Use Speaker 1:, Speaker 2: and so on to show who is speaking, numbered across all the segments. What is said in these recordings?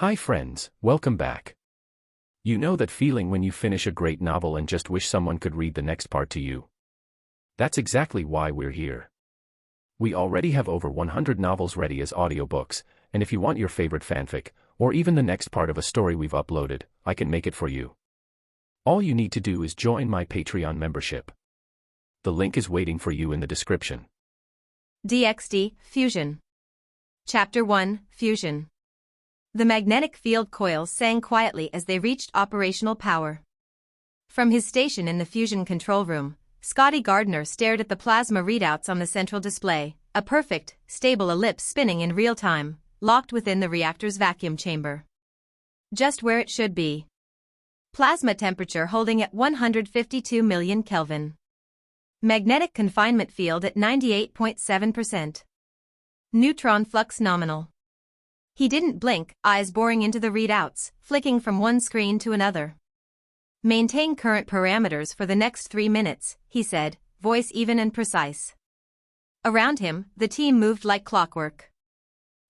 Speaker 1: Hi friends, welcome back. You know that feeling when you finish a great novel and just wish someone could read the next part to you? That's exactly why we're here. We already have over 100 novels ready as audiobooks, and if you want your favorite fanfic, or even the next part of a story we've uploaded, I can make it for you. All you need to do is join my Patreon membership. The link is waiting for you in the description.
Speaker 2: DxD Fusion. Chapter 1, Fusion. The magnetic field coils sang quietly as they reached operational power. From his station in the fusion control room, Scotty Gardner stared at the plasma readouts on the central display, a perfect, stable ellipse spinning in real time, locked within the reactor's vacuum chamber. Just where it should be. Plasma temperature holding at 152 million Kelvin. Magnetic confinement field at 98.7%. Neutron flux nominal. He didn't blink, eyes boring into the readouts, flicking from one screen to another. Maintain current parameters for the next 3 minutes, he said, voice even and precise. Around him, the team moved like clockwork.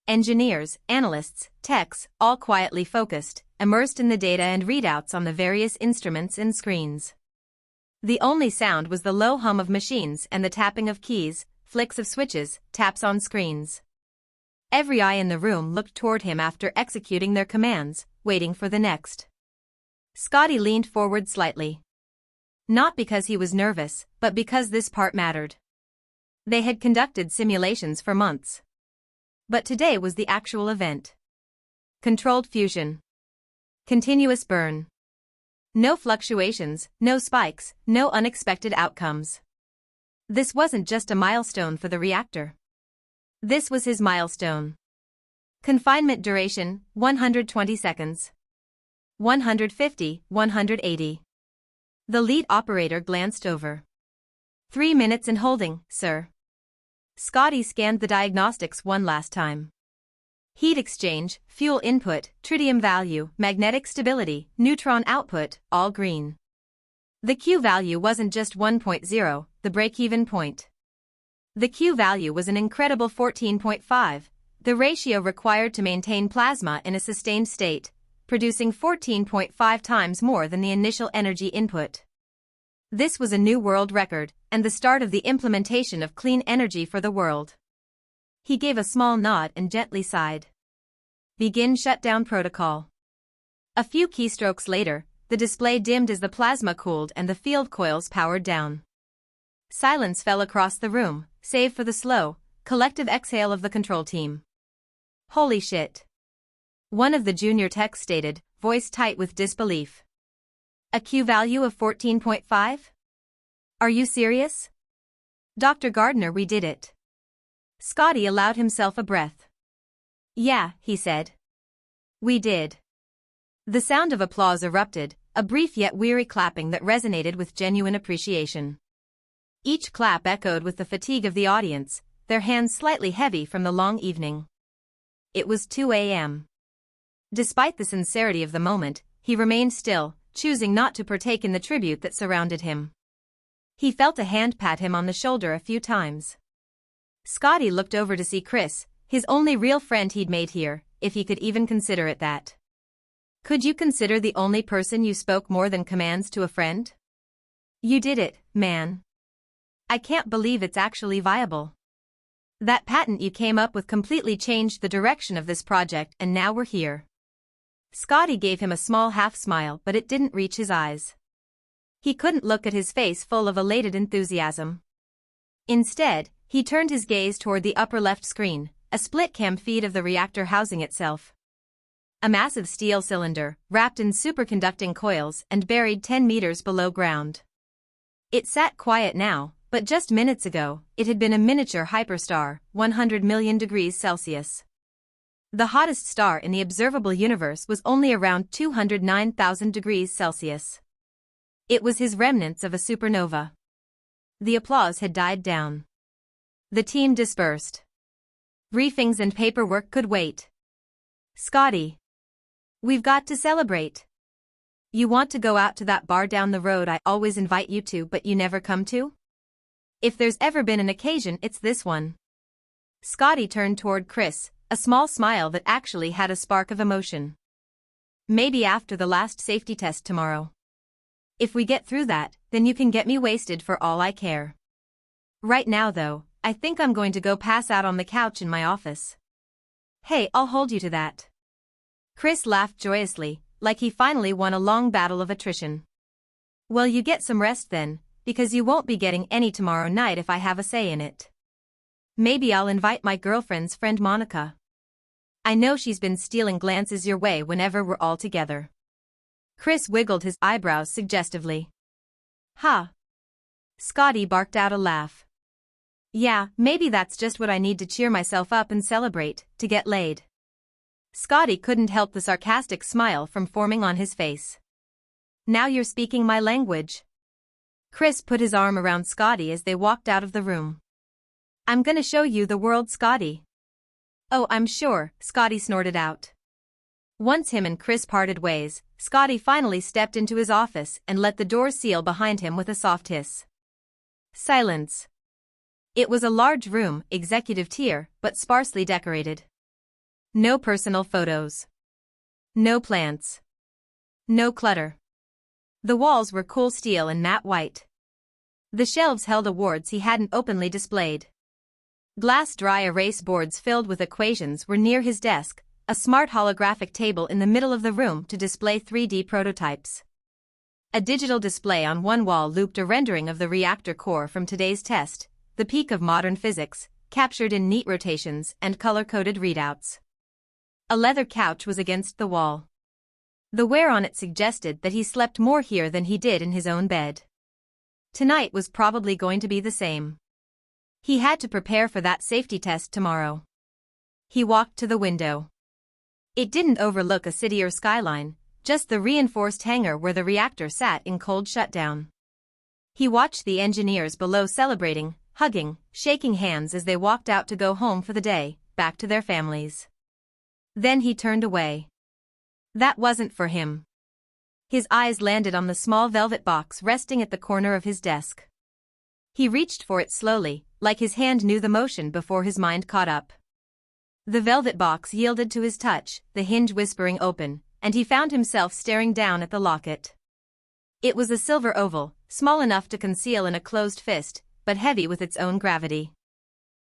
Speaker 2: Engineers, analysts, techs, all quietly focused, immersed in the data and readouts on the various instruments and screens. The only sound was the low hum of machines and the tapping of keys, flicks of switches, taps on screens. Every eye in the room looked toward him after executing their commands, waiting for the next. Scotty leaned forward slightly. Not because he was nervous, but because this part mattered. They had conducted simulations for months. But today was the actual event. Controlled fusion. Continuous burn. No fluctuations, no spikes, no unexpected outcomes. This wasn't just a milestone for the reactor. This was his milestone. Confinement duration, 120 seconds. 150, 180. The lead operator glanced over. 3 minutes and holding, sir. Scotty scanned the diagnostics one last time. Heat exchange, fuel input, tritium value, magnetic stability, neutron output, all green. The Q value wasn't just 1.0, the break-even point. The Q value was an incredible 14.5, the ratio required to maintain plasma in a sustained state, producing 14.5 times more than the initial energy input. This was a new world record, and the start of the implementation of clean energy for the world. He gave a small nod and gently sighed. Begin shutdown protocol. A few keystrokes later, the display dimmed as the plasma cooled and the field coils powered down. Silence fell across the room, save for the slow, collective exhale of the control team. Holy shit. One of the junior techs stated, voice tight with disbelief. A Q value of 14.5? Are you serious? Dr. Gardner, we did it. Scotty allowed himself a breath. Yeah, he said. We did. The sound of applause erupted, a brief yet weary clapping that resonated with genuine appreciation. Each clap echoed with the fatigue of the audience, their hands slightly heavy from the long evening. It was 2 a.m. Despite the sincerity of the moment, he remained still, choosing not to partake in the tribute that surrounded him. He felt a hand pat him on the shoulder a few times. Scotty looked over to see Chris, his only real friend he'd made here, if he could even consider it that. Could you consider the only person you spoke more than commands to a friend? You did it, man. I can't believe it's actually viable. That patent you came up with completely changed the direction of this project, and now we're here. Scotty gave him a small half-smile, but it didn't reach his eyes. He couldn't look at his face full of elated enthusiasm. Instead, he turned his gaze toward the upper left screen, a split-cam feed of the reactor housing itself. A massive steel cylinder, wrapped in superconducting coils and buried 10 meters below ground. It sat quiet now, but just minutes ago, it had been a miniature hyperstar, 100 million degrees Celsius. The hottest star in the observable universe was only around 209,000 degrees Celsius. It was his remnants of a supernova. The applause had died down. The team dispersed. Briefings and paperwork could wait. Scotty. We've got to celebrate. You want to go out to that bar down the road I always invite you to but you never come to? If there's ever been an occasion, it's this one. Scotty turned toward Chris, a small smile that actually had a spark of emotion. Maybe after the last safety test tomorrow. If we get through that, then you can get me wasted for all I care. Right now though, I think I'm going to go pass out on the couch in my office. Hey, I'll hold you to that. Chris laughed joyously, like he finally won a long battle of attrition. Well, you get some rest then, because you won't be getting any tomorrow night if I have a say in it. Maybe I'll invite my girlfriend's friend Monica. I know she's been stealing glances your way whenever we're all together. Chris wiggled his eyebrows suggestively. Ha! Scotty barked out a laugh. Yeah, maybe that's just what I need to cheer myself up and celebrate, to get laid. Scotty couldn't help the sarcastic smile from forming on his face. Now you're speaking my language. Chris put his arm around Scotty as they walked out of the room. I'm gonna show you the world, Scotty. Oh, I'm sure, Scotty snorted out. Once him and Chris parted ways, Scotty finally stepped into his office and let the door seal behind him with a soft hiss. Silence. It was a large room, executive tier, but sparsely decorated. No personal photos. No plants. No clutter. The walls were cool steel and matte white. The shelves held awards he hadn't openly displayed. Glass dry erase boards filled with equations were near his desk, a smart holographic table in the middle of the room to display 3D prototypes. A digital display on one wall looped a rendering of the reactor core from today's test, the peak of modern physics, captured in neat rotations and color-coded readouts. A leather couch was against the wall. The wear on it suggested that he slept more here than he did in his own bed. Tonight was probably going to be the same. He had to prepare for that safety test tomorrow. He walked to the window. It didn't overlook a city or skyline, just the reinforced hangar where the reactor sat in cold shutdown. He watched the engineers below celebrating, hugging, shaking hands as they walked out to go home for the day, back to their families. Then he turned away. That wasn't for him. His eyes landed on the small velvet box resting at the corner of his desk. He reached for it slowly, like his hand knew the motion before his mind caught up. The velvet box yielded to his touch, the hinge whispering open, and he found himself staring down at the locket. It was a silver oval, small enough to conceal in a closed fist, but heavy with its own gravity.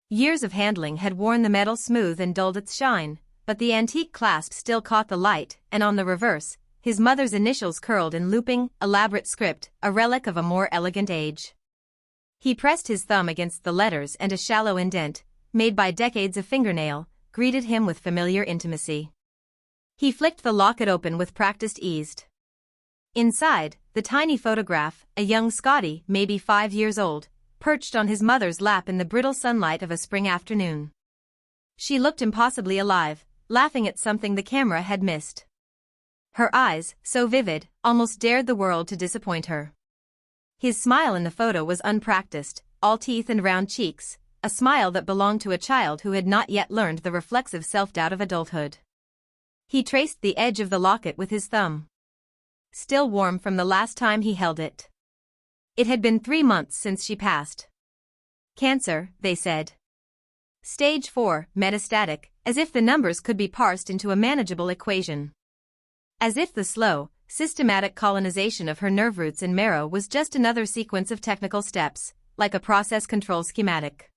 Speaker 2: Years of handling had worn the metal smooth and dulled its shine, but the antique clasp still caught the light, and on the reverse, his mother's initials curled in looping, elaborate script, a relic of a more elegant age. He pressed his thumb against the letters and a shallow indent, made by decades of fingernail, greeted him with familiar intimacy. He flicked the locket open with practiced ease. Inside, the tiny photograph, a young Scotty, maybe 5 years old, perched on his mother's lap in the brittle sunlight of a spring afternoon. She looked impossibly alive, laughing at something the camera had missed. Her eyes, so vivid, almost dared the world to disappoint her. His smile in the photo was unpracticed, all teeth and round cheeks, a smile that belonged to a child who had not yet learned the reflexive self-doubt of adulthood. He traced the edge of the locket with his thumb. Still warm from the last time he held it. It had been 3 months since she passed. Cancer, they said. Stage 4, metastatic, as if the numbers could be parsed into a manageable equation. As if the slow, systematic colonization of her nerve roots and marrow was just another sequence of technical steps, like a process control schematic.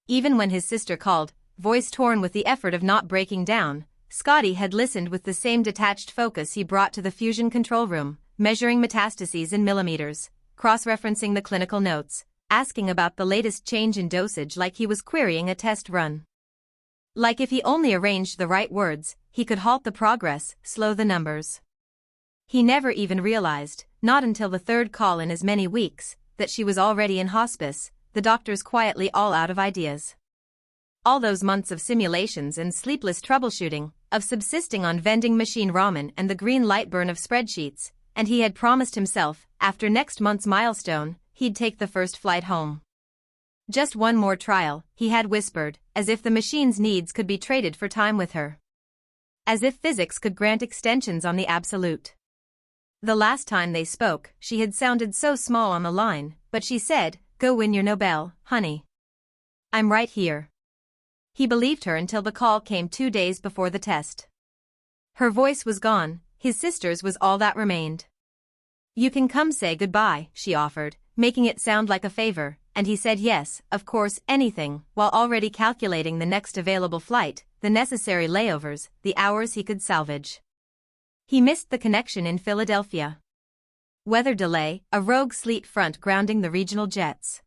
Speaker 2: Even when his sister called, voice torn with the effort of not breaking down, Scotty had listened with the same detached focus he brought to the fusion control room, measuring metastases in millimeters, cross-referencing the clinical notes, asking about the latest change in dosage like he was querying a test run. Like if he only arranged the right words, he could halt the progress, slow the numbers. He never even realized, not until the 3rd call in as many weeks, that she was already in hospice, the doctors quietly all out of ideas. All those months of simulations and sleepless troubleshooting, of subsisting on vending machine ramen and the green light burn of spreadsheets, and he had promised himself, after next month's milestone, he'd take the first flight home. Just one more trial, he had whispered, as if the machine's needs could be traded for time with her. As if physics could grant extensions on the absolute. The last time they spoke, she had sounded so small on the line, but she said, "Go win your Nobel, honey. I'm right here." He believed her until the call came 2 days before the test. Her voice was gone, his sister's was all that remained. "You can come say goodbye," she offered, making it sound like a favor, and he said yes, of course, anything, while already calculating the next available flight, the necessary layovers, the hours he could salvage. He missed the connection in Philadelphia. Weather delay, a rogue sleet front grounding the regional jets.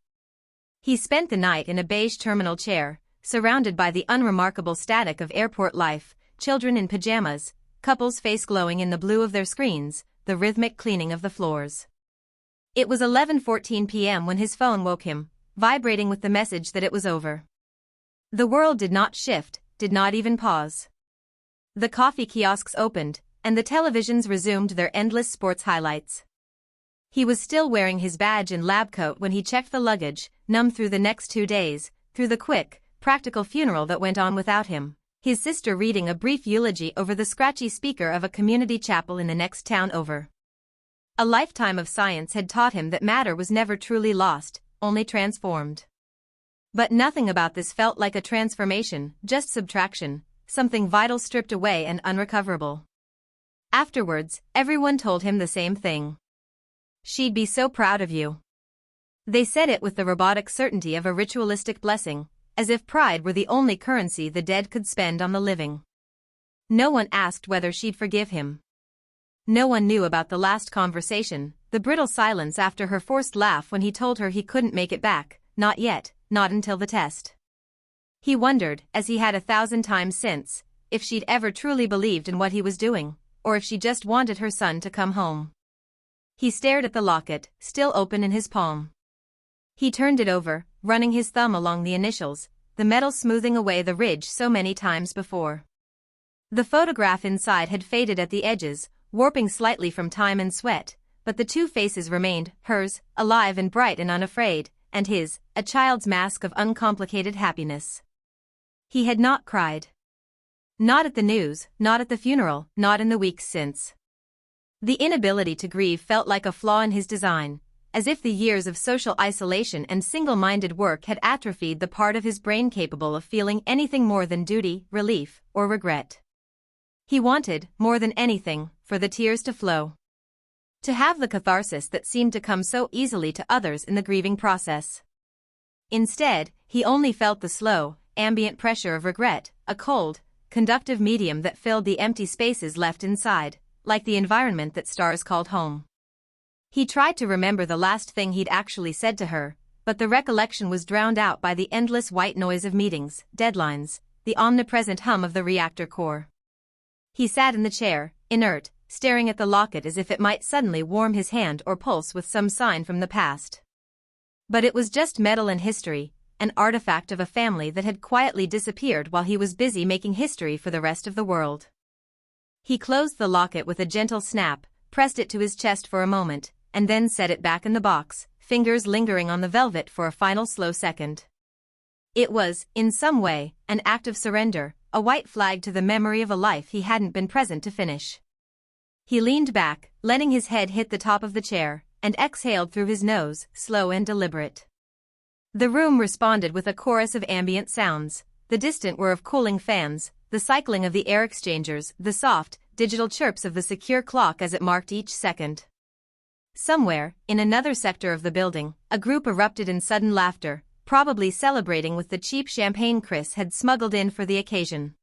Speaker 2: He spent the night in a beige terminal chair, surrounded by the unremarkable static of airport life, children in pajamas, couples face glowing in the blue of their screens, the rhythmic cleaning of the floors. It was 11:14 p.m. when his phone woke him, vibrating with the message that it was over. The world did not shift, did not even pause. The coffee kiosks opened, and the televisions resumed their endless sports highlights. He was still wearing his badge and lab coat when he checked the luggage, numb through the next 2 days, through the quick, practical funeral that went on without him, his sister reading a brief eulogy over the scratchy speaker of a community chapel in the next town over. A lifetime of science had taught him that matter was never truly lost, only transformed. But nothing about this felt like a transformation, just subtraction, something vital stripped away and unrecoverable. Afterwards, everyone told him the same thing. "She'd be so proud of you." They said it with the robotic certainty of a ritualistic blessing, as if pride were the only currency the dead could spend on the living. No one asked whether she'd forgive him. No one knew about the last conversation, the brittle silence after her forced laugh when he told her he couldn't make it back, not yet, not until the test. He wondered, as he had 1,000 times since, if she'd ever truly believed in what he was doing, or if she just wanted her son to come home. He stared at the locket, still open in his palm. He turned it over, running his thumb along the initials, the metal smoothing away the ridge so many times before. The photograph inside had faded at the edges, warping slightly from time and sweat, but the two faces remained, hers, alive and bright and unafraid, and his, a child's mask of uncomplicated happiness. He had not cried. Not at the news, not at the funeral, not in the weeks since. The inability to grieve felt like a flaw in his design, as if the years of social isolation and single-minded work had atrophied the part of his brain capable of feeling anything more than duty, relief, or regret. He wanted, more than anything, for the tears to flow. To have the catharsis that seemed to come so easily to others in the grieving process. Instead, he only felt the slow, ambient pressure of regret, a cold, conductive medium that filled the empty spaces left inside, like the environment that stars called home. He tried to remember the last thing he'd actually said to her, but the recollection was drowned out by the endless white noise of meetings, deadlines, the omnipresent hum of the reactor core. He sat in the chair, inert, staring at the locket as if it might suddenly warm his hand or pulse with some sign from the past. But it was just metal and history, an artifact of a family that had quietly disappeared while he was busy making history for the rest of the world. He closed the locket with a gentle snap, pressed it to his chest for a moment, and then set it back in the box, fingers lingering on the velvet for a final slow second. It was, in some way, an act of surrender, a white flag to the memory of a life he hadn't been present to finish. He leaned back, letting his head hit the top of the chair, and exhaled through his nose, slow and deliberate. The room responded with a chorus of ambient sounds, the distant whir of cooling fans, the cycling of the air exchangers, the soft, digital chirps of the secure clock as it marked each second. Somewhere, in another sector of the building, a group erupted in sudden laughter, probably celebrating with the cheap champagne Chris had smuggled in for the occasion.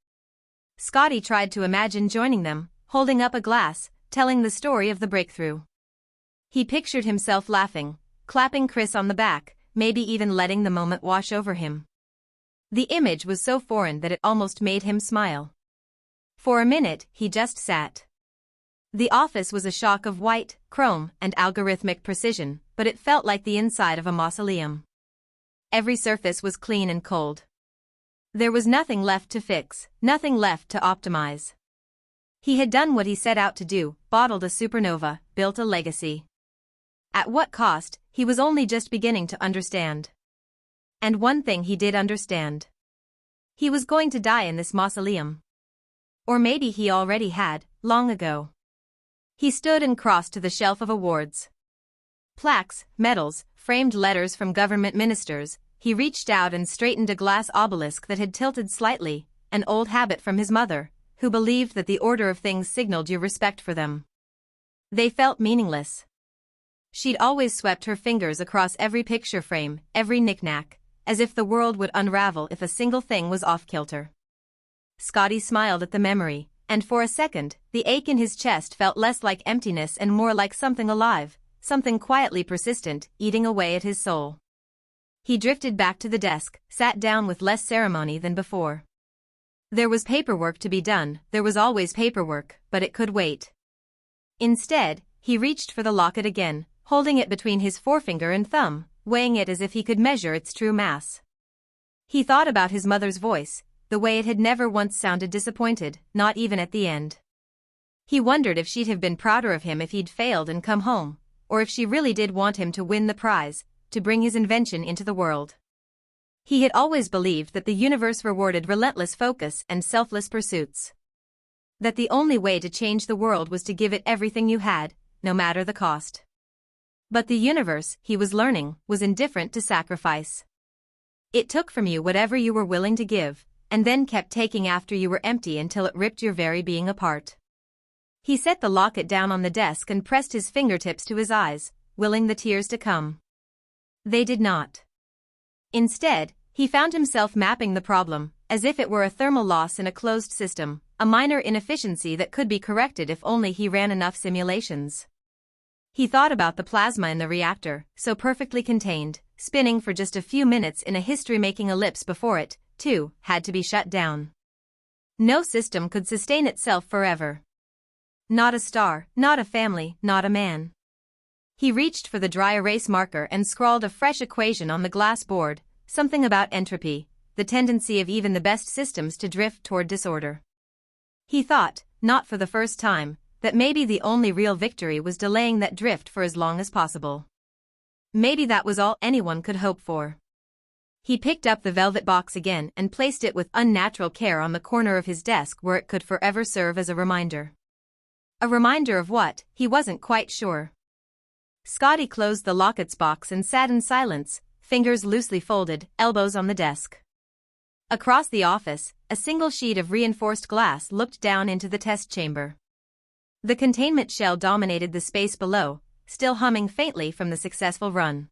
Speaker 2: Scotty tried to imagine joining them, holding up a glass, telling the story of the breakthrough. He pictured himself laughing, clapping Chris on the back, maybe even letting the moment wash over him. The image was so foreign that it almost made him smile. For a minute, he just sat. The office was a shock of white, chrome, and algorithmic precision, but it felt like the inside of a mausoleum. Every surface was clean and cold. There was nothing left to fix, nothing left to optimize. He had done what he set out to do, bottled a supernova, built a legacy. At what cost, he was only just beginning to understand. And one thing he did understand. He was going to die in this mausoleum. Or maybe he already had, long ago. He stood and crossed to the shelf of awards. Plaques, medals, framed letters from government ministers. He reached out and straightened a glass obelisk that had tilted slightly, an old habit from his mother, who believed that the order of things signaled your respect for them. They felt meaningless. She'd always swept her fingers across every picture frame, every knick-knack, as if the world would unravel if a single thing was off-kilter. Scotty smiled at the memory, and for a second, the ache in his chest felt less like emptiness and more like something alive, something quietly persistent, eating away at his soul. He drifted back to the desk, sat down with less ceremony than before. There was paperwork to be done, there was always paperwork, but it could wait. Instead, he reached for the locket again, holding it between his forefinger and thumb, weighing it as if he could measure its true mass. He thought about his mother's voice, the way it had never once sounded disappointed, not even at the end. He wondered if she'd have been prouder of him if he'd failed and come home, or if she really did want him to win the prize, to bring his invention into the world. He had always believed that the universe rewarded relentless focus and selfless pursuits. That the only way to change the world was to give it everything you had, no matter the cost. But the universe, he was learning, was indifferent to sacrifice. It took from you whatever you were willing to give, and then kept taking after you were empty until it ripped your very being apart. He set the locket down on the desk and pressed his fingertips to his eyes, willing the tears to come. They did not. Instead, he found himself mapping the problem, as if it were a thermal loss in a closed system, a minor inefficiency that could be corrected if only he ran enough simulations. He thought about the plasma in the reactor, so perfectly contained, spinning for just a few minutes in a history-making ellipse before it, too, had to be shut down. No system could sustain itself forever. Not a star, not a family, not a man. He reached for the dry erase marker and scrawled a fresh equation on the glass board, something about entropy, the tendency of even the best systems to drift toward disorder. He thought, not for the first time, that maybe the only real victory was delaying that drift for as long as possible. Maybe that was all anyone could hope for. He picked up the velvet box again and placed it with unnatural care on the corner of his desk where it could forever serve as a reminder. A reminder of what, he wasn't quite sure. Scotty closed the lockets box and sat in silence, fingers loosely folded, elbows on the desk. Across the office, a single sheet of reinforced glass looked down into the test chamber. The containment shell dominated the space below, still humming faintly from the successful run.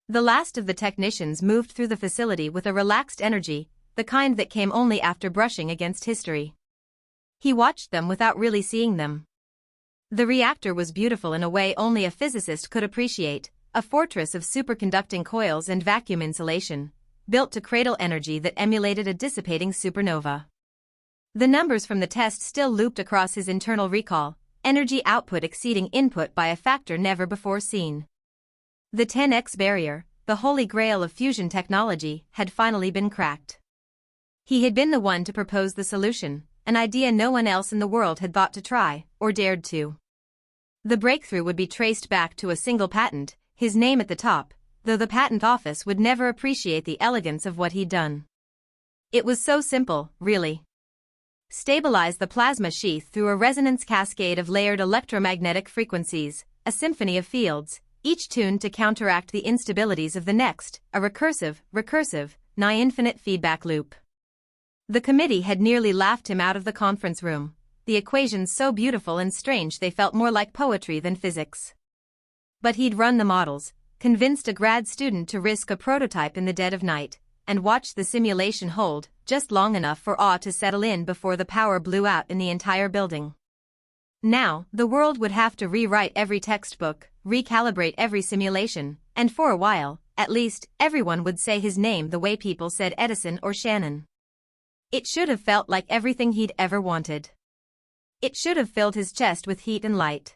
Speaker 2: The last of the technicians moved through the facility with a relaxed energy, the kind that came only after brushing against history. He watched them without really seeing them. The reactor was beautiful in a way only a physicist could appreciate, a fortress of superconducting coils and vacuum insulation, built to cradle energy that emulated a dissipating supernova. The numbers from the test still looped across his internal recall, energy output exceeding input by a factor never before seen. The 10x barrier, the holy grail of fusion technology, had finally been cracked. He had been the one to propose the solution, an idea no one else in the world had thought to try, or dared to. The breakthrough would be traced back to a single patent, his name at the top, though the patent office would never appreciate the elegance of what he'd done. It was so simple, really. Stabilize the plasma sheath through a resonance cascade of layered electromagnetic frequencies, a symphony of fields, each tuned to counteract the instabilities of the next, a recursive, nigh-infinite feedback loop. The committee had nearly laughed him out of the conference room, the equations so beautiful and strange they felt more like poetry than physics. But he'd run the models, convinced a grad student to risk a prototype in the dead of night, and watched the simulation hold, just long enough for awe to settle in before the power blew out in the entire building. Now, the world would have to rewrite every textbook, recalibrate every simulation, and for a while, at least, everyone would say his name the way people said Edison or Shannon. It should have felt like everything he'd ever wanted. It should have filled his chest with heat and light.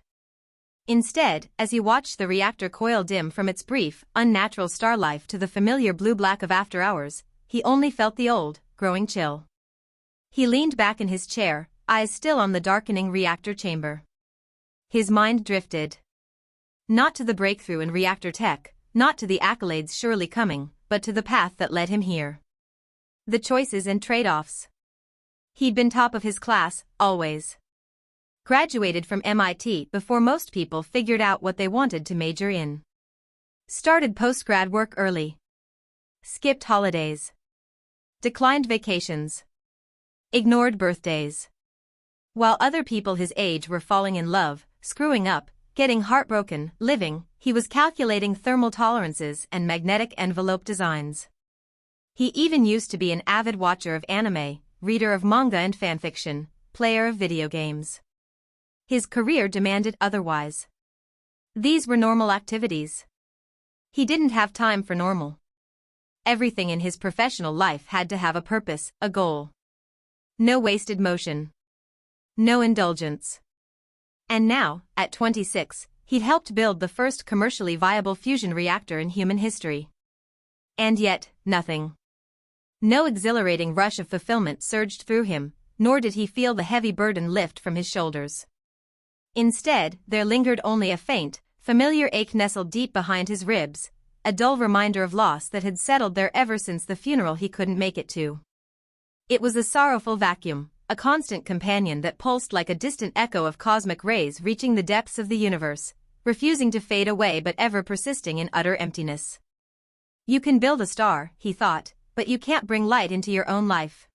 Speaker 2: Instead, as he watched the reactor coil dim from its brief, unnatural star life to the familiar blue-black of after hours, he only felt the old, growing chill. He leaned back in his chair, eyes still on the darkening reactor chamber. His mind drifted. Not to the breakthrough in reactor tech, not to the accolades surely coming, but to the path that led him here. The choices and trade-offs. He'd been top of his class, always. Graduated from MIT before most people figured out what they wanted to major in. Started postgrad work early. Skipped holidays. Declined vacations. Ignored birthdays. While other people his age were falling in love, screwing up, getting heartbroken, living, he was calculating thermal tolerances and magnetic envelope designs. He even used to be an avid watcher of anime, reader of manga and fanfiction, player of video games. His career demanded otherwise. These were normal activities. He didn't have time for normal. Everything in his professional life had to have a purpose, a goal. No wasted motion. No indulgence. And now, at 26, he'd helped build the first commercially viable fusion reactor in human history. And yet, nothing. No exhilarating rush of fulfillment surged through him, nor did he feel the heavy burden lift from his shoulders. Instead, there lingered only a faint, familiar ache nestled deep behind his ribs, a dull reminder of loss that had settled there ever since the funeral he couldn't make it to. It was a sorrowful vacuum, a constant companion that pulsed like a distant echo of cosmic rays reaching the depths of the universe, refusing to fade away but ever persisting in utter emptiness. You can build a star, he thought, but you can't bring light into your own life.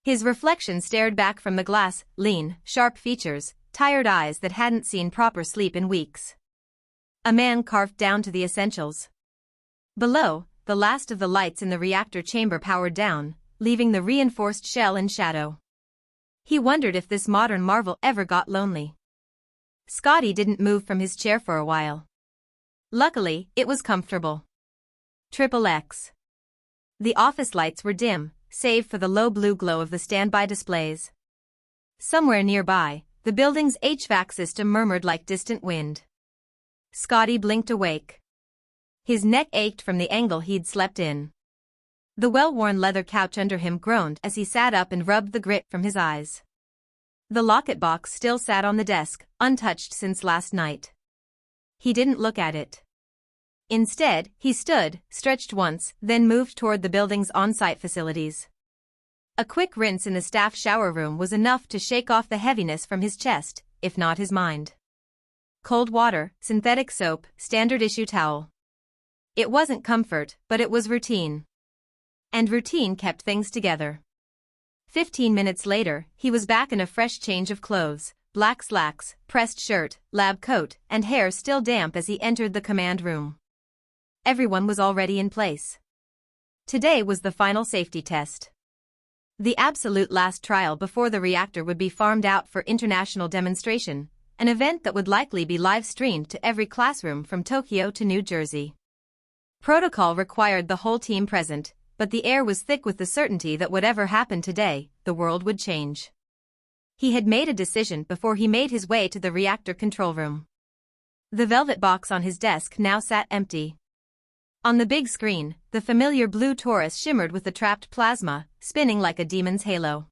Speaker 2: His reflection stared back from the glass, lean, sharp features, tired eyes that hadn't seen proper sleep in weeks. A man carved down to the essentials. Below, the last of the lights in the reactor chamber powered down, leaving the reinforced shell in shadow. He wondered if this modern marvel ever got lonely. Scotty didn't move from his chair for a while. Luckily, it was comfortable. XXX. The office lights were dim, save for the low blue glow of the standby displays. Somewhere nearby, the building's HVAC system murmured like distant wind. Scotty blinked awake. His neck ached from the angle he'd slept in. The well-worn leather couch under him groaned as he sat up and rubbed the grit from his eyes. The locket box still sat on the desk, untouched since last night. He didn't look at it. Instead, he stood, stretched once, then moved toward the building's on-site facilities. A quick rinse in the staff shower room was enough to shake off the heaviness from his chest, if not his mind. Cold water, synthetic soap, standard-issue towel. It wasn't comfort, but it was routine. And routine kept things together. 15 minutes later, he was back in a fresh change of clothes, black slacks, pressed shirt, lab coat, and hair still damp as he entered the command room. Everyone was already in place. Today was the final safety test. The absolute last trial before the reactor would be farmed out for international demonstration, an event that would likely be live-streamed to every classroom from Tokyo to New Jersey. Protocol required the whole team present, but the air was thick with the certainty that whatever happened today, the world would change. He had made a decision before he made his way to the reactor control room. The velvet box on his desk now sat empty. On the big screen, the familiar blue torus shimmered with the trapped plasma, spinning like a demon's halo.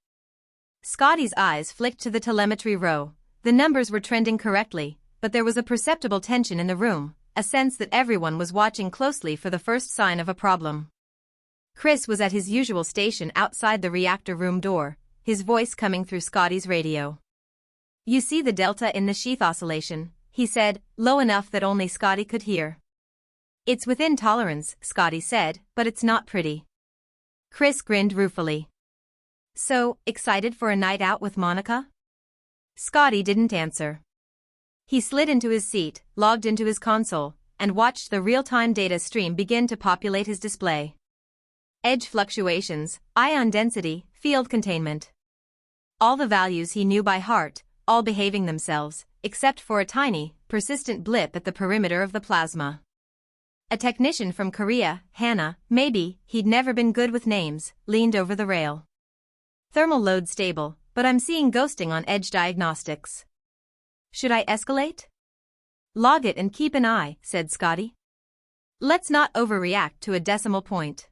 Speaker 2: Scotty's eyes flicked to the telemetry row. The numbers were trending correctly, but there was a perceptible tension in the room, a sense that everyone was watching closely for the first sign of a problem. Chris was at his usual station outside the reactor room door, his voice coming through Scotty's radio. "You see the delta in the sheath oscillation," he said, low enough that only Scotty could hear. "It's within tolerance," Scotty said, "but it's not pretty." Chris grinned ruefully. "So, excited for a night out with Monica?" Scotty didn't answer. He slid into his seat, logged into his console, and watched the real-time data stream begin to populate his display. Edge fluctuations, ion density, field containment. All the values he knew by heart, all behaving themselves, except for a tiny, persistent blip at the perimeter of the plasma. A technician from Korea, Hannah, maybe, he'd never been good with names, leaned over the rail. "Thermal load stable, but I'm seeing ghosting on edge diagnostics. Should I escalate?" "Log it and keep an eye," said Scotty. "Let's not overreact to a decimal point."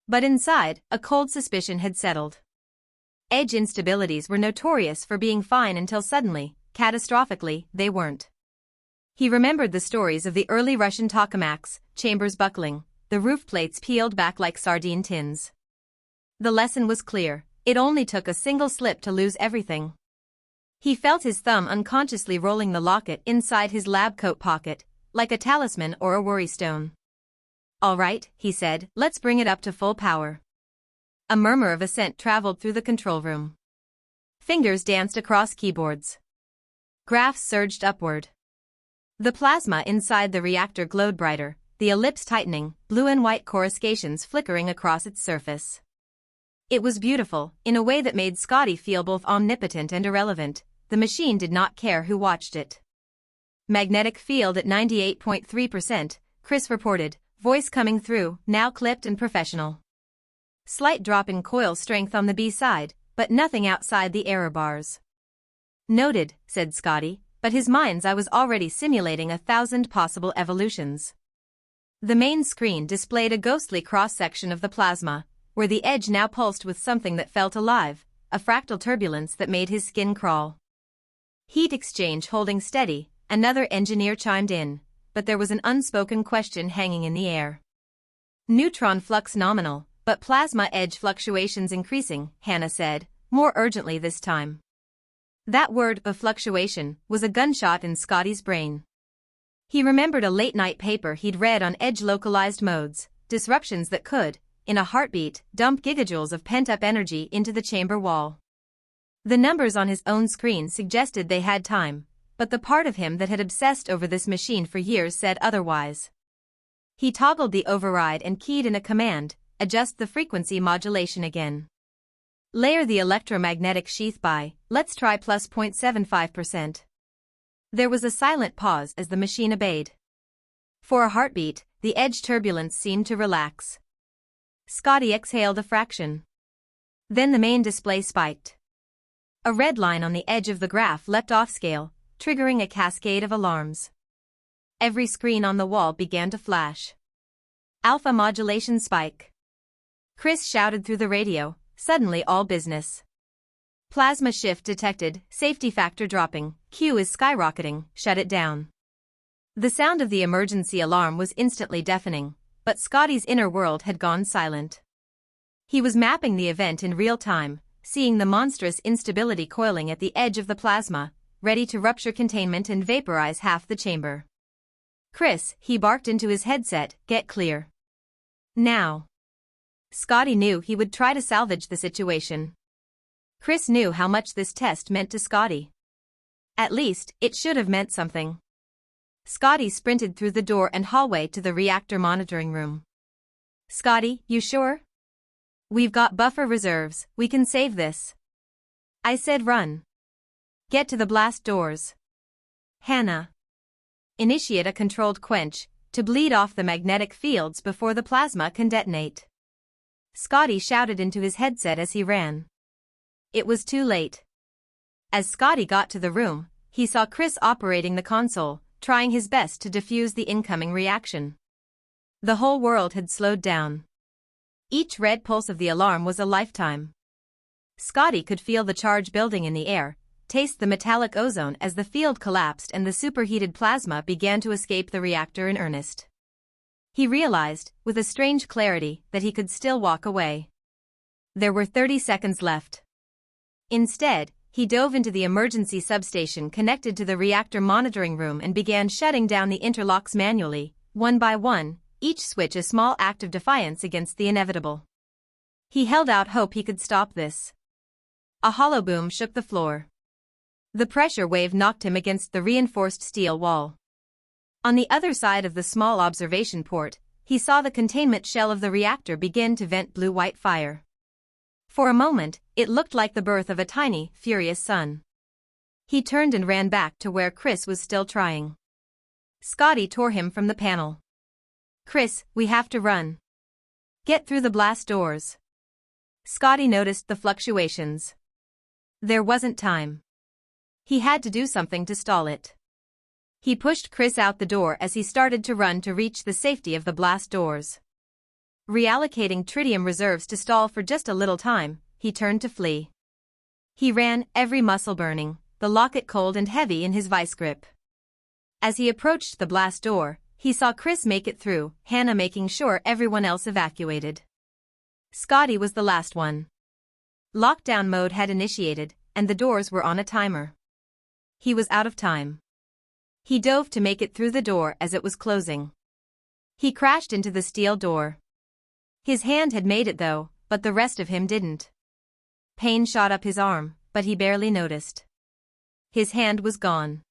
Speaker 2: But inside, a cold suspicion had settled. Edge instabilities were notorious for being fine until suddenly, catastrophically, they weren't. He remembered the stories of the early Russian tokamaks, chambers buckling, the roof plates peeled back like sardine tins. The lesson was clear: it only took a single slip to lose everything. He felt his thumb unconsciously rolling the locket inside his lab coat pocket, like a talisman or a worrystone. "All right," he said, "let's bring it up to full power." A murmur of assent traveled through the control room. Fingers danced across keyboards. Graphs surged upward. The plasma inside the reactor glowed brighter, the ellipse tightening, blue and white coruscations flickering across its surface. It was beautiful, in a way that made Scotty feel both omnipotent and irrelevant. The machine did not care who watched it. Magnetic field at 98.3%, Chris reported, voice coming through, now clipped and professional. Slight drop in coil strength on the B side, but nothing outside the error bars. Noted, said Scotty, but his mind's eye was already simulating 1,000 possible evolutions. The main screen displayed a ghostly cross-section of the plasma, where the edge now pulsed with something that felt alive, a fractal turbulence that made his skin crawl. Heat exchange holding steady, another engineer chimed in, but there was an unspoken question hanging in the air. Neutron flux nominal, but plasma edge fluctuations increasing, Hannah said, more urgently this time. That word, a fluctuation, was a gunshot in Scotty's brain. He remembered a late-night paper he'd read on edge-localized modes, disruptions that could, in a heartbeat, dump gigajoules of pent-up energy into the chamber wall. The numbers on his own screen suggested they had time, but the part of him that had obsessed over this machine for years said otherwise. He toggled the override and keyed in a command, adjust the frequency modulation again. Layer the electromagnetic sheath by, let's try plus 0.75%. There was a silent pause as the machine obeyed. For a heartbeat, the edge turbulence seemed to relax. Scotty exhaled a fraction. Then the main display spiked. A red line on the edge of the graph leapt off scale, triggering a cascade of alarms. Every screen on the wall began to flash. Alpha modulation spike. Chris shouted through the radio, suddenly all business. Plasma shift detected, safety factor dropping, Q is skyrocketing, shut it down. The sound of the emergency alarm was instantly deafening, but Scotty's inner world had gone silent. He was mapping the event in real time, seeing the monstrous instability coiling at the edge of the plasma, ready to rupture containment and vaporize half the chamber. Chris, he barked into his headset, get clear. Now. Scotty knew he would try to salvage the situation. Chris knew how much this test meant to Scotty. At least, it should have meant something. Scotty sprinted through the door and hallway to the reactor monitoring room. Scotty, you sure? We've got buffer reserves, we can save this. I said run. Get to the blast doors. Hannah. Initiate a controlled quench, to bleed off the magnetic fields before the plasma can detonate. Scotty shouted into his headset as he ran. It was too late. As Scotty got to the room, he saw Chris operating the console, trying his best to defuse the incoming reaction. The whole world had slowed down. Each red pulse of the alarm was a lifetime. Scotty could feel the charge building in the air, taste the metallic ozone as the field collapsed and the superheated plasma began to escape the reactor in earnest. He realized, with a strange clarity, that he could still walk away. There were 30 seconds left. Instead, he dove into the emergency substation connected to the reactor monitoring room and began shutting down the interlocks manually, one by one, each switch a small act of defiance against the inevitable. He held out hope he could stop this. A hollow boom shook the floor. The pressure wave knocked him against the reinforced steel wall. On the other side of the small observation port, he saw the containment shell of the reactor begin to vent blue-white fire. For a moment, it looked like the birth of a tiny, furious sun. He turned and ran back to where Chris was still trying. Scotty tore him from the panel. Chris, we have to run. Get through the blast doors. Scotty noticed the fluctuations. There wasn't time. He had to do something to stall it. He pushed Chris out the door as he started to run to reach the safety of the blast doors. Reallocating tritium reserves to stall for just a little time, he turned to flee. He ran, every muscle burning, the locket cold and heavy in his vice grip. As he approached the blast door, he saw Chris make it through, Hannah making sure everyone else evacuated. Scotty was the last one. Lockdown mode had initiated, and the doors were on a timer. He was out of time. He dove to make it through the door as it was closing. He crashed into the steel door. His hand had made it though, but the rest of him didn't. Pain shot up his arm, but he barely noticed. His hand was gone.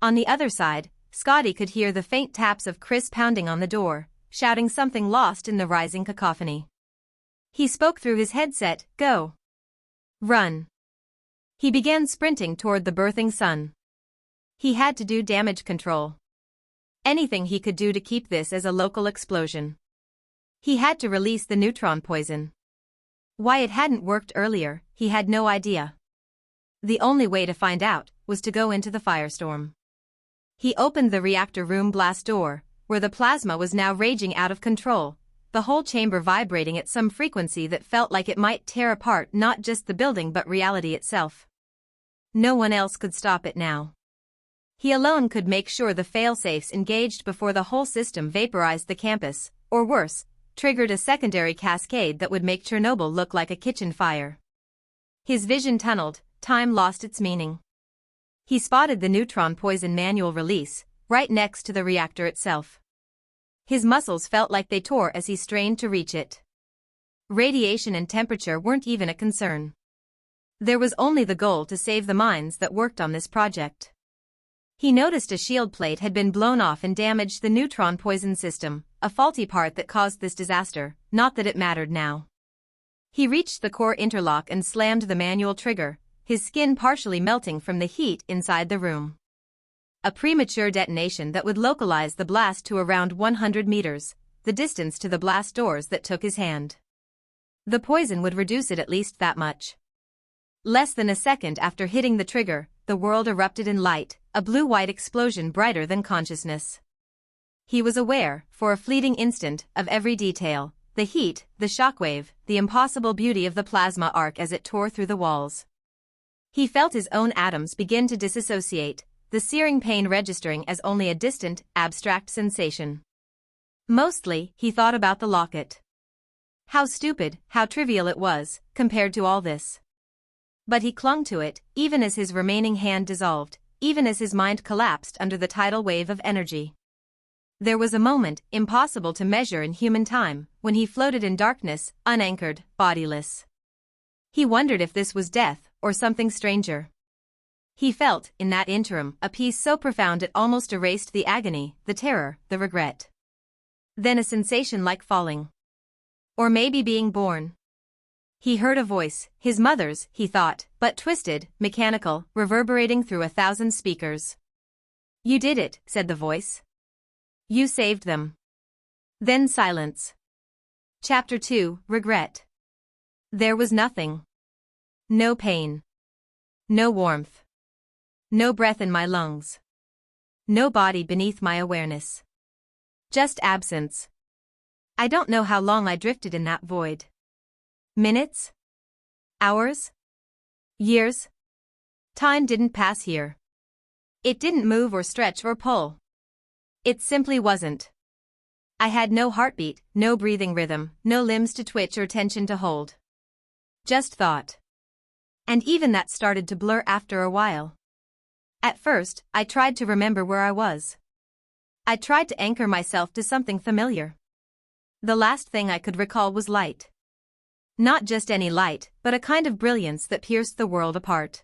Speaker 2: On the other side, Scotty could hear the faint taps of Chris pounding on the door, shouting something lost in the rising cacophony. He spoke through his headset, "Go. Run." He began sprinting toward the birthing sun. He had to do damage control. Anything he could do to keep this as a local explosion. He had to release the neutron poison. Why it hadn't worked earlier, he had no idea. The only way to find out was to go into the firestorm. He opened the reactor room blast door, where the plasma was now raging out of control, the whole chamber vibrating at some frequency that felt like it might tear apart not just the building but reality itself. No one else could stop it now. He alone could make sure the failsafes engaged before the whole system vaporized the campus, or worse, triggered a secondary cascade that would make Chernobyl look like a kitchen fire. His vision tunneled, time lost its meaning. He spotted the neutron poison manual release, right next to the reactor itself. His muscles felt like they tore as he strained to reach it. Radiation and temperature weren't even a concern. There was only the goal to save the minds that worked on this project. He noticed a shield plate had been blown off and damaged the neutron poison system, a faulty part that caused this disaster, not that it mattered now. He reached the core interlock and slammed the manual trigger, his skin partially melting from the heat inside the room. A premature detonation that would localize the blast to around 100 meters, the distance to the blast doors that took his hand. The poison would reduce it at least that much. Less than a second after hitting the trigger, the world erupted in light, a blue-white explosion brighter than consciousness. He was aware, for a fleeting instant, of every detail, the heat, the shockwave, the impossible beauty of the plasma arc as it tore through the walls. He felt his own atoms begin to disassociate, the searing pain registering as only a distant, abstract sensation. Mostly, he thought about the locket. How stupid, how trivial it was, compared to all this. But he clung to it, even as his remaining hand dissolved, even as his mind collapsed under the tidal wave of energy. There was a moment, impossible to measure in human time, when he floated in darkness, unanchored, bodiless. He wondered if this was death, or something stranger. He felt, in that interim, a peace so profound it almost erased the agony, the terror, the regret. Then a sensation like falling. Or maybe being born. He heard a voice, his mother's, he thought, but twisted, mechanical, reverberating through 1,000 speakers. "You did it," said the voice. "You saved them." Then silence. Chapter 2, Regret. There was nothing. No pain. No warmth. No breath in my lungs. No body beneath my awareness. Just absence. I don't know how long I drifted in that void. Minutes? Hours? Years? Time didn't pass here. It didn't move or stretch or pull. It simply wasn't. I had no heartbeat, no breathing rhythm, no limbs to twitch or tension to hold. Just thought. And even that started to blur after a while. At first, I tried to remember where I was. I tried to anchor myself to something familiar. The last thing I could recall was light. Not just any light, but a kind of brilliance that pierced the world apart.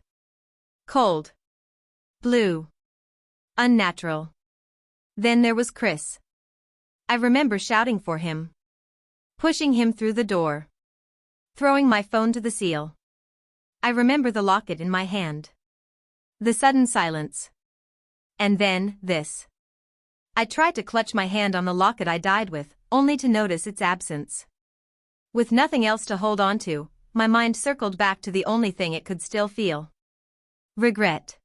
Speaker 2: Cold. Blue. Unnatural. Then there was Chris. I remember shouting for him. Pushing him through the door. Throwing my phone to the seal. I remember the locket in my hand. The sudden silence. And then, this. I tried to clutch my hand on the locket I died with, only to notice its absence. With nothing else to hold on to, my mind circled back to the only thing it could still feel. Regret.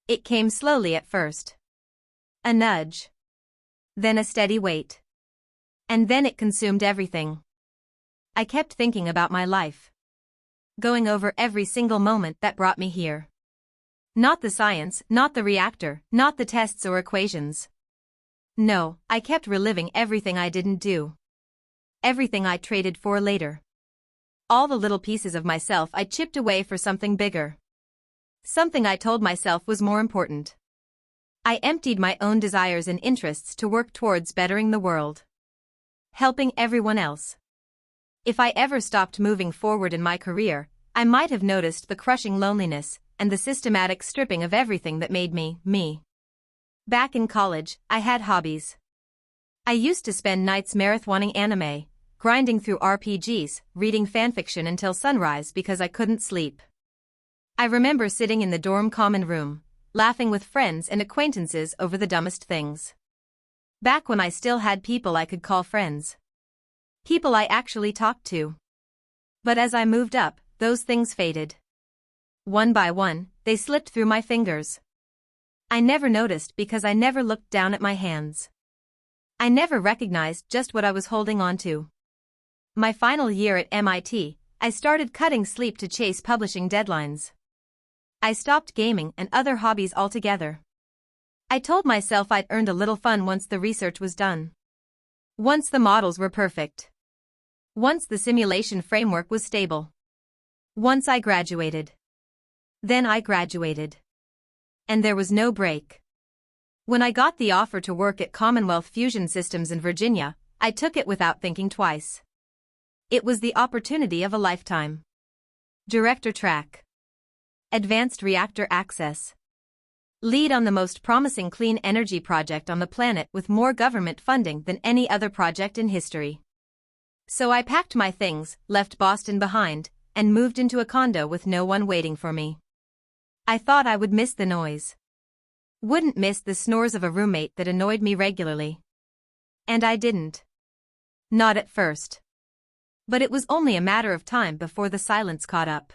Speaker 2: It came slowly at first. A nudge. Then a steady weight. And then it consumed everything. I kept thinking about my life. Going over every single moment that brought me here. Not the science, not the reactor, not the tests or equations. No, I kept reliving everything I didn't do. Everything I traded for later. All the little pieces of myself I chipped away for something bigger. Something I told myself was more important. I emptied my own desires and interests to work towards bettering the world. Helping everyone else. If I ever stopped moving forward in my career, I might have noticed the crushing loneliness and the systematic stripping of everything that made me, me. Back in college, I had hobbies. I used to spend nights marathoning anime, grinding through RPGs, reading fanfiction until sunrise because I couldn't sleep. I remember sitting in the dorm common room, laughing with friends and acquaintances over the dumbest things. Back when I still had people I could call friends. People I actually talked to. But as I moved up, those things faded. One by one, they slipped through my fingers. I never noticed because I never looked down at my hands. I never recognized just what I was holding on to. My final year at MIT, I started cutting sleep to chase publishing deadlines. I stopped gaming and other hobbies altogether. I told myself I'd earned a little fun once the research was done. Once the models were perfect. Once the simulation framework was stable. Once I graduated. Then I graduated. And there was no break. When I got the offer to work at Commonwealth Fusion Systems in Virginia, I took it without thinking twice. It was the opportunity of a lifetime. Director track. Advanced reactor access. Lead on the most promising clean energy project on the planet with more government funding than any other project in history. So I packed my things, left Boston behind, and moved into a condo with no one waiting for me. I thought I would miss the noise. Wouldn't miss the snores of a roommate that annoyed me regularly. And I didn't. Not at first. But it was only a matter of time before the silence caught up.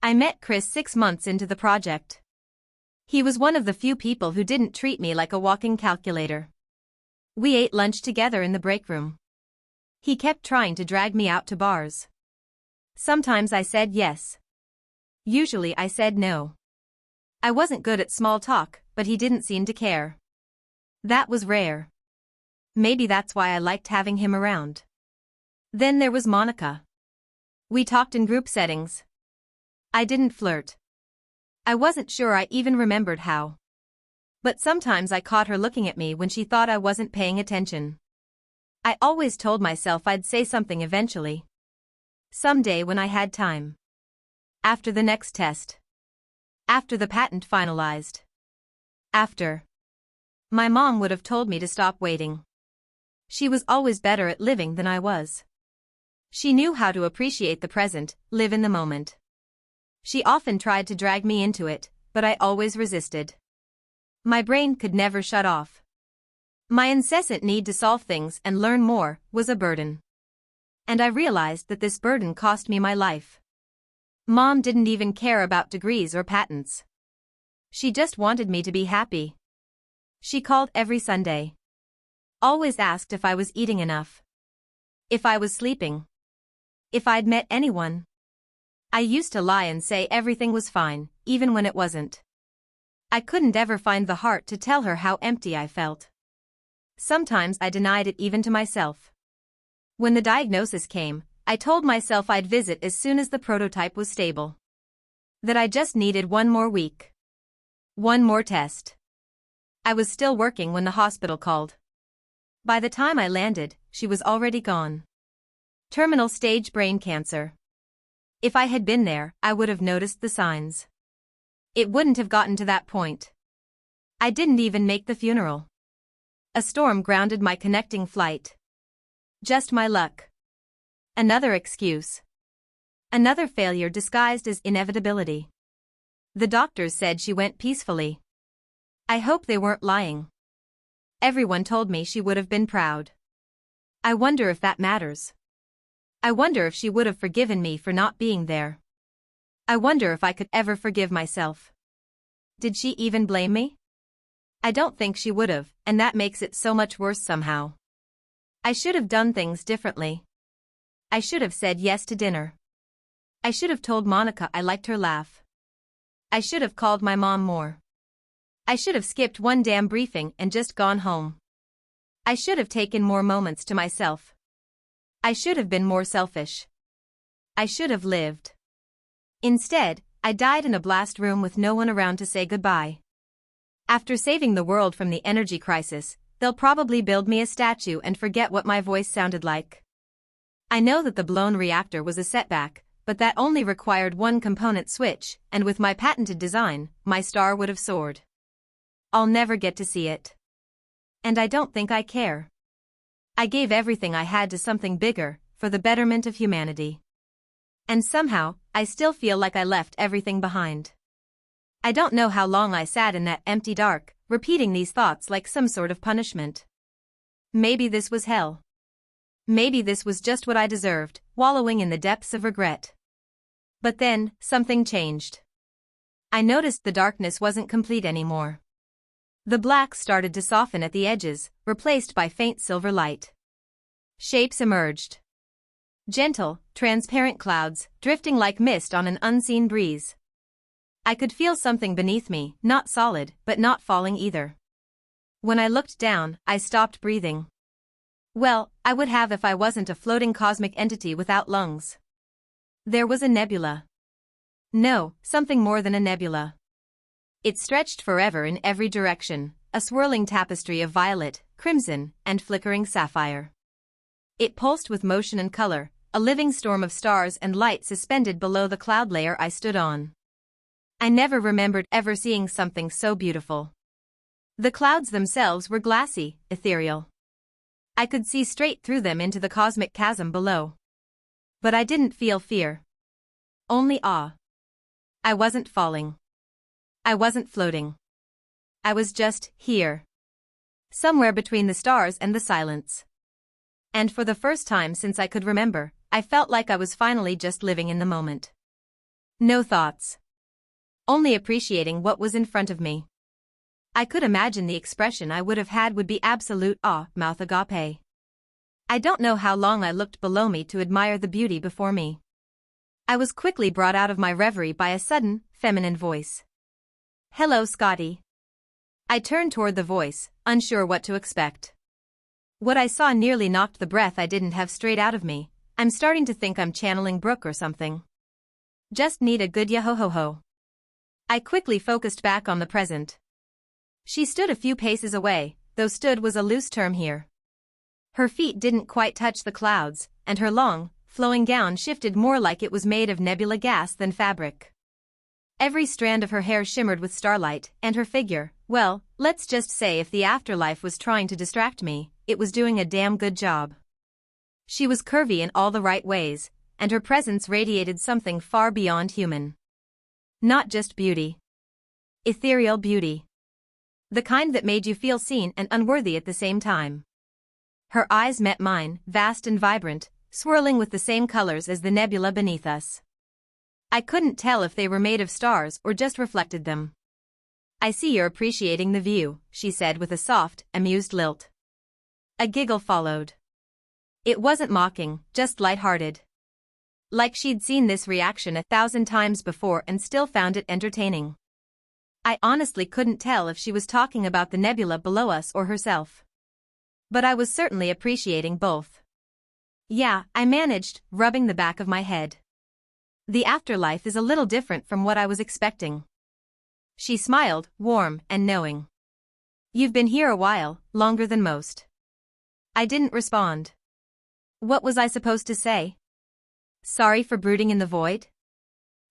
Speaker 2: I met Chris 6 months into the project. He was one of the few people who didn't treat me like a walking calculator. We ate lunch together in the break room. He kept trying to drag me out to bars. Sometimes I said yes. Usually I said no. I wasn't good at small talk, but he didn't seem to care. That was rare. Maybe that's why I liked having him around. Then there was Monica. We talked in group settings. I didn't flirt. I wasn't sure I even remembered how. But sometimes I caught her looking at me when she thought I wasn't paying attention. I always told myself I'd say something eventually. Someday when I had time. After the next test. After the patent finalized. After. My mom would have told me to stop waiting. She was always better at living than I was. She knew how to appreciate the present, live in the moment. She often tried to drag me into it, but I always resisted. My brain could never shut off. My incessant need to solve things and learn more was a burden. And I realized that this burden cost me my life. Mom didn't even care about degrees or patents. She just wanted me to be happy. She called every Sunday. Always asked if I was eating enough. If I was sleeping. If I'd met anyone. I used to lie and say everything was fine, even when it wasn't. I couldn't ever find the heart to tell her how empty I felt. Sometimes I denied it even to myself. When the diagnosis came, I told myself I'd visit as soon as the prototype was stable. That I just needed one more week. One more test. I was still working when the hospital called. By the time I landed, she was already gone. Terminal stage brain cancer. If I had been there, I would have noticed the signs. It wouldn't have gotten to that point. I didn't even make the funeral. A storm grounded my connecting flight. Just my luck. Another excuse. Another failure disguised as inevitability. The doctors said she went peacefully. I hope they weren't lying. Everyone told me she would have been proud. I wonder if that matters. I wonder if she would have forgiven me for not being there. I wonder if I could ever forgive myself. Did she even blame me? I don't think she would have, and that makes it so much worse somehow. I should have done things differently. I should have said yes to dinner. I should have told Monica I liked her laugh. I should have called my mom more. I should have skipped one damn briefing and just gone home. I should have taken more moments to myself. I should have been more selfish. I should have lived. Instead, I died in a blast room with no one around to say goodbye. After saving the world from the energy crisis, they'll probably build me a statue and forget what my voice sounded like. I know that the blown reactor was a setback, but that only required one component switch, and with my patented design, my star would have soared. I'll never get to see it. And I don't think I care. I gave everything I had to something bigger, for the betterment of humanity. And somehow, I still feel like I left everything behind. I don't know how long I sat in that empty dark, repeating these thoughts like some sort of punishment. Maybe this was hell. Maybe this was just what I deserved, wallowing in the depths of regret. But then, something changed. I noticed the darkness wasn't complete anymore. The black started to soften at the edges, replaced by faint silver light. Shapes emerged. Gentle, transparent clouds, drifting like mist on an unseen breeze. I could feel something beneath me, not solid, but not falling either. When I looked down, I stopped breathing. Well, I would have if I wasn't a floating cosmic entity without lungs. There was a nebula. No, something more than a nebula. It stretched forever in every direction, a swirling tapestry of violet, crimson, and flickering sapphire. It pulsed with motion and color, a living storm of stars and light suspended below the cloud layer I stood on. I never remembered ever seeing something so beautiful. The clouds themselves were glassy, ethereal. I could see straight through them into the cosmic chasm below. But I didn't feel fear. Only awe. I wasn't falling. I wasn't floating. I was just here. Somewhere between the stars and the silence. And for the first time since I could remember, I felt like I was finally just living in the moment. No thoughts. Only appreciating what was in front of me. I could imagine the expression I would have had would be absolute awe, mouth agape. I don't know how long I looked below me to admire the beauty before me. I was quickly brought out of my reverie by a sudden, feminine voice. Hello, Scotty. I turned toward the voice, unsure what to expect. What I saw nearly knocked the breath I didn't have straight out of me. I'm starting to think I'm channeling Brooke or something. Just need a good ya-ho-ho-ho. I quickly focused back on the present. She stood a few paces away, though stood was a loose term here. Her feet didn't quite touch the clouds, and her long, flowing gown shifted more like it was made of nebula gas than fabric. Every strand of her hair shimmered with starlight, and her figure, well, let's just say if the afterlife was trying to distract me, it was doing a damn good job. She was curvy in all the right ways, and her presence radiated something far beyond human. Not just beauty. Ethereal beauty. The kind that made you feel seen and unworthy at the same time. Her eyes met mine, vast and vibrant, swirling with the same colors as the nebula beneath us. I couldn't tell if they were made of stars or just reflected them. I see you're appreciating the view, she said with a soft, amused lilt. A giggle followed. It wasn't mocking, just light-hearted. Like she'd seen this reaction 1,000 times before and still found it entertaining. I honestly couldn't tell if she was talking about the nebula below us or herself. But I was certainly appreciating both. Yeah, I managed, rubbing the back of my head. The afterlife is a little different from what I was expecting. She smiled, warm and knowing. You've been here a while, longer than most. I didn't respond. What was I supposed to say? Sorry for brooding in the void?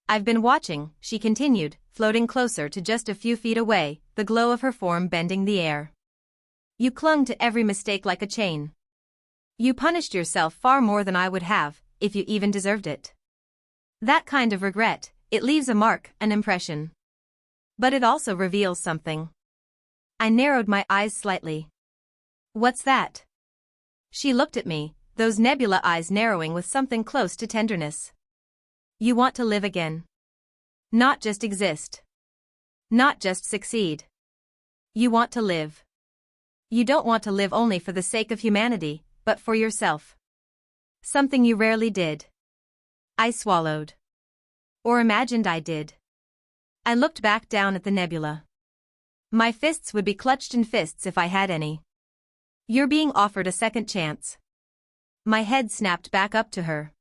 Speaker 2: I've been watching, she continued, floating closer to just a few feet away, the glow of her form bending the air. You clung to every mistake like a chain. You punished yourself far more than I would have, if you even deserved it. That kind of regret, it leaves a mark, an impression. But it also reveals something. I narrowed my eyes slightly. What's that? She looked at me, those nebula eyes narrowing with something close to tenderness. You want to live again. Not just exist. Not just succeed. You want to live. You don't want to live only for the sake of humanity, but for yourself. Something you rarely did. I swallowed. Or imagined I did. I looked back down at the nebula. My fists would be clutched in fists if I had any. You're being offered a second chance. My head snapped back up to her.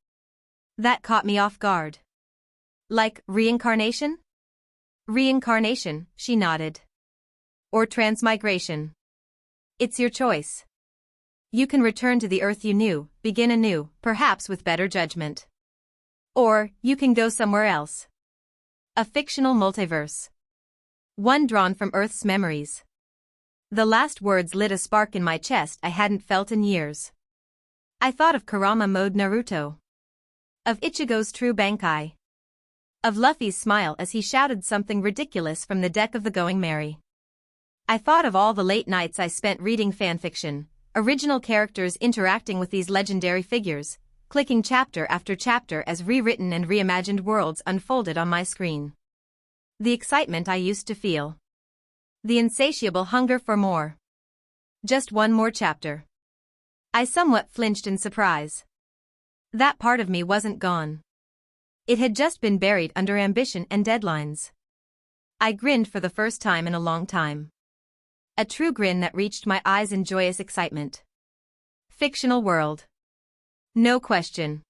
Speaker 2: That caught me off guard. Like, reincarnation? Reincarnation, she nodded. Or transmigration. It's your choice. You can return to the earth you knew, begin anew, perhaps with better judgment. Or, you can go somewhere else. A fictional multiverse. One drawn from Earth's memories. The last words lit a spark in my chest I hadn't felt in years. I thought of Kurama mode Naruto. Of Ichigo's true Bankai. Of Luffy's smile as he shouted something ridiculous from the deck of the Going Merry. I thought of all the late nights I spent reading fanfiction, original characters interacting with these legendary figures, clicking chapter after chapter as rewritten and reimagined worlds unfolded on my screen. The excitement I used to feel. The insatiable hunger for more. Just one more chapter. I somewhat flinched in surprise. That part of me wasn't gone. It had just been buried under ambition and deadlines. I grinned for the first time in a long time. A true grin that reached my eyes in joyous excitement. Fictional world. No question.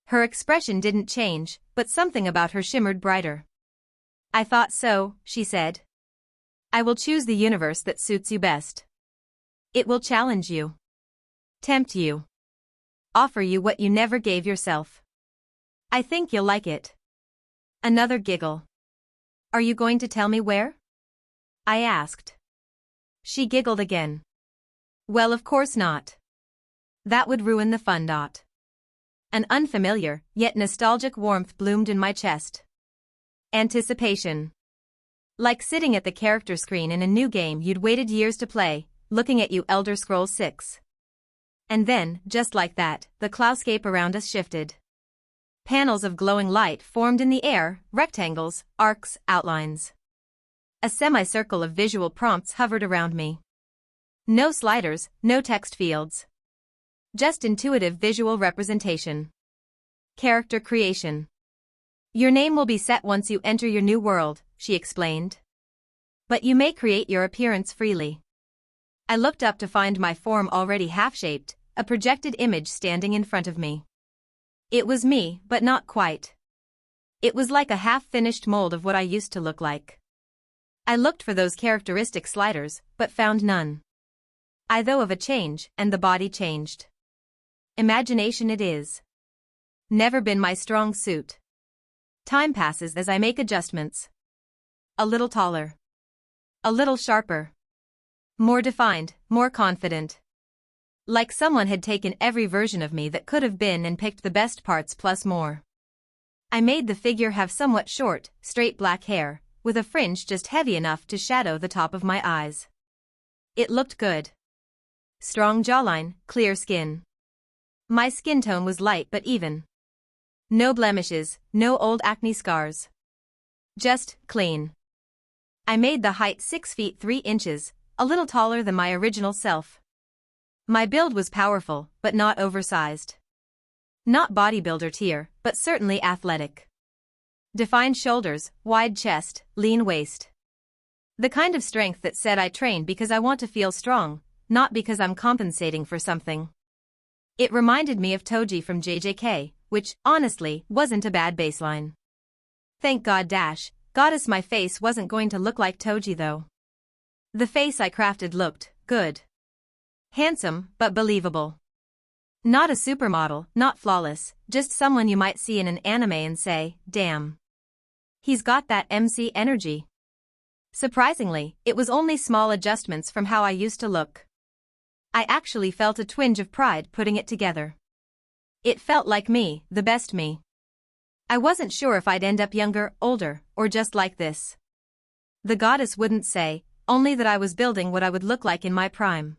Speaker 2: Her expression didn't change, but something about her shimmered brighter. I thought so, she said. I will choose the universe that suits you best. It will challenge you. Tempt you. Offer you what you never gave yourself. I think you'll like it. Another giggle. Are you going to tell me where? I asked. She giggled again. Well, of course not. That would ruin the fun. An unfamiliar, yet nostalgic warmth bloomed in my chest. Anticipation. Like sitting at the character screen in a new game you'd waited years to play, looking at you Elder Scrolls 6. And then, just like that, the cloudscape around us shifted. Panels of glowing light formed in the air, rectangles, arcs, outlines. A semicircle of visual prompts hovered around me. No sliders, no text fields. Just intuitive visual representation. Character creation. Your name will be set once you enter your new world, she explained. But you may create your appearance freely. I looked up to find my form already half-shaped, a projected image standing in front of me. It was me, but not quite. It was like a half-finished mold of what I used to look like. I looked for those characteristic sliders, but found none. I though of a change, and the body changed. Imagination it is. Never been my strong suit. Time passes as I make adjustments. A little taller. A little sharper. More defined, more confident. Like someone had taken every version of me that could have been and picked the best parts plus more. I made the figure have somewhat short, straight black hair, with a fringe just heavy enough to shadow the top of my eyes. It looked good. Strong jawline, clear skin. My skin tone was light but even. No blemishes, no old acne scars. Just clean. I made the height 6 feet 3 inches, a little taller than my original self. My build was powerful, but not oversized. Not bodybuilder tier, but certainly athletic. Defined shoulders, wide chest, lean waist. The kind of strength that said I train because I want to feel strong, not because I'm compensating for something. It reminded me of Toji from JJK, which, honestly, wasn't a bad baseline. Thank God goddess my face wasn't going to look like Toji though. The face I crafted looked good. Handsome, but believable. Not a supermodel, not flawless, just someone you might see in an anime and say, damn. He's got that MC energy. Surprisingly, it was only small adjustments from how I used to look. I actually felt a twinge of pride putting it together. It felt like me, the best me. I wasn't sure if I'd end up younger, older, or just like this. The goddess wouldn't say, only that I was building what I would look like in my prime.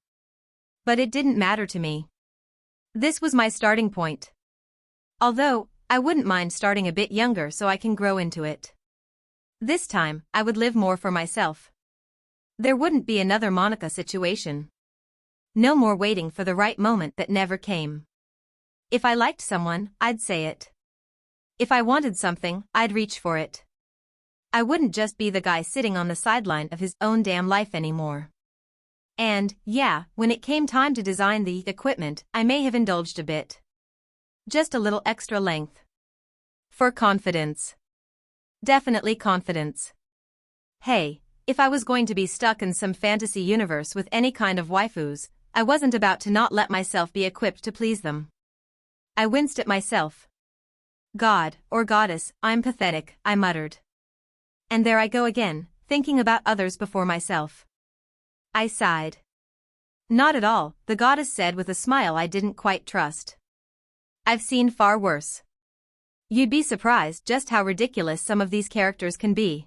Speaker 2: But it didn't matter to me. This was my starting point. Although, I wouldn't mind starting a bit younger so I can grow into it. This time, I would live more for myself. There wouldn't be another Monica situation. No more waiting for the right moment that never came. If I liked someone, I'd say it. If I wanted something, I'd reach for it. I wouldn't just be the guy sitting on the sideline of his own damn life anymore. And, yeah, when it came time to design the equipment, I may have indulged a bit. Just a little extra length. For confidence. Definitely confidence. Hey, if I was going to be stuck in some fantasy universe with any kind of waifus, I wasn't about to not let myself be equipped to please them. I winced at myself. God, or goddess, I'm pathetic, I muttered. And there I go again, thinking about others before myself. I sighed. Not at all, the goddess said with a smile I didn't quite trust. I've seen far worse. You'd be surprised just how ridiculous some of these characters can be.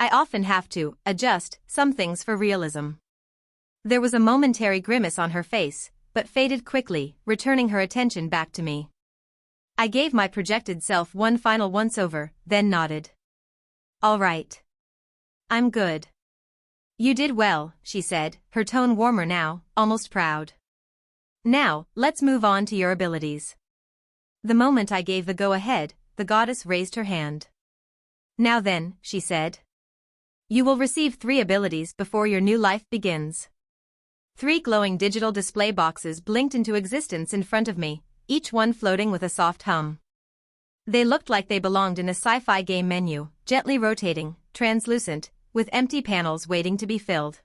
Speaker 2: I often have to adjust some things for realism. There was a momentary grimace on her face, but faded quickly, returning her attention back to me. I gave my projected self one final once-over, then nodded. All right. I'm good. You did well, she said, her tone warmer now, almost proud. Now, let's move on to your abilities. The moment I gave the go-ahead, the goddess raised her hand. Now then, she said. You will receive 3 abilities before your new life begins. 3 glowing digital display boxes blinked into existence in front of me, each one floating with a soft hum. They looked like they belonged in a sci-fi game menu, gently rotating, translucent, with empty panels waiting to be filled.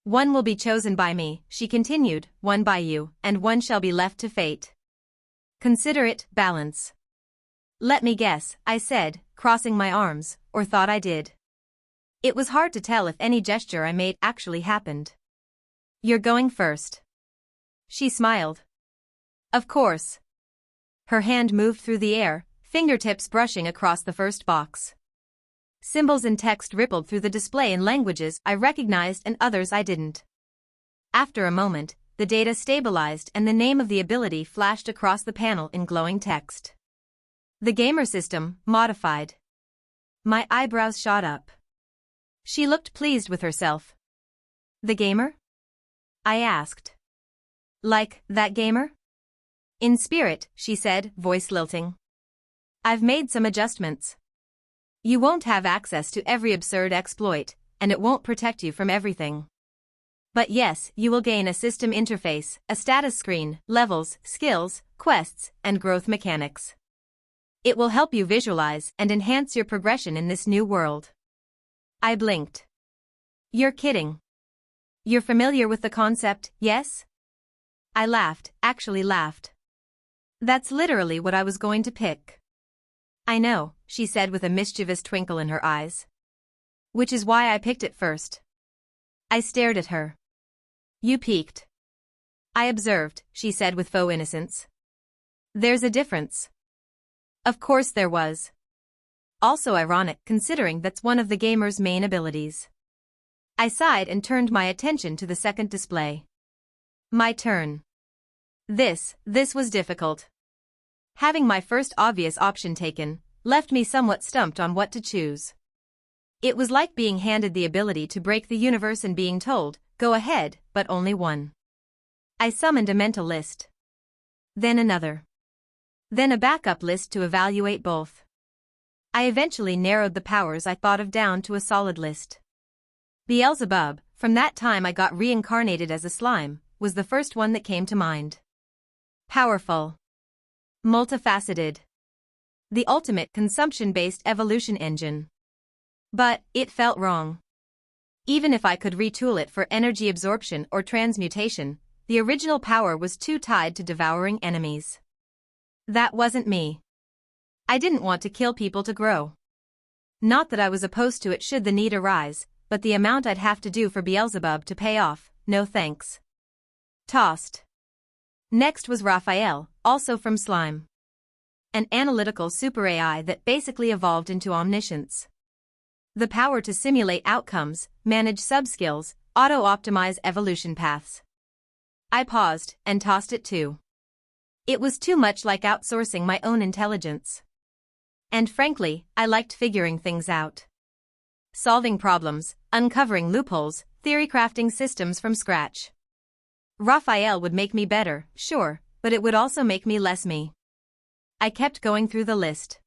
Speaker 2: 1 will be chosen by me, she continued, 1 by you, and 1 shall be left to fate. Consider it balance. Let me guess, I said, crossing my arms, or thought I did. It was hard to tell if any gesture I made actually happened. You're going first. She smiled. Of course. Her hand moved through the air, fingertips brushing across the first box. Symbols and text rippled through the display in languages I recognized and others I didn't. After a moment, the data stabilized and the name of the ability flashed across the panel in glowing text. The gamer system, modified. My eyebrows shot up. She looked pleased with herself. The gamer? I asked. Like, that gamer? In spirit, she said, voice lilting. I've made some adjustments. You won't have access to every absurd exploit, and it won't protect you from everything. But yes, you will gain a system interface, a status screen, levels, skills, quests, and growth mechanics. It will help you visualize and enhance your progression in this new world. I blinked. You're kidding. You're familiar with the concept, yes? I laughed, actually laughed. That's literally what I was going to pick. I know, she said with a mischievous twinkle in her eyes. Which is why I picked it first. I stared at her. You peeked. I observed, she said with faux innocence. There's a difference. Of course there was. Also ironic considering that's one of the gamer's main abilities. I sighed and turned my attention to the second display. My turn. This was difficult. Having my first obvious option taken, left me somewhat stumped on what to choose. It was like being handed the ability to break the universe and being told, go ahead, but only 1. I summoned a mental list. Then another. Then a backup list to evaluate both. I eventually narrowed the powers I thought of down to a solid list. Beelzebub, from that time I got reincarnated as a slime, was the first one that came to mind. Powerful. Multifaceted. The ultimate consumption-based evolution engine. But it felt wrong. Even if I could retool it for energy absorption or transmutation, the original power was too tied to devouring enemies. That wasn't me. I didn't want to kill people to grow. Not that I was opposed to it should the need arise, but the amount I'd have to do for Beelzebub to pay off, no thanks. Tossed. Next was Raphael, also from Slime. An analytical super AI that basically evolved into omniscience. The power to simulate outcomes, manage subskills, auto-optimize evolution paths. I paused and tossed it too. It was too much like outsourcing my own intelligence. And frankly, I liked figuring things out. Solving problems, uncovering loopholes, theory-crafting systems from scratch. Raphael would make me better, sure, but it would also make me less me. I kept going through the list.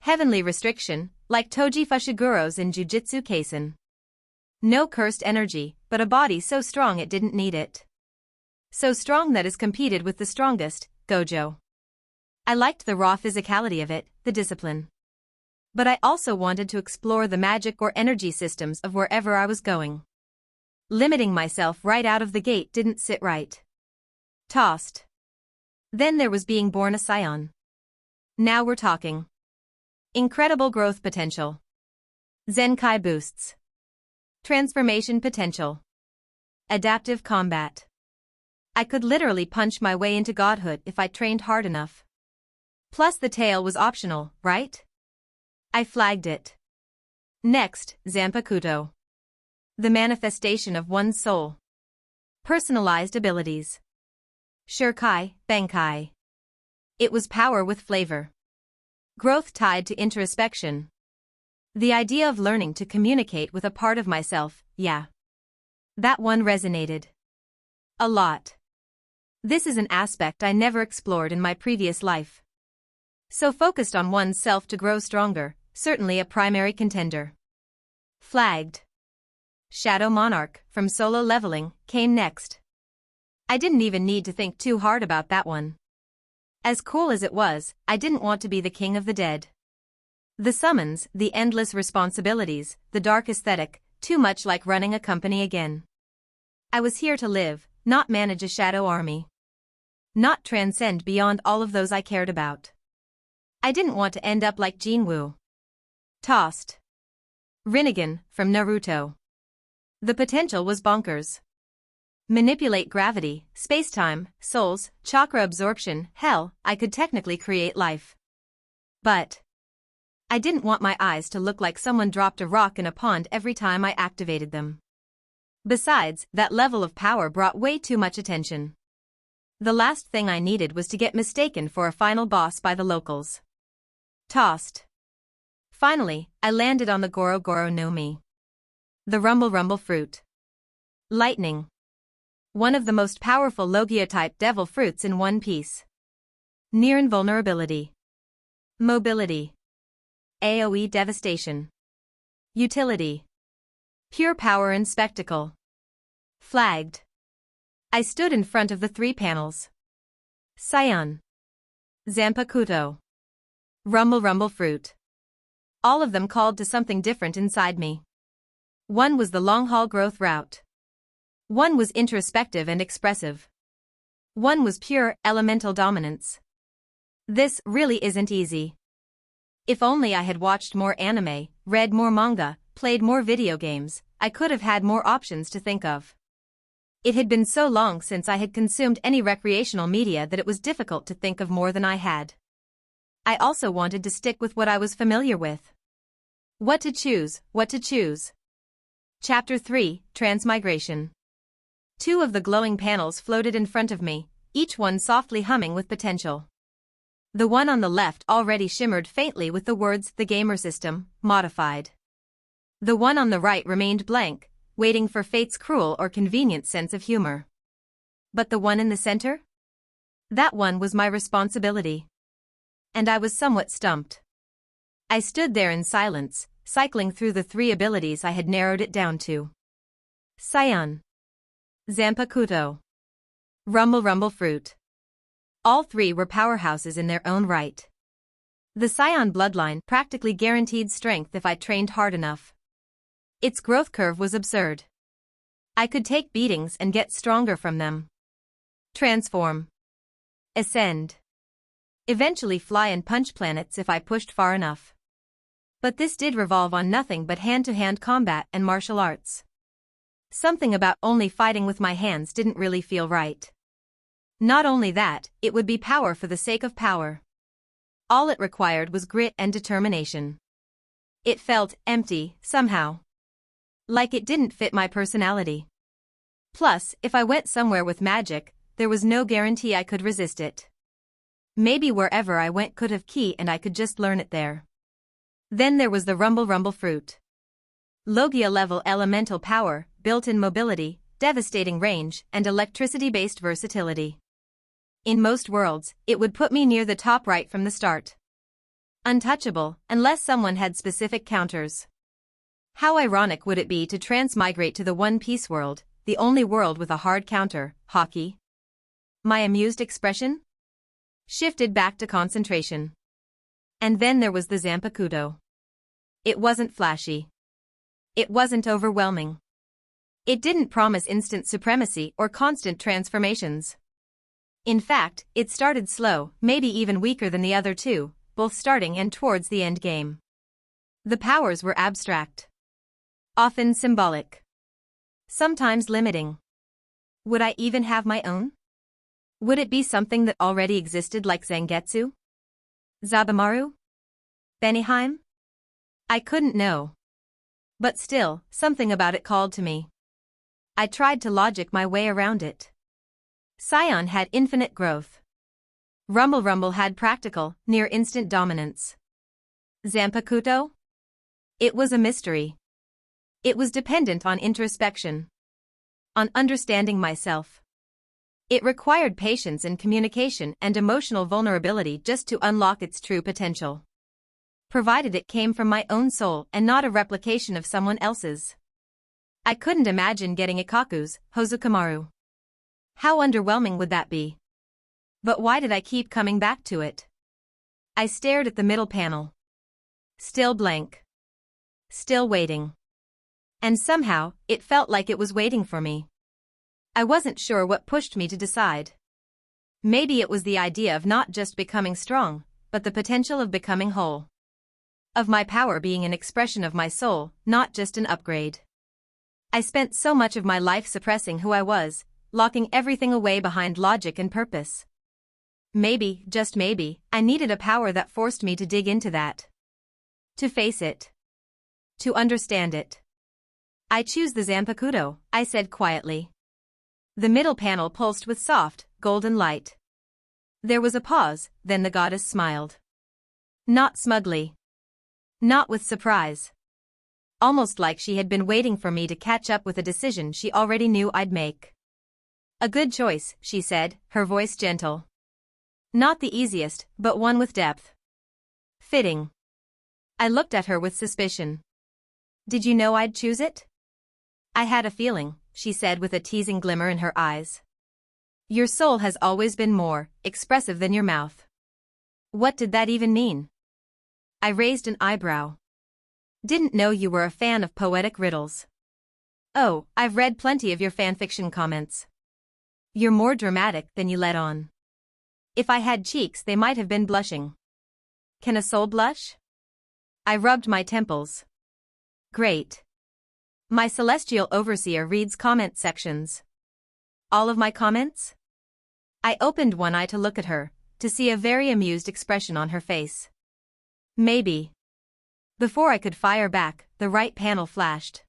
Speaker 2: Heavenly restriction, like Toji Fushiguro's in Jujutsu Kaisen. No cursed energy, but a body so strong it didn't need it. So strong that it competed with the strongest, Gojo. I liked the raw physicality of it, the discipline. But I also wanted to explore the magic or energy systems of wherever I was going. Limiting myself right out of the gate didn't sit right. Tossed. Then there was being born a scion. Now we're talking. Incredible growth potential. Zenkai boosts. Transformation potential. Adaptive combat. I could literally punch my way into godhood if I trained hard enough. Plus the tail was optional, right? I flagged it. Next, Zanpakuto. The manifestation of one's soul. Personalized abilities. Shurkai, Benkai. It was power with flavor. Growth tied to introspection. The idea of learning to communicate with a part of myself, yeah. That one resonated. A lot. This is an aspect I never explored in my previous life. So focused on one's self to grow stronger, certainly a primary contender. Flagged. Shadow Monarch, from solo leveling, came next. I didn't even need to think too hard about that one. As cool as it was, I didn't want to be the king of the dead. The summons, the endless responsibilities, the dark aesthetic, too much like running a company again. I was here to live, not manage a shadow army. Not transcend beyond all of those I cared about. I didn't want to end up like Jinwoo. Tossed. Rinnegan, from Naruto. The potential was bonkers. Manipulate gravity, space-time, souls, chakra absorption, hell, I could technically create life. But I didn't want my eyes to look like someone dropped a rock in a pond every time I activated them. Besides, that level of power brought way too much attention. The last thing I needed was to get mistaken for a final boss by the locals. Tossed. Finally, I landed on the Goro Goro no Mi. The Rumble Rumble fruit. Lightning. One of the most powerful Logia-type devil fruits in One Piece. Near invulnerability. Mobility. AoE devastation. Utility. Pure power and spectacle. Flagged. I stood in front of the 3 panels. Scion. Zanpakuto. Rumble Rumble fruit. All of them called to something different inside me. One was the long-haul growth route. One was introspective and expressive. One was pure, elemental dominance. This really isn't easy. If only I had watched more anime, read more manga, played more video games, I could have had more options to think of. It had been so long since I had consumed any recreational media that it was difficult to think of more than I had. I also wanted to stick with what I was familiar with. What to choose, what to choose. Chapter 3, Transmigration. 2 of the glowing panels floated in front of me, each one softly humming with potential. The one on the left already shimmered faintly with the words "The Gamer System, Modified." The one on the right remained blank, waiting for fate's cruel or convenient sense of humor. But the one in the center? That one was my responsibility. And I was somewhat stumped. I stood there in silence, cycling through the 3 abilities I had narrowed it down to. Scion. Zanpakuto. Rumble Rumble fruit. All 3 were powerhouses in their own right. The Scion bloodline practically guaranteed strength if I trained hard enough. Its growth curve was absurd. I could take beatings and get stronger from them. Transform. Ascend. Eventually fly and punch planets if I pushed far enough. But this did revolve on nothing but hand-to-hand combat and martial arts. Something about only fighting with my hands didn't really feel right. Not only that, it would be power for the sake of power. All it required was grit and determination. It felt empty, somehow. Like it didn't fit my personality. Plus, if I went somewhere with magic, there was no guarantee I could resist it. Maybe wherever I went could have key and I could just learn it there. Then there was the Rumble Rumble fruit. Logia-level elemental power, built-in mobility, devastating range, and electricity-based versatility. In most worlds, it would put me near the top right from the start. Untouchable, unless someone had specific counters. How ironic would it be to transmigrate to the One Piece world, the only world with a hard counter, hockey? My amused expression shifted back to concentration. And then there was the Zanpakuto. It wasn't flashy. It wasn't overwhelming. It didn't promise instant supremacy or constant transformations. In fact, it started slow, maybe even weaker than the other 2, both starting and towards the end game. The powers were abstract. Often symbolic. Sometimes limiting. Would I even have my own? Would it be something that already existed like Zangetsu? Zabumaru? Beniheim? I couldn't know. But still, something about it called to me. I tried to logic my way around it. Scion had infinite growth. Rumble Rumble had practical, near-instant dominance. Zanpakuto? It was a mystery. It was dependent on introspection. On understanding myself. It required patience and communication and emotional vulnerability just to unlock its true potential. Provided it came from my own soul and not a replication of someone else's. I couldn't imagine getting Ikaku's Hozukumaru. How underwhelming would that be? But why did I keep coming back to it? I stared at the middle panel. Still blank. Still waiting. And somehow, it felt like it was waiting for me. I wasn't sure what pushed me to decide. Maybe it was the idea of not just becoming strong, but the potential of becoming whole. Of my power being an expression of my soul, not just an upgrade. I spent so much of my life suppressing who I was, locking everything away behind logic and purpose. Maybe, just maybe, I needed a power that forced me to dig into that. To face it. To understand it. I choose the Zanpakuto, I said quietly. The middle panel pulsed with soft, golden light. There was a pause, then the goddess smiled. Not smugly. Not with surprise. Almost like she had been waiting for me to catch up with a decision she already knew I'd make. A good choice, she said, her voice gentle. Not the easiest, but one with depth. Fitting. I looked at her with suspicion. Did you know I'd choose it? I had a feeling, she said with a teasing glimmer in her eyes. Your soul has always been more expressive than your mouth. What did that even mean? I raised an eyebrow. Didn't know you were a fan of poetic riddles. Oh, I've read plenty of your fanfiction comments. You're more dramatic than you let on. If I had cheeks, they might have been blushing. Can a soul blush? I rubbed my temples. Great. My celestial overseer reads comment sections. All of my comments? I opened one eye to look at her, to see a very amused expression on her face. Maybe. Before I could fire back, the right panel flashed.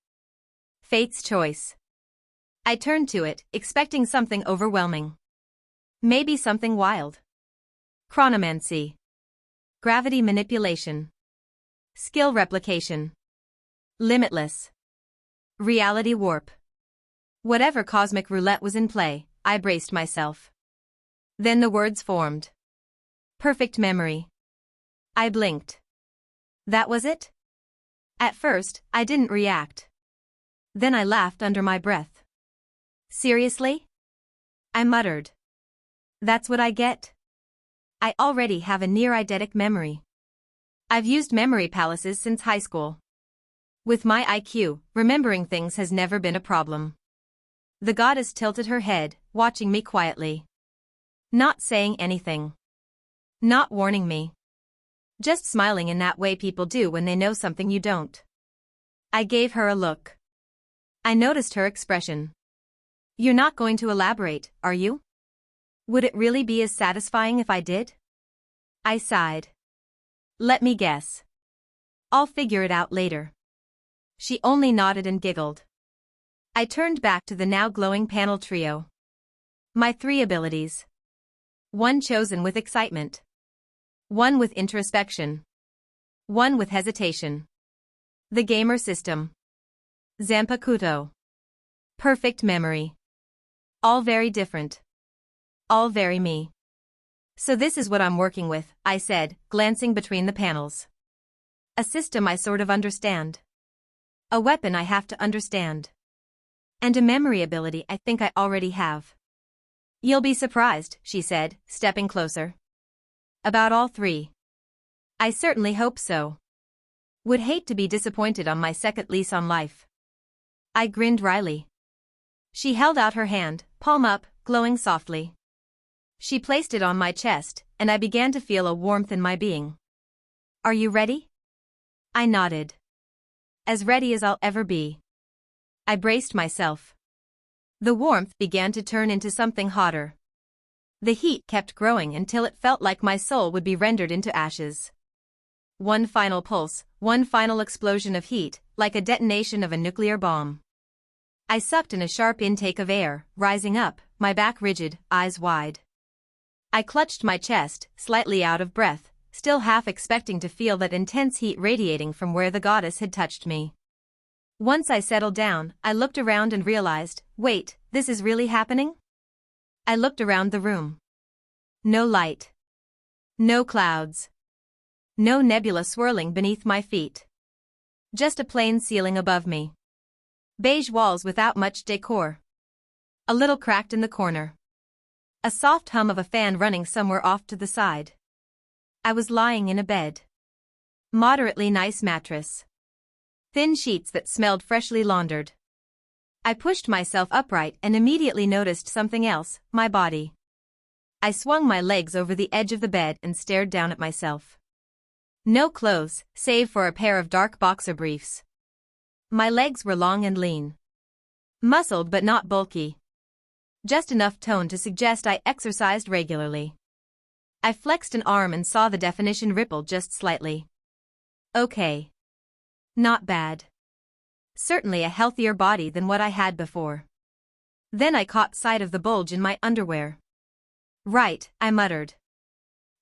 Speaker 2: Fate's choice. I turned to it, expecting something overwhelming. Maybe something wild. Chronomancy. Gravity manipulation. Skill replication. Limitless. Reality warp. Whatever cosmic roulette was in play, I braced myself. Then the words formed. Perfect memory. I blinked. That was it? At first, I didn't react. Then I laughed under my breath. Seriously? I muttered. That's what I get? I already have a near-eidetic memory. I've used memory palaces since high school. With my IQ, remembering things has never been a problem. The goddess tilted her head, watching me quietly. Not saying anything. Not warning me. Just smiling in that way people do when they know something you don't. I gave her a look. I noticed her expression. You're not going to elaborate, are you? Would it really be as satisfying if I did? I sighed. Let me guess. I'll figure it out later. She only nodded and giggled. I turned back to the now glowing panel trio. My 3 abilities. One chosen with excitement. One with introspection. One with hesitation. The gamer system. Zanpakuto. Perfect memory. All very different. All very me. So this is what I'm working with, I said, glancing between the panels. A system I sort of understand. A weapon I have to understand. And a memory ability I think I already have. You'll be surprised, she said, stepping closer. About all 3. I certainly hope so. Would hate to be disappointed on my second lease on life. I grinned wryly. She held out her hand, palm up, glowing softly. She placed it on my chest, and I began to feel a warmth in my being. Are you ready? I nodded. As ready as I'll ever be. I braced myself. The warmth began to turn into something hotter. The heat kept growing until it felt like my soul would be rendered into ashes. One final pulse, one final explosion of heat, like a detonation of a nuclear bomb. I sucked in a sharp intake of air, rising up, my back rigid, eyes wide. I clutched my chest, slightly out of breath, still half expecting to feel that intense heat radiating from where the goddess had touched me. Once I settled down, I looked around and realized, wait, this is really happening? I looked around the room. No light. No clouds. No nebula swirling beneath my feet. Just a plain ceiling above me. Beige walls without much decor. A little cracked in the corner. A soft hum of a fan running somewhere off to the side. I was lying in a bed. Moderately nice mattress. Thin sheets that smelled freshly laundered. I pushed myself upright and immediately noticed something else, my body. I swung my legs over the edge of the bed and stared down at myself. No clothes, save for a pair of dark boxer briefs. My legs were long and lean. Muscled but not bulky. Just enough tone to suggest I exercised regularly. I flexed an arm and saw the definition ripple just slightly. Okay. Not bad. Certainly a healthier body than what I had before. Then I caught sight of the bulge in my underwear. Right, I muttered.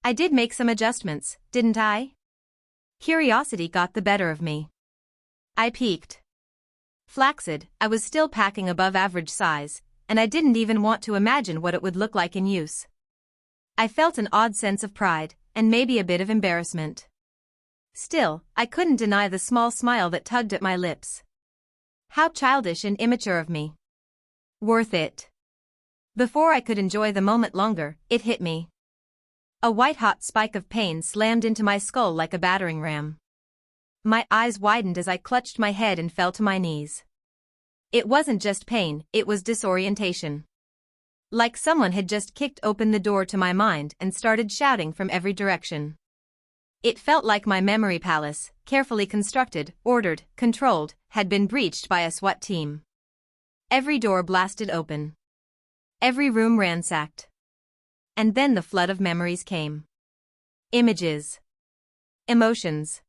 Speaker 2: I did make some adjustments, didn't I? Curiosity got the better of me. I peeked. Flaccid, I was still packing above average size, and I didn't even want to imagine what it would look like in use. I felt an odd sense of pride, and maybe a bit of embarrassment. Still, I couldn't deny the small smile that tugged at my lips. How childish and immature of me. Worth it. Before I could enjoy the moment longer, it hit me. A white-hot spike of pain slammed into my skull like a battering ram. My eyes widened as I clutched my head and fell to my knees. It wasn't just pain, it was disorientation. Like someone had just kicked open the door to my mind and started shouting from every direction. It felt like my memory palace, carefully constructed, ordered, controlled, had been breached by a SWAT team. Every door blasted open. Every room ransacked. And then the flood of memories came. Images. Emotions.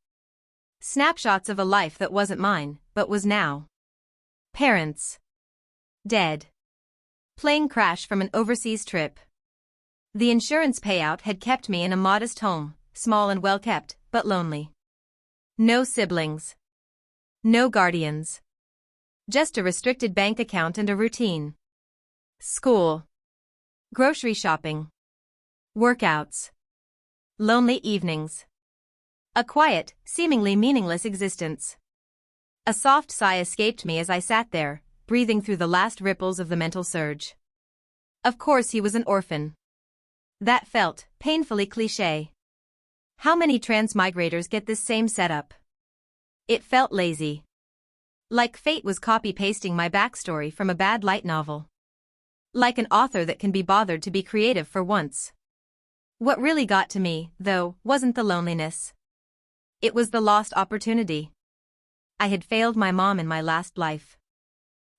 Speaker 2: Snapshots of a life that wasn't mine, but was now. Parents. Dead. Plane crash from an overseas trip. The insurance payout had kept me in a modest home, small and well-kept, but lonely. No siblings. No guardians. Just a restricted bank account and a routine. School. Grocery shopping. Workouts. Lonely evenings. A quiet, seemingly meaningless existence. A soft sigh escaped me as I sat there, breathing through the last ripples of the mental surge. Of course he was an orphan. That felt painfully cliché. How many transmigrators get this same setup? It felt lazy. Like fate was copy-pasting my backstory from a bad light novel. Like an author that can be bothered to be creative for once. What really got to me, though, wasn't the loneliness. It was the lost opportunity. I had failed my mom in my last life.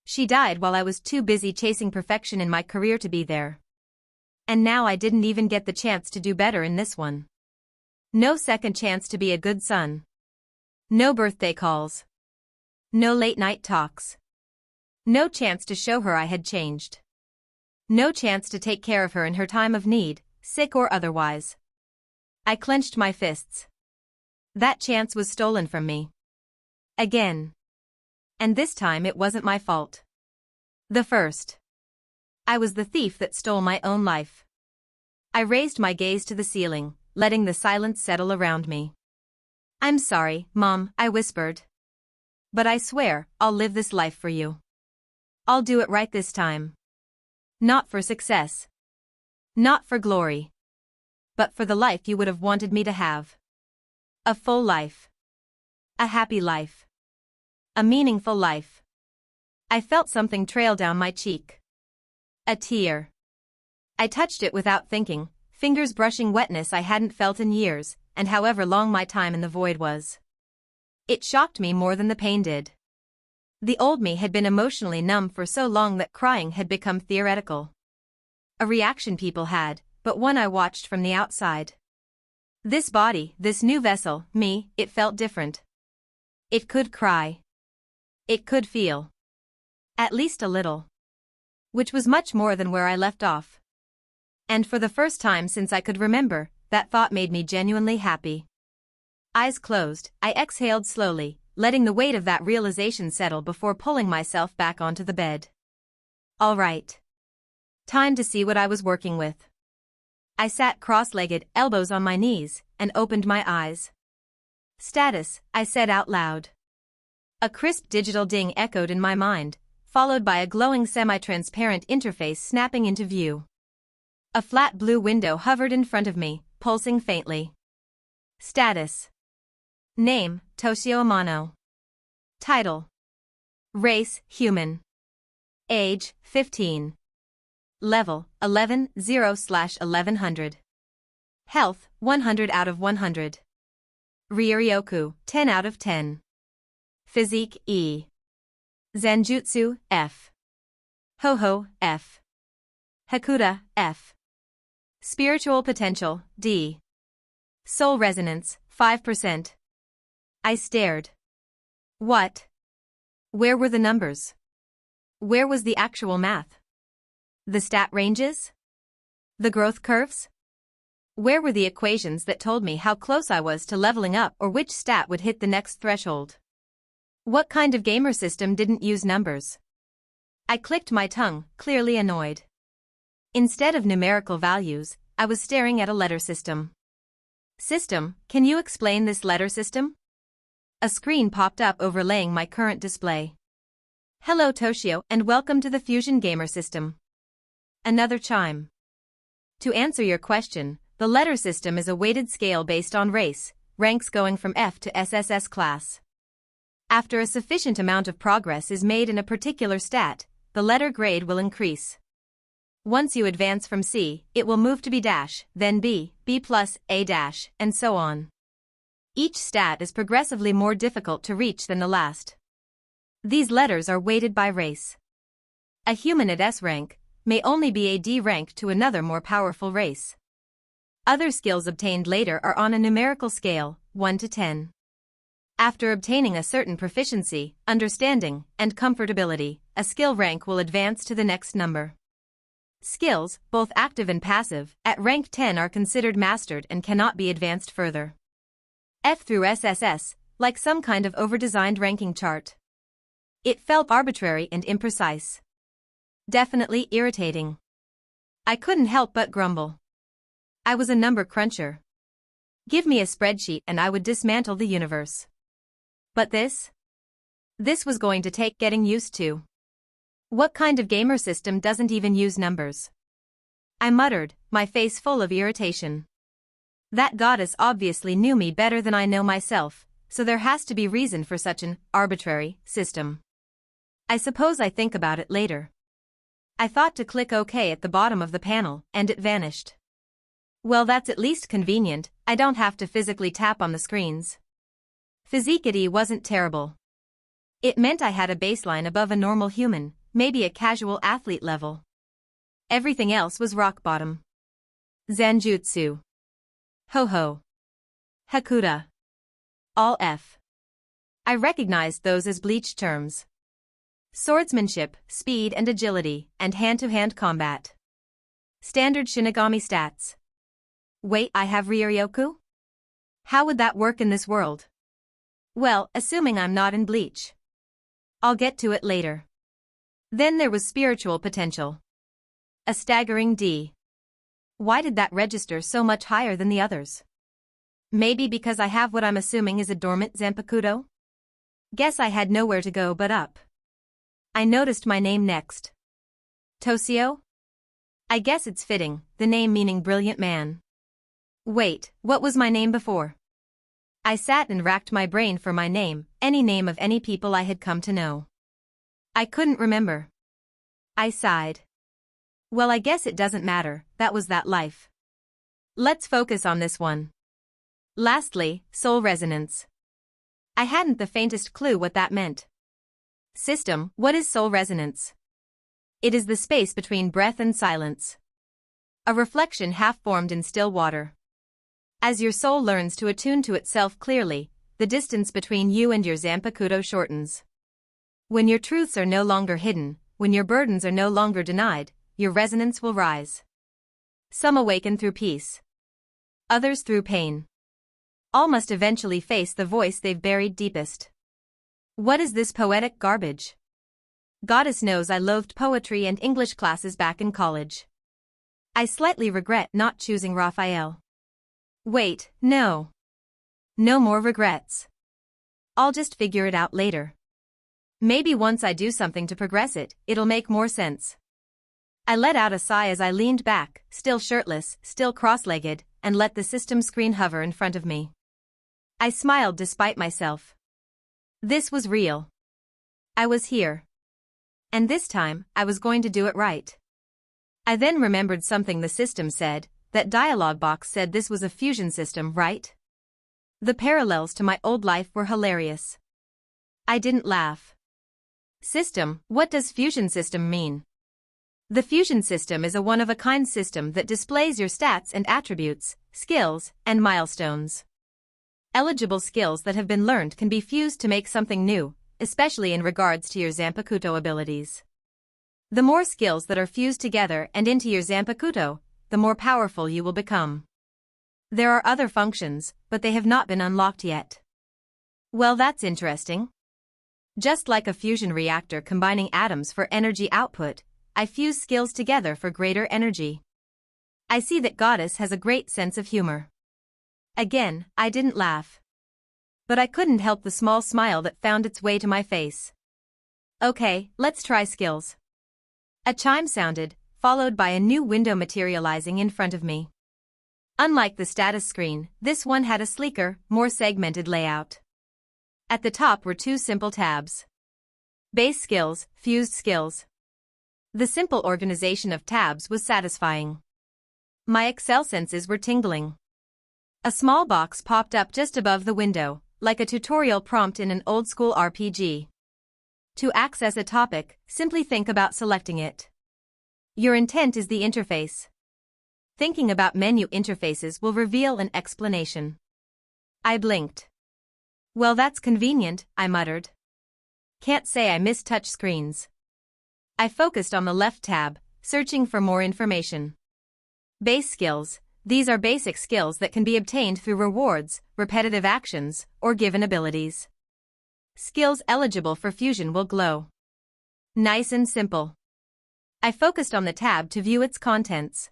Speaker 2: She died while I was too busy chasing perfection in my career to be there. And now I didn't even get the chance to do better in this one. No second chance to be a good son. No birthday calls. No late-night talks. No chance to show her I had changed. No chance to take care of her in her time of need, sick or otherwise. I clenched my fists. That chance was stolen from me. Again. And this time it wasn't my fault. The first. I was the thief that stole my own life. I raised my gaze to the ceiling, letting the silence settle around me. I'm sorry, Mom, I whispered. But I swear, I'll live this life for you. I'll do it right this time. Not for success. Not for glory. But for the life you would have wanted me to have. A full life. A happy life. A meaningful life. I felt something trail down my cheek. A tear. I touched it without thinking, fingers brushing wetness I hadn't felt in years, and however long my time in the void was. It shocked me more than the pain did. The old me had been emotionally numb for so long that crying had become theoretical. A reaction people had, but one I watched from the outside. This body, this new vessel, me, it felt different. It could cry. It could feel. At least a little. Which was much more than where I left off. And for the first time since I could remember, that thought made me genuinely happy. Eyes closed, I exhaled slowly, letting the weight of that realization settle before pulling myself back onto the bed. All right. Time to see what I was working with. I sat cross-legged, elbows on my knees, and opened my eyes. Status, I said out loud. A crisp digital ding echoed in my mind, followed by a glowing semi-transparent interface snapping into view. A flat blue window hovered in front of me, pulsing faintly. Status. Name, Toshio Amano. Title. Race, human. Age, 15. Level, 11/0/1100. Health, 100 out of 100. Ryoryoku, 10 out of 10. Physique, E. Zenjutsu, F. Ho-Ho, F. Hakuda, F. Spiritual potential, D. Soul resonance, 5%. I stared. What? Where were the numbers? Where was the actual math? The stat ranges? The growth curves? Where were the equations that told me how close I was to leveling up or which stat would hit the next threshold? What kind of gamer system didn't use numbers? I clicked my tongue, clearly annoyed. Instead of numerical values, I was staring at a letter system. System, can you explain this letter system? A screen popped up overlaying my current display. Hello Toshio and welcome to the Fusion Gamer System. Another chime. To answer your question, the letter system is a weighted scale based on race, ranks going from F to SSS class. After a sufficient amount of progress is made in a particular stat, the letter grade will increase. Once you advance from C, it will move to B-, then B, B+, A-, and so on. Each stat is progressively more difficult to reach than the last. These letters are weighted by race. A human at S rank may only be a D rank to another more powerful race. Other skills obtained later are on a numerical scale, 1 to 10. After obtaining a certain proficiency, understanding, and comfortability, a skill rank will advance to the next number. Skills, both active and passive, at rank 10 are considered mastered and cannot be advanced further. F through SSS, like some kind of over-designed ranking chart. It felt arbitrary and imprecise. Definitely irritating. I couldn't help but grumble. I was a number cruncher. Give me a spreadsheet and I would dismantle the universe. But this? This was going to take getting used to. What kind of gamer system doesn't even use numbers? I muttered, my face full of irritation. That goddess obviously knew me better than I know myself, so there has to be reason for such an arbitrary system. I suppose I think about it later. I thought to click OK at the bottom of the panel, and it vanished. Well, that's at least convenient, I don't have to physically tap on the screens. Physiquity wasn't terrible. It meant I had a baseline above a normal human, maybe a casual athlete level. Everything else was rock bottom. Zanjutsu. Ho-Ho. Hakuda. All F. I recognized those as bleached terms. Swordsmanship, speed and agility, and hand-to-hand combat. Standard Shinigami stats. Wait, I have Ryoryoku? How would that work in this world? Well, assuming I'm not in Bleach. I'll get to it later. Then there was spiritual potential. A staggering D. Why did that register so much higher than the others? Maybe because I have what I'm assuming is a dormant Zanpakuto? Guess I had nowhere to go but up. I noticed my name next. Toshio? I guess it's fitting, the name meaning brilliant man. Wait, what was my name before? I sat and racked my brain for my name, any name of any people I had come to know. I couldn't remember. I sighed. Well, I guess it doesn't matter, that was that life. Let's focus on this one. Lastly, soul resonance. I hadn't the faintest clue what that meant. System, what is soul resonance? It is the space between breath and silence. A reflection half-formed in still water. As your soul learns to attune to itself clearly, the distance between you and your Zanpakuto shortens. When your truths are no longer hidden, when your burdens are no longer denied, your resonance will rise. Some awaken through peace. Others through pain. All must eventually face the voice they've buried deepest. What is this poetic garbage? Goddess knows I loathed poetry and English classes back in college. I slightly regret not choosing Raphael. Wait, no. No more regrets. I'll just figure it out later. Maybe once I do something to progress it, it'll make more sense. I let out a sigh as I leaned back, still shirtless, still cross-legged, and let the system screen hover in front of me. I smiled despite myself. This was real. I was here. And this time, I was going to do it right. I then remembered something the system said, that dialogue box said this was a fusion system, right? The parallels to my old life were hilarious. I didn't laugh. System, what does fusion system mean? The fusion system is a one-of-a-kind system that displays your stats and attributes, skills, and milestones. Eligible skills that have been learned can be fused to make something new, especially in regards to your Zanpakuto abilities. The more skills that are fused together and into your Zanpakuto, the more powerful you will become. There are other functions, but they have not been unlocked yet. Well, that's interesting. Just like a fusion reactor combining atoms for energy output, I fuse skills together for greater energy. I see that Goddess has a great sense of humor. Again, I didn't laugh. But I couldn't help the small smile that found its way to my face. Okay, let's try skills. A chime sounded, followed by a new window materializing in front of me. Unlike the status screen, this one had a sleeker, more segmented layout. At the top were two simple tabs. Base skills, fused skills. The simple organization of tabs was satisfying. My Excel senses were tingling. A small box popped up just above the window, like a tutorial prompt in an old-school RPG. To access a topic, simply think about selecting it. Your intent is the interface. Thinking about menu interfaces will reveal an explanation. I blinked. Well, that's convenient, I muttered. Can't say I miss touch screens. I focused on the left tab, searching for more information. Base skills. These are basic skills that can be obtained through rewards, repetitive actions, or given abilities. Skills eligible for fusion will glow. Nice and simple. I focused on the tab to view its contents.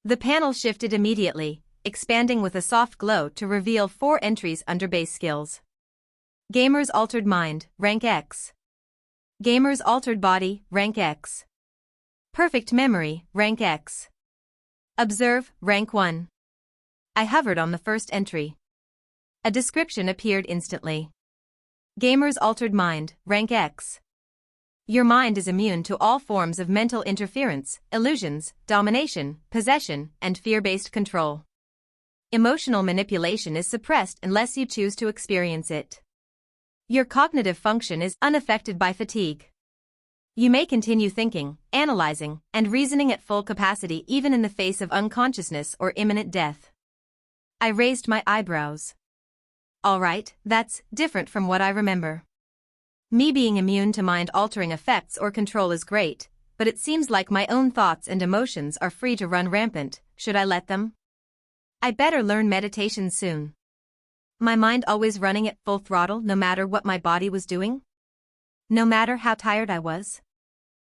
Speaker 2: The panel shifted immediately, expanding with a soft glow to reveal 4 entries under base skills. Gamer's Altered Mind, Rank X. Gamer's Altered Body, Rank X. Perfect Memory, Rank X. Observe, Rank 1. I hovered on the first entry. A description appeared instantly. Gamer's Altered Mind, Rank X. Your mind is immune to all forms of mental interference, illusions, domination, possession, and fear-based control. Emotional manipulation is suppressed unless you choose to experience it. Your cognitive function is unaffected by fatigue. You may continue thinking, analyzing, and reasoning at full capacity even in the face of unconsciousness or imminent death. I raised my eyebrows. All right, that's different from what I remember. Me being immune to mind-altering effects or control is great, but it seems like my own thoughts and emotions are free to run rampant. Should I let them? I better learn meditation soon. My mind always running at full throttle no matter what my body was doing? No matter how tired I was?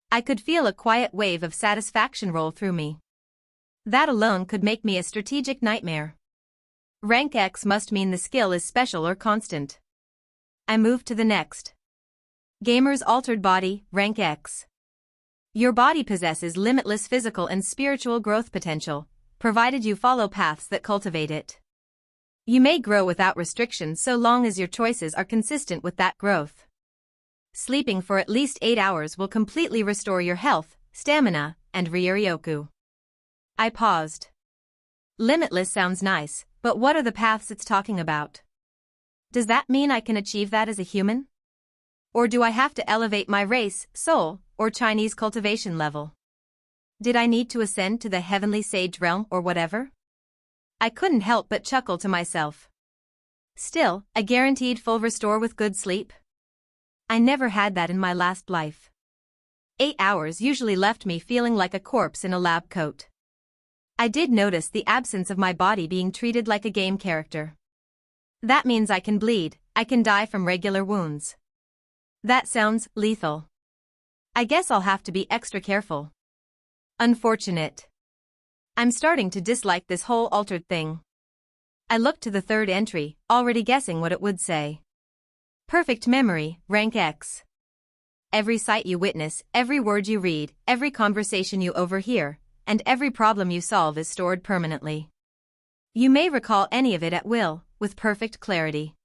Speaker 2: I could feel a quiet wave of satisfaction roll through me. That alone could make me a strategic nightmare. Rank X must mean the skill is special or constant. I moved to the next. Gamer's Altered Body, Rank X. Your body possesses limitless physical and spiritual growth potential, provided you follow paths that cultivate it. You may grow without restrictions so long as your choices are consistent with that growth. Sleeping for at least 8 hours will completely restore your health, stamina, and Ryoryoku. I paused. Limitless sounds nice, But what are the paths it's talking about? Does that mean I can achieve that as a human? Or do I have to elevate my race, soul, or Chinese cultivation level? Did I need to ascend to the heavenly sage realm or whatever? I couldn't help but chuckle to myself. Still, a guaranteed full restore with good sleep? I never had that in my last life. 8 hours usually left me feeling like a corpse in a lab coat. I did notice the absence of my body being treated like a game character. That means I can bleed, I can die from regular wounds. That sounds lethal. I guess I'll have to be extra careful. Unfortunate. I'm starting to dislike this whole altered thing. I looked to the third entry, already guessing what it would say. Perfect memory, rank X. Every sight you witness, every word you read, every conversation you overhear, and every problem you solve is stored permanently. You may recall any of it at will, with perfect clarity.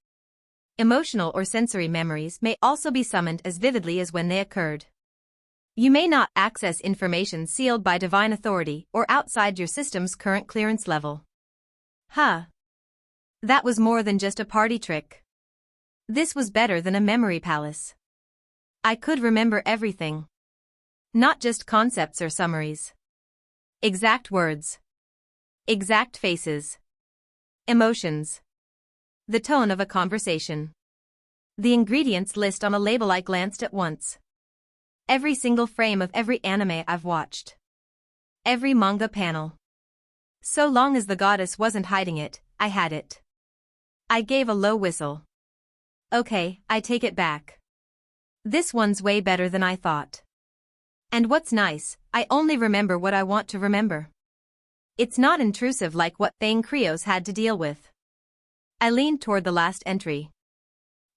Speaker 2: Emotional or sensory memories may also be summoned as vividly as when they occurred. You may not access information sealed by divine authority or outside your system's current clearance level. Huh. That was more than just a party trick. This was better than a memory palace. I could remember everything. Not just concepts or summaries. Exact words. Exact faces. Emotions. The tone of a conversation. The ingredients list on a label I glanced at once. Every single frame of every anime I've watched. Every manga panel. So long as the goddess wasn't hiding it, I had it. I gave a low whistle. Okay, I take it back. This one's way better than I thought. And what's nice, I only remember what I want to remember. It's not intrusive like what Thane Krios had to deal with. I leaned toward the last entry.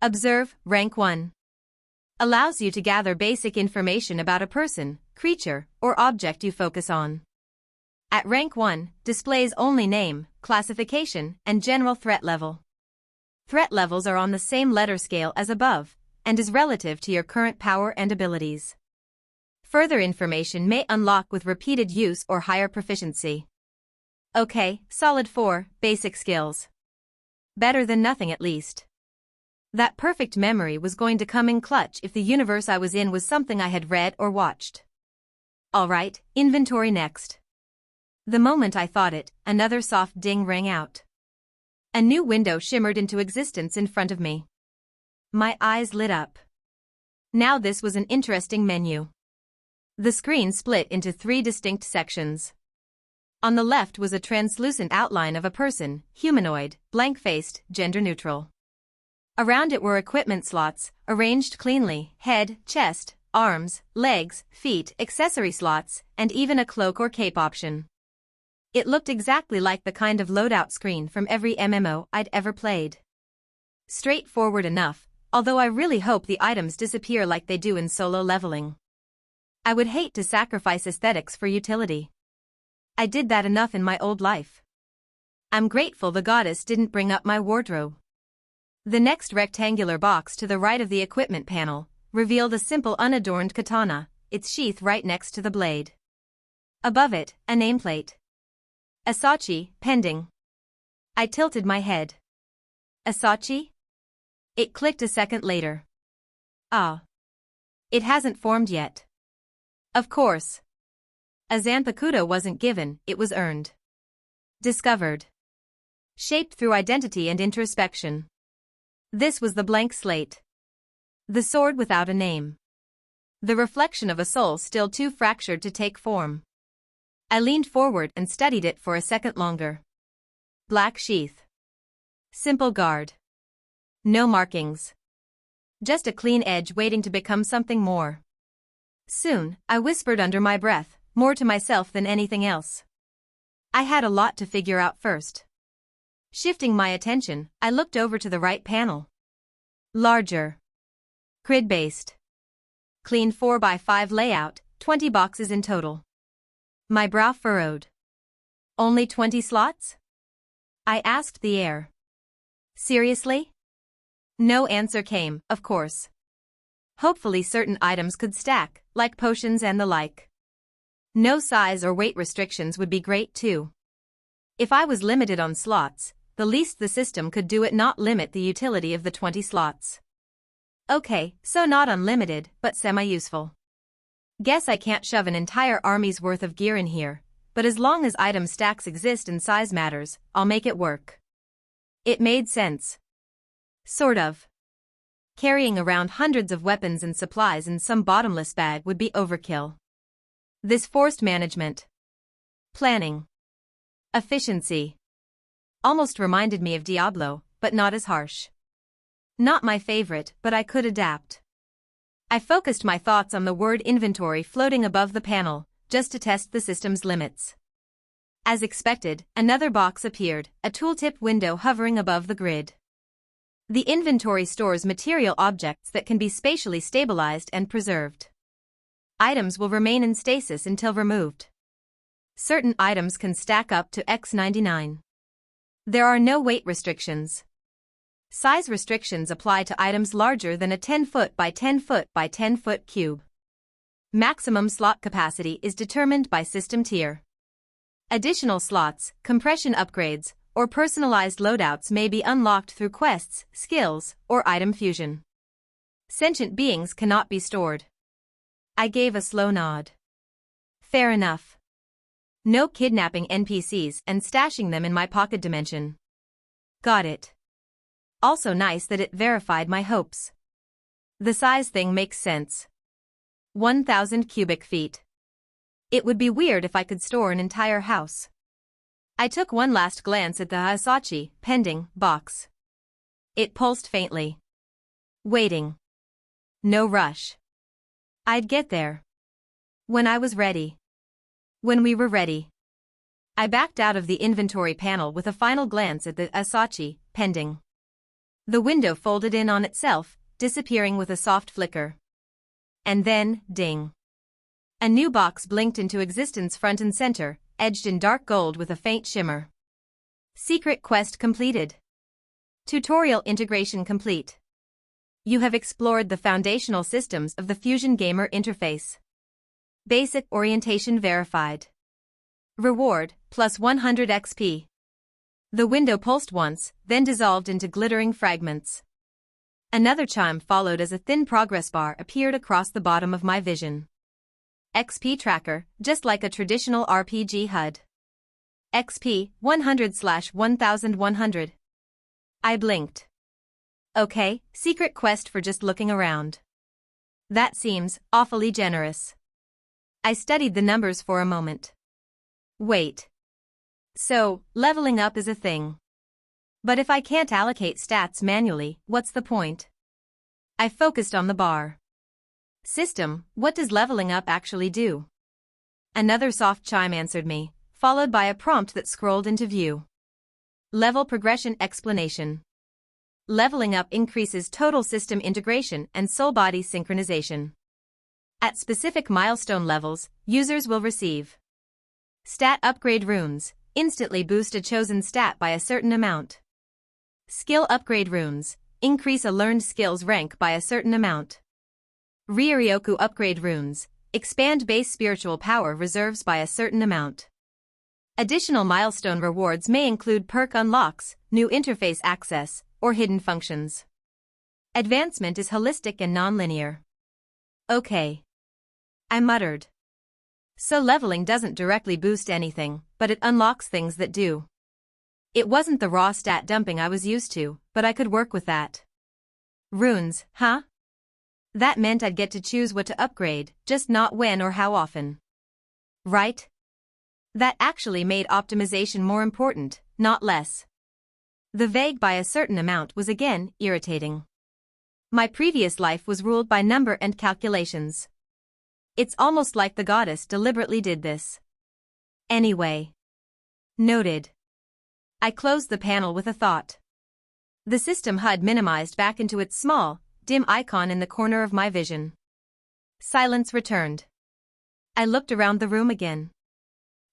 Speaker 2: Observe, rank 1. Allows you to gather basic information about a person, creature, or object you focus on. At rank 1, displays only name, classification, and general threat level. Threat levels are on the same letter scale as above, and is relative to your current power and abilities. Further information may unlock with repeated use or higher proficiency. Okay, solid 4, basic skills. Better than nothing at least. That perfect memory was going to come in clutch if the universe I was in was something I had read or watched. Alright, inventory next. The moment I thought it, another soft ding rang out. A new window shimmered into existence in front of me. My eyes lit up. Now this was an interesting menu. The screen split into 3 distinct sections. On the left was a translucent outline of a person, humanoid, blank-faced, gender-neutral. Around it were equipment slots, arranged cleanly, head, chest, arms, legs, feet, accessory slots, and even a cloak or cape option. It looked exactly like the kind of loadout screen from every MMO I'd ever played. Straightforward enough, although I really hope the items disappear like they do in solo leveling. I would hate to sacrifice aesthetics for utility. I did that enough in my old life. I'm grateful the goddess didn't bring up my wardrobe. The next rectangular box to the right of the equipment panel revealed a simple unadorned katana, its sheath right next to the blade. Above it, a nameplate. Asachi, pending. I tilted my head. Asachi? It clicked a second later. Ah. It hasn't formed yet. Of course. A Zanpakuto wasn't given, it was earned. Discovered. Shaped through identity and introspection. This was the blank slate. The sword without a name. The reflection of a soul still too fractured to take form. I leaned forward and studied it for a second longer. Black sheath. Simple guard. No markings. Just a clean edge waiting to become something more. Soon, I whispered under my breath, more to myself than anything else. I had a lot to figure out first. Shifting my attention, I looked over to the right panel. Larger. Grid-based. Clean 4x5 layout, 20 boxes in total. My brow furrowed. Only 20 slots? I asked the air. Seriously? No answer came, of course. Hopefully certain items could stack, like potions and the like. No size or weight restrictions would be great too. If I was limited on slots, the least the system could do it not limit the utility of the 20 slots. Okay, so not unlimited, but semi-useful. Guess I can't shove an entire army's worth of gear in here, but as long as item stacks exist and size matters, I'll make it work. It made sense. Sort of. Carrying around hundreds of weapons and supplies in some bottomless bag would be overkill. This forced management. Planning. Efficiency. Almost reminded me of Diablo, but not as harsh. Not my favorite, but I could adapt. I focused my thoughts on the word inventory floating above the panel, just to test the system's limits. As expected, another box appeared, a tooltip window hovering above the grid. The inventory stores material objects that can be spatially stabilized and preserved. Items will remain in stasis until removed. Certain items can stack up to X99. There are no weight restrictions. Size restrictions apply to items larger than a 10-foot by 10-foot by 10-foot cube. Maximum slot capacity is determined by system tier. Additional slots, compression upgrades, or personalized loadouts may be unlocked through quests, skills, or item fusion. Sentient beings cannot be stored. I gave a slow nod. Fair enough. No kidnapping NPCs and stashing them in my pocket dimension. Got it. Also nice that it verified my hopes. The size thing makes sense. 1,000 cubic feet. It would be weird if I could store an entire house. I took one last glance at the Hasachi pending box. It pulsed faintly. Waiting. No rush. I'd get there. When I was ready. When we were ready. I backed out of the inventory panel with a final glance at the Hasachi pending. The window folded in on itself, disappearing with a soft flicker. And then, ding. A new box blinked into existence front and center, edged in dark gold with a faint shimmer. Secret quest completed. Tutorial integration complete. You have explored the foundational systems of the Fusion Gamer interface. Basic orientation verified. Reward, plus 100 XP. The window pulsed once, then dissolved into glittering fragments. Another chime followed as a thin progress bar appeared across the bottom of my vision. XP tracker, just like a traditional RPG HUD. XP, 100/1100. I blinked. Okay, secret quest for just looking around. That seems awfully generous. I studied the numbers for a moment. Wait. So, leveling up is a thing. But if I can't allocate stats manually, what's the point? I focused on the bar. System, what does leveling up actually do? Another soft chime answered me, followed by a prompt that scrolled into view. Level progression explanation. Leveling up increases total system integration and soul-body synchronization. At specific milestone levels, users will receive stat upgrade runes, instantly boost a chosen stat by a certain amount. Skill upgrade runes, increase a learned skill's rank by a certain amount. Ryuryoku upgrade runes, expand base spiritual power reserves by a certain amount. Additional milestone rewards may include perk unlocks, new interface access, or hidden functions. Advancement is holistic and non-linear. Okay. I muttered. So leveling doesn't directly boost anything, but it unlocks things that do. It wasn't the raw stat dumping I was used to, but I could work with that. Runes, huh? That meant I'd get to choose what to upgrade, just not when or how often. Right? That actually made optimization more important, not less. The vague by a certain amount was again irritating. My previous life was ruled by number and calculations. It's almost like the goddess deliberately did this. Anyway. Noted. I closed the panel with a thought. The system HUD minimized back into its small, dim icon in the corner of my vision. Silence returned. I looked around the room again.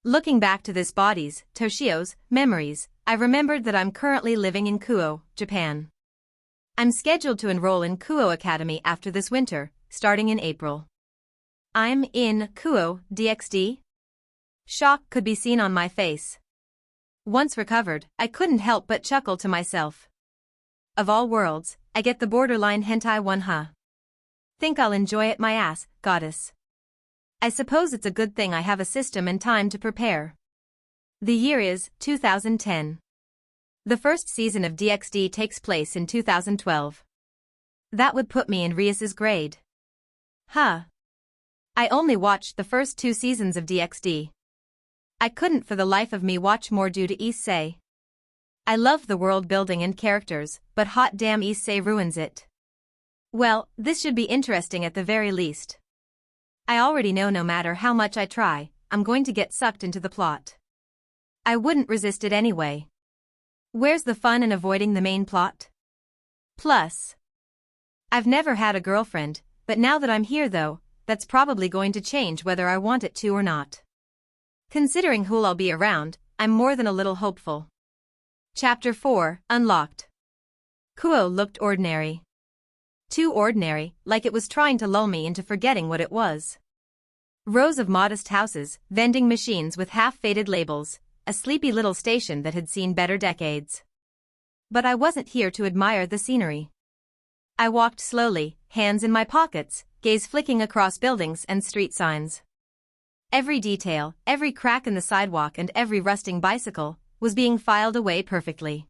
Speaker 2: Looking back to this body's, Toshio's, memories, I remembered that I'm currently living in Kuo, Japan. I'm scheduled to enroll in Kuo Academy after this winter, starting in April. I'm in Kuo, DxD? Shock could be seen on my face. Once recovered, I couldn't help but chuckle to myself. Of all worlds, I get the borderline hentai one, huh? Think I'll enjoy it my ass, goddess. I suppose it's a good thing I have a system and time to prepare. The year is 2010. The first season of DxD takes place in 2012. That would put me in Rias's grade. Huh. I only watched the first 2 seasons of DxD. I couldn't for the life of me watch more due to Issei. I love the world building and characters, but hot damn Issei ruins it. Well, this should be interesting at the very least. I already know no matter how much I try, I'm going to get sucked into the plot. I wouldn't resist it anyway. Where's the fun in avoiding the main plot? Plus, I've never had a girlfriend, but now that I'm here though, that's probably going to change whether I want it to or not. Considering who'll I'll be around, I'm more than a little hopeful. Chapter 4, Unlocked. Kuo looked ordinary. Too ordinary, like it was trying to lull me into forgetting what it was. Rows of modest houses, vending machines with half-faded labels, a sleepy little station that had seen better decades. But I wasn't here to admire the scenery. I walked slowly, hands in my pockets, gaze flicking across buildings and street signs. Every detail, every crack in the sidewalk and every rusting bicycle, was being filed away perfectly.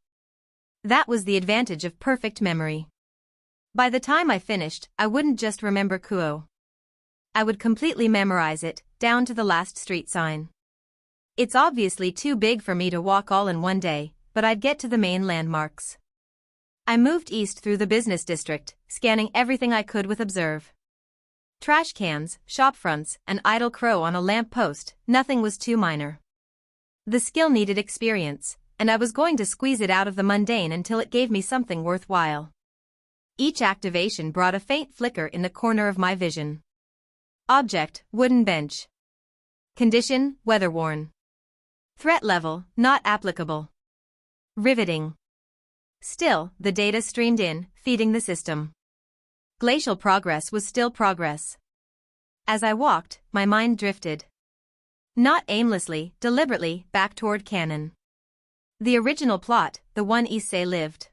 Speaker 2: That was the advantage of perfect memory. By the time I finished, I wouldn't just remember Kuo. I would completely memorize it, down to the last street sign. It's obviously too big for me to walk all in one day, but I'd get to the main landmarks. I moved east through the business district, scanning everything I could with Observe. Trash cans, shop fronts, an idle crow on a lamp post, nothing was too minor. The skill needed experience, and I was going to squeeze it out of the mundane until it gave me something worthwhile. Each activation brought a faint flicker in the corner of my vision. Object, wooden bench. Condition, weather-worn. Threat level, not applicable. Riveting. Still, the data streamed in, feeding the system. Glacial progress was still progress. As I walked, my mind drifted. Not aimlessly, deliberately, back toward canon. The original plot, the one Issei lived.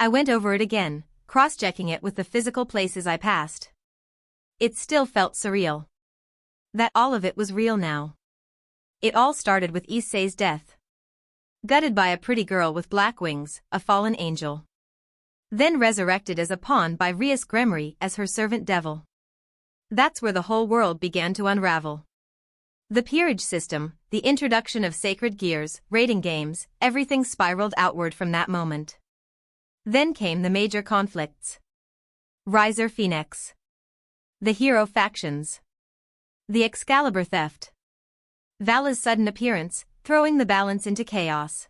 Speaker 2: I went over it again, cross-checking it with the physical places I passed. It still felt surreal. That all of it was real now. It all started with Issei's death. Gutted by a pretty girl with black wings, a fallen angel. Then resurrected as a pawn by Rias Gremory as her servant devil. That's where the whole world began to unravel. The peerage system, the introduction of sacred gears, rating games, everything spiraled outward from that moment. Then came the major conflicts. Riser Phoenix. The hero factions. The Excalibur theft. Vala's sudden appearance, throwing the balance into chaos.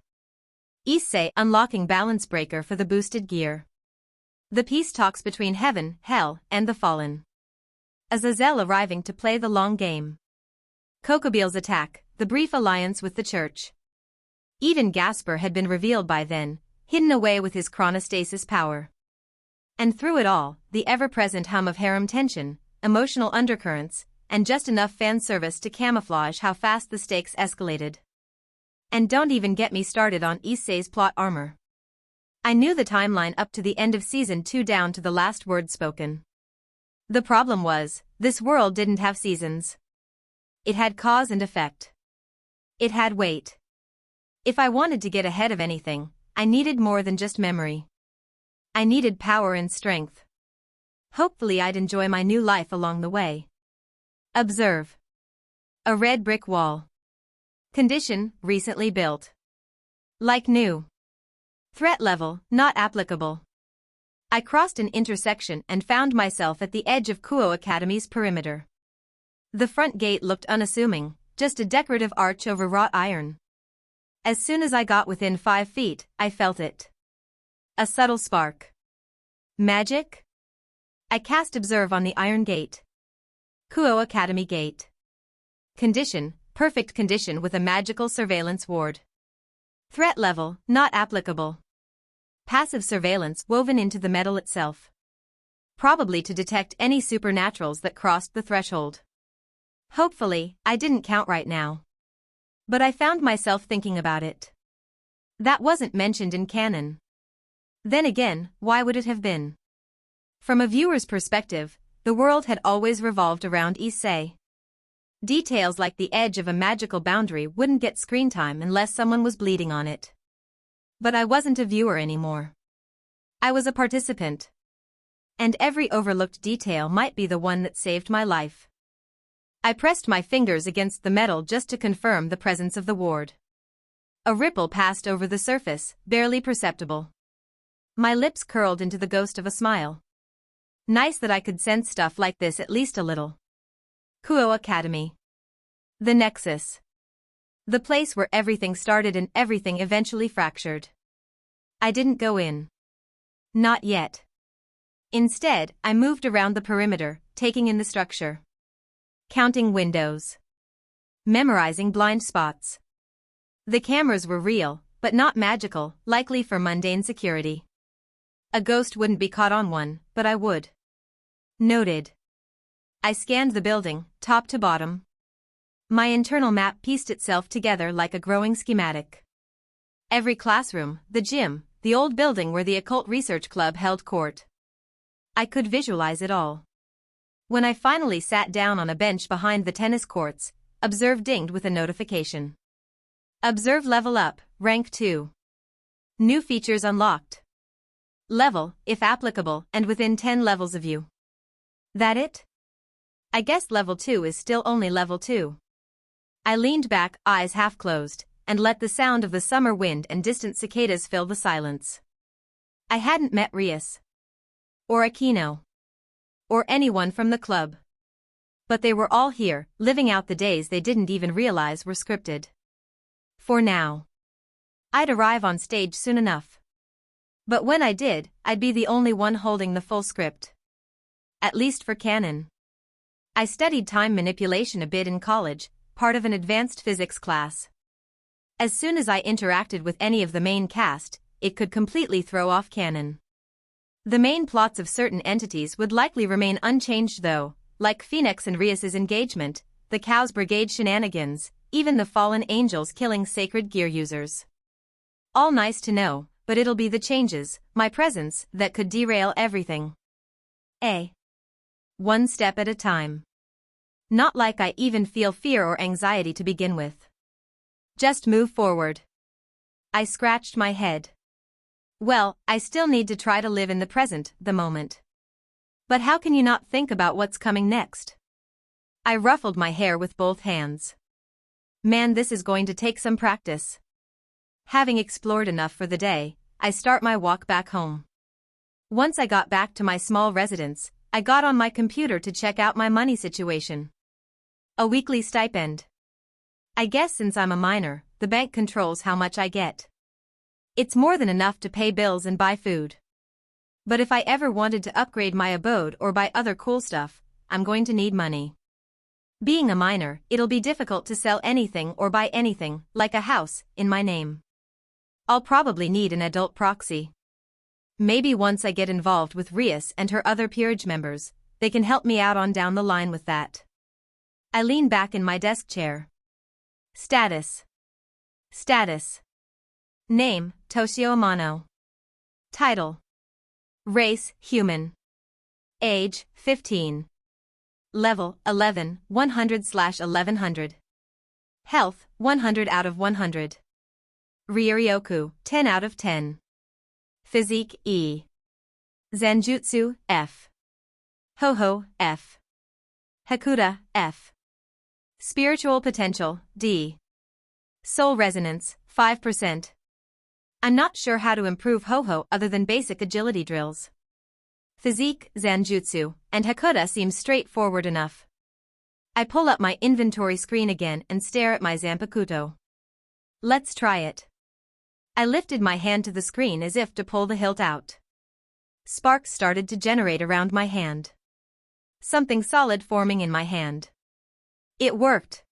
Speaker 2: Issei unlocking balance breaker for the boosted gear. The peace talks between heaven, hell, and the fallen. Azazel arriving to play the long game. Kokobil's attack, the brief alliance with the church. Even Gasper had been revealed by then, hidden away with his chronostasis power. And through it all, the ever-present hum of harem tension, emotional undercurrents, and just enough fan service to camouflage how fast the stakes escalated. And don't even get me started on Issei's plot armor. I knew the timeline up to the end of Season 2 down to the last word spoken. The problem was, this world didn't have seasons. It had cause and effect. It had weight. If I wanted to get ahead of anything, I needed more than just memory. I needed power and strength. Hopefully I'd enjoy my new life along the way. Observe. A red brick wall. Condition, recently built. Like new. Threat level, not applicable. I crossed an intersection and found myself at the edge of Kuo Academy's perimeter. The front gate looked unassuming, just a decorative arch over wrought iron. As soon as I got within 5 feet, I felt it. A subtle spark. Magic? I cast Observe on the iron gate. Kuo Academy gate. Condition, perfect condition with a magical surveillance ward. Threat level, not applicable. Passive surveillance woven into the metal itself. Probably to detect any supernaturals that crossed the threshold. Hopefully, I didn't count right now. But I found myself thinking about it. That wasn't mentioned in canon. Then again, why would it have been? From a viewer's perspective, the world had always revolved around Issei. Details like the edge of a magical boundary wouldn't get screen time unless someone was bleeding on it. But I wasn't a viewer anymore. I was a participant. And every overlooked detail might be the one that saved my life. I pressed my fingers against the metal just to confirm the presence of the ward. A ripple passed over the surface, barely perceptible. My lips curled into the ghost of a smile. Nice that I could sense stuff like this at least a little. Kuo Academy. The Nexus. The place where everything started and everything eventually fractured. I didn't go in. Not yet. Instead, I moved around the perimeter, taking in the structure. Counting windows. Memorizing blind spots. The cameras were real, but not magical, likely for mundane security. A ghost wouldn't be caught on one, but I would. Noted. I scanned the building, top to bottom. My internal map pieced itself together like a growing schematic. Every classroom, the gym, the old building where the Occult Research Club held court. I could visualize it all. When I finally sat down on a bench behind the tennis courts, Observe dinged with a notification. Observe level up, rank 2. New features unlocked. Level, if applicable, and within 10 levels of you. That it? I guess level 2 is still only level 2. I leaned back, eyes half closed, and let the sound of the summer wind and distant cicadas fill the silence. I hadn't met Rias. Or Aquino. Or anyone from the club. But they were all here, living out the days they didn't even realize were scripted. For now. I'd arrive on stage soon enough. But when I did, I'd be the only one holding the full script. At least for canon. I studied time manipulation a bit in college, part of an advanced physics class. As soon as I interacted with any of the main cast, it could completely throw off canon. The main plots of certain entities would likely remain unchanged though, like Phoenix and Rias's engagement, the Cows Brigade shenanigans, even the fallen angels killing sacred gear users. All nice to know, but it'll be the changes, my presence, that could derail everything. One step at a time. Not like I even feel fear or anxiety to begin with. Just move forward. I scratched my head. Well, I still need to try to live in the present, the moment. But how can you not think about what's coming next? I ruffled my hair with both hands. Man, this is going to take some practice. Having explored enough for the day, I start my walk back home. Once I got back to my small residence, I got on my computer to check out my money situation. A weekly stipend. I guess since I'm a minor, the bank controls how much I get. It's more than enough to pay bills and buy food. But if I ever wanted to upgrade my abode or buy other cool stuff, I'm going to need money. Being a minor, it'll be difficult to sell anything or buy anything, like a house, in my name. I'll probably need an adult proxy. Maybe once I get involved with Rias and her other peerage members, they can help me out on down the line with that. I lean back in my desk chair. Status. Name, Toshio Amano. Title. Race, human. Age, 15. Level, 11, 100/1100. Health, 100 out of 100. Ryuryoku, 10 out of 10. Physique, E. Zanjutsu, F. Ho-Ho, F. Hakuda, F. Spiritual potential, D. Soul resonance, 5%. I'm not sure how to improve Ho-Ho other than basic agility drills. Physique, Zanjutsu, and Hakuda seems straightforward enough. I pull up my inventory screen again and stare at my Zanpakuto. Let's try it. I lifted my hand to the screen as if to pull the hilt out. Sparks started to generate around my hand. Something solid forming in my hand. It worked.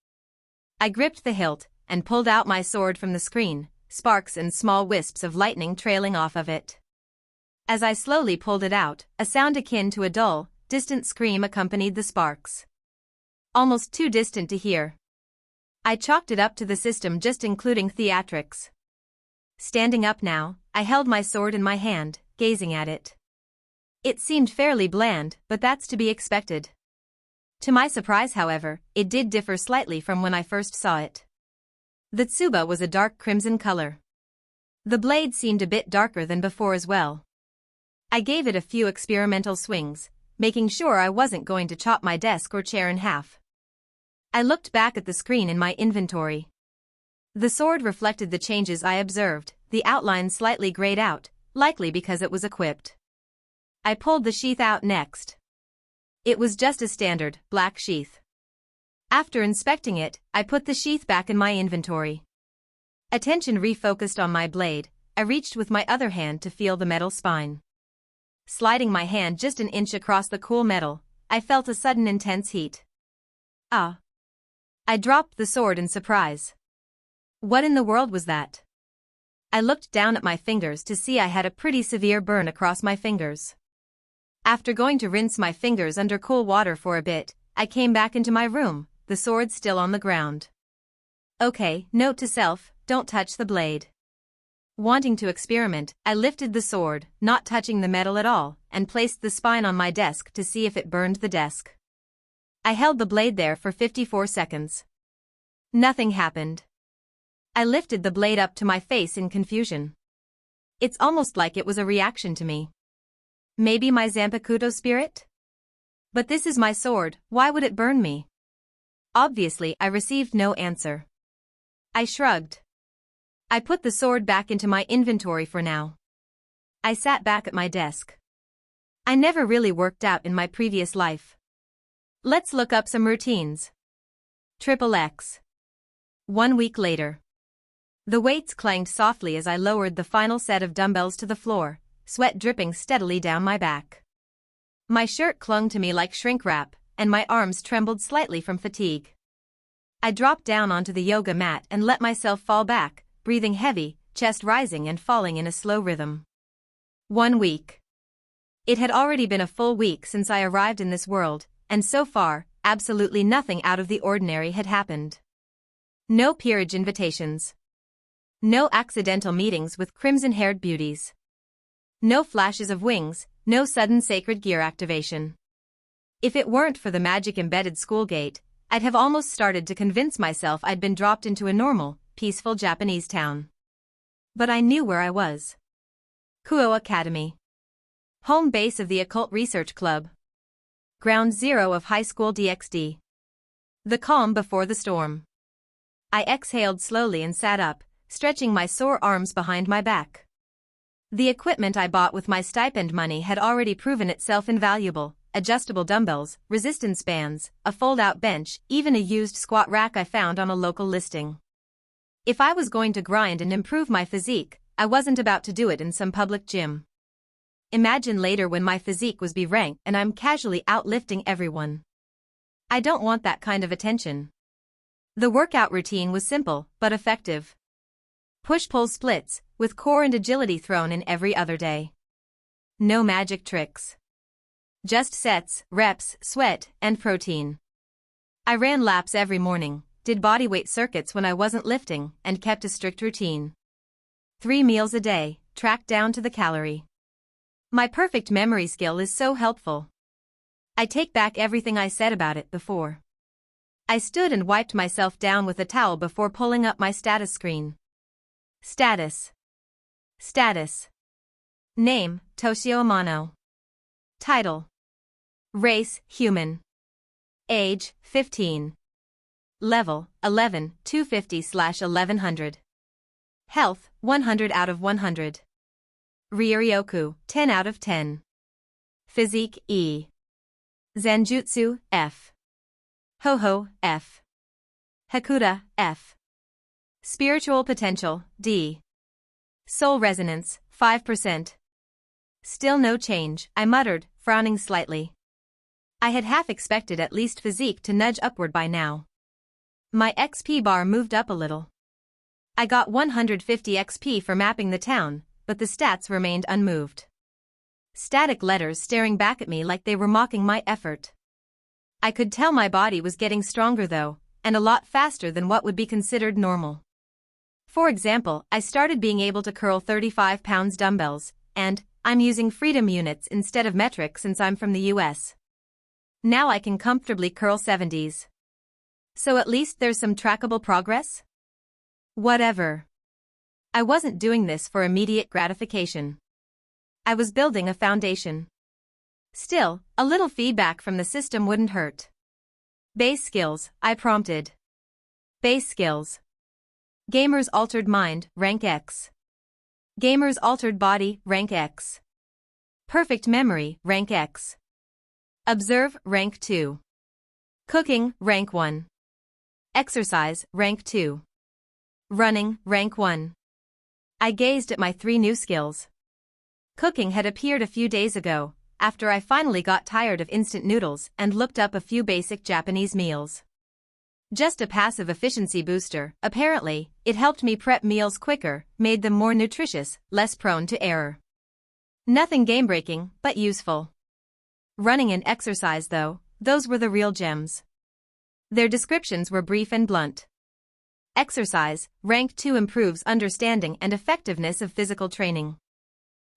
Speaker 2: I gripped the hilt and pulled out my sword from the screen, sparks and small wisps of lightning trailing off of it. As I slowly pulled it out, a sound akin to a dull, distant scream accompanied the sparks. Almost too distant to hear. I chalked it up to the system just including theatrics. Standing up now, I held my sword in my hand, gazing at it. It seemed fairly bland, but that's to be expected. To my surprise, however, it did differ slightly from when I first saw it. The tsuba was a dark crimson color. The blade seemed a bit darker than before as well. I gave it a few experimental swings, making sure I wasn't going to chop my desk or chair in half. I looked back at the screen in my inventory. The sword reflected the changes I observed, the outline slightly grayed out, likely because it was equipped. I pulled the sheath out next. It was just a standard, black sheath. After inspecting it, I put the sheath back in my inventory. Attention refocused on my blade, I reached with my other hand to feel the metal spine. Sliding my hand just an inch across the cool metal, I felt a sudden intense heat. Ah! I dropped the sword in surprise. What in the world was that? I looked down at my fingers to see I had a pretty severe burn across my fingers. After going to rinse my fingers under cool water for a bit, I came back into my room, the sword still on the ground. Okay, note to self, don't touch the blade. Wanting to experiment, I lifted the sword, not touching the metal at all, and placed the spine on my desk to see if it burned the desk. I held the blade there for 54 seconds. Nothing happened. I lifted the blade up to my face in confusion. It's almost like it was a reaction to me. Maybe my Zanpakuto spirit? But this is my sword, why would it burn me? Obviously, I received no answer. I shrugged. I put the sword back into my inventory for now. I sat back at my desk. I never really worked out in my previous life. Let's look up some routines. XXX. 1 week later. The weights clanged softly as I lowered the final set of dumbbells to the floor, sweat dripping steadily down my back. My shirt clung to me like shrink wrap, and my arms trembled slightly from fatigue. I dropped down onto the yoga mat and let myself fall back, breathing heavy, chest rising and falling in a slow rhythm. 1 week. It had already been a full week since I arrived in this world, and so far, absolutely nothing out of the ordinary had happened. No peerage invitations. No accidental meetings with crimson-haired beauties. No flashes of wings, no sudden sacred gear activation. If it weren't for the magic-embedded school gate, I'd have almost started to convince myself I'd been dropped into a normal, peaceful Japanese town. But I knew where I was. Kuo Academy. Home base of the Occult Research Club. Ground zero of high school DxD. The calm before the storm. I exhaled slowly and sat up, stretching my sore arms behind my back. The equipment I bought with my stipend money had already proven itself invaluable: adjustable dumbbells, resistance bands, a fold-out bench, even a used squat rack I found on a local listing. If I was going to grind and improve my physique, I wasn't about to do it in some public gym. Imagine later when my physique was B-rank and I'm casually outlifting everyone. I don't want that kind of attention. The workout routine was simple, but effective. Push-pull splits, with core and agility thrown in every other day. No magic tricks. Just sets, reps, sweat, and protein. I ran laps every morning, did bodyweight circuits when I wasn't lifting, and kept a strict routine. 3 meals a day, tracked down to the calorie. My perfect memory skill is so helpful. I take back everything I said about it before. I stood and wiped myself down with a towel before pulling up my status screen. Status. Status. Name, Toshio Amano. Title. Race, human. Age, 15. Level, 11, 250/1100. Health, 100 out of 100. Ryoryoku, 10 out of 10. Physique, E. Zanjutsu, F. Ho-Ho, F. Hakuda, F. Spiritual potential, D. Soul resonance, 5%. Still no change, I muttered, frowning slightly. I had half expected at least physique to nudge upward by now. My XP bar moved up a little. I got 150 XP for mapping the town, but the stats remained unmoved. Static letters staring back at me like they were mocking my effort. I could tell my body was getting stronger though, and a lot faster than what would be considered normal. For example, I started being able to curl 35 pounds dumbbells, and I'm using freedom units instead of metric since I'm from the US. Now I can comfortably curl 70s. So at least there's some trackable progress? Whatever. I wasn't doing this for immediate gratification. I was building a foundation. Still, a little feedback from the system wouldn't hurt. Base skills, I prompted. Base skills. Gamer's altered mind, rank X. Gamer's altered body, rank X. Perfect memory, rank X. Observe, rank 2. Cooking, rank 1. Exercise, rank 2. Running, rank 1. I gazed at my 3 new skills. Cooking had appeared a few days ago, after I finally got tired of instant noodles and looked up a few basic Japanese meals. Just a passive efficiency booster, apparently, it helped me prep meals quicker, made them more nutritious, less prone to error. Nothing game-breaking, but useful. Running and exercise though, those were the real gems. Their descriptions were brief and blunt. Exercise, rank 2 improves understanding and effectiveness of physical training.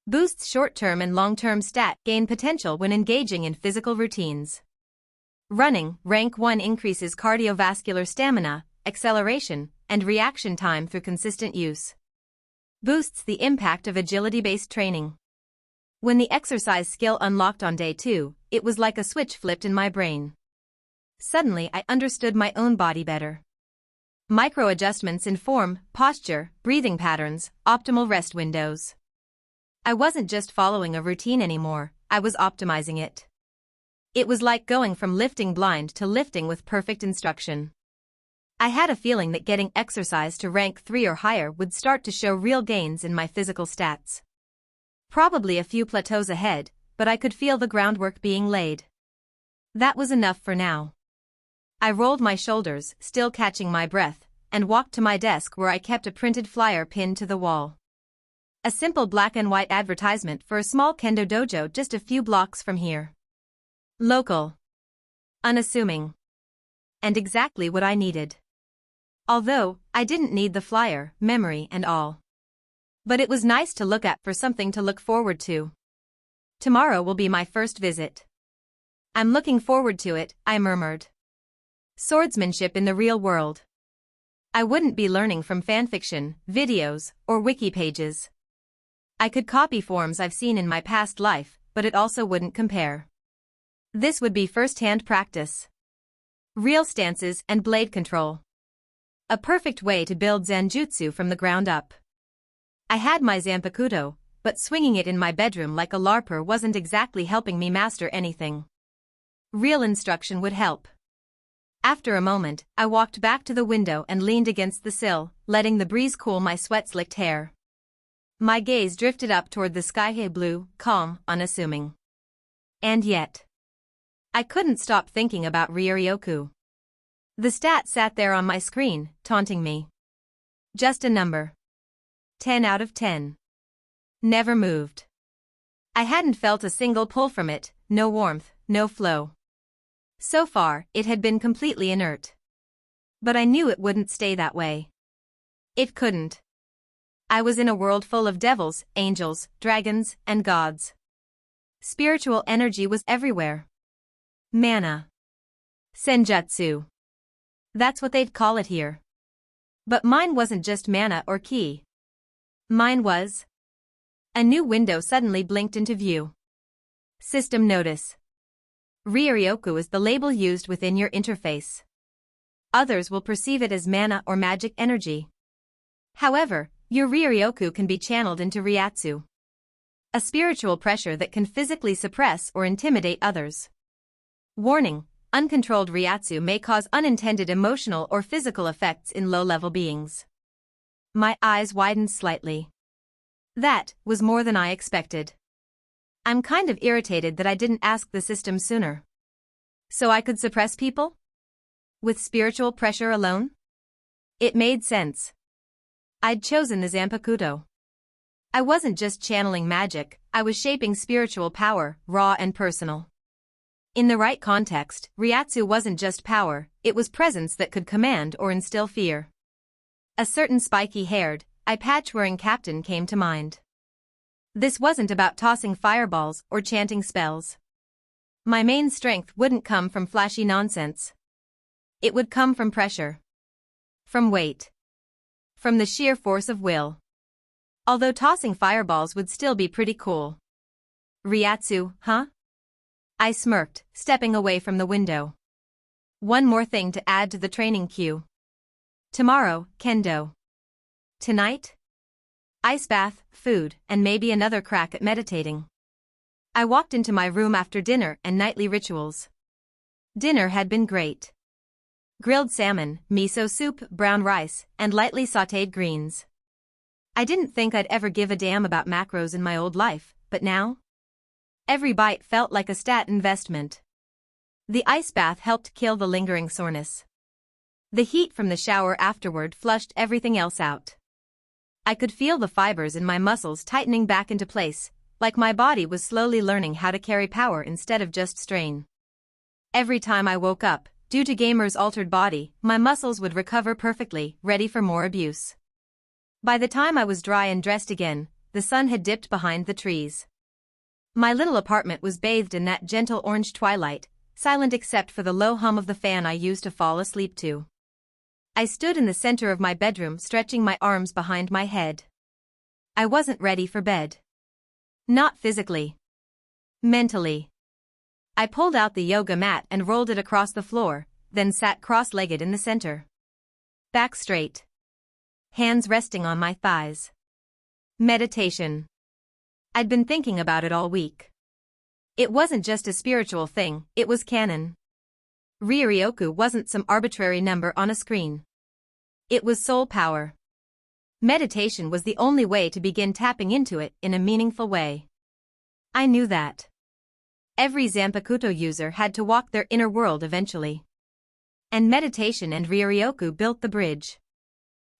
Speaker 2: Boosts short-term and long-term stat gain potential when engaging in physical routines. Running, rank 1 increases cardiovascular stamina, acceleration, and reaction time through consistent use. Boosts the impact of agility-based training. When the exercise skill unlocked on day 2, it was like a switch flipped in my brain. Suddenly I understood my own body better. Micro-adjustments in form, posture, breathing patterns, optimal rest windows. I wasn't just following a routine anymore, I was optimizing it. It was like going from lifting blind to lifting with perfect instruction. I had a feeling that getting exercise to rank 3 or higher would start to show real gains in my physical stats. Probably a few plateaus ahead, but I could feel the groundwork being laid. That was enough for now. I rolled my shoulders, still catching my breath, and walked to my desk where I kept a printed flyer pinned to the wall. A simple black and white advertisement for a small kendo dojo just a few blocks from here. Local. Unassuming. And exactly what I needed. Although, I didn't need the flyer, memory and all. But it was nice to look at for something to look forward to. Tomorrow will be my first visit. I'm looking forward to it, I murmured. Swordsmanship in the real world. I wouldn't be learning from fanfiction, videos, or wiki pages. I could copy forms I've seen in my past life, but it also wouldn't compare. This would be first-hand practice. Real stances and blade control. A perfect way to build Zanjutsu from the ground up. I had my Zanpakuto, but swinging it in my bedroom like a LARPer wasn't exactly helping me master anything. Real instruction would help. After a moment, I walked back to the window and leaned against the sill, letting the breeze cool my sweat-slicked hair. My gaze drifted up toward the sky blue, calm, unassuming. And yet, I couldn't stop thinking about Ryoryoku. The stat sat there on my screen, taunting me. Just a number. 10 out of 10. Never moved. I hadn't felt a single pull from it, no warmth, no flow. So far, it had been completely inert. But I knew it wouldn't stay that way. It couldn't. I was in a world full of devils, angels, dragons, and gods. Spiritual energy was everywhere. Mana. Senjutsu. That's what they'd call it here. But mine wasn't just mana or ki. Mine was. A new window suddenly blinked into view. System notice. Ryoryoku is the label used within your interface. Others will perceive it as mana or magic energy. However, your Ryoryoku can be channeled into Ryatsu. A spiritual pressure that can physically suppress or intimidate others. Warning: uncontrolled Ryatsu may cause unintended emotional or physical effects in low-level beings. My eyes widened slightly. That was more than I expected. I'm kind of irritated that I didn't ask the system sooner. So I could suppress people? With spiritual pressure alone? It made sense. I'd chosen the Zanpakuto. I wasn't just channeling magic, I was shaping spiritual power, raw and personal. In the right context, Ryatsu wasn't just power, it was presence that could command or instill fear. A certain spiky-haired, eye-patch-wearing captain came to mind. This wasn't about tossing fireballs or chanting spells. My main strength wouldn't come from flashy nonsense. It would come from pressure. From weight. From the sheer force of will. Although tossing fireballs would still be pretty cool. Ryatsu, huh? I smirked, stepping away from the window. One more thing to add to the training queue. Tomorrow, kendo. Tonight? Ice bath, food, and maybe another crack at meditating. I walked into my room after dinner and nightly rituals. Dinner had been great. Grilled salmon, miso soup, brown rice, and lightly sautéed greens. I didn't think I'd ever give a damn about macros in my old life, but now? Every bite felt like a stat investment. The ice bath helped kill the lingering soreness. The heat from the shower afterward flushed everything else out. I could feel the fibers in my muscles tightening back into place, like my body was slowly learning how to carry power instead of just strain. Every time I woke up, due to Gamer's altered body, my muscles would recover perfectly, ready for more abuse. By the time I was dry and dressed again, the sun had dipped behind the trees. My little apartment was bathed in that gentle orange twilight, silent except for the low hum of the fan I used to fall asleep to. I stood in the center of my bedroom stretching my arms behind my head. I wasn't ready for bed. Not physically. Mentally. I pulled out the yoga mat and rolled it across the floor, then sat cross-legged in the center. Back straight. Hands resting on my thighs. Meditation. I'd been thinking about it all week. It wasn't just a spiritual thing, it was canon. Ryoryoku wasn't some arbitrary number on a screen. It was soul power. Meditation was the only way to begin tapping into it in a meaningful way. I knew that. Every Zanpakuto user had to walk their inner world eventually. And meditation and Ryoryoku built the bridge.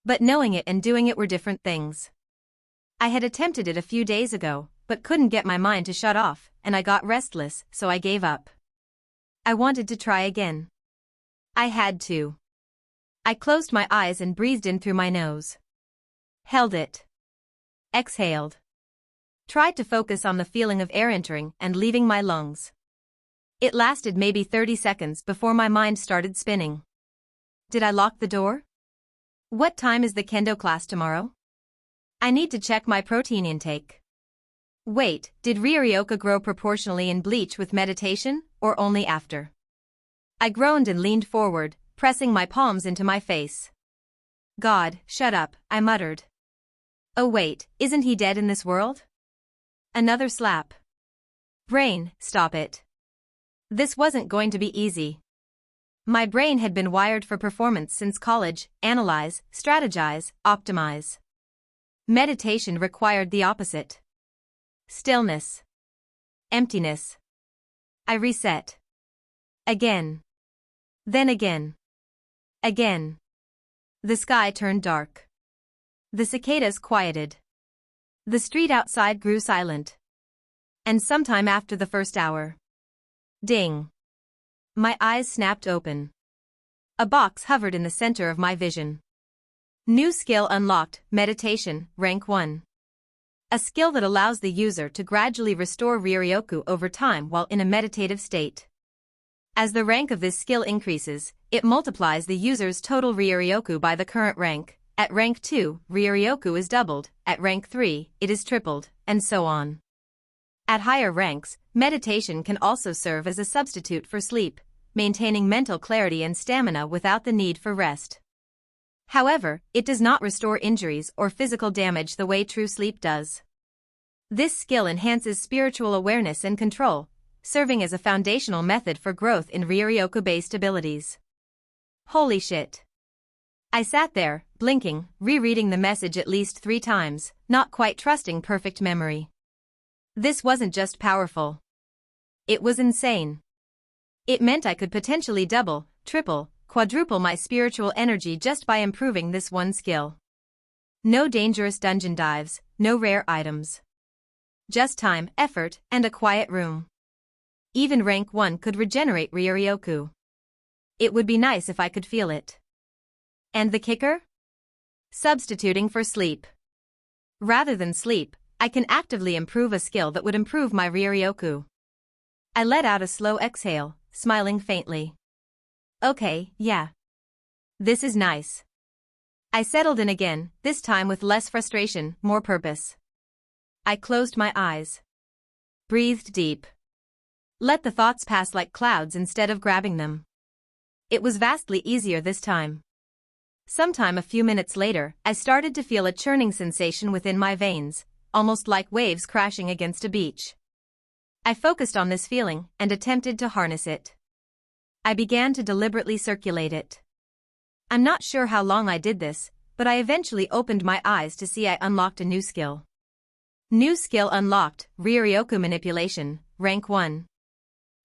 Speaker 2: But knowing it and doing it were different things. I had attempted it a few days ago, but couldn't get my mind to shut off, and I got restless, so I gave up. I wanted to try again. I had to. I closed my eyes and breathed in through my nose. Held it. Exhaled. Tried to focus on the feeling of air entering and leaving my lungs. It lasted maybe 30 seconds before my mind started spinning. Did I lock the door? What time is the kendo class tomorrow? I need to check my protein intake. Wait, did Ryoryoku grow proportionally in bleach with meditation, or only after? I groaned and leaned forward, pressing my palms into my face. God, shut up, I muttered. Oh wait, isn't he dead in this world? Another slap. Brain, stop it. This wasn't going to be easy. My brain had been wired for performance since college: analyze, strategize, optimize. Meditation required the opposite. Stillness. Emptiness. I reset. Again. Then again. Again. The sky turned dark. The cicadas quieted. The street outside grew silent. And sometime after the first hour. Ding. My eyes snapped open. A box hovered in the center of my vision. New skill unlocked, meditation, rank 1. A skill that allows the user to gradually restore Ryoryoku over time while in a meditative state. As the rank of this skill increases, it multiplies the user's total Ryoryoku by the current rank. At rank 2, Ryoryoku is doubled, at rank 3, it is tripled, and so on. At higher ranks, meditation can also serve as a substitute for sleep, maintaining mental clarity and stamina without the need for rest. However, it does not restore injuries or physical damage the way true sleep does. This skill enhances spiritual awareness and control, serving as a foundational method for growth in Ryoryoku-based abilities. Holy shit. I sat there, blinking, rereading the message at least 3 times, not quite trusting perfect memory. This wasn't just powerful. It was insane. It meant I could potentially double, triple, quadruple my spiritual energy just by improving this one skill. No dangerous dungeon dives, no rare items. Just time, effort, and a quiet room. Even rank 1 could regenerate Ryoryoku. It would be nice if I could feel it. And the kicker? Substituting for sleep. Rather than sleep, I can actively improve a skill that would improve my Ryuryoku. I let out a slow exhale, smiling faintly. Okay, yeah. This is nice. I settled in again, this time with less frustration, more purpose. I closed my eyes. Breathed deep. Let the thoughts pass like clouds instead of grabbing them. It was vastly easier this time. Sometime a few minutes later, I started to feel a churning sensation within my veins, almost like waves crashing against a beach. I focused on this feeling and attempted to harness it. I began to deliberately circulate it. I'm not sure how long I did this, but I eventually opened my eyes to see I unlocked a new skill. New skill unlocked, Ryuryoku Manipulation, Rank 1.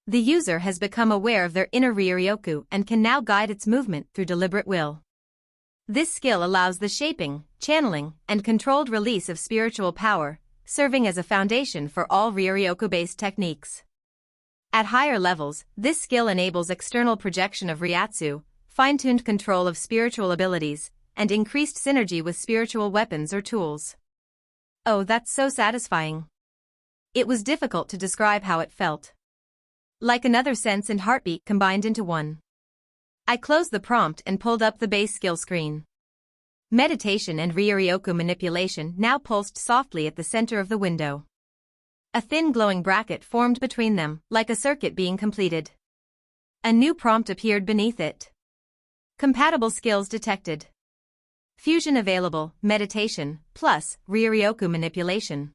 Speaker 2: The user has become aware of their inner Ryuryoku and can now guide its movement through deliberate will. This skill allows the shaping, channeling, and controlled release of spiritual power, serving as a foundation for all Ryuryoku-based techniques. At higher levels, this skill enables external projection of Ryatsu, fine-tuned control of spiritual abilities, and increased synergy with spiritual weapons or tools. Oh, that's so satisfying. It was difficult to describe how it felt. Like another sense and heartbeat combined into one. I closed the prompt and pulled up the base skill screen. Meditation and Ryuryoku Manipulation now pulsed softly at the center of the window. A thin glowing bracket formed between them, like a circuit being completed. A new prompt appeared beneath it. Compatible skills detected. Fusion available, Meditation, plus Ryuryoku Manipulation.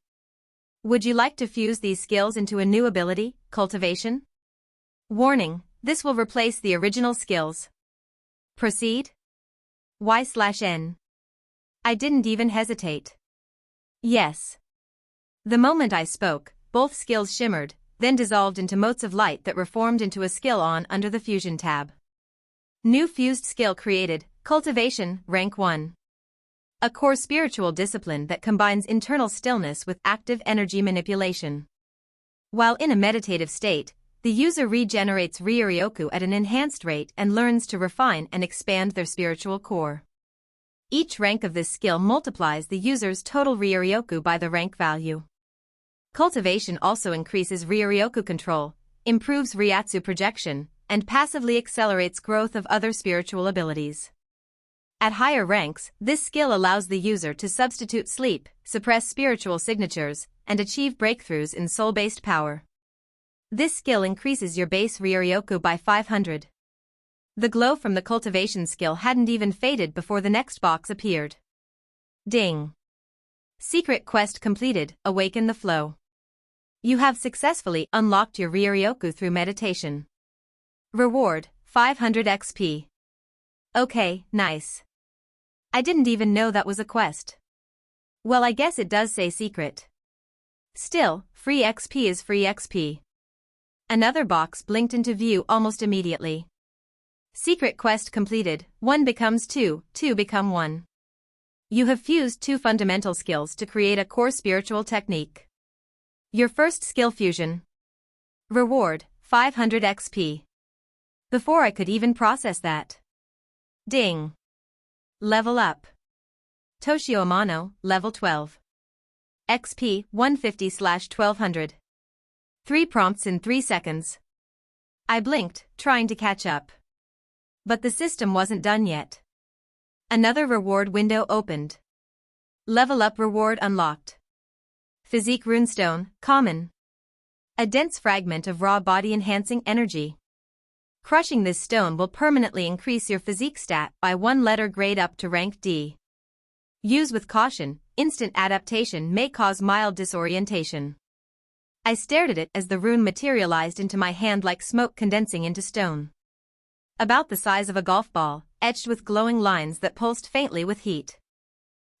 Speaker 2: Would you like to fuse these skills into a new ability, Cultivation? Warning, this will replace the original skills. Proceed? Y/N. I didn't even hesitate. Yes. The moment I spoke, both skills shimmered, then dissolved into motes of light that reformed into a skill under the Fusion tab. New fused skill created, Cultivation, Rank 1. A core spiritual discipline that combines internal stillness with active energy manipulation. While in a meditative state, the user regenerates Ryuryoku at an enhanced rate and learns to refine and expand their spiritual core. Each rank of this skill multiplies the user's total Ryuryoku by the rank value. Cultivation also increases Ryuryoku control, improves Ryatsu projection, and passively accelerates growth of other spiritual abilities. At higher ranks, this skill allows the user to substitute sleep, suppress spiritual signatures, and achieve breakthroughs in soul-based power. This skill increases your base Ryuryoku by 500. The glow from the cultivation skill hadn't even faded before the next box appeared. Ding! Secret quest completed, Awaken the Flow. You have successfully unlocked your Ryuryoku through meditation. Reward, 500 XP. Okay, nice. I didn't even know that was a quest. Well, I guess it does say secret. Still, free XP is free XP. Another box blinked into view almost immediately. Secret quest completed, 1 becomes 2, 2 become 1. You have fused 2 fundamental skills to create a core spiritual technique. Your first skill fusion. Reward, 500 XP. Before I could even process that. Ding. Level up. Toshio Amano, level 12. XP, 150/1200. 3 prompts in 3 seconds. I blinked, trying to catch up. But the system wasn't done yet. Another reward window opened. Level up reward unlocked. Physique runestone, common. A dense fragment of raw body-enhancing energy. Crushing this stone will permanently increase your physique stat by 1 letter grade up to rank D. Use with caution, instant adaptation may cause mild disorientation. I stared at it as the rune materialized into my hand like smoke condensing into stone. About the size of a golf ball, etched with glowing lines that pulsed faintly with heat.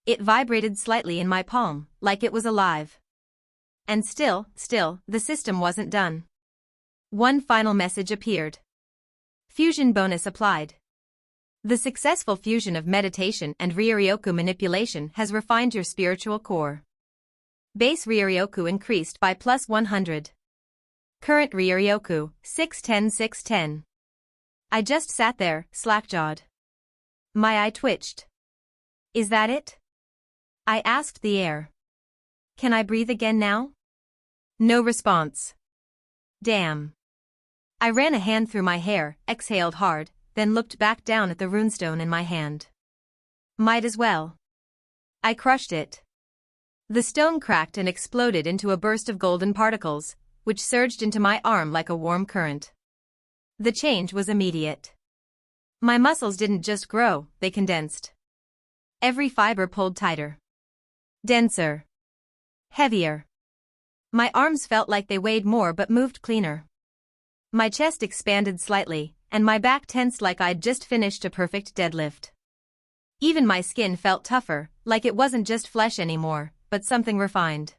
Speaker 2: It vibrated slightly in my palm, like it was alive. And still, the system wasn't done. One final message appeared. Fusion bonus applied. The successful fusion of meditation and Ryuryoku manipulation has refined your spiritual core. Base Ryuryoku increased by plus 100. Current Ryuryoku, 610/610. I just sat there, slack-jawed. My eye twitched. Is that it? I asked the air. Can I breathe again now? No response. Damn. I ran a hand through my hair, exhaled hard, then looked back down at the runestone in my hand. Might as well. I crushed it. The stone cracked and exploded into a burst of golden particles, which surged into my arm like a warm current. The change was immediate. My muscles didn't just grow, they condensed. Every fiber pulled tighter. Denser. Heavier. My arms felt like they weighed more but moved cleaner. My chest expanded slightly, and my back tensed like I'd just finished a perfect deadlift. Even my skin felt tougher, like it wasn't just flesh anymore, but something refined.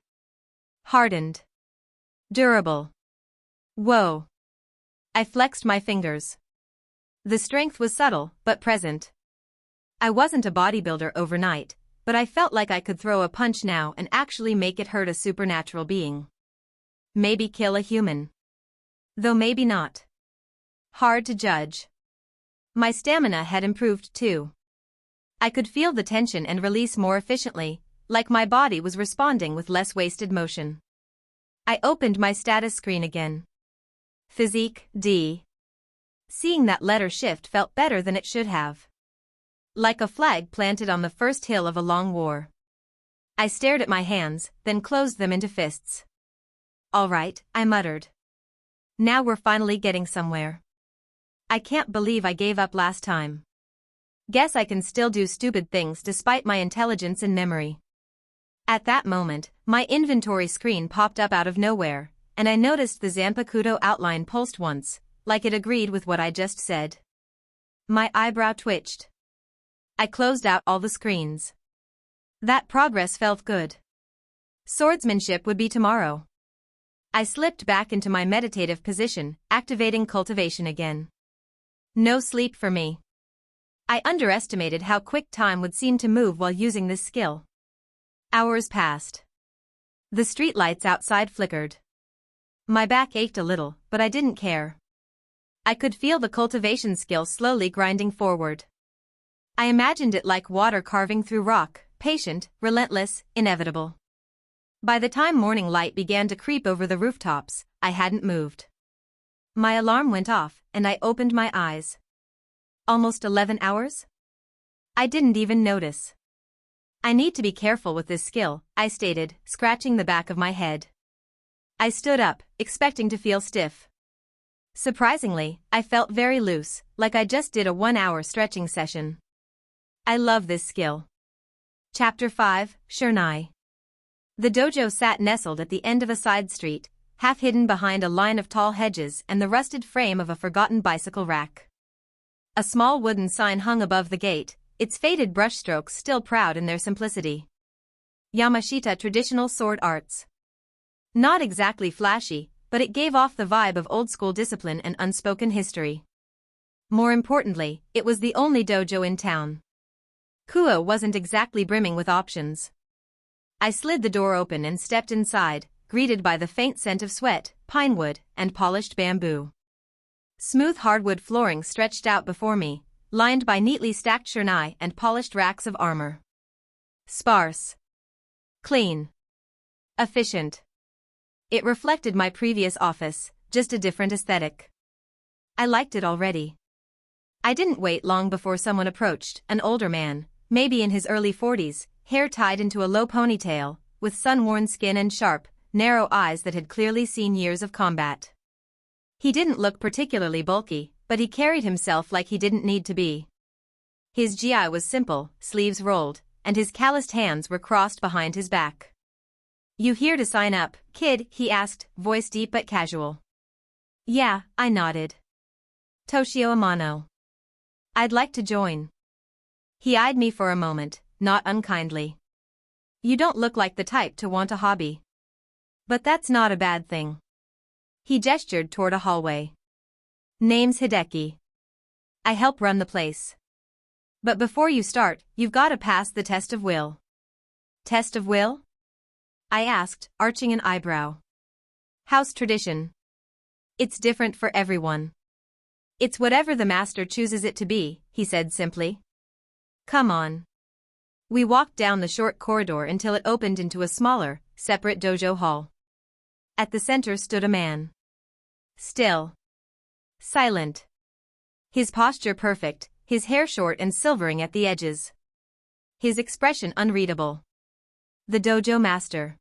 Speaker 2: Hardened. Durable. Whoa. I flexed my fingers. The strength was subtle, but present. I wasn't a bodybuilder overnight, but I felt like I could throw a punch now and actually make it hurt a supernatural being. Maybe kill a human. Though maybe not. Hard to judge. My stamina had improved too. I could feel the tension and release more efficiently, like my body was responding with less wasted motion. I opened my status screen again. Physique, D. Seeing that letter shift felt better than it should have. Like a flag planted on the first hill of a long war. I stared at my hands, then closed them into fists. All right, I muttered. Now we're finally getting somewhere. I can't believe I gave up last time. Guess I can still do stupid things despite my intelligence and memory. At that moment, my inventory screen popped up out of nowhere, and I noticed the Zanpakuto outline pulsed once, like it agreed with what I just said. My eyebrow twitched. I closed out all the screens. That progress felt good. Swordsmanship would be tomorrow. I slipped back into my meditative position, activating cultivation again. No sleep for me. I underestimated how quick time would seem to move while using this skill. Hours passed. The streetlights outside flickered. My back ached a little, but I didn't care. I could feel the cultivation skill slowly grinding forward. I imagined it like water carving through rock, patient, relentless, inevitable. By the time morning light began to creep over the rooftops, I hadn't moved. My alarm went off, and I opened my eyes. Almost 11 hours? I didn't even notice. I need to be careful with this skill, I stated, scratching the back of my head. I stood up, expecting to feel stiff. Surprisingly, I felt very loose, like I just did a 1-hour stretching session. I love this skill. Chapter 5, Shernai. The dojo sat nestled at the end of a side street, half hidden behind a line of tall hedges and the rusted frame of a forgotten bicycle rack. A small wooden sign hung above the gate, its faded brushstrokes still proud in their simplicity. Yamashita Traditional Sword Arts. Not exactly flashy, but it gave off the vibe of old-school discipline and unspoken history. More importantly, it was the only dojo in town. Kuo wasn't exactly brimming with options. I slid the door open and stepped inside, greeted by the faint scent of sweat, pine wood, and polished bamboo. Smooth hardwood flooring stretched out before me, lined by neatly stacked shernai and polished racks of armor. Sparse. Clean. Efficient. It reflected my previous office, just a different aesthetic. I liked it already. I didn't wait long before someone approached, an older man, maybe in his early 40s, hair tied into a low ponytail, with sun-worn skin and sharp, narrow eyes that had clearly seen years of combat. He didn't look particularly bulky, but he carried himself like he didn't need to be. His gi was simple, sleeves rolled, and his calloused hands were crossed behind his back. "You here to sign up, kid?" he asked, voice deep but casual. "Yeah," I nodded. "Toshio Amano. I'd like to join." He eyed me for a moment, not unkindly. "You don't look like the type to want a hobby. But that's not a bad thing." He gestured toward a hallway. "Name's Hideki. I help run the place. But before you start, you've got to pass the test of will." "Test of will?" I asked, arching an eyebrow. "House tradition. It's different for everyone. It's whatever the master chooses it to be," he said simply. "Come on. We walked down the short corridor until it opened into a smaller, separate dojo hall. At the center stood a man. Still. Silent. His posture perfect, his hair short and silvering at the edges. His expression unreadable. The dojo master.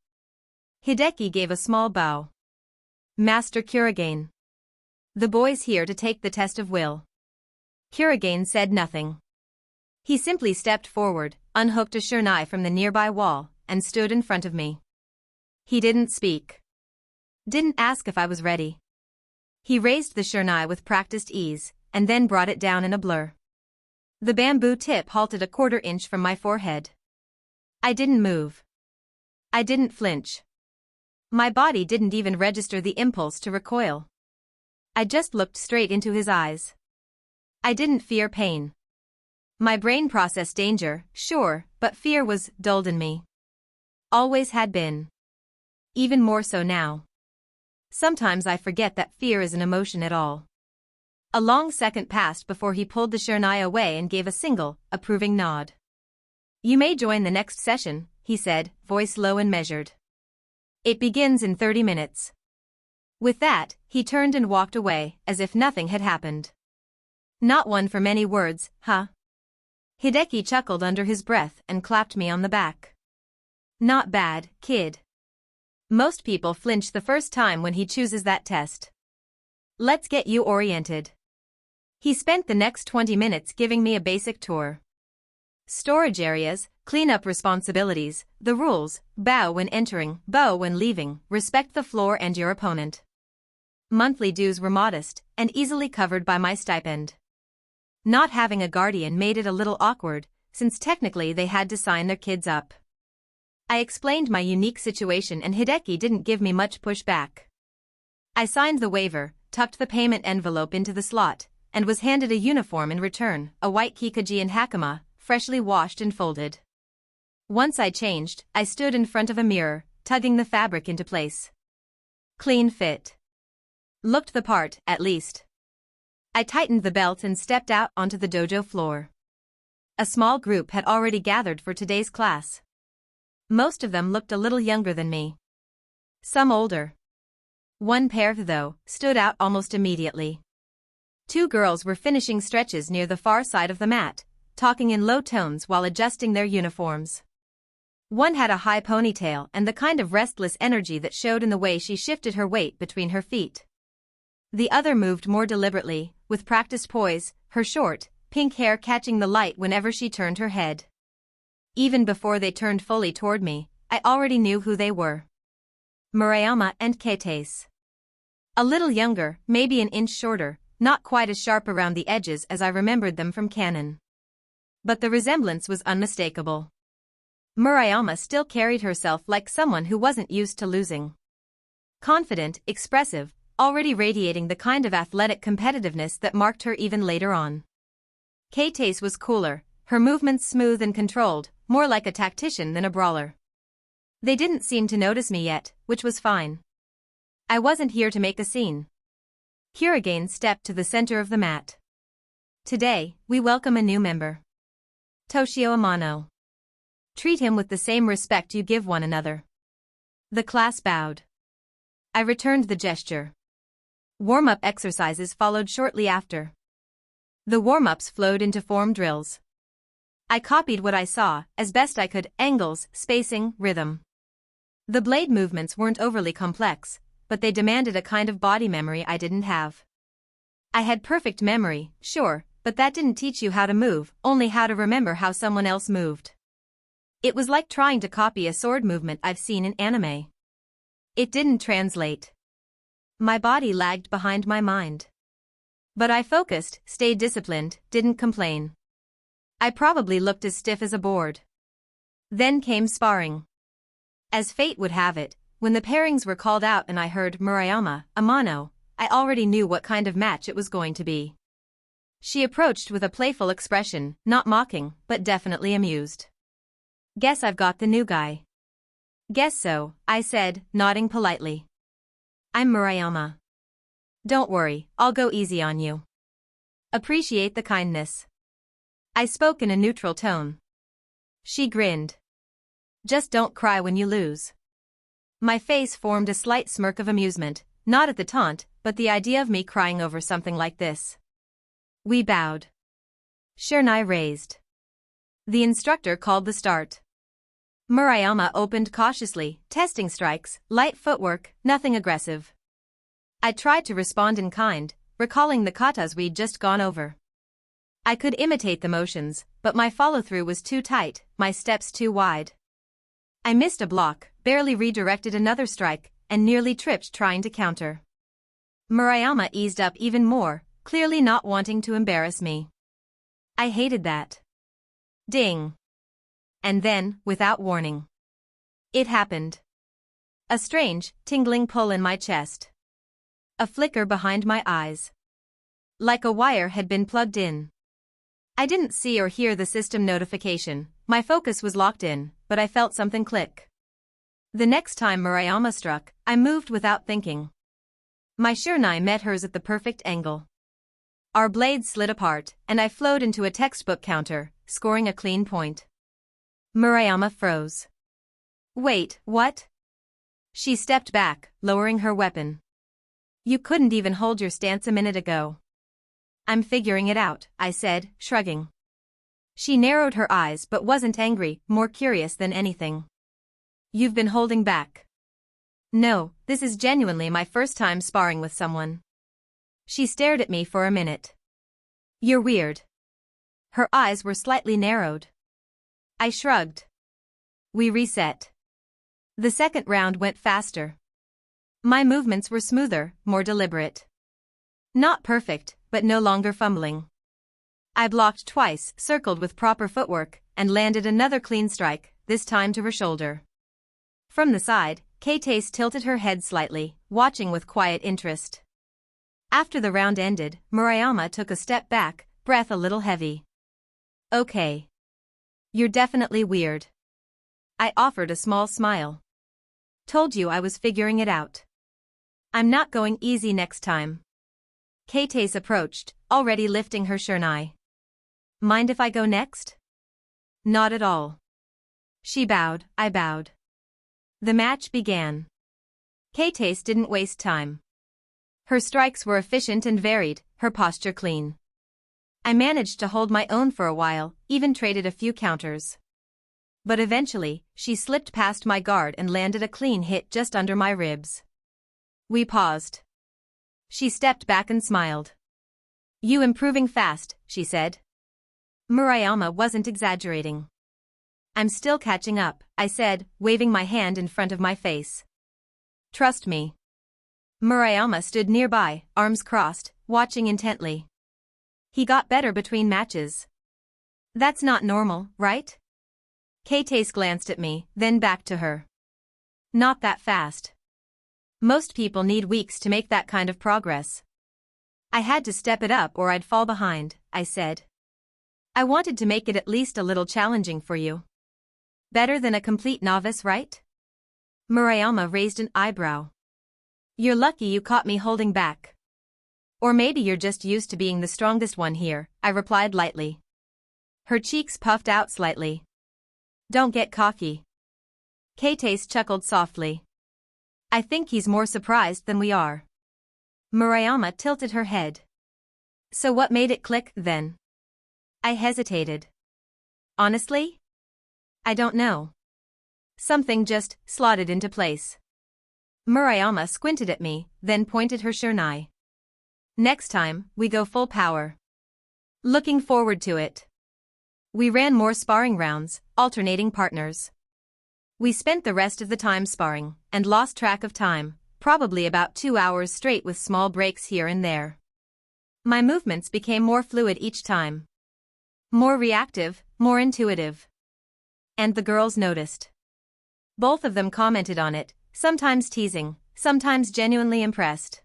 Speaker 2: Hideki gave a small bow. Master Kurigane. The boy's here to take the test of will. Kurigane said nothing. He simply stepped forward, unhooked a shurnai from the nearby wall, and stood in front of me. He didn't speak. Didn't ask if I was ready. He raised the shurnai with practiced ease, and then brought it down in a blur. The bamboo tip halted a quarter-inch from my forehead. I didn't move. I didn't flinch. My body didn't even register the impulse to recoil. I just looked straight into his eyes. I didn't fear pain. My brain processed danger, sure, but fear was dulled in me. Always had been. Even more so now. Sometimes I forget that fear is an emotion at all. A long second passed before he pulled the shurnai away and gave a single, approving nod. You may join the next session, he said, voice low and measured. It begins in 30 minutes. With that, he turned and walked away, as if nothing had happened. Not one for many words, huh? Hideki chuckled under his breath and clapped me on the back. Not bad, kid. Most people flinch the first time when he chooses that test. Let's get you oriented. He spent the next 20 minutes giving me a basic tour. Storage areas, cleanup responsibilities, the rules, bow when entering, bow when leaving, respect the floor and your opponent. Monthly dues were modest, and easily covered by my stipend. Not having a guardian made it a little awkward, since technically they had to sign their kids up. I explained my unique situation and Hideki didn't give me much pushback. I signed the waiver, tucked the payment envelope into the slot, and was handed a uniform in return, a white kikuji and hakama, freshly washed and folded. Once I changed, I stood in front of a mirror, tugging the fabric into place. Clean fit. Looked the part, at least. I tightened the belt and stepped out onto the dojo floor. A small group had already gathered for today's class. Most of them looked a little younger than me. Some older. One pair, though, stood out almost immediately. Two girls were finishing stretches near the far side of the mat, talking in low tones while adjusting their uniforms. One had a high ponytail and the kind of restless energy that showed in the way she shifted her weight between her feet. The other moved more deliberately, with practiced poise, her short, pink hair catching the light whenever she turned her head. Even before they turned fully toward me, I already knew who they were. Murayama and Keitase. A little younger, maybe an inch shorter, not quite as sharp around the edges as I remembered them from canon. But the resemblance was unmistakable. Murayama still carried herself like someone who wasn't used to losing. Confident, expressive, already radiating the kind of athletic competitiveness that marked her even later on. Keitase was cooler, her movements smooth and controlled, more like a tactician than a brawler. They didn't seem to notice me yet, which was fine. I wasn't here to make a scene. Kurigane stepped to the center of the mat. Today, we welcome a new member. Toshio Amano. Treat him with the same respect you give one another. The class bowed. I returned the gesture. Warm-up exercises followed shortly after. The warm-ups flowed into form drills. I copied what I saw, as best I could, angles, spacing, rhythm. The blade movements weren't overly complex, but they demanded a kind of body memory I didn't have. I had perfect memory, sure, but that didn't teach you how to move, only how to remember how someone else moved. It was like trying to copy a sword movement I've seen in anime. It didn't translate. My body lagged behind my mind. But I focused, stayed disciplined, didn't complain. I probably looked as stiff as a board. Then came sparring. As fate would have it, when the pairings were called out and I heard Murayama, Amano, I already knew what kind of match it was going to be. She approached with a playful expression, not mocking, but definitely amused. Guess I've got the new guy. Guess so, I said, nodding politely. I'm Murayama. Don't worry, I'll go easy on you. Appreciate the kindness. I spoke in a neutral tone. She grinned. Just don't cry when you lose. My face formed a slight smirk of amusement, not at the taunt, but the idea of me crying over something like this. We bowed. Shernai raised. The instructor called the start. Murayama opened cautiously, testing strikes, light footwork, nothing aggressive. I tried to respond in kind, recalling the katas we'd just gone over. I could imitate the motions, but my follow-through was too tight, my steps too wide. I missed a block, barely redirected another strike, and nearly tripped trying to counter. Murayama eased up even more, clearly not wanting to embarrass me. I hated that. Ding. And then, without warning, it happened. A strange, tingling pull in my chest. A flicker behind my eyes. Like a wire had been plugged in. I didn't see or hear the system notification, my focus was locked in, but I felt something click. The next time Murayama struck, I moved without thinking. My shernai met hers at the perfect angle. Our blades slid apart, and I flowed into a textbook counter, scoring a clean point. Murayama froze. Wait, what? She stepped back, lowering her weapon. You couldn't even hold your stance a minute ago. I'm figuring it out, I said, shrugging. She narrowed her eyes but wasn't angry, more curious than anything. You've been holding back. No, this is genuinely my first time sparring with someone. She stared at me for a minute. You're weird. Her eyes were slightly narrowed. I shrugged. We reset. The second round went faster. My movements were smoother, more deliberate. Not perfect, but no longer fumbling. I blocked twice, circled with proper footwork, and landed another clean strike, this time to her shoulder. From the side, Keites tilted her head slightly, watching with quiet interest. After the round ended, Murayama took a step back, breath a little heavy. Okay. You're definitely weird. I offered a small smile. Told you I was figuring it out. I'm not going easy next time. Keites approached, already lifting her shernai. Mind if I go next? Not at all. She bowed, I bowed. The match began. Keites didn't waste time. Her strikes were efficient and varied, her posture clean. I managed to hold my own for a while, even traded a few counters. But eventually, she slipped past my guard and landed a clean hit just under my ribs. We paused. She stepped back and smiled. You improving fast, she said. Murayama wasn't exaggerating. I'm still catching up, I said, waving my hand in front of my face. Trust me. Murayama stood nearby, arms crossed, watching intently. He got better between matches. That's not normal, right? Keites glanced at me, then back to her. Not that fast. Most people need weeks to make that kind of progress. I had to step it up or I'd fall behind, I said. I wanted to make it at least a little challenging for you. Better than a complete novice, right? Murayama raised an eyebrow. You're lucky you caught me holding back. Or maybe you're just used to being the strongest one here, I replied lightly. Her cheeks puffed out slightly. Don't get cocky. Keites chuckled softly. I think he's more surprised than we are. Murayama tilted her head. So what made it click, then? I hesitated. Honestly? I don't know. Something just slotted into place. Murayama squinted at me, then pointed her shernai. Next time, we go full power. Looking forward to it. We ran more sparring rounds, alternating partners. We spent the rest of the time sparring, and lost track of time, probably about 2 hours straight with small breaks here and there. My movements became more fluid each time. More reactive, more intuitive. And the girls noticed. Both of them commented on it, sometimes teasing, sometimes genuinely impressed.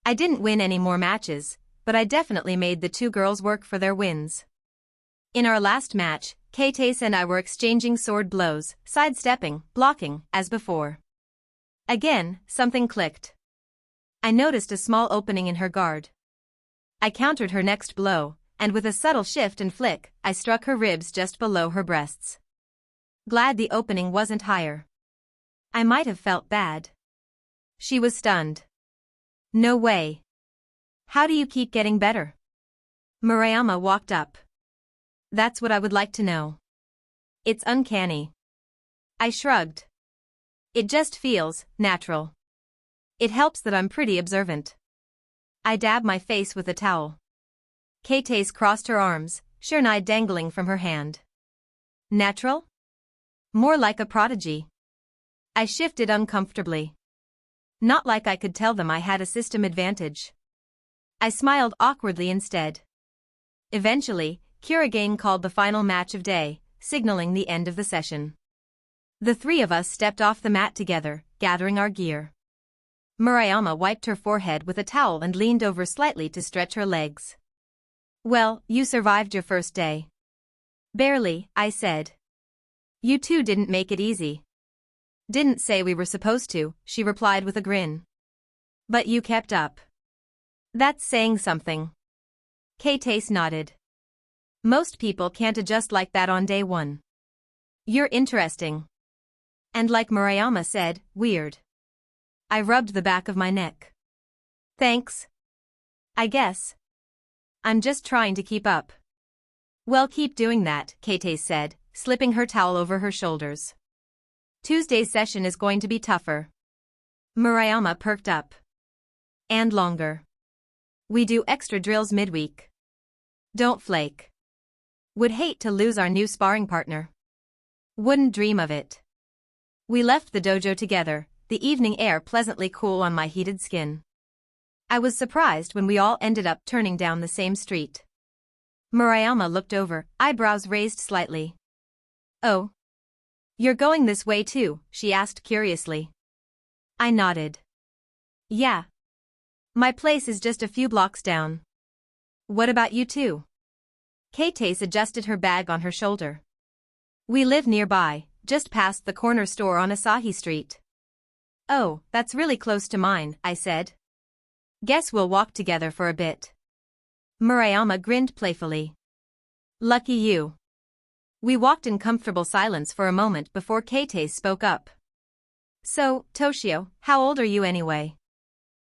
Speaker 2: I didn't win any more matches, but I definitely made the two girls work for their wins. In our last match, Keites and I were exchanging sword blows, sidestepping, blocking, as before. Again, something clicked. I noticed a small opening in her guard. I countered her next blow, and with a subtle shift and flick, I struck her ribs just below her breasts. Glad the opening wasn't higher. I might have felt bad. She was stunned. No way. How do you keep getting better? Murayama walked up. That's what I would like to know. It's uncanny. I shrugged. It just feels natural. It helps that I'm pretty observant. I dabbed my face with a towel. Kate's crossed her arms, shernai dangling from her hand. Natural? More like a prodigy. I shifted uncomfortably. Not like I could tell them I had a system advantage. I smiled awkwardly instead. Eventually, Kurigane called the final match of day, signaling the end of the session. The three of us stepped off the mat together, gathering our gear. Murayama wiped her forehead with a towel and leaned over slightly to stretch her legs. Well, you survived your first day. Barely, I said. You two didn't make it easy. Didn't say we were supposed to, she replied with a grin. But you kept up. That's saying something. Kate nodded. Most people can't adjust like that on day one. You're interesting. And like Murayama said, weird. I rubbed the back of my neck. Thanks. I guess. I'm just trying to keep up. Well, keep doing that, Kate said, slipping her towel over her shoulders. Tuesday's session is going to be tougher. Murayama perked up. And longer. We do extra drills midweek. Don't flake. Would hate to lose our new sparring partner. Wouldn't dream of it. We left the dojo together, the evening air pleasantly cool on my heated skin. I was surprised when we all ended up turning down the same street. Murayama looked over, eyebrows raised slightly. Oh. You're going this way too, she asked curiously. I nodded. Yeah. My place is just a few blocks down. What about you two? Kate adjusted her bag on her shoulder. We live nearby, just past the corner store on Asahi Street. Oh, that's really close to mine, I said. Guess we'll walk together for a bit. Murayama grinned playfully. Lucky you. We walked in comfortable silence for a moment before Kate spoke up. So, Toshio, how old are you anyway?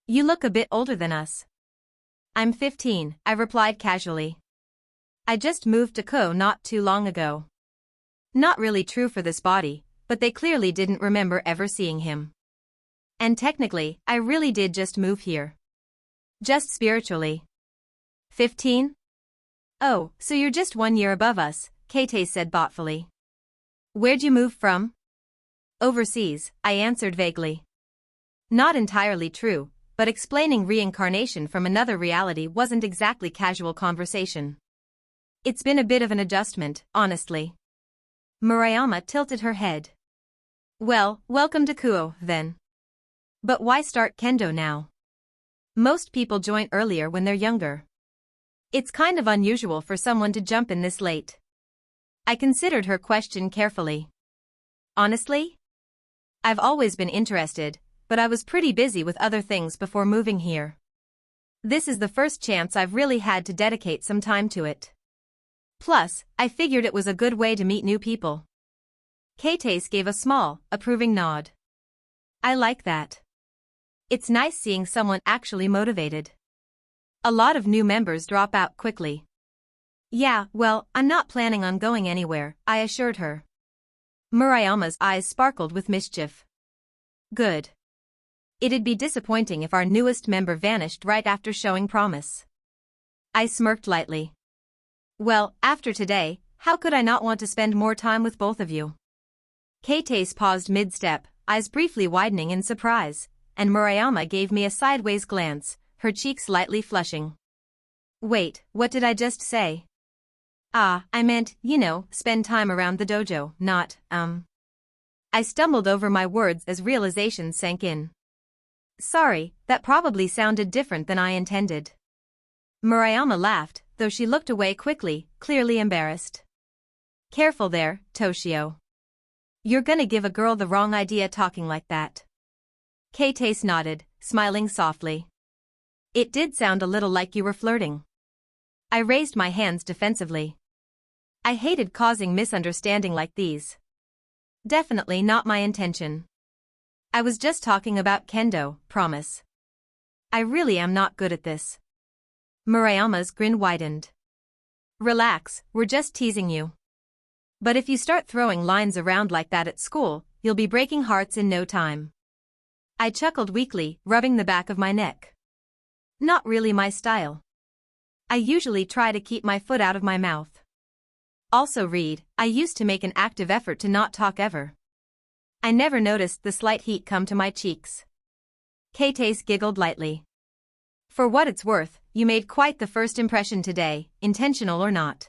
Speaker 2: You look a bit older than us. I'm 15, I replied casually. I just moved to Ko not too long ago. Not really true for this body, but they clearly didn't remember ever seeing him. And technically, I really did just move here. Just spiritually. 15? Oh, so you're just 1 year above us, Kate said thoughtfully. Where'd you move from? Overseas, I answered vaguely. Not entirely true, but explaining reincarnation from another reality wasn't exactly casual conversation. It's been a bit of an adjustment, honestly. Murayama tilted her head. Well, welcome to Kuo, then. But why start kendo now? Most people join earlier when they're younger. It's kind of unusual for someone to jump in this late. I considered her question carefully. Honestly? I've always been interested, but I was pretty busy with other things before moving here. This is the first chance I've really had to dedicate some time to it. Plus, I figured it was a good way to meet new people. Kate gave a small, approving nod. I like that. It's nice seeing someone actually motivated. A lot of new members drop out quickly. Yeah, well, I'm not planning on going anywhere, I assured her. Murayama's eyes sparkled with mischief. Good. It'd be disappointing if our newest member vanished right after showing promise. I smirked lightly. Well, after today, how could I not want to spend more time with both of you? Kate paused mid-step, eyes briefly widening in surprise, and Murayama gave me a sideways glance, her cheeks lightly flushing. Wait, what did I just say? Ah, I meant, spend time around the dojo, not, I stumbled over my words as realization sank in. Sorry, that probably sounded different than I intended. Murayama laughed, though she looked away quickly, clearly embarrassed. Careful there, Toshio. You're gonna give a girl the wrong idea talking like that. Kate nodded, smiling softly. It did sound a little like you were flirting. I raised my hands defensively. I hated causing misunderstanding like these. Definitely not my intention. I was just talking about kendo, promise. I really am not good at this. Murayama's grin widened. Relax, we're just teasing you. But if you start throwing lines around like that at school, you'll be breaking hearts in no time. I chuckled weakly, rubbing the back of my neck. Not really my style. I usually try to keep my foot out of my mouth. Also Reed, I used to make an active effort to not talk ever. I never noticed the slight heat come to my cheeks. Keites giggled lightly. For what it's worth, you made quite the first impression today, intentional or not.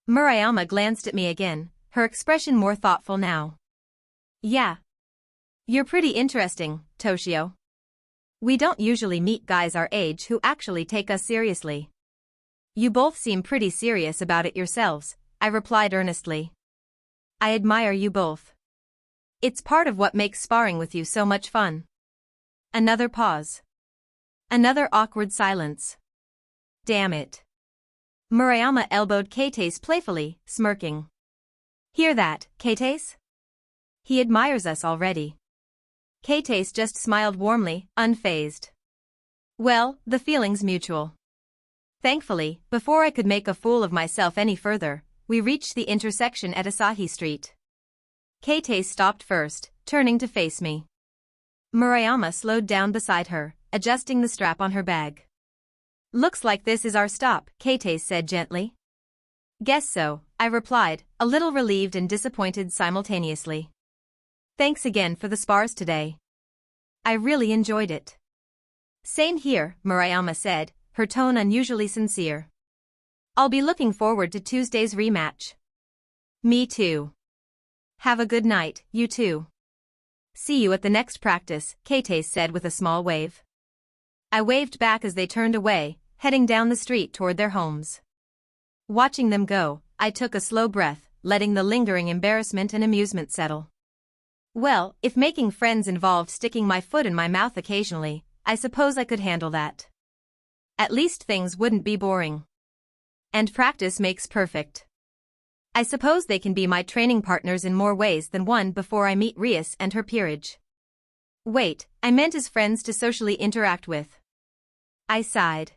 Speaker 2: Murayama glanced at me again, her expression more thoughtful now. Yeah. You're pretty interesting, Toshio. We don't usually meet guys our age who actually take us seriously. You both seem pretty serious about it yourselves, I replied earnestly. I admire you both. It's part of what makes sparring with you so much fun. Another pause. Another awkward silence. Damn it. Murayama elbowed Keites playfully, smirking. Hear that, Keites? He admires us already. Keites just smiled warmly, unfazed. Well, the feeling's mutual. Thankfully, before I could make a fool of myself any further, we reached the intersection at Asahi Street. Keites stopped first, turning to face me. Murayama slowed down beside her, adjusting the strap on her bag. Looks like this is our stop, Keites said gently. Guess so, I replied, a little relieved and disappointed simultaneously. Thanks again for the spars today. I really enjoyed it. Same here, Murayama said, her tone unusually sincere. I'll be looking forward to Tuesday's rematch. Me too. Have a good night, you too. See you at the next practice, Keites said with a small wave. I waved back as they turned away, heading down the street toward their homes. Watching them go, I took a slow breath, letting the lingering embarrassment and amusement settle. Well, if making friends involved sticking my foot in my mouth occasionally, I suppose I could handle that. At least things wouldn't be boring. And practice makes perfect. I suppose they can be my training partners in more ways than one before I meet Rias and her peerage. Wait, I meant as friends to socially interact with. I sighed.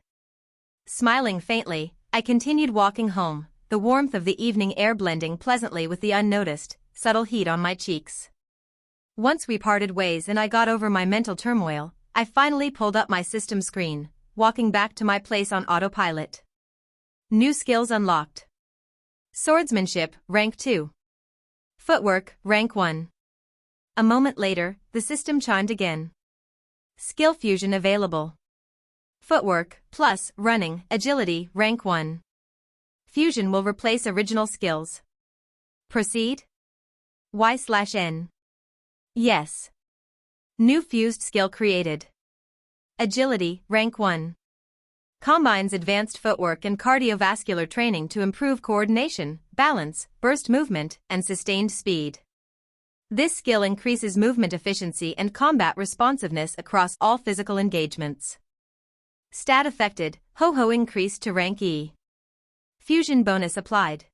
Speaker 2: Smiling faintly, I continued walking home, the warmth of the evening air blending pleasantly with the unnoticed, subtle heat on my cheeks. Once we parted ways and I got over my mental turmoil, I finally pulled up my system screen, walking back to my place on autopilot. New skills unlocked. Swordsmanship, rank 2. Footwork, rank 1. A moment later, the system chimed again. Skill fusion available. Footwork, plus, running, agility, rank 1. Fusion will replace original skills. Proceed? Y/N. Yes. New fused skill created. Agility, rank 1. Combines advanced footwork and cardiovascular training to improve coordination, balance, burst movement, and sustained speed. This skill increases movement efficiency and combat responsiveness across all physical engagements. Stat affected, Ho-Ho increased to rank E. Fusion bonus applied.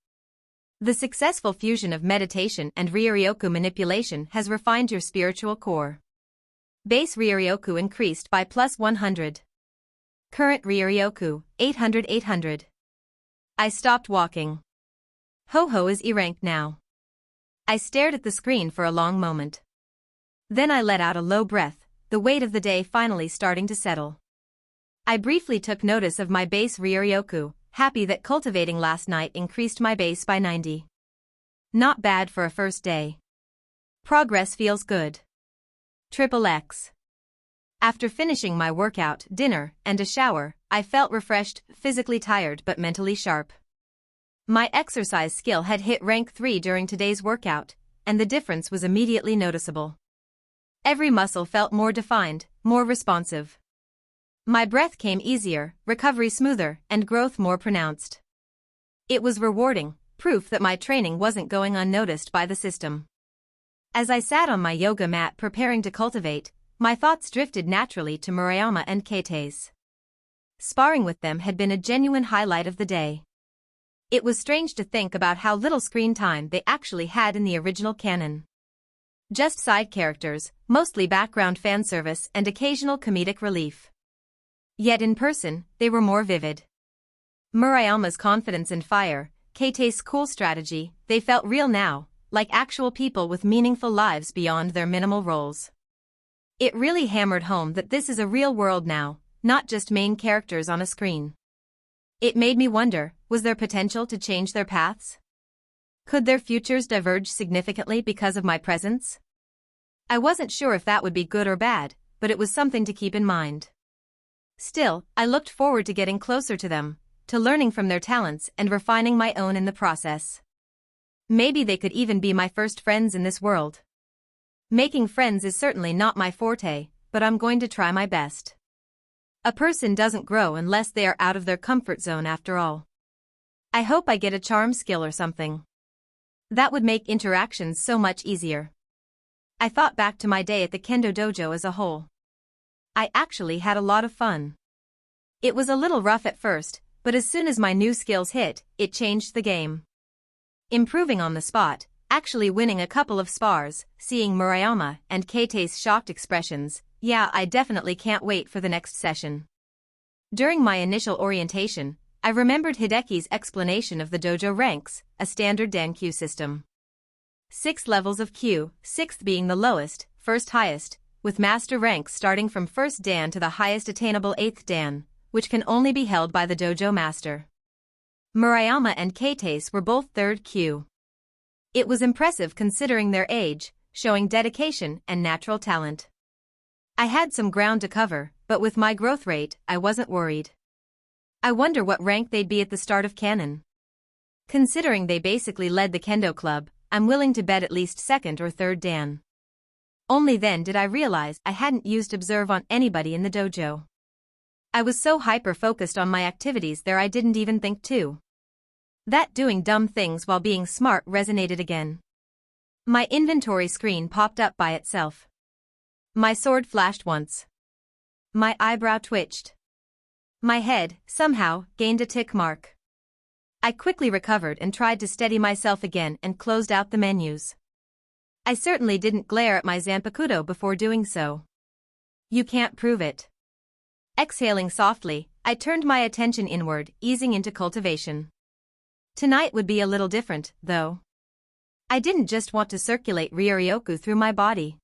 Speaker 2: The successful fusion of meditation and Ryoryoku manipulation has refined your spiritual core. Base Ryoryoku increased by plus 100. Current Ryoryoku, 800. I stopped walking. Ho-Ho is E-ranked now. I stared at the screen for a long moment. Then I let out a low breath, the weight of the day finally starting to settle. I briefly took notice of my base Ryoryoku, happy that cultivating last night increased my base by 90. Not bad for a first day. Progress feels good. XXX. After finishing my workout, dinner, and a shower, I felt refreshed, physically tired but mentally sharp. My exercise skill had hit rank 3 during today's workout, and the difference was immediately noticeable. Every muscle felt more defined, more responsive. My breath came easier, recovery smoother, and growth more pronounced. It was rewarding, proof that my training wasn't going unnoticed by the system. As I sat on my yoga mat preparing to cultivate, my thoughts drifted naturally to Murayama and Keites. Sparring with them had been a genuine highlight of the day. It was strange to think about how little screen time they actually had in the original canon. Just side characters, mostly background fan service and occasional comedic relief. Yet in person, they were more vivid. Murayama's confidence and fire, Keitei's cool strategy, they felt real now, like actual people with meaningful lives beyond their minimal roles. It really hammered home that this is a real world now, not just main characters on a screen. It made me wonder, was there potential to change their paths? Could their futures diverge significantly because of my presence? I wasn't sure if that would be good or bad, but it was something to keep in mind. Still, I looked forward to getting closer to them, to learning from their talents and refining my own in the process. Maybe they could even be my first friends in this world. Making friends is certainly not my forte, but I'm going to try my best. A person doesn't grow unless they are out of their comfort zone after all. I hope I get a charm skill or something. That would make interactions so much easier. I thought back to my day at the Kendo Dojo as a whole. I actually had a lot of fun. It was a little rough at first, but as soon as my new skills hit, it changed the game. Improving on the spot, actually winning a couple of spars, seeing Murayama and Keitei's shocked expressions, yeah, I definitely can't wait for the next session. During my initial orientation, I remembered Hideki's explanation of the dojo ranks, a standard Dan Q system. 6 levels of Q, 6th being the lowest, 1st highest, with master ranks starting from 1st Dan to the highest attainable 8th Dan, which can only be held by the dojo master. Murayama and Keitei were both 3rd Q. It was impressive considering their age, showing dedication and natural talent. I had some ground to cover, but with my growth rate, I wasn't worried. I wonder what rank they'd be at the start of canon. Considering they basically led the kendo club, I'm willing to bet at least 2nd or 3rd Dan. Only then did I realize I hadn't used observe on anybody in the dojo. I was so hyper-focused on my activities there I didn't even think to. That doing dumb things while being smart resonated again. My inventory screen popped up by itself. My sword flashed once. My eyebrow twitched. My head, somehow, gained a tick mark. I quickly recovered and tried to steady myself again and closed out the menus. I certainly didn't glare at my Zanpakuto before doing so. You can't prove it. Exhaling softly, I turned my attention inward, easing into cultivation. Tonight would be a little different, though. I didn't just want to circulate Ryoryoku through my body.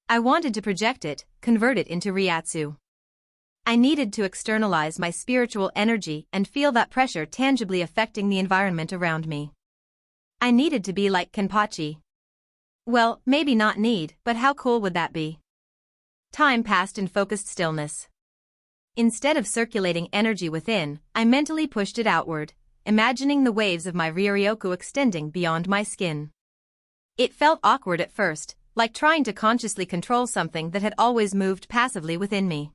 Speaker 2: I wanted to project it, convert it into Ryatsu. I needed to externalize my spiritual energy and feel that pressure tangibly affecting the environment around me. I needed to be like Kenpachi. Well, maybe not need, but how cool would that be? Time passed in focused stillness. Instead of circulating energy within, I mentally pushed it outward, imagining the waves of my Ryoryoku extending beyond my skin. It felt awkward at first, like trying to consciously control something that had always moved passively within me.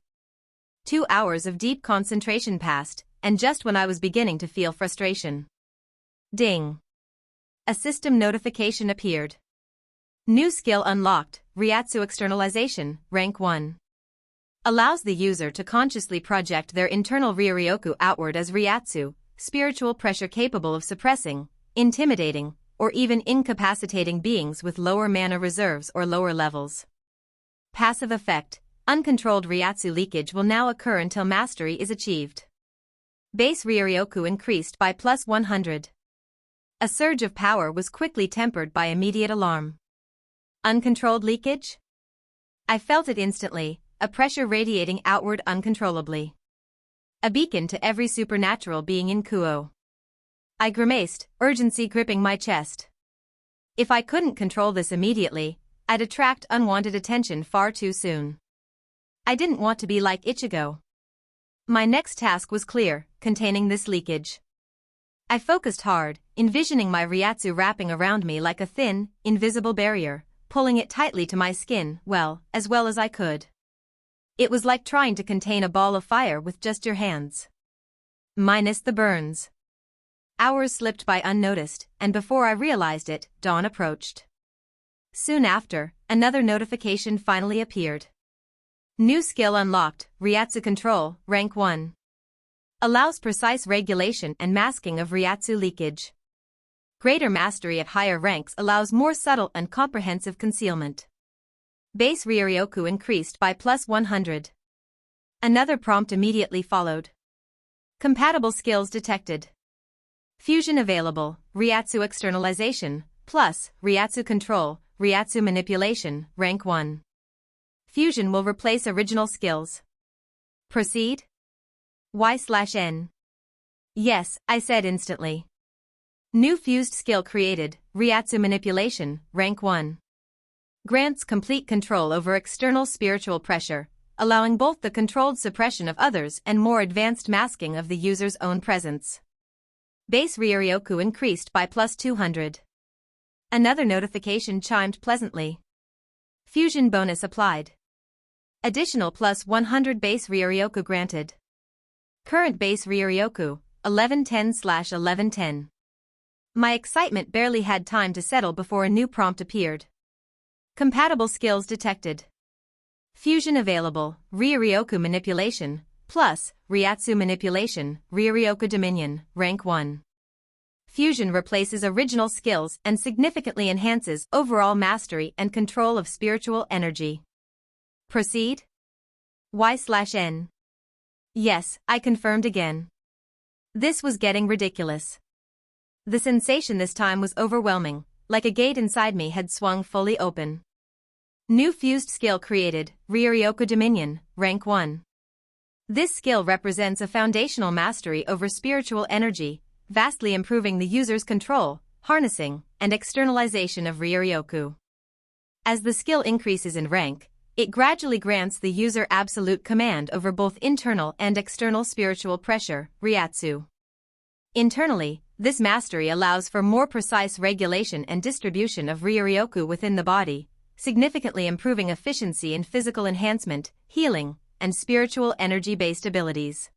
Speaker 2: 2 hours of deep concentration passed, and just when I was beginning to feel frustration. Ding! A system notification appeared. New skill unlocked, Ryatsu externalization, rank 1. Allows the user to consciously project their internal Ryoryoku outward as Ryatsu, spiritual pressure capable of suppressing, intimidating, or even incapacitating beings with lower mana reserves or lower levels. Passive effect, uncontrolled Ryatsu leakage will now occur until mastery is achieved. Base Ryoryoku increased by plus 100. A surge of power was quickly tempered by immediate alarm. Uncontrolled leakage? I felt it instantly, a pressure radiating outward uncontrollably. A beacon to every supernatural being in Kuo. I grimaced, urgency gripping my chest. If I couldn't control this immediately, I'd attract unwanted attention far too soon. I didn't want to be like Ichigo. My next task was clear, containing this leakage. I focused hard, envisioning my Ryatsu wrapping around me like a thin, invisible barrier, pulling it tightly to my skin, as well as I could. It was like trying to contain a ball of fire with just your hands. Minus the burns. Hours slipped by unnoticed, and before I realized it, dawn approached. Soon after, another notification finally appeared. New skill unlocked, Ryatsu control, rank 1. Allows precise regulation and masking of Ryatsu leakage. Greater mastery at higher ranks allows more subtle and comprehensive concealment. Base Ryuryoku increased by plus 100. Another prompt immediately followed. Compatible skills detected. Fusion available, Ryatsu externalization, plus, Ryatsu control, Ryatsu manipulation, rank 1. Fusion will replace original skills. Proceed? Y/N. Yes, I said instantly. New fused skill created, Ryatsu manipulation, rank 1. Grants complete control over external spiritual pressure, allowing both the controlled suppression of others and more advanced masking of the user's own presence. Base Ryuryoku increased by plus 200. Another notification chimed pleasantly. Fusion bonus applied. Additional plus 100 base Ryuryoku granted. Current base Ryuryoku, 1110/1110. My excitement barely had time to settle before a new prompt appeared. Compatible skills detected. Fusion available, Ryuryoku manipulation, plus, Ryatsu manipulation, Ryuryoku dominion, rank 1. Fusion replaces original skills and significantly enhances overall mastery and control of spiritual energy. Proceed? Y/N. Yes, I confirmed again. This was getting ridiculous. The sensation this time was overwhelming, like a gate inside me had swung fully open. New fused skill created, Ryuryoku dominion, rank 1. This skill represents a foundational mastery over spiritual energy, vastly improving the user's control, harnessing, and externalization of Ryuryoku. As the skill increases in rank, it gradually grants the user absolute command over both internal and external spiritual pressure, Ryatsu. Internally, this mastery allows for more precise regulation and distribution of Ryuryoku within the body, significantly improving efficiency in physical enhancement, healing, and spiritual energy-based abilities.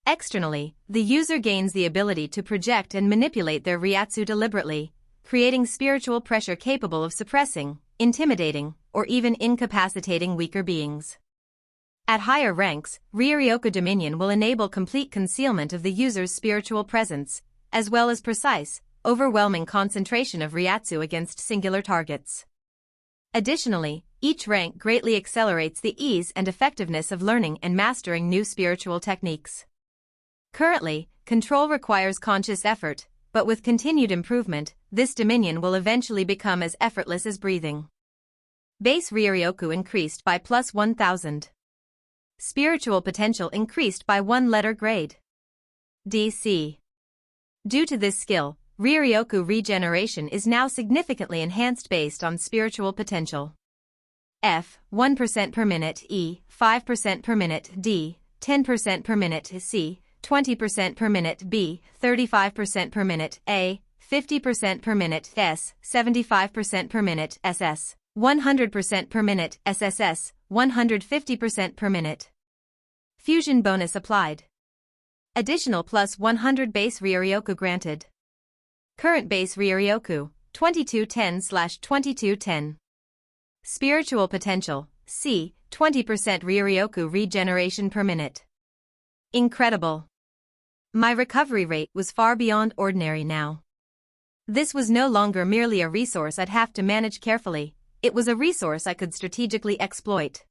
Speaker 2: Externally, the user gains the ability to project and manipulate their Ryatsu deliberately, creating spiritual pressure capable of suppressing, intimidating, or even incapacitating weaker beings. At higher ranks, Ryuryoku dominion will enable complete concealment of the user's spiritual presence, as well as precise, overwhelming concentration of Ryatsu against singular targets. Additionally, each rank greatly accelerates the ease and effectiveness of learning and mastering new spiritual techniques. Currently, control requires conscious effort, but with continued improvement, this dominion will eventually become as effortless as breathing. Base Ryuryoku increased by plus 1000. Spiritual potential increased by 1 letter grade. DC. Due to this skill, Ryuryoku regeneration is now significantly enhanced based on spiritual potential. F, 1% per minute, E, 5% per minute, D, 10% per minute, C, 20% per minute, B, 35% per minute, A, 50% per minute, S, 75% per minute, SS, 100% per minute, SSS, 150% per minute. Fusion bonus applied. Additional plus 100 base Ryuryoku granted. Current base Ryuryoku, 2210/2210. Spiritual potential, C, 20% Ryuryoku regeneration per minute. Incredible. My recovery rate was far beyond ordinary now. This was no longer merely a resource I'd have to manage carefully, it was a resource I could strategically exploit.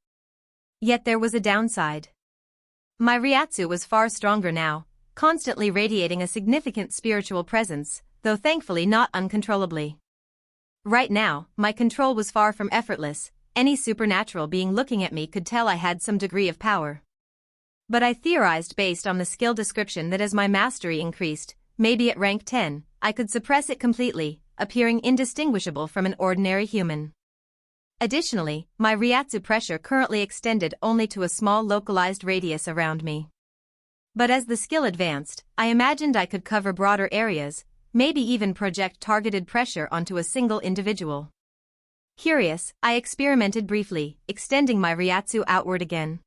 Speaker 2: Yet there was a downside. My Ryatsu was far stronger now, constantly radiating a significant spiritual presence, though thankfully not uncontrollably. Right now, my control was far from effortless, any supernatural being looking at me could tell I had some degree of power. But I theorized based on the skill description that as my mastery increased, maybe at rank 10, I could suppress it completely, appearing indistinguishable from an ordinary human. Additionally, my Ryatsu pressure currently extended only to a small localized radius around me. But as the skill advanced, I imagined I could cover broader areas, maybe even project targeted pressure onto a single individual. Curious, I experimented briefly, extending my Ryatsu outward again.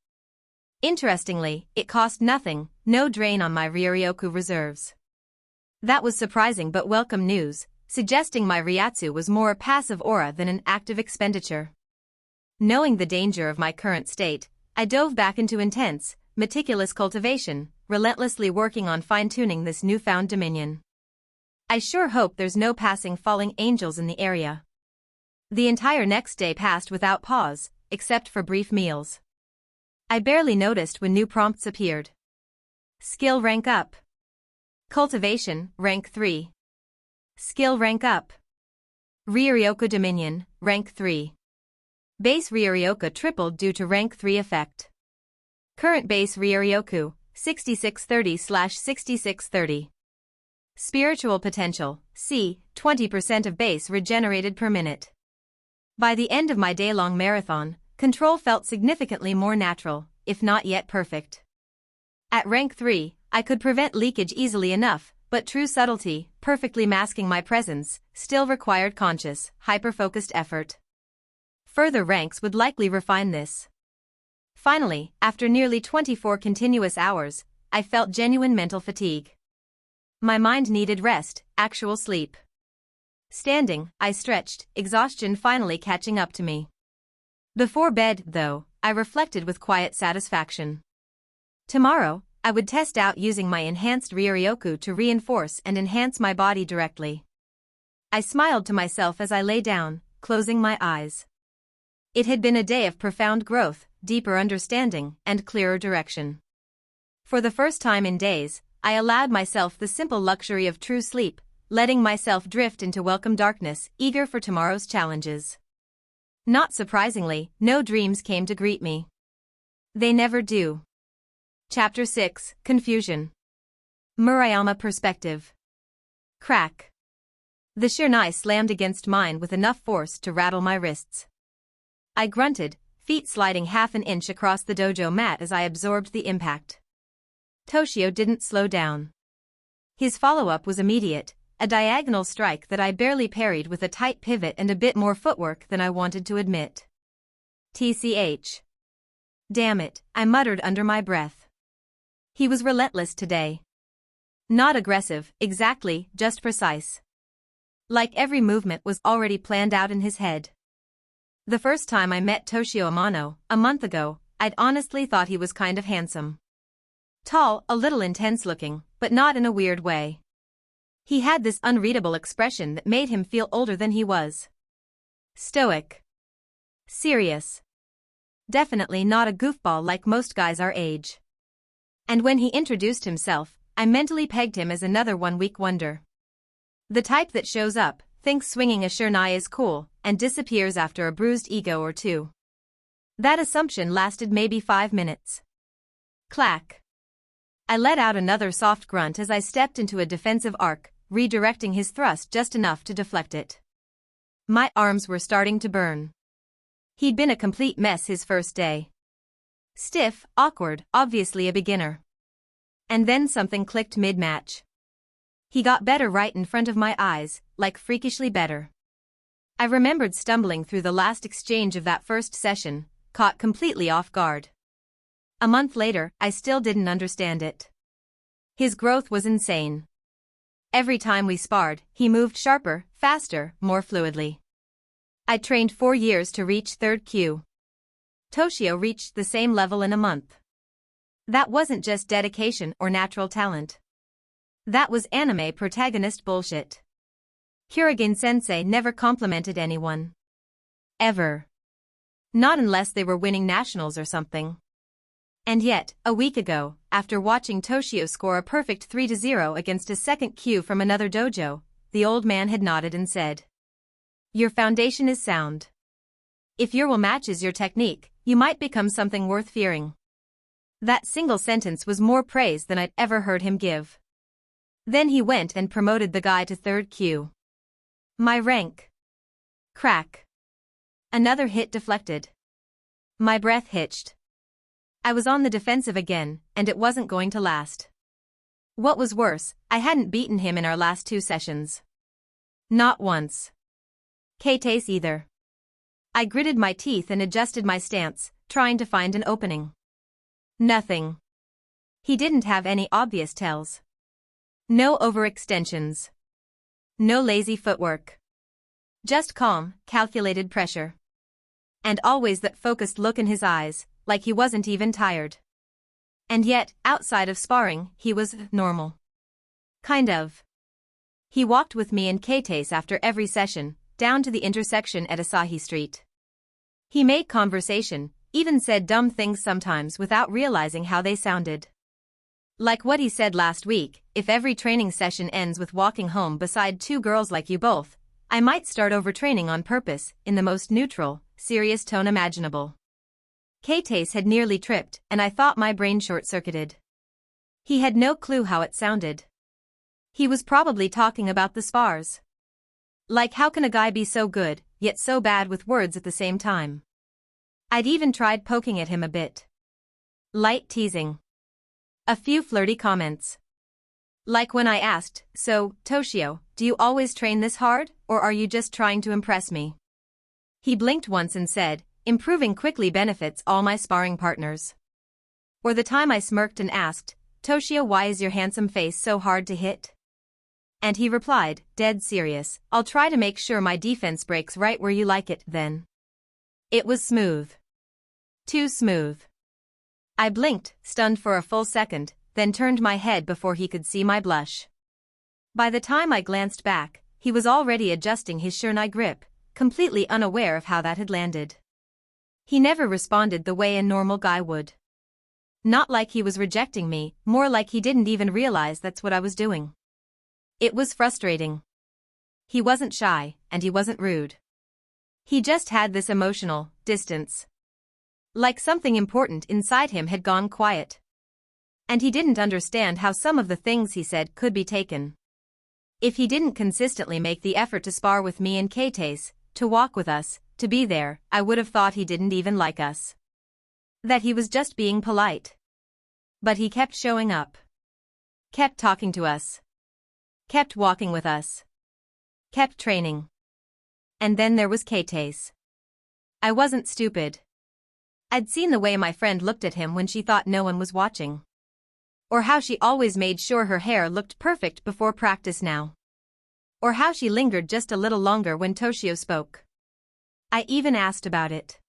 Speaker 2: Interestingly, it cost nothing, no drain on my Ryuryoku reserves. That was surprising but welcome news, suggesting my Ryatsu was more a passive aura than an active expenditure. Knowing the danger of my current state, I dove back into intense, meticulous cultivation, relentlessly working on fine-tuning this newfound dominion. I sure hope there's no passing falling angels in the area. The entire next day passed without pause, except for brief meals. I barely noticed when new prompts appeared. Skill rank up. Cultivation, rank 3. Skill rank up. Ryoryoku Dominion, rank 3. Base Ryoryoku tripled due to rank 3 effect. Current base Ryoryoku, 6630/6630. Spiritual potential, C, 20% of base regenerated per minute. By the end of my day-long marathon, control felt significantly more natural, if not yet perfect. At rank 3, I could prevent leakage easily enough, but true subtlety, perfectly masking my presence, still required conscious, hyper-focused effort. Further ranks would likely refine this. Finally, after nearly 24 continuous hours, I felt genuine mental fatigue. My mind needed rest, actual sleep. Standing, I stretched, exhaustion finally catching up to me. Before bed, though, I reflected with quiet satisfaction. Tomorrow, I would test out using my enhanced Ryoryoku to reinforce and enhance my body directly. I smiled to myself as I lay down, closing my eyes. It had been a day of profound growth, deeper understanding, and clearer direction. For the first time in days, I allowed myself the simple luxury of true sleep, letting myself drift into welcome darkness, eager for tomorrow's challenges. Not surprisingly, no dreams came to greet me. They never do. Chapter 6, Confusion. Murayama Perspective. Crack. The shinai slammed against mine with enough force to rattle my wrists. I grunted, feet sliding half an inch across the dojo mat as I absorbed the impact. Toshio didn't slow down. His follow-up was immediate, a diagonal strike that I barely parried with a tight pivot and a bit more footwork than I wanted to admit. TCH. Damn it, I muttered under my breath. He was relentless today. Not aggressive, exactly, just precise. Like every movement was already planned out in his head. The first time I met Toshio Amano, a month ago, I'd honestly thought he was kind of handsome. Tall, a little intense-looking, but not in a weird way. He had this unreadable expression that made him feel older than he was. Stoic. Serious. Definitely not a goofball like most guys our age. And when he introduced himself, I mentally pegged him as another one-week wonder. The type that shows up, thinks swinging a shinai is cool, and disappears after a bruised ego or two. That assumption lasted maybe 5 minutes. Clack. I let out another soft grunt as I stepped into a defensive arc, redirecting his thrust just enough to deflect it. My arms were starting to burn. He'd been a complete mess his first day. Stiff, awkward, obviously a beginner. And then something clicked mid-match. He got better right in front of my eyes, like freakishly better. I remembered stumbling through the last exchange of that first session, caught completely off guard. A month later, I still didn't understand it. His growth was insane. Every time we sparred, he moved sharper, faster, more fluidly. I trained 4 years to reach 3rd Q. Toshio reached the same level in a month. That wasn't just dedication or natural talent. That was anime protagonist bullshit. Kurogane-sensei never complimented anyone. Ever. Not unless they were winning nationals or something. And yet, a week ago, after watching Toshio score a perfect 3-0 against a 2nd Q from another dojo, the old man had nodded and said, "Your foundation is sound. If your will matches your technique, you might become something worth fearing." That single sentence was more praise than I'd ever heard him give. Then he went and promoted the guy to 3rd Q. My rank. Crack. Another hit deflected. My breath hitched. I was on the defensive again, and it wasn't going to last. What was worse, I hadn't beaten him in our last 2 sessions. Not once. K-Tace either. I gritted my teeth and adjusted my stance, trying to find an opening. Nothing. He didn't have any obvious tells. No overextensions. No lazy footwork. Just calm, calculated pressure. And always that focused look in his eyes, like he wasn't even tired. And yet, outside of sparring, he was normal. Kind of. He walked with me and Kates after every session, down to the intersection at Asahi Street. He made conversation, even said dumb things sometimes without realizing how they sounded. Like what he said last week, if every training session ends with walking home beside two girls like you both, I might start overtraining on purpose, in the most neutral, serious tone imaginable. Kates had nearly tripped, and I thought my brain short-circuited. He had no clue how it sounded. He was probably talking about the spars. Like, how can a guy be so good, yet so bad with words at the same time? I'd even tried poking at him a bit. Light teasing. A few flirty comments. Like when I asked, "So, Toshio, do you always train this hard, or are you just trying to impress me?" He blinked once and said, "Improving quickly benefits all my sparring partners." Or the time I smirked and asked, "Toshio, why is your handsome face so hard to hit?" And he replied, dead serious, "I'll try to make sure my defense breaks right where you like it, then." It was smooth. Too smooth. I blinked, stunned for a full second, then turned my head before he could see my blush. By the time I glanced back, he was already adjusting his shurnai grip, completely unaware of how that had landed. He never responded the way a normal guy would. Not like he was rejecting me, more like he didn't even realize that's what I was doing. It was frustrating. He wasn't shy, and he wasn't rude. He just had this emotional distance. Like something important inside him had gone quiet. And he didn't understand how some of the things he said could be taken. If he didn't consistently make the effort to spar with me and Kates, to walk with us, to be there, I would have thought he didn't even like us. That he was just being polite. But he kept showing up. Kept talking to us. Kept walking with us. Kept training. And then there was Kates. I wasn't stupid. I'd seen the way my friend looked at him when she thought no one was watching. Or how she always made sure her hair looked perfect before practice now. Or how she lingered just a little longer when Toshio spoke. I even asked about it.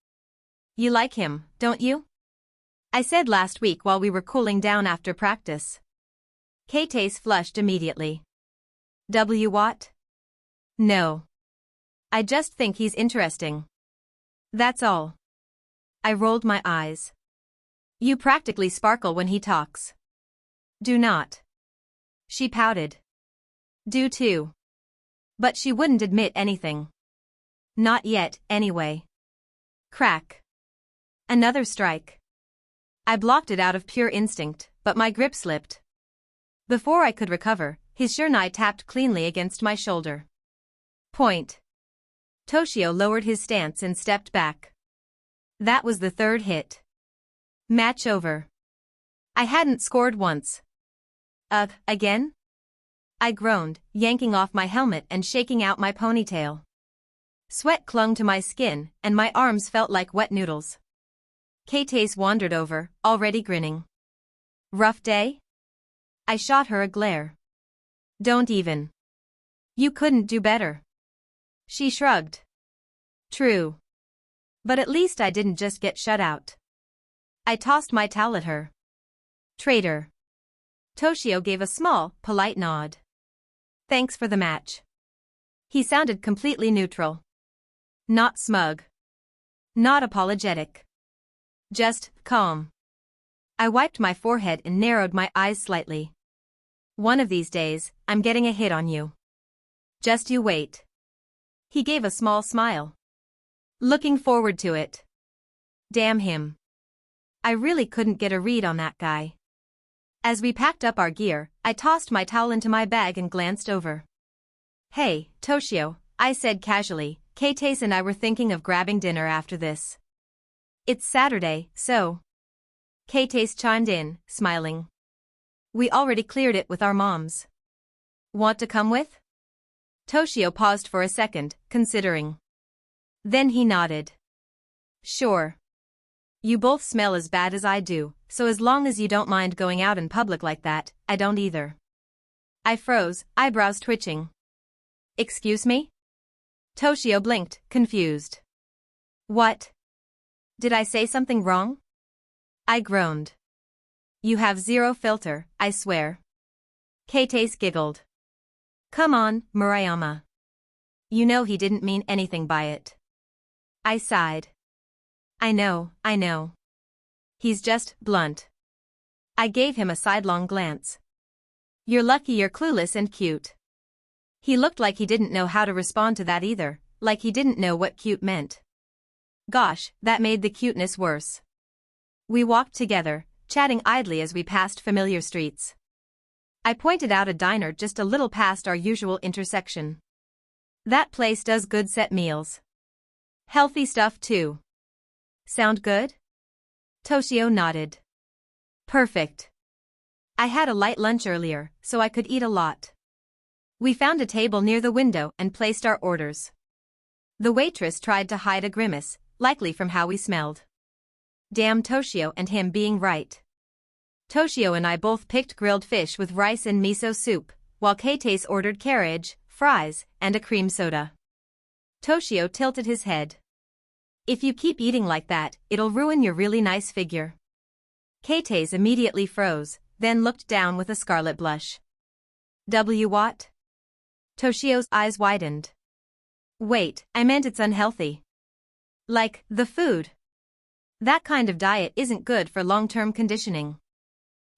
Speaker 2: "You like him, don't you?" I said last week while we were cooling down after practice. Kates flushed immediately. What? No. I just think he's interesting. That's all. I rolled my eyes. You practically sparkle when he talks. Do not. She pouted. Do too. But she wouldn't admit anything. Not yet, anyway. Crack. Another strike. I blocked it out of pure instinct, but my grip slipped. Before I could recover, his shurnai tapped cleanly against my shoulder. Point. Toshio lowered his stance and stepped back. That was the third hit. Match over. I hadn't scored once. Again? I groaned, yanking off my helmet and shaking out my ponytail. Sweat clung to my skin, and my arms felt like wet noodles. Kates wandered over, already grinning. Rough day? I shot her a glare. Don't even. You couldn't do better. She shrugged. True. But at least I didn't just get shut out. I tossed my towel at her. Traitor. Toshio gave a small, polite nod. Thanks for the match. He sounded completely neutral. Not smug. Not apologetic. Just calm. I wiped my forehead and narrowed my eyes slightly. One of these days, I'm getting a hit on you. Just you wait. He gave a small smile. Looking forward to it. Damn him. I really couldn't get a read on that guy. As we packed up our gear, I tossed my towel into my bag and glanced over. Hey, Toshio, I said casually, Kates and I were thinking of grabbing dinner after this. It's Saturday, so. Kates chimed in, smiling. We already cleared it with our moms. Want to come with? Toshio paused for a second, considering. Then he nodded. Sure. You both smell as bad as I do, so as long as you don't mind going out in public like that, I don't either. I froze, eyebrows twitching. Excuse me? Toshio blinked, confused. What? Did I say something wrong? I groaned. You have zero filter, I swear. Kates giggled. Come on, Murayama. You know he didn't mean anything by it. I sighed. I know. He's just blunt. I gave him a sidelong glance. You're lucky you're clueless and cute. He looked like he didn't know how to respond to that either, like he didn't know what cute meant. Gosh, that made the cuteness worse. We walked together, chatting idly as we passed familiar streets. I pointed out a diner just a little past our usual intersection. That place does good set meals. Healthy stuff too. Sound good? Toshio nodded. Perfect. I had a light lunch earlier, so I could eat a lot. We found a table near the window and placed our orders. The waitress tried to hide a grimace, likely from how we smelled. Damn Toshio and him being right. Toshio and I both picked grilled fish with rice and miso soup, while Keitase ordered carriage, fries, and a cream soda. Toshio tilted his head. If you keep eating like that, it'll ruin your really nice figure. Keitase immediately froze, then looked down with a scarlet blush. What? Toshio's eyes widened. Wait, I meant it's unhealthy. Like, the food. That kind of diet isn't good for long-term conditioning.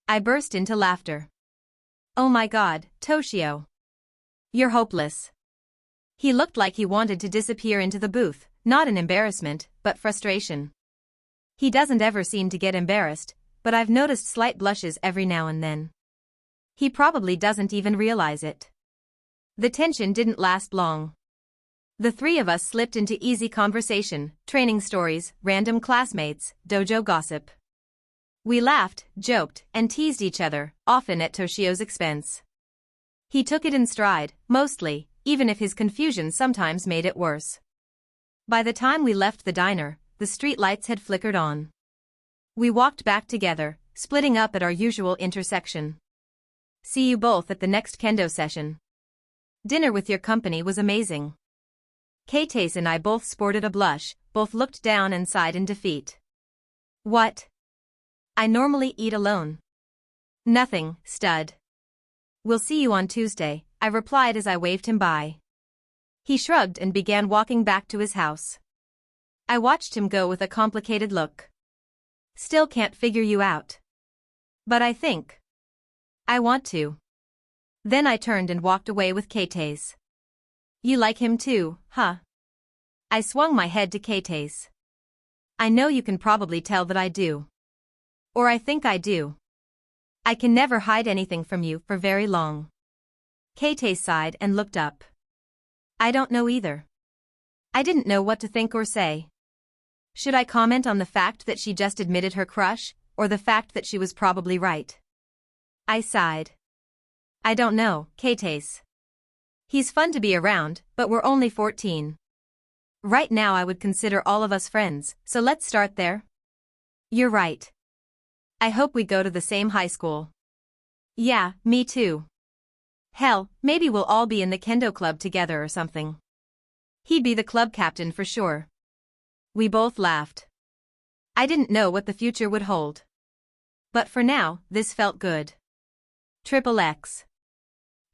Speaker 2: I burst into laughter. Oh my god, Toshio. You're hopeless. He looked like he wanted to disappear into the booth, not in embarrassment, but frustration. He doesn't ever seem to get embarrassed, but I've noticed slight blushes every now and then. He probably doesn't even realize it. The tension didn't last long. The three of us slipped into easy conversation, training stories, random classmates, dojo gossip. We laughed, joked, and teased each other, often at Toshio's expense. He took it in stride, mostly, even if his confusion sometimes made it worse. By the time we left the diner, the street lights had flickered on. We walked back together, splitting up at our usual intersection. See you both at the next kendo session. Dinner with your company was amazing. Keitase and I both sported a blush, both looked down and sighed in defeat. What? I normally eat alone. Nothing, stud. We'll see you on Tuesday, I replied as I waved him by. He shrugged and began walking back to his house. I watched him go with a complicated look. Still can't figure you out. But I think I want to. Then I turned and walked away with Keitase. You like him too, huh? I swung my head to Keitase. I know you can probably tell that I do. Or I think I do. I can never hide anything from you for very long. Keitase sighed and looked up. I don't know either. I didn't know what to think or say. Should I comment on the fact that she just admitted her crush, or the fact that she was probably right? I sighed. I don't know, Keitase. He's fun to be around, but we're only 14. Right now I would consider all of us friends, so let's start there. You're right. I hope we go to the same high school. Yeah, me too. Hell, maybe we'll all be in the kendo club together or something. He'd be the club captain for sure. We both laughed. I didn't know what the future would hold. But for now, this felt good. XXX.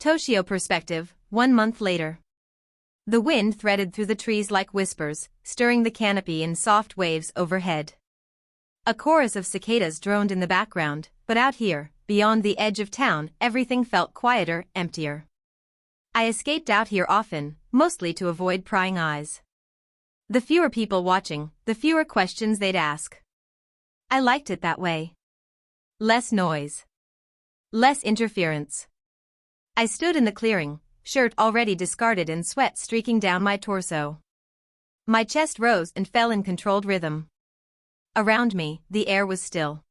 Speaker 2: Toshio perspective, 1 month later. The wind threaded through the trees like whispers, stirring the canopy in soft waves overhead. A chorus of cicadas droned in the background, but out here, beyond the edge of town, everything felt quieter, emptier. I escaped out here often, mostly to avoid prying eyes. The fewer people watching, the fewer questions they'd ask. I liked it that way. Less noise. Less interference. I stood in the clearing, shirt already discarded and sweat streaking down my torso. My chest rose and fell in controlled rhythm. Around me, the air was still.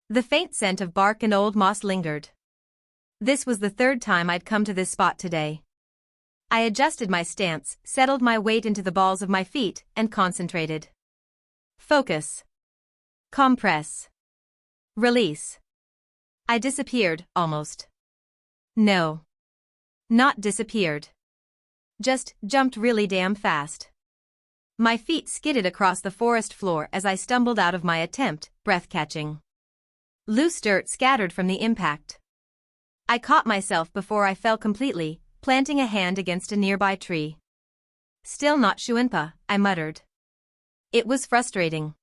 Speaker 2: The faint scent of bark and old moss lingered. This was the third time I'd come to this spot today. I adjusted my stance, settled my weight into the balls of my feet, and concentrated. Focus. Compress. Release. I disappeared, almost. No. Not disappeared. Just jumped really damn fast. My feet skidded across the forest floor as I stumbled out of my attempt, breath-catching. Loose dirt scattered from the impact. I caught myself before I fell completely, planting a hand against a nearby tree. Still not Shuinpa, I muttered. It was frustrating.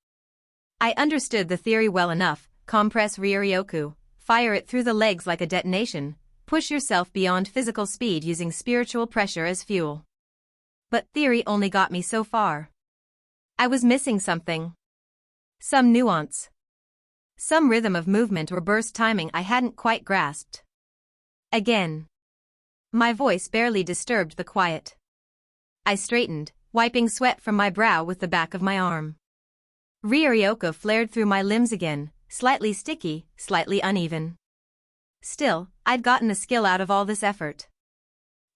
Speaker 2: I understood the theory well enough: compress Ryuryoku, fire it through the legs like a detonation, push yourself beyond physical speed using spiritual pressure as fuel. But theory only got me so far. I was missing something. Some nuance. Some rhythm of movement or burst timing I hadn't quite grasped. Again. My voice barely disturbed the quiet. I straightened, wiping sweat from my brow with the back of my arm. Ryuryoku flared through my limbs again, slightly sticky, slightly uneven. Still, I'd gotten a skill out of all this effort.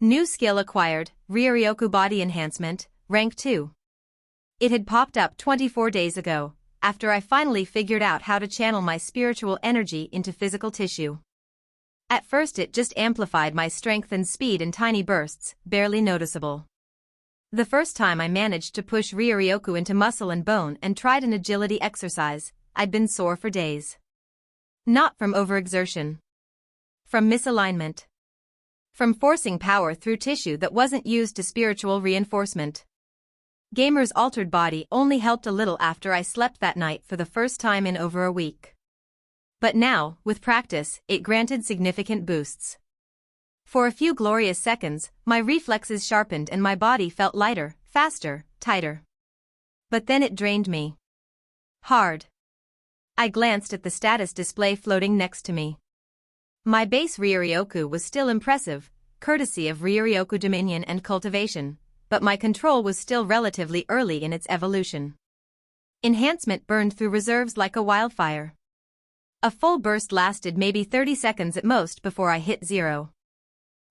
Speaker 2: New skill acquired, Ryuryoku Body Enhancement, Rank 2. It had popped up 24 days ago, after I finally figured out how to channel my spiritual energy into physical tissue. At first it just amplified my strength and speed in tiny bursts, barely noticeable. The first time I managed to push Ryuryoku into muscle and bone and tried an agility exercise, I'd been sore for days. Not from overexertion. From misalignment. From forcing power through tissue that wasn't used to spiritual reinforcement. Gamer's altered body only helped a little after I slept that night for the first time in over a week. But now, with practice, it granted significant boosts. For a few glorious seconds, my reflexes sharpened and my body felt lighter, faster, tighter. But then it drained me. Hard. I glanced at the status display floating next to me. My base Ryuryoku was still impressive, courtesy of Ryuryoku Dominion and Cultivation, but my control was still relatively early in its evolution. Enhancement burned through reserves like a wildfire. A full burst lasted maybe 30 seconds at most before I hit zero.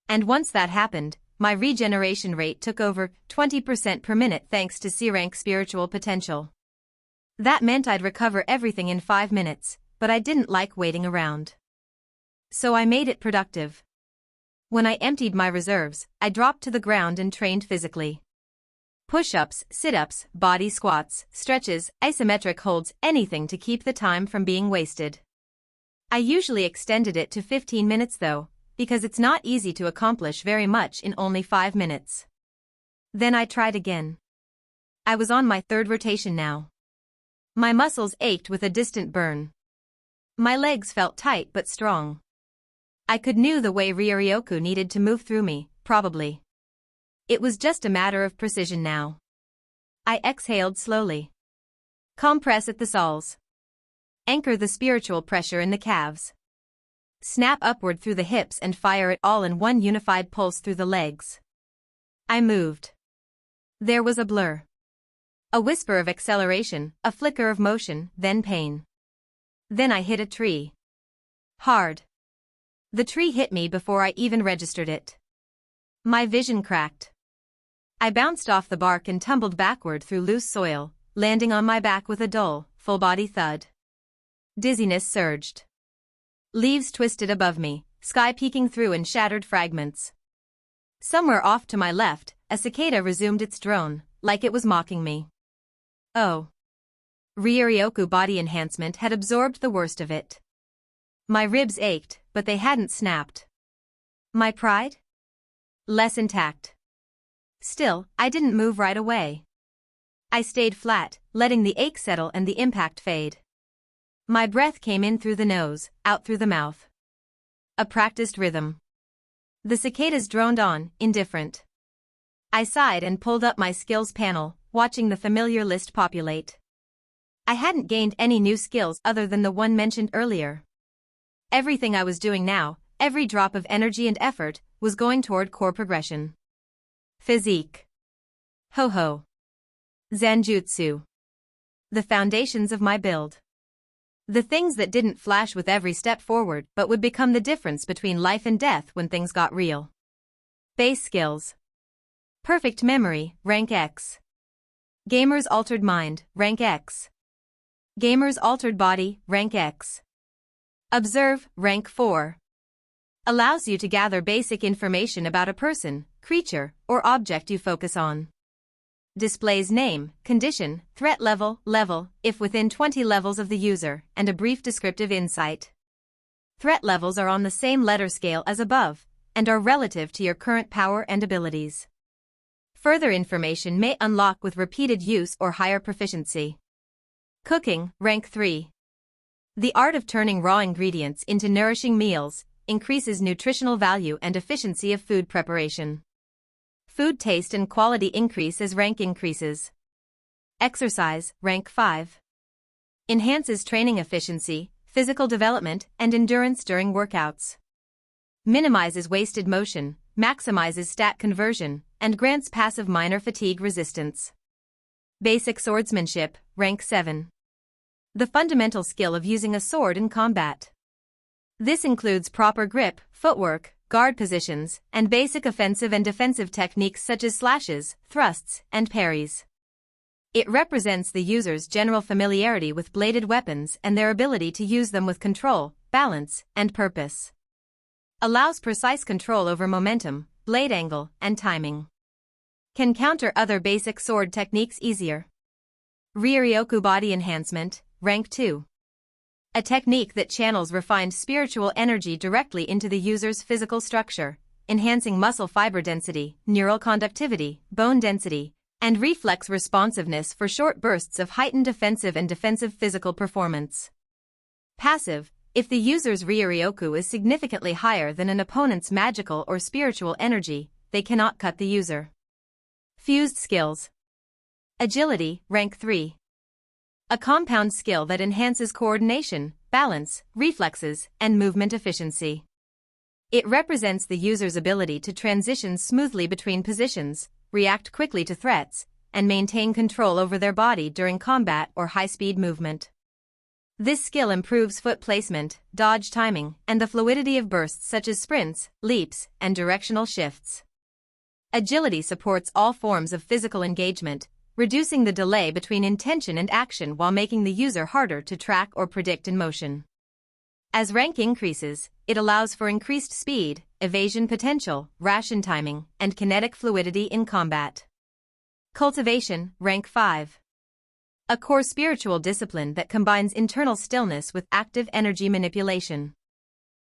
Speaker 2: And once that happened, my regeneration rate took over 20% per minute thanks to C-rank spiritual potential. That meant I'd recover everything in 5 minutes, but I didn't like waiting around. So I made it productive. When I emptied my reserves, I dropped to the ground and trained physically. Push-ups, sit-ups, body squats, stretches, isometric holds, anything to keep the time from being wasted. I usually extended it to 15 minutes though, because it's not easy to accomplish very much in only 5 minutes. Then I tried again. I was on my third rotation now. My muscles ached with a distant burn. My legs felt tight but strong. I could knew the way Ryuryoku needed to move through me, probably. It was just a matter of precision now. I exhaled slowly. Compress at the soles. Anchor the spiritual pressure in the calves. Snap upward through the hips and fire it all in one unified pulse through the legs. I moved. There was a blur. A whisper of acceleration, a flicker of motion, then pain. Then I hit a tree. Hard. The tree hit me before I even registered it. My vision cracked. I bounced off the bark and tumbled backward through loose soil, landing on my back with a dull, full-body thud. Dizziness surged. Leaves twisted above me, sky peeking through in shattered fragments. Somewhere off to my left, a cicada resumed its drone, like it was mocking me. Oh. Ryuryoku Body Enhancement had absorbed the worst of it. My ribs ached, but they hadn't snapped. My pride? Less intact. Still, I didn't move right away. I stayed flat, letting the ache settle and the impact fade. My breath came in through the nose, out through the mouth. A practiced rhythm. The cicadas droned on, indifferent. I sighed and pulled up my skills panel, watching the familiar list populate. I hadn't gained any new skills other than the one mentioned earlier. Everything I was doing now, every drop of energy and effort, was going toward core progression. Physique. Ho-ho. Zanjutsu. The foundations of my build. The things that didn't flash with every step forward but would become the difference between life and death when things got real. Base skills. Perfect memory, rank X. Gamer's altered mind, rank X. Gamer's altered body, rank X. Observe, rank 4. Allows you to gather basic information about a person, creature, or object you focus on. Displays name, condition, threat level, if within 20 levels of the user, and a brief descriptive insight. Threat levels are on the same letter scale as above, and are relative to your current power and abilities. Further information may unlock with repeated use or higher proficiency. Cooking, rank 3. The art of turning raw ingredients into nourishing meals increases nutritional value and efficiency of food preparation. Food taste and quality increase as rank increases. Exercise, rank 5. Enhances training efficiency, physical development, and endurance during workouts. Minimizes wasted motion, maximizes stat conversion, and grants passive minor fatigue resistance. Basic swordsmanship, rank 7. The fundamental skill of using a sword in combat. This includes proper grip, footwork, guard positions, and basic offensive and defensive techniques such as slashes, thrusts, and parries. It represents the user's general familiarity with bladed weapons and their ability to use them with control, balance, and purpose. Allows precise control over momentum, blade angle, and timing. Can counter other basic sword techniques easier. Ryoryoku body enhancement, rank 2. A technique that channels refined spiritual energy directly into the user's physical structure, enhancing muscle fiber density, neural conductivity, bone density, and reflex responsiveness for short bursts of heightened offensive and defensive physical performance. Passive, if the user's Ryoryoku is significantly higher than an opponent's magical or spiritual energy, they cannot cut the user. Fused skills. Agility, rank 3. A compound skill that enhances coordination, balance, reflexes, and movement efficiency. It represents the user's ability to transition smoothly between positions, react quickly to threats, and maintain control over their body during combat or high-speed movement. This skill improves foot placement, dodge timing, and the fluidity of bursts such as sprints, leaps, and directional shifts. Agility supports all forms of physical engagement, reducing the delay between intention and action while making the user harder to track or predict in motion. As rank increases, it allows for increased speed, evasion potential, ration timing, and kinetic fluidity in combat. Cultivation, rank 5. A core spiritual discipline that combines internal stillness with active energy manipulation.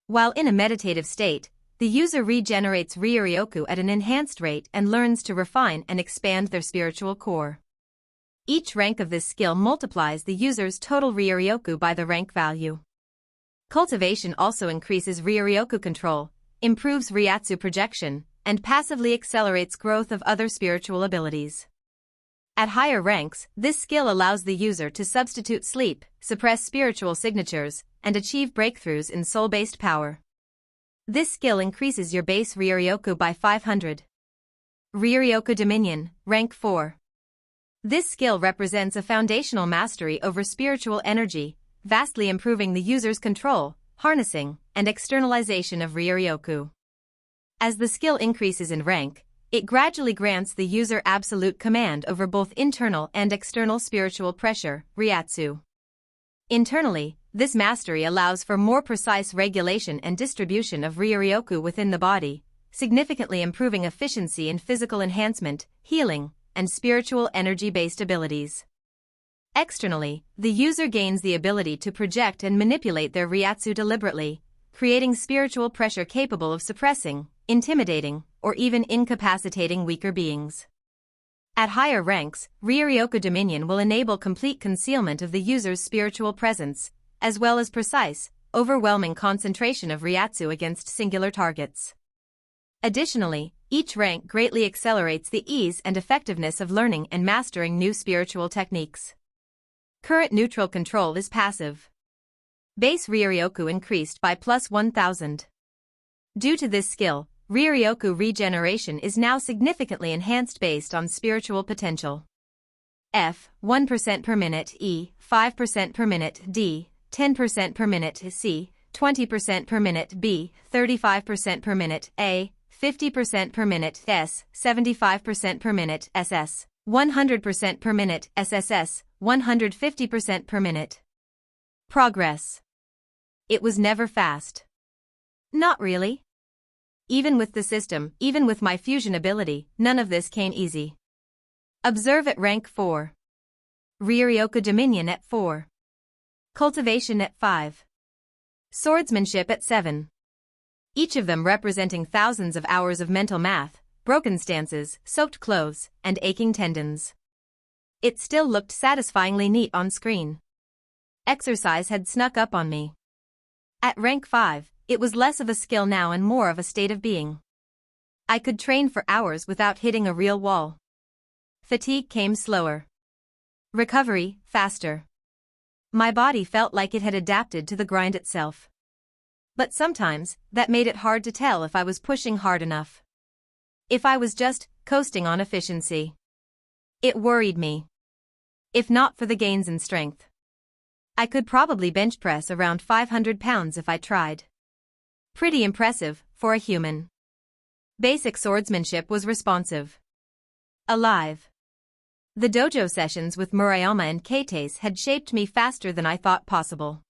Speaker 2: While in a meditative state, the user regenerates Ryoryoku at an enhanced rate and learns to refine and expand their spiritual core. Each rank of this skill multiplies the user's total Ryoryoku by the rank value. Cultivation also increases Ryoryoku control, improves Ryatsu projection, and passively accelerates growth of other spiritual abilities. At higher ranks, this skill allows the user to substitute sleep, suppress spiritual signatures, and achieve breakthroughs in soul-based power. This skill increases your base Ryoryoku by 500. Ryoryoku Dominion, rank 4. This skill represents a foundational mastery over spiritual energy, vastly improving the user's control, harnessing, and externalization of Ryoryoku. As the skill increases in rank, it gradually grants the user absolute command over both internal and external spiritual pressure, Ryatsu. Internally, this mastery allows for more precise regulation and distribution of Ryoryoku within the body, significantly improving efficiency in physical enhancement, healing, and spiritual energy-based abilities. Externally, the user gains the ability to project and manipulate their Ryatsu deliberately, creating spiritual pressure capable of suppressing, intimidating, or even incapacitating weaker beings. At higher ranks, Ryoryoku Dominion will enable complete concealment of the user's spiritual presence, as well as precise, overwhelming concentration of Ryatsu against singular targets. Additionally, each rank greatly accelerates the ease and effectiveness of learning and mastering new spiritual techniques. Current neutral control is passive. Base Ryoryoku increased by plus 1000. Due to this skill, Ryoryoku regeneration is now significantly enhanced based on spiritual potential. F. 1% per minute E. 5% per minute D. 10% per minute C. 20% per minute B. 35% per minute A. 50% per minute S. 75% per minute SS. 100% per minute SSS. 150% per minute. Progress. It was never fast. Not really. Even with the system, even with my fusion ability, none of this came easy. Observe at rank 4. Ryoryoku Dominion at 4. Cultivation at 5. Swordsmanship at 7. each of them representing thousands of hours of mental math, broken stances, soaked clothes, and aching tendons. It still looked satisfyingly neat on screen. Exercise had snuck up on me. At rank 5, it was less of a skill now and more of a state of being. I could train for hours without hitting a real wall. Fatigue came slower. Recovery, faster. My body felt like it had adapted to the grind itself. But sometimes, that made it hard to tell if I was pushing hard enough. If I was just coasting on efficiency. It worried me. If not for the gains in strength, I could probably bench press around 500 pounds if I tried. Pretty impressive, for a human. Basic swordsmanship was responsive. Alive. The dojo sessions with Murayama and Keitase had shaped me faster than I thought possible.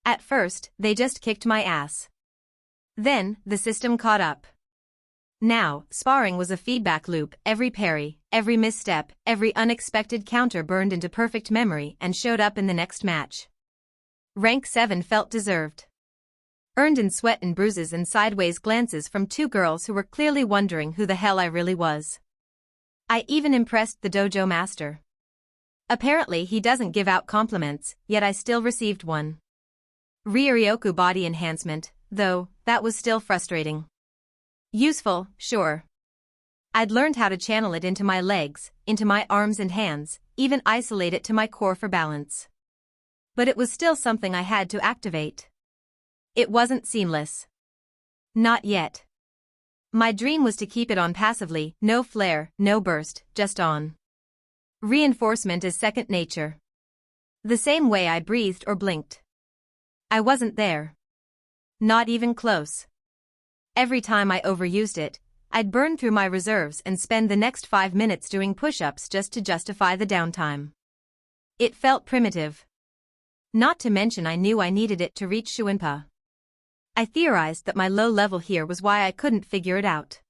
Speaker 2: At first, they just kicked my ass. Then, the system caught up. Now, sparring was a feedback loop. Every parry, every misstep, every unexpected counter burned into perfect memory and showed up in the next match. Rank 7 felt deserved. Earned in sweat and bruises and sideways glances from two girls who were clearly wondering who the hell I really was. I even impressed the dojo master. Apparently he doesn't give out compliments, yet I still received one. Ryoryoku body enhancement, though, that was still frustrating. Useful, sure. I'd learned how to channel it into my legs, into my arms and hands, even isolate it to my core for balance. But it was still something I had to activate. It wasn't seamless. Not yet. My dream was to keep it on passively, no flare, no burst, just on. Reinforcement is second nature. The same way I breathed or blinked. I wasn't there. Not even close. Every time I overused it, I'd burn through my reserves and spend the next 5 minutes doing push-ups just to justify the downtime. It felt primitive. Not to mention I knew I needed it to reach Shuinpa. I theorized that my low level here was why I couldn't figure it out.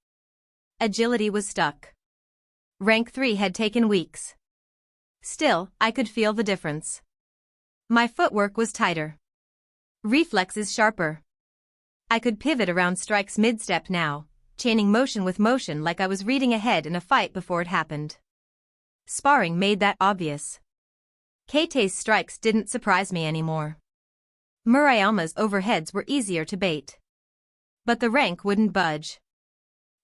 Speaker 2: Agility was stuck. Rank 3 had taken weeks. Still, I could feel the difference. My footwork was tighter. Reflexes sharper. I could pivot around strikes mid-step now, chaining motion with motion like I was reading ahead in a fight before it happened. Sparring made that obvious. Keitase's strikes didn't surprise me anymore. Murayama's overheads were easier to bait. But the rank wouldn't budge.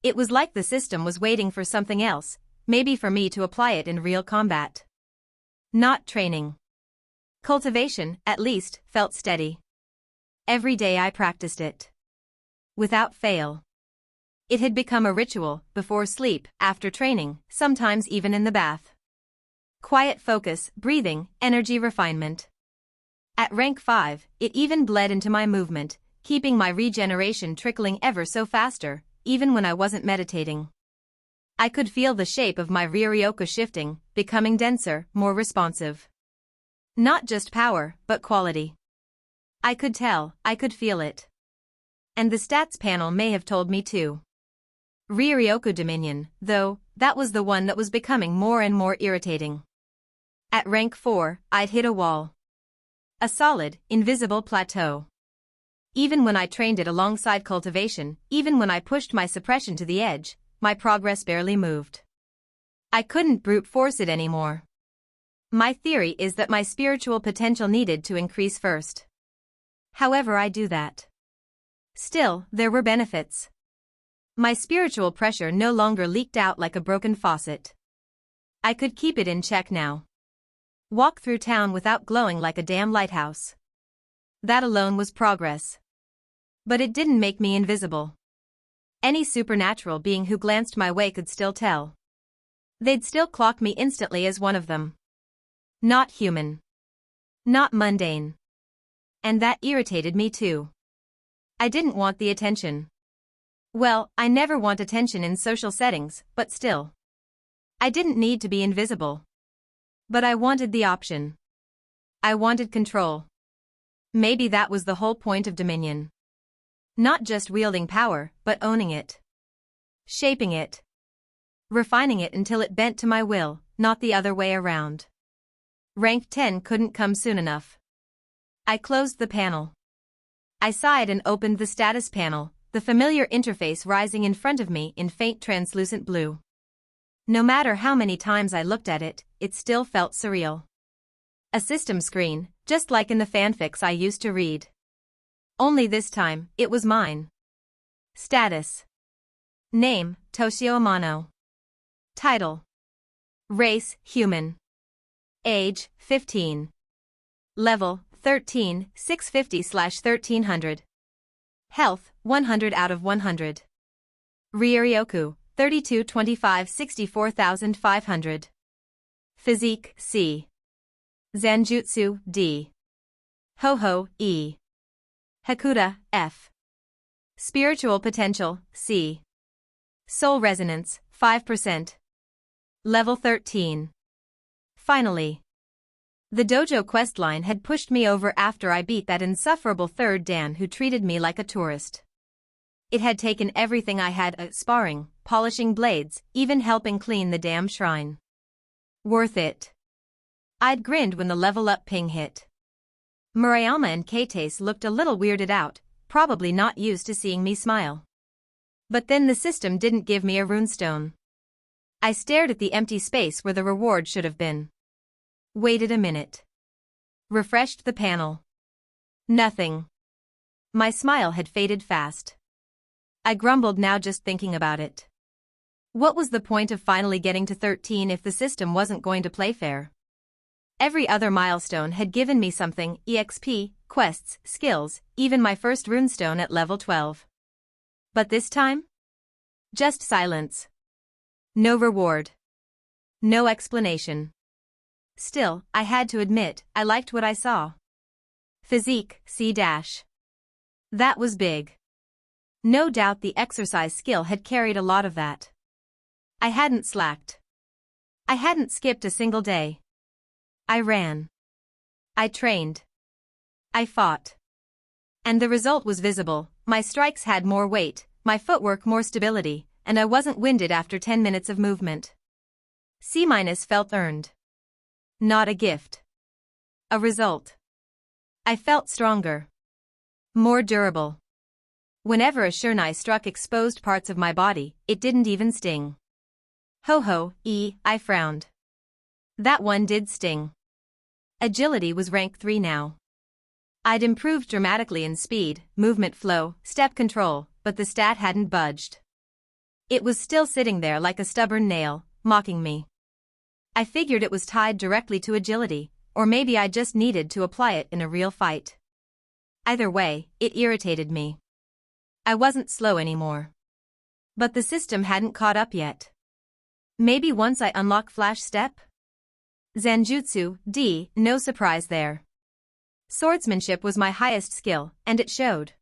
Speaker 2: It was like the system was waiting for something else, maybe for me to apply it in real combat. Not training. Cultivation, at least, felt steady. Every day I practiced it. Without fail. It had become a ritual, before sleep, after training, sometimes even in the bath. Quiet focus, breathing, energy refinement. At rank 5, it even bled into my movement, keeping my regeneration trickling ever so faster, even when I wasn't meditating. I could feel the shape of my Ryoryoku shifting, becoming denser, more responsive. Not just power, but quality. I could tell, I could feel it. And the stats panel may have told me too. Ryoryoku Dominion, though, that was the one that was becoming more and more irritating. At rank 4, I'd hit a wall. A solid, invisible plateau. Even when I trained it alongside cultivation, even when I pushed my suppression to the edge, my progress barely moved. I couldn't brute force it anymore. My theory is that my spiritual potential needed to increase first. However I do that. Still, there were benefits. My spiritual pressure no longer leaked out like a broken faucet. I could keep it in check now. Walk through town without glowing like a damn lighthouse. That alone was progress. But it didn't make me invisible. Any supernatural being who glanced my way could still tell. They'd still clock me instantly as one of them. Not human. Not mundane. And that irritated me too. I didn't want the attention. Well, I never want attention in social settings, but still. I didn't need to be invisible. But I wanted the option. I wanted control. Maybe that was the whole point of Dominion. Not just wielding power, but owning it. Shaping it. Refining it until it bent to my will, not the other way around. Rank 10 couldn't come soon enough. I closed the panel. I sighed and opened the status panel, the familiar interface rising in front of me in faint translucent blue. No matter how many times I looked at it, it still felt surreal. A system screen, just like in the fanfics I used to read. Only this time, it was mine. Status. Name, Toshio Amano. Title. Race, human. Age, 15. Level, 13, 650/1300. Health, 100 out of 100. Ryuryoku, 32 25 64,500. Physique, C. Zanjutsu, D. Ho-Ho, E. Hakuda, F. Spiritual potential, C. Soul resonance, 5%. Level 13. Finally. The dojo questline had pushed me over after I beat that insufferable third Dan who treated me like a tourist. It had taken everything I had, sparring, polishing blades, even helping clean the damn shrine. Worth it. I'd grinned when the level up ping hit. Murayama and Keitase looked a little weirded out, probably not used to seeing me smile. But then the system didn't give me a runestone. I stared at the empty space where the reward should have been. Waited a minute. Refreshed the panel. Nothing. My smile had faded fast. I grumbled now just thinking about it. What was the point of finally getting to 13 if the system wasn't going to play fair? Every other milestone had given me something, EXP, quests, skills, even my first runestone at level 12. But this time? Just silence. No reward. No explanation. Still, I had to admit, I liked what I saw. Physique, C-. That was big. No doubt the exercise skill had carried a lot of that. I hadn't slacked. I hadn't skipped a single day. I ran. I trained. I fought. And the result was visible. My strikes had more weight, my footwork more stability, and I wasn't winded after 10 minutes of movement. C- felt earned. Not a gift. A result. I felt stronger. More durable. Whenever a shurnai struck exposed parts of my body, it didn't even sting. Ho-Ho, E, I frowned. That one did sting. Agility was rank 3 now. I'd improved dramatically in speed, movement flow, step control, but the stat hadn't budged. It was still sitting there like a stubborn nail, mocking me. I figured it was tied directly to agility, or maybe I just needed to apply it in a real fight. Either way, it irritated me. I wasn't slow anymore. But the system hadn't caught up yet. Maybe once I unlock Flash Step? Zanjutsu, D, no surprise there. Swordsmanship was my highest skill, and it showed.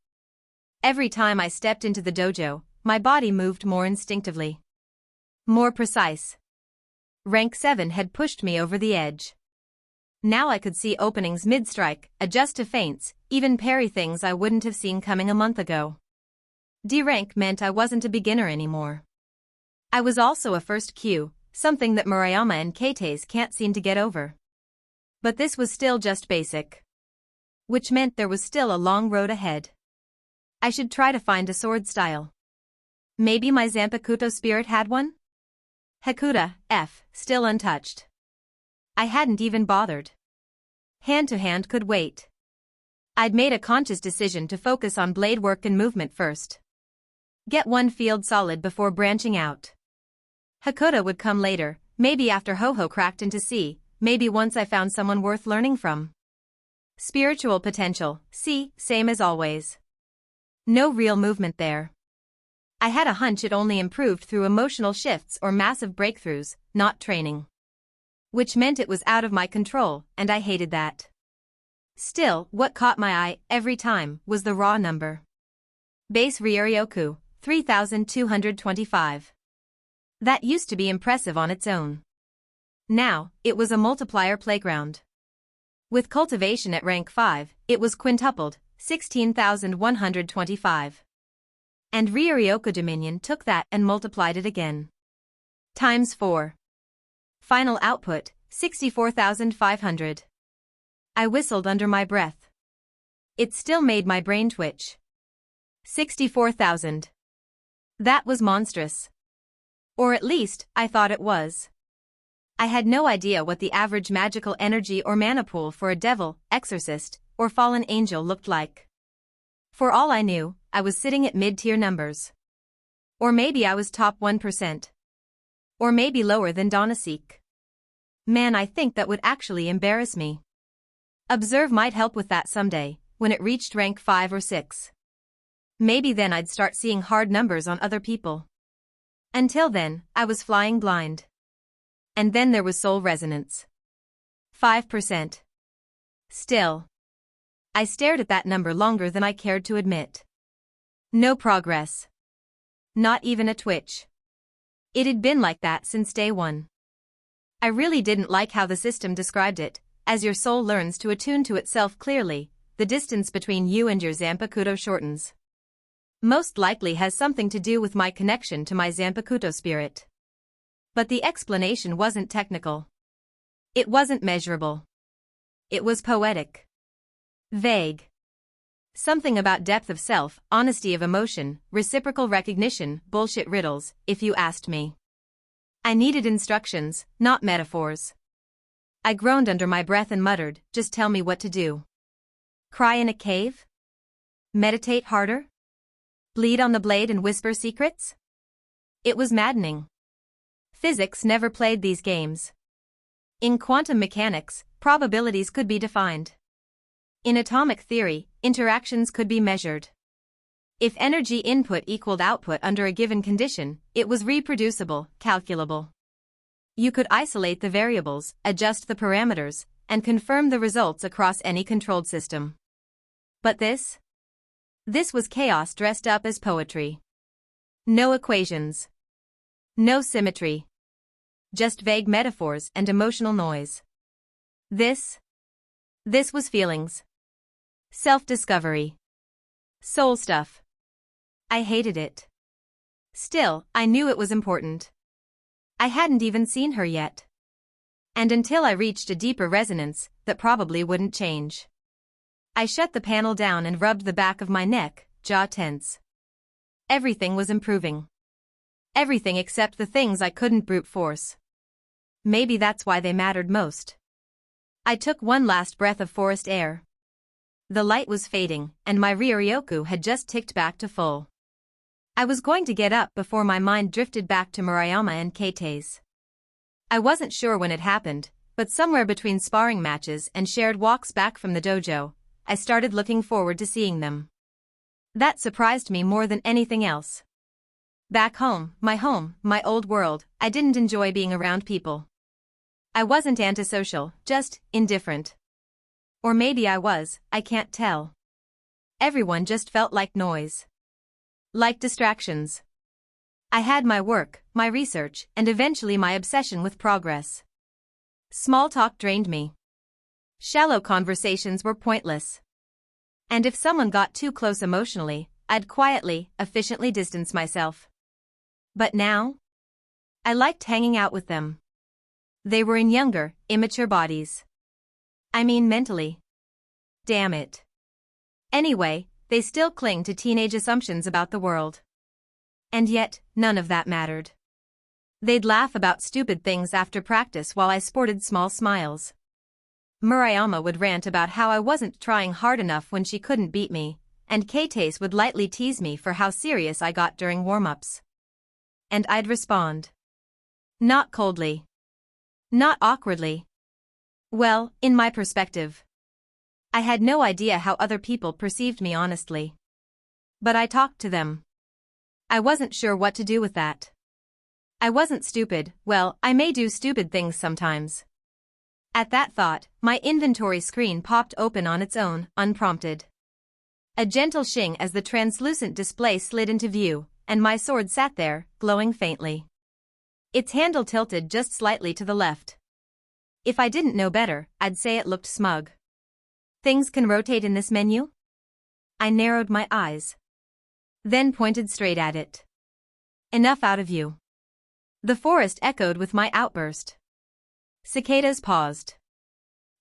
Speaker 2: Every time I stepped into the dojo, my body moved more instinctively. More precise. Rank 7 had pushed me over the edge. Now I could see openings mid-strike, adjust to feints, even parry things I wouldn't have seen coming a month ago. D rank meant I wasn't a beginner anymore. I was also a first Q, something that Murayama and Keitase can't seem to get over. But this was still just basic. Which meant there was still a long road ahead. I should try to find a sword style. Maybe my Zanpakuto spirit had one? Hakuda, F, still untouched. I hadn't even bothered. Hand-to-hand could wait. I'd made a conscious decision to focus on blade work and movement first. Get one field solid before branching out. Hakuda would come later, maybe after Ho-Ho cracked into C, maybe once I found someone worth learning from. Spiritual potential, C, same as always. No real movement there. I had a hunch it only improved through emotional shifts or massive breakthroughs, not training. Which meant it was out of my control, and I hated that. Still, what caught my eye, every time, was the raw number. Base Ryuryoku, 3,225. That used to be impressive on its own. Now, it was a multiplier playground. With cultivation at rank 5, it was quintupled, 16,125. And Ryuryoku Dominion took that and multiplied it again. Times 4. Final output, 64,500. I whistled under my breath. It still made my brain twitch. 64,000. That was monstrous. Or at least, I thought it was. I had no idea what the average magical energy or mana pool for a devil, exorcist, or fallen angel looked like. For all I knew, I was sitting at mid-tier numbers. Or maybe I was top 1%. Or maybe lower than Donaseek. Man, I think that would actually embarrass me. Observe might help with that someday, when it reached rank 5 or 6. Maybe then I'd start seeing hard numbers on other people. Until then, I was flying blind. And then there was soul resonance. 5%. Still. I stared at that number longer than I cared to admit. No progress. Not even a twitch. It had been like that since day one. I really didn't like how the system described it. As your soul learns to attune to itself clearly, the distance between you and your Zanpakuto shortens. Most likely has something to do with my connection to my Zanpakuto spirit. But the explanation wasn't technical. It wasn't measurable. It was poetic. Vague. Something about depth of self, honesty of emotion, reciprocal recognition, bullshit riddles, if you asked me. I needed instructions, not metaphors. I groaned under my breath and muttered, just tell me what to do. Cry in a cave? Meditate harder? Bleed on the blade and whisper secrets? It was maddening. Physics never played these games. In quantum mechanics, probabilities could be defined. In atomic theory, interactions could be measured. If energy input equaled output under a given condition, it was reproducible, calculable. You could isolate the variables, adjust the parameters, and confirm the results across any controlled system. But this was chaos dressed up as poetry. No equations. No symmetry. Just vague metaphors and emotional noise. This was feelings. Self-discovery. Soul stuff. I hated it. Still, I knew it was important. I hadn't even seen her yet. And until I reached a deeper resonance, that probably wouldn't change. I shut the panel down and rubbed the back of my neck, jaw tense. Everything was improving. Everything except the things I couldn't brute force. Maybe that's why they mattered most. I took one last breath of forest air. The light was fading, and my Ryoryoku had just ticked back to full. I was going to get up before my mind drifted back to Murayama and Keite's. I wasn't sure when it happened, but somewhere between sparring matches and shared walks back from the dojo, I started looking forward to seeing them. That surprised me more than anything else. Back home, my old world, I didn't enjoy being around people. I wasn't antisocial, just indifferent. Or maybe I was, I can't tell. Everyone just felt like noise. Like distractions. I had my work, my research, and eventually my obsession with progress. Small talk drained me. Shallow conversations were pointless. And if someone got too close emotionally, I'd quietly, efficiently distance myself. But now? I liked hanging out with them. They were in younger, immature bodies. I mean mentally. Damn it. Anyway, they still cling to teenage assumptions about the world. And yet, none of that mattered. They'd laugh about stupid things after practice while I sported small smiles. Murayama would rant about how I wasn't trying hard enough when she couldn't beat me, and Keite's would lightly tease me for how serious I got during warm-ups. And I'd respond. Not coldly. Not awkwardly. Well, in my perspective. I had no idea how other people perceived me honestly. But I talked to them. I wasn't sure what to do with that. I wasn't stupid, well, I may do stupid things sometimes. At that thought, my inventory screen popped open on its own, unprompted. A gentle shing as the translucent display slid into view, and my sword sat there, glowing faintly. Its handle tilted just slightly to the left. If I didn't know better, I'd say it looked smug. Things can rotate in this menu? I narrowed my eyes. Then pointed straight at it. Enough out of you. The forest echoed with my outburst. Cicadas paused.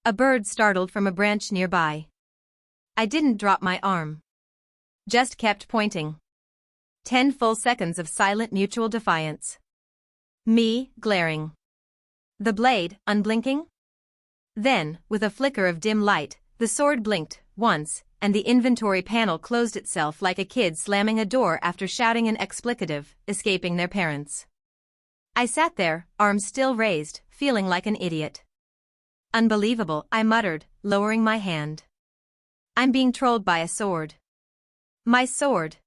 Speaker 2: A bird startled from a branch nearby. I didn't drop my arm. Just kept pointing. 10 full seconds of silent mutual defiance. Me, glaring. The blade, unblinking? Then, with a flicker of dim light, the sword blinked, once, and the inventory panel closed itself like a kid slamming a door after shouting an explicative, escaping their parents. I sat there, arms still raised, feeling like an idiot. Unbelievable, I muttered, lowering my hand. I'm being trolled by a sword. My sword.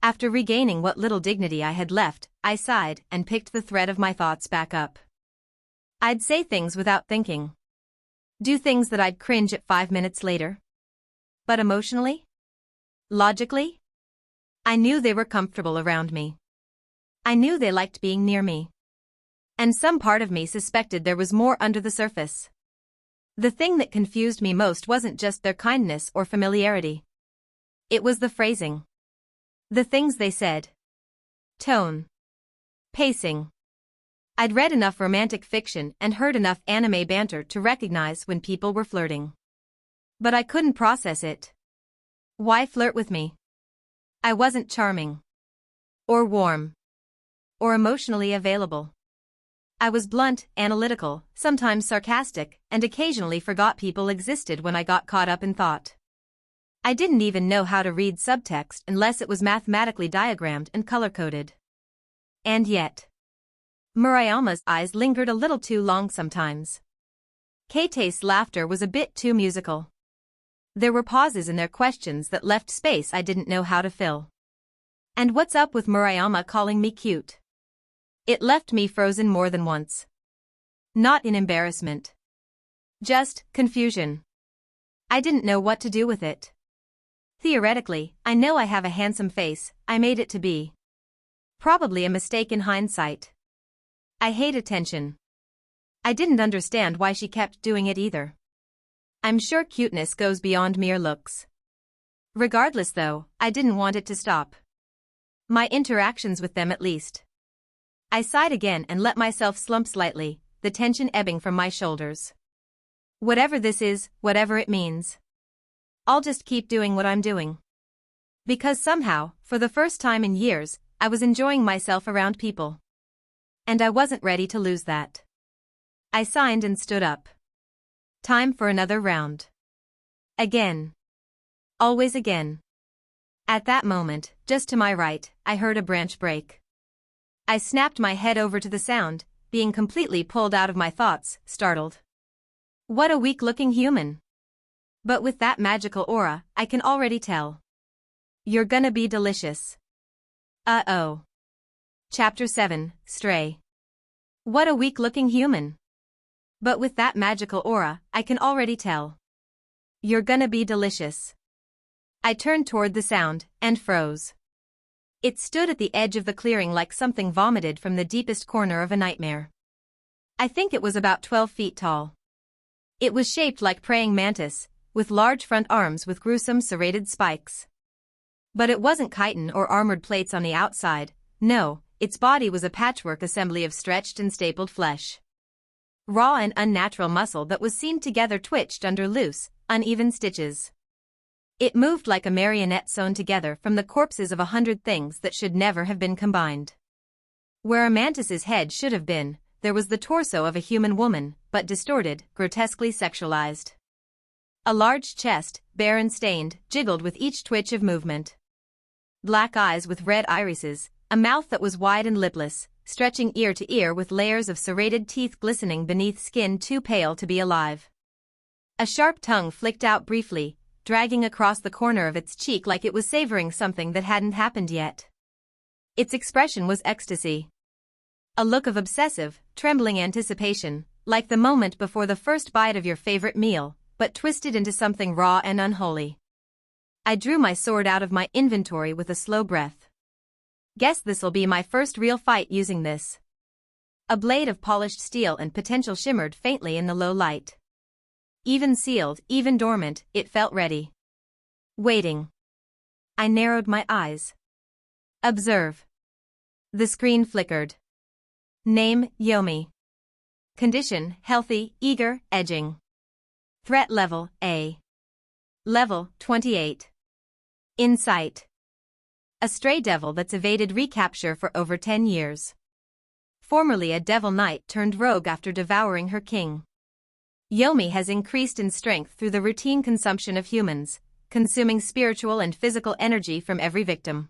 Speaker 2: After regaining what little dignity I had left, I sighed and picked the thread of my thoughts back up. I'd say things without thinking. Do things that I'd cringe at 5 minutes later. But emotionally? Logically? I knew they were comfortable around me. I knew they liked being near me. And some part of me suspected there was more under the surface. The thing that confused me most wasn't just their kindness or familiarity. It was the phrasing. The things they said. Tone. Pacing. I'd read enough romantic fiction and heard enough anime banter to recognize when people were flirting. But I couldn't process it. Why flirt with me? I wasn't charming. Or warm. Or emotionally available. I was blunt, analytical, sometimes sarcastic, and occasionally forgot people existed when I got caught up in thought. I didn't even know how to read subtext unless it was mathematically diagrammed and color-coded. And yet, Murayama's eyes lingered a little too long sometimes. Keitei's laughter was a bit too musical. There were pauses in their questions that left space I didn't know how to fill. And what's up with Murayama calling me cute? It left me frozen more than once. Not in embarrassment. Just confusion. I didn't know what to do with it. Theoretically, I know I have a handsome face, I made it to be. Probably a mistake in hindsight. I hate attention. I didn't understand why she kept doing it either. I'm sure cuteness goes beyond mere looks. Regardless though, I didn't want it to stop. My interactions with them at least. I sighed again and let myself slump slightly, the tension ebbing from my shoulders. Whatever this is, whatever it means. I'll just keep doing what I'm doing. Because somehow, for the first time in years, I was enjoying myself around people. And I wasn't ready to lose that. I signed and stood up. Time for another round. Again. Always again. At that moment, just to my right, I heard a branch break. I snapped my head over to the sound, being completely pulled out of my thoughts, startled. What a weak-looking human. But with that magical aura, I can already tell. You're gonna be delicious. Uh-oh. Chapter 7, Stray. What a weak-looking human. But with that magical aura, I can already tell. You're gonna be delicious. I turned toward the sound, and froze. It stood at the edge of the clearing like something vomited from the deepest corner of a nightmare. I think it was about 12 feet tall. It was shaped like praying mantis, with large front arms with gruesome serrated spikes. But it wasn't chitin or armored plates on the outside, no, its body was a patchwork assembly of stretched and stapled flesh. Raw and unnatural muscle that was seamed together twitched under loose, uneven stitches. It moved like a marionette sewn together from the corpses of 100 things that should never have been combined. Where a mantis's head should have been, there was the torso of a human woman, but distorted, grotesquely sexualized. A large chest, bare and stained, jiggled with each twitch of movement. Black eyes with red irises, a mouth that was wide and lipless, stretching ear to ear with layers of serrated teeth glistening beneath skin too pale to be alive. A sharp tongue flicked out briefly, dragging across the corner of its cheek like it was savoring something that hadn't happened yet. Its expression was ecstasy. A look of obsessive, trembling anticipation, like the moment before the first bite of your favorite meal, but twisted into something raw and unholy. I drew my sword out of my inventory with a slow breath. Guess this'll be my first real fight using this. A blade of polished steel and potential shimmered faintly in the low light. Even sealed, even dormant, it felt ready. Waiting. I narrowed my eyes. Observe. The screen flickered. Name, Yomi. Condition, healthy, eager, edging. Threat level, A. Level, 28. Insight. A stray devil that's evaded recapture for over 10 years. Formerly a devil knight turned rogue after devouring her king. Yomi has increased in strength through the routine consumption of humans, consuming spiritual and physical energy from every victim.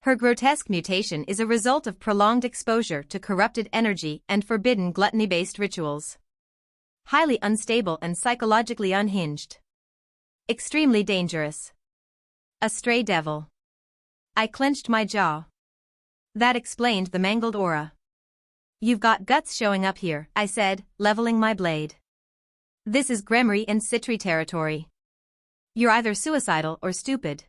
Speaker 2: Her grotesque mutation is a result of prolonged exposure to corrupted energy and forbidden gluttony-based rituals. Highly unstable and psychologically unhinged. Extremely dangerous. A stray devil. I clenched my jaw. That explained the mangled aura. You've got guts showing up here, I said, leveling my blade. This is Gremory and Citri territory. You're either suicidal or stupid.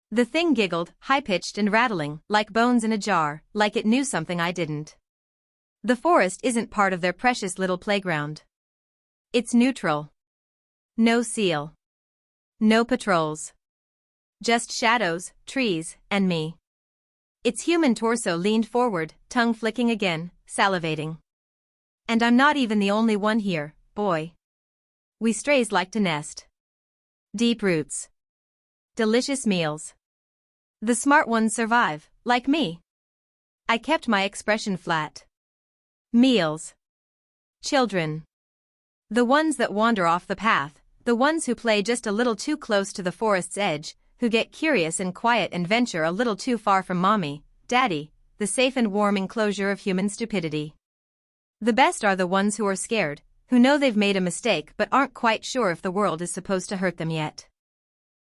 Speaker 2: The thing giggled, high-pitched and rattling, like bones in a jar, like it knew something I didn't. The forest isn't part of their precious little playground. It's neutral. No seal. No patrols. Just shadows, trees, and me. Its human torso leaned forward, tongue flicking again, salivating. And I'm not even the only one here, boy. We strays like to nest. Deep roots. Delicious meals. The smart ones survive, like me. I kept my expression flat. Meals. Children. The ones that wander off the path, the ones who play just a little too close to the forest's edge, who get curious and quiet and venture a little too far from mommy, daddy, the safe and warm enclosure of human stupidity. The best are the ones who are scared, who know they've made a mistake but aren't quite sure if the world is supposed to hurt them yet.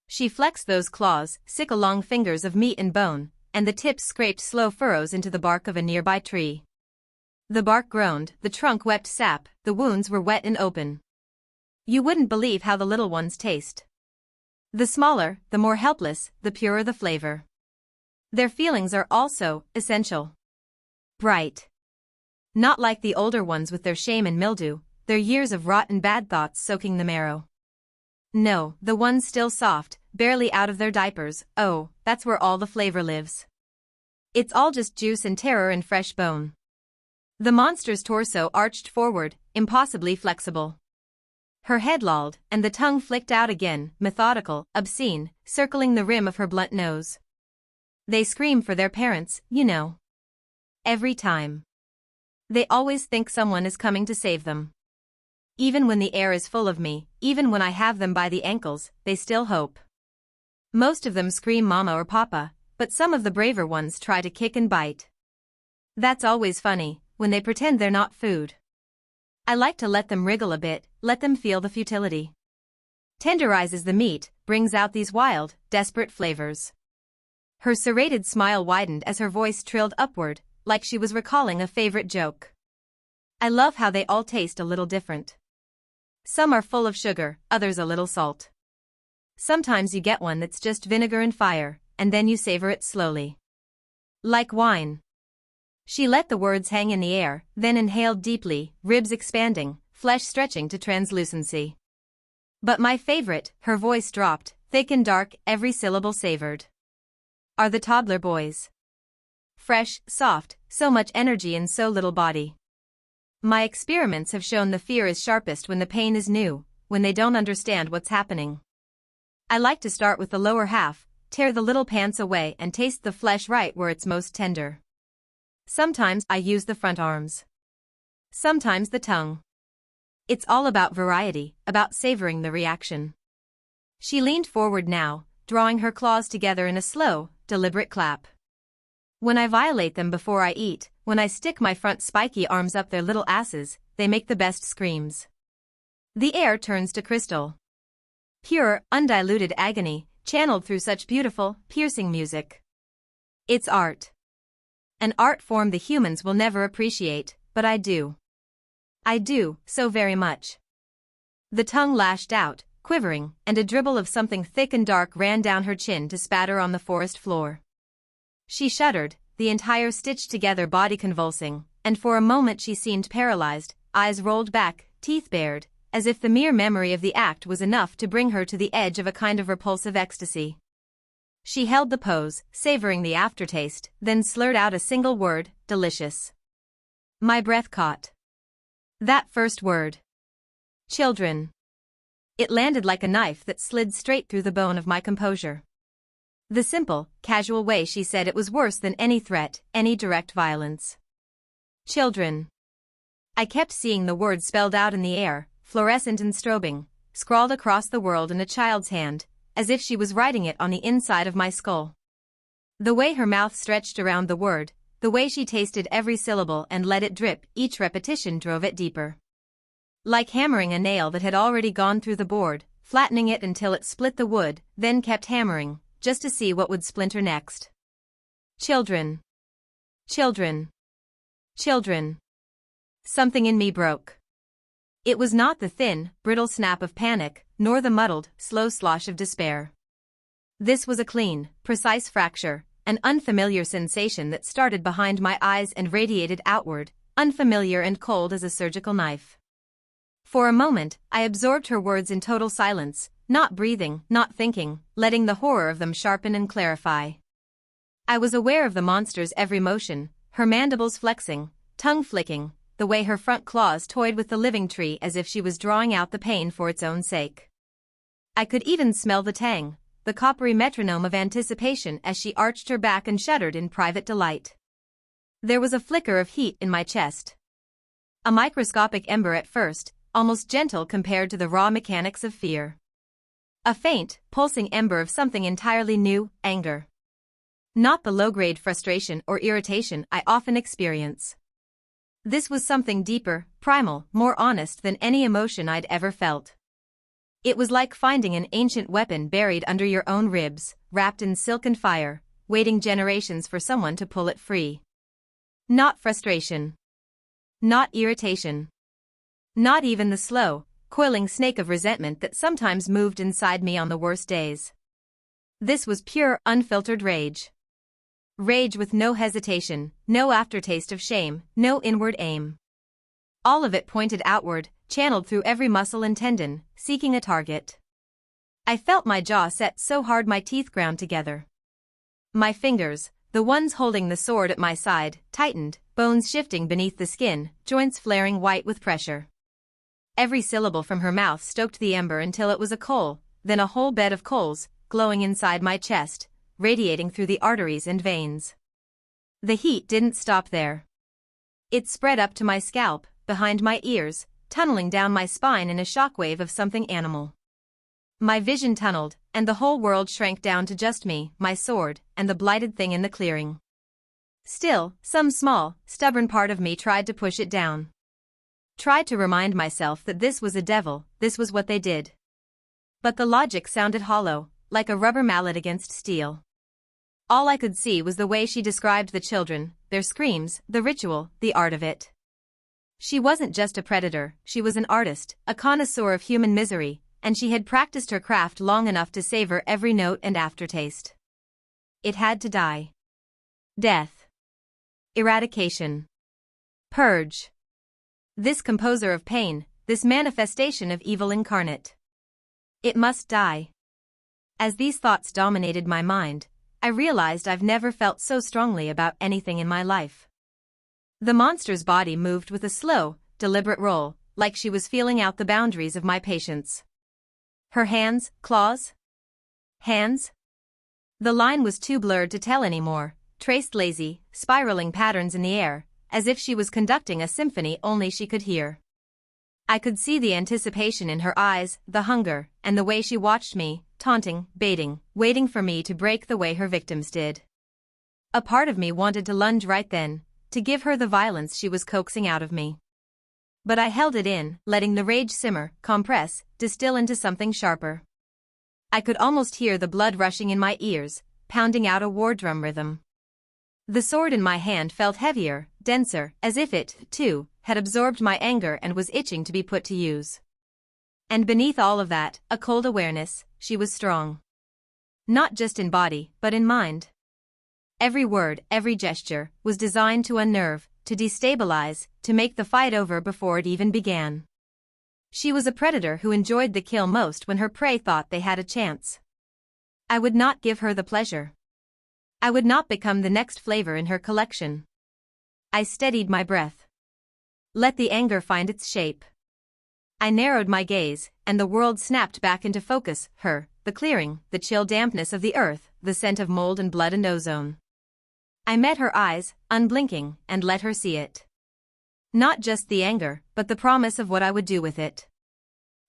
Speaker 2: She flexed those claws, sickle long fingers of meat and bone, and the tips scraped slow furrows into the bark of a nearby tree. The bark groaned, the trunk wept sap, the wounds were wet and open. You wouldn't believe how the little ones taste. The smaller, the more helpless, the purer the flavor. Their feelings are also essential. Bright. Not like the older ones with their shame and mildew, their years of rot and bad thoughts soaking the marrow. No, the ones still soft, barely out of their diapers, oh, that's where all the flavor lives. It's all just juice and terror and fresh bone. The monster's torso arched forward, impossibly flexible. Her head lolled, and the tongue flicked out again, methodical, obscene, circling the rim of her blunt nose. They scream for their parents, you know. Every time. They always think someone is coming to save them. Even when the air is full of me, even when I have them by the ankles, they still hope. Most of them scream mama or papa, but some of the braver ones try to kick and bite. That's always funny, when they pretend they're not food. I like to let them wriggle a bit, let them feel the futility. Tenderizes the meat, brings out these wild, desperate flavors. Her serrated smile widened as her voice trilled upward, like she was recalling a favorite joke. I love how they all taste a little different. Some are full of sugar, others a little salt. Sometimes you get one that's just vinegar and fire, and then you savor it slowly. Like wine. She let the words hang in the air, then inhaled deeply, ribs expanding, flesh stretching to translucency. But my favorite, her voice dropped, thick and dark, every syllable savored, are the toddler boys. Fresh, soft, so much energy in so little body. My experiments have shown the fear is sharpest when the pain is new, when they don't understand what's happening. I like to start with the lower half, tear the little pants away and taste the flesh right where it's most tender. Sometimes I use the front arms. Sometimes the tongue. It's all about variety, about savoring the reaction. She leaned forward now, drawing her claws together in a slow, deliberate clap. When I violate them before I eat, when I stick my front spiky arms up their little asses, they make the best screams. The air turns to crystal. Pure, undiluted agony, channeled through such beautiful, piercing music. It's art. An art form the humans will never appreciate, but I do. I do, so very much. The tongue lashed out, quivering, and a dribble of something thick and dark ran down her chin to spatter on the forest floor. She shuddered, the entire stitched-together body convulsing, and for a moment she seemed paralyzed, eyes rolled back, teeth bared, as if the mere memory of the act was enough to bring her to the edge of a kind of repulsive ecstasy. She held the pose, savoring the aftertaste, then slurred out a single word, delicious. My breath caught. That first word. Children. It landed like a knife that slid straight through the bone of my composure. The simple, casual way she said it was worse than any threat, any direct violence. Children. I kept seeing the words spelled out in the air, fluorescent and strobing, scrawled across the world in a child's hand, as if she was writing it on the inside of my skull. The way her mouth stretched around the word, the way she tasted every syllable and let it drip, each repetition drove it deeper. Like hammering a nail that had already gone through the board, flattening it until it split the wood, then kept hammering, just to see what would splinter next. Children. Children. Children. Something in me broke. It was not the thin, brittle snap of panic, nor the muddled, slow slosh of despair. This was a clean, precise fracture, an unfamiliar sensation that started behind my eyes and radiated outward, unfamiliar and cold as a surgical knife. For a moment, I absorbed her words in total silence, not breathing, not thinking, letting the horror of them sharpen and clarify. I was aware of the monster's every motion, her mandibles flexing, tongue flicking, the way her front claws toyed with the living tree as if she was drawing out the pain for its own sake. I could even smell the tang, the coppery metronome of anticipation as she arched her back and shuddered in private delight. There was a flicker of heat in my chest. A microscopic ember at first, almost gentle compared to the raw mechanics of fear. A faint, pulsing ember of something entirely new, anger. Not the low-grade frustration or irritation I often experience. This was something deeper, primal, more honest than any emotion I'd ever felt. It was like finding an ancient weapon buried under your own ribs, wrapped in silk and fire, waiting generations for someone to pull it free. Not frustration. Not irritation. Not even the slow, coiling snake of resentment that sometimes moved inside me on the worst days. This was pure, unfiltered rage. Rage with no hesitation, no aftertaste of shame, no inward aim. All of it pointed outward, channeled through every muscle and tendon, seeking a target. I felt my jaw set so hard my teeth ground together. My fingers, the ones holding the sword at my side, tightened, bones shifting beneath the skin, joints flaring white with pressure. Every syllable from her mouth stoked the ember until it was a coal, then a whole bed of coals, glowing inside my chest, radiating through the arteries and veins. The heat didn't stop there. It spread up to my scalp, behind my ears, tunneling down my spine in a shockwave of something animal. My vision tunneled, and the whole world shrank down to just me, my sword, and the blighted thing in the clearing. Still, some small, stubborn part of me tried to push it down. Tried to remind myself that this was a devil, this was what they did. But the logic sounded hollow, like a rubber mallet against steel. All I could see was the way she described the children, their screams, the ritual, the art of it. She wasn't just a predator, she was an artist, a connoisseur of human misery, and she had practiced her craft long enough to savor every note and aftertaste. It had to die. Death. Eradication. Purge. This composer of pain, this manifestation of evil incarnate. It must die. As these thoughts dominated my mind, I realized I've never felt so strongly about anything in my life. The monster's body moved with a slow, deliberate roll, like she was feeling out the boundaries of my patience. Her hands, claws? Hands? The line was too blurred to tell anymore, traced lazy, spiraling patterns in the air, as if she was conducting a symphony only she could hear. I could see the anticipation in her eyes, the hunger, and the way she watched me, taunting, baiting, waiting for me to break the way her victims did. A part of me wanted to lunge right then, to give her the violence she was coaxing out of me. But I held it in, letting the rage simmer, compress, distill into something sharper. I could almost hear the blood rushing in my ears, pounding out a war drum rhythm. The sword in my hand felt heavier, denser, as if it, too, had absorbed my anger and was itching to be put to use. And beneath all of that, a cold awareness, she was strong. Not just in body, but in mind. Every word, every gesture, was designed to unnerve, to destabilize, to make the fight over before it even began. She was a predator who enjoyed the kill most when her prey thought they had a chance. I would not give her the pleasure. I would not become the next flavor in her collection. I steadied my breath. Let the anger find its shape. I narrowed my gaze, and the world snapped back into focus, her, the clearing, the chill dampness of the earth, the scent of mold and blood and ozone. I met her eyes, unblinking, and let her see it. Not just the anger, but the promise of what I would do with it.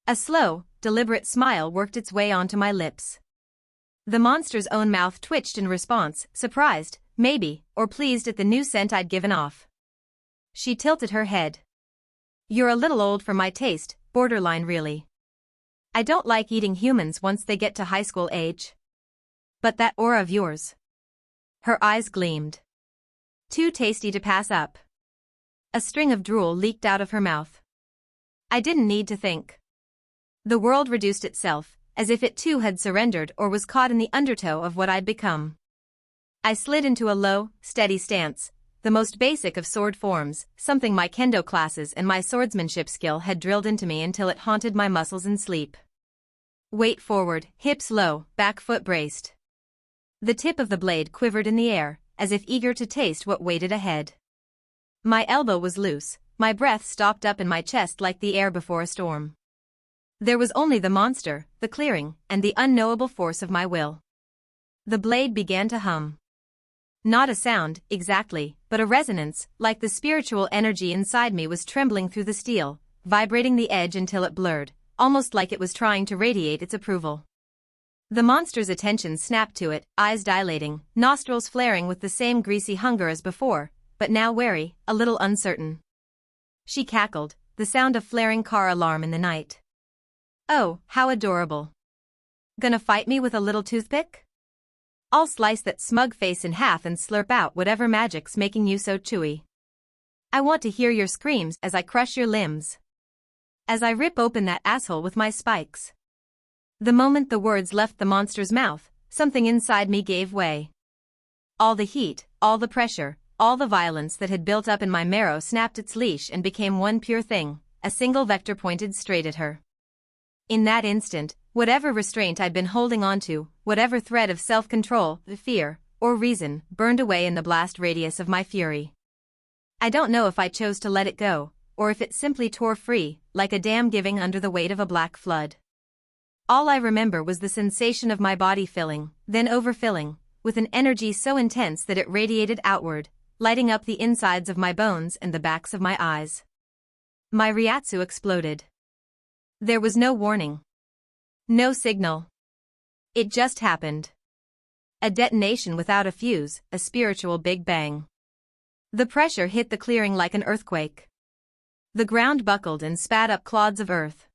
Speaker 2: A slow, deliberate smile worked its way onto my lips. The monster's own mouth twitched in response, surprised, maybe, or pleased at the new scent I'd given off. She tilted her head. "You're a little old for my taste, borderline really. I don't like eating humans once they get to high school age. But that aura of yours." Her eyes gleamed. Too tasty to pass up. A string of drool leaked out of her mouth. I didn't need to think. The world reduced itself, as if it too had surrendered or was caught in the undertow of what I'd become. I slid into a low, steady stance, the most basic of sword forms, something my kendo classes and my swordsmanship skill had drilled into me until it haunted my muscles in sleep. Weight forward, hips low, back foot braced. The tip of the blade quivered in the air, as if eager to taste what waited ahead. My elbow was loose, my breath stopped up in my chest like the air before a storm. There was only the monster, the clearing, and the unknowable force of my will. The blade began to hum. Not a sound, exactly, but a resonance, like the spiritual energy inside me was trembling through the steel, vibrating the edge until it blurred, almost like it was trying to radiate its approval. The monster's attention snapped to it, eyes dilating, nostrils flaring with the same greasy hunger as before, but now wary, a little uncertain. She cackled, the sound of flaring car alarm in the night. "Oh, how adorable. Gonna fight me with a little toothpick? I'll slice that smug face in half and slurp out whatever magic's making you so chewy. I want to hear your screams as I crush your limbs. As I rip open that asshole with my spikes." The moment the words left the monster's mouth, something inside me gave way. All the heat, all the pressure, all the violence that had built up in my marrow snapped its leash and became one pure thing, a single vector pointed straight at her. In that instant, whatever restraint I'd been holding onto, whatever thread of self-control, fear, or reason, burned away in the blast radius of my fury. I don't know if I chose to let it go, or if it simply tore free, like a dam giving under the weight of a black flood. All I remember was the sensation of my body filling, then overfilling, with an energy so intense that it radiated outward, lighting up the insides of my bones and the backs of my eyes. My Ryatsu exploded. There was no warning. No signal. It just happened. A detonation without a fuse, a spiritual Big Bang. The pressure hit the clearing like an earthquake. The ground buckled and spat up clods of earth.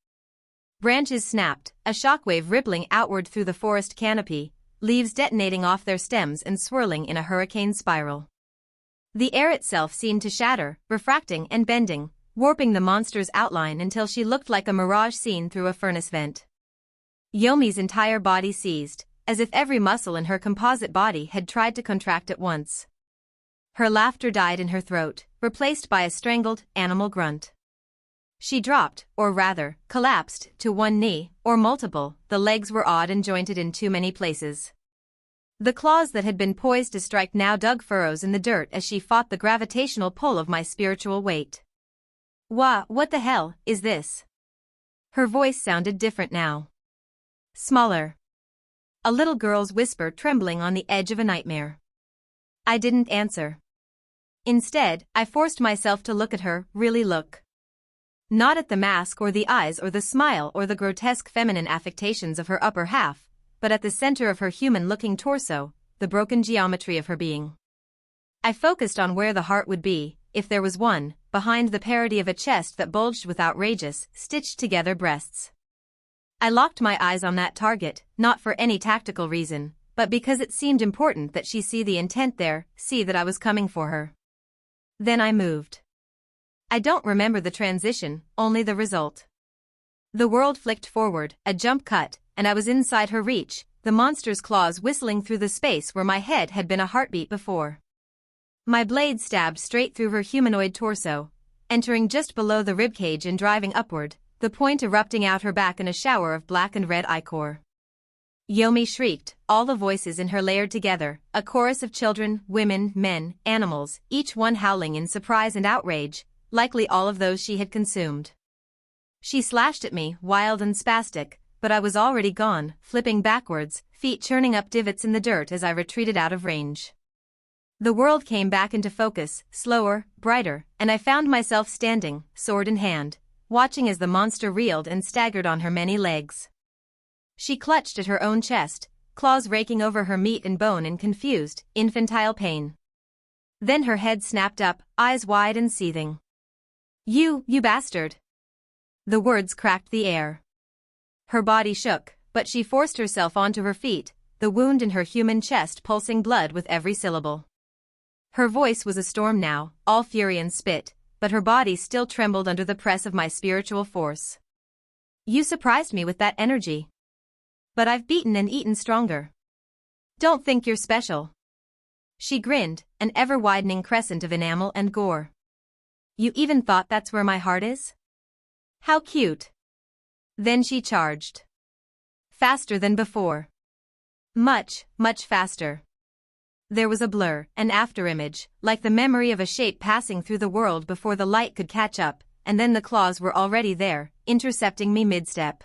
Speaker 2: Branches snapped, a shockwave rippling outward through the forest canopy, leaves detonating off their stems and swirling in a hurricane spiral. The air itself seemed to shatter, refracting and bending, warping the monster's outline until she looked like a mirage seen through a furnace vent. Yomi's entire body seized, as if every muscle in her composite body had tried to contract at once. Her laughter died in her throat, replaced by a strangled, animal grunt. She dropped, or rather, collapsed, to one knee, or multiple. The legs were odd and jointed in too many places. The claws that had been poised to strike now dug furrows in the dirt as she fought the gravitational pull of my spiritual weight. What the hell, is this?" Her voice sounded different now. Smaller. A little girl's whisper trembling on the edge of a nightmare. I didn't answer. Instead, I forced myself to look at her, really look. Not at the mask or the eyes or the smile or the grotesque feminine affectations of her upper half, but at the center of her human-looking torso, the broken geometry of her being. I focused on where the heart would be, if there was one, behind the parody of a chest that bulged with outrageous, stitched-together breasts. I locked my eyes on that target, not for any tactical reason, but because it seemed important that she see the intent there, see that I was coming for her. Then I moved. I don't remember the transition, only the result. The world flicked forward, a jump cut, and I was inside her reach, the monster's claws whistling through the space where my head had been a heartbeat before. My blade stabbed straight through her humanoid torso, entering just below the ribcage and driving upward, the point erupting out her back in a shower of black and red ichor. Yomi shrieked, all the voices in her layered together, a chorus of children, women, men, animals, each one howling in surprise and outrage, likely all of those she had consumed. She slashed at me, wild and spastic, but I was already gone, flipping backwards, feet churning up divots in the dirt as I retreated out of range. The world came back into focus, slower, brighter, and I found myself standing, sword in hand, watching as the monster reeled and staggered on her many legs. She clutched at her own chest, claws raking over her meat and bone in confused, infantile pain. Then her head snapped up, eyes wide and seething. You bastard!" The words cracked the air. Her body shook, but she forced herself onto her feet, the wound in her human chest pulsing blood with every syllable. Her voice was a storm now, all fury and spit, but her body still trembled under the press of my spiritual force. "You surprised me with that energy. But I've beaten and eaten stronger. Don't think you're special." She grinned, an ever-widening crescent of enamel and gore. "You even thought that's where my heart is? How cute." Then she charged. Faster than before. Much, much faster. There was a blur, an afterimage, like the memory of a shape passing through the world before the light could catch up, and then the claws were already there, intercepting me mid-step.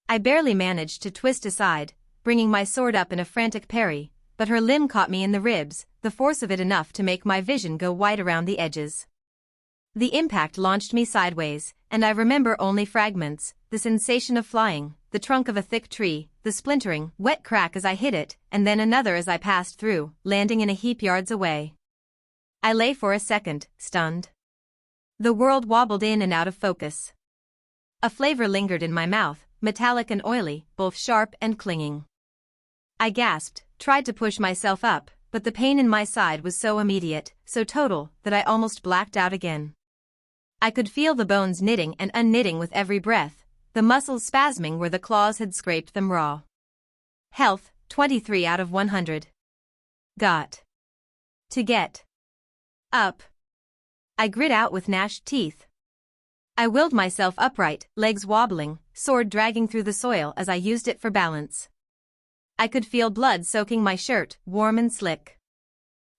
Speaker 2: I barely managed to twist aside, bringing my sword up in a frantic parry, but her limb caught me in the ribs, the force of it enough to make my vision go white around the edges. The impact launched me sideways, and I remember only fragments, the sensation of flying, the trunk of a thick tree, the splintering, wet crack as I hit it, and then another as I passed through, landing in a heap yards away. I lay for a second, stunned. The world wobbled in and out of focus. A flavor lingered in my mouth, metallic and oily, both sharp and clinging. I gasped, tried to push myself up, but the pain in my side was so immediate, so total, that I almost blacked out again. I could feel the bones knitting and unknitting with every breath, the muscles spasming where the claws had scraped them raw. Health, 23 out of 100. Got to get up. I grit out with gnashed teeth. I willed myself upright, legs wobbling, sword dragging through the soil as I used it for balance. I could feel blood soaking my shirt, warm and slick.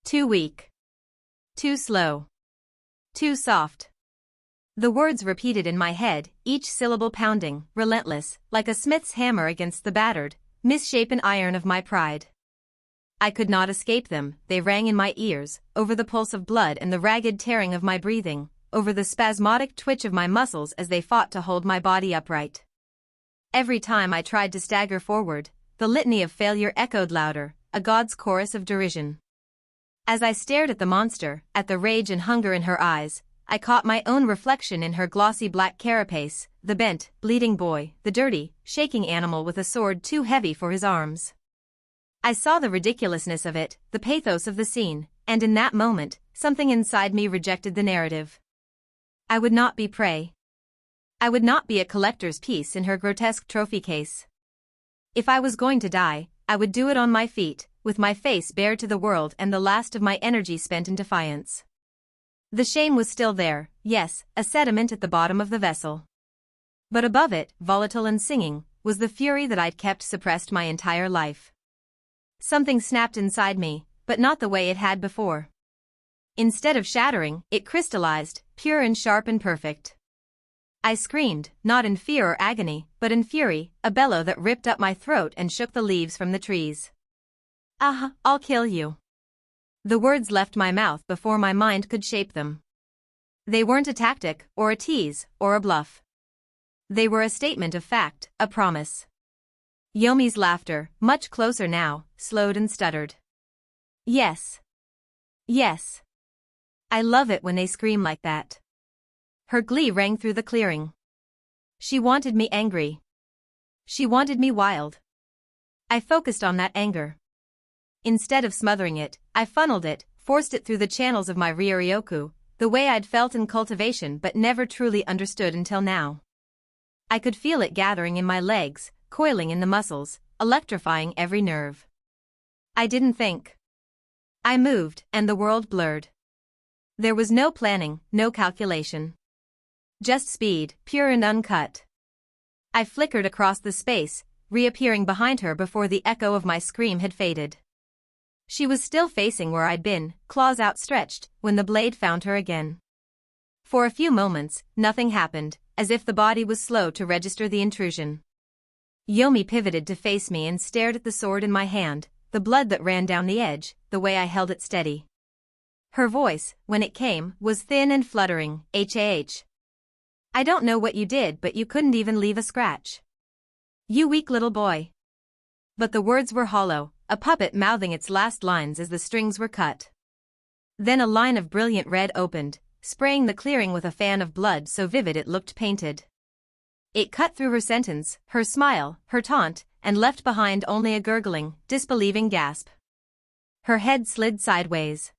Speaker 2: Too weak. Too slow. Too soft. The words repeated in my head, each syllable pounding, relentless, like a smith's hammer against the battered, misshapen iron of my pride. I could not escape them, they rang in my ears, over the pulse of blood and the ragged tearing of my breathing, over the spasmodic twitch of my muscles as they fought to hold my body upright. Every time I tried to stagger forward, the litany of failure echoed louder, a god's chorus of derision. As I stared at the monster, at the rage and hunger in her eyes, I caught my own reflection in her glossy black carapace, the bent, bleeding boy, the dirty, shaking animal with a sword too heavy for his arms. I saw the ridiculousness of it, the pathos of the scene, and in that moment, something inside me rejected the narrative. I would not be prey. I would not be a collector's piece in her grotesque trophy case. If I was going to die, I would do it on my feet, with my face bared to the world and the last of my energy spent in defiance. The shame was still there, yes, a sediment at the bottom of the vessel. But above it, volatile and singing, was the fury that I'd kept suppressed my entire life. Something snapped inside me, but not the way it had before. Instead of shattering, it crystallized, pure and sharp and perfect. I screamed, not in fear or agony, but in fury, a bellow that ripped up my throat and shook the leaves from the trees. "Ah, I'll kill you." The words left my mouth before my mind could shape them. They weren't a tactic, or a tease, or a bluff. They were a statement of fact, a promise. Yomi's laughter, much closer now, slowed and stuttered. "Yes. Yes. I love it when they scream like that." Her glee rang through the clearing. She wanted me angry. She wanted me wild. I focused on that anger. Instead of smothering it, I funneled it, forced it through the channels of my Ryoryoku, the way I'd felt in cultivation but never truly understood until now. I could feel it gathering in my legs, coiling in the muscles, electrifying every nerve. I didn't think. I moved, and the world blurred. There was no planning, no calculation. Just speed, pure and uncut. I flickered across the space, reappearing behind her before the echo of my scream had faded. She was still facing where I'd been, claws outstretched, when the blade found her again. For a few moments, nothing happened, as if the body was slow to register the intrusion. Yomi pivoted to face me and stared at the sword in my hand, the blood that ran down the edge, the way I held it steady. Her voice, when it came, was thin and fluttering. I don't know what you did, but you couldn't even leave a scratch. You weak little boy. But the words were hollow, a puppet mouthing its last lines as the strings were cut. Then a line of brilliant red opened, spraying the clearing with a fan of blood so vivid it looked painted. It cut through her sentence, her smile, her taunt, and left behind only a gurgling, disbelieving gasp. Her head slid sideways.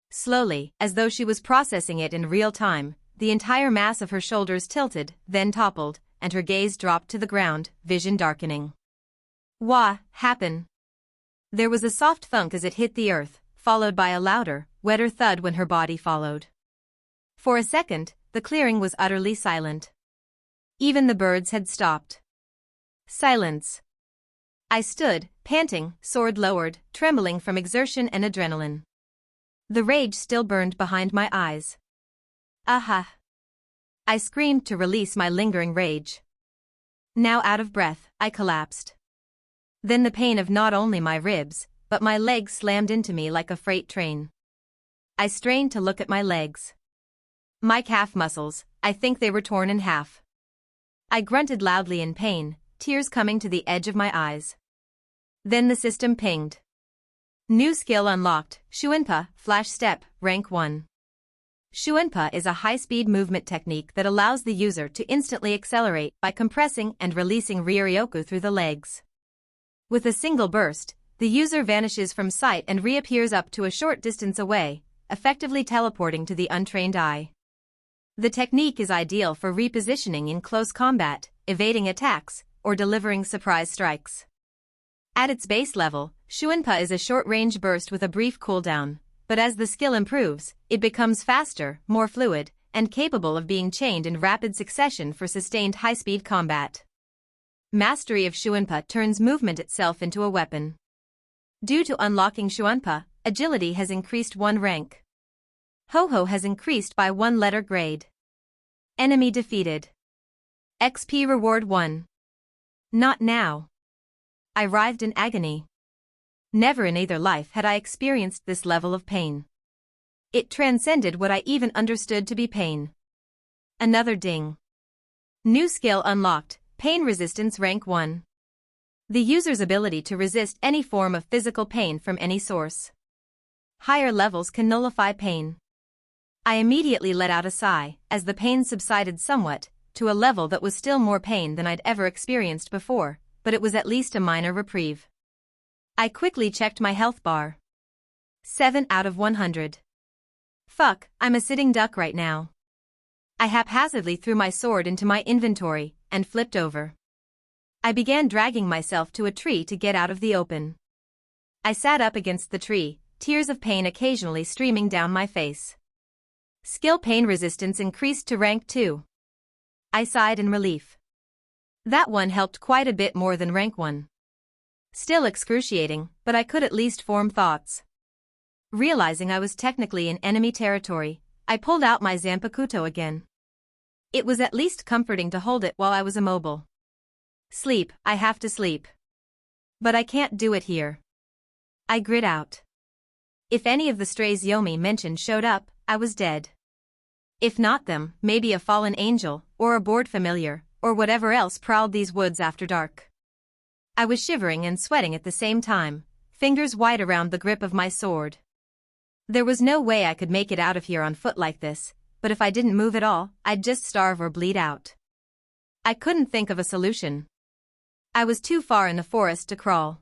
Speaker 2: Slowly, as though she was processing it in real time, the entire mass of her shoulders tilted, then toppled, and her gaze dropped to the ground, vision darkening. Wha happen? There was a soft thunk as it hit the earth, followed by a louder, wetter thud when her body followed. For a second, the clearing was utterly silent. Even the birds had stopped. Silence. I stood, panting, sword lowered, trembling from exertion and adrenaline. The rage still burned behind my eyes. Aha! I screamed to release my lingering rage. Now out of breath, I collapsed. Then the pain of not only my ribs, but my legs slammed into me like a freight train. I strained to look at my legs. My calf muscles, I think they were torn in half. I grunted loudly in pain, tears coming to the edge of my eyes. Then the system pinged. New skill unlocked, Shuinpa, Flash Step, Rank 1. Shuinpa is a high-speed movement technique that allows the user to instantly accelerate by compressing and releasing Ryoryoku through the legs. With a single burst, the user vanishes from sight and reappears up to a short distance away, effectively teleporting to the untrained eye. The technique is ideal for repositioning in close combat, evading attacks, or delivering surprise strikes. At its base level, Shuinpa is a short-range burst with a brief cooldown, but as the skill improves, it becomes faster, more fluid, and capable of being chained in rapid succession for sustained high-speed combat. Mastery of Shuinpa turns movement itself into a weapon. Due to unlocking Shuinpa, agility has increased 1 rank. Ho-Ho has increased by 1 letter grade. Enemy defeated. XP reward 1. Not now. I writhed in agony. Never in either life had I experienced this level of pain. It transcended what I even understood to be pain. Another ding. New skill unlocked, Pain Resistance Rank 1. The user's ability to resist any form of physical pain from any source. Higher levels can nullify pain. I immediately let out a sigh, as the pain subsided somewhat, to a level that was still more pain than I'd ever experienced before, but it was at least a minor reprieve. I quickly checked my health bar. 7 out of 100. Fuck, I'm a sitting duck right now. I haphazardly threw my sword into my inventory, and flipped over. I began dragging myself to a tree to get out of the open. I sat up against the tree, tears of pain occasionally streaming down my face. Skill pain resistance increased to rank 2. I sighed in relief. That one helped quite a bit more than rank 1. Still excruciating, but I could at least form thoughts. Realizing I was technically in enemy territory, I pulled out my Zanpakuto again. It was at least comforting to hold it while I was immobile. Sleep, I have to sleep. But I can't do it here. I grit out. If any of the strays Yomi mentioned showed up, I was dead. If not them, maybe a fallen angel, or a bored familiar, or whatever else prowled these woods after dark. I was shivering and sweating at the same time, fingers wide around the grip of my sword. There was no way I could make it out of here on foot like this, but if I didn't move at all, I'd just starve or bleed out. I couldn't think of a solution. I was too far in the forest to crawl.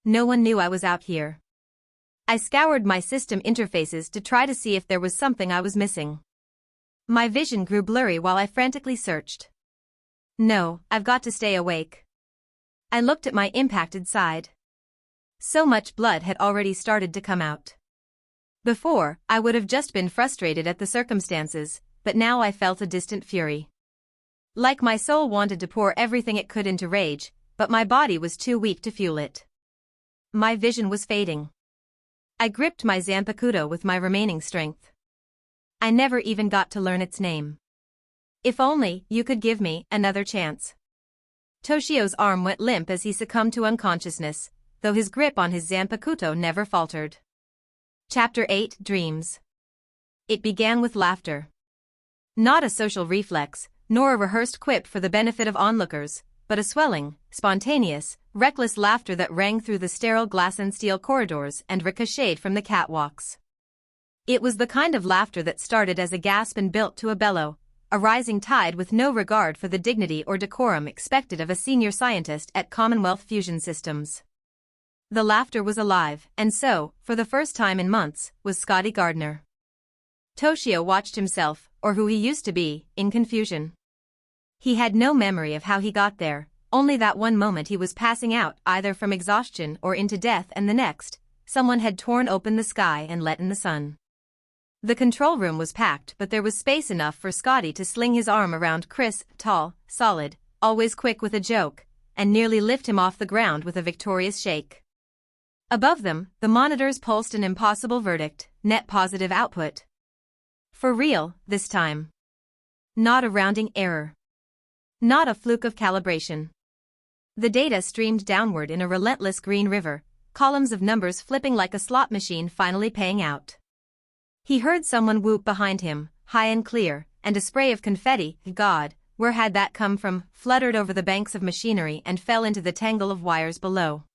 Speaker 2: No one knew I was out here. I scoured my system interfaces to try to see if there was something I was missing. My vision grew blurry while I frantically searched. No, I've got to stay awake. I looked at my impacted side. So much blood had already started to come out. Before, I would have just been frustrated at the circumstances, but now I felt a distant fury. Like my soul wanted to pour everything it could into rage, but my body was too weak to fuel it. My vision was fading. I gripped my Zanpakuto with my remaining strength. I never even got to learn its name. If only you could give me another chance. Toshio's arm went limp as he succumbed to unconsciousness, though his grip on his zanpakuto never faltered. Chapter 8, Dreams. It began with laughter. Not a social reflex, nor a rehearsed quip for the benefit of onlookers, but a swelling, spontaneous, reckless laughter that rang through the sterile glass and steel corridors and ricocheted from the catwalks. It was the kind of laughter that started as a gasp and built to a bellow, a rising tide with no regard for the dignity or decorum expected of a senior scientist at Commonwealth Fusion Systems. The laughter was alive, and so, for the first time in months, was Scotty Gardner. Toshio watched himself, or who he used to be, in confusion. He had no memory of how he got there, only that one moment he was passing out either from exhaustion or into death, and the next, someone had torn open the sky and let in the sun. The control room was packed, but there was space enough for Scotty to sling his arm around Chris, tall, solid, always quick with a joke, and nearly lift him off the ground with a victorious shake. Above them, the monitors pulsed an impossible verdict: net positive output. For real, this time. Not a rounding error. Not a fluke of calibration. The data streamed downward in a relentless green river, columns of numbers flipping like a slot machine finally paying out. He heard someone whoop behind him, high and clear, and a spray of confetti, God, where had that come from, fluttered over the banks of machinery and fell into the tangle of wires below.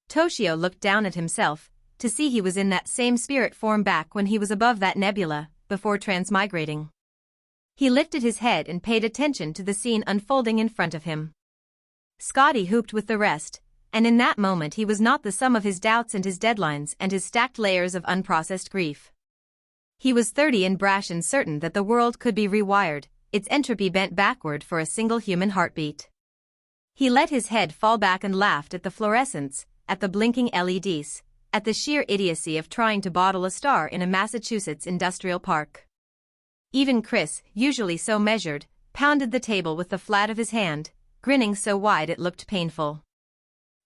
Speaker 2: Toshio looked down at himself, to see he was in that same spirit form back when he was above that nebula, before transmigrating. He lifted his head and paid attention to the scene unfolding in front of him. Scotty hooped with the rest, and in that moment he was not the sum of his doubts and his deadlines and his stacked layers of unprocessed grief. He was 30 and brash and certain that the world could be rewired, its entropy bent backward for a single human heartbeat. He let his head fall back and laughed at the fluorescence, at the blinking LEDs, at the sheer idiocy of trying to bottle a star in a Massachusetts industrial park. Even Chris, usually so measured, pounded the table with the flat of his hand, grinning so wide it looked painful.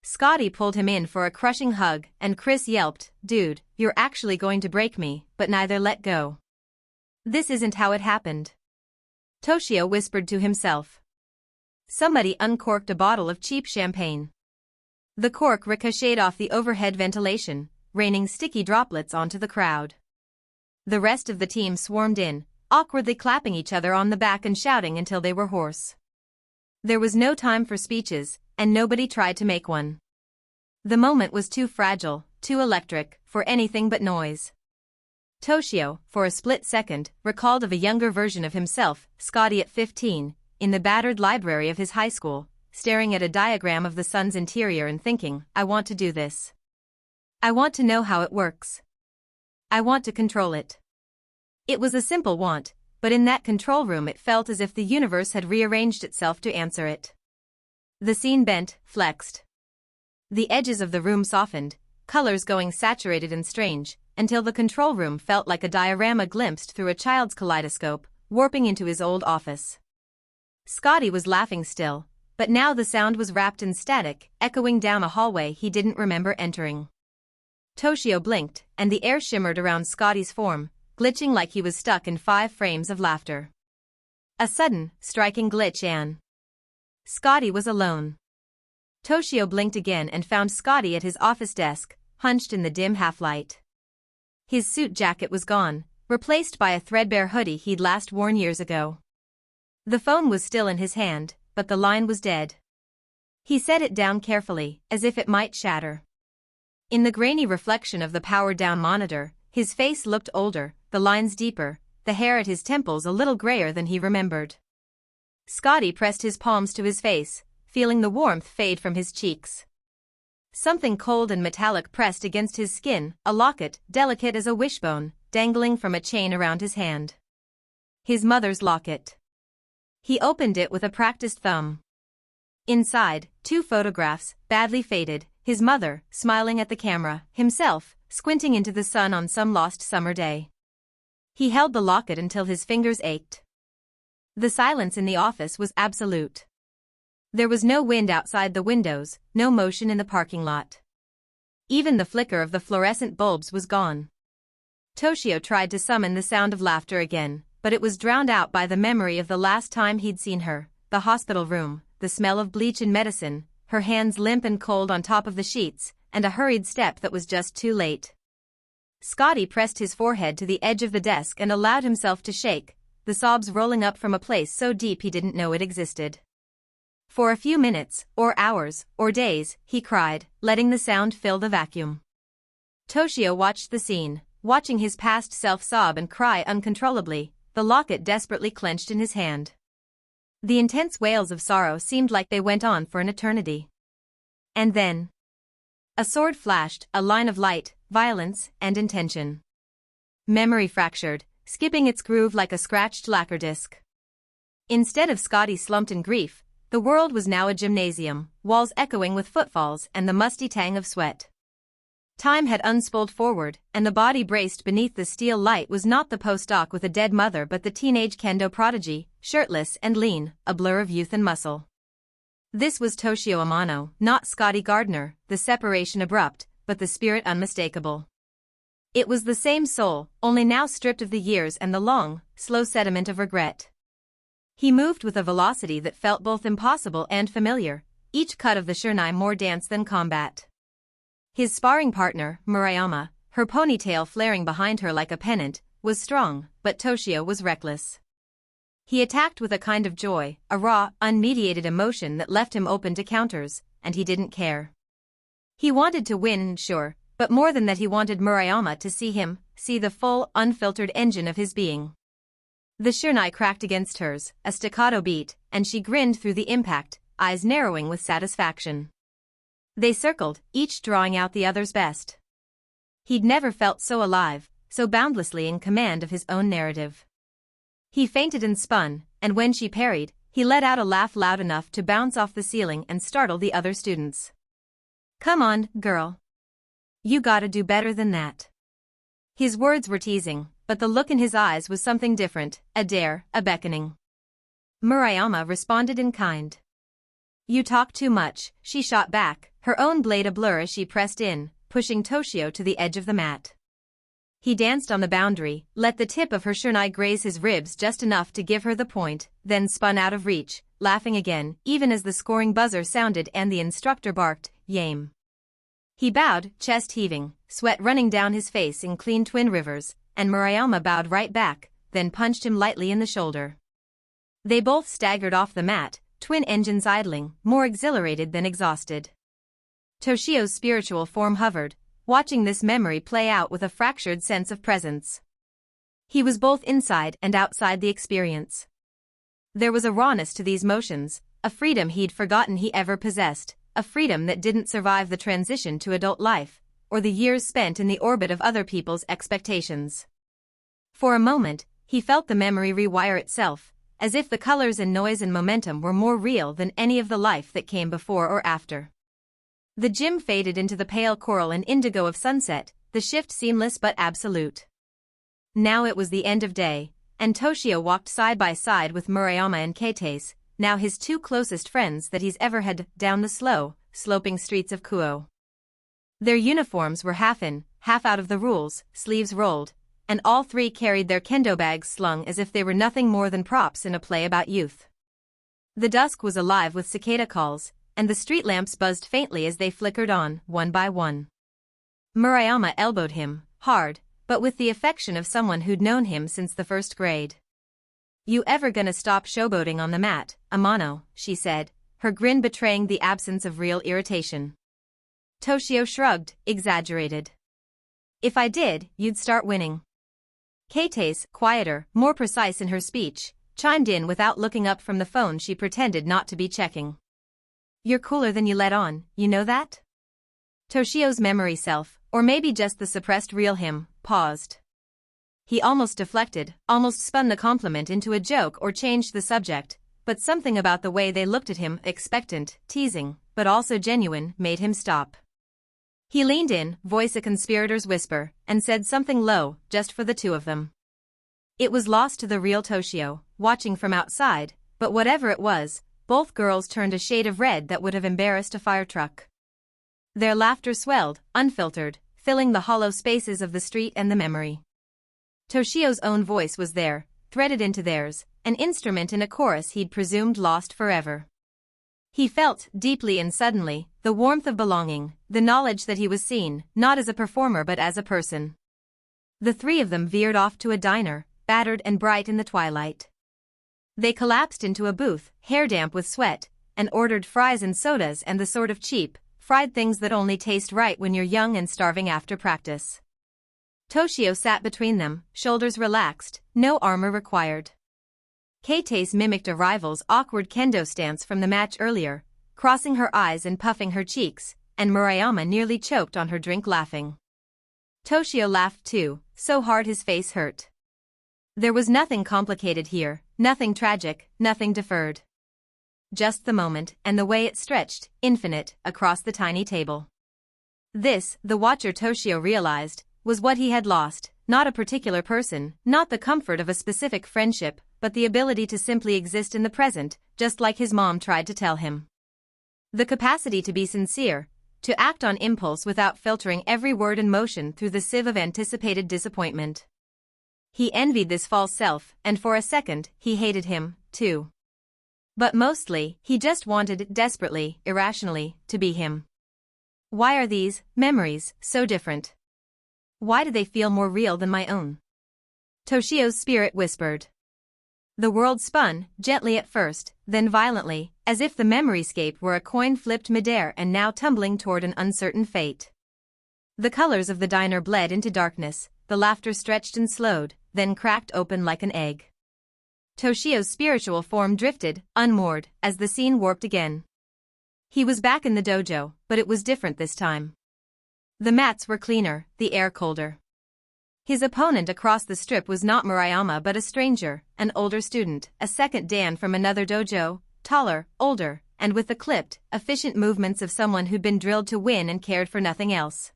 Speaker 2: Scotty pulled him in for a crushing hug, and Chris yelped, "Dude, you're actually going to break me," but neither let go. "This isn't how it happened," Toshio whispered to himself. Somebody uncorked a bottle of cheap champagne. The cork ricocheted off the overhead ventilation, raining sticky droplets onto the crowd. The rest of the team swarmed in, awkwardly clapping each other on the back and shouting until they were hoarse. There was no time for speeches, and nobody tried to make one. The moment was too fragile, too electric, for anything but noise. Toshio, for a split second, recalled of a younger version of himself, Scotty at 15, in the battered library of his high school, staring at a diagram of the sun's interior and thinking, "I want to do this. I want to know how it works. I want to control it." It was a simple want, but in that control room it felt as if the universe had rearranged itself to answer it. The scene bent, flexed. The edges of the room softened, colors going saturated and strange, until the control room felt like a diorama glimpsed through a child's kaleidoscope, warping into his old office. Scotty was laughing still, but now the sound was wrapped in static, echoing down a hallway he didn't remember entering. Toshio blinked, and the air shimmered around Scotty's form, glitching like he was stuck in 5 frames of laughter. A sudden, striking glitch and Scotty was alone. Toshio blinked again and found Scotty at his office desk, hunched in the dim half-light. His suit jacket was gone, replaced by a threadbare hoodie he'd last worn years ago. The phone was still in his hand, but the line was dead. He set it down carefully, as if it might shatter. In the grainy reflection of the powered-down monitor, his face looked older, the lines deeper, the hair at his temples a little grayer than he remembered. Scotty pressed his palms to his face, feeling the warmth fade from his cheeks. Something cold and metallic pressed against his skin, a locket, delicate as a wishbone, dangling from a chain around his hand. His mother's locket. He opened it with a practiced thumb. Inside, 2 photographs, badly faded, his mother, smiling at the camera, himself, squinting into the sun on some lost summer day. He held the locket until his fingers ached. The silence in the office was absolute. There was no wind outside the windows, no motion in the parking lot. Even the flicker of the fluorescent bulbs was gone. Toshio tried to summon the sound of laughter again, but it was drowned out by the memory of the last time he'd seen her, the hospital room, the smell of bleach and medicine, her hands limp and cold on top of the sheets, and a hurried step that was just too late. Scotty pressed his forehead to the edge of the desk and allowed himself to shake, the sobs rolling up from a place so deep he didn't know it existed. For a few minutes, or hours, or days, he cried, letting the sound fill the vacuum. Toshio watched the scene, watching his past self sob and cry uncontrollably, the locket desperately clenched in his hand. The intense wails of sorrow seemed like they went on for an eternity. And then a sword flashed, a line of light, violence, and intention. Memory fractured, skipping its groove like a scratched lacquer disc. Instead of Scotty slumped in grief, the world was now a gymnasium, walls echoing with footfalls and the musty tang of sweat. Time had unspooled forward, and the body braced beneath the steel light was not the postdoc with a dead mother but the teenage kendo prodigy, shirtless and lean, a blur of youth and muscle. This was Toshio Amano, not Scotty Gardner, the separation abrupt, but the spirit unmistakable. It was the same soul, only now stripped of the years and the long, slow sediment of regret. He moved with a velocity that felt both impossible and familiar, each cut of the shunai more dance than combat. His sparring partner, Murayama, her ponytail flaring behind her like a pennant, was strong, but Toshio was reckless. He attacked with a kind of joy, a raw, unmediated emotion that left him open to counters, and he didn't care. He wanted to win, sure, but more than that he wanted Murayama to see him, see the full, unfiltered engine of his being. The shunai cracked against hers, a staccato beat, and she grinned through the impact, eyes narrowing with satisfaction. They circled, each drawing out the other's best. He'd never felt so alive, so boundlessly in command of his own narrative. He feinted and spun, and when she parried, he let out a laugh loud enough to bounce off the ceiling and startle the other students. "Come on, girl. You gotta do better than that." His words were teasing, but the look in his eyes was something different, a dare, a beckoning. Murayama responded in kind. "You talk too much," she shot back, her own blade a blur as she pressed in, pushing Toshio to the edge of the mat. He danced on the boundary, let the tip of her shunai graze his ribs just enough to give her the point, then spun out of reach, laughing again, even as the scoring buzzer sounded and the instructor barked, "Yame." He bowed, chest heaving, sweat running down his face in clean twin rivers, and Murayama bowed right back, then punched him lightly in the shoulder. They both staggered off the mat, twin engines idling, more exhilarated than exhausted. Toshio's spiritual form hovered, watching this memory play out with a fractured sense of presence. He was both inside and outside the experience. There was a rawness to these motions, a freedom he'd forgotten he ever possessed, a freedom that didn't survive the transition to adult life, or the years spent in the orbit of other people's expectations. For a moment, he felt the memory rewire itself, as if the colors and noise and momentum were more real than any of the life that came before or after. The gym faded into the pale coral and indigo of sunset, the shift seamless but absolute. Now it was the end of day, and Toshio walked side by side with Murayama and Keitase, now his two closest friends that he's ever had, down the slow, sloping streets of Kuo. Their uniforms were half in, half out of the rules, sleeves rolled, and all three carried their kendo bags slung as if they were nothing more than props in a play about youth. The dusk was alive with cicada calls, and the street lamps buzzed faintly as they flickered on, one by one. Murayama elbowed him, hard, but with the affection of someone who'd known him since the first grade. "You ever gonna stop showboating on the mat, Amano?" she said, her grin betraying the absence of real irritation. Toshio shrugged, exaggerated. "If I did, you'd start winning." Keitase, quieter, more precise in her speech, chimed in without looking up from the phone she pretended not to be checking. "You're cooler than you let on, you know that?" Toshio's memory self, or maybe just the suppressed real him, paused. He almost deflected, almost spun the compliment into a joke or changed the subject, but something about the way they looked at him, expectant, teasing, but also genuine, made him stop. He leaned in, voice a conspirator's whisper, and said something low, just for the two of them. It was lost to the real Toshio, watching from outside, but whatever it was, both girls turned a shade of red that would have embarrassed a fire truck. Their laughter swelled, unfiltered, filling the hollow spaces of the street and the memory. Toshio's own voice was there, threaded into theirs, an instrument in a chorus he'd presumed lost forever. He felt, deeply and suddenly, the warmth of belonging, the knowledge that he was seen, not as a performer but as a person. The three of them veered off to a diner, battered and bright in the twilight. They collapsed into a booth, hair damp with sweat, and ordered fries and sodas and the sort of cheap, fried things that only taste right when you're young and starving after practice. Toshio sat between them, shoulders relaxed, no armor required. Keitase mimicked a rival's awkward kendo stance from the match earlier, crossing her eyes and puffing her cheeks, and Murayama nearly choked on her drink laughing. Toshio laughed too, so hard his face hurt. There was nothing complicated here, nothing tragic, nothing deferred. Just the moment and the way it stretched, infinite, across the tiny table. This, the watcher Toshio realized, was what he had lost, not a particular person, not the comfort of a specific friendship, but the ability to simply exist in the present, just like his mom tried to tell him. The capacity to be sincere, to act on impulse without filtering every word and motion through the sieve of anticipated disappointment. He envied this false self, and for a second, he hated him, too. But mostly, he just wanted, desperately, irrationally, to be him. Why are these memories so different? Why do they feel more real than my own? Toshio's spirit whispered. The world spun, gently at first, then violently, as if the memoryscape were a coin flipped midair and now tumbling toward an uncertain fate. The colors of the diner bled into darkness, the laughter stretched and slowed, then cracked open like an egg. Toshio's spiritual form drifted, unmoored, as the scene warped again. He was back in the dojo, but it was different this time. The mats were cleaner, the air colder. His opponent across the strip was not Murayama but a stranger, an older student, a second Dan from another dojo, taller, older, and with the clipped, efficient movements of someone who'd been drilled to win and cared for nothing else.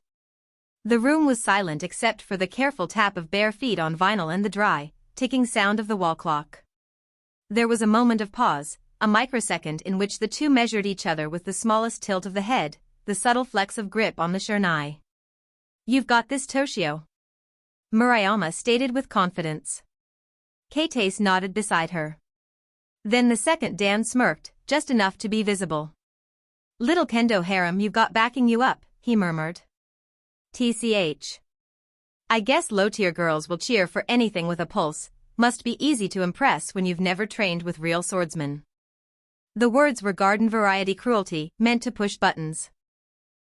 Speaker 2: The room was silent except for the careful tap of bare feet on vinyl and the dry, ticking sound of the wall clock. There was a moment of pause, a microsecond in which the two measured each other with the smallest tilt of the head, the subtle flex of grip on the shernai. You've got this, Toshio. Murayama stated with confidence. Keitase nodded beside her. Then the second Dan smirked, just enough to be visible. Little kendo harem you've got backing you up, he murmured. TCH. I guess low-tier girls will cheer for anything with a pulse, must be easy to impress when you've never trained with real swordsmen. The words were garden-variety cruelty, meant to push buttons.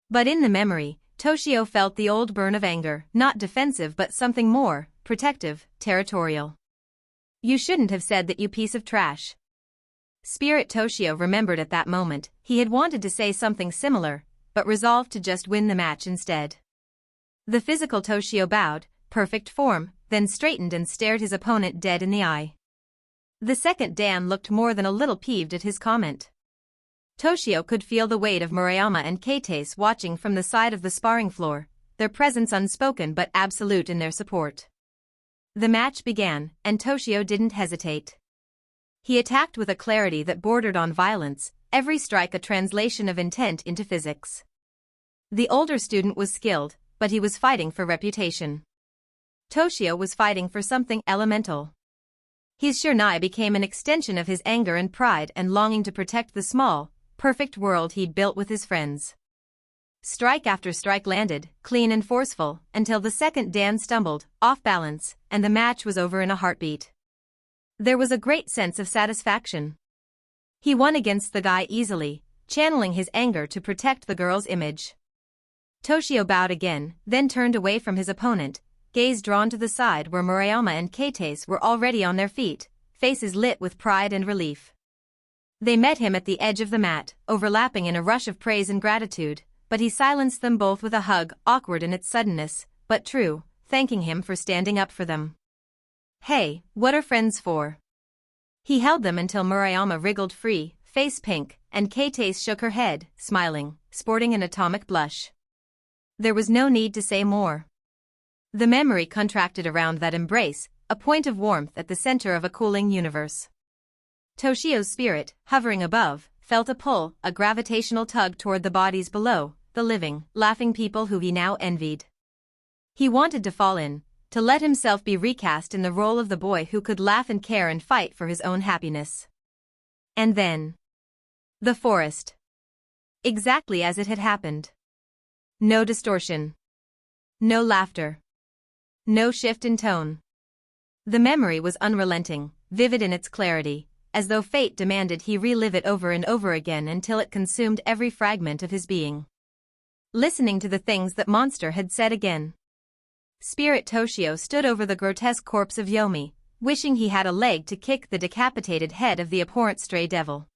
Speaker 2: But in the memory, Toshio felt the old burn of anger, not defensive but something more, protective, territorial. You shouldn't have said that, you piece of trash. Spirit Toshio remembered at that moment, he had wanted to say something similar, but resolved to just win the match instead. The physical Toshio bowed, perfect form, then straightened and stared his opponent dead in the eye. The second Dan looked more than a little peeved at his comment. Toshio could feel the weight of Murayama and Keitase watching from the side of the sparring floor, their presence unspoken but absolute in their support. The match began, and Toshio didn't hesitate. He attacked with a clarity that bordered on violence, every strike a translation of intent into physics. The older student was skilled, but he was fighting for reputation. Toshio was fighting for something elemental. His shernai became an extension of his anger and pride and longing to protect the small, perfect world he'd built with his friends. Strike after strike landed, clean and forceful, until the second Dan stumbled, off balance, and the match was over in a heartbeat. There was a great sense of satisfaction. He won against the guy easily, channeling his anger to protect the girl's image. Toshio bowed again, then turned away from his opponent, gaze drawn to the side where Murayama and Keitase were already on their feet, faces lit with pride and relief. They met him at the edge of the mat, overlapping in a rush of praise and gratitude, but he silenced them both with a hug, awkward in its suddenness, but true, thanking him for standing up for them. Hey, what are friends for? He held them until Murayama wriggled free, face pink, and Keitase shook her head, smiling, sporting an atomic blush. There was no need to say more. The memory contracted around that embrace, a point of warmth at the center of a cooling universe. Toshio's spirit, hovering above, felt a pull, a gravitational tug toward the bodies below, the living, laughing people who he now envied. He wanted to fall in, to let himself be recast in the role of the boy who could laugh and care and fight for his own happiness. And then, The forest. Exactly as it had happened. No distortion. No laughter. No shift in tone. The memory was unrelenting, vivid in its clarity, as though fate demanded he relive it over and over again until it consumed every fragment of his being. Listening to the things that monster had said again. Spirit Toshio stood over the grotesque corpse of Yomi, wishing he had a leg to kick the decapitated head of the abhorrent stray devil.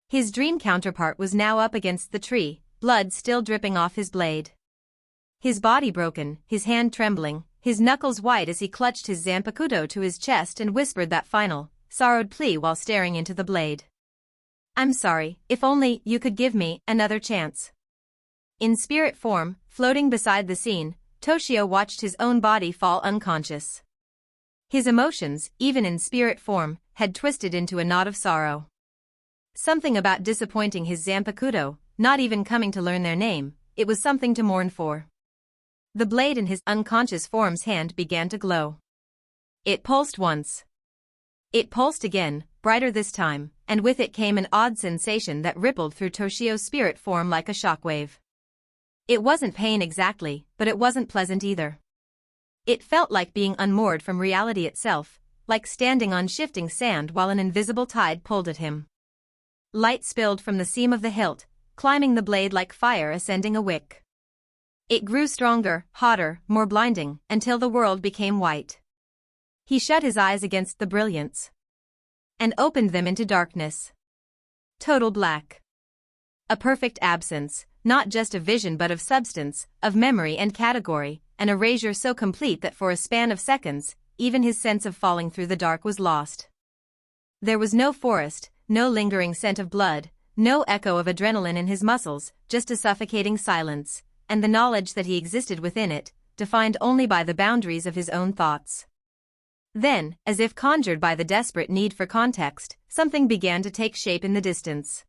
Speaker 2: His dream counterpart was now up against the tree, blood still dripping off his blade. His body broken, his hand trembling, his knuckles white as he clutched his zanpakuto to his chest and whispered that final, sorrowed plea while staring into the blade. "I'm sorry, if only you could give me another chance." In spirit form, floating beside the scene, Toshio watched his own body fall unconscious. His emotions, even in spirit form, had twisted into a knot of sorrow. Something about disappointing his zanpakuto, not even coming to learn their name, it was something to mourn for. The blade in his unconscious form's hand began to glow. It pulsed once. It pulsed again, brighter this time, and with it came an odd sensation that rippled through Toshio's spirit form like a shockwave. It wasn't pain exactly, but it wasn't pleasant either. It felt like being unmoored from reality itself, like standing on shifting sand while an invisible tide pulled at him. Light spilled from the seam of the hilt, climbing the blade like fire ascending a wick. It grew stronger, hotter, more blinding, until the world became white. He shut his eyes against the brilliance and opened them into darkness. Total black. A perfect absence, not just of vision but of substance, of memory and category, an erasure so complete that for a span of seconds, even his sense of falling through the dark was lost. There was no forest, no lingering scent of blood, no echo of adrenaline in his muscles, just a suffocating silence, and the knowledge that he existed within it, defined only by the boundaries of his own thoughts. Then, as if conjured by the desperate need for context, something began to take shape in the distance.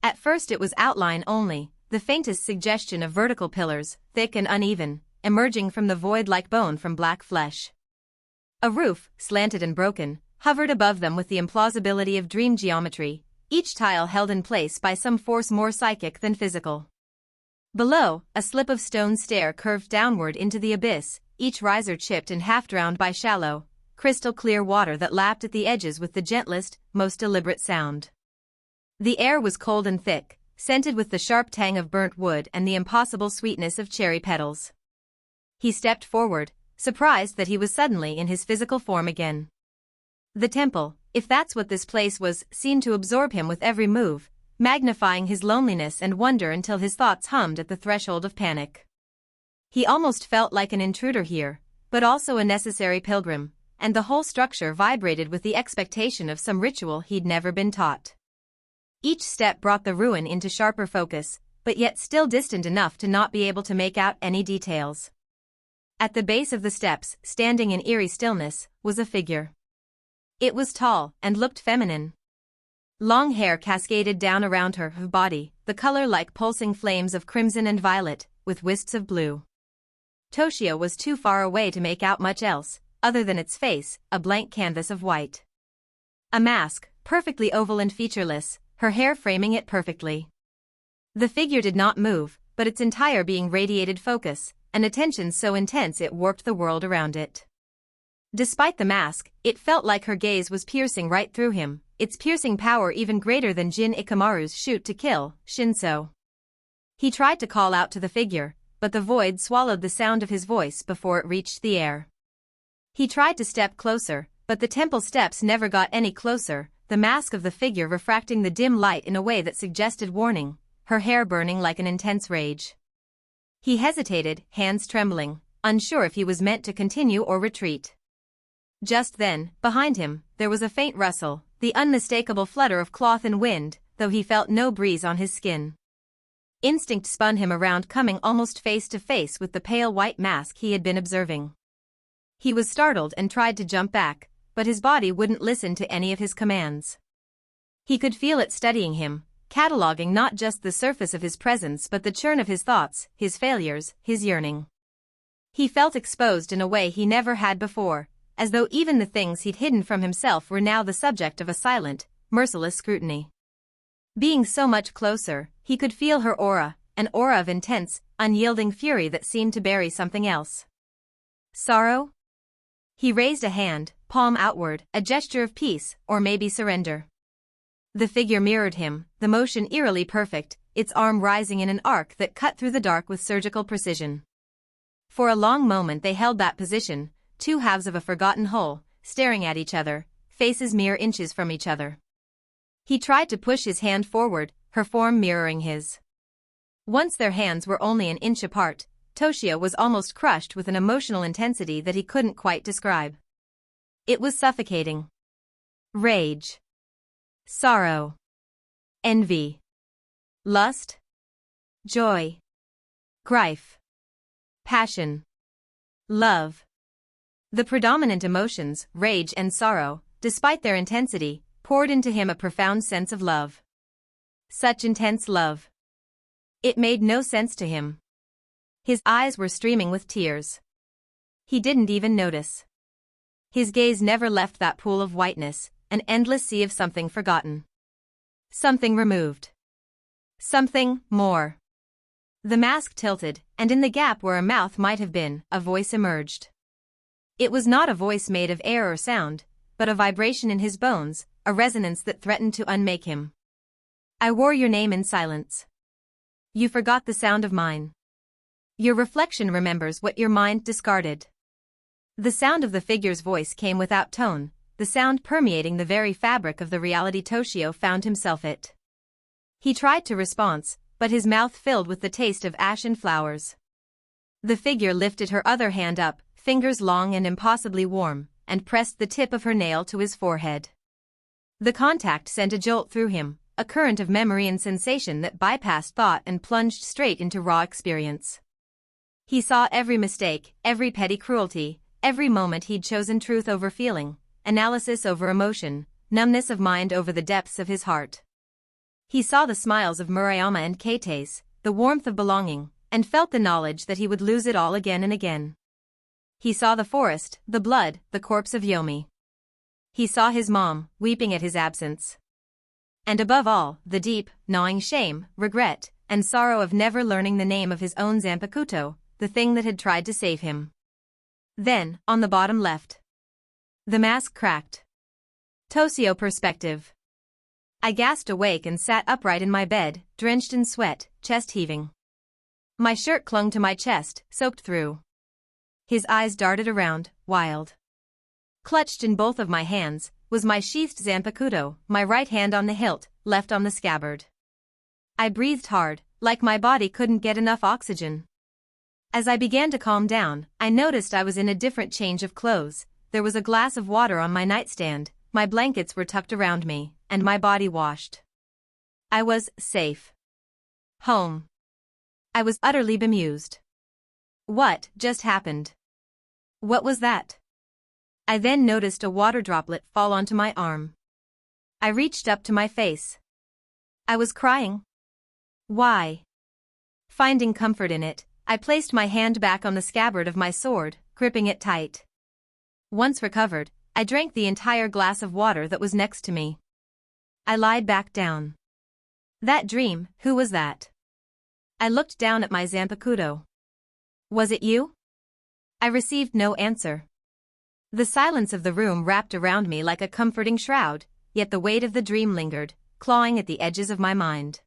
Speaker 2: At first it was outline only, the faintest suggestion of vertical pillars, thick and uneven, emerging from the void like bone from black flesh. A roof, slanted and broken, hovered above them with the implausibility of dream geometry, each tile held in place by some force more psychic than physical. Below, a slip of stone stair curved downward into the abyss, each riser chipped and half-drowned by shallow, crystal-clear water that lapped at the edges with the gentlest, most deliberate sound. The air was cold and thick, scented with the sharp tang of burnt wood and the impossible sweetness of cherry petals. He stepped forward, surprised that he was suddenly in his physical form again. The temple, if that's what this place was, seemed to absorb him with every move, magnifying his loneliness and wonder until his thoughts hummed at the threshold of panic. He almost felt like an intruder here, but also a necessary pilgrim, and the whole structure vibrated with the expectation of some ritual he'd never been taught. Each step brought the ruin into sharper focus, but yet still distant enough to not be able to make out any details. At the base of the steps, standing in eerie stillness, was a figure. It was tall and looked feminine. Long hair cascaded down around her body, the color like pulsing flames of crimson and violet, with wisps of blue. Toshio was too far away to make out much else, other than its face, a blank canvas of white. A mask, perfectly oval and featureless, her hair framing it perfectly. The figure did not move, but its entire being radiated focus, an attention so intense it warped the world around it. Despite the mask, it felt like her gaze was piercing right through him, its piercing power even greater than Jin Ikamaru's shoot to kill, Shinso. He tried to call out to the figure, but the void swallowed the sound of his voice before it reached the air. He tried to step closer, but the temple steps never got any closer, the mask of the figure refracting the dim light in a way that suggested warning, her hair burning like an intense rage. He hesitated, hands trembling, unsure if he was meant to continue or retreat. Just then, behind him, there was a faint rustle, the unmistakable flutter of cloth and wind, though he felt no breeze on his skin. Instinct spun him around, coming almost face to face with the pale white mask he had been observing. He was startled and tried to jump back, but his body wouldn't listen to any of his commands. He could feel it studying him, cataloging not just the surface of his presence but the churn of his thoughts, his failures, his yearning. He felt exposed in a way he never had before, as though even the things he'd hidden from himself were now the subject of a silent, merciless scrutiny. Being so much closer, he could feel her aura, an aura of intense, unyielding fury that seemed to bury something else. Sorrow? He raised a hand, palm outward, a gesture of peace, or maybe surrender. The figure mirrored him, the motion eerily perfect, its arm rising in an arc that cut through the dark with surgical precision. For a long moment they held that position, two halves of a forgotten whole, staring at each other, faces mere inches from each other. He tried to push his hand forward, her form mirroring his. Once their hands were only an inch apart, Toshio was almost crushed with an emotional intensity that he couldn't quite describe. It was suffocating. Rage. Sorrow. Envy. Lust. Joy. Grief. Passion. Love. The predominant emotions, rage and sorrow, despite their intensity, poured into him a profound sense of love. Such intense love. It made no sense to him. His eyes were streaming with tears. He didn't even notice. His gaze never left that pool of whiteness, an endless sea of something forgotten. Something removed. Something more. The mask tilted, and in the gap where a mouth might have been, a voice emerged. It was not a voice made of air or sound, but a vibration in his bones, a resonance that threatened to unmake him. I wore your name in silence. You forgot the sound of mine. Your reflection remembers what your mind discarded. The sound of the figure's voice came without tone, the sound permeating the very fabric of the reality Toshio found himself in. He tried to respond, but his mouth filled with the taste of ash and flowers. The figure lifted her other hand up, fingers long and impossibly warm, and pressed the tip of her nail to his forehead. The contact sent a jolt through him, a current of memory and sensation that bypassed thought and plunged straight into raw experience. He saw every mistake, every petty cruelty, every moment he'd chosen truth over feeling, analysis over emotion, numbness of mind over the depths of his heart. He saw the smiles of Murayama and Keite's, the warmth of belonging, and felt the knowledge that he would lose it all again and again. He saw the forest, the blood, the corpse of Yomi. He saw his mom, weeping at his absence. And above all, the deep, gnawing shame, regret, and sorrow of never learning the name of his own Zanpakuto, the thing that had tried to save him. Then, on the bottom left. The mask cracked. Toshio perspective. I gasped awake and sat upright in my bed, drenched in sweat, chest heaving. My shirt clung to my chest, soaked through. His eyes darted around, wild. Clutched in both of my hands, was my sheathed Zanpakuto, my right hand on the hilt, left on the scabbard. I breathed hard, like my body couldn't get enough oxygen. As I began to calm down, I noticed I was in a different change of clothes. There was a glass of water on my nightstand, my blankets were tucked around me, and my body washed. I was safe. Home. I was utterly bemused. What just happened? What was that? I then noticed a water droplet fall onto my arm. I reached up to my face. I was crying. Why? Finding comfort in it, I placed my hand back on the scabbard of my sword, gripping it tight. Once recovered, I drank the entire glass of water that was next to me. I lied back down. That dream, who was that? I looked down at my Zanpakuto. Was it you? I received no answer. The silence of the room wrapped around me like a comforting shroud, yet the weight of the dream lingered, clawing at the edges of my mind.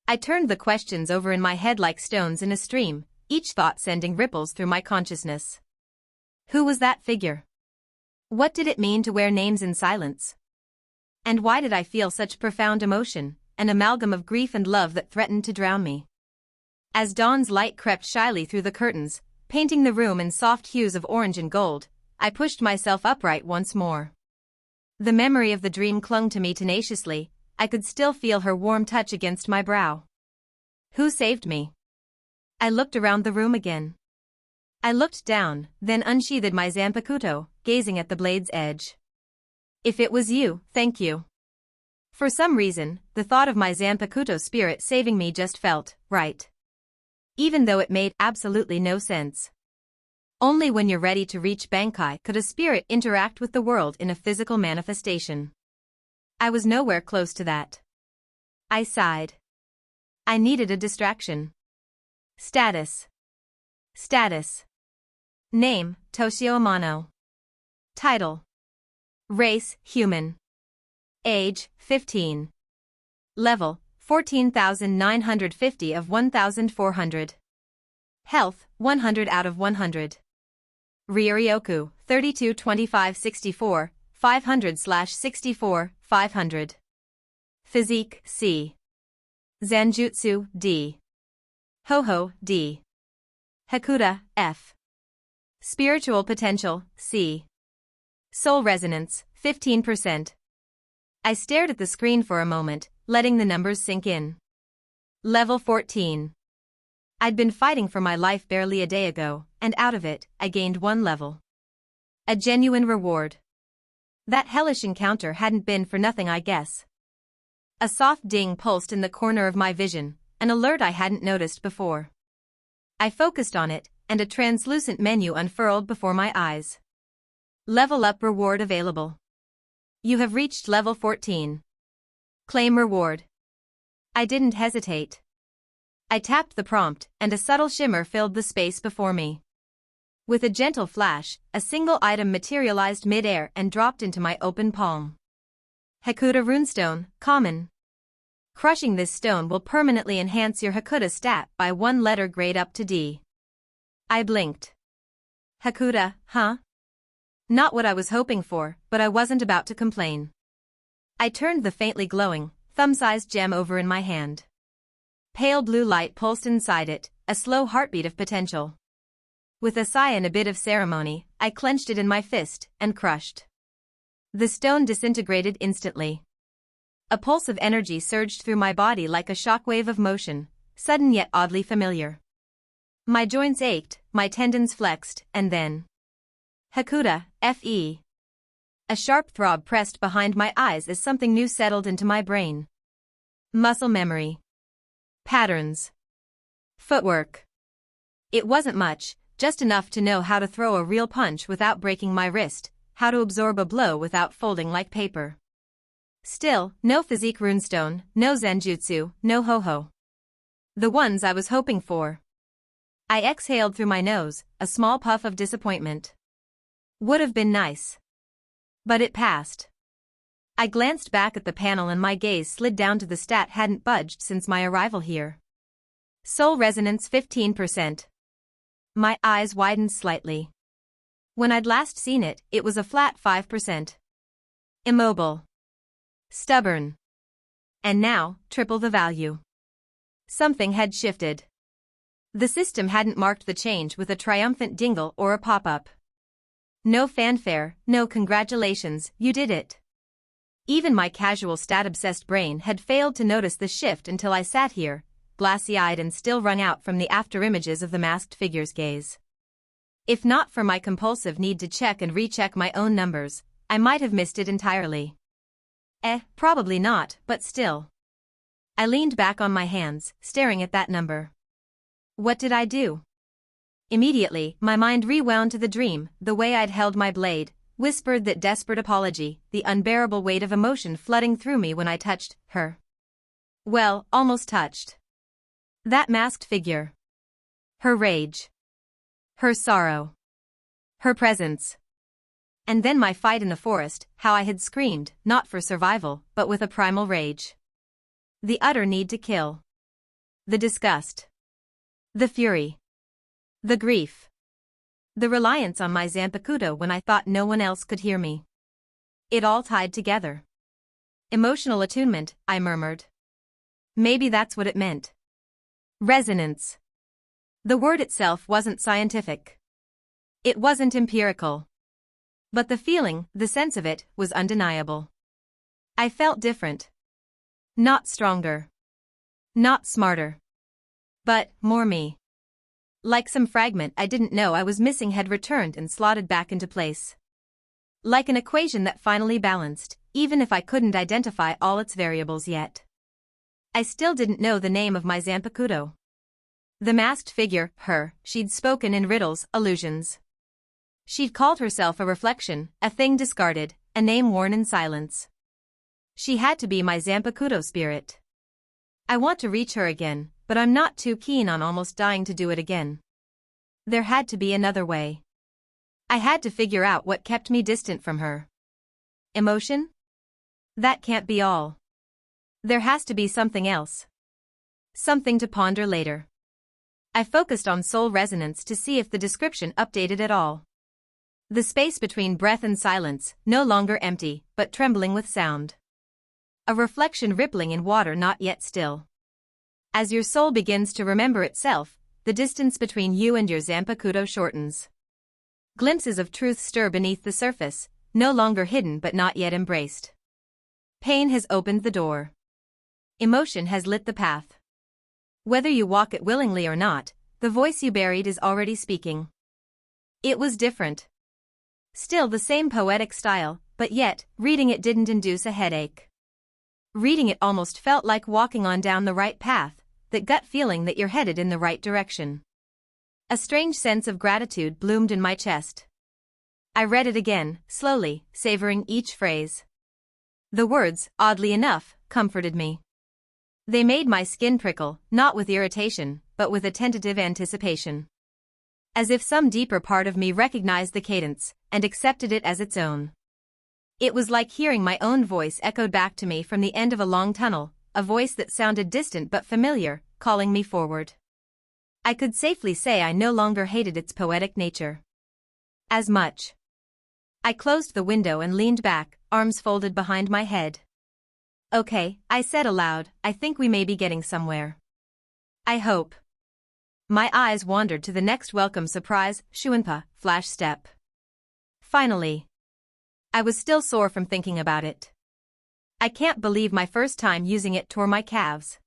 Speaker 2: I turned the questions over in my head like stones in a stream, each thought sending ripples through my consciousness. Who was that figure? What did it mean to wear names in silence? And why did I feel such profound emotion, an amalgam of grief and love that threatened to drown me? As dawn's light crept shyly through the curtains, painting the room in soft hues of orange and gold, I pushed myself upright once more. The memory of the dream clung to me tenaciously, I could still feel her warm touch against my brow. Who saved me? I looked around the room again. I looked down, then unsheathed my Zanpakuto, gazing at the blade's edge. If it was you, thank you. For some reason, the thought of my Zanpakuto spirit saving me just felt right. Even though it made absolutely no sense. Only when you're ready to reach Bankai could a spirit interact with the world in a physical manifestation. I was nowhere close to that. I sighed. I needed a distraction. Status. Status. Name, Toshio Amano. Title. Race, human. Age, 15. Level, 14,950 of 1,400. Health, 100 out of 100. Ryoryoku, 32-25-64, 500/64, 500. Physique, C. Zanjutsu, D. Hoho, D. Hakuda, F. Spiritual potential, C. Soul resonance, 15%. I stared at the screen for a moment, letting the numbers sink in. Level 14. I'd been fighting for my life barely a day ago, and out of it, I gained 1 level. A genuine reward. That hellish encounter hadn't been for nothing, I guess. A soft ding pulsed in the corner of my vision, an alert I hadn't noticed before. I focused on it, and a translucent menu unfurled before my eyes. Level up reward available. You have reached level 14. Claim reward. I didn't hesitate. I tapped the prompt, and a subtle shimmer filled the space before me. With a gentle flash, a single item materialized mid-air and dropped into my open palm. Hakuda Runestone, Common. Crushing this stone will permanently enhance your Hakuda stat by 1 letter grade up to D. I blinked. Hakuda, huh? Not what I was hoping for, but I wasn't about to complain. I turned the faintly glowing, thumb-sized gem over in my hand. Pale blue light pulsed inside it, a slow heartbeat of potential. With a sigh and a bit of ceremony, I clenched it in my fist and crushed. The stone disintegrated instantly. A pulse of energy surged through my body like a shockwave of motion, sudden yet oddly familiar. My joints ached, my tendons flexed, and then... Hakuda, F.E. A sharp throb pressed behind my eyes as something new settled into my brain. Muscle memory. Patterns. Footwork. It wasn't much, just enough to know how to throw a real punch without breaking my wrist, how to absorb a blow without folding like paper. Still, no physique runestone, no zanjutsu, no ho-ho. The ones I was hoping for. I exhaled through my nose, a small puff of disappointment. Would have been nice. But it passed. I glanced back at the panel and my gaze slid down to the stat hadn't budged since my arrival here. Soul resonance 15%. My eyes widened slightly. When I'd last seen it, it was a flat 5%. Immobile. Stubborn. And now, triple the value. Something had shifted. The system hadn't marked the change with a triumphant dingle or a pop-up. No fanfare, no congratulations, you did it. Even my casual stat-obsessed brain had failed to notice the shift until I sat here, glassy-eyed and still wrung out from the afterimages of the masked figure's gaze. If not for my compulsive need to check and recheck my own numbers, I might have missed it entirely. Probably not, but still. I leaned back on my hands, staring at that number. What did I do? Immediately, my mind rewound to the dream, the way I'd held my blade, whispered that desperate apology, the unbearable weight of emotion flooding through me when I touched her. Well, almost touched. That masked figure. Her rage. Her sorrow. Her presence. And then my fight in the forest, how I had screamed, not for survival, but with a primal rage. The utter need to kill. The disgust. The fury. The grief. The reliance on my Zanpakuto when I thought no one else could hear me. It all tied together. Emotional attunement, I murmured. Maybe that's what it meant. Resonance. The word itself wasn't scientific. It wasn't empirical. But the feeling, the sense of it, was undeniable. I felt different. Not stronger. Not smarter. But, more me. Like some fragment I didn't know I was missing had returned and slotted back into place. Like an equation that finally balanced, even if I couldn't identify all its variables yet. I still didn't know the name of my Zanpakuto. The masked figure, her, she'd spoken in riddles, allusions. She'd called herself a reflection, a thing discarded, a name worn in silence. She had to be my Zanpakuto spirit. I want to reach her again, but I'm not too keen on almost dying to do it again. There had to be another way. I had to figure out what kept me distant from her. Emotion? That can't be all. There has to be something else. Something to ponder later. I focused on soul resonance to see if the description updated at all. The space between breath and silence, no longer empty, but trembling with sound. A reflection rippling in water not yet still. As your soul begins to remember itself, the distance between you and your Zanpakuto shortens. Glimpses of truth stir beneath the surface, no longer hidden but not yet embraced. Pain has opened the door. Emotion has lit the path. Whether you walk it willingly or not, the voice you buried is already speaking. It was different. Still the same poetic style, but yet, reading it didn't induce a headache. Reading it almost felt like walking on down the right path, that gut feeling that you're headed in the right direction. A strange sense of gratitude bloomed in my chest. I read it again, slowly, savoring each phrase. The words, oddly enough, comforted me. They made my skin prickle, not with irritation, but with a tentative anticipation. As if some deeper part of me recognized the cadence, and accepted it as its own. It was like hearing my own voice echoed back to me from the end of a long tunnel, a voice that sounded distant but familiar, calling me forward. I could safely say I no longer hated its poetic nature. As much. I closed the window and leaned back, arms folded behind my head. Okay, I said aloud, I think we may be getting somewhere. I hope. My eyes wandered to the next welcome surprise, Shuinpa, flash step. Finally. I was still sore from thinking about it. I can't believe my first time using it tore my calves.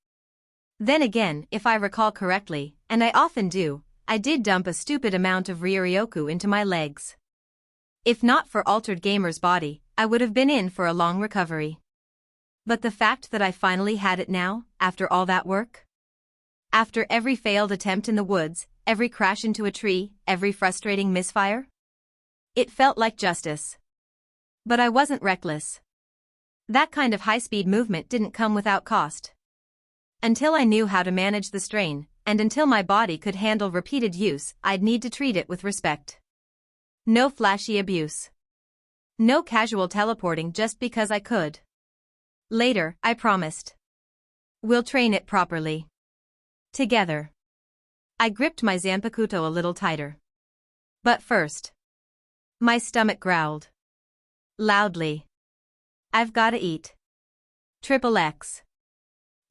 Speaker 2: Then again, if I recall correctly, and I often do, I did dump a stupid amount of Ryuryoku into my legs. If not for Altered Gamer's body, I would have been in for a long recovery. But the fact that I finally had it now, after all that work? After every failed attempt in the woods, every crash into a tree, every frustrating misfire? It felt like justice. But I wasn't reckless. That kind of high-speed movement didn't come without cost. Until I knew how to manage the strain, and until my body could handle repeated use, I'd need to treat it with respect. No flashy abuse. No casual teleporting just because I could. Later, I promised. We'll train it properly. Together. I gripped my Zanpakuto a little tighter. But first. My stomach growled. Loudly. I've gotta eat. XXX.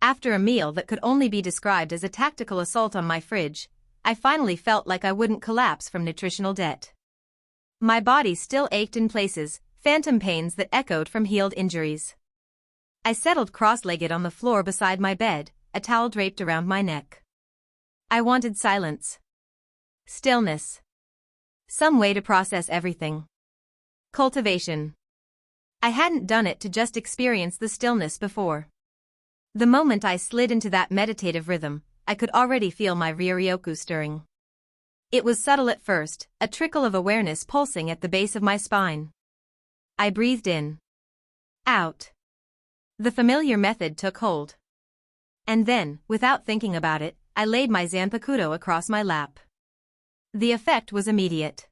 Speaker 2: After a meal that could only be described as a tactical assault on my fridge, I finally felt like I wouldn't collapse from nutritional debt. My body still ached in places, phantom pains that echoed from healed injuries. I settled cross-legged on the floor beside my bed, a towel draped around my neck. I wanted silence. Stillness. Some way to process everything. Cultivation. I hadn't done it to just experience the stillness before. The moment I slid into that meditative rhythm, I could already feel my Ryuryoku stirring. It was subtle at first, a trickle of awareness pulsing at the base of my spine. I breathed in. Out. The familiar method took hold. And then, without thinking about it, I laid my Zanpakuto across my lap. The effect was immediate.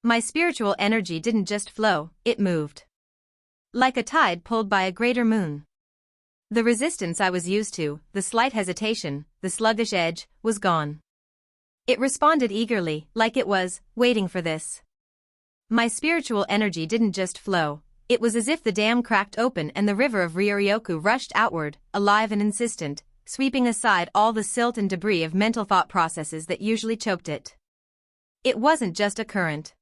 Speaker 2: My spiritual energy didn't just flow, it moved. Like a tide pulled by a greater moon. The resistance I was used to, the slight hesitation, the sluggish edge, was gone. It responded eagerly, like it was waiting for this. My spiritual energy didn't just flow, it was as if the dam cracked open and the river of Ryuryoku rushed outward, alive and insistent, sweeping aside all the silt and debris of mental thought processes that usually choked it. It wasn't just a current.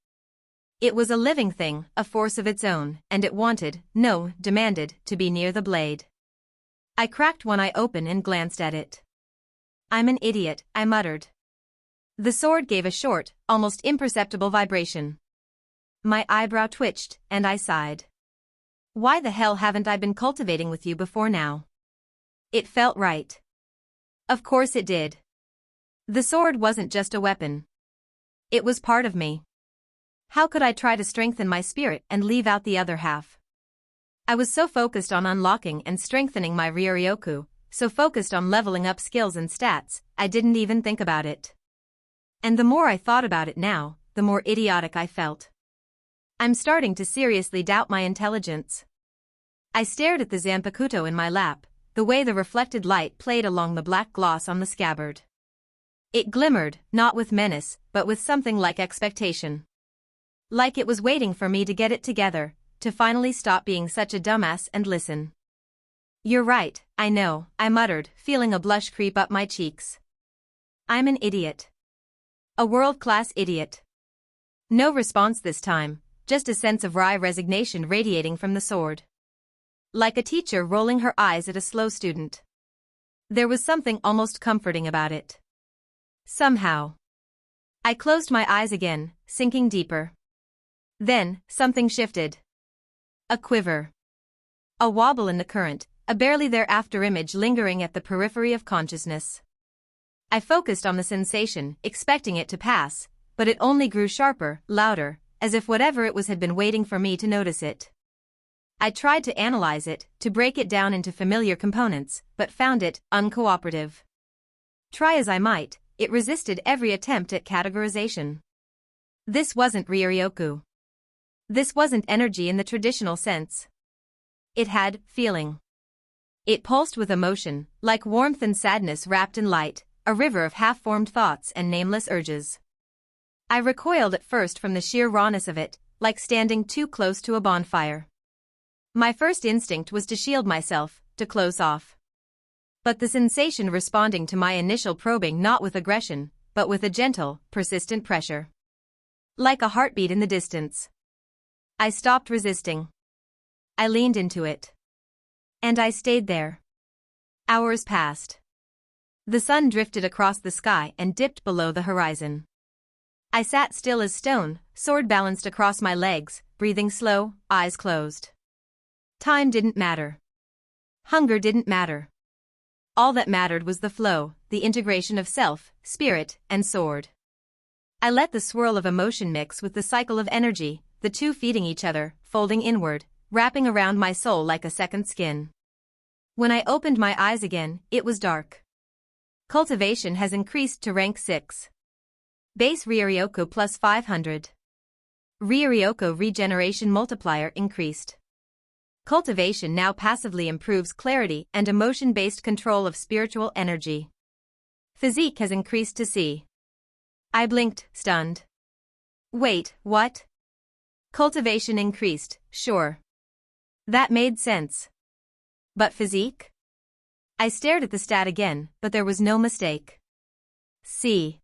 Speaker 2: It was a living thing, a force of its own, and it wanted, no, demanded, to be near the blade. I cracked one eye open and glanced at it. I'm an idiot, I muttered. The sword gave a short, almost imperceptible vibration. My eyebrow twitched, and I sighed. Why the hell haven't I been cultivating with you before now? It felt right. Of course it did. The sword wasn't just a weapon. It was part of me. How could I try to strengthen my spirit and leave out the other half? I was so focused on unlocking and strengthening my Ryuryoku, so focused on leveling up skills and stats, I didn't even think about it. And the more I thought about it now, the more idiotic I felt. I'm starting to seriously doubt my intelligence. I stared at the Zanpakuto in my lap, the way the reflected light played along the black gloss on the scabbard. It glimmered, not with menace, but with something like expectation. Like it was waiting for me to get it together, to finally stop being such a dumbass and listen. "You're right, I know," I muttered, feeling a blush creep up my cheeks. "I'm an idiot. A world-class idiot." No response this time, just a sense of wry resignation radiating from the sword. Like a teacher rolling her eyes at a slow student. There was something almost comforting about it. Somehow. I closed my eyes again, sinking deeper. Then, something shifted. A quiver. A wobble in the current, a barely there after-image lingering at the periphery of consciousness. I focused on the sensation, expecting it to pass, but it only grew sharper, louder, as if whatever it was had been waiting for me to notice it. I tried to analyze it, to break it down into familiar components, but found it uncooperative. Try as I might, it resisted every attempt at categorization. This wasn't Ryoryoku. This wasn't energy in the traditional sense. It had feeling. It pulsed with emotion, like warmth and sadness wrapped in light, a river of half-formed thoughts and nameless urges. I recoiled at first from the sheer rawness of it, like standing too close to a bonfire. My first instinct was to shield myself, to close off. But the sensation responding to my initial probing not with aggression, but with a gentle, persistent pressure. Like a heartbeat in the distance. I stopped resisting. I leaned into it. And I stayed there. Hours passed. The sun drifted across the sky and dipped below the horizon. I sat still as stone, sword balanced across my legs, breathing slow, eyes closed. Time didn't matter. Hunger didn't matter. All that mattered was the flow, the integration of self, spirit, and sword. I let the swirl of emotion mix with the cycle of energy, the two feeding each other, folding inward, wrapping around my soul like a second skin. When I opened my eyes again, it was dark. Cultivation has increased to rank 6. Base Ryoryoku plus 500. Ryoryoku regeneration multiplier increased. Cultivation now passively improves clarity and emotion-based control of spiritual energy. Physique has increased to C. I blinked, stunned. Wait, what? Cultivation increased, sure. That made sense. But physique? I stared at the stat again, but there was no mistake. C.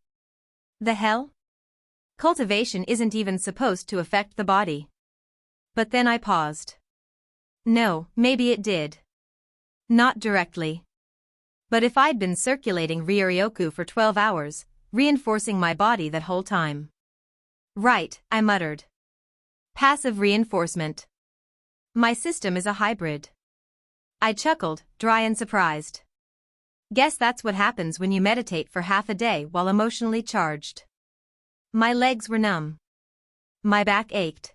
Speaker 2: The hell? Cultivation isn't even supposed to affect the body. But then I paused. No, maybe it did. Not directly. But if I'd been circulating Ryoryoku for 12 hours, reinforcing my body that whole time. Right, I muttered. Passive reinforcement. My system is a hybrid. I chuckled, dry and surprised. Guess that's what happens when you meditate for half a day while emotionally charged. My legs were numb. My back ached.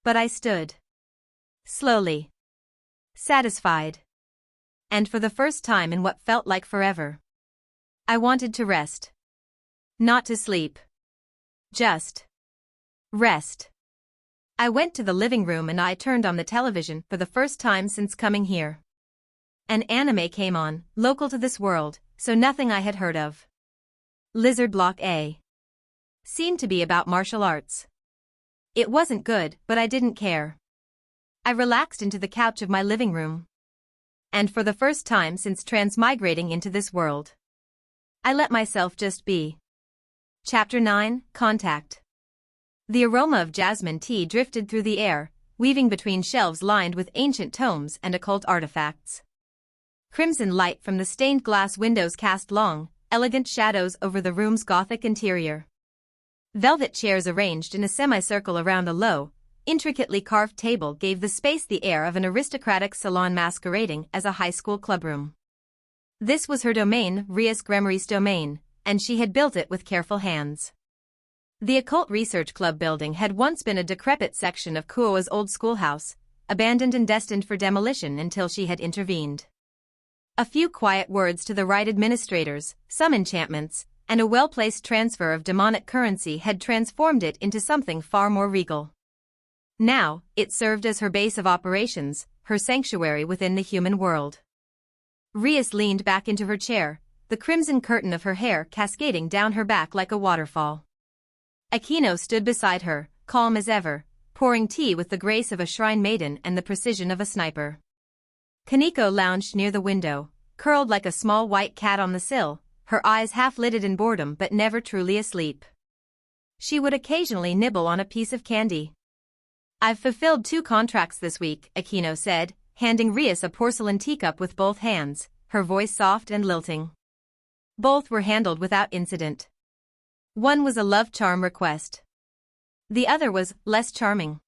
Speaker 2: But I stood. Slowly. Satisfied. And for the first time in what felt like forever. I wanted to rest. Not to sleep. Just rest. I went to the living room and I turned on the television for the first time since coming here. An anime came on, local to this world, so nothing I had heard of. Lizard Block A. Seemed to be about martial arts. It wasn't good, but I didn't care. I relaxed into the couch of my living room. And for the first time since transmigrating into this world, I let myself just be. Chapter 9, Contact. The aroma of jasmine tea drifted through the air, weaving between shelves lined with ancient tomes and occult artifacts. Crimson light from the stained glass windows cast long, elegant shadows over the room's Gothic interior. Velvet chairs arranged in a semicircle around a low, intricately carved table gave the space the air of an aristocratic salon masquerading as a high school clubroom. This was her domain, Rias Gremory's domain, and she had built it with careful hands. The Occult Research Club building had once been a decrepit section of Kuoa's old schoolhouse, abandoned and destined for demolition until she had intervened. A few quiet words to the right administrators, some enchantments, and a well-placed transfer of demonic currency had transformed it into something far more regal. Now, it served as her base of operations, her sanctuary within the human world. Rias leaned back into her chair, the crimson curtain of her hair cascading down her back like a waterfall. Aquino stood beside her, calm as ever, pouring tea with the grace of a shrine maiden and the precision of a sniper. Kaneko lounged near the window, curled like a small white cat on the sill, her eyes half-lidded in boredom but never truly asleep. She would occasionally nibble on a piece of candy. "I've fulfilled 2 contracts this week," Aquino said, handing Rias a porcelain teacup with both hands, her voice soft and lilting. Both were handled without incident. One was a love charm request. The other was less charming.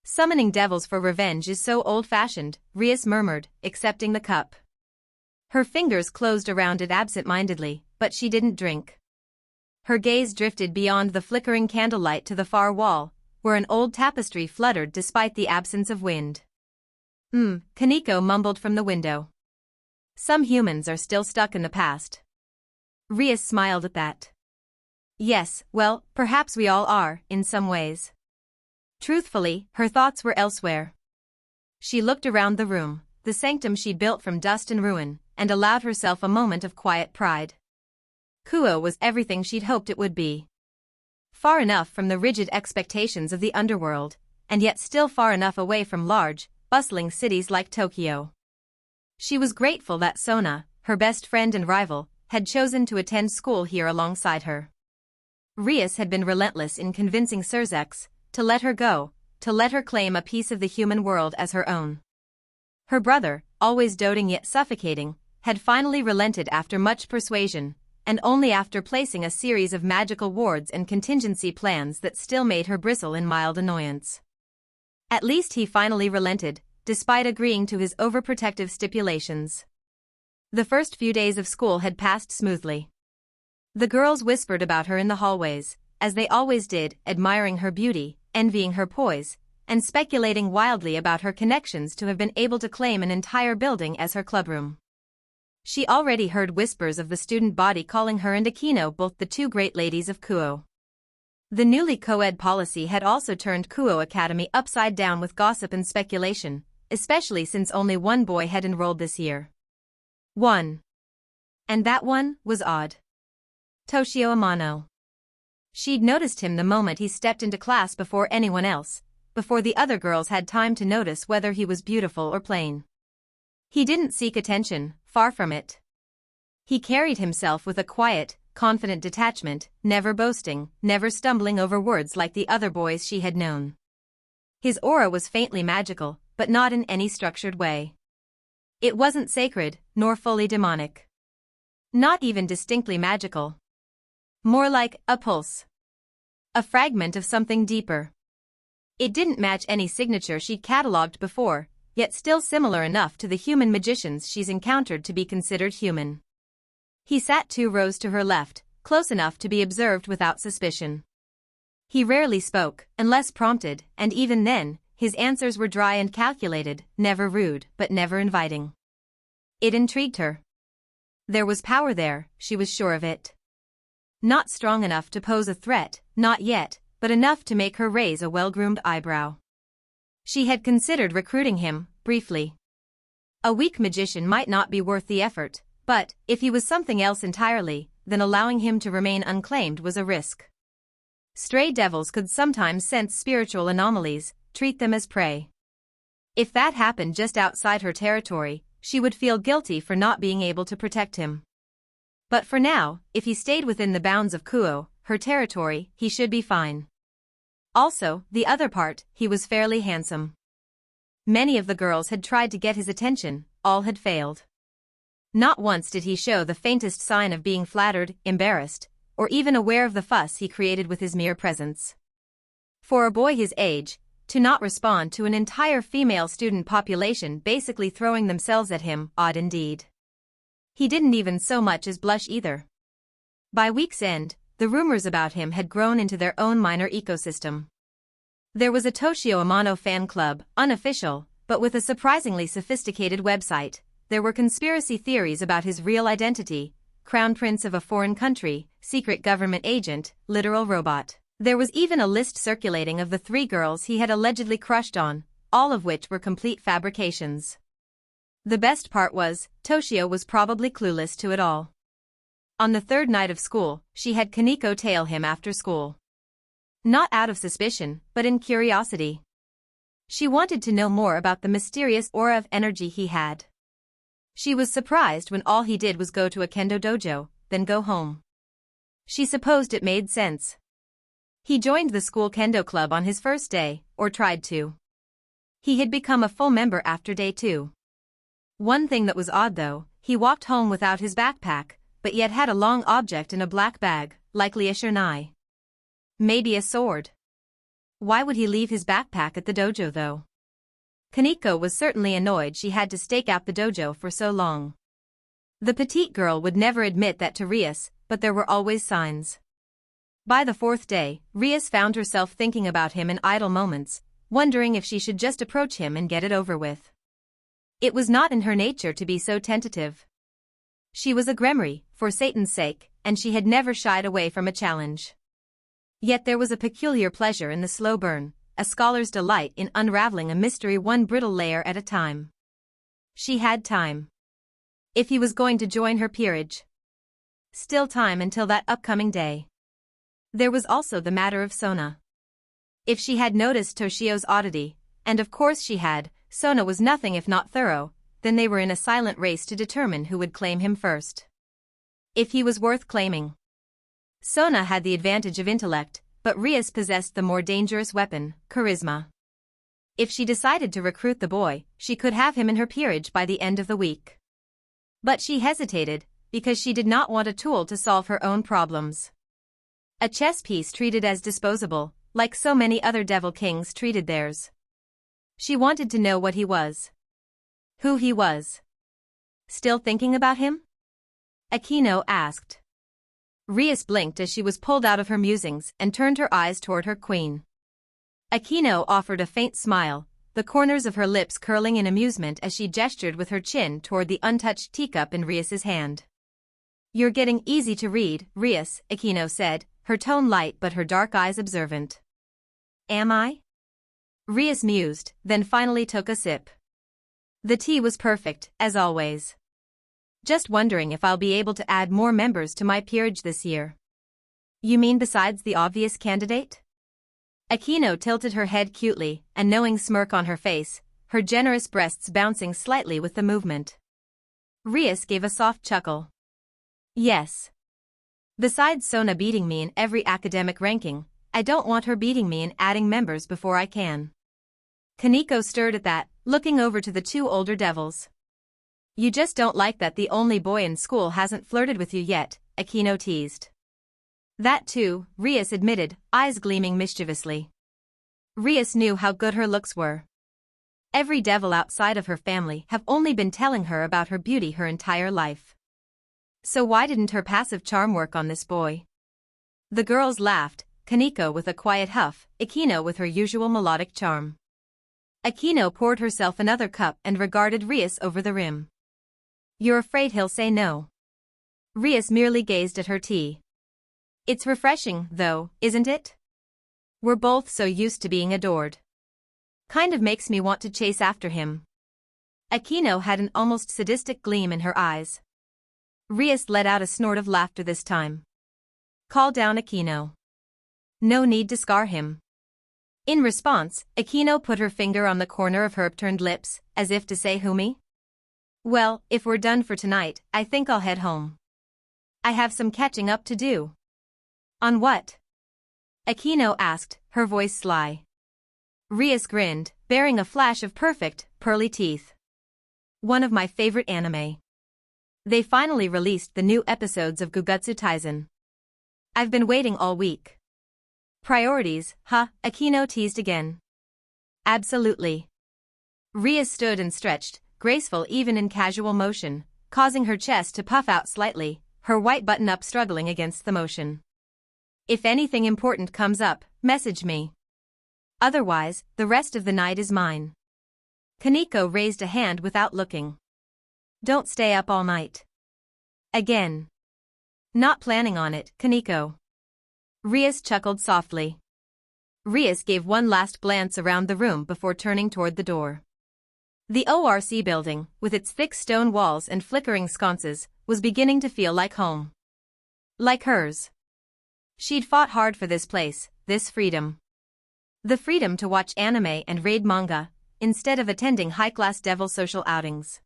Speaker 2: "Summoning devils for revenge is so old-fashioned," Rias murmured, accepting the cup. Her fingers closed around it absent-mindedly, but she didn't drink. Her gaze drifted beyond the flickering candlelight to the far wall, where an old tapestry fluttered despite the absence of wind. Kaneko mumbled from the window. "Some humans are still stuck in the past." Rias smiled at that. "Yes, well, perhaps we all are, in some ways." Truthfully, her thoughts were elsewhere. She looked around the room, the sanctum she built from dust and ruin, and allowed herself a moment of quiet pride. Kuo was everything she'd hoped it would be. Far enough from the rigid expectations of the underworld, and yet still far enough away from large, bustling cities like Tokyo. She was grateful that Sona, her best friend and rival, had chosen to attend school here alongside her. Rias had been relentless in convincing Surzex to let her go, to let her claim a piece of the human world as her own. Her brother, always doting yet suffocating, had finally relented after much persuasion, and only after placing a series of magical wards and contingency plans that still made her bristle in mild annoyance. At least he finally relented, despite agreeing to his overprotective stipulations. The first few days of school had passed smoothly. The girls whispered about her in the hallways, as they always did, admiring her beauty, envying her poise, and speculating wildly about her connections to have been able to claim an entire building as her clubroom. She already heard whispers of the student body calling her and Aquino both the 2 great ladies of Kuo. The newly co-ed policy had also turned Kuo Academy upside down with gossip and speculation, especially since only one boy had enrolled this year. One. And that one was odd. Toshio Amano. She'd noticed him the moment he stepped into class before anyone else, before the other girls had time to notice whether he was beautiful or plain. He didn't seek attention, far from it. He carried himself with a quiet, confident detachment, never boasting, never stumbling over words like the other boys she had known. His aura was faintly magical, but not in any structured way. It wasn't sacred, nor fully demonic. Not even distinctly magical. More like a pulse. A fragment of something deeper. It didn't match any signature she'd catalogued before, yet still similar enough to the human magicians she's encountered to be considered human. He sat 2 rows to her left, close enough to be observed without suspicion. He rarely spoke, unless prompted, and even then, his answers were dry and calculated, never rude, but never inviting. It intrigued her. There was power there, she was sure of it. Not strong enough to pose a threat, not yet, but enough to make her raise a well-groomed eyebrow. She had considered recruiting him, briefly. A weak magician might not be worth the effort, but, if he was something else entirely, then allowing him to remain unclaimed was a risk. Stray devils could sometimes sense spiritual anomalies, treat them as prey. If that happened just outside her territory, she would feel guilty for not being able to protect him. But for now, if he stayed within the bounds of Kuo, her territory, he should be fine. Also, the other part, he was fairly handsome. Many of the girls had tried to get his attention, all had failed. Not once did he show the faintest sign of being flattered, embarrassed, or even aware of the fuss he created with his mere presence. For a boy his age, to not respond to an entire female student population basically throwing themselves at him, odd indeed. He didn't even so much as blush either. By week's end, the rumors about him had grown into their own minor ecosystem. There was a Toshio Amano fan club, unofficial, but with a surprisingly sophisticated website, there were conspiracy theories about his real identity: crown prince of a foreign country, secret government agent, literal robot. There was even a list circulating of the 3 girls he had allegedly crushed on, all of which were complete fabrications. The best part was, Toshio was probably clueless to it all. On the 3rd night of school, she had Kaneko tail him after school. Not out of suspicion, but in curiosity. She wanted to know more about the mysterious aura of energy he had. She was surprised when all he did was go to a kendo dojo, then go home. She supposed it made sense. He joined the school kendo club on his first day, or tried to. He had become a full member after day 2. One thing that was odd though, he walked home without his backpack, but yet had a long object in a black bag, likely a shinai. Maybe a sword. Why would he leave his backpack at the dojo though? Kaneko was certainly annoyed she had to stake out the dojo for so long. The petite girl would never admit that to Rias, but there were always signs. By the 4th day, Rias found herself thinking about him in idle moments, wondering if she should just approach him and get it over with. It was not in her nature to be so tentative. She was a gremry, for Satan's sake, and she had never shied away from a challenge. Yet there was a peculiar pleasure in the slow burn, a scholar's delight in unraveling a mystery one brittle layer at a time. She had time. If he was going to join her peerage. Still time until that upcoming day. There was also the matter of Sona. If she had noticed Toshio's oddity, and of course she had, Sona was nothing if not thorough, then they were in a silent race to determine who would claim him first. If he was worth claiming. Sona had the advantage of intellect, but Rias possessed the more dangerous weapon, charisma. If she decided to recruit the boy, she could have him in her peerage by the end of the week. But she hesitated, because she did not want a tool to solve her own problems. A chess piece treated as disposable, like so many other devil kings treated theirs. She wanted to know what he was. Who he was. Still thinking about him? Akino asked. Rias blinked as she was pulled out of her musings and turned her eyes toward her queen. Akino offered a faint smile, the corners of her lips curling in amusement as she gestured with her chin toward the untouched teacup in Rias's hand. "You're getting easy to read, Rias," Akino said, her tone light but her dark eyes observant. "Am I?" Rias mused, then finally took a sip. The tea was perfect, as always. "Just wondering if I'll be able to add more members to my peerage this year." "You mean besides the obvious candidate?" Akino tilted her head cutely, a knowing smirk on her face, her generous breasts bouncing slightly with the movement. Rias gave a soft chuckle. "Yes. Besides Sona beating me in every academic ranking, I don't want her beating me in adding members before I can." Kaneko stirred at that, looking over to the 2 older devils. "You just don't like that the only boy in school hasn't flirted with you yet," Akino teased. "That too," Rias admitted, eyes gleaming mischievously. Rias knew how good her looks were. Every devil outside of her family have only been telling her about her beauty her entire life. So why didn't her passive charm work on this boy? The girls laughed, Kaneko with a quiet huff, Akino with her usual melodic charm. Akino poured herself another cup and regarded Rias over the rim. "You're afraid he'll say no?" Rias merely gazed at her tea. "It's refreshing, though, isn't it? We're both so used to being adored. Kind of makes me want to chase after him." Akino had an almost sadistic gleam in her eyes. Rias let out a snort of laughter this time. "Call down Akino. No need to scar him." In response, Akino put her finger on the corner of her upturned lips, as if to say, "Who me?" "Well, if we're done for tonight, I think I'll head home. I have some catching up to do." "On what?" Akino asked, her voice sly. Rias grinned, bearing a flash of perfect, pearly teeth. "One of my favorite anime. They finally released the new episodes of Gugutsu Taisen. I've been waiting all week." "Priorities, huh?" Akino teased again. "Absolutely." Rias stood and stretched, graceful even in casual motion, causing her chest to puff out slightly, her white button-up struggling against the motion. "If anything important comes up, message me. Otherwise, the rest of the night is mine." Kaneko raised a hand without looking. Don't stay up all night. Again. Not planning on it, Kaneko. Rias chuckled softly. Rias gave one last glance around the room before turning toward the door. The ORC building, with its thick stone walls and flickering sconces, was beginning to feel like home. Like hers. She'd fought hard for this place, this freedom. The freedom to watch anime and read manga, instead of attending high-class devil social outings.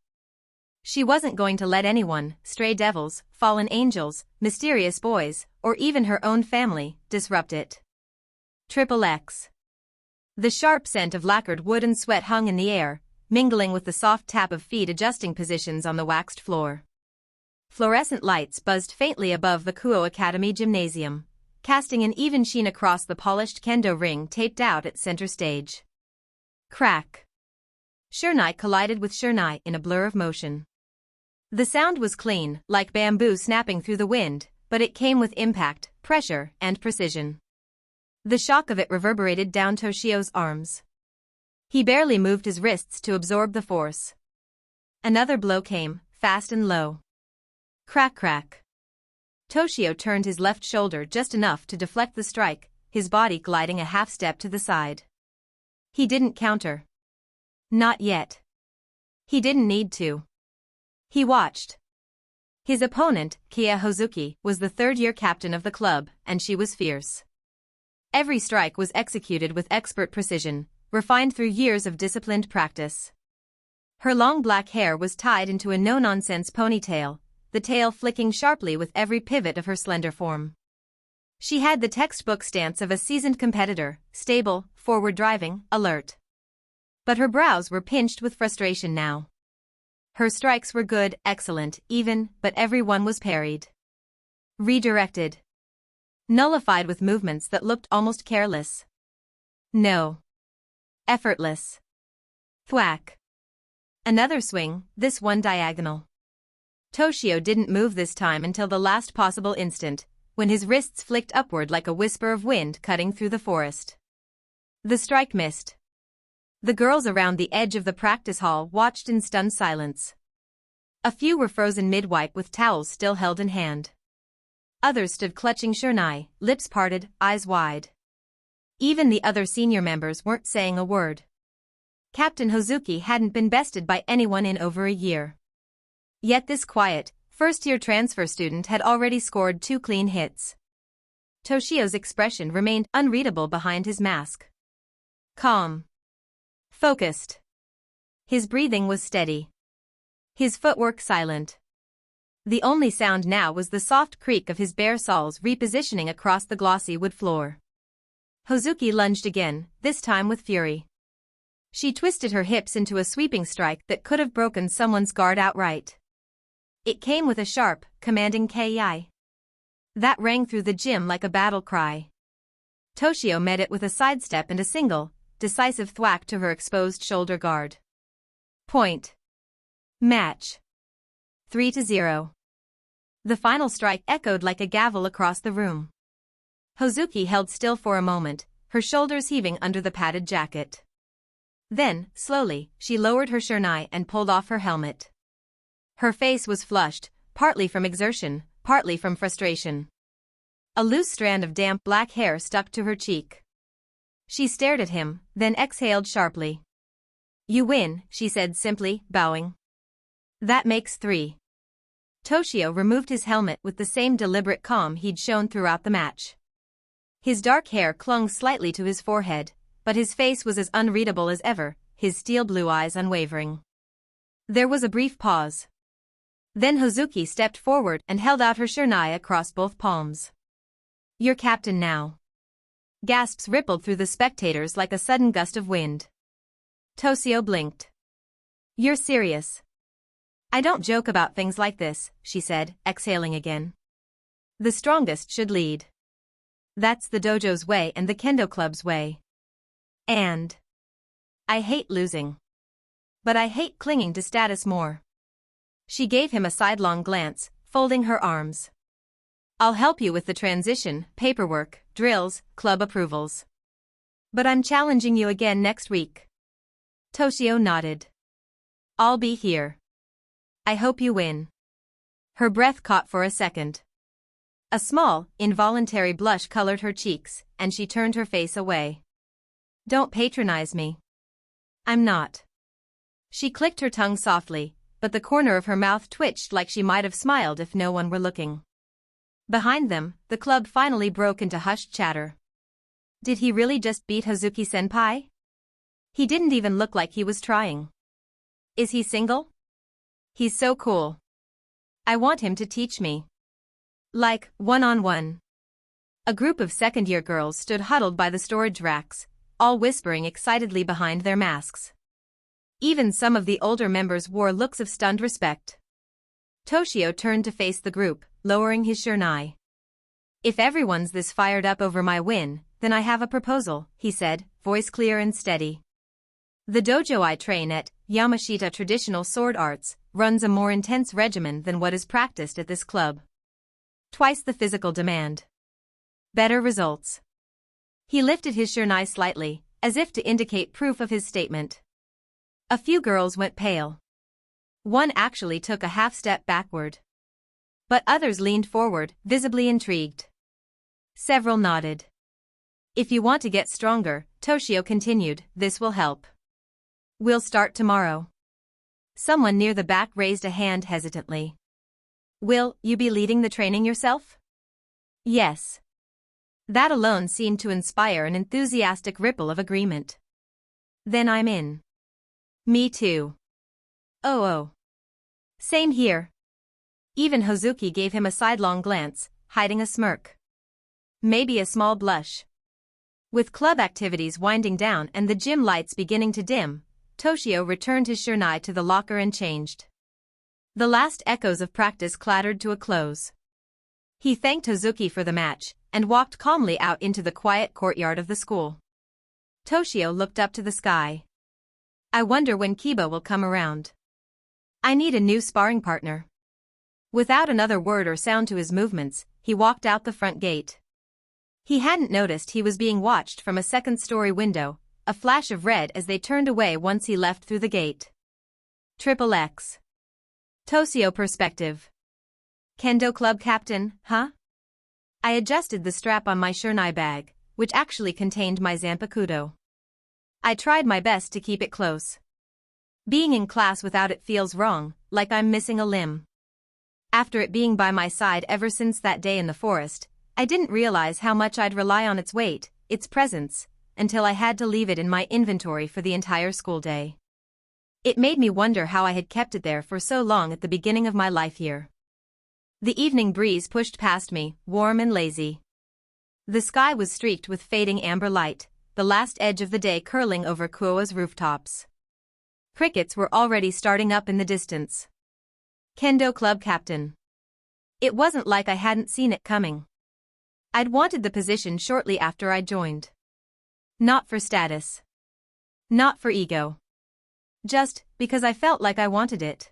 Speaker 2: She wasn't going to let anyone, stray devils, fallen angels, mysterious boys, or even her own family, disrupt it. XXX. The sharp scent of lacquered wood and sweat hung in the air, mingling with the soft tap of feet adjusting positions on the waxed floor. Fluorescent lights buzzed faintly above the Kuo Academy gymnasium, casting an even sheen across the polished kendo ring taped out at center stage. Crack. Shernai collided with Shernai in a blur of motion. The sound was clean, like bamboo snapping through the wind, but it came with impact, pressure, and precision. The shock of it reverberated down Toshio's arms. He barely moved his wrists to absorb the force. Another blow came, fast and low. Crack crack. Toshio turned his left shoulder just enough to deflect the strike, his body gliding a half step to the side. He didn't counter. Not yet. He didn't need to. He watched. His opponent, Kia Hozuki, was the third-year captain of the club, and she was fierce. Every strike was executed with expert precision, refined through years of disciplined practice. Her long black hair was tied into a no-nonsense ponytail, the tail flicking sharply with every pivot of her slender form. She had the textbook stance of a seasoned competitor, stable, forward-driving, alert. But her brows were pinched with frustration now. Her strikes were good, excellent, even, but every one was parried. Redirected. Nullified with movements that looked almost careless. No. Effortless. Thwack. Another swing, this one diagonal. Toshio didn't move this time until the last possible instant, when his wrists flicked upward like a whisper of wind cutting through the forest. The strike missed. The girls around the edge of the practice hall watched in stunned silence. A few were frozen mid-wipe with towels still held in hand. Others stood clutching Shernai, lips parted, eyes wide. Even the other senior members weren't saying a word. Captain Hozuki hadn't been bested by anyone in over a year. Yet this quiet, first-year transfer student had already scored 2 clean hits. Toshio's expression remained unreadable behind his mask. Calm. Focused. His breathing was steady. His footwork silent. The only sound now was the soft creak of his bare soles repositioning across the glossy wood floor. Hozuki lunged again, this time with fury. She twisted her hips into a sweeping strike that could have broken someone's guard outright. It came with a sharp, commanding ki. That rang through the gym like a battle cry. Toshio met it with a sidestep and a single, decisive thwack to her exposed shoulder guard. Point. Match. 3-0. The final strike echoed like a gavel across the room. Hozuki held still for a moment, her shoulders heaving under the padded jacket. Then, slowly, she lowered her shernai and pulled off her helmet. Her face was flushed, partly from exertion, partly from frustration. A loose strand of damp black hair stuck to her cheek. She stared at him, then exhaled sharply. You win, she said simply, bowing. That makes 3. Toshio removed his helmet with the same deliberate calm he'd shown throughout the match. His dark hair clung slightly to his forehead, but his face was as unreadable as ever, his steel blue eyes unwavering. There was a brief pause. Then Hozuki stepped forward and held out her shernai across both palms. You're captain now. Gasps rippled through the spectators like a sudden gust of wind. Toshio blinked. You're serious. I don't joke about things like this, she said, exhaling again. The strongest should lead. That's the dojo's way and the kendo club's way. And I hate losing. But I hate clinging to status more. She gave him a sidelong glance, folding her arms. I'll help you with the transition, paperwork, drills, club approvals. But I'm challenging you again next week. Toshio nodded. I'll be here. I hope you win. Her breath caught for a second. A small, involuntary blush colored her cheeks, and she turned her face away. Don't patronize me. I'm not. She clicked her tongue softly, but the corner of her mouth twitched like she might have smiled if no one were looking. Behind them, the club finally broke into hushed chatter. Did he really just beat Hazuki-senpai? He didn't even look like he was trying. Is he single? He's so cool. I want him to teach me. Like, one-on-one. A group of second-year girls stood huddled by the storage racks, all whispering excitedly behind their masks. Even some of the older members wore looks of stunned respect. Toshio turned to face the group, lowering his shurnai. If everyone's this fired up over my win, then I have a proposal, he said, voice clear and steady. The dojo I train at, Yamashita Traditional Sword Arts, runs a more intense regimen than what is practiced at this club. Twice the physical demand. Better results. He lifted his shurnai slightly, as if to indicate proof of his statement. A few girls went pale. One actually took a half-step backward. But others leaned forward, visibly intrigued. Several nodded. If you want to get stronger, Toshio continued, this will help. We'll start tomorrow. Someone near the back raised a hand hesitantly. Will you be leading the training yourself? Yes. That alone seemed to inspire an enthusiastic ripple of agreement. Then I'm in. Me too. Oh. Same here. Even Hazuki gave him a sidelong glance, hiding a smirk. Maybe a small blush. With club activities winding down and the gym lights beginning to dim, Toshio returned his shurnai to the locker and changed. The last echoes of practice clattered to a close. He thanked Hazuki for the match, and walked calmly out into the quiet courtyard of the school. Toshio looked up to the sky. I wonder when Kiba will come around. I need a new sparring partner. Without another word or sound to his movements, he walked out the front gate. He hadn't noticed he was being watched from a second-story window, a flash of red as they turned away once he left through the gate. XXX. Toshio perspective. Kendo club captain, huh? I adjusted the strap on my shurnai bag, which actually contained my zanpakudo. I tried my best to keep it close. Being in class without it feels wrong, like I'm missing a limb. After it being by my side ever since that day in the forest, I didn't realize how much I'd rely on its weight, its presence, until I had to leave it in my inventory for the entire school day. It made me wonder how I had kept it there for so long at the beginning of my life here. The evening breeze pushed past me, warm and lazy. The sky was streaked with fading amber light, the last edge of the day curling over Kuoa's rooftops. Crickets were already starting up in the distance. Kendo club captain. It wasn't like I hadn't seen it coming. I'd wanted the position shortly after I joined. Not for status. Not for ego. Just because I felt like I wanted it.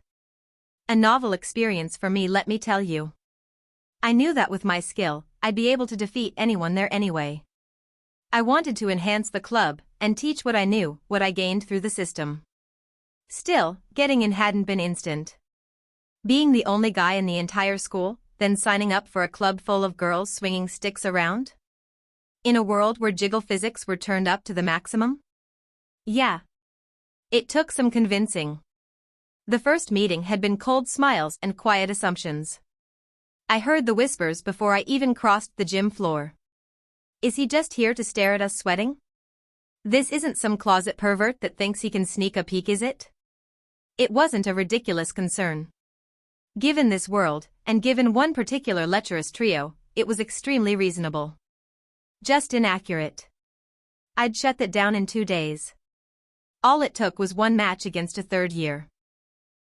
Speaker 2: A novel experience for me, let me tell you. I knew that with my skill, I'd be able to defeat anyone there anyway. I wanted to enhance the club and teach what I knew, what I gained through the system. Still, getting in hadn't been instant. Being the only guy in the entire school, then signing up for a club full of girls swinging sticks around? In a world where jiggle physics were turned up to the maximum? Yeah. It took some convincing. The first meeting had been cold smiles and quiet assumptions. I heard the whispers before I even crossed the gym floor. Is he just here to stare at us sweating? This isn't some closet pervert that thinks he can sneak a peek, is it? It wasn't a ridiculous concern. Given this world, and given one particular lecherous trio, it was extremely reasonable. Just inaccurate. I'd shut that down in 2 days. All it took was one match against a third year.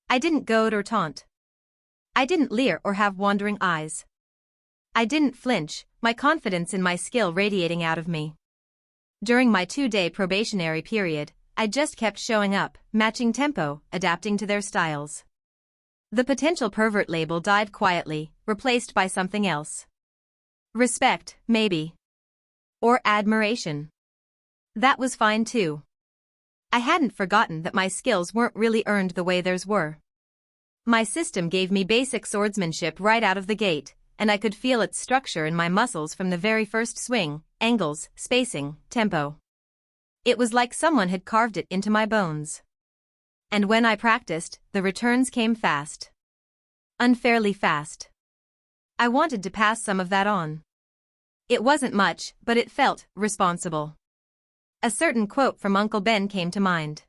Speaker 2: I didn't goad or taunt. I didn't leer or have wandering eyes. I didn't flinch, my confidence in my skill radiating out of me. During my 2-day probationary period, I just kept showing up, matching tempo, adapting to their styles. The potential pervert label died quietly, replaced by something else. Respect, maybe. Or admiration. That was fine too. I hadn't forgotten that my skills weren't really earned the way theirs were. My system gave me basic swordsmanship right out of the gate, and I could feel its structure in my muscles from the very first swing, angles, spacing, tempo. It was like someone had carved it into my bones. And when I practiced, the returns came fast. Unfairly fast. I wanted to pass some of that on. It wasn't much, but it felt responsible. A certain quote from Uncle Ben came to mind.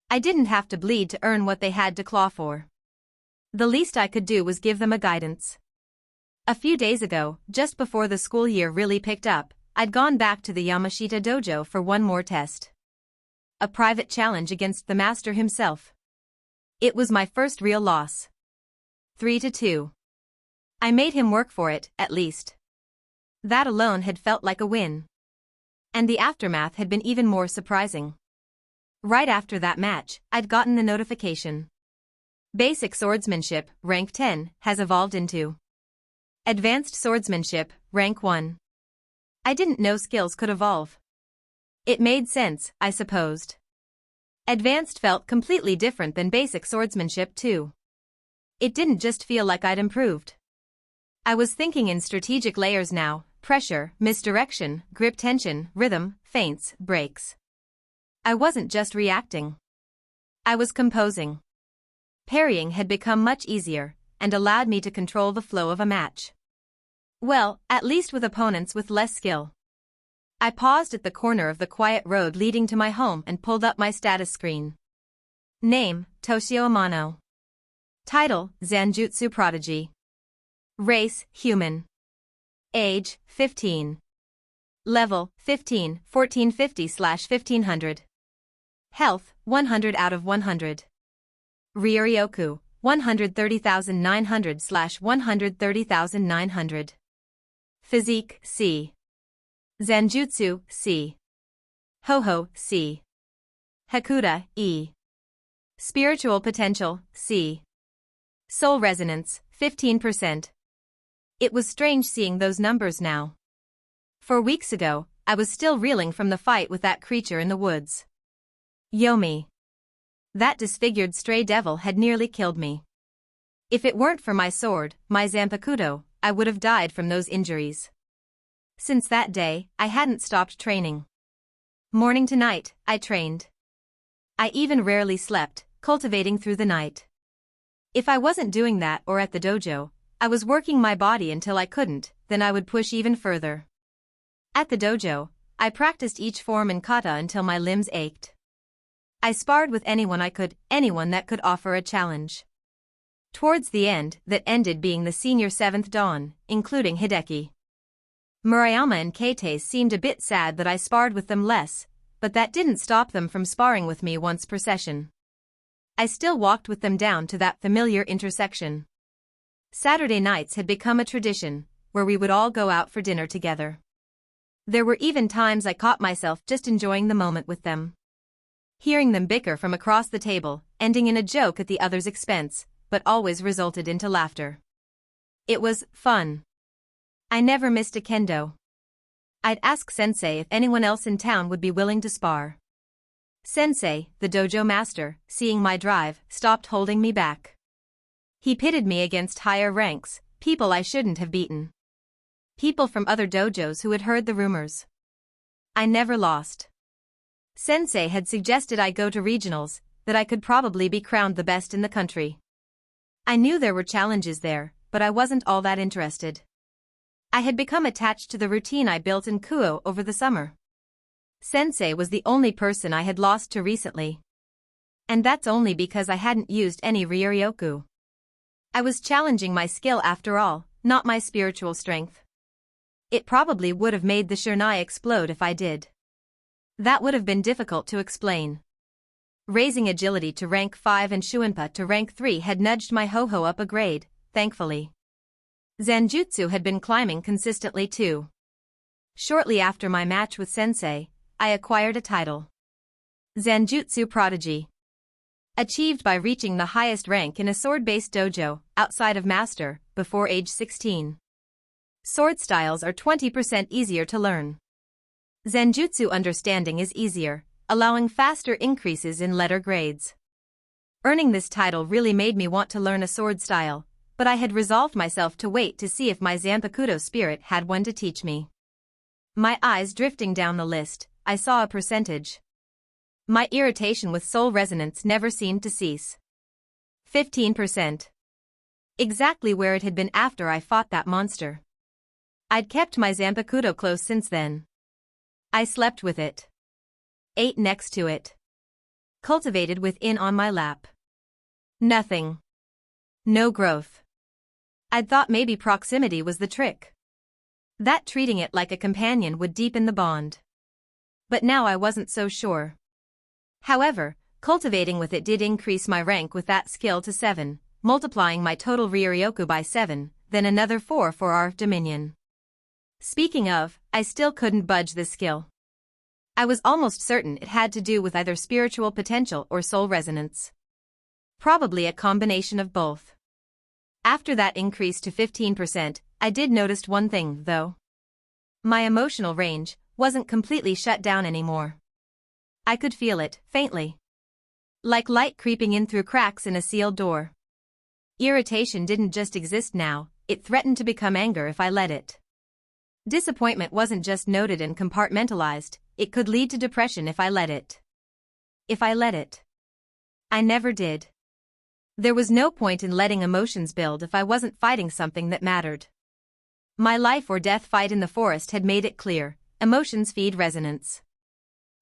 Speaker 2: I didn't have to bleed to earn what they had to claw for. The least I could do was give them a guidance. A few days ago, just before the school year really picked up, I'd gone back to the Yamashita dojo for one more test. A private challenge against the master himself. It was my first real loss. 3-2. I made him work for it, at least. That alone had felt like a win. And the aftermath had been even more surprising. Right after that match, I'd gotten the notification. Basic swordsmanship, rank 10, has evolved into Advanced swordsmanship, rank 1. I didn't know skills could evolve. It made sense, I supposed. Advanced felt completely different than basic swordsmanship too. It didn't just feel like I'd improved. I was thinking in strategic layers now: pressure, misdirection, grip tension, rhythm, feints, breaks. I wasn't just reacting. I was composing. Parrying had become much easier, and allowed me to control the flow of a match. Well, at least with opponents with less skill. I paused at the corner of the quiet road leading to my home and pulled up my status screen. Name: Toshio Amano. Title: Zanjutsu Prodigy. Race: Human. Age: 15. Level: 15, 1450/1500. Health: 100 out of 100. Ryoryoku: 130,900/130,900. Physique: C. Zanjutsu: C. Ho-Ho: C. Hakuda: E. Spiritual potential: C. Soul resonance: 15%. It was strange seeing those numbers now. 4 weeks ago, I was still reeling from the fight with that creature in the woods. Yomi. That disfigured stray devil had nearly killed me. If it weren't for my sword, my Zanpakuto, I would have died from those injuries. Since that day, I hadn't stopped training. Morning to night, I trained. I even rarely slept, cultivating through the night. If I wasn't doing that or at the dojo, I was working my body until I couldn't, then I would push even further. At the dojo, I practiced each form and kata until my limbs ached. I sparred with anyone I could, anyone that could offer a challenge. Towards the end, that ended being the senior 7th dan, including Hideki. Murayama and Keitei seemed a bit sad that I sparred with them less, but that didn't stop them from sparring with me once per session. I still walked with them down to that familiar intersection. Saturday nights had become a tradition, where we would all go out for dinner together. There were even times I caught myself just enjoying the moment with them. Hearing them bicker from across the table, ending in a joke at the other's expense, but always resulted into laughter. It was fun. I never missed a kendo. I'd ask Sensei if anyone else in town would be willing to spar. Sensei, the dojo master, seeing my drive, stopped holding me back. He pitted me against higher ranks, people I shouldn't have beaten. People from other dojos who had heard the rumors. I never lost. Sensei had suggested I go to regionals, that I could probably be crowned the best in the country. I knew there were challenges there, but I wasn't all that interested. I had become attached to the routine I built in Kuo over the summer. Sensei was the only person I had lost to recently. And that's only because I hadn't used any Ryoryoku. I was challenging my skill after all, not my spiritual strength. It probably would have made the Shurnai explode if I did. That would have been difficult to explain. Raising agility to rank 5 and Shuinpa to rank 3 had nudged my ho-ho up a grade, thankfully. Zanjutsu had been climbing consistently too. Shortly after my match with Sensei, I acquired a title. Zanjutsu Prodigy. Achieved by reaching the highest rank in a sword-based dojo, outside of Master, before age 16. Sword styles are 20% easier to learn. Zanjutsu understanding is easier, allowing faster increases in letter grades. Earning this title really made me want to learn a sword style, but I had resolved myself to wait to see if my Zanpakuto spirit had one to teach me. My eyes drifting down the list, I saw a percentage. My irritation with soul resonance never seemed to cease. 15%. Exactly where it had been after I fought that monster. I'd kept my Zanpakuto close since then. I slept with it. Ate next to it. Cultivated within on my lap. Nothing. No growth. I'd thought maybe proximity was the trick. That treating it like a companion would deepen the bond. But now I wasn't so sure. However, cultivating with it did increase my rank with that skill to 7, multiplying my total Ryoryoku by 7, then another 4 for our dominion. Speaking of, I still couldn't budge this skill. I was almost certain it had to do with either spiritual potential or soul resonance. Probably a combination of both. After that increase to 15%, I did notice one thing, though. My emotional range wasn't completely shut down anymore. I could feel it, faintly. Like light creeping in through cracks in a sealed door. Irritation didn't just exist now, it threatened to become anger if I let it. Disappointment wasn't just noted and compartmentalized, it could lead to depression if I let it. If I let it. I never did. There was no point in letting emotions build if I wasn't fighting something that mattered. My life or death fight in the forest had made it clear, emotions feed resonance.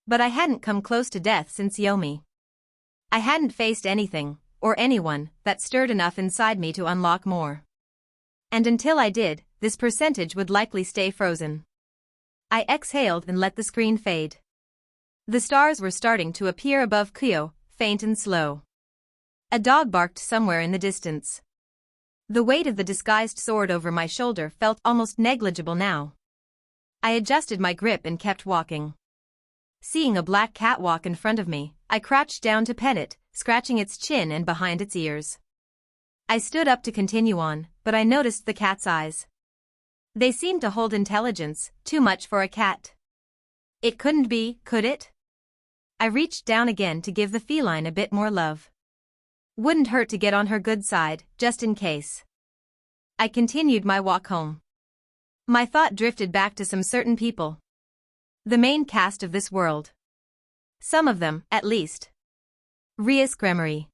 Speaker 2: But I hadn't come close to death since Yomi. I hadn't faced anything, or anyone, that stirred enough inside me to unlock more. And until I did, this percentage would likely stay frozen. I exhaled and let the screen fade. The stars were starting to appear above Kyo, faint and slow. A dog barked somewhere in the distance. The weight of the disguised sword over my shoulder felt almost negligible now. I adjusted my grip and kept walking. Seeing a black cat walk in front of me, I crouched down to pet it, scratching its chin and behind its ears. I stood up to continue on, but I noticed the cat's eyes. They seemed to hold intelligence, too much for a cat. It couldn't be, could it? I reached down again to give the feline a bit more love. Wouldn't hurt to get on her good side, just in case. I continued my walk home. My thought drifted back to some certain people. The main cast of this world. Some of them, at least. Rias Gremory.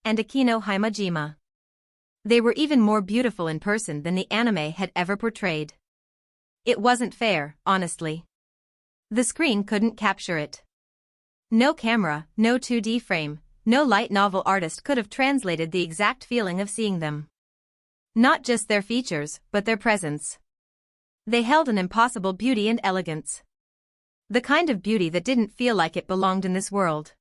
Speaker 2: And Akino Himajima. They were even more beautiful in person than the anime had ever portrayed. It wasn't fair, honestly. The screen couldn't capture it. No camera, no 2D frame, no light novel artist could have translated the exact feeling of seeing them. Not just their features, but their presence. They held an impossible beauty and elegance. The kind of beauty that didn't feel like it belonged in this world.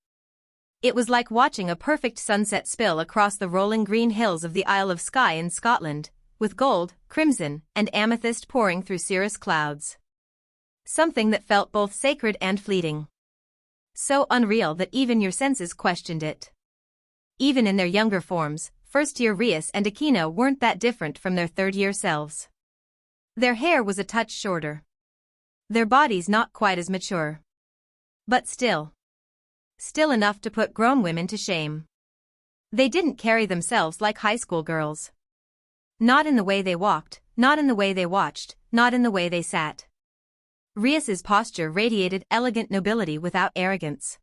Speaker 2: It was like watching a perfect sunset spill across the rolling green hills of the Isle of Skye in Scotland, with gold, crimson, and amethyst pouring through cirrus clouds. Something that felt both sacred and fleeting. So unreal that even your senses questioned it. Even in their younger forms, first-year Rias and Akino weren't that different from their third-year selves. Their hair was a touch shorter. Their bodies not quite as mature. But still enough to put grown women to shame. They didn't carry themselves like high school girls. Not in the way they walked, not in the way they watched, not in the way they sat. Rias's posture radiated elegant nobility without arrogance.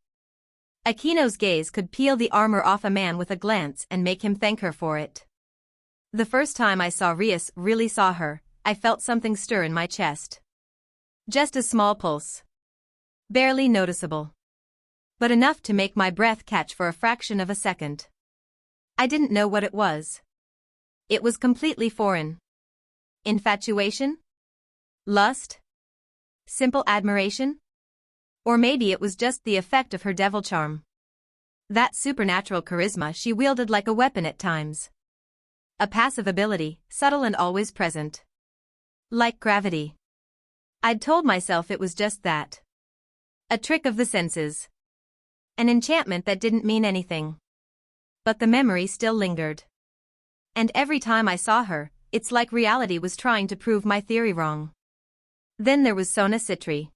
Speaker 2: Akino's gaze could peel the armor off a man with a glance and make him thank her for it. The first time I saw Rias, really saw her, I felt something stir in my chest. Just a small pulse. Barely noticeable. But enough to make my breath catch for a fraction of a second. I didn't know what it was. It was completely foreign. Infatuation? Lust? Simple admiration? Or maybe it was just the effect of her devil charm. That supernatural charisma she wielded like a weapon at times. A passive ability, subtle and always present. Like gravity. I'd told myself it was just that. A trick of the senses. An enchantment that didn't mean anything. But the memory still lingered. And every time I saw her, it's like reality was trying to prove my theory wrong. Then there was Sona Citri.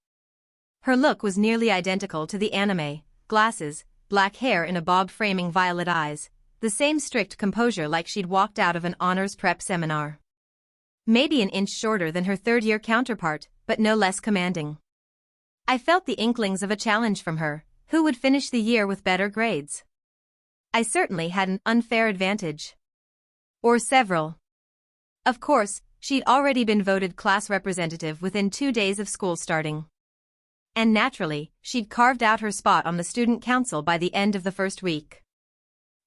Speaker 2: Her look was nearly identical to the anime, glasses, black hair in a bob framing violet eyes, the same strict composure like she'd walked out of an honors prep seminar. Maybe an inch shorter than her third-year counterpart, but no less commanding. I felt the inklings of a challenge from her, who would finish the year with better grades. I certainly had an unfair advantage. Or several. Of course, she'd already been voted class representative within 2 days of school starting. And naturally, she'd carved out her spot on the student council by the end of the first week.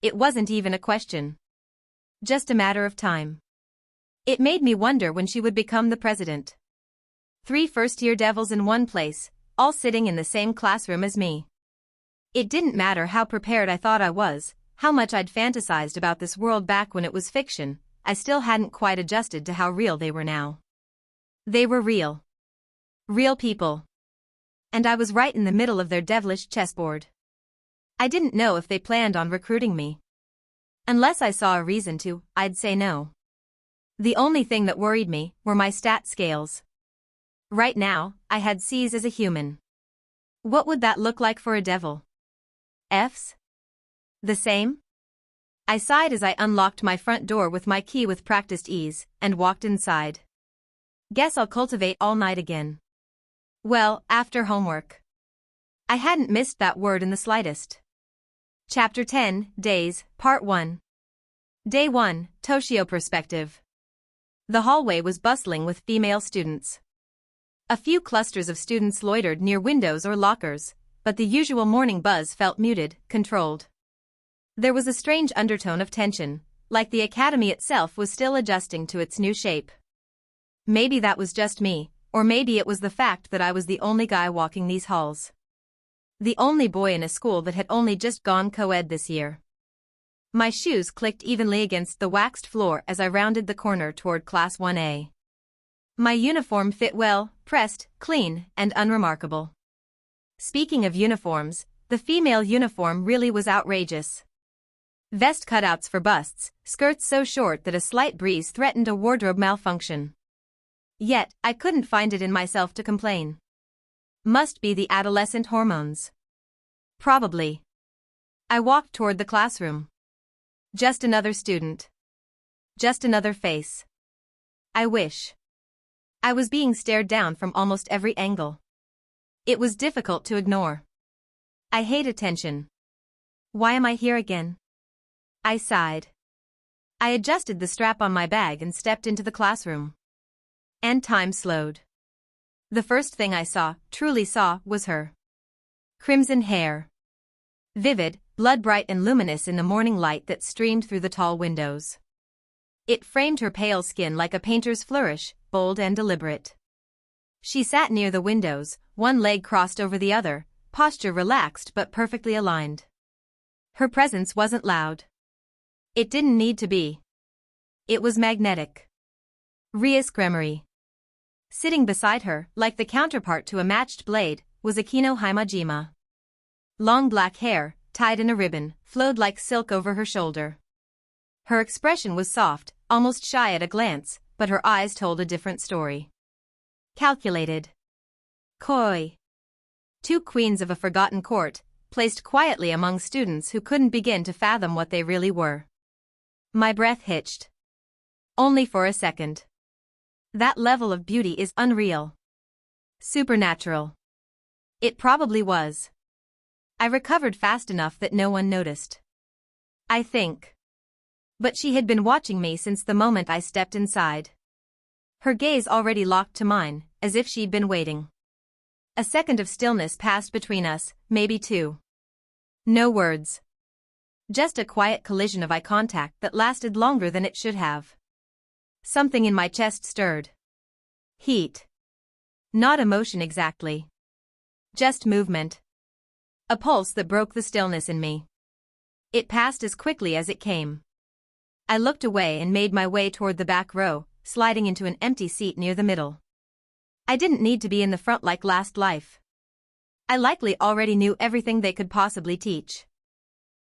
Speaker 2: It wasn't even a question. Just a matter of time. It made me wonder when she would become the president. 3 first-year devils in one place, all sitting in the same classroom as me. It didn't matter how prepared I thought I was, how much I'd fantasized about this world back when it was fiction, I still hadn't quite adjusted to how real they were now. They were real. Real people. And I was right in the middle of their devilish chessboard. I didn't know if they planned on recruiting me. Unless I saw a reason to, I'd say no. The only thing that worried me were my stat scales. Right now, I had C's as a human. What would that look like for a devil? F's? The same? I sighed as I unlocked my front door with my key with practiced ease, and walked inside. Guess I'll cultivate all night again. Well, after homework. I hadn't missed that word in the slightest. Chapter 10, Days, Part 1. Day 1, Toshio Perspective. The hallway was bustling with female students. A few clusters of students loitered near windows or lockers, but the usual morning buzz felt muted, controlled. There was a strange undertone of tension, like the academy itself was still adjusting to its new shape. Maybe that was just me, or maybe it was the fact that I was the only guy walking these halls. The only boy in a school that had only just gone co-ed this year. My shoes clicked evenly against the waxed floor as I rounded the corner toward Class 1A. My uniform fit well, pressed, clean, and unremarkable. Speaking of uniforms, the female uniform really was outrageous. Vest cutouts for busts, skirts so short that a slight breeze threatened a wardrobe malfunction. Yet, I couldn't find it in myself to complain. Must be the adolescent hormones. Probably. I walked toward the classroom. Just another student. Just another face. I wish. I was being stared down from almost every angle. It was difficult to ignore. I hate attention. Why am I here again? I sighed. I adjusted the strap on my bag and stepped into the classroom. And time slowed. The first thing I saw, truly saw, was her. Crimson hair. Vivid, blood-bright and luminous in the morning light that streamed through the tall windows. It framed her pale skin like a painter's flourish, bold and deliberate. She sat near the windows, one leg crossed over the other, posture relaxed but perfectly aligned. Her presence wasn't loud. It didn't need to be. It was magnetic. Rias Gremory. Sitting beside her, like the counterpart to a matched blade, was Akino Himajima. Long black hair, tied in a ribbon, flowed like silk over her shoulder. Her expression was soft, almost shy at a glance, but her eyes told a different story. Calculated. Coy. 2 queens of a forgotten court, placed quietly among students who couldn't begin to fathom what they really were. My breath hitched. Only for a second. That level of beauty is unreal. Supernatural. It probably was. I recovered fast enough that no one noticed. I think. But she had been watching me since the moment I stepped inside. Her gaze already locked to mine, as if she'd been waiting. A second of stillness passed between us, maybe 2. No words. Just a quiet collision of eye contact that lasted longer than it should have. Something in my chest stirred. Heat. Not emotion exactly. Just movement. A pulse that broke the stillness in me. It passed as quickly as it came. I looked away and made my way toward the back row, sliding into an empty seat near the middle. I didn't need to be in the front like last life. I likely already knew everything they could possibly teach.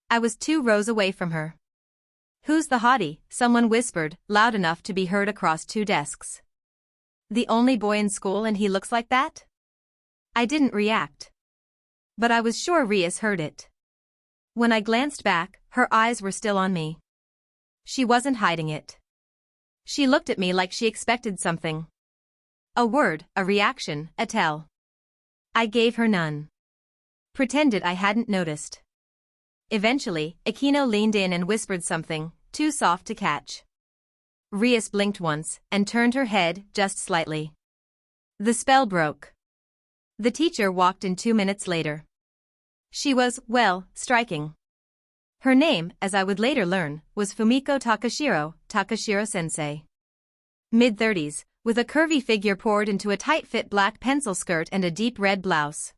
Speaker 2: I was 2 rows away from her. Who's the hottie? Someone whispered, loud enough to be heard across 2 desks. The only boy in school and he looks like that? I didn't react. But I was sure Rias heard it. When I glanced back, her eyes were still on me. She wasn't hiding it. She looked at me like she expected something. A word, a reaction, a tell. I gave her none. Pretended I hadn't noticed. Eventually, Aquino leaned in and whispered something, too soft to catch. Rias blinked once, and turned her head, just slightly. The spell broke. The teacher walked in 2 minutes later. She was, well, striking. Her name, as I would later learn, was Fumiko Takashiro-sensei. Mid-30s, with a curvy figure poured into a tight-fit black pencil skirt and a deep red blouse.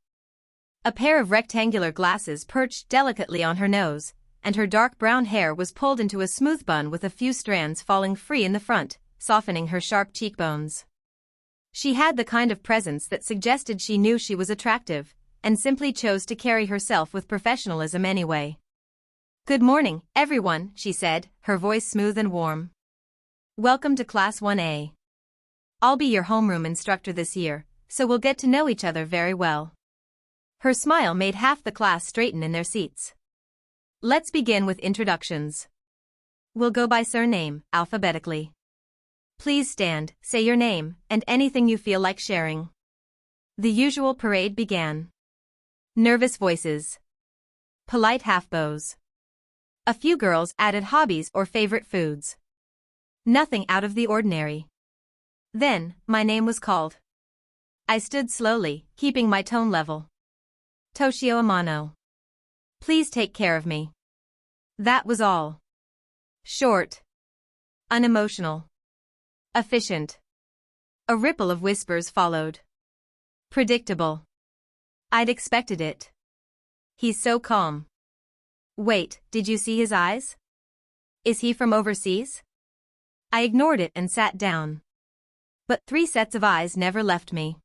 Speaker 2: A pair of rectangular glasses perched delicately on her nose, and her dark brown hair was pulled into a smooth bun with a few strands falling free in the front, softening her sharp cheekbones. She had the kind of presence that suggested she knew she was attractive, and simply chose to carry herself with professionalism anyway. "Good morning, everyone," she said, her voice smooth and warm. "Welcome to Class 1A. I'll be your homeroom instructor this year, so we'll get to know each other very well." Her smile made half the class straighten in their seats. "Let's begin with introductions. We'll go by surname, alphabetically. Please stand, say your name, and anything you feel like sharing." The usual parade began. Nervous voices. Polite half-bows. A few girls added hobbies or favorite foods. Nothing out of the ordinary. Then, my name was called. I stood slowly, keeping my tone level. "Toshio Amano. Please take care of me." That was all. Short. Unemotional. Efficient. A ripple of whispers followed. Predictable. I'd expected it. He's so calm. Wait, did you see his eyes? Is he from overseas? I ignored it and sat down. But 3 sets of eyes never left me.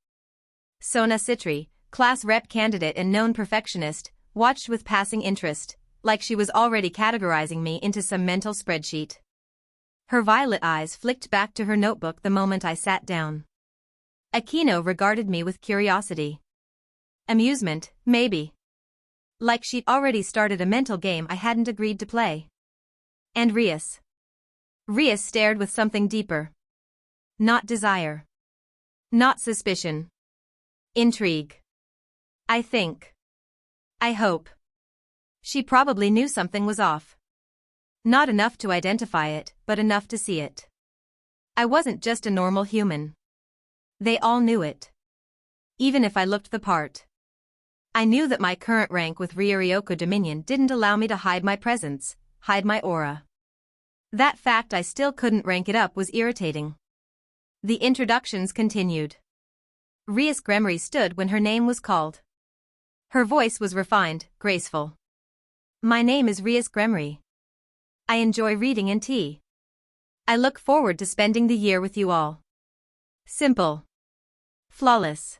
Speaker 2: Sona Citri, class rep candidate and known perfectionist, watched with passing interest, like she was already categorizing me into some mental spreadsheet. Her violet eyes flicked back to her notebook the moment I sat down. Aquino regarded me with curiosity. Amusement, maybe. Like she'd already started a mental game I hadn't agreed to play. And Rias. Rias stared with something deeper. Not desire. Not suspicion. Intrigue. I think. I hope. She probably knew something was off. Not enough to identify it, but enough to see it. I wasn't just a normal human. They all knew it. Even if I looked the part. I knew that my current rank with Ryuryoku Dominion didn't allow me to hide my presence, hide my aura. That fact I still couldn't rank it up was irritating. The introductions continued. Rias Gremory stood when her name was called. Her voice was refined, graceful. "My name is Rias Gremory. I enjoy reading and tea. I look forward to spending the year with you all." Simple. Flawless.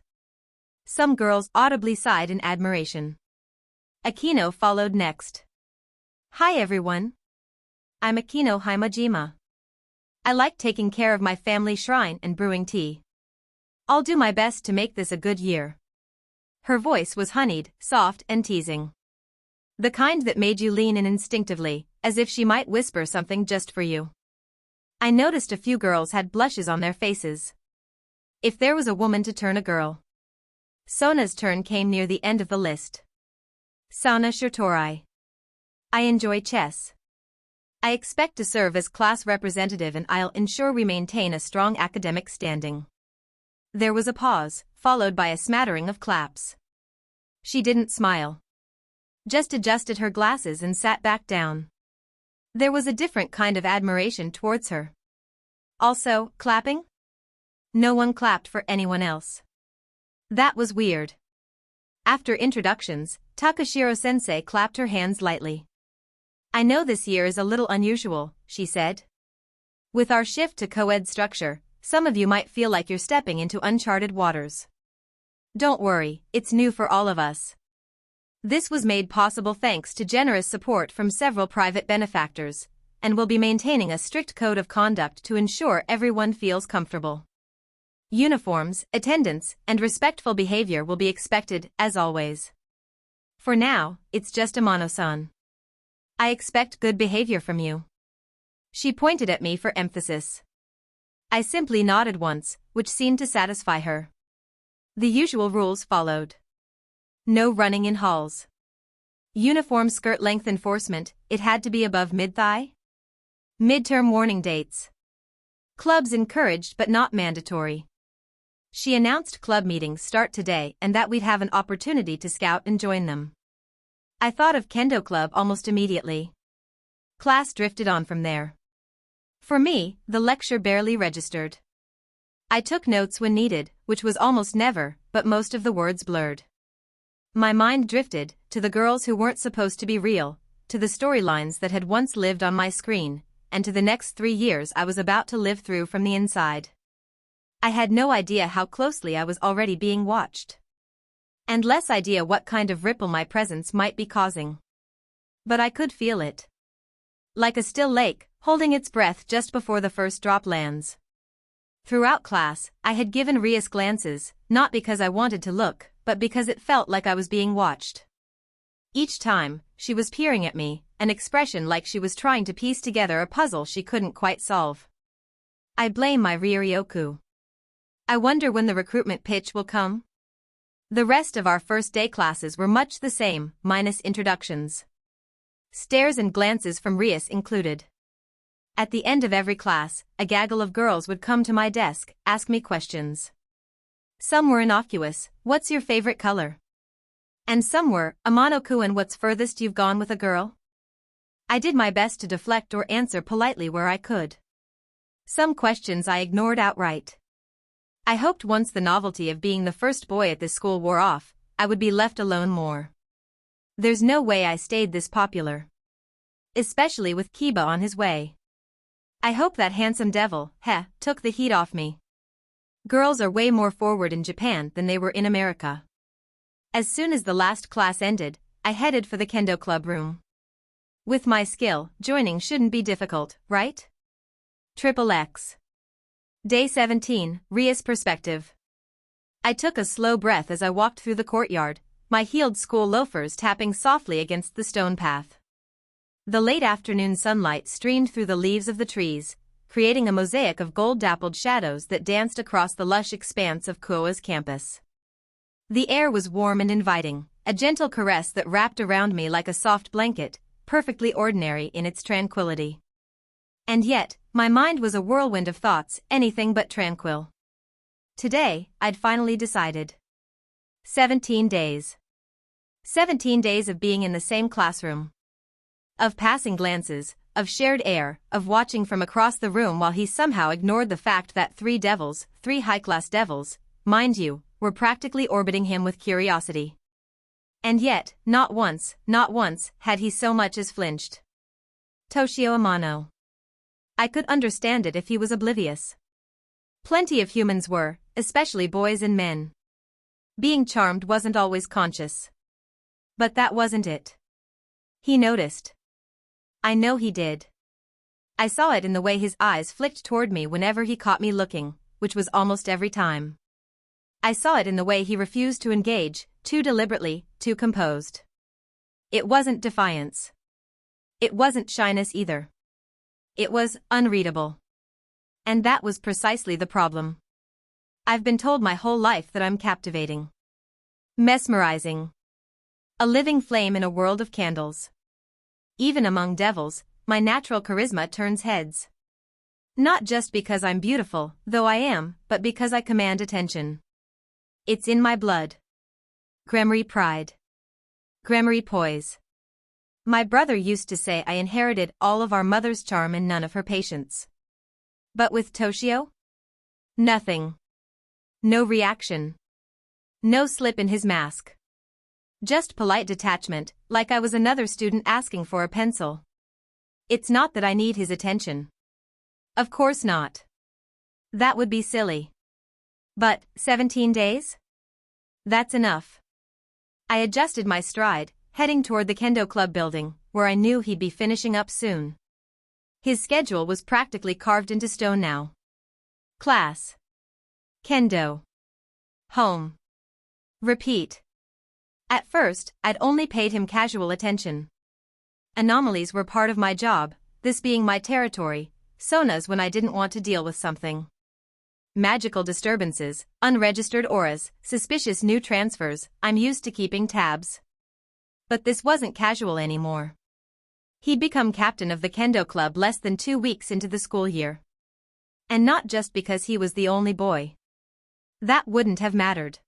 Speaker 2: Some girls audibly sighed in admiration. Aquino followed next. "Hi everyone. I'm Aquino Himajima. I like taking care of my family shrine and brewing tea. I'll do my best to make this a good year." Her voice was honeyed, soft and teasing. The kind that made you lean in instinctively, as if she might whisper something just for you. I noticed a few girls had blushes on their faces. If there was a woman to turn a girl. Sona's turn came near the end of the list. Sana Shirtorai. I enjoy chess. I expect to serve as class representative and I'll ensure we maintain a strong academic standing. There was a pause, followed by a smattering of claps. She didn't smile. Just adjusted her glasses and sat back down. There was a different kind of admiration towards her. Also, clapping? No one clapped for anyone else. That was weird. After introductions, Takashiro-sensei clapped her hands lightly. "I know this year is a little unusual," she said. "With our shift to co-ed structure, some of you might feel like you're stepping into uncharted waters. Don't worry, it's new for all of us. This was made possible thanks to generous support from several private benefactors, and we'll be maintaining a strict code of conduct to ensure everyone feels comfortable. Uniforms, attendance, and respectful behavior will be expected, as always. For now, it's just Amano-san. I expect good behavior from you. She pointed at me for emphasis. I simply nodded once, which seemed to satisfy her. The usual rules followed. No running in halls. Uniform skirt length enforcement, it had to be above mid-thigh. Midterm warning dates. Clubs encouraged but not mandatory. She announced club meetings start today and that we'd have an opportunity to scout and join them. I thought of Kendo Club almost immediately. Class drifted on from there. For me, the lecture barely registered. I took notes when needed, which was almost never, but most of the words blurred. My mind drifted to the girls who weren't supposed to be real, to the storylines that had once lived on my screen, and to the next 3 years I was about to live through from the inside. I had no idea how closely I was already being watched. And less idea what kind of ripple my presence might be causing. But I could feel it. Like a still lake, holding its breath just before the first drop lands. Throughout class, I had given Rias glances, not because I wanted to look, but because it felt like I was being watched. Each time, she was peering at me, an expression like she was trying to piece together a puzzle she couldn't quite solve. I blame my Ryuryoku. I wonder when the recruitment pitch will come? The rest of our first day classes were much the same, minus introductions. Stares and glances from Rias included. At the end of every class, a gaggle of girls would come to my desk, ask me questions. Some were innocuous, what's your favorite color? And some were, Amano-kun, what's furthest you've gone with a girl? I did my best to deflect or answer politely where I could. Some questions I ignored outright. I hoped once the novelty of being the first boy at this school wore off, I would be left alone more. There's no way I stayed this popular. Especially with Kiba on his way. I hope that handsome devil, took the heat off me. Girls are way more forward in Japan than they were in America. As soon as the last class ended, I headed for the Kendo Club room. With my skill, joining shouldn't be difficult, right? XXX. Day 17, Ria's perspective. I took a slow breath as I walked through the courtyard, my heeled school loafers tapping softly against the stone path. The late afternoon sunlight streamed through the leaves of the trees, creating a mosaic of gold-dappled shadows that danced across the lush expanse of Kuoa's campus. The air was warm and inviting, a gentle caress that wrapped around me like a soft blanket, perfectly ordinary in its tranquility. And yet, my mind was a whirlwind of thoughts, anything but tranquil. Today, I'd finally decided. 17 days. 17 days of being in the same classroom. Of passing glances, of shared air, of watching from across the room while he somehow ignored the fact that 3 devils, 3 high-class devils, mind you, were practically orbiting him with curiosity. And yet, not once, had he so much as flinched. Toshio Amano. I could understand it if he was oblivious. Plenty of humans were, especially boys and men. Being charmed wasn't always conscious. But that wasn't it. He noticed. I know he did. I saw it in the way his eyes flicked toward me whenever he caught me looking, which was almost every time. I saw it in the way he refused to engage, too deliberately, too composed. It wasn't defiance. It wasn't shyness either. It was unreadable. And that was precisely the problem. I've been told my whole life that I'm captivating. Mesmerizing. A living flame in a world of candles. Even among devils, my natural charisma turns heads. Not just because I'm beautiful, though I am, but because I command attention. It's in my blood. Gremory pride. Gremory poise. My brother used to say I inherited all of our mother's charm and none of her patience. But with Toshio? Nothing. No reaction. No slip in his mask. Just polite detachment, like I was another student asking for a pencil. It's not that I need his attention. Of course not. That would be silly. But, 17 days? That's enough. I adjusted my stride, heading toward the Kendo Club building, where I knew he'd be finishing up soon. His schedule was practically carved into stone now. Class. Kendo. Home. Repeat. At first, I'd only paid him casual attention. Anomalies were part of my job, this being my territory, sonas when I didn't want to deal with something. Magical disturbances, unregistered auras, suspicious new transfers, I'm used to keeping tabs. But this wasn't casual anymore. He'd become captain of the kendo club less than 2 weeks into the school year. And not just because he was the only boy. That wouldn't have mattered.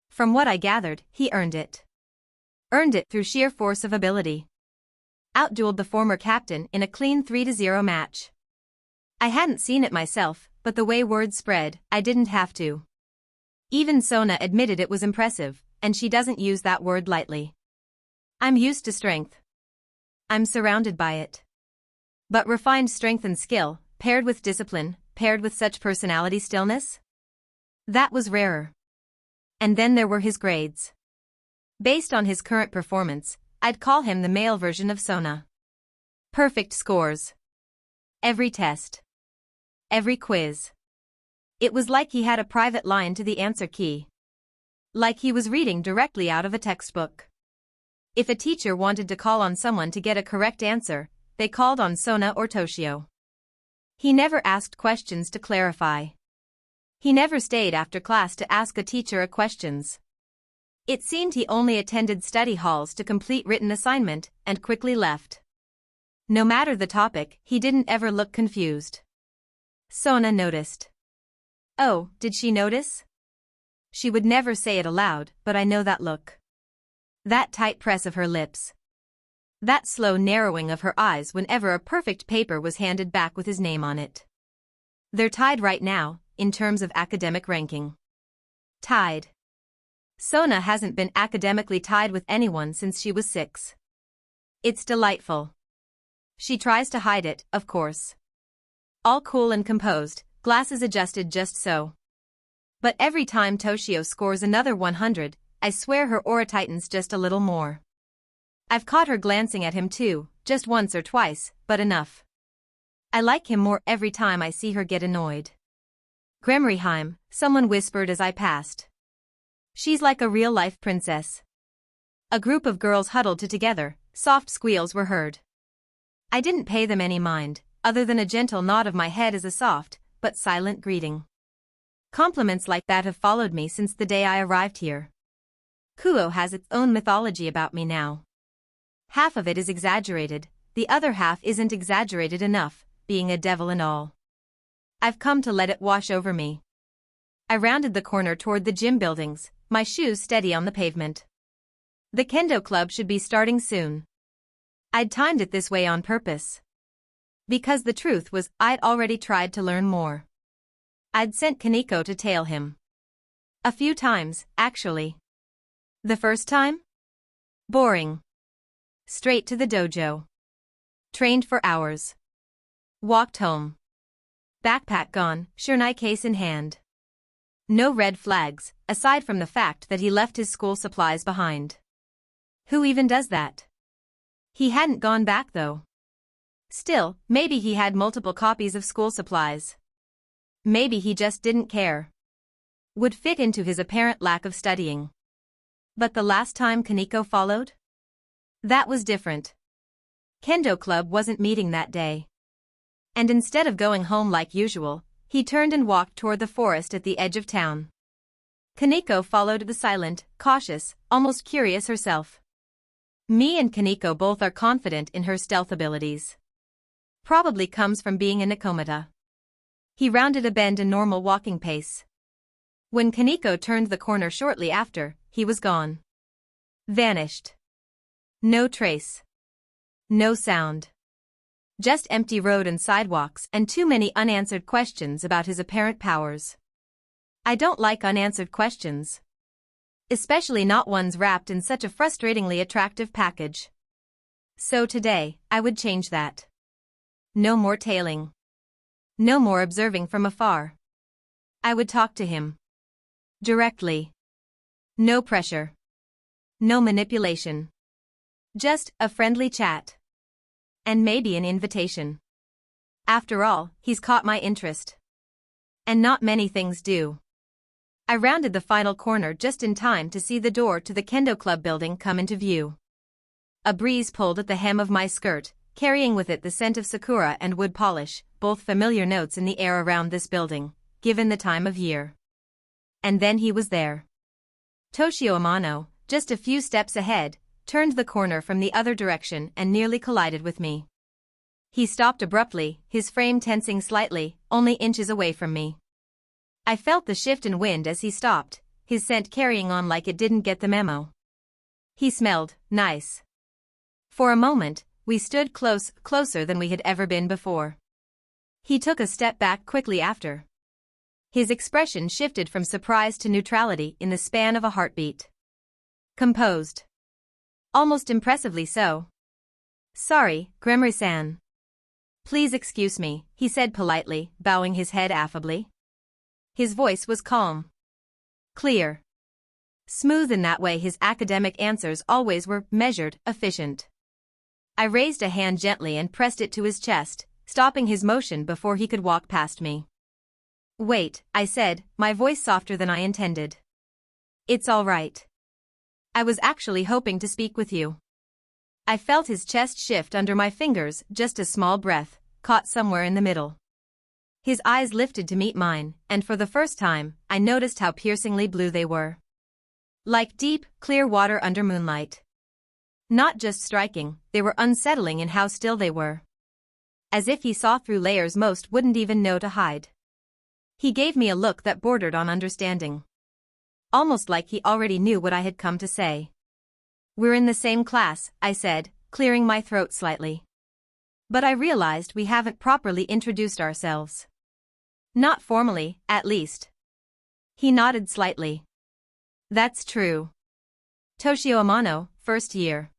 Speaker 2: From what I gathered, he earned it. Earned it through sheer force of ability. Outdueled the former captain in a clean 3-0 match. I hadn't seen it myself, but the way word spread, I didn't have to. Even Sona admitted it was impressive, and she doesn't use that word lightly. I'm used to strength. I'm surrounded by it. But refined strength and skill, paired with discipline, paired with such personality stillness? That was rarer. And then there were his grades. Based on his current performance, I'd call him the male version of Sona. Perfect scores. Every test. Every quiz. It was like he had a private line to the answer key. Like he was reading directly out of a textbook. If a teacher wanted to call on someone to get a correct answer, they called on Sona or Toshio. He never asked questions to clarify. He never stayed after class to ask a teacher a questions. It seemed he only attended study halls to complete written assignment and quickly left. No matter the topic, he didn't ever look confused. Sona noticed. Oh, did she notice? She would never say it aloud, but I know that look. That tight press of her lips. That slow narrowing of her eyes whenever a perfect paper was handed back with his name on it. They're tied right now, in terms of academic ranking. Tied. Sona hasn't been academically tied with anyone since she was 6. It's delightful. She tries to hide it, of course. All cool and composed, glasses adjusted just so. But every time Toshio scores another 100, I swear her aura tightens just a little more. I've caught her glancing at him too, just once or twice, but enough. I like him more every time I see her get annoyed. Gremriheim, someone whispered as I passed. She's like a real-life princess. A group of girls huddled together, soft squeals were heard. I didn't pay them any mind, other than a gentle nod of my head as a soft, but silent greeting. Compliments like that have followed me since the day I arrived here. Kuo has its own mythology about me now. Half of it is exaggerated, the other half isn't exaggerated enough, being a devil and all. I've come to let it wash over me. I rounded the corner toward the gym buildings, my shoes steady on the pavement. The kendo club should be starting soon. I'd timed it this way on purpose. Because the truth was, I'd already tried to learn more. I'd sent Kaneko to tail him. A few times, actually. The first time? Boring. Straight to the dojo. Trained for hours. Walked home. Backpack gone, shurnai case in hand. No red flags, aside from the fact that he left his school supplies behind. Who even does that? He hadn't gone back though. Still, maybe he had multiple copies of school supplies. Maybe he just didn't care. Would fit into his apparent lack of studying. But the last time Kaneko followed? That was different. Kendo club wasn't meeting that day. And instead of going home like usual, he turned and walked toward the forest at the edge of town. Kaneko followed the silent, cautious, almost curious herself. Me and Kaneko both are confident in her stealth abilities. Probably comes from being a Nikomata. He rounded a bend in normal walking pace. When Kaneko turned the corner shortly after, he was gone. Vanished. No trace. No sound. Just empty road and sidewalks and too many unanswered questions about his apparent powers. I don't like unanswered questions. Especially not ones wrapped in such a frustratingly attractive package. So today, I would change that. No more tailing. No more observing from afar. I would talk to him. Directly. No pressure. No manipulation. Just a friendly chat. And maybe an invitation. After all, he's caught my interest. And not many things do. I rounded the final corner just in time to see the door to the Kendo Club building come into view. a breeze pulled at the hem of my skirt, carrying with it the scent of sakura and wood polish, both familiar notes in the air around this building, given the time of year. And then he was there. Toshio Amano, just a few steps ahead, turned the corner from the other direction and nearly collided with me. He stopped abruptly, his frame tensing slightly, only inches away from me. I felt the shift in wind as he stopped, his scent carrying on like it didn't get the memo. He smelled nice. For a moment, we stood closer than we had ever been before. He took a step back quickly after. His expression shifted from surprise to neutrality in the span of a heartbeat. Composed. Almost impressively so. "Sorry, Gremory-san. Please excuse me," he said politely, bowing his head affably. His voice was calm. Clear. Smooth in that way his academic answers always were, measured, efficient. I raised a hand gently and pressed it to his chest, stopping his motion before he could walk past me. "Wait," I said, my voice softer than I intended. "It's all right. I was actually hoping to speak with you." I felt his chest shift under my fingers, just a small breath, caught somewhere in the middle. His eyes lifted to meet mine, and for the first time, I noticed how piercingly blue they were. Like deep, clear water under moonlight. Not just striking, they were unsettling in how still they were. As if he saw through layers most wouldn't even know to hide. He gave me a look that bordered on understanding. Almost like he already knew what I had come to say. "We're in the same class," I said, clearing my throat slightly. "But I realized we haven't properly introduced ourselves. Not formally, at least." He nodded slightly. "That's true. Toshio Amano, first year."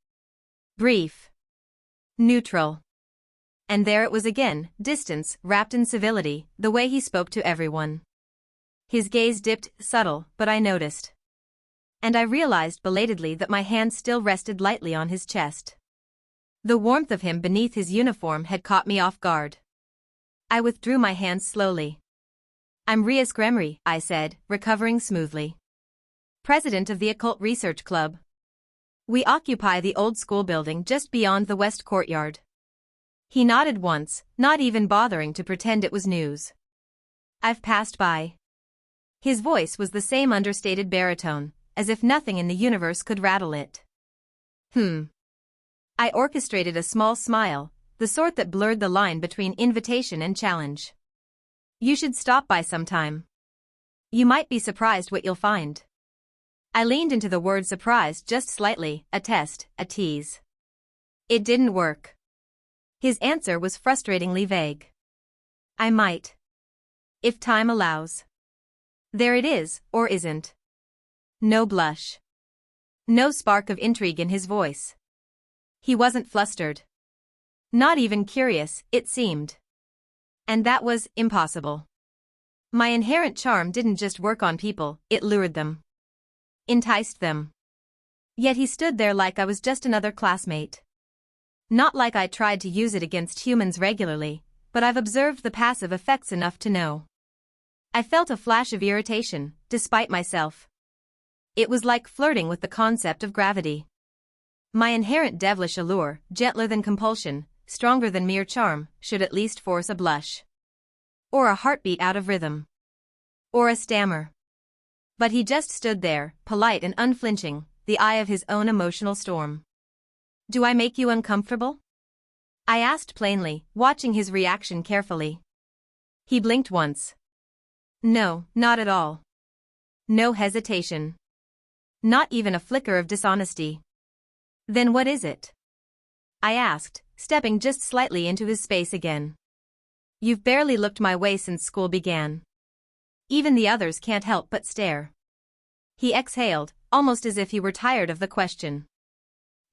Speaker 2: Brief. Neutral. And there it was again, distance, wrapped in civility, the way he spoke to everyone. His gaze dipped, subtle, but I noticed. And I realized belatedly that my hand still rested lightly on his chest. The warmth of him beneath his uniform had caught me off guard. I withdrew my hands slowly. "I'm Rias Gremory," I said, recovering smoothly. "President of the Occult Research Club. We occupy the old school building just beyond the West Courtyard." He nodded once, not even bothering to pretend it was news. "I've passed by." His voice was the same understated baritone, as if nothing in the universe could rattle it. I orchestrated a small smile, the sort that blurred the line between invitation and challenge. "You should stop by sometime. You might be surprised what you'll find." I leaned into the word surprised just slightly, a test, a tease. It didn't work. His answer was frustratingly vague. "I might. If time allows." There it is, or isn't. No blush. No spark of intrigue in his voice. He wasn't flustered. Not even curious, it seemed. And that was impossible. My inherent charm didn't just work on people, it lured them. Enticed them. Yet he stood there like I was just another classmate. Not like I tried to use it against humans regularly, but I've observed the passive effects enough to know. I felt a flash of irritation, despite myself. It was like flirting with the concept of gravity. My inherent devilish allure, gentler than compulsion, stronger than mere charm, should at least force a blush. Or a heartbeat out of rhythm. Or a stammer. But he just stood there, polite and unflinching, the eye of his own emotional storm. "Do I make you uncomfortable?" I asked plainly, watching his reaction carefully. He blinked once. "No, not at all." No hesitation. Not even a flicker of dishonesty. "Then what is it?" I asked, stepping just slightly into his space again. "You've barely looked my way since school began. Even the others can't help but stare." He exhaled, almost as if he were tired of the question.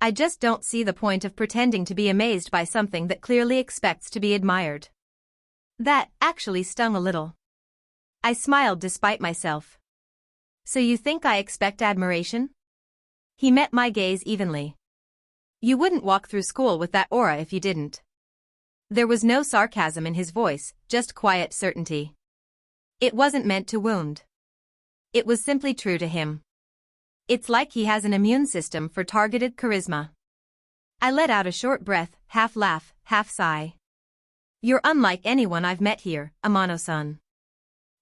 Speaker 2: "I just don't see the point of pretending to be amazed by something that clearly expects to be admired." That actually stung a little. I smiled despite myself. "So you think I expect admiration?" He met my gaze evenly. "You wouldn't walk through school with that aura if you didn't." There was no sarcasm in his voice, just quiet certainty. It wasn't meant to wound. It was simply true to him. It's like he has an immune system for targeted charisma. I let out a short breath, half laugh, half sigh. You're unlike anyone I've met here, Amano-san.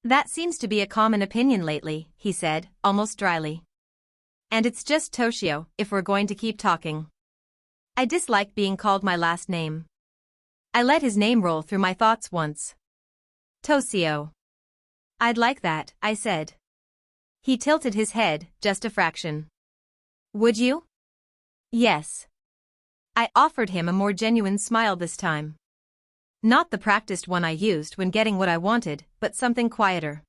Speaker 2: That seems to be a common opinion lately, he said, almost dryly. And it's just Toshio, if we're going to keep talking. I dislike being called my last name. I let his name roll through my thoughts once. Toshio. I'd like that, I said. He tilted his head, just a fraction. Would you? Yes. I offered him a more genuine smile this time. Not the practiced one I used when getting what I wanted, but something quieter.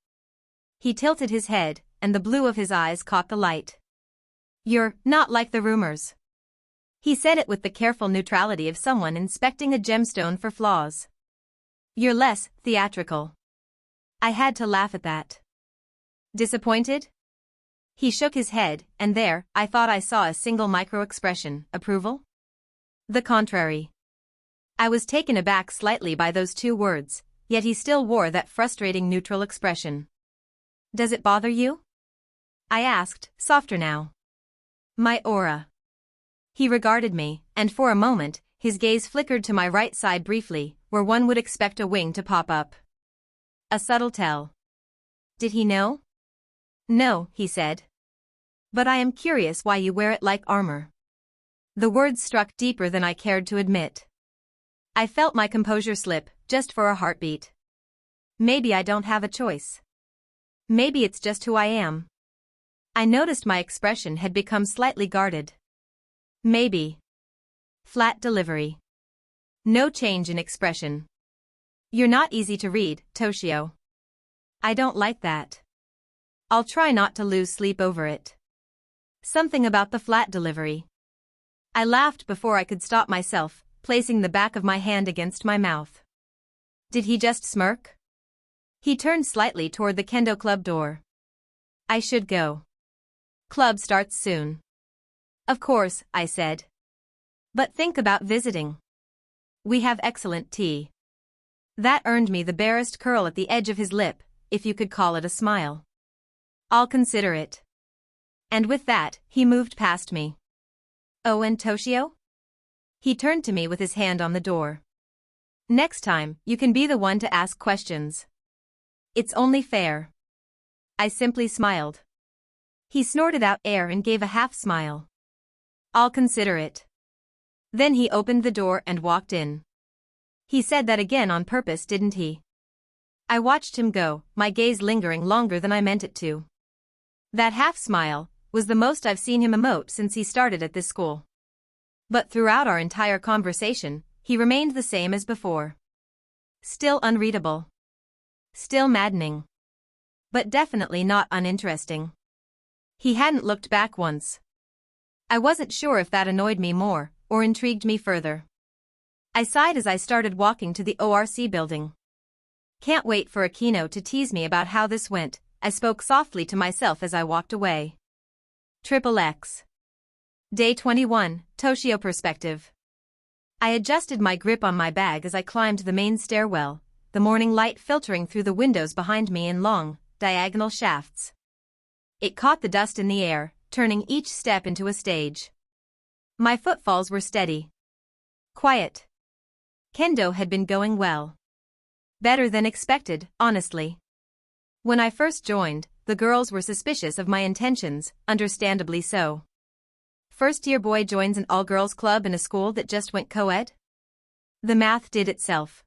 Speaker 2: He tilted his head, and the blue of his eyes caught the light. You're not like the rumors. He said it with the careful neutrality of someone inspecting a gemstone for flaws. You're less theatrical. I had to laugh at that. Disappointed? He shook his head, and there, I thought I saw a single micro-expression, approval? The contrary. I was taken aback slightly by those two words, yet he still wore that frustrating neutral expression. Does it bother you? I asked, softer now. My aura. He regarded me, and for a moment, his gaze flickered to my right side briefly, where one would expect a wing to pop up. A subtle tell. Did he know? No, he said. But I am curious why you wear it like armor. The words struck deeper than I cared to admit. I felt my composure slip, just for a heartbeat. Maybe I don't have a choice. Maybe it's just who I am. I noticed my expression had become slightly guarded. Maybe. Flat delivery. No change in expression. You're not easy to read, Toshio. I don't like that. I'll try not to lose sleep over it. Something about the flat delivery. I laughed before I could stop myself, placing the back of my hand against my mouth. Did he just smirk? He turned slightly toward the kendo club door. I should go. Club starts soon. Of course, I said. But think about visiting. We have excellent tea. That earned me the barest curl at the edge of his lip, if you could call it a smile. I'll consider it. And with that, he moved past me. Oh, and Toshio? He turned to me with his hand on the door. Next time, you can be the one to ask questions. It's only fair. I simply smiled. He snorted out air and gave a half smile. I'll consider it. Then he opened the door and walked in. He said that again on purpose, didn't he? I watched him go, my gaze lingering longer than I meant it to. That half smile was the most I've seen him emote since he started at this school. But throughout our entire conversation, he remained the same as before. Still unreadable. Still maddening. But definitely not uninteresting. He hadn't looked back once. I wasn't sure if that annoyed me more, or intrigued me further. I sighed as I started walking to the ORC building. Can't wait for Akino to tease me about how this went, I spoke softly to myself as I walked away. XXX. Day 21, Toshio Perspective. I adjusted my grip on my bag as I climbed the main stairwell, the morning light filtering through the windows behind me in long, diagonal shafts. It caught the dust in the air, turning each step into a stage. My footfalls were steady. Quiet. Kendo had been going well. Better than expected, honestly. When I first joined, the girls were suspicious of my intentions, understandably so. First-year boy joins an all-girls club in a school that just went co-ed? The math did itself.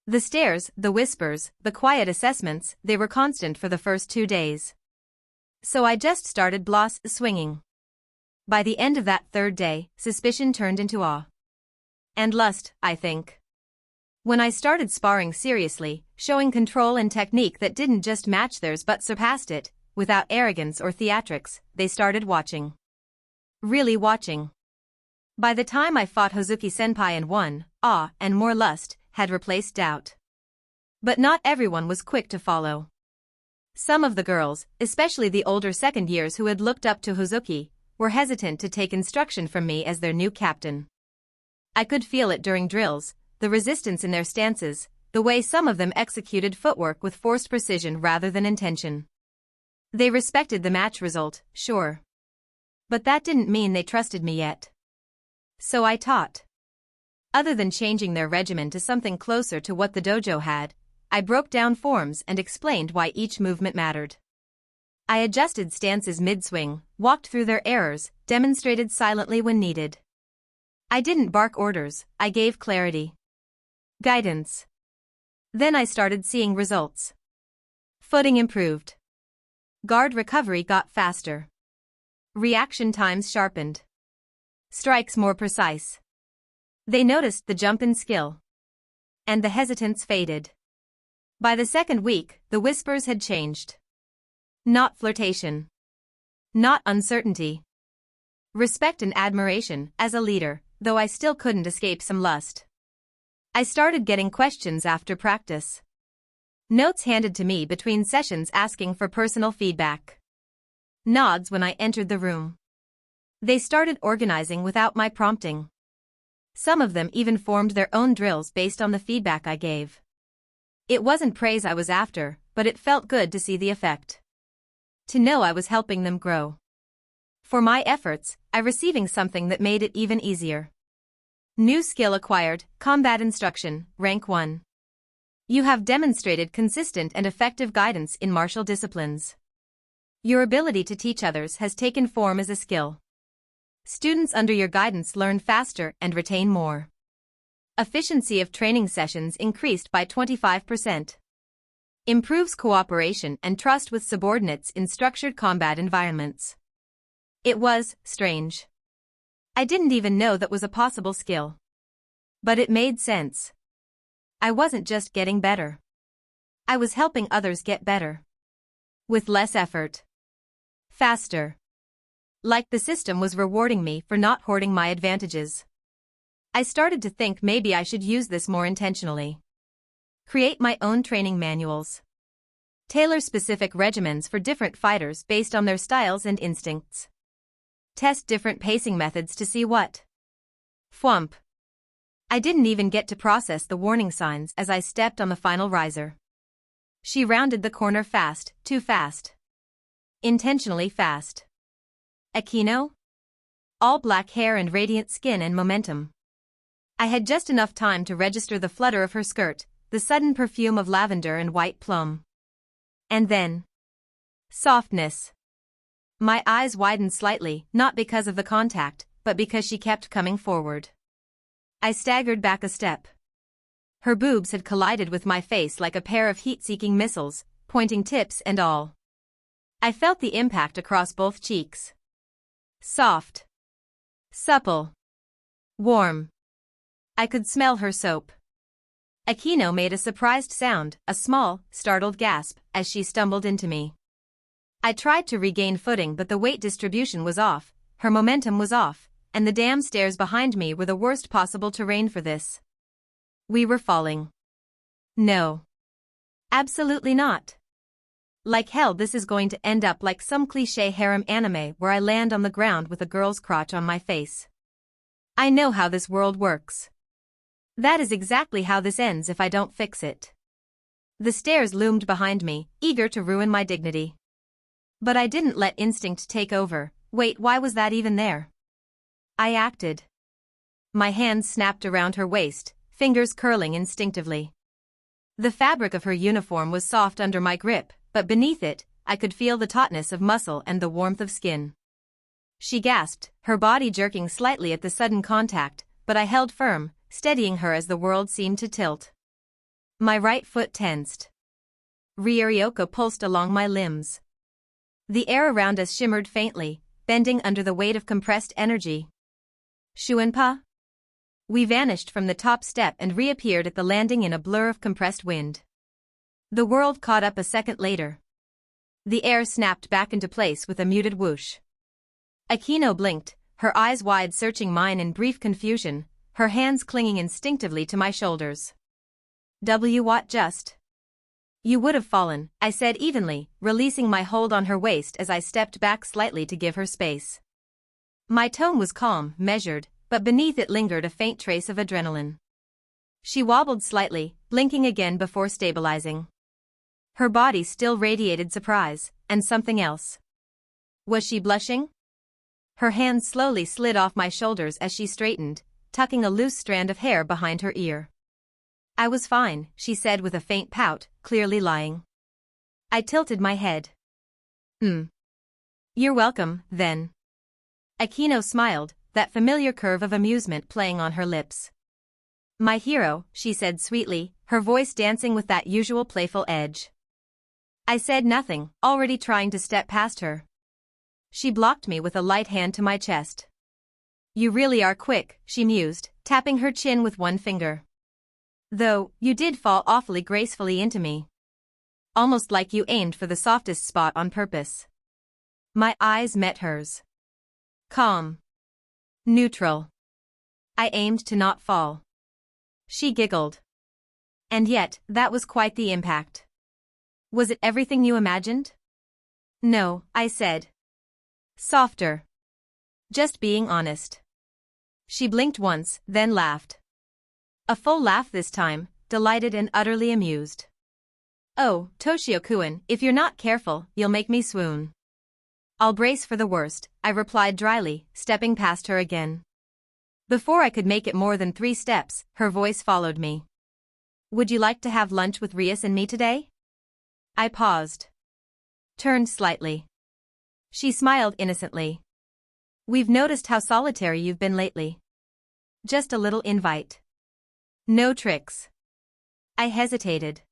Speaker 2: The stares, the whispers, the quiet assessments, they were constant for the first 2 days. So I just started swinging. By the end of that third day, suspicion turned into awe. And lust, I think. When I started sparring seriously, showing control and technique that didn't just match theirs but surpassed it, without arrogance or theatrics, they started watching. Really watching. By the time I fought Hozuki-senpai and won, awe and more lust had replaced doubt. But not everyone was quick to follow. Some of the girls, especially the older second years who had looked up to Hozuki, were hesitant to take instruction from me as their new captain. I could feel it during drills, the resistance in their stances, the way some of them executed footwork with forced precision rather than intention. They respected the match result, sure. But that didn't mean they trusted me yet. So I taught. Other than changing their regimen to something closer to what the dojo had, I broke down forms and explained why each movement mattered. I adjusted stances mid-swing, walked through their errors, demonstrated silently when needed. I didn't bark orders, I gave clarity. Guidance. Then I started seeing results. Footing improved. Guard recovery got faster. Reaction times sharpened. Strikes more precise. They noticed the jump in skill. And the hesitance faded. By the second week, the whispers had changed. Not flirtation. Not uncertainty. Respect and admiration as a leader, though I still couldn't escape some lust. I started getting questions after practice. Notes handed to me between sessions asking for personal feedback. Nods when I entered the room. They started organizing without my prompting. Some of them even formed their own drills based on the feedback I gave. It wasn't praise I was after, but it felt good to see the effect. To know I was helping them grow. For my efforts, I receiving something that made it even easier. New skill acquired, combat instruction, rank 1. You have demonstrated consistent and effective guidance in martial disciplines. Your ability to teach others has taken form as a skill. Students under your guidance learn faster and retain more. Efficiency of training sessions increased by 25%. Improves cooperation and trust with subordinates in structured combat environments. It was strange. I didn't even know that was a possible skill. But it made sense. I wasn't just getting better. I was helping others get better. With less effort. Faster. Like the system was rewarding me for not hoarding my advantages. I started to think maybe I should use this more intentionally. Create my own training manuals. Tailor specific regimens for different fighters based on their styles and instincts. Test different pacing methods to see what. Thwump. I didn't even get to process the warning signs as I stepped on the final riser. She rounded the corner fast, too fast. Intentionally fast. Akino? All black hair and radiant skin and momentum. I had just enough time to register the flutter of her skirt, the sudden perfume of lavender and white plum. And then. Softness. My eyes widened slightly, not because of the contact, but because she kept coming forward. I staggered back a step. Her boobs had collided with my face like a pair of heat-seeking missiles, pointing tips and all. I felt the impact across both cheeks. Soft. Supple. Warm. I could smell her soap. Akino made a surprised sound, a small, startled gasp, as she stumbled into me. I tried to regain footing but the weight distribution was off, her momentum was off, and the damn stairs behind me were the worst possible terrain for this. We were falling. No. Absolutely not. Like hell, this is going to end up like some cliché harem anime where I land on the ground with a girl's crotch on my face. I know how this world works. That is exactly how this ends if I don't fix it. The stairs loomed behind me, eager to ruin my dignity. But I didn't let instinct take over. Wait, why was that even there? I acted. My hands snapped around her waist, fingers curling instinctively. The fabric of her uniform was soft under my grip, but beneath it, I could feel the tautness of muscle and the warmth of skin. She gasped, her body jerking slightly at the sudden contact, but I held firm, steadying her as the world seemed to tilt. My right foot tensed. Ryoko pulsed along my limbs. The air around us shimmered faintly, bending under the weight of compressed energy. Shuinpa? We vanished from the top step and reappeared at the landing in a blur of compressed wind. The world caught up a second later. The air snapped back into place with a muted whoosh. Akino blinked, her eyes wide searching mine in brief confusion, her hands clinging instinctively to my shoulders. What just? You would have fallen, I said evenly, releasing my hold on her waist as I stepped back slightly to give her space. My tone was calm, measured, but beneath it lingered a faint trace of adrenaline. She wobbled slightly, blinking again before stabilizing. Her body still radiated surprise, and something else. Was she blushing? Her hands slowly slid off my shoulders as she straightened, tucking a loose strand of hair behind her ear. I was fine, she said with a faint pout, clearly lying. I tilted my head. You're welcome, then. Akino smiled, that familiar curve of amusement playing on her lips. My hero, she said sweetly, her voice dancing with that usual playful edge. I said nothing, already trying to step past her. She blocked me with a light hand to my chest. You really are quick, she mused, tapping her chin with one finger. Though, you did fall awfully gracefully into me. Almost like you aimed for the softest spot on purpose. My eyes met hers. Calm. Neutral. I aimed to not fall. She giggled. And yet, that was quite the impact. Was it everything you imagined? No, I said. Softer. Just being honest. She blinked once, then laughed. A full laugh this time, delighted and utterly amused. Oh, Toshio-kun, if you're not careful, you'll make me swoon. I'll brace for the worst, I replied dryly, stepping past her again. Before I could make it more than 3 steps, her voice followed me. Would you like to have lunch with Rias and me today? I paused. Turned slightly. She smiled innocently. We've noticed how solitary you've been lately. Just a little invite. No tricks. I hesitated.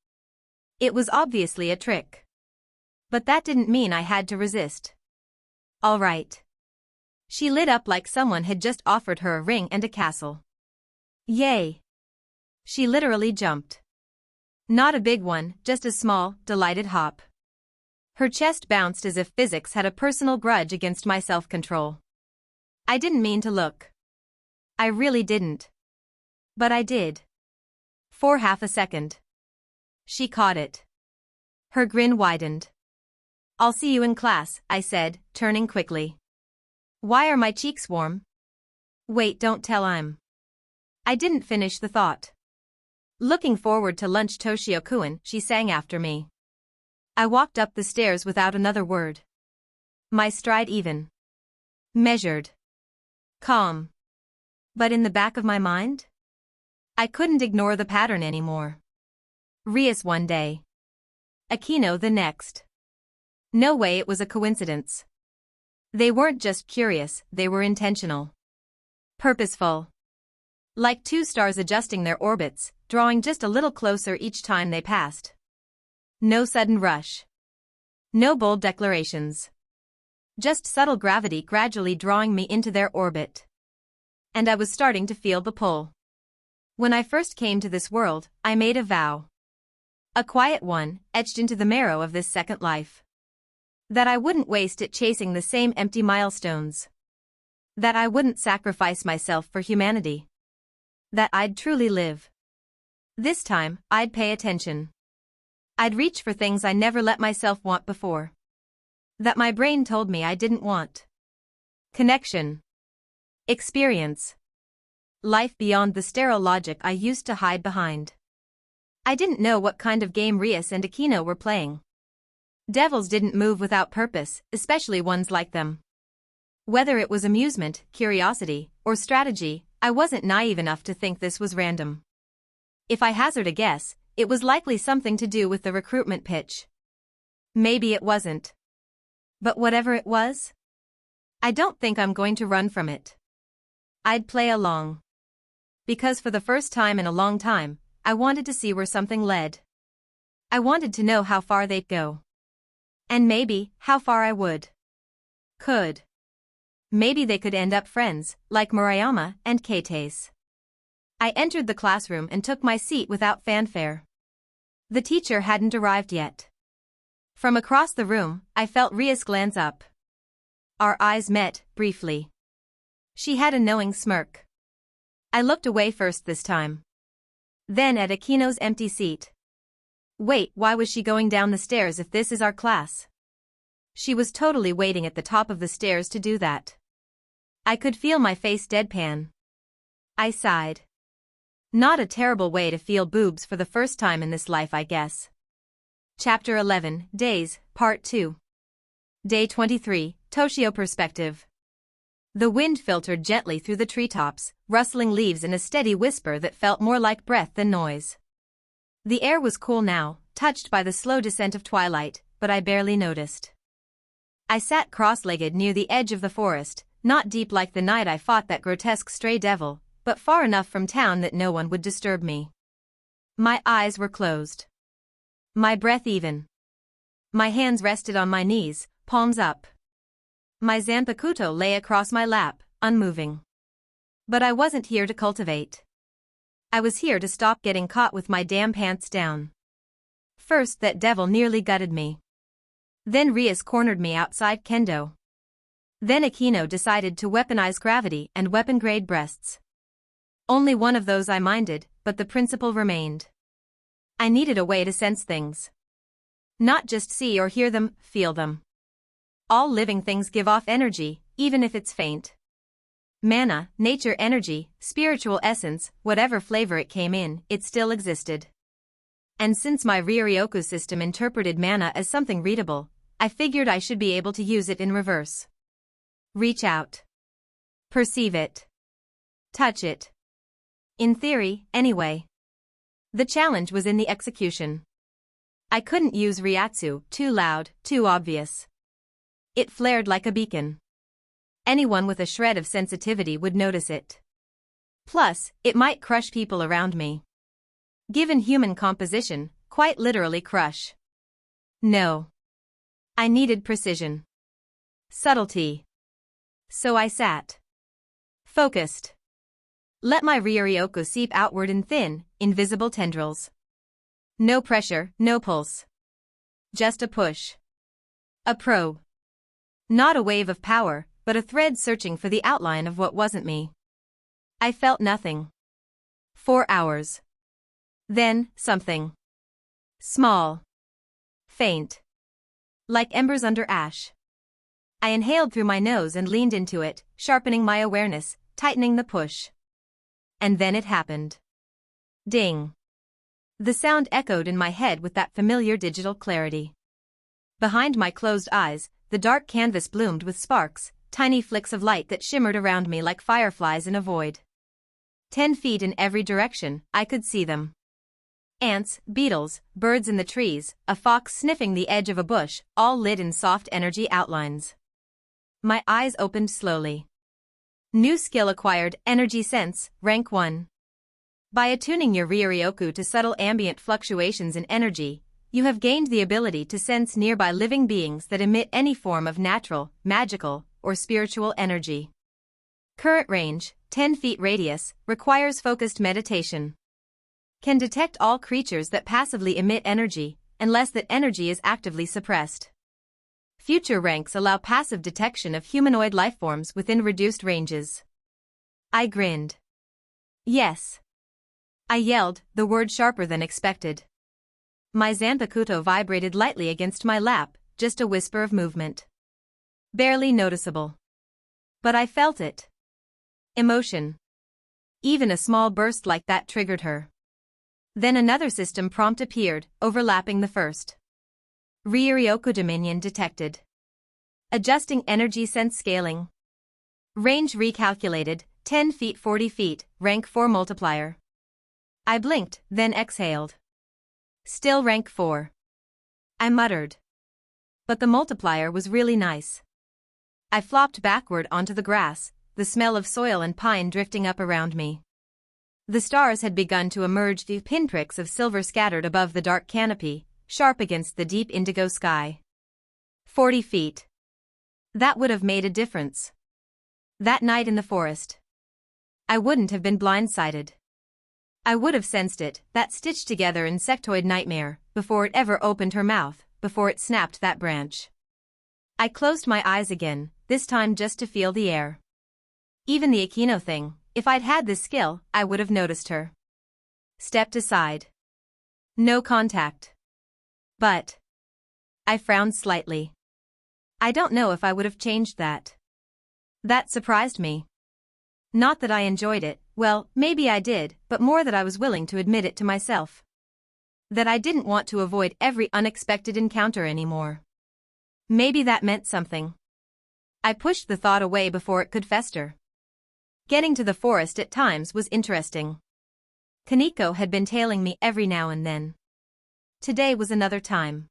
Speaker 2: It was obviously a trick. But that didn't mean I had to resist. All right. She lit up like someone had just offered her a ring and a castle. Yay. She literally jumped. Not a big one, just a small, delighted hop. Her chest bounced as if physics had a personal grudge against my self-control. I didn't mean to look. I really didn't. But I did. For half a second. She caught it. Her grin widened. I'll see you in class, I said, turning quickly. Why are my cheeks warm? Wait, don't tell I'm. I didn't finish the thought. Looking forward to lunch, Toshio-kun, she sang after me. I walked up the stairs without another word. My stride even. Measured. Calm. But in the back of my mind? I couldn't ignore the pattern anymore. Rias one day. Akino the next. No way it was a coincidence. They weren't just curious, they were intentional. Purposeful. Like 2 stars adjusting their orbits, drawing just a little closer each time they passed. No sudden rush. No bold declarations. Just subtle gravity gradually drawing me into their orbit. And I was starting to feel the pull. When I first came to this world, I made a vow. A quiet one, etched into the marrow of this second life. That I wouldn't waste it chasing the same empty milestones. That I wouldn't sacrifice myself for humanity. That I'd truly live. This time, I'd pay attention. I'd reach for things I never let myself want before. That my brain told me I didn't want. Connection. Experience. Life beyond the sterile logic I used to hide behind. I didn't know what kind of game Rias and Akino were playing. Devils didn't move without purpose, especially ones like them. Whether it was amusement, curiosity, or strategy, I wasn't naive enough to think this was random. If I hazard a guess, it was likely something to do with the recruitment pitch. Maybe it wasn't. But whatever it was, I don't think I'm going to run from it. I'd play along. Because for the first time in a long time, I wanted to see where something led. I wanted to know how far they'd go. And maybe, how far I would. Could. Maybe they could end up friends, like Murayama and Keitase. I entered the classroom and took my seat without fanfare. The teacher hadn't arrived yet. From across the room, I felt Rias glance up. Our eyes met, briefly. She had a knowing smirk. I looked away first this time. Then at Akino's empty seat. Wait, why was she going down the stairs if this is our class? She was totally waiting at the top of the stairs to do that. I could feel my face deadpan. I sighed. Not a terrible way to feel boobs for the first time in this life, I guess. Chapter 11, Days, Part 2. Day 23, Toshio Perspective. The wind filtered gently through the treetops, rustling leaves in a steady whisper that felt more like breath than noise. The air was cool now, touched by the slow descent of twilight, but I barely noticed. I sat cross-legged near the edge of the forest, not deep like the night I fought that grotesque stray devil, but far enough from town that no one would disturb me. My eyes were closed. My breath even. My hands rested on my knees, palms up. My zanpakuto lay across my lap, unmoving. But I wasn't here to cultivate. I was here to stop getting caught with my damn pants down. First that devil nearly gutted me. Then Rias cornered me outside kendo. Then Aquino decided to weaponize gravity and weapon-grade breasts. Only one of those I minded, but the principle remained. I needed a way to sense things. Not just see or hear them, feel them. All living things give off energy, even if it's faint. Mana, nature energy, spiritual essence, whatever flavor it came in, it still existed. And since my Ryoryoku system interpreted mana as something readable, I figured I should be able to use it in reverse. Reach out. Perceive it. Touch it. In theory, anyway. The challenge was in the execution. I couldn't use Ryatsu, too loud, too obvious. It flared like a beacon. Anyone with a shred of sensitivity would notice it. Plus, it might crush people around me. Given human composition, quite literally crush. No. I needed precision. Subtlety. So I sat. Focused. Let my Ryoryoku seep outward in thin, invisible tendrils. No pressure, no pulse. Just a push. A probe. Not a wave of power, but a thread searching for the outline of what wasn't me. I felt nothing. 4 hours. Then, something. Small. Faint. Like embers under ash. I inhaled through my nose and leaned into it, sharpening my awareness, tightening the push. And then it happened. Ding. The sound echoed in my head with that familiar digital clarity. Behind my closed eyes, the dark canvas bloomed with sparks, tiny flicks of light that shimmered around me like fireflies in a void. 10 feet in every direction, I could see them. Ants, beetles, birds in the trees, a fox sniffing the edge of a bush, all lit in soft energy outlines. My eyes opened slowly. New skill acquired, Energy Sense, Rank 1. By attuning your Ryoryoku to subtle ambient fluctuations in energy, you have gained the ability to sense nearby living beings that emit any form of natural, magical, or spiritual energy. Current range, 10 feet radius, requires focused meditation. Can detect all creatures that passively emit energy, unless that energy is actively suppressed. Future ranks allow passive detection of humanoid lifeforms within reduced ranges. I grinned. Yes. I yelled, the word sharper than expected. My zanpakuto vibrated lightly against my lap, just a whisper of movement. Barely noticeable. But I felt it. Emotion. Even a small burst like that triggered her. Then another system prompt appeared, overlapping the first. Ryoryoku Dominion detected. Adjusting energy sense scaling. Range recalculated, 10 feet 40 feet, rank 4 multiplier. I blinked, then exhaled. Still rank 4. I muttered. But the multiplier was really nice. I flopped backward onto the grass, the smell of soil and pine drifting up around me. The stars had begun to emerge, the pinpricks of silver scattered above the dark canopy, sharp against the deep indigo sky. 40 feet. That would have made a difference. That night in the forest. I wouldn't have been blindsided. I would have sensed it, that stitched-together insectoid nightmare, before it ever opened her mouth, before it snapped that branch. I closed my eyes again, this time just to feel the air. Even the Aquino thing, if I'd had this skill, I would have noticed her. Stepped aside. No contact. But. I frowned slightly. I don't know if I would have changed that. That surprised me. Not that I enjoyed it, well, maybe I did, but more that I was willing to admit it to myself. That I didn't want to avoid every unexpected encounter anymore. Maybe that meant something. I pushed the thought away before it could fester. Getting to the forest at times was interesting. Kaneko had been tailing me every now and then. Today was another time.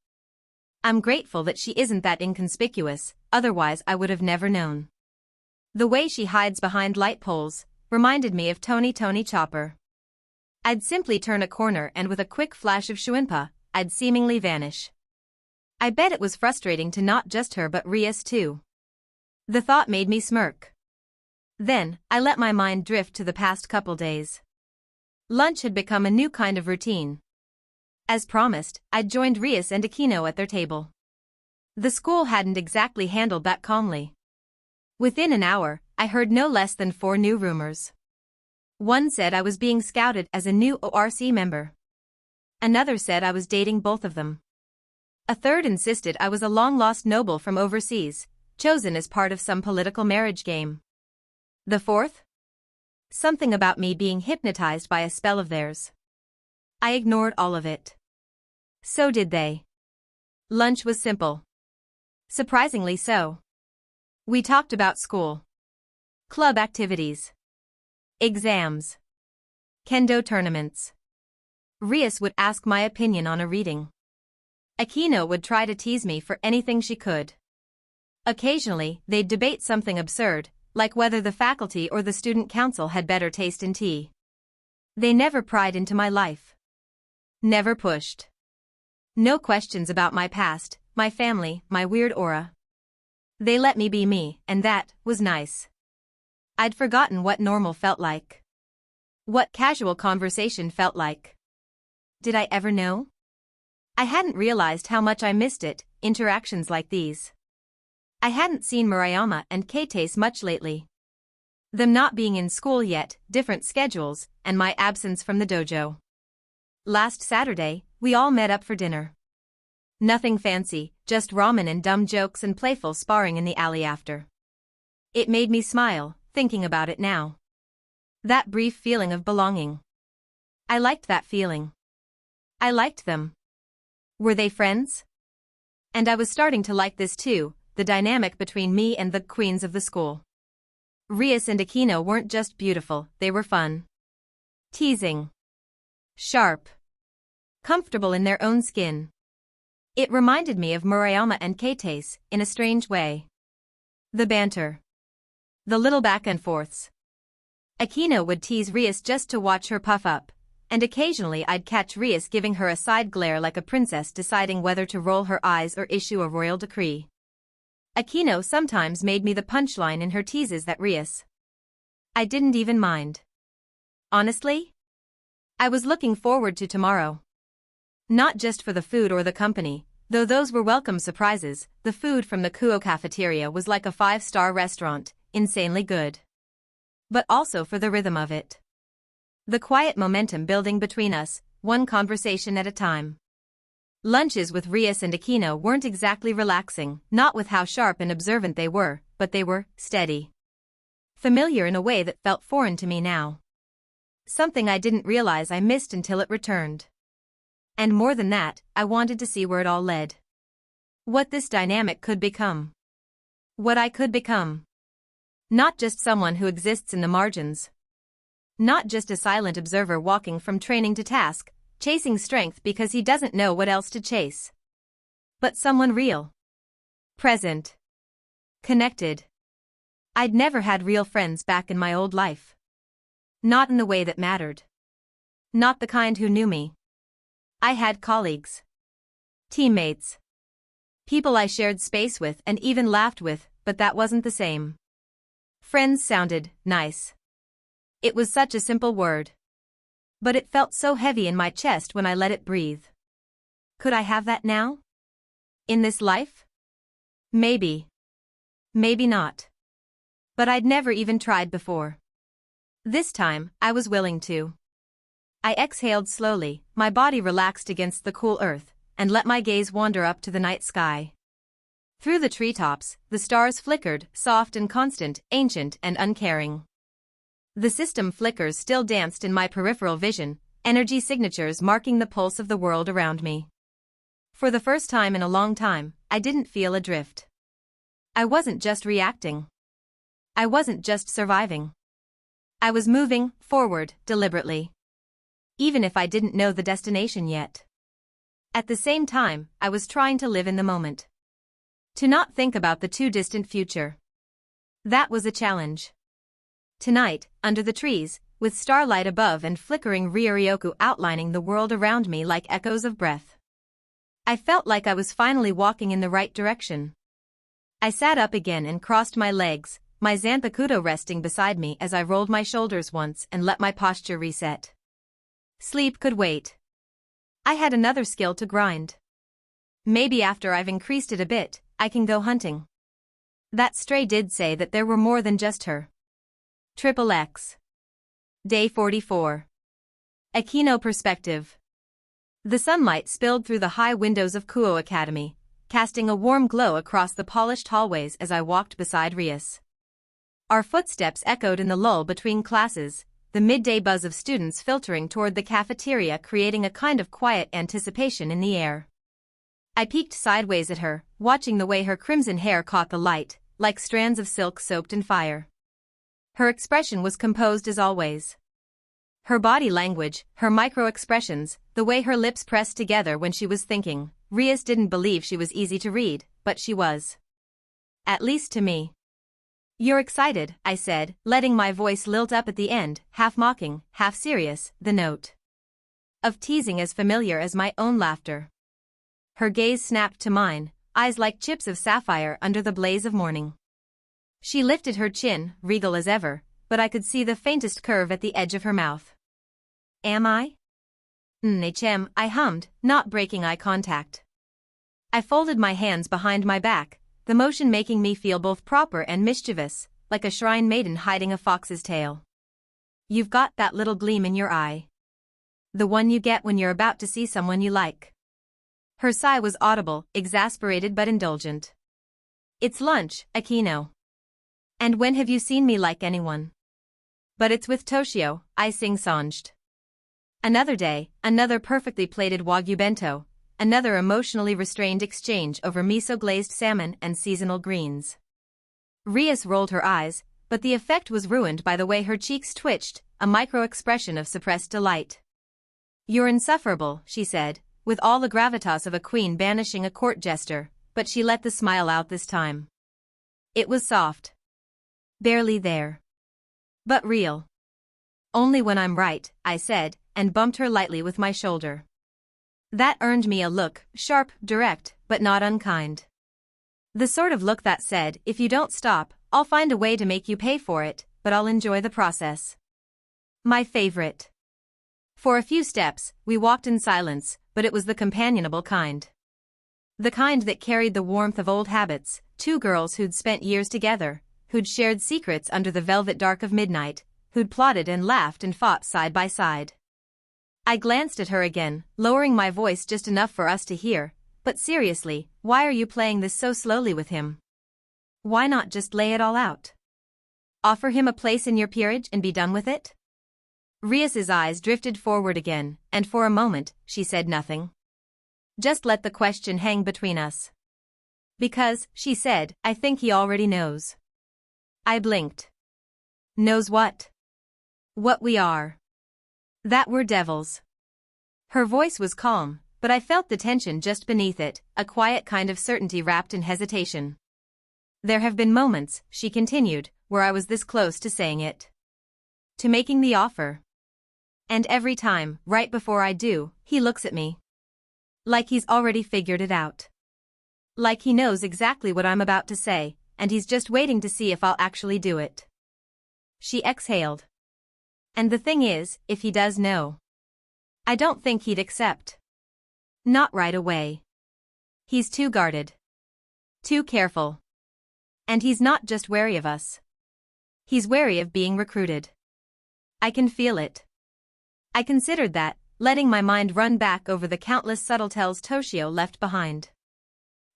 Speaker 2: I'm grateful that she isn't that inconspicuous, otherwise I would have never known. The way she hides behind light poles reminded me of Tony Chopper. I'd simply turn a corner and with a quick flash of Shuinpa, I'd seemingly vanish. I bet it was frustrating to not just her but Rias too. The thought made me smirk. Then, I let my mind drift to the past couple days. Lunch had become a new kind of routine. As promised, I'd joined Rias and Aquino at their table. The school hadn't exactly handled that calmly. Within an hour, I heard no less than 4 new rumors. One said I was being scouted as a new ORC member. Another said I was dating both of them. A third insisted I was a long-lost noble from overseas, chosen as part of some political marriage game. The fourth? Something about me being hypnotized by a spell of theirs. I ignored all of it. So did they. Lunch was simple. Surprisingly so. We talked about school. Club activities. Exams. Kendo tournaments. Rias would ask my opinion on a reading. Aquino would try to tease me for anything she could. Occasionally, they'd debate something absurd, like whether the faculty or the student council had better taste in tea. They never pried into my life. Never pushed. No questions about my past, my family, my weird aura. They let me be me, and that was nice. I'd forgotten what normal felt like. What casual conversation felt like. Did I ever know? I hadn't realized how much I missed it, interactions like these. I hadn't seen Murayama and Keitase much lately. Them not being in school yet, different schedules, and my absence from the dojo. Last Saturday, we all met up for dinner. Nothing fancy, just ramen and dumb jokes and playful sparring in the alley after. It made me smile, thinking about it now. That brief feeling of belonging. I liked that feeling. I liked them. Were they friends? And I was starting to like this too, the dynamic between me and the queens of the school. Rias and Aquino weren't just beautiful, they were fun. Teasing. Sharp. Comfortable in their own skin. It reminded me of Murayama and Keitase, in a strange way. The banter. The little back and forths. Aquino would tease Rias just to watch her puff up, and occasionally I'd catch Rias giving her a side glare like a princess deciding whether to roll her eyes or issue a royal decree. Aquino sometimes made me the punchline in her teases at Rias. I didn't even mind. Honestly? I was looking forward to tomorrow. Not just for the food or the company, though those were welcome surprises. The food from the Kuo cafeteria was like a 5-star restaurant, insanely good. But also for the rhythm of it. The quiet momentum building between us, one conversation at a time. Lunches with Rias and Aquino weren't exactly relaxing, not with how sharp and observant they were, but they were steady. Familiar in a way that felt foreign to me now. Something I didn't realize I missed until it returned. And more than that, I wanted to see where it all led. What this dynamic could become. What I could become. Not just someone who exists in the margins. Not just a silent observer walking from training to task, chasing strength because he doesn't know what else to chase. But someone real. Present. Connected. I'd never had real friends back in my old life. Not in the way that mattered. Not the kind who knew me. I had colleagues. Teammates. People I shared space with and even laughed with, but that wasn't the same. Friends sounded nice. It was such a simple word. But it felt so heavy in my chest when I let it breathe. Could I have that now? In this life? Maybe. Maybe not. But I'd never even tried before. This time, I was willing to. I exhaled slowly, my body relaxed against the cool earth, and let my gaze wander up to the night sky. Through the treetops, the stars flickered, soft and constant, ancient and uncaring. The system flickers still danced in my peripheral vision, energy signatures marking the pulse of the world around me. For the first time in a long time, I didn't feel adrift. I wasn't just reacting. I wasn't just surviving. I was moving forward deliberately. Even if I didn't know the destination yet. At the same time, I was trying to live in the moment. To not think about the too distant future. That was a challenge. Tonight, under the trees, with starlight above and flickering Ryuryoku outlining the world around me like echoes of breath. I felt like I was finally walking in the right direction. I sat up again and crossed my legs, my Zanpakuto resting beside me as I rolled my shoulders once and let my posture reset. Sleep could wait. I had another skill to grind. Maybe after I've increased it a bit, I can go hunting. That stray did say that there were more than just her. XXX. Day 44. Akino perspective. The sunlight spilled through the high windows of Kuo Academy, casting a warm glow across the polished hallways as I walked beside Rias. Our footsteps echoed in the lull between classes, the midday buzz of students filtering toward the cafeteria creating a kind of quiet anticipation in the air. I peeked sideways at her, watching the way her crimson hair caught the light, like strands of silk soaked in fire. Her expression was composed as always. Her body language, her micro-expressions, the way her lips pressed together when she was thinking. Rias didn't believe she was easy to read, but she was. At least to me. "You're excited," I said, letting my voice lilt up at the end, half mocking, half serious, the note of teasing as familiar as my own laughter. Her gaze snapped to mine, eyes like chips of sapphire under the blaze of morning. She lifted her chin, regal as ever, but I could see the faintest curve at the edge of her mouth. "Am I?" "Hm," I hummed, not breaking eye contact. I folded my hands behind my back, the motion making me feel both proper and mischievous, like a shrine maiden hiding a fox's tail. "You've got that little gleam in your eye. The one you get when you're about to see someone you like." Her sigh was audible, exasperated but indulgent. "It's lunch, Akino. And when have you seen me like anyone?" "But it's with Toshio," I sing-songed. Another day, another perfectly plated wagyu bento, another emotionally restrained exchange over miso-glazed salmon and seasonal greens. Rias rolled her eyes, but the effect was ruined by the way her cheeks twitched, a micro-expression of suppressed delight. "You're insufferable," she said, with all the gravitas of a queen banishing a court jester, but she let the smile out this time. It was soft. Barely there. But real. "Only when I'm right," I said, and bumped her lightly with my shoulder. That earned me a look, sharp, direct, but not unkind. The sort of look that said, "If you don't stop, I'll find a way to make you pay for it, but I'll enjoy the process." My favorite. For a few steps, we walked in silence, but it was the companionable kind. The kind that carried the warmth of old habits, two girls who'd spent years together, who'd shared secrets under the velvet dark of midnight, who'd plotted and laughed and fought side by side. I glanced at her again, lowering my voice just enough for us to hear, "But seriously, why are you playing this so slowly with him? Why not just lay it all out? Offer him a place in your peerage and be done with it?" Rias's eyes drifted forward again, and for a moment, she said nothing. "Just let the question hang between us. Because," she said, "I think he already knows." I blinked. "Knows what?" "What we are. That we're devils." Her voice was calm, but I felt the tension just beneath it, a quiet kind of certainty wrapped in hesitation. "There have been moments," she continued, "where I was this close to saying it. To making the offer. And every time, right before I do, he looks at me. Like he's already figured it out. Like he knows exactly what I'm about to say, and he's just waiting to see if I'll actually do it." She exhaled. "And the thing is, if he does know, I don't think he'd accept. Not right away. He's too guarded. Too careful. And he's not just wary of us. He's wary of being recruited. I can feel it." I considered that, letting my mind run back over the countless subtleties Toshio left behind.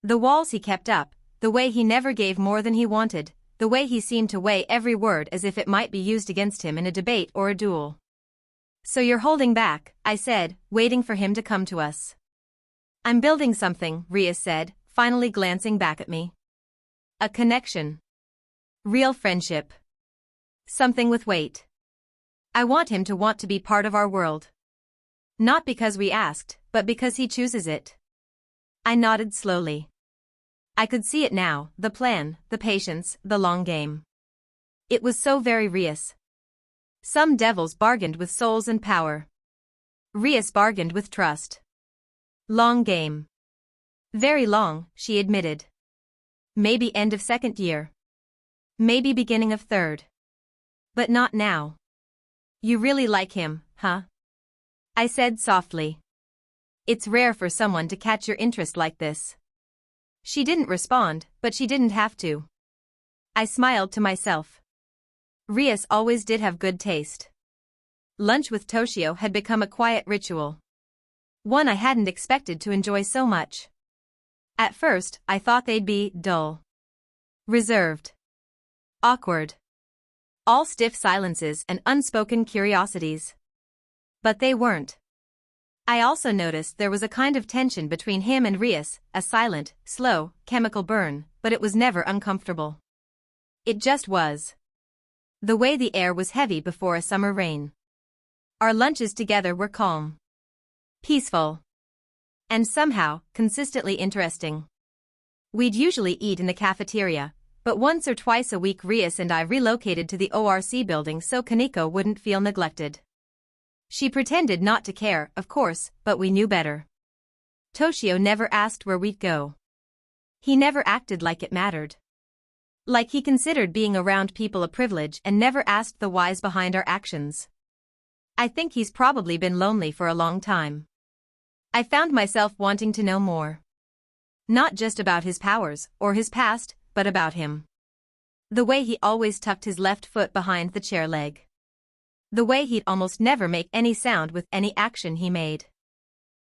Speaker 2: The walls he kept up, the way he never gave more than he wanted, the way he seemed to weigh every word as if it might be used against him in a debate or a duel. "So you're holding back," I said, waiting for him to come to us. "I'm building something," Rias said, finally glancing back at me. A connection. Real friendship. Something with weight. I want him to want to be part of our world. Not because we asked, but because he chooses it. I nodded slowly. I could see it now, the plan, the patience, the long game. It was so very Rias. Some devils bargained with souls and power. Rias bargained with trust. Long game. Very long, she admitted. Maybe end of second year. Maybe beginning of third. But not now. You really like him, huh? I said softly. It's rare for someone to catch your interest like this. She didn't respond, but she didn't have to. I smiled to myself. Rias always did have good taste. Lunch with Toshio had become a quiet ritual. One I hadn't expected to enjoy so much. At first, I thought they'd be dull. Reserved. Awkward. All stiff silences and unspoken curiosities. But they weren't. I also noticed there was a kind of tension between him and Rias, a silent, slow, chemical burn, but it was never uncomfortable. It just was. The way the air was heavy before a summer rain. Our lunches together were calm. Peaceful. And somehow, consistently interesting. We'd usually eat in the cafeteria, but once or twice a week Rias and I relocated to the ORC building so Kaneko wouldn't feel neglected. She pretended not to care, of course, but we knew better. Toshio never asked where we'd go. He never acted like it mattered. Like he considered being around people a privilege and never asked the whys behind our actions. I think he's probably been lonely for a long time. I found myself wanting to know more. Not just about his powers or his past, but about him. The way he always tucked his left foot behind the chair leg. The way he'd almost never make any sound with any action he made.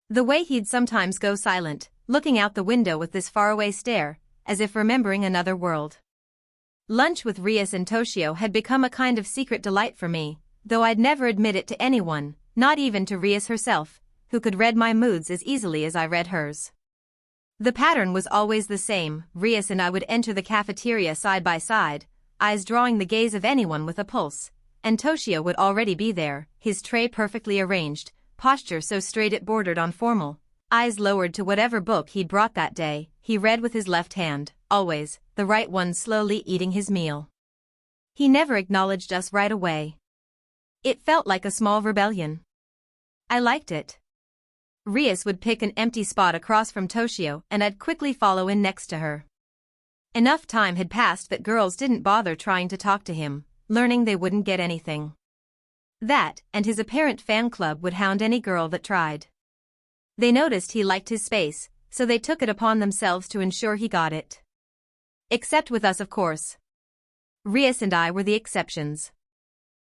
Speaker 2: The way he'd sometimes go silent, looking out the window with this faraway stare, as if remembering another world. Lunch with Rias and Toshio had become a kind of secret delight for me, though I'd never admit it to anyone, not even to Rias herself, who could read my moods as easily as I read hers. The pattern was always the same. Rias and I would enter the cafeteria side by side, eyes drawing the gaze of anyone with a pulse, and Toshio would already be there, his tray perfectly arranged, posture so straight it bordered on formal, eyes lowered to whatever book he'd brought that day. He read with his left hand, always, the right one, slowly eating his meal. He never acknowledged us right away. It felt like a small rebellion. I liked it. Rias would pick an empty spot across from Toshio and I'd quickly follow in next to her. Enough time had passed that girls didn't bother trying to talk to him, learning they wouldn't get anything. That, and his apparent fan club would hound any girl that tried. They noticed he liked his space, so they took it upon themselves to ensure he got it. Except with us, of course. Rias and I were the exceptions.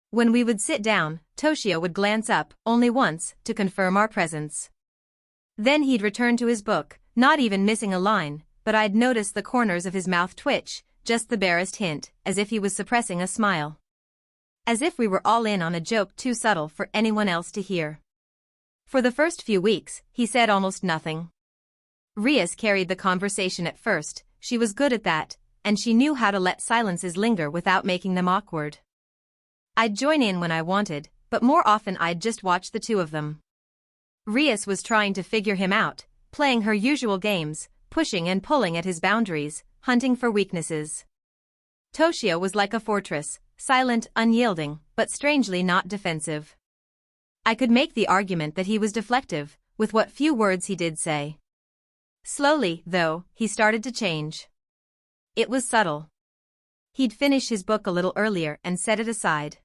Speaker 2: When we would sit down, Toshio would glance up, only once, to confirm our presence. Then he'd return to his book, not even missing a line, but I'd notice the corners of his mouth twitch, just the barest hint, as if he was suppressing a smile. As if we were all in on a joke too subtle for anyone else to hear. For the first few weeks, he said almost nothing. Rias carried the conversation at first, she was good at that, and she knew how to let silences linger without making them awkward. I'd join in when I wanted, but more often I'd just watch the two of them. Rias was trying to figure him out, playing her usual games, pushing and pulling at his boundaries, hunting for weaknesses. Toshio was like a fortress, silent, unyielding, but strangely not defensive. I could make the argument that he was deflective, with what few words he did say. Slowly, though, he started to change. It was subtle. He'd finish his book a little earlier and set it aside.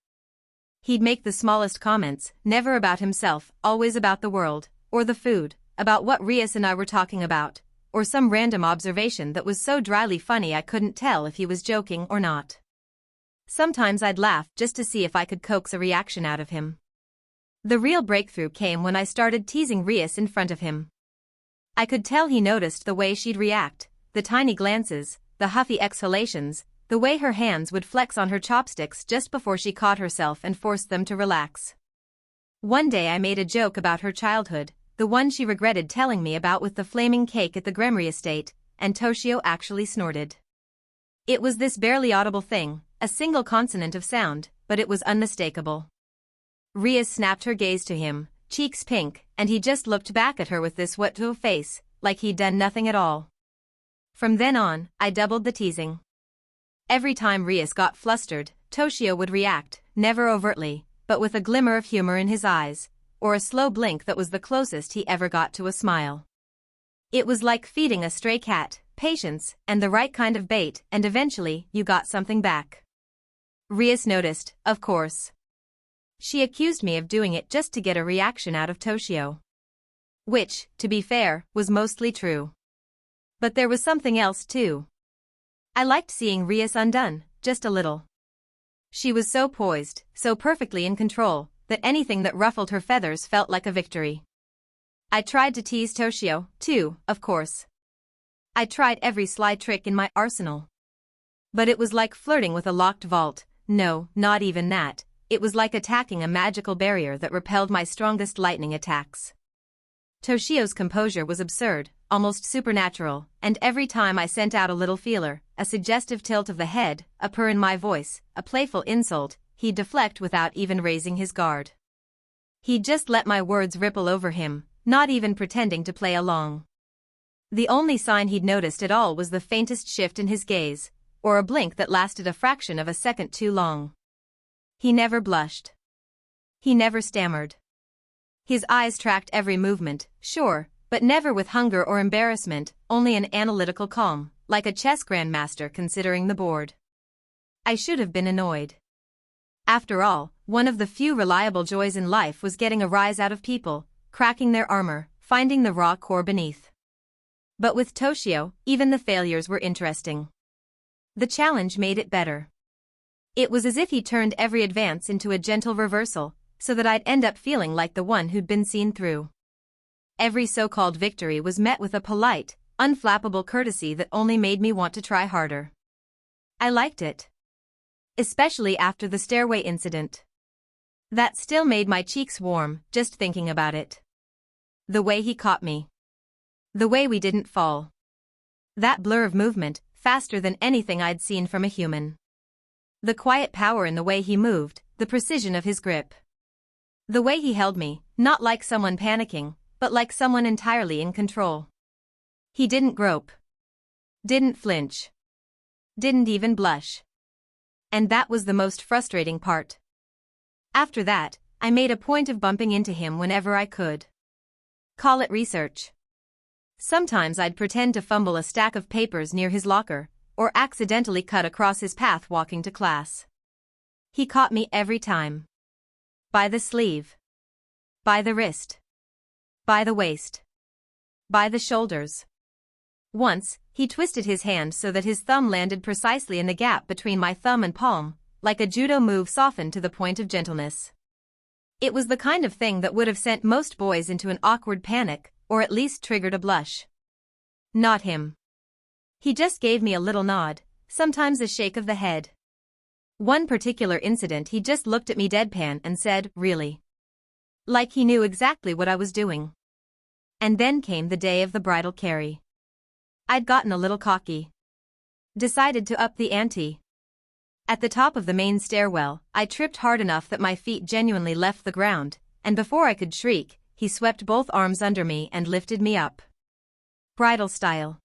Speaker 2: He'd make the smallest comments, never about himself, always about the world, or the food, about what Rias and I were talking about, or some random observation that was so dryly funny I couldn't tell if he was joking or not. Sometimes I'd laugh just to see if I could coax a reaction out of him. The real breakthrough came when I started teasing Rias in front of him. I could tell he noticed the way she'd react, the tiny glances, the huffy exhalations, the way her hands would flex on her chopsticks just before she caught herself and forced them to relax. One day I made a joke about her childhood, the one she regretted telling me about with the flaming cake at the Gremery estate, and Toshio actually snorted. It was this barely audible thing, a single consonant of sound, but it was unmistakable. Ria snapped her gaze to him, cheeks pink, and he just looked back at her with this what-to face, like he'd done nothing at all. From then on, I doubled the teasing. Every time Rias got flustered, Toshio would react, never overtly, but with a glimmer of humor in his eyes, or a slow blink that was the closest he ever got to a smile. It was like feeding a stray cat, patience, and the right kind of bait, and eventually, you got something back. Rias noticed, of course. She accused me of doing it just to get a reaction out of Toshio. Which, to be fair, was mostly true. But there was something else too. I liked seeing Rias undone, just a little. She was so poised, so perfectly in control, that anything that ruffled her feathers felt like a victory. I tried to tease Toshio, too, of course. I tried every sly trick in my arsenal. But it was like flirting with a locked vault. No, not even that. It was like attacking a magical barrier that repelled my strongest lightning attacks. Toshio's composure was absurd, almost supernatural, and every time I sent out a little feeler, a suggestive tilt of the head, a purr in my voice, a playful insult, he'd deflect without even raising his guard. He'd just let my words ripple over him, not even pretending to play along. The only sign he'd noticed at all was the faintest shift in his gaze, or a blink that lasted a fraction of a second too long. He never blushed. He never stammered. His eyes tracked every movement, sure, but never with hunger or embarrassment, only an analytical calm, like a chess grandmaster considering the board. I should have been annoyed. After all, one of the few reliable joys in life was getting a rise out of people, cracking their armor, finding the raw core beneath. But with Toshio, even the failures were interesting. The challenge made it better. It was as if he turned every advance into a gentle reversal, so that I'd end up feeling like the one who'd been seen through. Every so-called victory was met with a polite, unflappable courtesy that only made me want to try harder. I liked it. Especially after the stairway incident. That still made my cheeks warm, just thinking about it. The way he caught me. The way we didn't fall. That blur of movement, faster than anything I'd seen from a human. The quiet power in the way he moved, the precision of his grip. The way he held me, not like someone panicking, but like someone entirely in control. He didn't grope. Didn't flinch. Didn't even blush. And that was the most frustrating part. After that, I made a point of bumping into him whenever I could. Call it research. Sometimes I'd pretend to fumble a stack of papers near his locker, or accidentally cut across his path walking to class. He caught me every time. By the sleeve. By the wrist. By the waist. By the shoulders. Once, he twisted his hand so that his thumb landed precisely in the gap between my thumb and palm, like a judo move softened to the point of gentleness. It was the kind of thing that would have sent most boys into an awkward panic, or at least triggered a blush. Not him. He just gave me a little nod, sometimes a shake of the head. One particular incident he just looked at me deadpan and said, "Really?" Like he knew exactly what I was doing. And then came the day of the bridal carry. I'd gotten a little cocky. Decided to up the ante. At the top of the main stairwell, I tripped hard enough that my feet genuinely left the ground, and before I could shriek, he swept both arms under me and lifted me up. Bridal style.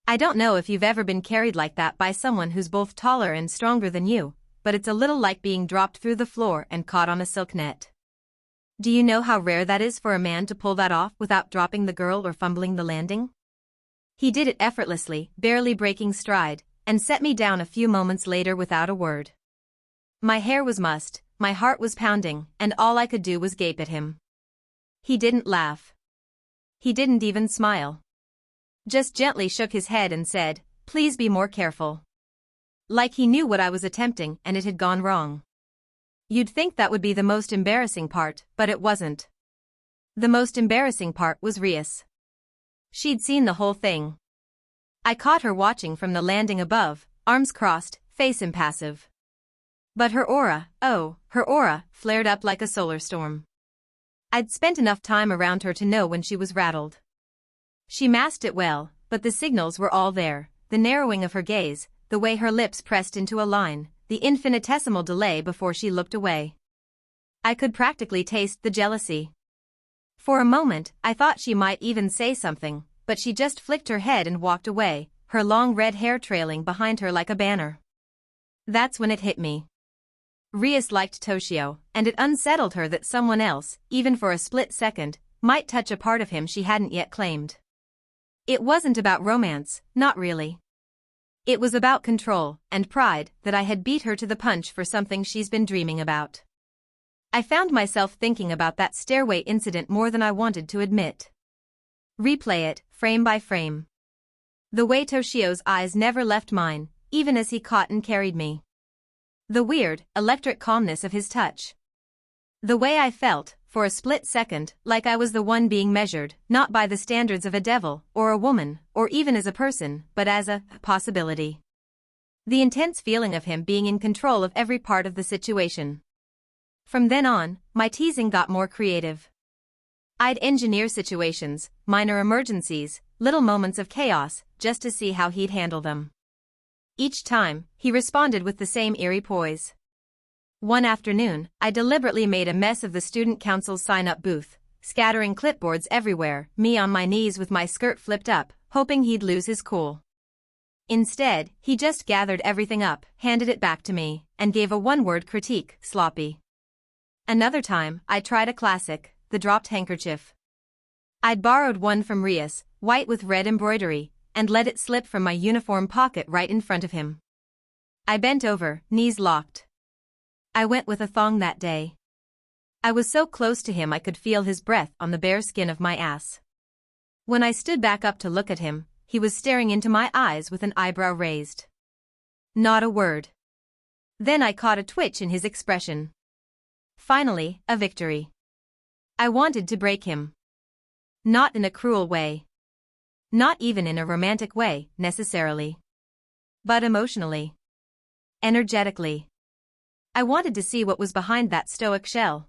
Speaker 2: I don't know if you've ever been carried like that by someone who's both taller and stronger than you, but it's a little like being dropped through the floor and caught on a silk net. Do you know how rare that is for a man to pull that off without dropping the girl or fumbling the landing? He did it effortlessly, barely breaking stride, and set me down a few moments later without a word. My hair was mussed, my heart was pounding, and all I could do was gape at him. He didn't laugh. He didn't even smile. Just gently shook his head and said, "Please be more careful." Like he knew what I was attempting and it had gone wrong. You'd think that would be the most embarrassing part, but it wasn't. The most embarrassing part was Rias. She'd seen the whole thing. I caught her watching from the landing above, arms crossed, face impassive. But her aura, oh, her aura, flared up like a solar storm. I'd spent enough time around her to know when she was rattled. She masked it well, but the signals were all there, the narrowing of her gaze, the way her lips pressed into a line, the infinitesimal delay before she looked away. I could practically taste the jealousy. For a moment, I thought she might even say something, but she just flicked her head and walked away, her long red hair trailing behind her like a banner. That's when it hit me. Rias liked Toshio, and it unsettled her that someone else, even for a split second, might touch a part of him she hadn't yet claimed. It wasn't about romance, not really. It was about control and pride that I had beat her to the punch for something she's been dreaming about. I found myself thinking about that stairway incident more than I wanted to admit. Replay it, frame by frame. The way Toshio's eyes never left mine, even as he caught and carried me. The weird, electric calmness of his touch. The way I felt, for a split second, like I was the one being measured, not by the standards of a devil, or a woman, or even as a person, but as a possibility. The intense feeling of him being in control of every part of the situation. From then on, my teasing got more creative. I'd engineer situations, minor emergencies, little moments of chaos, just to see how he'd handle them. Each time, he responded with the same eerie poise. One afternoon, I deliberately made a mess of the student council's sign-up booth, scattering clipboards everywhere, me on my knees with my skirt flipped up, hoping he'd lose his cool. Instead, he just gathered everything up, handed it back to me, and gave a one-word critique, sloppy. Another time, I tried a classic, the dropped handkerchief. I'd borrowed one from Rias, white with red embroidery, and let it slip from my uniform pocket right in front of him. I bent over, knees locked. I went with a thong that day. I was so close to him I could feel his breath on the bare skin of my ass. When I stood back up to look at him, he was staring into my eyes with an eyebrow raised. Not a word. Then I caught a twitch in his expression. Finally, a victory. I wanted to break him. Not in a cruel way. Not even in a romantic way, necessarily. But emotionally. Energetically. I wanted to see what was behind that stoic shell.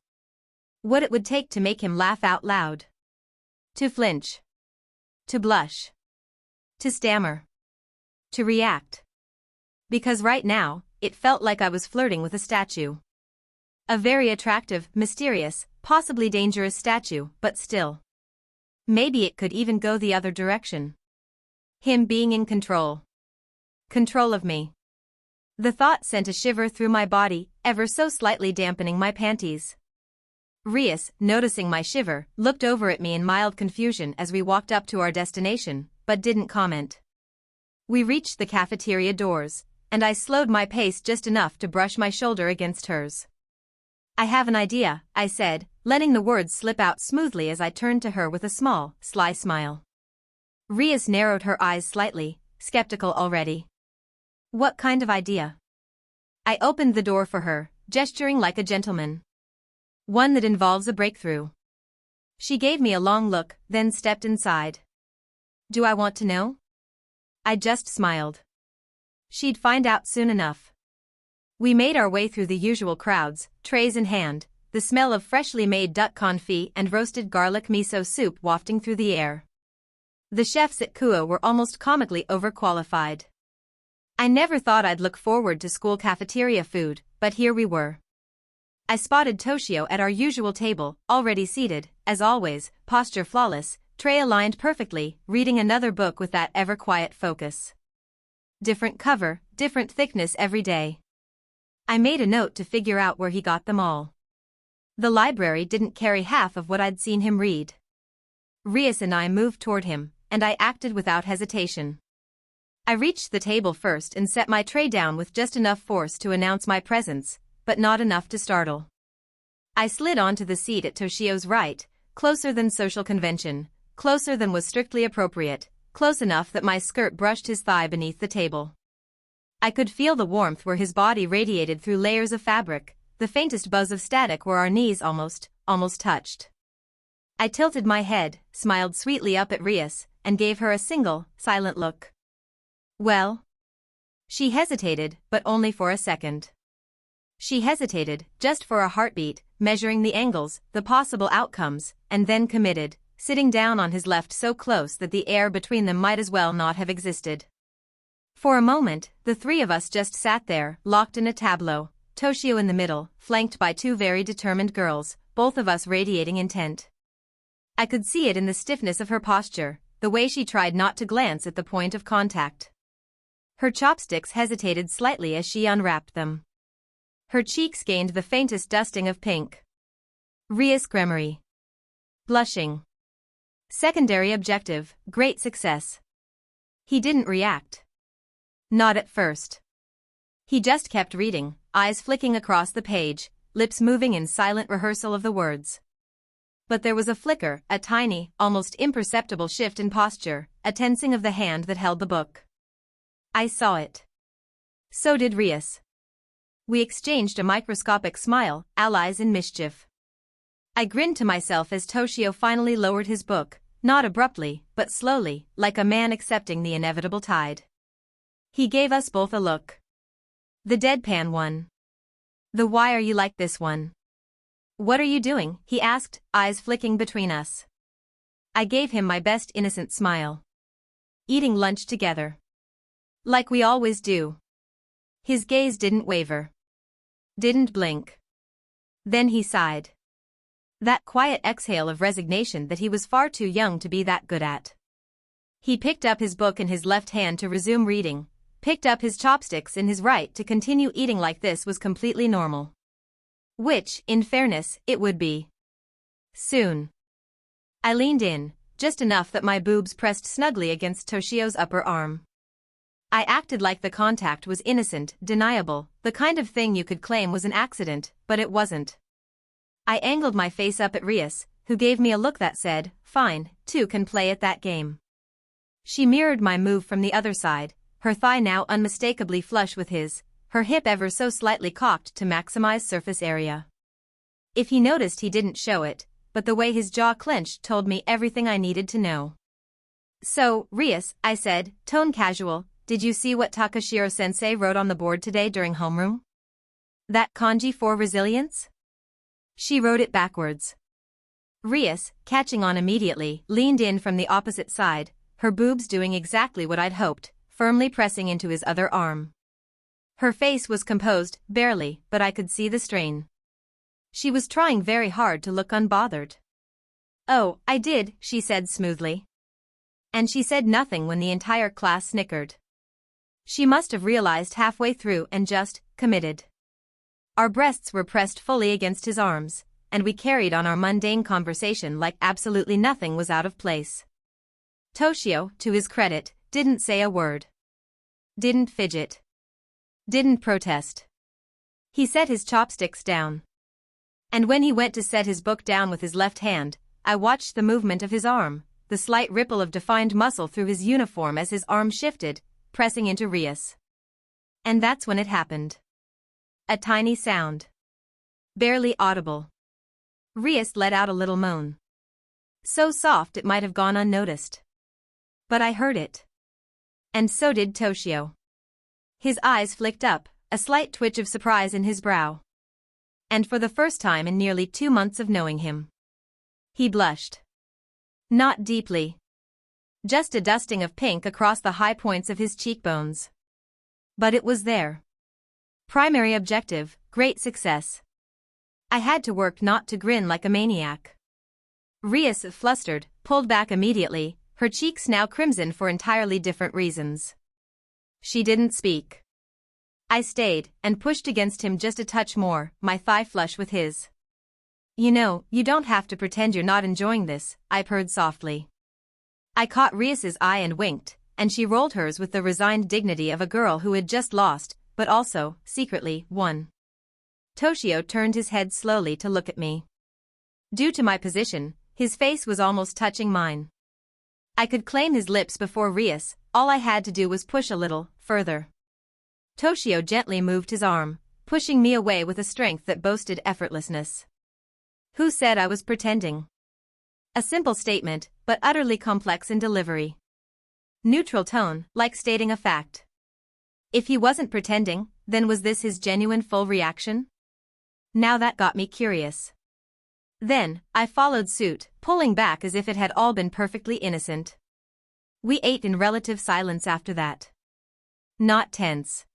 Speaker 2: What it would take to make him laugh out loud. To flinch. To blush. To stammer. To react. Because right now, it felt like I was flirting with a statue. A very attractive, mysterious, possibly dangerous statue, but still. Maybe it could even go the other direction. Him being in control. Control of me. The thought sent a shiver through my body, ever so slightly dampening my panties. Rias, noticing my shiver, looked over at me in mild confusion as we walked up to our destination, but didn't comment. We reached the cafeteria doors, and I slowed my pace just enough to brush my shoulder against hers. I have an idea, I said, letting the words slip out smoothly as I turned to her with a small, sly smile. Rias narrowed her eyes slightly, skeptical already. What kind of idea? I opened the door for her, gesturing like a gentleman. One that involves a breakthrough. She gave me a long look, then stepped inside. Do I want to know? I just smiled. She'd find out soon enough. We made our way through the usual crowds, trays in hand, the smell of freshly made duck confit and roasted garlic miso soup wafting through the air. The chefs at Kua were almost comically overqualified. I never thought I'd look forward to school cafeteria food, but here we were. I spotted Toshio at our usual table, already seated, as always, posture flawless, tray aligned perfectly, reading another book with that ever-quiet focus. Different cover, different thickness every day. I made a note to figure out where he got them all. The library didn't carry half of what I'd seen him read. Rias and I moved toward him, and I acted without hesitation. I reached the table first and set my tray down with just enough force to announce my presence, but not enough to startle. I slid onto the seat at Toshio's right, closer than social convention, closer than was strictly appropriate, close enough that my skirt brushed his thigh beneath the table. I could feel the warmth where his body radiated through layers of fabric, the faintest buzz of static where our knees almost touched. I tilted my head, smiled sweetly up at Rias, and gave her a single, silent look. Well? She hesitated, but only for a second. She hesitated, just for a heartbeat, measuring the angles, the possible outcomes, and then committed, sitting down on his left so close that the air between them might as well not have existed. For a moment, the three of us just sat there, locked in a tableau, Toshio in the middle, flanked by two very determined girls, both of us radiating intent. I could see it in the stiffness of her posture, the way she tried not to glance at the point of contact. Her chopsticks hesitated slightly as she unwrapped them. Her cheeks gained the faintest dusting of pink. Rias Gremory. Blushing. Secondary objective, great success. He didn't react. Not at first. He just kept reading, eyes flicking across the page, lips moving in silent rehearsal of the words. But there was a flicker, a tiny, almost imperceptible shift in posture, a tensing of the hand that held the book. I saw it. So did Rias. We exchanged a microscopic smile, allies in mischief. I grinned to myself as Toshio finally lowered his book, not abruptly, but slowly, like a man accepting the inevitable tide. He gave us both a look. The deadpan one. The "why are you like this" one. "What are you doing?" he asked, eyes flicking between us. I gave him my best innocent smile. Eating lunch together. Like we always do. His gaze didn't waver. Didn't blink. Then he sighed. That quiet exhale of resignation that he was far too young to be that good at. He picked up his book in his left hand to resume reading, picked up his chopsticks in his right to continue eating like this was completely normal. Which, in fairness, it would be. Soon. I leaned in, just enough that my boobs pressed snugly against Toshio's upper arm. I acted like the contact was innocent, deniable, the kind of thing you could claim was an accident, but it wasn't. I angled my face up at Rias, who gave me a look that said, "Fine, two can play at that game." She mirrored my move from the other side, her thigh now unmistakably flush with his, her hip ever so slightly cocked to maximize surface area. If he noticed, he didn't show it, but the way his jaw clenched told me everything I needed to know. "So, Rias," I said, tone casual, "did you see what Takashiro-sensei wrote on the board today during homeroom? That kanji for resilience?" She wrote it backwards. Rias, catching on immediately, leaned in from the opposite side, her boobs doing exactly what I'd hoped, firmly pressing into his other arm. Her face was composed, barely, but I could see the strain. She was trying very hard to look unbothered. "Oh, I did," she said smoothly. And she said nothing when the entire class snickered. She must have realized halfway through and just committed. Our breasts were pressed fully against his arms, and we carried on our mundane conversation like absolutely nothing was out of place. Toshio, to his credit, didn't say a word. Didn't fidget. Didn't protest. He set his chopsticks down. And when he went to set his book down with his left hand, I watched the movement of his arm, the slight ripple of defined muscle through his uniform as his arm shifted, pressing into Rias. And that's when it happened. A tiny sound. Barely audible. Rias let out a little moan. So soft it might have gone unnoticed. But I heard it. And so did Toshio. His eyes flicked up, a slight twitch of surprise in his brow. And for the first time in nearly 2 months of knowing him, he blushed. Not deeply. Just a dusting of pink across the high points of his cheekbones. But it was there. Primary objective, great success. I had to work not to grin like a maniac. Rias, flustered, pulled back immediately, her cheeks now crimson for entirely different reasons. She didn't speak. I stayed, and pushed against him just a touch more, my thigh flush with his. "You know, you don't have to pretend you're not enjoying this," I purred softly. I caught Rias's eye and winked, and she rolled hers with the resigned dignity of a girl who had just lost, but also, secretly, won. Toshio turned his head slowly to look at me. Due to my position, his face was almost touching mine. I could claim his lips before Rias, all I had to do was push a little further. Toshio gently moved his arm, pushing me away with a strength that boasted effortlessness. Who said I was pretending? A simple statement, but utterly complex in delivery. Neutral tone, like stating a fact. If he wasn't pretending, then was this his genuine full reaction? Now that got me curious. Then, I followed suit, pulling back as if it had all been perfectly innocent. We ate in relative silence after that. Not tense.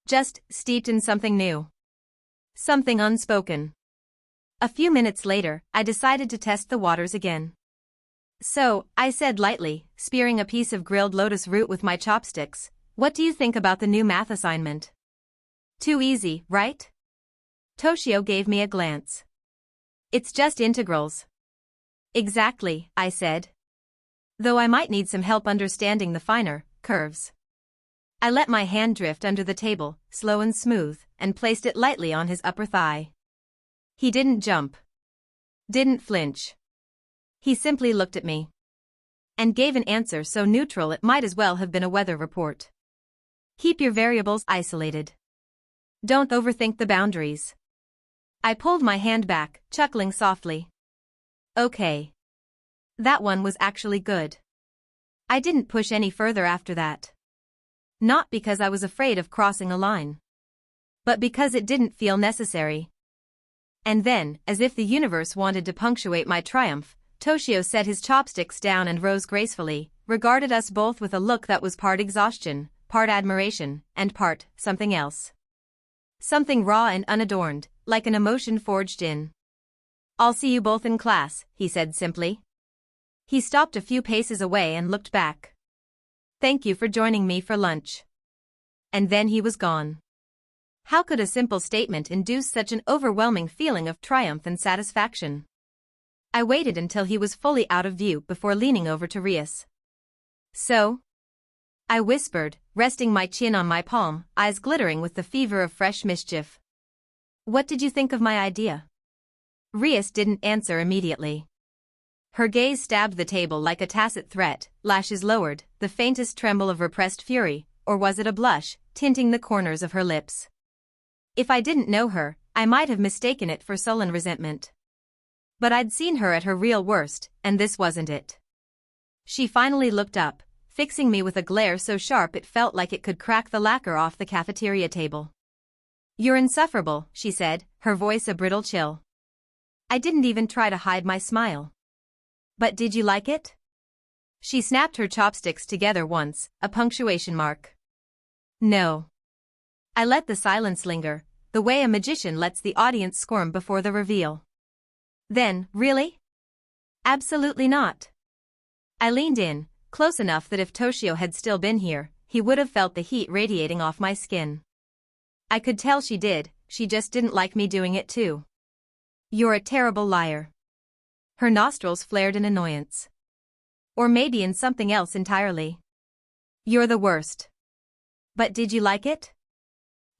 Speaker 2: Just steeped in something new. Something unspoken. A few minutes later, I decided to test the waters again. So, I said lightly, spearing a piece of grilled lotus root with my chopsticks, what do you think about the new math assignment? Too easy, right? Toshio gave me a glance. It's just integrals. Exactly, I said. Though I might need some help understanding the finer curves. I let my hand drift under the table, slow and smooth, and placed it lightly on his upper thigh. He didn't jump. Didn't flinch. He simply looked at me. And gave an answer so neutral it might as well have been a weather report. Keep your variables isolated. Don't overthink the boundaries. I pulled my hand back, chuckling softly. Okay. That one was actually good. I didn't push any further after that. Not because I was afraid of crossing a line. But because it didn't feel necessary. And then, as if the universe wanted to punctuate my triumph, Toshio set his chopsticks down and rose gracefully, regarded us both with a look that was part exhaustion, part admiration, and part something else. Something raw and unadorned, like an emotion forged in. I'll see you both in class, he said simply. He stopped a few paces away and looked back. Thank you for joining me for lunch. And then he was gone. How could a simple statement induce such an overwhelming feeling of triumph and satisfaction? I waited until he was fully out of view before leaning over to Rias. So? I whispered, resting my chin on my palm, eyes glittering with the fever of fresh mischief. What did you think of my idea? Rias didn't answer immediately. Her gaze stabbed the table like a tacit threat, lashes lowered, the faintest tremble of repressed fury, or was it a blush, tinting the corners of her lips? If I didn't know her, I might have mistaken it for sullen resentment. But I'd seen her at her real worst, and this wasn't it. She finally looked up, fixing me with a glare so sharp it felt like it could crack the lacquer off the cafeteria table. You're insufferable, she said, her voice a brittle chill. I didn't even try to hide my smile. But did you like it? She snapped her chopsticks together once, a punctuation mark. No. I let the silence linger, the way a magician lets the audience squirm before the reveal. Then, really? Absolutely not. I leaned in, close enough that if Toshio had still been here, he would have felt the heat radiating off my skin. I could tell she did, she just didn't like me doing it too. You're a terrible liar. Her nostrils flared in annoyance. Or maybe in something else entirely. You're the worst. But did you like it?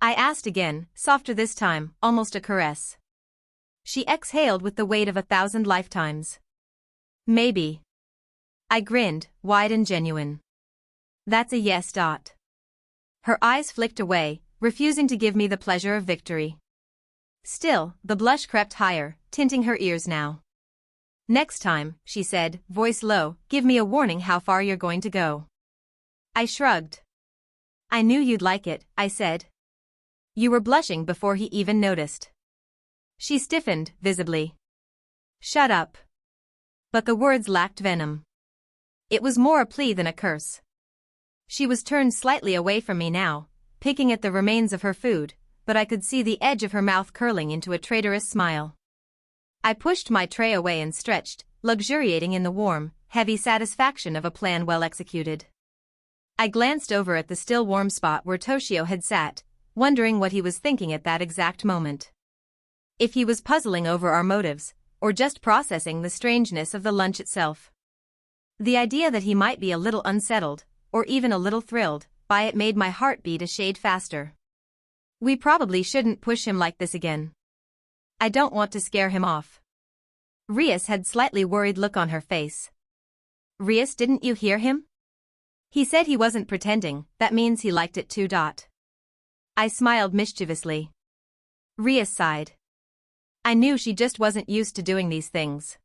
Speaker 2: I asked again, softer this time, almost a caress. She exhaled with the weight of 1,000 lifetimes. Maybe. I grinned, wide and genuine. That's a yes. Her eyes flicked away, refusing to give me the pleasure of victory. Still, the blush crept higher, tinting her ears now. Next time, she said, voice low, give me a warning how far you're going to go. I shrugged. I knew you'd like it, I said. You were blushing before he even noticed. She stiffened, visibly. Shut up. But the words lacked venom. It was more a plea than a curse. She was turned slightly away from me now, picking at the remains of her food, but I could see the edge of her mouth curling into a traitorous smile. I pushed my tray away and stretched, luxuriating in the warm, heavy satisfaction of a plan well executed. I glanced over at the still warm spot where Toshio had sat, wondering what he was thinking at that exact moment. If he was puzzling over our motives, or just processing the strangeness of the lunch itself. The idea that he might be a little unsettled, or even a little thrilled, by it made my heart beat a shade faster. We probably shouldn't push him like this again. I don't want to scare him off. Rias had slightly worried look on her face. Rias, didn't you hear him? He said he wasn't pretending, that means he liked it too. I smiled mischievously. Rias sighed. I knew she just wasn't used to doing these things.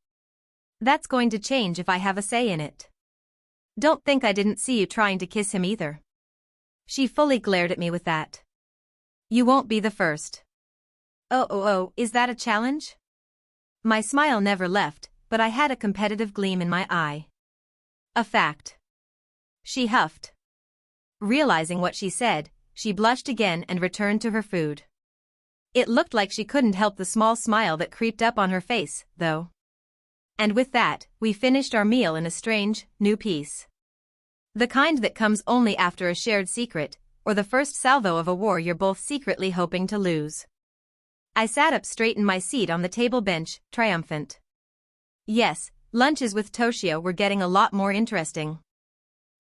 Speaker 2: That's going to change if I have a say in it. Don't think I didn't see you trying to kiss him either. She fully glared at me with that. You won't be the first. Oh, is that a challenge? My smile never left, but I had a competitive gleam in my eye. A fact. She huffed. Realizing what she said, she blushed again and returned to her food. It looked like she couldn't help the small smile that creeped up on her face, though. And with that, we finished our meal in a strange, new peace. The kind that comes only after a shared secret, or the first salvo of a war you're both secretly hoping to lose. I sat up straight in my seat on the table bench, triumphant. Yes, lunches with Toshio were getting a lot more interesting.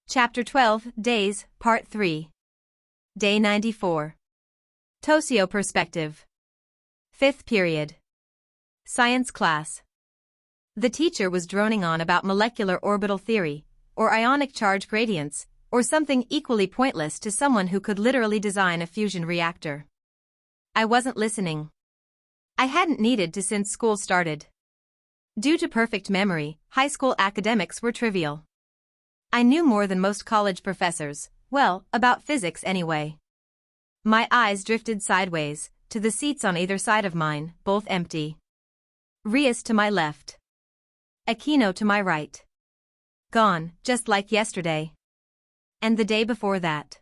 Speaker 2: Chapter 12, Days, Part 3. Day 94. Toshio Perspective. 5th period. Science class. The teacher was droning on about molecular orbital theory, or ionic charge gradients, or something equally pointless to someone who could literally design a fusion reactor. I wasn't listening. I hadn't needed to since school started. Due to perfect memory, high school academics were trivial. I knew more than most college professors, well, about physics anyway. My eyes drifted sideways, to the seats on either side of mine, both empty. Rias to my left. Aquino to my right. Gone, just like yesterday. And the day before that.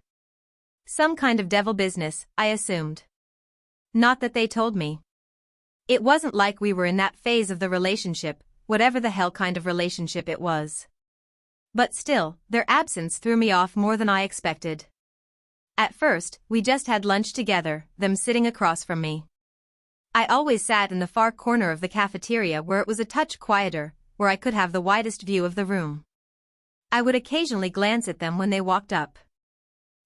Speaker 2: Some kind of devil business, I assumed. Not that they told me. It wasn't like we were in that phase of the relationship, whatever the hell kind of relationship it was. But still, their absence threw me off more than I expected. At first, we just had lunch together, them sitting across from me. I always sat in the far corner of the cafeteria where it was a touch quieter, where I could have the widest view of the room. I would occasionally glance at them when they walked up.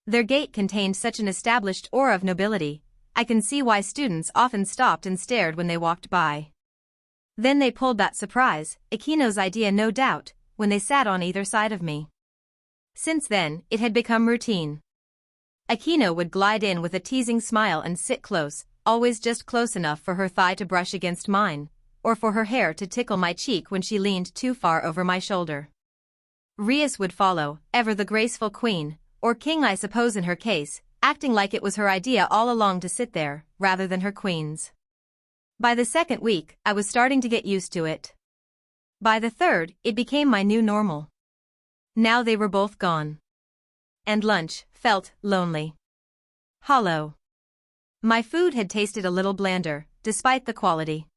Speaker 2: Their gait contained such an established aura of nobility, I can see why students often stopped and stared when they walked by. Then they pulled that surprise, Aquino's idea no doubt, when they sat on either side of me. Since then, it had become routine. Aquino would glide in with a teasing smile and sit close, always just close enough for her thigh to brush against mine, or for her hair to tickle my cheek when she leaned too far over my shoulder. Rias would follow, ever the graceful queen, or king I suppose in her case, acting like it was her idea all along to sit there, rather than her queen's. By the second week, I was starting to get used to it. By the third, it became my new normal. Now they were both gone. And lunch felt lonely. Hollow. My food had tasted a little blander, despite the quality.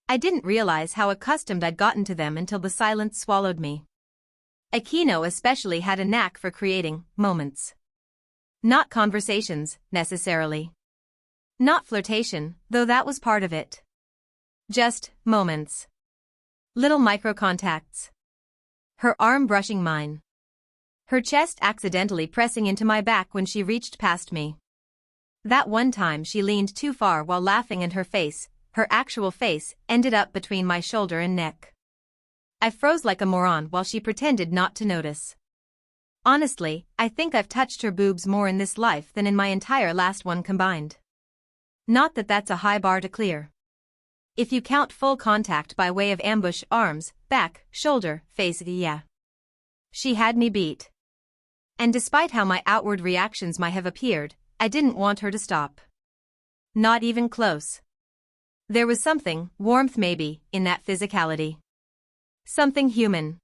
Speaker 2: I didn't realize how accustomed I'd gotten to them until the silence swallowed me. Aquino especially had a knack for creating moments. Not conversations, necessarily. Not flirtation, though that was part of it. Just moments. Little micro-contacts. Her arm brushing mine. Her chest accidentally pressing into my back when she reached past me. That one time she leaned too far while laughing and her face, her actual face, ended up between my shoulder and neck. I froze like a moron while she pretended not to notice. Honestly, I think I've touched her boobs more in this life than in my entire last one combined. Not that that's a high bar to clear. If you count full contact by way of ambush, arms, back, shoulder, face, yeah. She had me beat. And despite how my outward reactions might have appeared, I didn't want her to stop. Not even close. There was something, warmth maybe, in that physicality. Something human.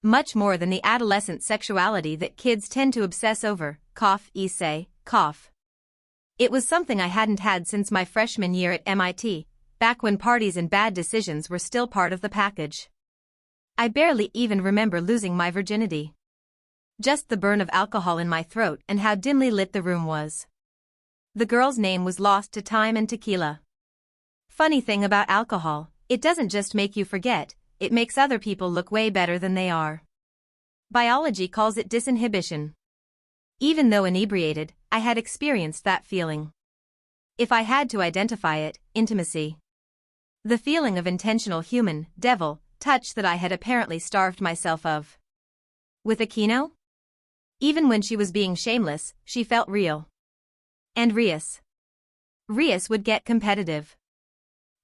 Speaker 2: Much more than the adolescent sexuality that kids tend to obsess over, cough, say, cough. It was something I hadn't had since my freshman year at MIT, back when parties and bad decisions were still part of the package. I barely even remember losing my virginity. Just the burn of alcohol in my throat and how dimly lit the room was. The girl's name was lost to time and tequila. Funny thing about alcohol, it doesn't just make you forget, it makes other people look way better than they are. Biology calls it disinhibition. Even though inebriated, I had experienced that feeling. If I had to identify it, intimacy. The feeling of intentional human, devil, touch that I had apparently starved myself of. With Aquino? Even when she was being shameless, she felt real. And Rias. Rias would get competitive.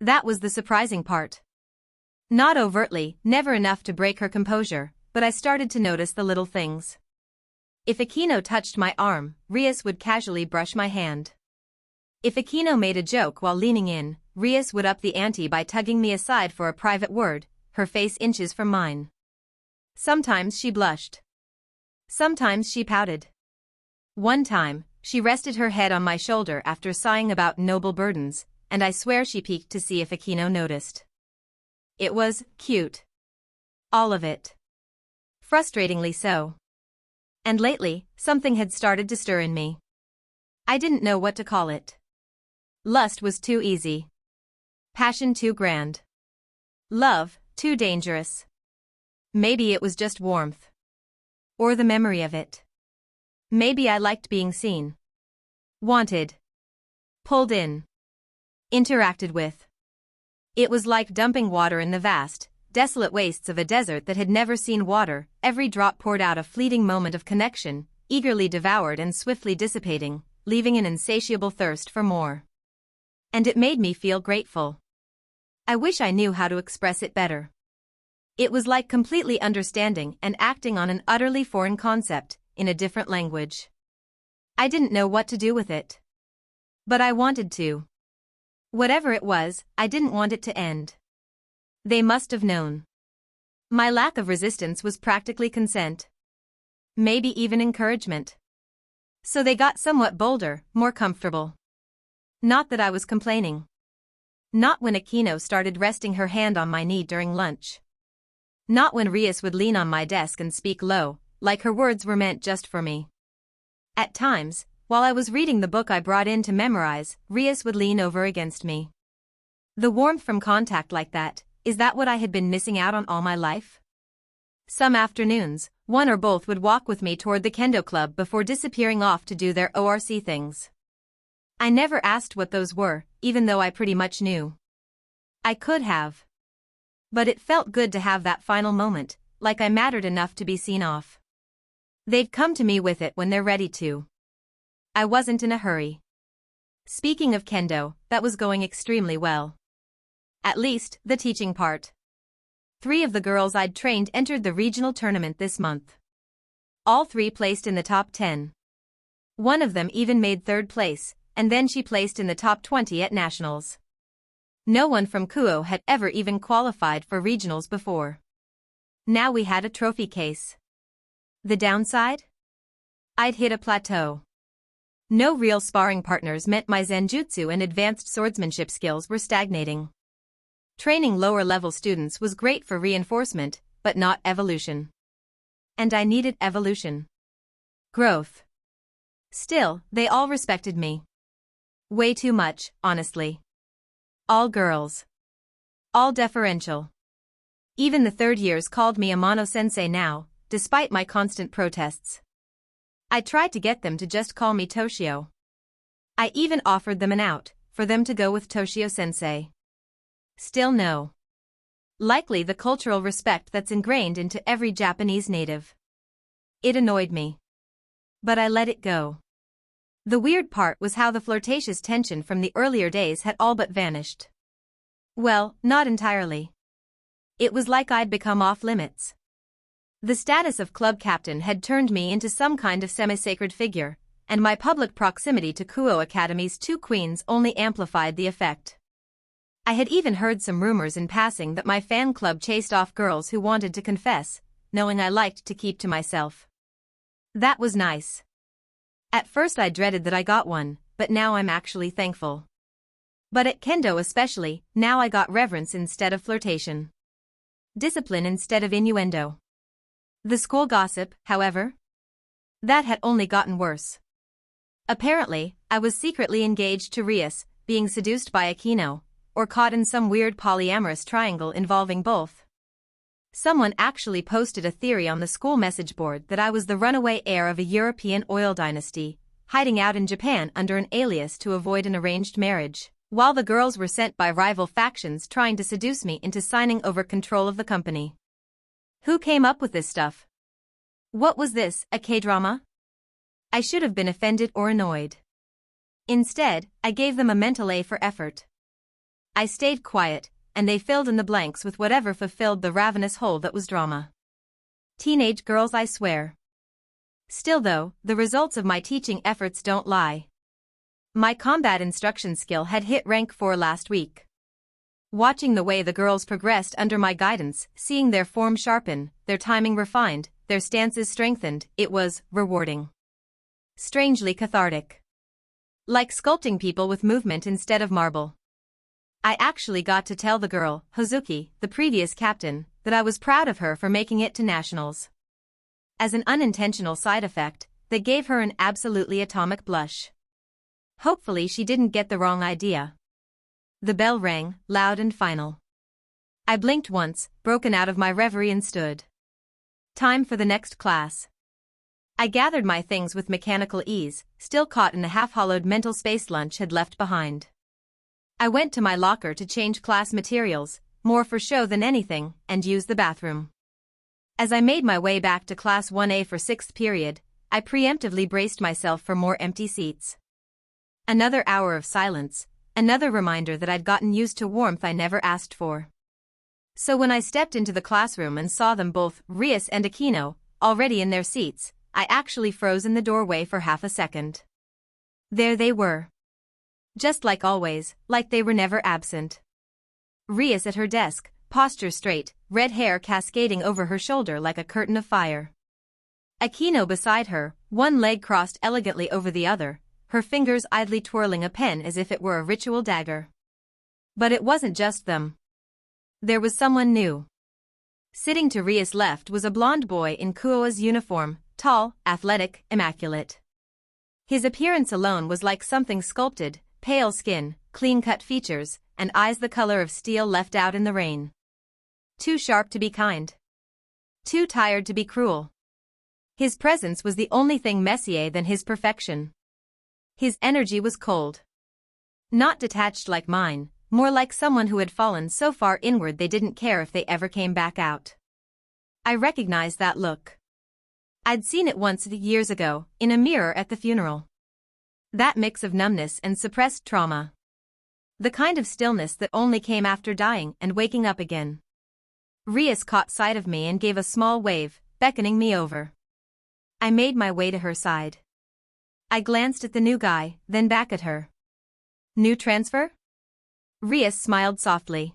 Speaker 2: That was the surprising part. Not overtly, never enough to break her composure, but I started to notice the little things. If Aquino touched my arm, Rias would casually brush my hand. If Aquino made a joke while leaning in, Rias would up the ante by tugging me aside for a private word, her face inches from mine. Sometimes she blushed. Sometimes she pouted. One time, she rested her head on my shoulder after sighing about noble burdens, and I swear she peeked to see if Akino noticed. It was cute. All of it. Frustratingly so. And lately, something had started to stir in me. I didn't know what to call it. Lust was too easy. Passion too grand. Love, too dangerous. Maybe it was just warmth. Or the memory of it. Maybe I liked being seen. Wanted. Pulled in. Interacted with. It was like dumping water in the vast, desolate wastes of a desert that had never seen water, every drop poured out a fleeting moment of connection, eagerly devoured and swiftly dissipating, leaving an insatiable thirst for more. And it made me feel grateful. I wish I knew how to express it better. It was like completely understanding and acting on an utterly foreign concept, in a different language. I didn't know what to do with it. But I wanted to. Whatever it was, I didn't want it to end. They must have known. My lack of resistance was practically consent. Maybe even encouragement. So they got somewhat bolder, more comfortable. Not that I was complaining. Not when Akino started resting her hand on my knee during lunch. Not when Rias would lean on my desk and speak low, like her words were meant just for me. At times, while I was reading the book I brought in to memorize, Rias would lean over against me. The warmth from contact like that, is that what I had been missing out on all my life? Some afternoons, one or both would walk with me toward the kendo club before disappearing off to do their ORC things. I never asked what those were, even though I pretty much knew. I could have. But it felt good to have that final moment, like I mattered enough to be seen off. They'd come to me with it when they're ready to. I wasn't in a hurry. Speaking of kendo, that was going extremely well. At least, the teaching part. 3 of the girls I'd trained entered the regional tournament this month. All 3 placed in the top 10. One of them even made 3rd place, and then she placed in the top 20 at nationals. No one from Kuo had ever even qualified for regionals before. Now we had a trophy case. The downside? I'd hit a plateau. No real sparring partners meant my Zenjutsu and advanced swordsmanship skills were stagnating. Training lower-level students was great for reinforcement, but not evolution. And I needed evolution. Growth. Still, they all respected me. Way too much, honestly. All girls. All deferential. Even the 3rd years called me Amano-sensei now, despite my constant protests. I tried to get them to just call me Toshio. I even offered them an out, for them to go with Toshio-sensei. Still no. Likely the cultural respect that's ingrained into every Japanese native. It annoyed me. But I let it go. The weird part was how the flirtatious tension from the earlier days had all but vanished. Well, not entirely. It was like I'd become off limits. The status of club captain had turned me into some kind of semi-sacred figure, and my public proximity to Kuo Academy's 2 queens only amplified the effect. I had even heard some rumors in passing that my fan club chased off girls who wanted to confess, knowing I liked to keep to myself. That was nice. At first I dreaded that I got one, but now I'm actually thankful. But at kendo especially, now I got reverence instead of flirtation. Discipline instead of innuendo. The school gossip, however? That had only gotten worse. Apparently, I was secretly engaged to Rias, being seduced by Akino, or caught in some weird polyamorous triangle involving both. Someone actually posted a theory on the school message board that I was the runaway heir of a European oil dynasty, hiding out in Japan under an alias to avoid an arranged marriage, while the girls were sent by rival factions trying to seduce me into signing over control of the company. Who came up with this stuff? What was this, a K-drama? I should have been offended or annoyed. Instead, I gave them a mental A for effort. I stayed quiet, and they filled in the blanks with whatever fulfilled the ravenous hole that was drama. Teenage girls, I swear. Still though, the results of my teaching efforts don't lie. My combat instruction skill had hit rank 4 last week. Watching the way the girls progressed under my guidance, seeing their form sharpen, their timing refined, their stances strengthened, it was rewarding. Strangely cathartic. Like sculpting people with movement instead of marble. I actually got to tell the girl, Hozuki, the previous captain, that I was proud of her for making it to nationals. As an unintentional side effect, that gave her an absolutely atomic blush. Hopefully she didn't get the wrong idea. The bell rang, loud and final. I blinked once, broken out of my reverie, and stood. Time for the next class. I gathered my things with mechanical ease, still caught in the half-hollowed mental space lunch had left behind. I went to my locker to change class materials, more for show than anything, and use the bathroom. As I made my way back to Class 1A for 6th period, I preemptively braced myself for more empty seats. Another hour of silence, another reminder that I'd gotten used to warmth I never asked for. So when I stepped into the classroom and saw them both, Rias and Aquino, already in their seats, I actually froze in the doorway for half a second. There they were. Just like always, like they were never absent. Rias at her desk, posture straight, red hair cascading over her shoulder like a curtain of fire. Aquino beside her, one leg crossed elegantly over the other, her fingers idly twirling a pen as if it were a ritual dagger. But it wasn't just them. There was someone new. Sitting to Rias' left was a blonde boy in Kuoa's uniform, tall, athletic, immaculate. His appearance alone was like something sculpted, pale skin, clean-cut features, and eyes the color of steel left out in the rain. Too sharp to be kind. Too tired to be cruel. His presence was the only thing messier than his perfection. His energy was cold. Not detached like mine, more like someone who had fallen so far inward they didn't care if they ever came back out. I recognized that look. I'd seen it once years ago, in a mirror at the funeral. That mix of numbness and suppressed trauma. The kind of stillness that only came after dying and waking up again. Rias caught sight of me and gave a small wave, beckoning me over. I made my way to her side. I glanced at the new guy, then back at her. New transfer? Rias smiled softly.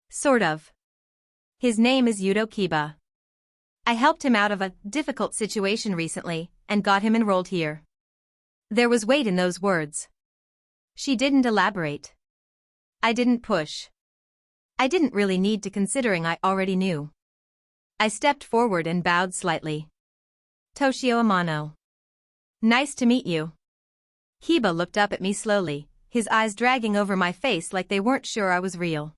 Speaker 2: Sort of. His name is Yuto Kiba. I helped him out of a difficult situation recently, and got him enrolled here. There was weight in those words. She didn't elaborate. I didn't push. I didn't really need to, considering I already knew. I stepped forward and bowed slightly. Toshio Amano. Nice to meet you. Kiba looked up at me slowly, his eyes dragging over my face like they weren't sure I was real.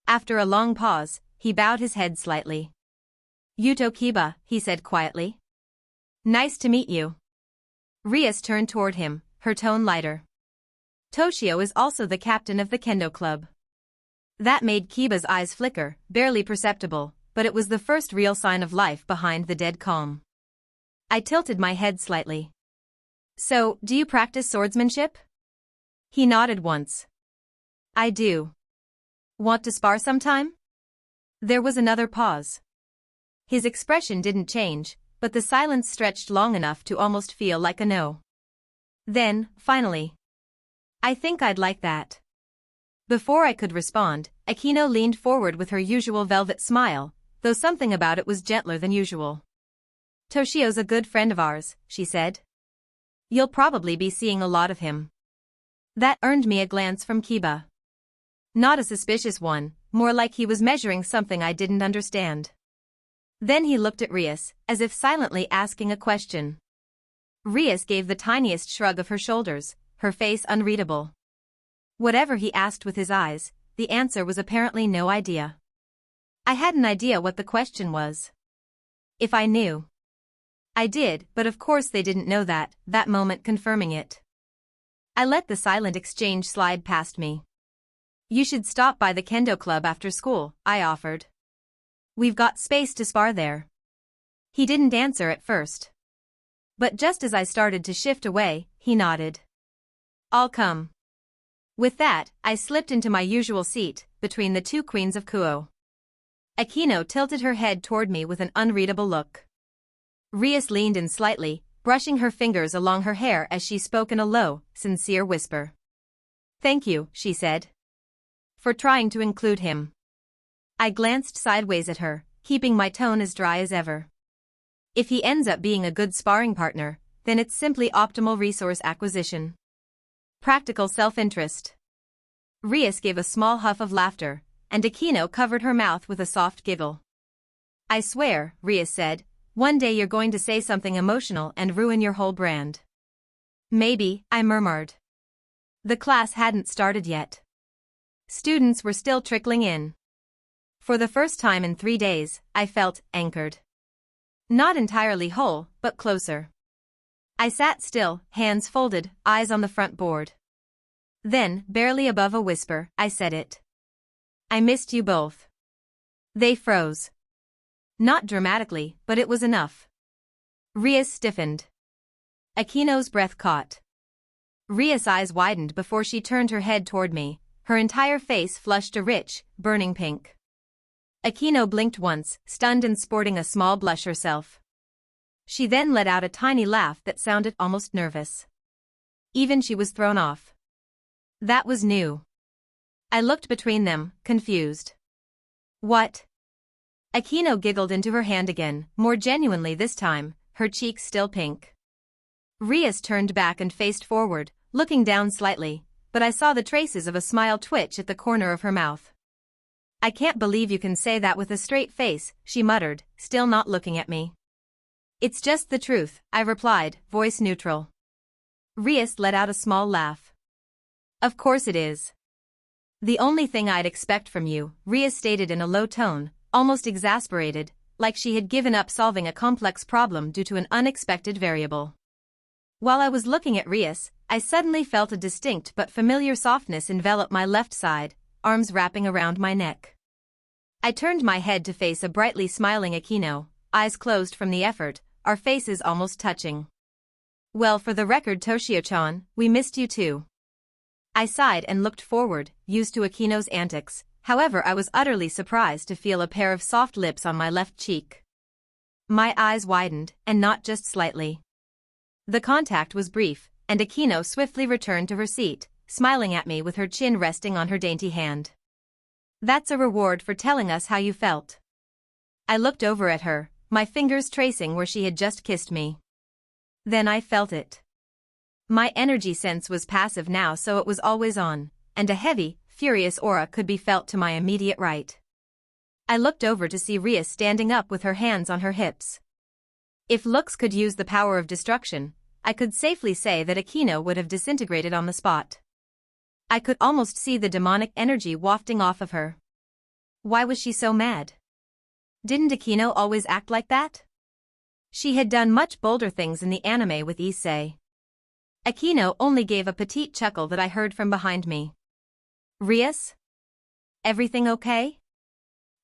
Speaker 2: After a long pause, he bowed his head slightly. Yuto Kiba, he said quietly. Nice to meet you. Rias turned toward him, her tone lighter. Toshio is also the captain of the kendo club. That made Kiba's eyes flicker, barely perceptible, but it was the first real sign of life behind the dead calm. I tilted my head slightly. So, do you practice swordsmanship? He nodded once. I do. Want to spar sometime? There was another pause. His expression didn't change, but the silence stretched long enough to almost feel like a no. Then, finally. I think I'd like that. Before I could respond, Aquino leaned forward with her usual velvet smile, though something about it was gentler than usual. Toshio's a good friend of ours, she said. You'll probably be seeing a lot of him. That earned me a glance from Kiba. Not a suspicious one, more like he was measuring something I didn't understand. Then he looked at Rias, as if silently asking a question. Rias gave the tiniest shrug of her shoulders, her face unreadable. Whatever he asked with his eyes, the answer was apparently no idea. I had an idea what the question was. If I knew. I did, but of course they didn't know that moment confirming it. I let the silent exchange slide past me. You should stop by the kendo club after school, I offered. We've got space to spar there. He didn't answer at first. But just as I started to shift away, he nodded. I'll come. With that, I slipped into my usual seat, between the two queens of Kuo. Aquino tilted her head toward me with an unreadable look. Rias leaned in slightly, brushing her fingers along her hair as she spoke in a low, sincere whisper. Thank you, she said. For trying to include him. I glanced sideways at her, keeping my tone as dry as ever. If he ends up being a good sparring partner, then it's simply optimal resource acquisition. Practical self-interest. Rias gave a small huff of laughter, and Aquino covered her mouth with a soft giggle. I swear, Rias said, one day you're going to say something emotional and ruin your whole brand. Maybe, I murmured. The class hadn't started yet. Students were still trickling in. For the first time in 3 days, I felt anchored. Not entirely whole, but closer. I sat still, hands folded, eyes on the front board. Then, barely above a whisper, I said it. I missed you both. They froze. Not dramatically, but it was enough. Rias stiffened. Aquino's breath caught. Rias' eyes widened before she turned her head toward me, her entire face flushed a rich, burning pink. Aquino blinked once, stunned and sporting a small blush herself. She then let out a tiny laugh that sounded almost nervous. Even she was thrown off. That was new. I looked between them, confused. What? Aquino giggled into her hand again, more genuinely this time, her cheeks still pink. Rias turned back and faced forward, looking down slightly, but I saw the traces of a smile twitch at the corner of her mouth. I can't believe you can say that with a straight face, she muttered, still not looking at me. It's just the truth, I replied, voice neutral. Rias let out a small laugh. Of course it is. The only thing I'd expect from you, Rias stated in a low tone, almost exasperated, like she had given up solving a complex problem due to an unexpected variable. While I was looking at Rias, I suddenly felt a distinct but familiar softness envelop my left side, arms wrapping around my neck. I turned my head to face a brightly smiling Aquino, eyes closed from the effort, our faces almost touching. Well, for the record, Toshio-chan, we missed you too. I sighed and looked forward, used to Aquino's antics, however I was utterly surprised to feel a pair of soft lips on my left cheek. My eyes widened, and not just slightly. The contact was brief, and Aquino swiftly returned to her seat, smiling at me with her chin resting on her dainty hand. That's a reward for telling us how you felt. I looked over at her, my fingers tracing where she had just kissed me. Then I felt it. My energy sense was passive now, so it was always on, and a heavy, furious aura could be felt to my immediate right. I looked over to see Rias standing up with her hands on her hips. If looks could use the power of destruction, I could safely say that Aquino would have disintegrated on the spot. I could almost see the demonic energy wafting off of her. Why was she so mad? Didn't Aquino always act like that? She had done much bolder things in the anime with Issei. Aquino only gave a petite chuckle that I heard from behind me. Rias? Everything okay?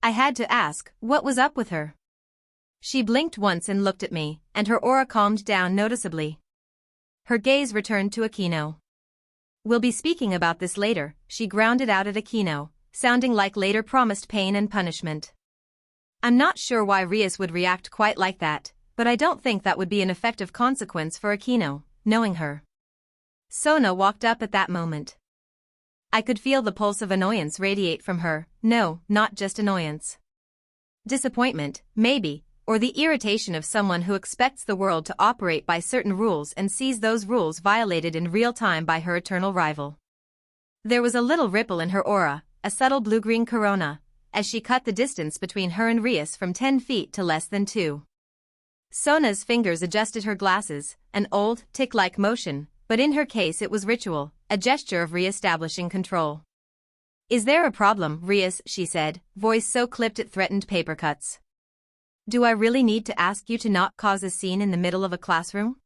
Speaker 2: I had to ask, what was up with her? She blinked once and looked at me, and her aura calmed down noticeably. Her gaze returned to Aquino. We'll be speaking about this later, she grounded out at Aquino, sounding like later promised pain and punishment. I'm not sure why Rias would react quite like that, but I don't think that would be an effective consequence for Aquino, knowing her. Sona walked up at that moment. I could feel the pulse of annoyance radiate from her, no, not just annoyance. Disappointment, maybe, or the irritation of someone who expects the world to operate by certain rules and sees those rules violated in real time by her eternal rival. There was a little ripple in her aura, a subtle blue-green corona, as she cut the distance between her and Rias from 10 feet to less than 2. Sona's fingers adjusted her glasses, an old, tick-like motion, but in her case it was ritual, a gesture of re-establishing control. Is there a problem, Rias, she said, voice so clipped it threatened paper cuts. Do I really need to ask you to not cause a scene in the middle of a classroom?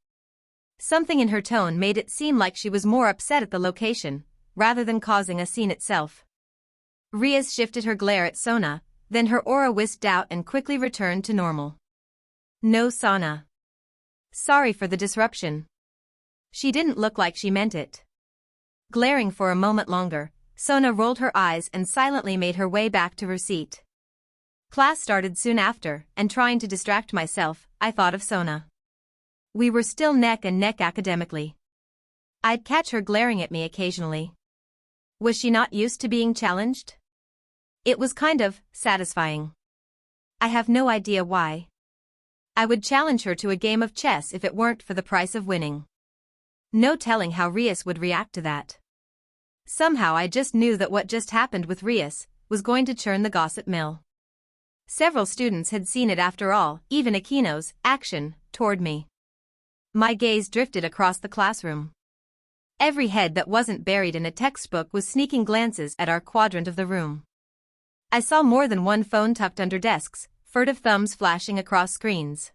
Speaker 2: Something in her tone made it seem like she was more upset at the location, rather than causing a scene itself. Rias shifted her glare at Sona, then her aura wisped out and quickly returned to normal. No, Sona. Sorry for the disruption. She didn't look like she meant it. Glaring for a moment longer, Sona rolled her eyes and silently made her way back to her seat. Class started soon after, and trying to distract myself, I thought of Sona. We were still neck and neck academically. I'd catch her glaring at me occasionally. Was she not used to being challenged? It was kind of satisfying. I have no idea why. I would challenge her to a game of chess if it weren't for the price of winning. No telling how Rias would react to that. Somehow I just knew that what just happened with Rias was going to churn the gossip mill. Several students had seen it after all, even Aquino's action toward me. My gaze drifted across the classroom. Every head that wasn't buried in a textbook was sneaking glances at our quadrant of the room. I saw more than one phone tucked under desks, furtive thumbs flashing across screens.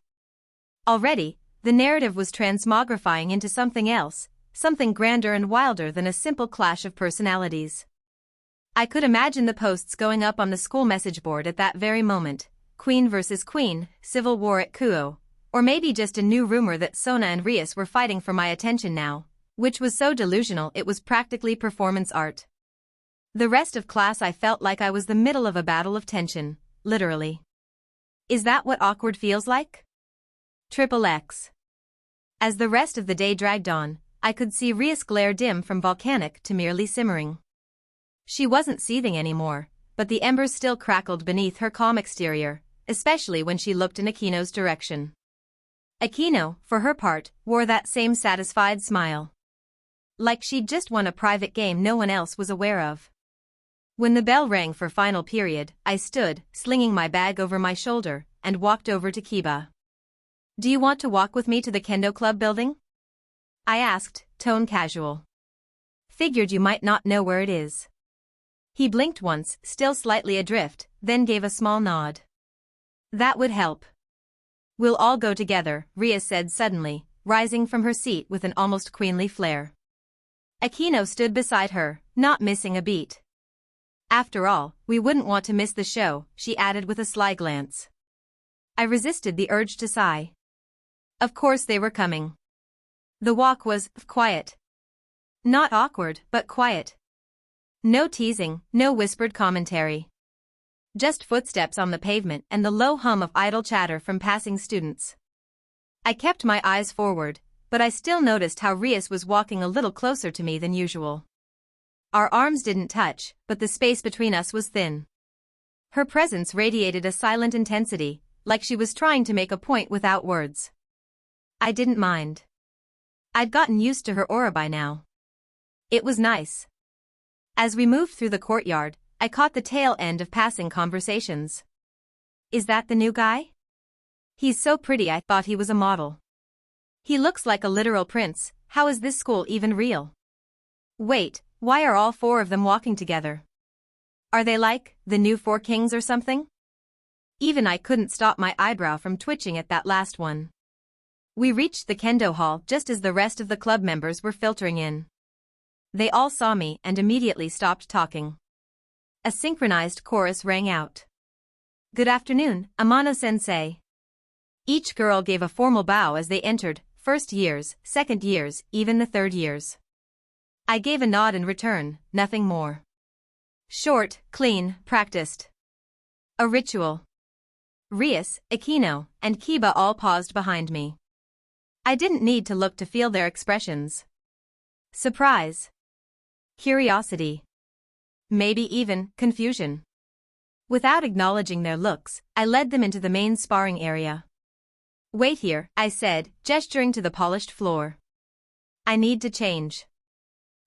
Speaker 2: Already, the narrative was transmogrifying into something else, something grander and wilder than a simple clash of personalities. I could imagine the posts going up on the school message board at that very moment: Queen versus Queen, civil war at Kuo, or maybe just a new rumor that Sona and Rias were fighting for my attention now, which was so delusional it was practically performance art. The rest of class I felt like I was the middle of a battle of tension, literally. Is that what awkward feels like? XXX. As the rest of the day dragged on, I could see Rias' glare dim from volcanic to merely simmering. She wasn't seething anymore, but the embers still crackled beneath her calm exterior, especially when she looked in Aquino's direction. Aquino, for her part, wore that same satisfied smile. Like she'd just won a private game no one else was aware of. When the bell rang for final period, I stood, slinging my bag over my shoulder, and walked over to Kiba. "Do you want to walk with me to the Kendo Club building?" I asked, tone casual. "Figured you might not know where it is." He blinked once, still slightly adrift, then gave a small nod. "That would help." "We'll all go together," Rias said suddenly, rising from her seat with an almost queenly flair. Aquino stood beside her, not missing a beat. "After all, we wouldn't want to miss the show," she added with a sly glance. I resisted the urge to sigh. Of course they were coming. The walk was quiet. Not awkward, but quiet. No teasing, no whispered commentary. Just footsteps on the pavement and the low hum of idle chatter from passing students. I kept my eyes forward, but I still noticed how Rias was walking a little closer to me than usual. Our arms didn't touch, but the space between us was thin. Her presence radiated a silent intensity, like she was trying to make a point without words. I didn't mind. I'd gotten used to her aura by now. It was nice. As we moved through the courtyard, I caught the tail end of passing conversations. "Is that the new guy? He's so pretty, I thought he was a model. He looks like a literal prince. How is this school even real? Wait, why are all four of them walking together? Are they like the new four kings or something?" Even I couldn't stop my eyebrow from twitching at that last one. We reached the kendo hall just as the rest of the club members were filtering in. They all saw me and immediately stopped talking. A synchronized chorus rang out. "Good afternoon, Amano-sensei." Each girl gave a formal bow as they entered, first years, second years, even the third years. I gave a nod in return, nothing more. Short, clean, practiced. A ritual. Rias, Aquino, and Kiba all paused behind me. I didn't need to look to feel their expressions. Surprise. Curiosity. Maybe even confusion. Without acknowledging their looks, I led them into the main sparring area. "Wait here," I said, gesturing to the polished floor. "I need to change."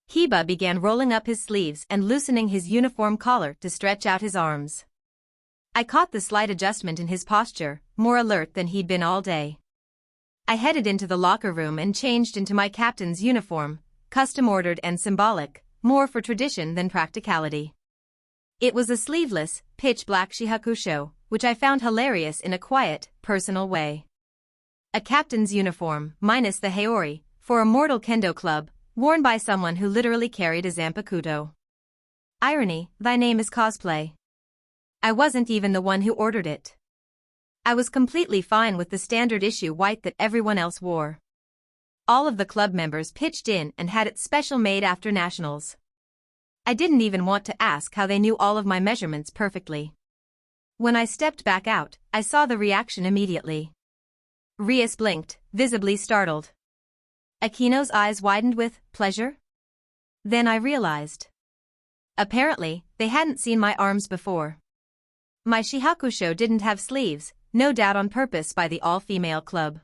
Speaker 2: Kiba began rolling up his sleeves and loosening his uniform collar to stretch out his arms. I caught the slight adjustment in his posture, more alert than he'd been all day. I headed into the locker room and changed into my captain's uniform, custom-ordered and symbolic, more for tradition than practicality. It was a sleeveless, pitch-black shihakusho, which I found hilarious in a quiet, personal way. A captain's uniform, minus the haori, for a mortal kendo club, worn by someone who literally carried a zanpakuto. Irony, thy name is cosplay. I wasn't even the one who ordered it. I was completely fine with the standard issue white that everyone else wore. All of the club members pitched in and had it special made after nationals. I didn't even want to ask how they knew all of my measurements perfectly. When I stepped back out, I saw the reaction immediately. Rias blinked, visibly startled. Aquino's eyes widened with pleasure. Then I realized. Apparently, they hadn't seen my arms before. My shihakusho didn't have sleeves, no doubt on purpose by the all-female club.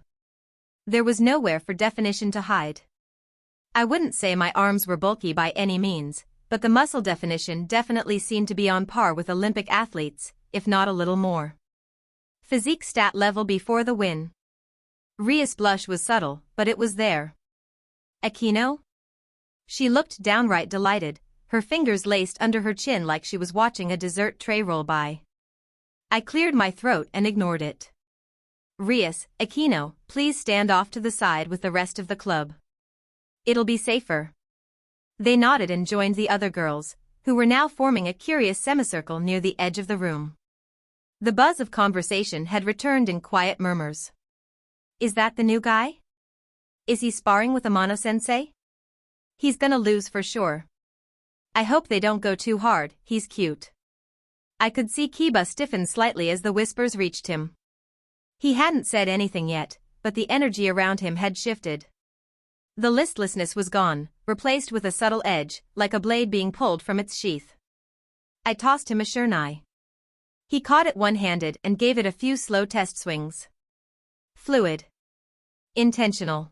Speaker 2: There was nowhere for definition to hide. I wouldn't say my arms were bulky by any means, but the muscle definition definitely seemed to be on par with Olympic athletes, if not a little more. Physique stat level before the win. Ria's blush was subtle, but it was there. Aquino? She looked downright delighted, her fingers laced under her chin like she was watching a dessert tray roll by. I cleared my throat and ignored it. Rias, Aquino, please stand off to the side with the rest of the club. It'll be safer. They nodded and joined the other girls, who were now forming a curious semicircle near the edge of the room. The buzz of conversation had returned in quiet murmurs. Is that the new guy? Is he sparring with Amano-sensei? He's gonna lose for sure. I hope they don't go too hard, he's cute. I could see Kiba stiffen slightly as the whispers reached him. He hadn't said anything yet, but the energy around him had shifted. The listlessness was gone, replaced with a subtle edge, like a blade being pulled from its sheath. I tossed him a shurnai. He caught it one-handed and gave it a few slow test swings. Fluid. Intentional.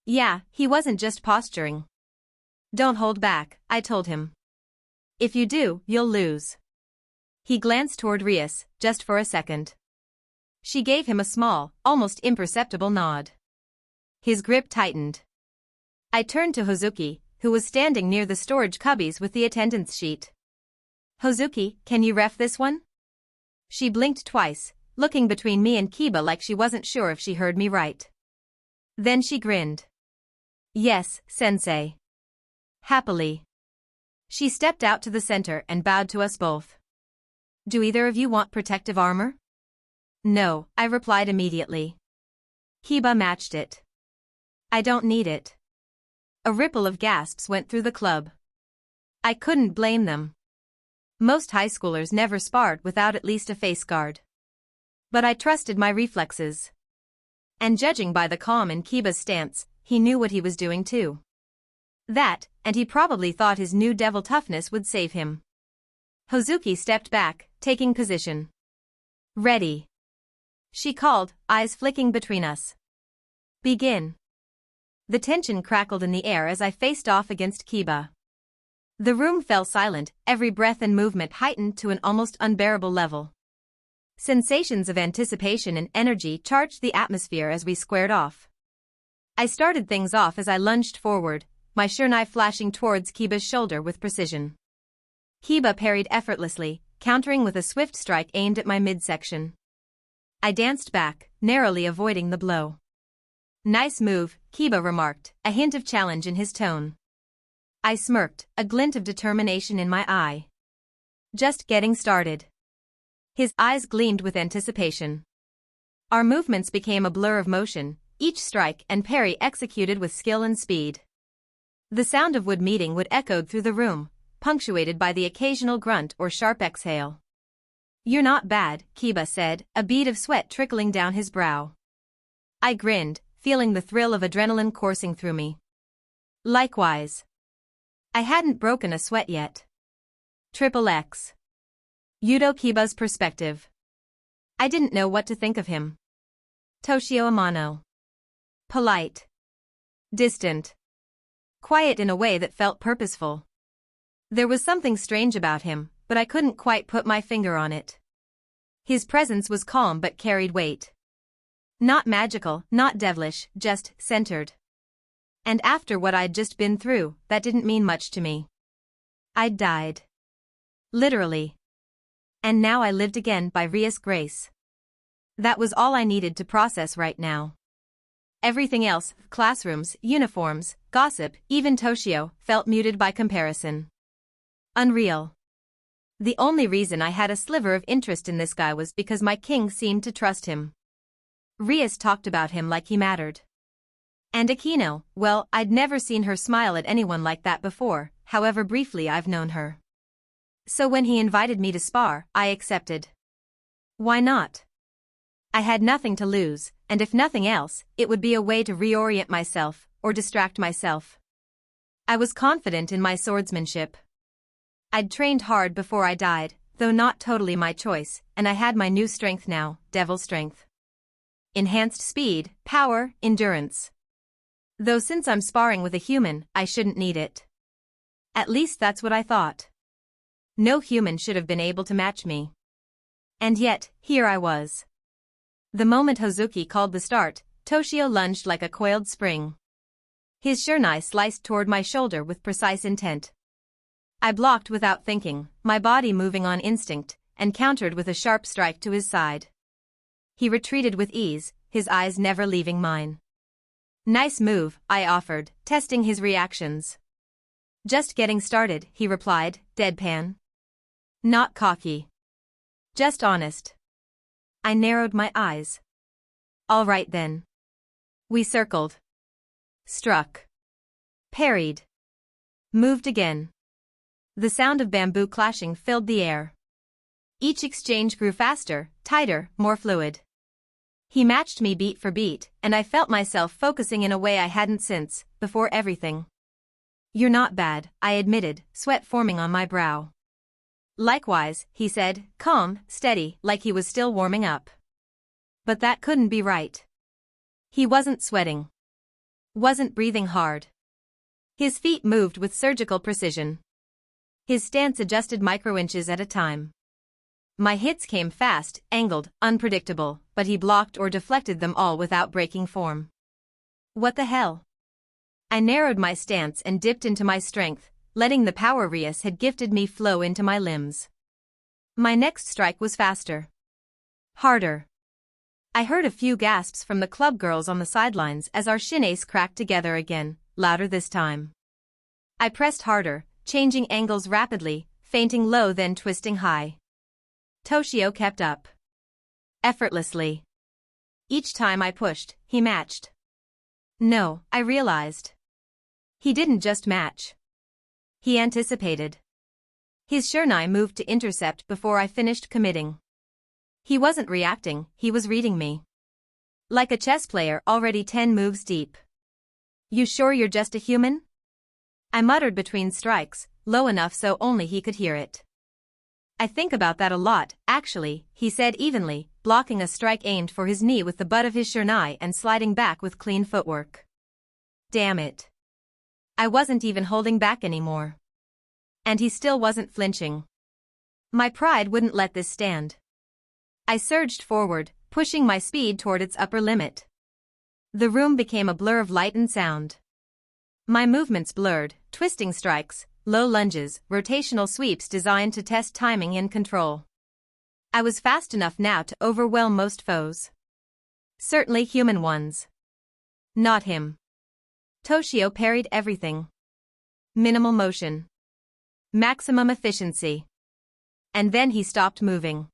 Speaker 2: Yeah, he wasn't just posturing. Don't hold back, I told him. If you do, you'll lose. He glanced toward Rias, just for a second. She gave him a small, almost imperceptible nod. His grip tightened. I turned to Hozuki, who was standing near the storage cubbies with the attendance sheet. Hozuki, can you ref this one? She blinked twice, looking between me and Kiba like she wasn't sure if she heard me right. Then she grinned. Yes, sensei. Happily. She stepped out to the center and bowed to us both. Do either of you want protective armor? No, I replied immediately. Kiba matched it. I don't need it. A ripple of gasps went through the club. I couldn't blame them. Most high schoolers never sparred without at least a face guard. But I trusted my reflexes. And judging by the calm in Kiba's stance, he knew what he was doing too. That, and he probably thought his new devil toughness would save him. Hozuki stepped back, taking position. Ready. She called, eyes flicking between us. Begin. The tension crackled in the air as I faced off against Kiba. The room fell silent, every breath and movement heightened to an almost unbearable level. Sensations of anticipation and energy charged the atmosphere as we squared off. I started things off as I lunged forward, my shurnai flashing towards Kiba's shoulder with precision. Kiba parried effortlessly, countering with a swift strike aimed at my midsection. I danced back, narrowly avoiding the blow. Nice move, Kiba remarked, a hint of challenge in his tone. I smirked, a glint of determination in my eye. Just getting started. His eyes gleamed with anticipation. Our movements became a blur of motion, each strike and parry executed with skill and speed. The sound of wood meeting would echoed through the room, punctuated by the occasional grunt or sharp exhale. You're not bad, Kiba said, a bead of sweat trickling down his brow. I grinned, feeling the thrill of adrenaline coursing through me. Likewise. I hadn't broken a sweat yet. XXX. Yudo Kiba's perspective. I didn't know what to think of him. Toshio Amano. Polite. Distant. Quiet in a way that felt purposeful. There was something strange about him, but I couldn't quite put my finger on it. His presence was calm but carried weight. Not magical, not devilish, just centered. And after what I'd just been through, that didn't mean much to me. I'd died. Literally. And now I lived again by Ria's grace. That was all I needed to process right now. Everything else, classrooms, uniforms, gossip, even Toshio, felt muted by comparison. Unreal. The only reason I had a sliver of interest in this guy was because my king seemed to trust him. Rias talked about him like he mattered. And Aquino, well, I'd never seen her smile at anyone like that before, however briefly I've known her. So when he invited me to spar, I accepted. Why not? I had nothing to lose, and if nothing else, it would be a way to reorient myself, or distract myself. I was confident in my swordsmanship. I'd trained hard before I died, though not totally my choice, and I had my new strength now, devil strength. Enhanced speed, power, endurance. Though since I'm sparring with a human, I shouldn't need it. At least that's what I thought. No human should have been able to match me. And yet, here I was. The moment Hozuki called the start, Toshio lunged like a coiled spring. His shurnai sliced toward my shoulder with precise intent. I blocked without thinking, my body moving on instinct, and countered with a sharp strike to his side. He retreated with ease, his eyes never leaving mine. Nice move, I offered, testing his reactions. Just getting started, he replied, deadpan. Not cocky. Just honest. I narrowed my eyes. All right then. We circled. Struck. Parried. Moved again. The sound of bamboo clashing filled the air. Each exchange grew faster, tighter, more fluid. He matched me beat for beat, and I felt myself focusing in a way I hadn't since, before everything. You're not bad, I admitted, sweat forming on my brow. Likewise, he said, calm, steady, like he was still warming up. But that couldn't be right. He wasn't sweating. Wasn't breathing hard. His feet moved with surgical precision. His stance adjusted microinches at a time. My hits came fast, angled, unpredictable, but he blocked or deflected them all without breaking form. What the hell? I narrowed my stance and dipped into my strength, letting the power Rias had gifted me flow into my limbs. My next strike was faster. Harder. I heard a few gasps from the club girls on the sidelines as our shinace cracked together again, louder this time. I pressed harder, changing angles rapidly, feinting low then twisting high. Toshio kept up. Effortlessly. Each time I pushed, he matched. No, I realized. He didn't just match. He anticipated. His shurnai moved to intercept before I finished committing. He wasn't reacting, he was reading me. Like a chess player already 10 moves deep. You sure you're just a human? I muttered between strikes, low enough so only he could hear it. I think about that a lot, actually, he said evenly, blocking a strike aimed for his knee with the butt of his shurnai and sliding back with clean footwork. Damn it. I wasn't even holding back anymore. And he still wasn't flinching. My pride wouldn't let this stand. I surged forward, pushing my speed toward its upper limit. The room became a blur of light and sound. My movements blurred, twisting strikes, low lunges, rotational sweeps designed to test timing and control. I was fast enough now to overwhelm most foes. Certainly human ones. Not him. Toshio parried everything. Minimal motion. Maximum efficiency. And then he stopped moving.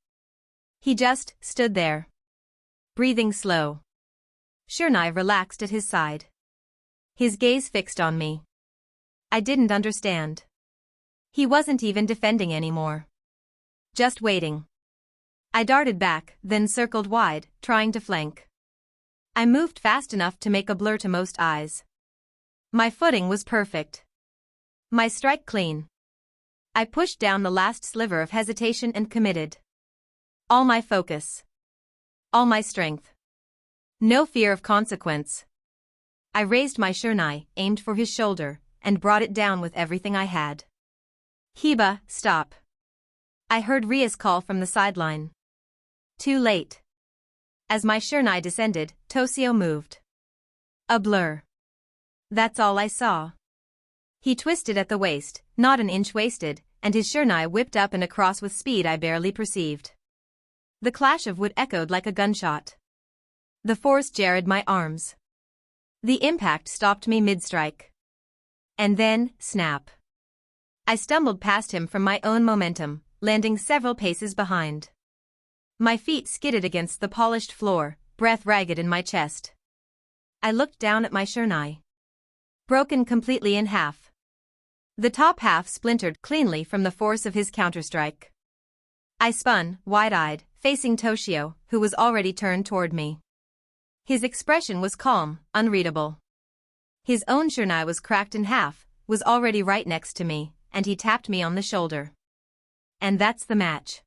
Speaker 2: He just stood there. Breathing slow. Shurnai relaxed at his side. His gaze fixed on me. I didn't understand. He wasn't even defending anymore. Just waiting. I darted back, then circled wide, trying to flank. I moved fast enough to make a blur to most eyes. My footing was perfect. My strike clean. I pushed down the last sliver of hesitation and committed. All my focus. All my strength. No fear of consequence. I raised my shurnai, aimed for his shoulder, and brought it down with everything I had. Hiba, stop. I heard Ria's call from the sideline. Too late. As my shurnai descended, Toshio moved. A blur. That's all I saw. He twisted at the waist, not an inch wasted, and his shurnai whipped up and across with speed I barely perceived. The clash of wood echoed like a gunshot. The force jarred my arms. The impact stopped me mid-strike. And then, snap. I stumbled past him from my own momentum, landing several paces behind. My feet skidded against the polished floor, breath ragged in my chest. I looked down at my shurnai. Broken completely in half. The top half splintered cleanly from the force of his counterstrike. I spun, wide-eyed, facing Toshio, who was already turned toward me. His expression was calm, unreadable. His own shurnai was cracked in half, was already right next to me, and he tapped me on the shoulder. And that's the match.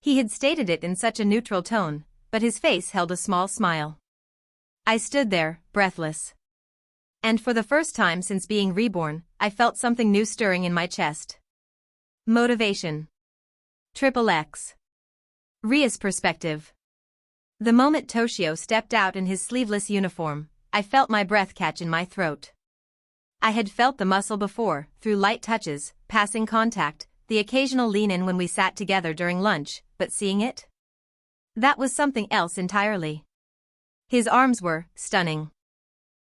Speaker 2: He had stated it in such a neutral tone, but his face held a small smile. I stood there, breathless. And for the first time since being reborn, I felt something new stirring in my chest. Motivation. XXX. Ria's perspective. The moment Toshio stepped out in his sleeveless uniform, I felt my breath catch in my throat. I had felt the muscle before, through light touches, passing contact, the occasional lean-in when we sat together during lunch, but seeing it? That was something else entirely. His arms were stunning.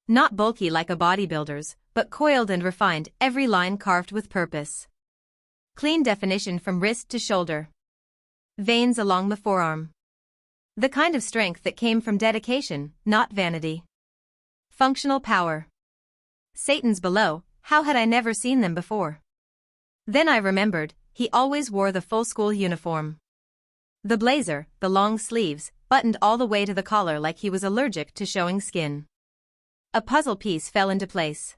Speaker 2: Not bulky like a bodybuilder's, but coiled and refined, every line carved with purpose. Clean definition from wrist to shoulder. Veins along the forearm. The kind of strength that came from dedication, not vanity. Functional power. Satans below, how had I never seen them before? Then I remembered, he always wore the full school uniform. The blazer, the long sleeves, buttoned all the way to the collar like he was allergic to showing skin. A puzzle piece fell into place.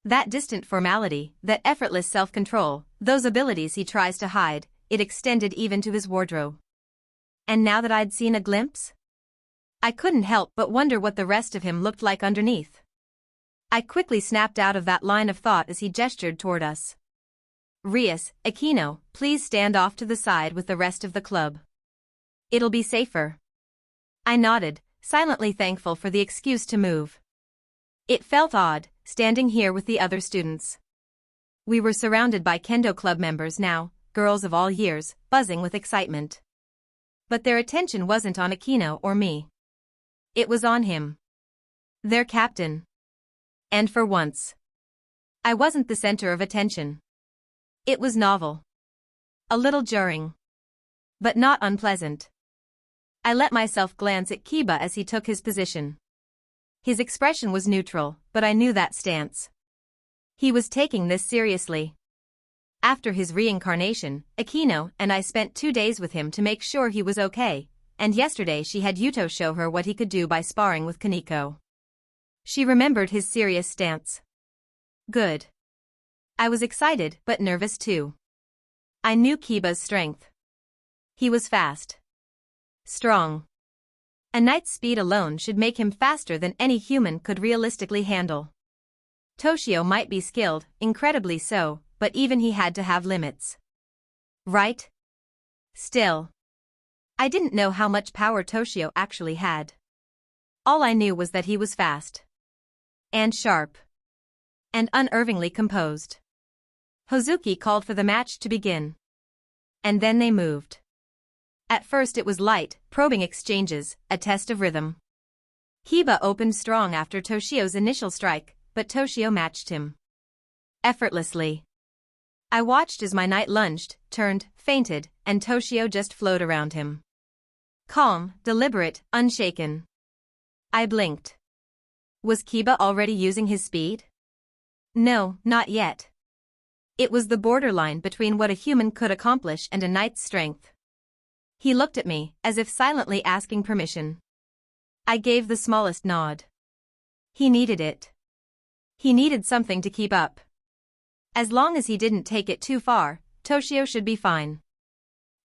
Speaker 2: That distant formality, that effortless self-control, those abilities he tries to hide, it extended even to his wardrobe. And now that I'd seen a glimpse, I couldn't help but wonder what the rest of him looked like underneath. I quickly snapped out of that line of thought as he gestured toward us. Rias, Aquino, please stand off to the side with the rest of the club. It'll be safer. I nodded, silently thankful for the excuse to move. It felt odd, standing here with the other students. We were surrounded by Kendo Club members now, girls of all years, buzzing with excitement. But their attention wasn't on Aquino or me. It was on him. Their captain. And for once, I wasn't the center of attention. It was novel. A little jarring. But not unpleasant. I let myself glance at Kiba as he took his position. His expression was neutral, but I knew that stance. He was taking this seriously. After his reincarnation, Aquino and I spent 2 days with him to make sure he was okay, and yesterday she had Yuto show her what he could do by sparring with Kaneko. She remembered his serious stance. Good. I was excited but nervous too. I knew Kiba's strength. He was fast. Strong. A knight's speed alone should make him faster than any human could realistically handle. Toshio might be skilled, incredibly so, but even he had to have limits. Right? Still, I didn't know how much power Toshio actually had. All I knew was that he was fast. And sharp. And unervingly composed. Hozuki called for the match to begin. And then they moved. At first it was light, probing exchanges, a test of rhythm. Kiba opened strong after Toshio's initial strike, but Toshio matched him. Effortlessly. I watched as my knight lunged, turned, feinted, and Toshio just flowed around him. Calm, deliberate, unshaken. I blinked. Was Kiba already using his speed? No, not yet. It was the borderline between what a human could accomplish and a knight's strength. He looked at me, as if silently asking permission. I gave the smallest nod. He needed it. He needed something to keep up. As long as he didn't take it too far, Toshio should be fine.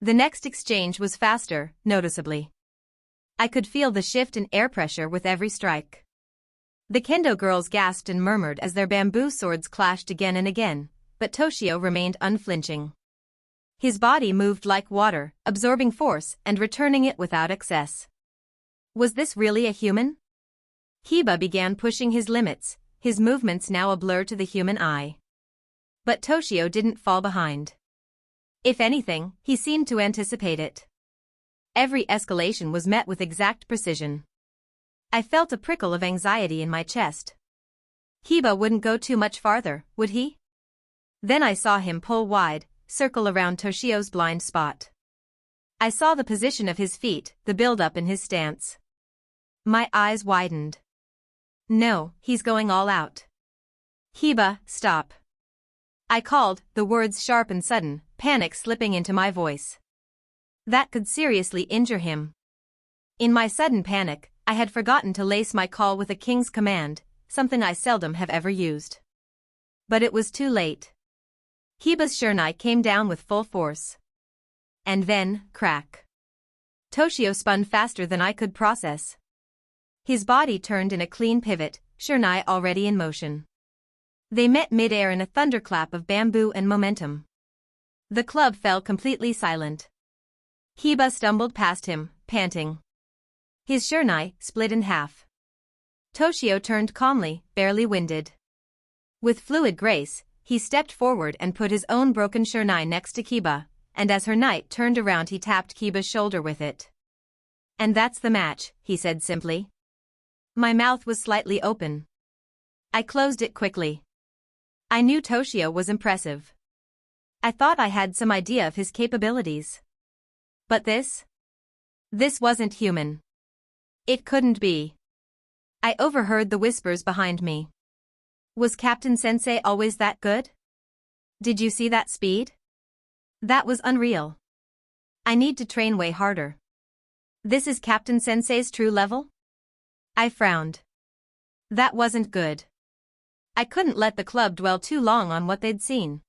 Speaker 2: The next exchange was faster, noticeably. I could feel the shift in air pressure with every strike. The kendo girls gasped and murmured as their bamboo swords clashed again and again, but Toshio remained unflinching. His body moved like water, absorbing force and returning it without excess. Was this really a human? Kiba began pushing his limits, his movements now a blur to the human eye. But Toshio didn't fall behind. If anything, he seemed to anticipate it. Every escalation was met with exact precision. I felt a prickle of anxiety in my chest. Kiba wouldn't go too much farther, would he? Then I saw him pull wide, circle around Toshio's blind spot. I saw the position of his feet, the build-up in his stance. My eyes widened. No, he's going all out. Kiba, stop. I called, the words sharp and sudden, panic slipping into my voice. That could seriously injure him. In my sudden panic, I had forgotten to lace my call with a king's command, something I seldom have ever used. But it was too late. Kiba's shurnai came down with full force. And then, crack. Toshio spun faster than I could process. His body turned in a clean pivot, shurnai already in motion. They met mid-air in a thunderclap of bamboo and momentum. The club fell completely silent. Kiba stumbled past him, panting. His shurnai split in half. Toshio turned calmly, barely winded. With fluid grace, he stepped forward and put his own broken shurnai next to Kiba, and as her knight turned around he tapped Kiba's shoulder with it. "And that's the match," he said simply. My mouth was slightly open. I closed it quickly. I knew Toshio was impressive. I thought I had some idea of his capabilities. But this wasn't human. It couldn't be. I overheard the whispers behind me. Was Captain Sensei always that good? Did you see that speed? That was unreal. I need to train way harder. This is Captain Sensei's true level? I frowned. That wasn't good. I couldn't let the club dwell too long on what they'd seen.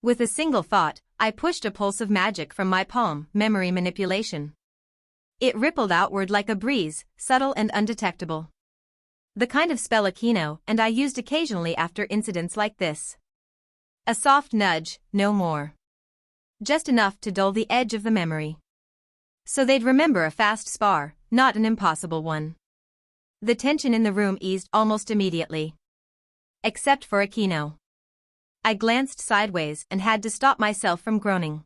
Speaker 2: With a single thought, I pushed a pulse of magic from my palm, memory manipulation. It rippled outward like a breeze, subtle and undetectable. The kind of spell Akino and I used occasionally after incidents like this. A soft nudge, no more. Just enough to dull the edge of the memory. So they'd remember a fast spar, not an impossible one. The tension in the room eased almost immediately. Except for Akino. I glanced sideways and had to stop myself from groaning.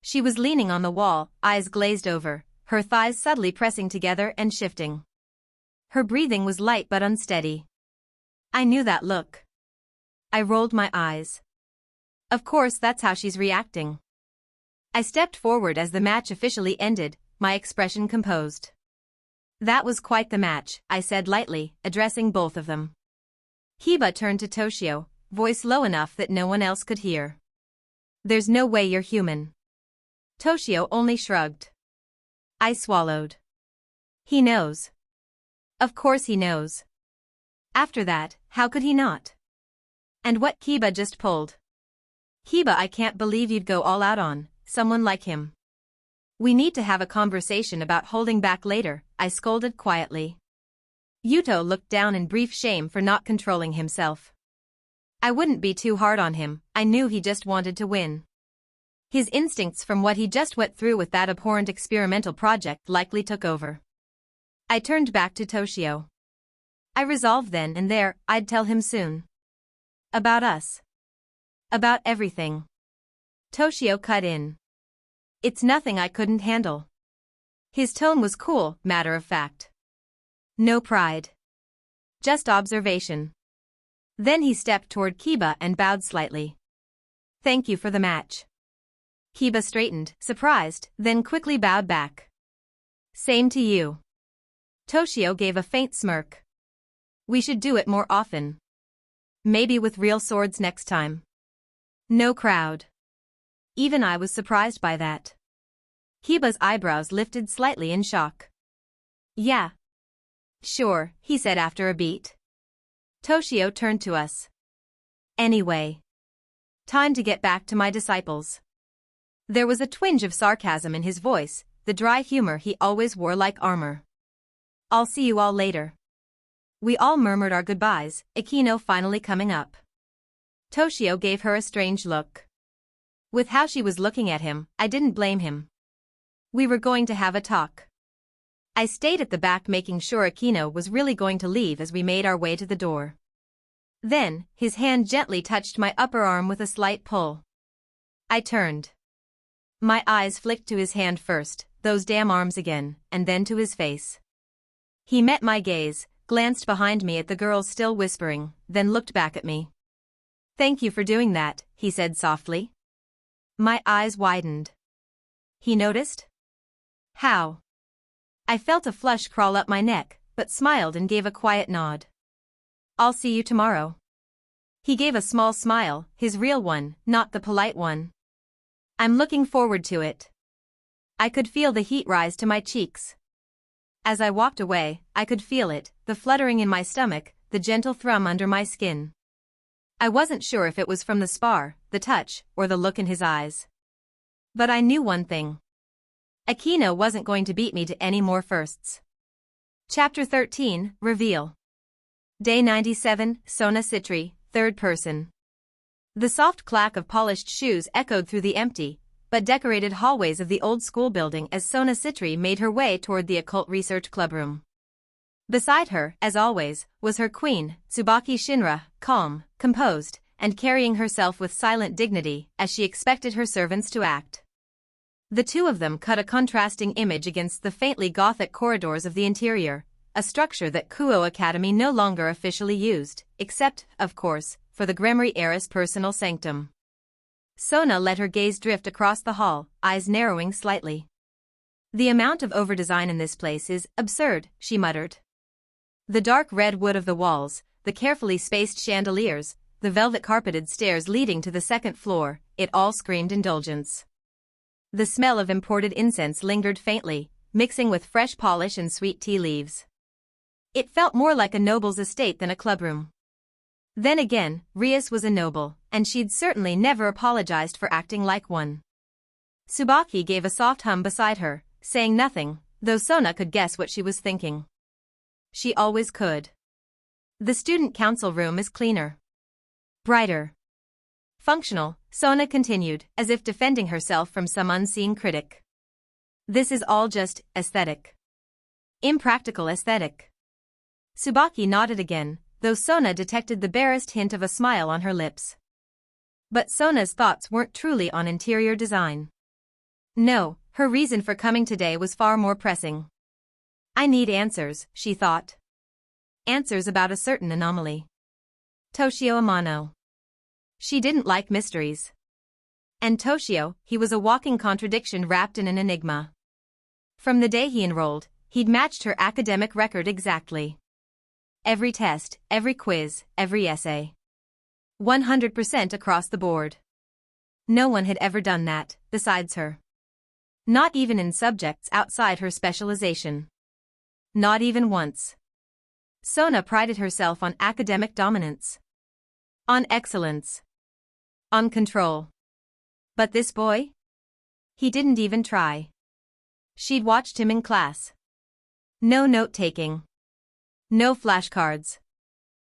Speaker 2: She was leaning on the wall, eyes glazed over, her thighs subtly pressing together and shifting. Her breathing was light but unsteady. I knew that look. I rolled my eyes. Of course that's how she's reacting. I stepped forward as the match officially ended, my expression composed. That was quite the match, I said lightly, addressing both of them. Kiba turned to Toshio, voice low enough that no one else could hear. "There's no way you're human." Toshio only shrugged. I swallowed. He knows. Of course he knows. After that, how could he not? And what Kiba just pulled. Kiba, I can't believe you'd go all out on someone like him. We need to have a conversation about holding back later, I scolded quietly. Yuto looked down in brief shame for not controlling himself. I wouldn't be too hard on him, I knew he just wanted to win. His instincts from what he just went through with that abhorrent experimental project likely took over. I turned back to Toshio. I resolved then and there I'd tell him soon. About us. About everything. Toshio cut in. It's nothing I couldn't handle. His tone was cool, matter of fact. No pride. Just observation. Then he stepped toward Kiba and bowed slightly. Thank you for the match. Kiba straightened, surprised, then quickly bowed back. Same to you. Toshio gave a faint smirk. We should do it more often. Maybe with real swords next time. No crowd. Even I was surprised by that. Kiba's eyebrows lifted slightly in shock. Yeah. Sure, he said after a beat. Toshio turned to us. Anyway. Time to get back to my disciples. There was a twinge of sarcasm in his voice, the dry humor he always wore like armor. I'll see you all later. We all murmured our goodbyes, Akino finally coming up. Toshio gave her a strange look. With how she was looking at him, I didn't blame him. We were going to have a talk. I stayed at the back making sure Akino was really going to leave as we made our way to the door. Then, his hand gently touched my upper arm with a slight pull. I turned. My eyes flicked to his hand first, those damn arms again, and then to his face. He met my gaze, glanced behind me at the girls still whispering, then looked back at me. Thank you for doing that, he said softly. My eyes widened. He noticed? How? I felt a flush crawl up my neck, but smiled and gave a quiet nod. I'll see you tomorrow. He gave a small smile, his real one, not the polite one. I'm looking forward to it. I could feel the heat rise to my cheeks. As I walked away, I could feel it, the fluttering in my stomach, the gentle thrum under my skin. I wasn't sure if it was from the spar, the touch, or the look in his eyes. But I knew one thing. Aquino wasn't going to beat me to any more firsts. Chapter 13, Reveal. Day 97, Sona Citri, third person. The soft clack of polished shoes echoed through the empty, but decorated hallways of the old school building as Sona Citri made her way toward the occult research clubroom. Beside her, as always, was her queen, Tsubaki Shinra, calm, composed, and carrying herself with silent dignity, as she expected her servants to act. The two of them cut a contrasting image against the faintly gothic corridors of the interior, a structure that Kuo Academy no longer officially used, except, of course, for the Gremory heiress' personal sanctum. Sona let her gaze drift across the hall, eyes narrowing slightly. The amount of overdesign in this place is absurd, she muttered. The dark red wood of the walls, the carefully spaced chandeliers, the velvet-carpeted stairs leading to the second floor, it all screamed indulgence. The smell of imported incense lingered faintly, mixing with fresh polish and sweet tea leaves. It felt more like a noble's estate than a clubroom. Then again, Rias was a noble, and she'd certainly never apologized for acting like one. Tsubaki gave a soft hum beside her, saying nothing, though Sona could guess what she was thinking. She always could. The student council room is cleaner. Brighter. Functional, Sona continued, as if defending herself from some unseen critic. This is all just aesthetic. Impractical aesthetic. Tsubaki nodded again, though Sona detected the barest hint of a smile on her lips. But Sona's thoughts weren't truly on interior design. No, her reason for coming today was far more pressing. I need answers, she thought. Answers about a certain anomaly. Toshio Amano. She didn't like mysteries. And Toshio, he was a walking contradiction wrapped in an enigma. From the day he enrolled, he'd matched her academic record exactly. Every test, every quiz, every essay. 100% across the board. No one had ever done that, besides her. Not even in subjects outside her specialization. Not even once. Sona prided herself on academic dominance. On excellence. On control. But this boy? He didn't even try. She'd watched him in class. No note-taking. No flashcards.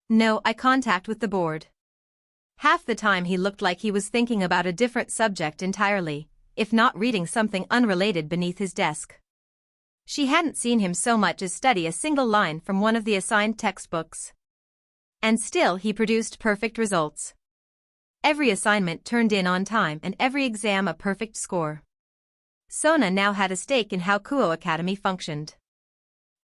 Speaker 2: No eye contact with the board. Half the time he looked like he was thinking about a different subject entirely, if not reading something unrelated beneath his desk. She hadn't seen him so much as study a single line from one of the assigned textbooks. And still he produced perfect results. Every assignment turned in on time and every exam a perfect score. Sona now had a stake in how Kuo Academy functioned.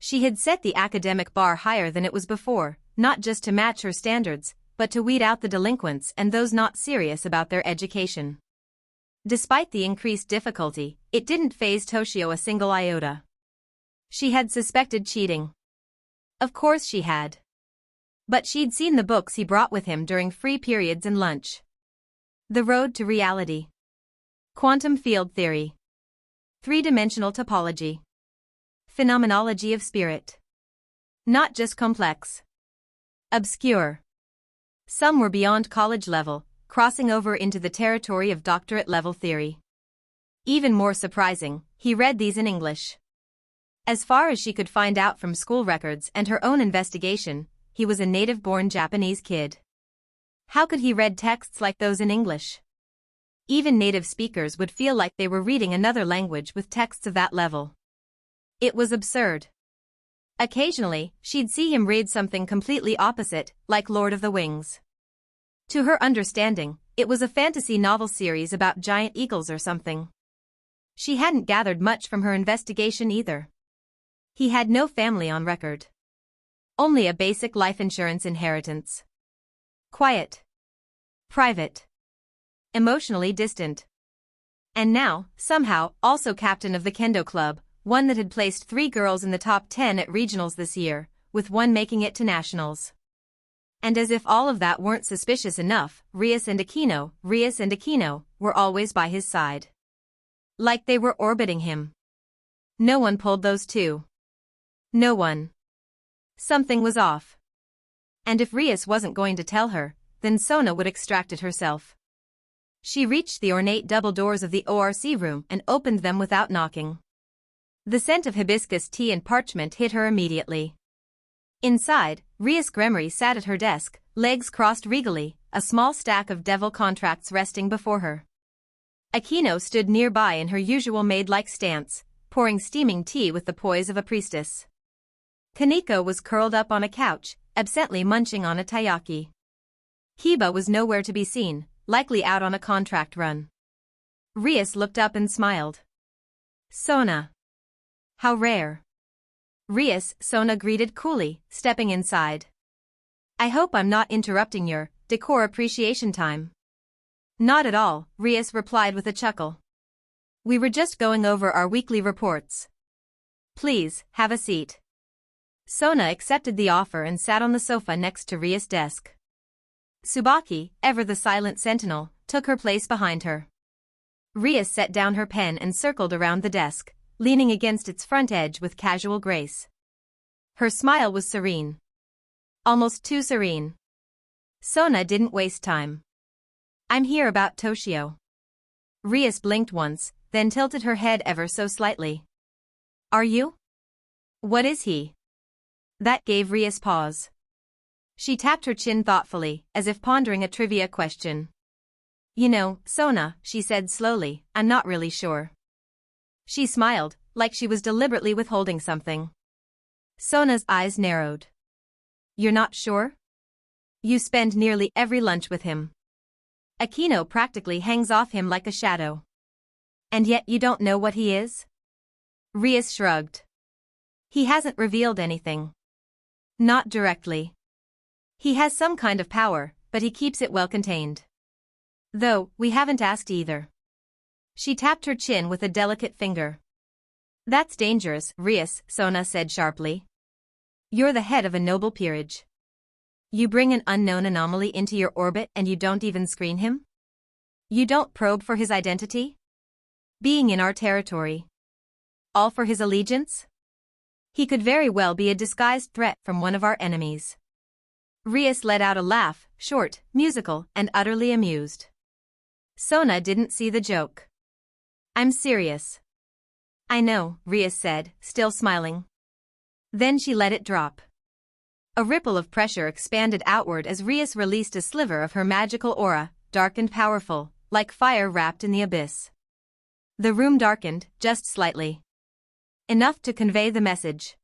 Speaker 2: She had set the academic bar higher than it was before, not just to match her standards, but to weed out the delinquents and those not serious about their education. Despite the increased difficulty, it didn't faze Toshio a single iota. She had suspected cheating. Of course she had. But she'd seen the books he brought with him during free periods and lunch. The Road to Reality. Quantum Field Theory. Three-dimensional topology. Phenomenology of spirit. Not just complex. Obscure. Some were beyond college level, crossing over into the territory of doctorate-level theory. Even more surprising, he read these in English. As far as she could find out from school records and her own investigation, he was a native-born Japanese kid. How could he read texts like those in English? Even native speakers would feel like they were reading another language with texts of that level. It was absurd. Occasionally, she'd see him read something completely opposite, like Lord of the Wings. To her understanding, it was a fantasy novel series about giant eagles or something. She hadn't gathered much from her investigation either. He had no family on record. Only a basic life insurance inheritance. Quiet. Private. Emotionally distant. And now, somehow, also captain of the Kendo Club, one that had placed 3 girls in the top 10 at regionals this year, with one making it to nationals. And as if all of that weren't suspicious enough, Rias and Aquino, were always by his side. Like they were orbiting him. No one pulled those two. No one. Something was off. And if Rias wasn't going to tell her, then Sona would extract it herself. She reached the ornate double doors of the ORC room and opened them without knocking. The scent of hibiscus tea and parchment hit her immediately. Inside, Rias Gremory sat at her desk, legs crossed regally, a small stack of devil contracts resting before her. Aquino stood nearby in her usual maid-like stance, pouring steaming tea with the poise of a priestess. Kaneko was curled up on a couch, absently munching on a taiyaki. Kiba was nowhere to be seen, likely out on a contract run. Rias looked up and smiled. Sona. How rare. Rias, Sona greeted coolly, stepping inside. I hope I'm not interrupting your decor appreciation time. Not at all, Rias replied with a chuckle. We were just going over our weekly reports. Please, have a seat. Sona accepted the offer and sat on the sofa next to Rias' desk. Tsubaki, ever the silent sentinel, took her place behind her. Rias set down her pen and circled around the desk, leaning against its front edge with casual grace. Her smile was serene. Almost too serene. Sona didn't waste time. I'm here about Toshio. Rias blinked once, then tilted her head ever so slightly. Are you? What is he? That gave Rias pause. She tapped her chin thoughtfully, as if pondering a trivia question. You know, Sona, she said slowly, I'm not really sure. She smiled, like she was deliberately withholding something. Sona's eyes narrowed. You're not sure? You spend nearly every lunch with him. Aquino practically hangs off him like a shadow. And yet you don't know what he is? Rias shrugged. He hasn't revealed anything. Not directly. He has some kind of power, but he keeps it well contained. Though, we haven't asked either. She tapped her chin with a delicate finger. That's dangerous, Rias, Sona said sharply. You're the head of a noble peerage. You bring an unknown anomaly into your orbit and you don't even screen him? You don't probe for his identity? Being in our territory. All for his allegiance? He could very well be a disguised threat from one of our enemies. Rias let out a laugh, short, musical, and utterly amused. Sona didn't see the joke. I'm serious. I know, Rias said, still smiling. Then she let it drop. A ripple of pressure expanded outward as Rias released a sliver of her magical aura, dark and powerful, like fire wrapped in the abyss. The room darkened, just slightly. Enough to convey the message.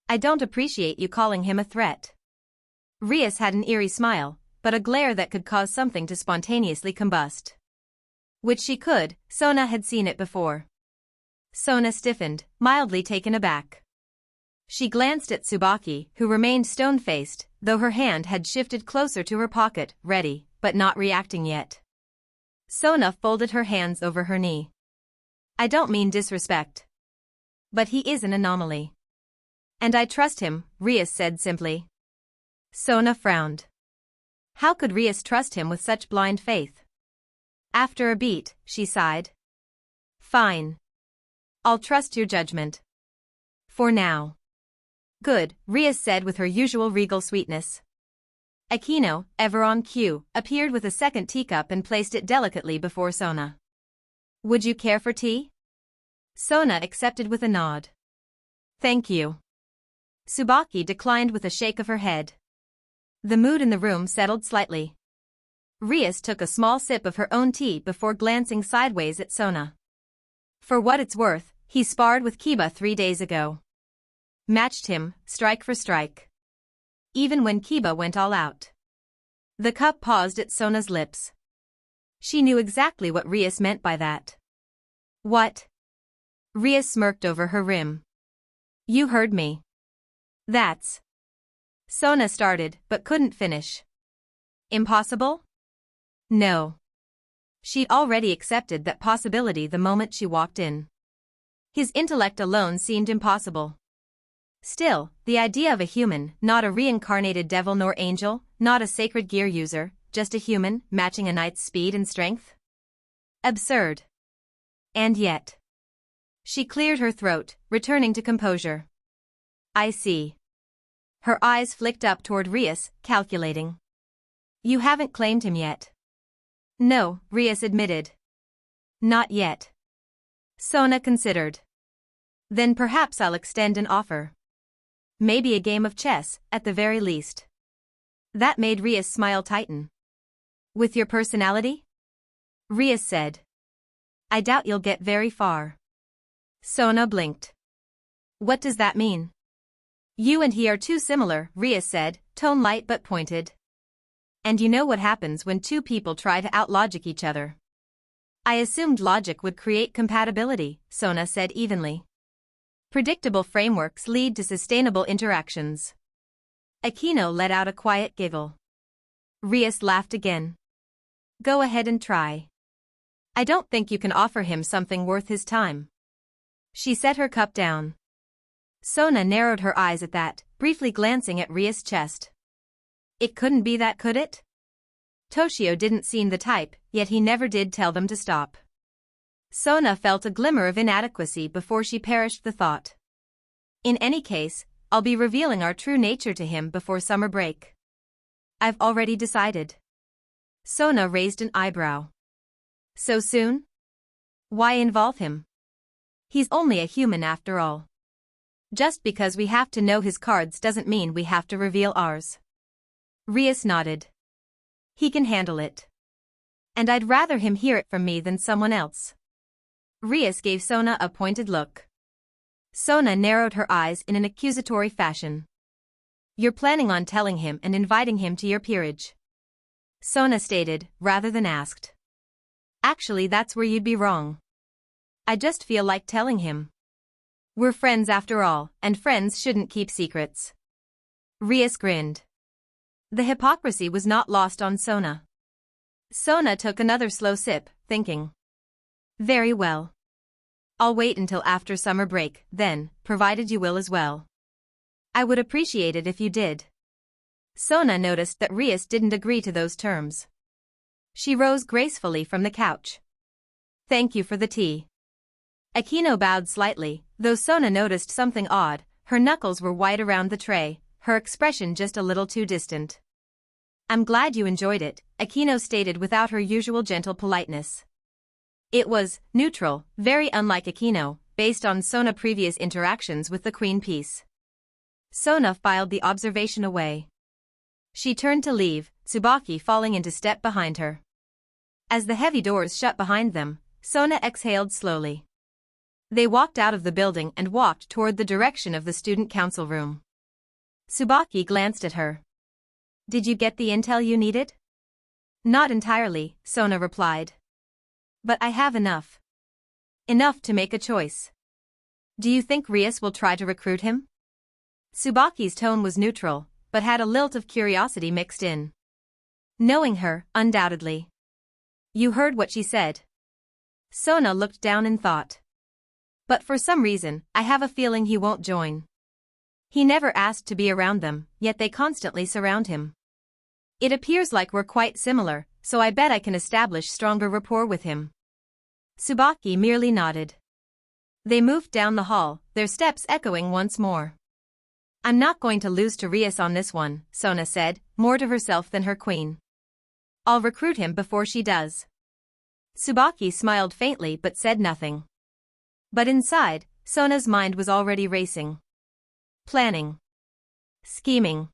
Speaker 2: I don't appreciate you calling him a threat. Rias had an eerie smile, but a glare that could cause something to spontaneously combust. Which she could, Sona had seen it before. Sona stiffened, mildly taken aback. She glanced at Tsubaki, who remained stone-faced, though her hand had shifted closer to her pocket, ready, but not reacting yet. Sona folded her hands over her knee. I don't mean disrespect. But he is an anomaly. And I trust him, Rias said simply. Sona frowned. How could Rias trust him with such blind faith? After a beat, she sighed. Fine. I'll trust your judgment. For now. Good, Rias said with her usual regal sweetness. Aquino, ever on cue, appeared with a second teacup and placed it delicately before Sona. Would you care for tea? Sona accepted with a nod. Thank you. Tsubaki declined with a shake of her head. The mood in the room settled slightly. Rias took a small sip of her own tea before glancing sideways at Sona. For what it's worth, he sparred with Kiba 3 days ago. Matched him, strike for strike. Even when Kiba went all out. The cup paused at Sona's lips. She knew exactly what Rias meant by that. What? Rias smirked over her rim. You heard me. That's. Sona started, but couldn't finish. Impossible? No. She'd already accepted that possibility the moment she walked in. His intellect alone seemed impossible. Still, the idea of a human, not a reincarnated devil nor angel, not a sacred gear user, just a human, matching a knight's speed and strength? Absurd. And yet. She cleared her throat, returning to composure. I see. Her eyes flicked up toward Rias, calculating. You haven't claimed him yet. No, Rias admitted. Not yet. Sona considered. Then perhaps I'll extend an offer. Maybe a game of chess, at the very least. That made Rias' smile tighten. With your personality? Rias said. I doubt you'll get very far. Sona blinked. What does that mean? You and he are too similar, Rias said, tone light but pointed. And you know what happens when two people try to outlogic each other. I assumed logic would create compatibility, Sona said evenly. Predictable frameworks lead to sustainable interactions. Aquino let out a quiet giggle. Rias laughed again. Go ahead and try. I don't think you can offer him something worth his time. She set her cup down. Sona narrowed her eyes at that, briefly glancing at Rias' chest. It couldn't be that, could it? Toshio didn't seem the type, yet he never did tell them to stop. Sona felt a glimmer of inadequacy before she perished the thought. In any case, I'll be revealing our true nature to him before summer break. I've already decided. Sona raised an eyebrow. So soon? Why involve him? He's only a human after all. Just because we have to know his cards doesn't mean we have to reveal ours. Rias nodded. He can handle it. And I'd rather him hear it from me than someone else. Rias gave Sona a pointed look. Sona narrowed her eyes in an accusatory fashion. You're planning on telling him and inviting him to your peerage. Sona stated, rather than asked. Actually, that's where you'd be wrong. I just feel like telling him. We're friends after all, and friends shouldn't keep secrets. Rias grinned. The hypocrisy was not lost on Sona. Sona took another slow sip, thinking. Very well. I'll wait until after summer break, then, provided you will as well. I would appreciate it if you did. Sona noticed that Rias didn't agree to those terms. She rose gracefully from the couch. Thank you for the tea. Aquino bowed slightly, though Sona noticed something odd. Her knuckles were white around the tray, her expression just a little too distant. I'm glad you enjoyed it, Aquino stated without her usual gentle politeness. It was neutral, very unlike Aquino, based on Sona's previous interactions with the Queen Piece. Sona filed the observation away. She turned to leave, Tsubaki falling into step behind her. As the heavy doors shut behind them, Sona exhaled slowly. They walked out of the building and walked toward the direction of the student council room. Tsubaki glanced at her. Did you get the intel you needed? Not entirely, Sona replied. But I have enough. Enough to make a choice. Do you think Rias will try to recruit him? Tsubaki's tone was neutral, but had a lilt of curiosity mixed in. Knowing her, undoubtedly. You heard what she said. Sona looked down in thought. But for some reason, I have a feeling he won't join. He never asked to be around them, yet they constantly surround him. It appears like we're quite similar, so I bet I can establish stronger rapport with him. Tsubaki merely nodded. They moved down the hall, their steps echoing once more. I'm not going to lose to Rias on this one, Sona said, more to herself than her queen. I'll recruit him before she does. Tsubaki smiled faintly but said nothing. But inside, Sona's mind was already racing. Planning. Scheming.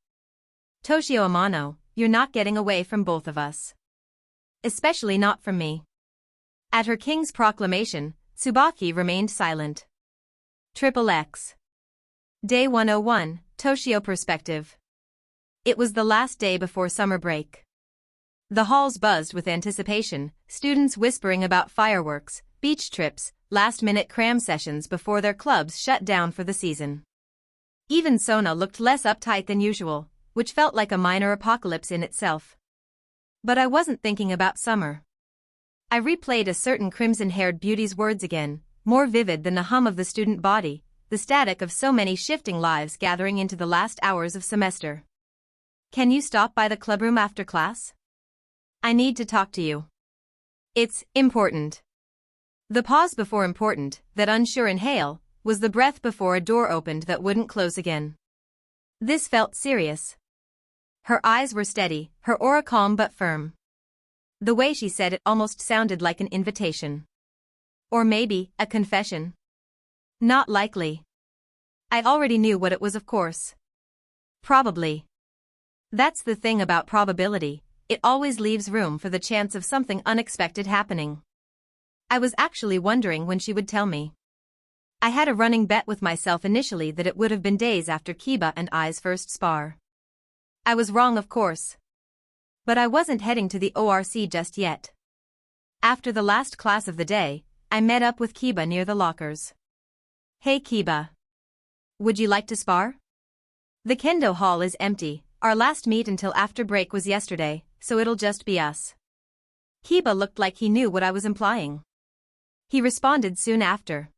Speaker 2: Toshio Amano, you're not getting away from both of us. Especially not from me. At her king's proclamation, Tsubaki remained silent. XXX. Day 101, Toshio Perspective. It was the last day before summer break. The halls buzzed with anticipation, students whispering about fireworks, beach trips, last-minute cram sessions before their clubs shut down for the season. Even Sona looked less uptight than usual, which felt like a minor apocalypse in itself. But I wasn't thinking about summer. I replayed a certain crimson-haired beauty's words again, more vivid than the hum of the student body, the static of so many shifting lives gathering into the last hours of semester. Can you stop by the clubroom after class? I need to talk to you. It's important. The pause before important, that unsure inhale, was the breath before a door opened that wouldn't close again. This felt serious. Her eyes were steady, her aura calm but firm. The way she said it almost sounded like an invitation. Or maybe, a confession. Not likely. I already knew what it was, of course. Probably. That's the thing about probability, it always leaves room for the chance of something unexpected happening. I was actually wondering when she would tell me. I had a running bet with myself initially that it would have been days after Kiba and I's first spar. I was wrong, of course. But I wasn't heading to the ORC just yet. After the last class of the day, I met up with Kiba near the lockers. Hey Kiba. Would you like to spar? The kendo hall is empty, our last meet until after break was yesterday, so it'll just be us. Kiba looked like he knew what I was implying. He responded soon after.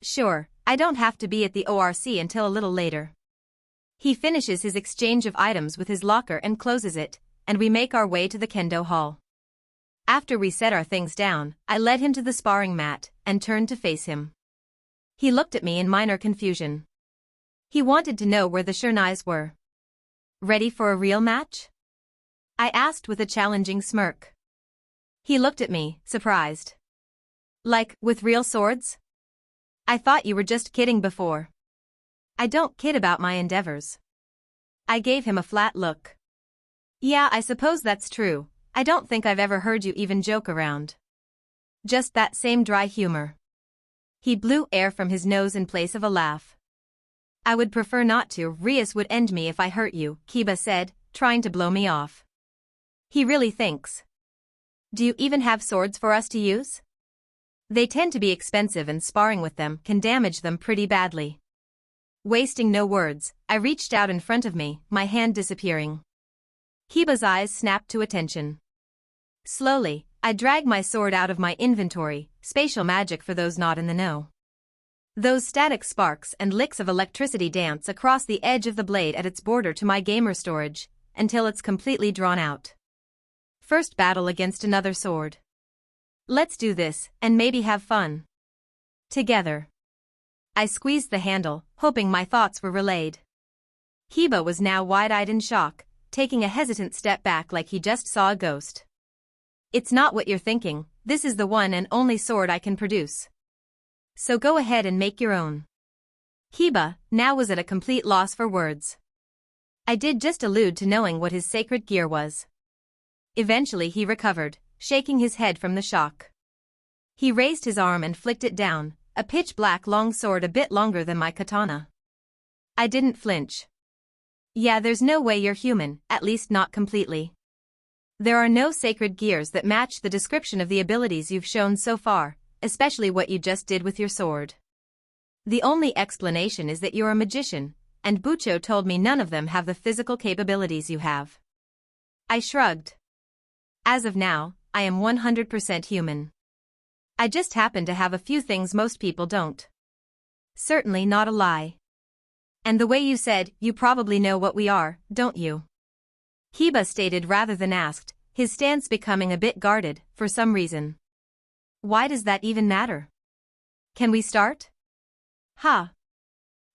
Speaker 2: Sure, I don't have to be at the ORC until a little later. He finishes his exchange of items with his locker and closes it, and we make our way to the kendo hall. After we set our things down, I led him to the sparring mat and turned to face him. He looked at me in minor confusion. He wanted to know where the Shernais were. Ready for a real match? I asked with a challenging smirk. He looked at me, surprised. Like, with real swords? I thought you were just kidding before. I don't kid about my endeavors. I gave him a flat look. Yeah, I suppose that's true. I don't think I've ever heard you even joke around. Just that same dry humor. He blew air from his nose in place of a laugh. I would prefer not to. Rias would end me if I hurt you, Kiba said, trying to blow me off. He really thinks. Do you even have swords for us to use? They tend to be expensive and sparring with them can damage them pretty badly. Wasting no words, I reached out in front of me, my hand disappearing. Kiba's eyes snapped to attention. Slowly, I dragged my sword out of my inventory, spatial magic for those not in the know. Those static sparks and licks of electricity dance across the edge of the blade at its border to my gamer storage, until it's completely drawn out. First battle against another sword. Let's do this, and maybe have fun. Together. I squeezed the handle, hoping my thoughts were relayed. Kiba was now wide-eyed in shock, taking a hesitant step back like he just saw a ghost. It's not what you're thinking, this is the one and only sword I can produce. So go ahead and make your own. Kiba now was at a complete loss for words. I did just allude to knowing what his sacred gear was. Eventually he recovered, shaking his head from the shock. He raised his arm and flicked it down, a pitch-black long sword a bit longer than my katana. I didn't flinch. Yeah, there's no way you're human, at least not completely. There are no sacred gears that match the description of the abilities you've shown so far, especially what you just did with your sword. The only explanation is that you're a magician, and Bucho told me none of them have the physical capabilities you have. I shrugged. As of now, I am 100% human. I just happen to have a few things most people don't. Certainly not a lie. And the way you said, you probably know what we are, don't you? Kiba stated rather than asked, his stance becoming a bit guarded, for some reason. Why does that even matter? Can we start? Ha!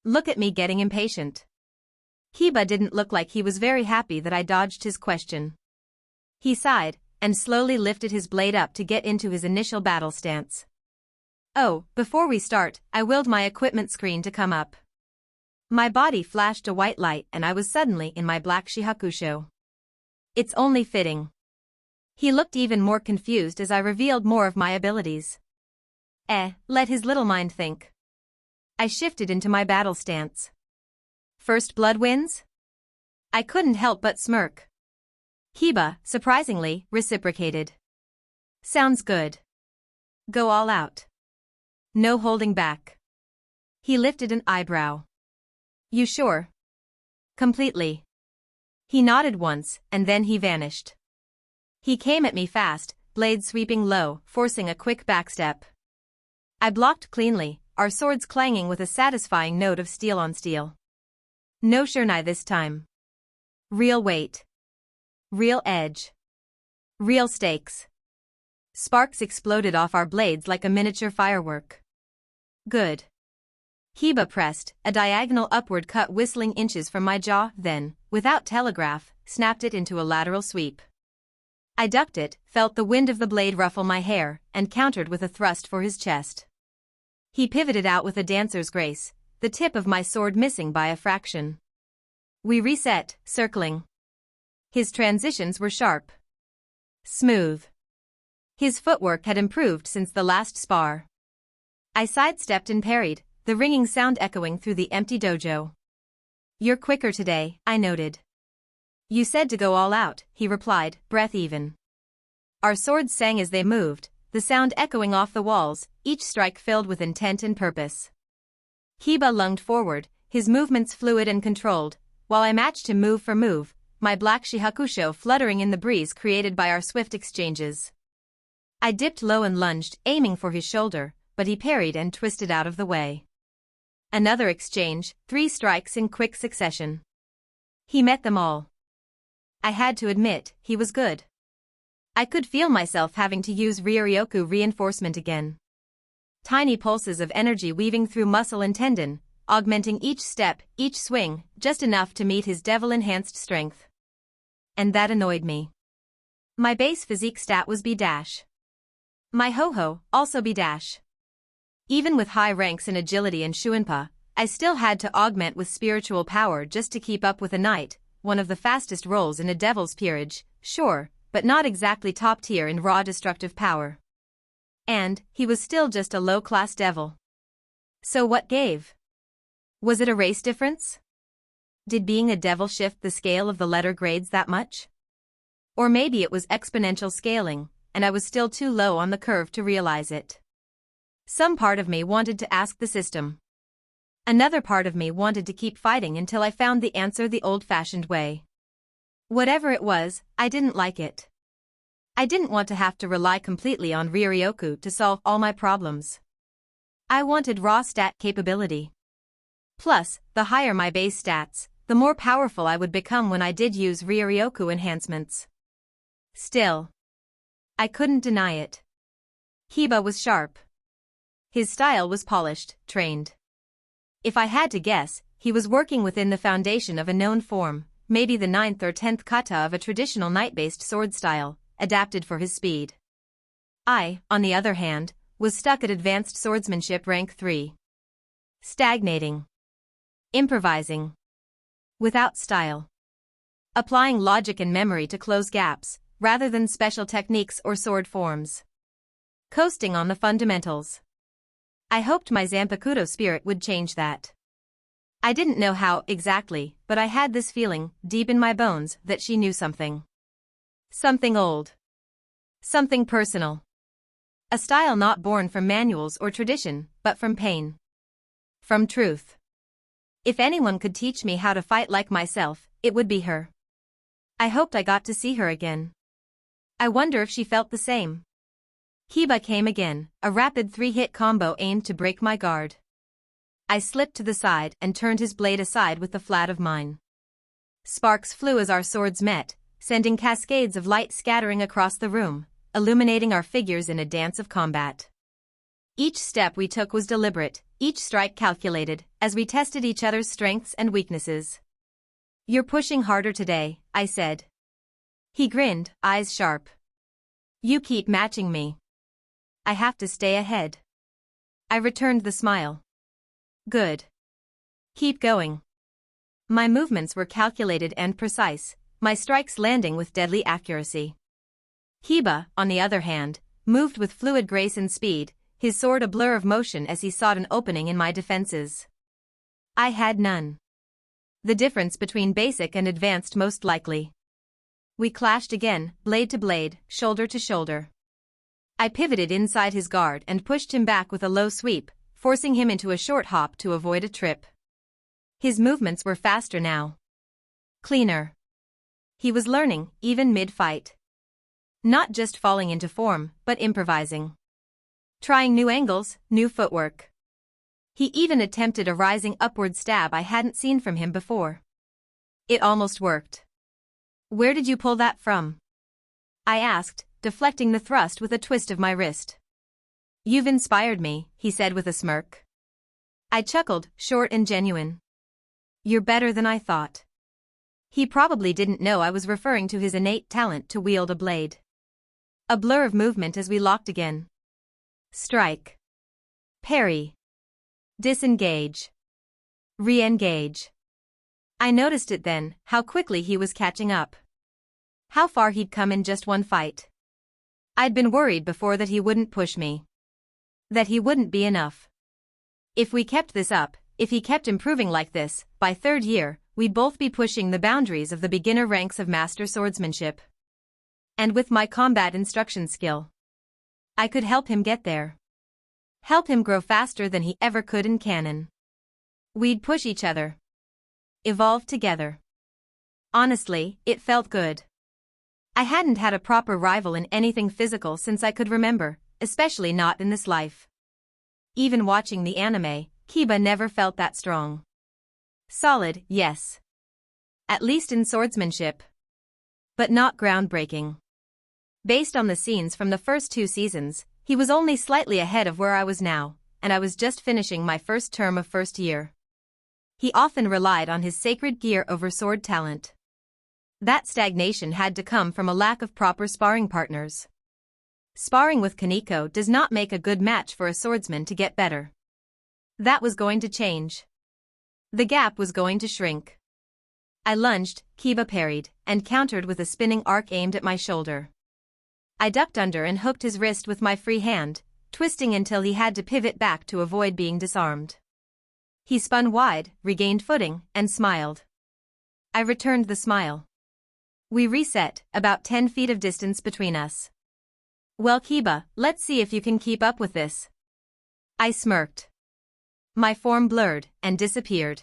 Speaker 2: Look at me getting impatient. Kiba didn't look like he was very happy that I dodged his question. He sighed, and slowly lifted his blade up to get into his initial battle stance. Oh, before we start, I willed my equipment screen to come up. My body flashed a white light and I was suddenly in my black shihakusho. It's only fitting. He looked even more confused as I revealed more of my abilities. Let his little mind think. I shifted into my battle stance. First blood wins? I couldn't help but smirk. Kiba, surprisingly, reciprocated. Sounds good. Go all out. No holding back. He lifted an eyebrow. You sure? Completely. He nodded once, and then he vanished. He came at me fast, blade sweeping low, forcing a quick backstep. I blocked cleanly, our swords clanging with a satisfying note of steel on steel. No Shernai this time. Real weight. Real edge. Real stakes. Sparks exploded off our blades like a miniature firework. Good. Kiba pressed, a diagonal upward cut whistling inches from my jaw, then, without telegraph, snapped it into a lateral sweep. I ducked it, felt the wind of the blade ruffle my hair, and countered with a thrust for his chest. He pivoted out with a dancer's grace, the tip of my sword missing by a fraction. We reset, circling. His transitions were sharp. Smooth. His footwork had improved since the last spar. I sidestepped and parried, the ringing sound echoing through the empty dojo. "You're quicker today," I noted. "You said to go all out," he replied, breath even. Our swords sang as they moved, the sound echoing off the walls, each strike filled with intent and purpose. Kiba lunged forward, his movements fluid and controlled, while I matched him move for move, my black shihakusho fluttering in the breeze created by our swift exchanges. I dipped low and lunged, aiming for his shoulder, but he parried and twisted out of the way. Another exchange, 3 strikes in quick succession. He met them all. I had to admit, he was good. I could feel myself having to use Ryoryoku reinforcement again. Tiny pulses of energy weaving through muscle and tendon, augmenting each step, each swing, just enough to meet his devil-enhanced strength. And that annoyed me. My base physique stat was B-. My ho-ho, also B-. Even with high ranks in agility and shuinpa, I still had to augment with spiritual power just to keep up with a knight, one of the fastest rolls in a devil's peerage, sure, but not exactly top tier in raw destructive power. And he was still just a low-class devil. So what gave? Was it a race difference? Did being a devil shift the scale of the letter grades that much? Or maybe it was exponential scaling, and I was still too low on the curve to realize it. Some part of me wanted to ask the system. Another part of me wanted to keep fighting until I found the answer the old-fashioned way. Whatever it was, I didn't like it. I didn't want to have to rely completely on Ryoryoku to solve all my problems. I wanted raw stat capability. Plus, the higher my base stats, the more powerful I would become when I did use Ryoryoku enhancements. Still, I couldn't deny it. Kiba was sharp. His style was polished, trained. If I had to guess, he was working within the foundation of a known form, maybe the 9th or 10th kata of a traditional knight-based sword style, adapted for his speed. I, on the other hand, was stuck at advanced swordsmanship rank 3. Stagnating. Improvising. Without style. Applying logic and memory to close gaps, rather than special techniques or sword forms. Coasting on the fundamentals. I hoped my Zanpakuto spirit would change that. I didn't know how exactly, but I had this feeling, deep in my bones, that she knew something. Something old. Something personal. A style not born from manuals or tradition, but from pain. From truth. If anyone could teach me how to fight like myself, it would be her. I hoped I got to see her again. I wonder if she felt the same. Kiba came again, a rapid 3-hit combo aimed to break my guard. I slipped to the side and turned his blade aside with the flat of mine. Sparks flew as our swords met, sending cascades of light scattering across the room, illuminating our figures in a dance of combat. Each step we took was deliberate, each strike calculated, as we tested each other's strengths and weaknesses. "You're pushing harder today," I said. He grinned, eyes sharp. "You keep matching me. I have to stay ahead." I returned the smile. "Good. Keep going." My movements were calculated and precise, my strikes landing with deadly accuracy. Kiba, on the other hand, moved with fluid grace and speed, his sword a blur of motion as he sought an opening in my defenses. I had none. The difference between basic and advanced most likely. We clashed again, blade to blade, shoulder to shoulder. I pivoted inside his guard and pushed him back with a low sweep, forcing him into a short hop to avoid a trip. His movements were faster now. Cleaner. He was learning, even mid-fight. Not just falling into form, but improvising. Trying new angles, new footwork. He even attempted a rising upward stab I hadn't seen from him before. It almost worked. "Where did you pull that from?" I asked, deflecting the thrust with a twist of my wrist. "You've inspired me," he said with a smirk. I chuckled, short and genuine. "You're better than I thought." He probably didn't know I was referring to his innate talent to wield a blade. A blur of movement as we locked again. Strike. Parry. Disengage. Re-engage. I noticed it then, how quickly he was catching up. How far he'd come in just one fight. I'd been worried before that he wouldn't push me. That he wouldn't be enough. If we kept this up, if he kept improving like this, by third year, we'd both be pushing the boundaries of the beginner ranks of master swordsmanship. And with my combat instruction skill, I could help him get there. Help him grow faster than he ever could in canon. We'd push each other. Evolve together. Honestly, it felt good. I hadn't had a proper rival in anything physical since I could remember, especially not in this life. Even watching the anime, Kiba never felt that strong. Solid, yes. At least in swordsmanship. But not groundbreaking. Based on the scenes from the first 2 seasons, he was only slightly ahead of where I was now, and I was just finishing my first term of first year. He often relied on his sacred gear over sword talent. That stagnation had to come from a lack of proper sparring partners. Sparring with Kaneko does not make a good match for a swordsman to get better. That was going to change. The gap was going to shrink. I lunged, Kiba parried, and countered with a spinning arc aimed at my shoulder. I ducked under and hooked his wrist with my free hand, twisting until he had to pivot back to avoid being disarmed. He spun wide, regained footing, and smiled. I returned the smile. We reset, about 10 feet of distance between us. Well, Kiba, let's see if you can keep up with this. I smirked. My form blurred and disappeared.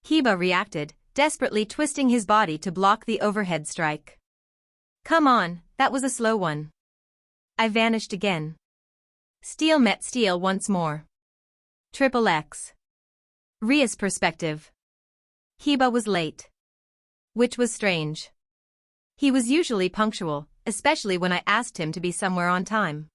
Speaker 2: Kiba reacted, desperately twisting his body to block the overhead strike. Come on, that was a slow one. I vanished again. Steel met steel once more. Triple X. Ria's perspective. Kiba was late. Which was strange. He was usually punctual, especially when I asked him to be somewhere on time.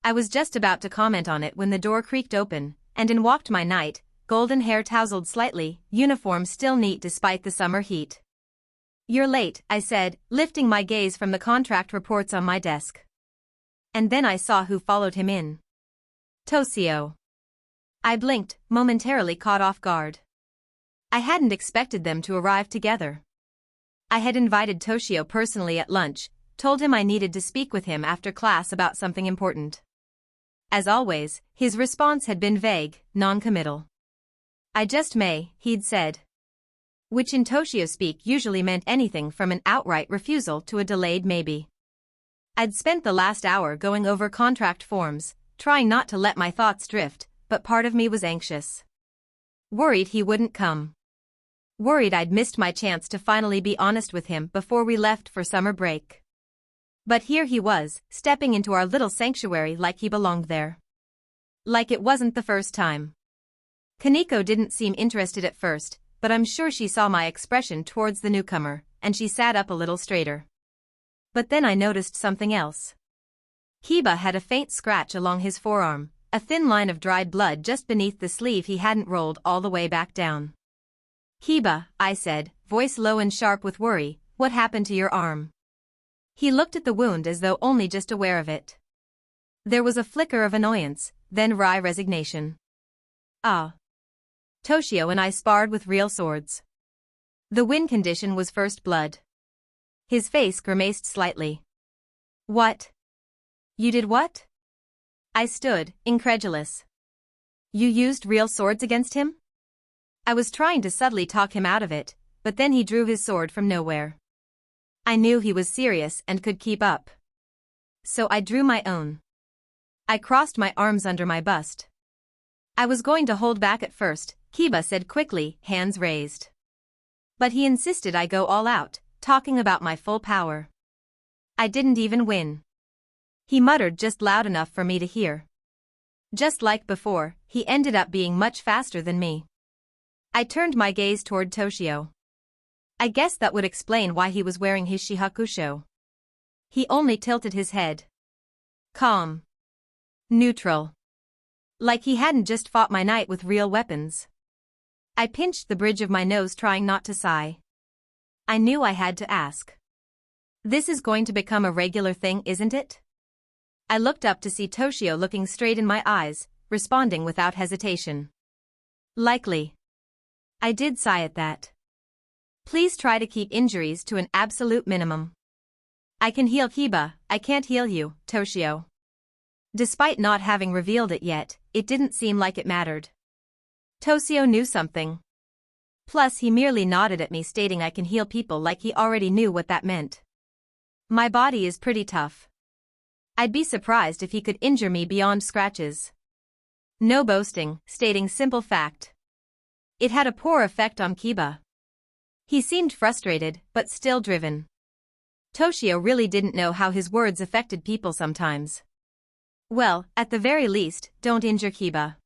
Speaker 2: I was just about to comment on it when the door creaked open, and in walked my knight, golden hair tousled slightly, uniform still neat despite the summer heat. You're late, I said, lifting my gaze from the contract reports on my desk. And then I saw who followed him in. Toshio. I blinked, momentarily caught off guard. I hadn't expected them to arrive together. I had invited Toshio personally at lunch, told him I needed to speak with him after class about something important. As always, his response had been vague, non-committal. I just may, he'd said. Which in Toshio speak usually meant anything from an outright refusal to a delayed maybe. I'd spent the last hour going over contract forms, trying not to let my thoughts drift, but part of me was anxious. Worried he wouldn't come. Worried I'd missed my chance to finally be honest with him before we left for summer break. But here he was, stepping into our little sanctuary like he belonged there. Like it wasn't the first time. Kaneko didn't seem interested at first, but I'm sure she saw my expression towards the newcomer, and she sat up a little straighter. But then I noticed something else. Kiba had a faint scratch along his forearm, a thin line of dried blood just beneath the sleeve he hadn't rolled all the way back down. Kiba, I said, voice low and sharp with worry, what happened to your arm? He looked at the wound as though only just aware of it. There was a flicker of annoyance, then wry resignation. Ah. Toshio and I sparred with real swords. The win condition was first blood. His face grimaced slightly. What? You did what? I stood, incredulous. You used real swords against him? I was trying to subtly talk him out of it, but then he drew his sword from nowhere. I knew he was serious and could keep up. So I drew my own. I crossed my arms under my bust. I was going to hold back at first, Kiba said quickly, hands raised. But he insisted I go all out, talking about my full power. I didn't even win. He muttered just loud enough for me to hear. Just like before, he ended up being much faster than me. I turned my gaze toward Toshio. I guess that would explain why he was wearing his shihakusho. He only tilted his head. Calm. Neutral. Like he hadn't just fought my knight with real weapons. I pinched the bridge of my nose trying not to sigh. I knew I had to ask. This is going to become a regular thing, isn't it? I looked up to see Toshio looking straight in my eyes, responding without hesitation. Likely. I did sigh at that. Please try to keep injuries to an absolute minimum. I can heal Kiba, I can't heal you, Toshio. Despite not having revealed it yet, it didn't seem like it mattered. Toshio knew something. Plus he merely nodded at me stating I can heal people like he already knew what that meant. My body is pretty tough. I'd be surprised if he could injure me beyond scratches. No boasting, stating simple fact. It had a poor effect on Kiba. He seemed frustrated, but still driven. Toshio really didn't know how his words affected people sometimes. Well, at the very least, don't injure Kiba.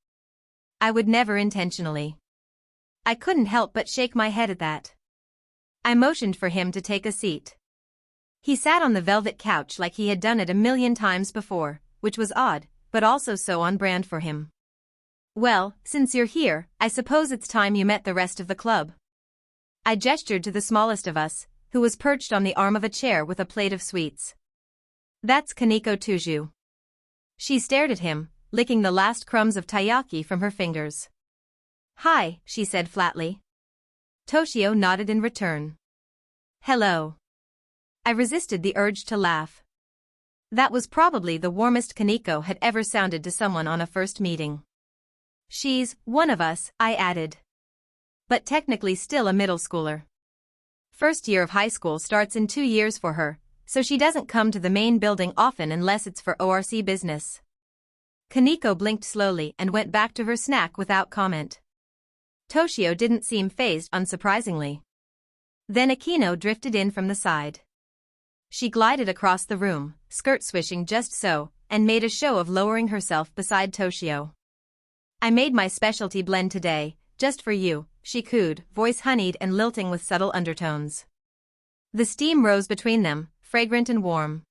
Speaker 2: I would never intentionally. I couldn't help but shake my head at that. I motioned for him to take a seat. He sat on the velvet couch like he had done it a million times before, which was odd, but also so on brand for him. Well, since you're here, I suppose it's time you met the rest of the club. I gestured to the smallest of us, who was perched on the arm of a chair with a plate of sweets. That's Kaneko Tuju. She stared at him, licking the last crumbs of taiyaki from her fingers. Hi, she said flatly. Toshio nodded in return. Hello. I resisted the urge to laugh. That was probably the warmest Kaneko had ever sounded to someone on a first meeting. She's one of us, I added. But technically still a middle schooler. First year of high school starts in 2 years for her, so she doesn't come to the main building often unless it's for ORC business. Kaneko blinked slowly and went back to her snack without comment. Toshio didn't seem fazed, unsurprisingly. Then Akino drifted in from the side. She glided across the room, skirt swishing just so, and made a show of lowering herself beside Toshio. I made my specialty blend today, just for you, she cooed, voice honeyed and lilting with subtle undertones. The steam rose between them, fragrant and warm.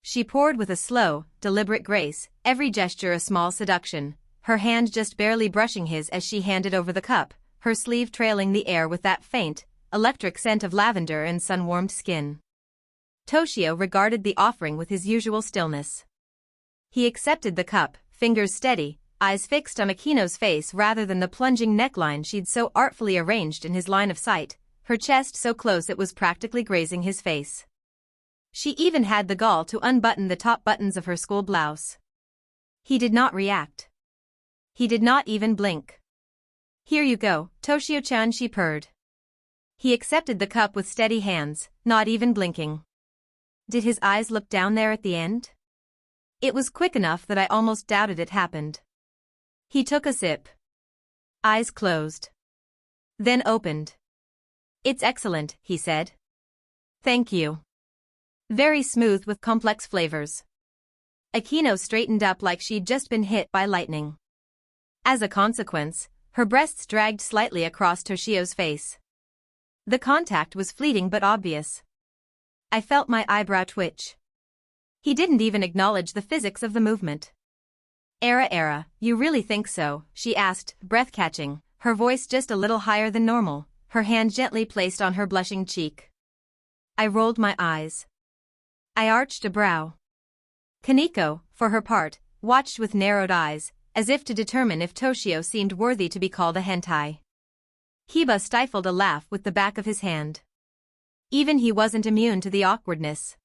Speaker 2: She poured with a slow, deliberate grace, every gesture a small seduction, her hand just barely brushing his as she handed over the cup, her sleeve trailing the air with that faint, electric scent of lavender and sun-warmed skin. Toshio regarded the offering with his usual stillness. He accepted the cup, fingers steady, eyes fixed on Akino's face rather than the plunging neckline she'd so artfully arranged in his line of sight, her chest so close it was practically grazing his face. She even had the gall to unbutton the top buttons of her school blouse. He did not react. He did not even blink. Here you go, Toshio-chan, she purred. He accepted the cup with steady hands, not even blinking. Did his eyes look down there at the end? It was quick enough that I almost doubted it happened. He took a sip. Eyes closed. Then opened. It's excellent, he said. Thank you. Very smooth with complex flavors. Akino straightened up like she'd just been hit by lightning. As a consequence, her breasts dragged slightly across Toshio's face. The contact was fleeting but obvious. I felt my eyebrow twitch. He didn't even acknowledge the physics of the movement. Era, you really think so? She asked, breath-catching, her voice just a little higher than normal, her hand gently placed on her blushing cheek. I rolled my eyes. I arched a brow. Kaneko, for her part, watched with narrowed eyes, as if to determine if Toshio seemed worthy to be called a hentai. Kiba stifled a laugh with the back of his hand. Even he wasn't immune to the awkwardness.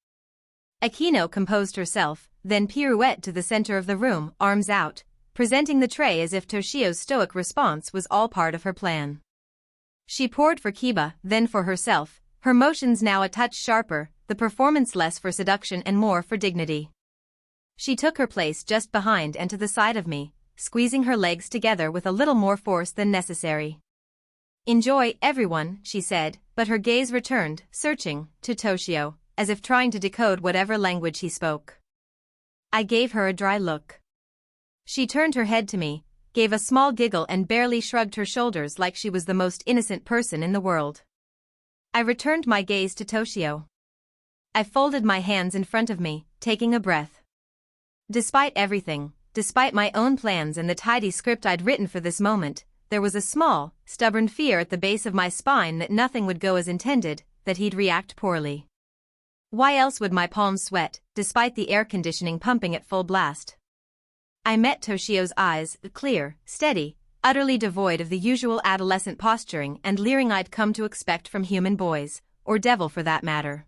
Speaker 2: Akino composed herself, then pirouetted to the center of the room, arms out, presenting the tray as if Toshio's stoic response was all part of her plan. She poured for Kiba, then for herself, her motions now a touch sharper, the performance less for seduction and more for dignity. She took her place just behind and to the side of me, squeezing her legs together with a little more force than necessary. Enjoy, everyone, she said, but her gaze returned, searching, to Toshio, as if trying to decode whatever language he spoke. I gave her a dry look. She turned her head to me, gave a small giggle and barely shrugged her shoulders like she was the most innocent person in the world. I returned my gaze to Toshio. I folded my hands in front of me, taking a breath. Despite everything, despite my own plans and the tidy script I'd written for this moment, there was a small, stubborn fear at the base of my spine that nothing would go as intended, that he'd react poorly. Why else would my palms sweat, despite the air conditioning pumping at full blast? I met Toshio's eyes, clear, steady, utterly devoid of the usual adolescent posturing and leering I'd come to expect from human boys, or devil for that matter.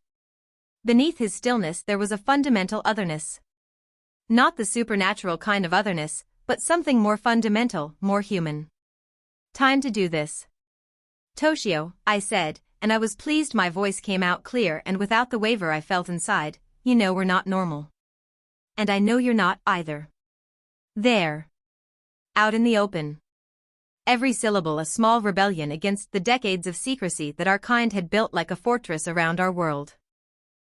Speaker 2: Beneath his stillness there was a fundamental otherness. Not the supernatural kind of otherness, but something more fundamental, more human. Time to do this. Toshio, I said, and I was pleased my voice came out clear and without the waver I felt inside. You know we're not normal. And I know you're not either. There. Out in the open. Every syllable a small rebellion against the decades of secrecy that our kind had built like a fortress around our world.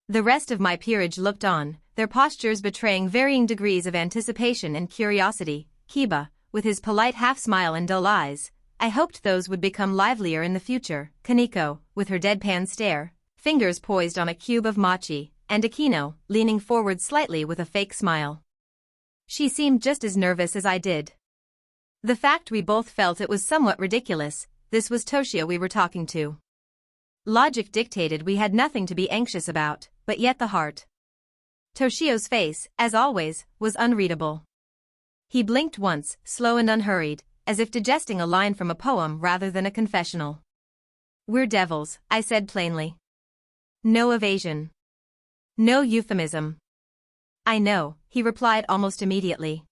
Speaker 2: The rest of my peerage looked on, their postures betraying varying degrees of anticipation and curiosity. Kiba, with his polite half-smile and dull eyes, I hoped those would become livelier in the future. Kaneko, with her deadpan stare, fingers poised on a cube of mochi, and Akino, leaning forward slightly with a fake smile. She seemed just as nervous as I did. The fact we both felt it was somewhat ridiculous. This was Toshio we were talking to. Logic dictated we had nothing to be anxious about, but yet the heart. Toshio's face, as always, was unreadable. He blinked once, slow and unhurried, as if digesting a line from a poem rather than a confessional. We're devils, I said plainly. No evasion. No euphemism. I know, he replied almost immediately.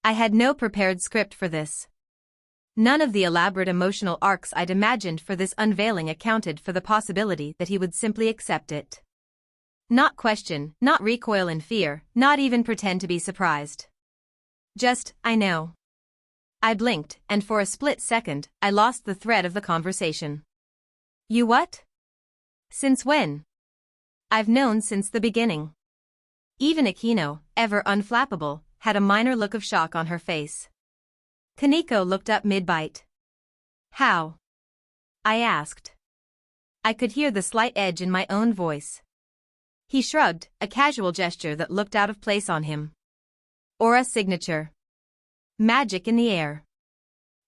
Speaker 2: I had no prepared script for this. None of the elaborate emotional arcs I'd imagined for this unveiling accounted for the possibility that he would simply accept it. Not question, not recoil in fear, not even pretend to be surprised. Just, I know. I blinked, and for a split second, I lost the thread of the conversation. You what? Since when? I've known since the beginning. Even Akino, ever unflappable, had a minor look of shock on her face. Kaneko looked up mid-bite. How? I asked. I could hear the slight edge in my own voice. He shrugged, a casual gesture that looked out of place on him. Aura signature. Magic in the air.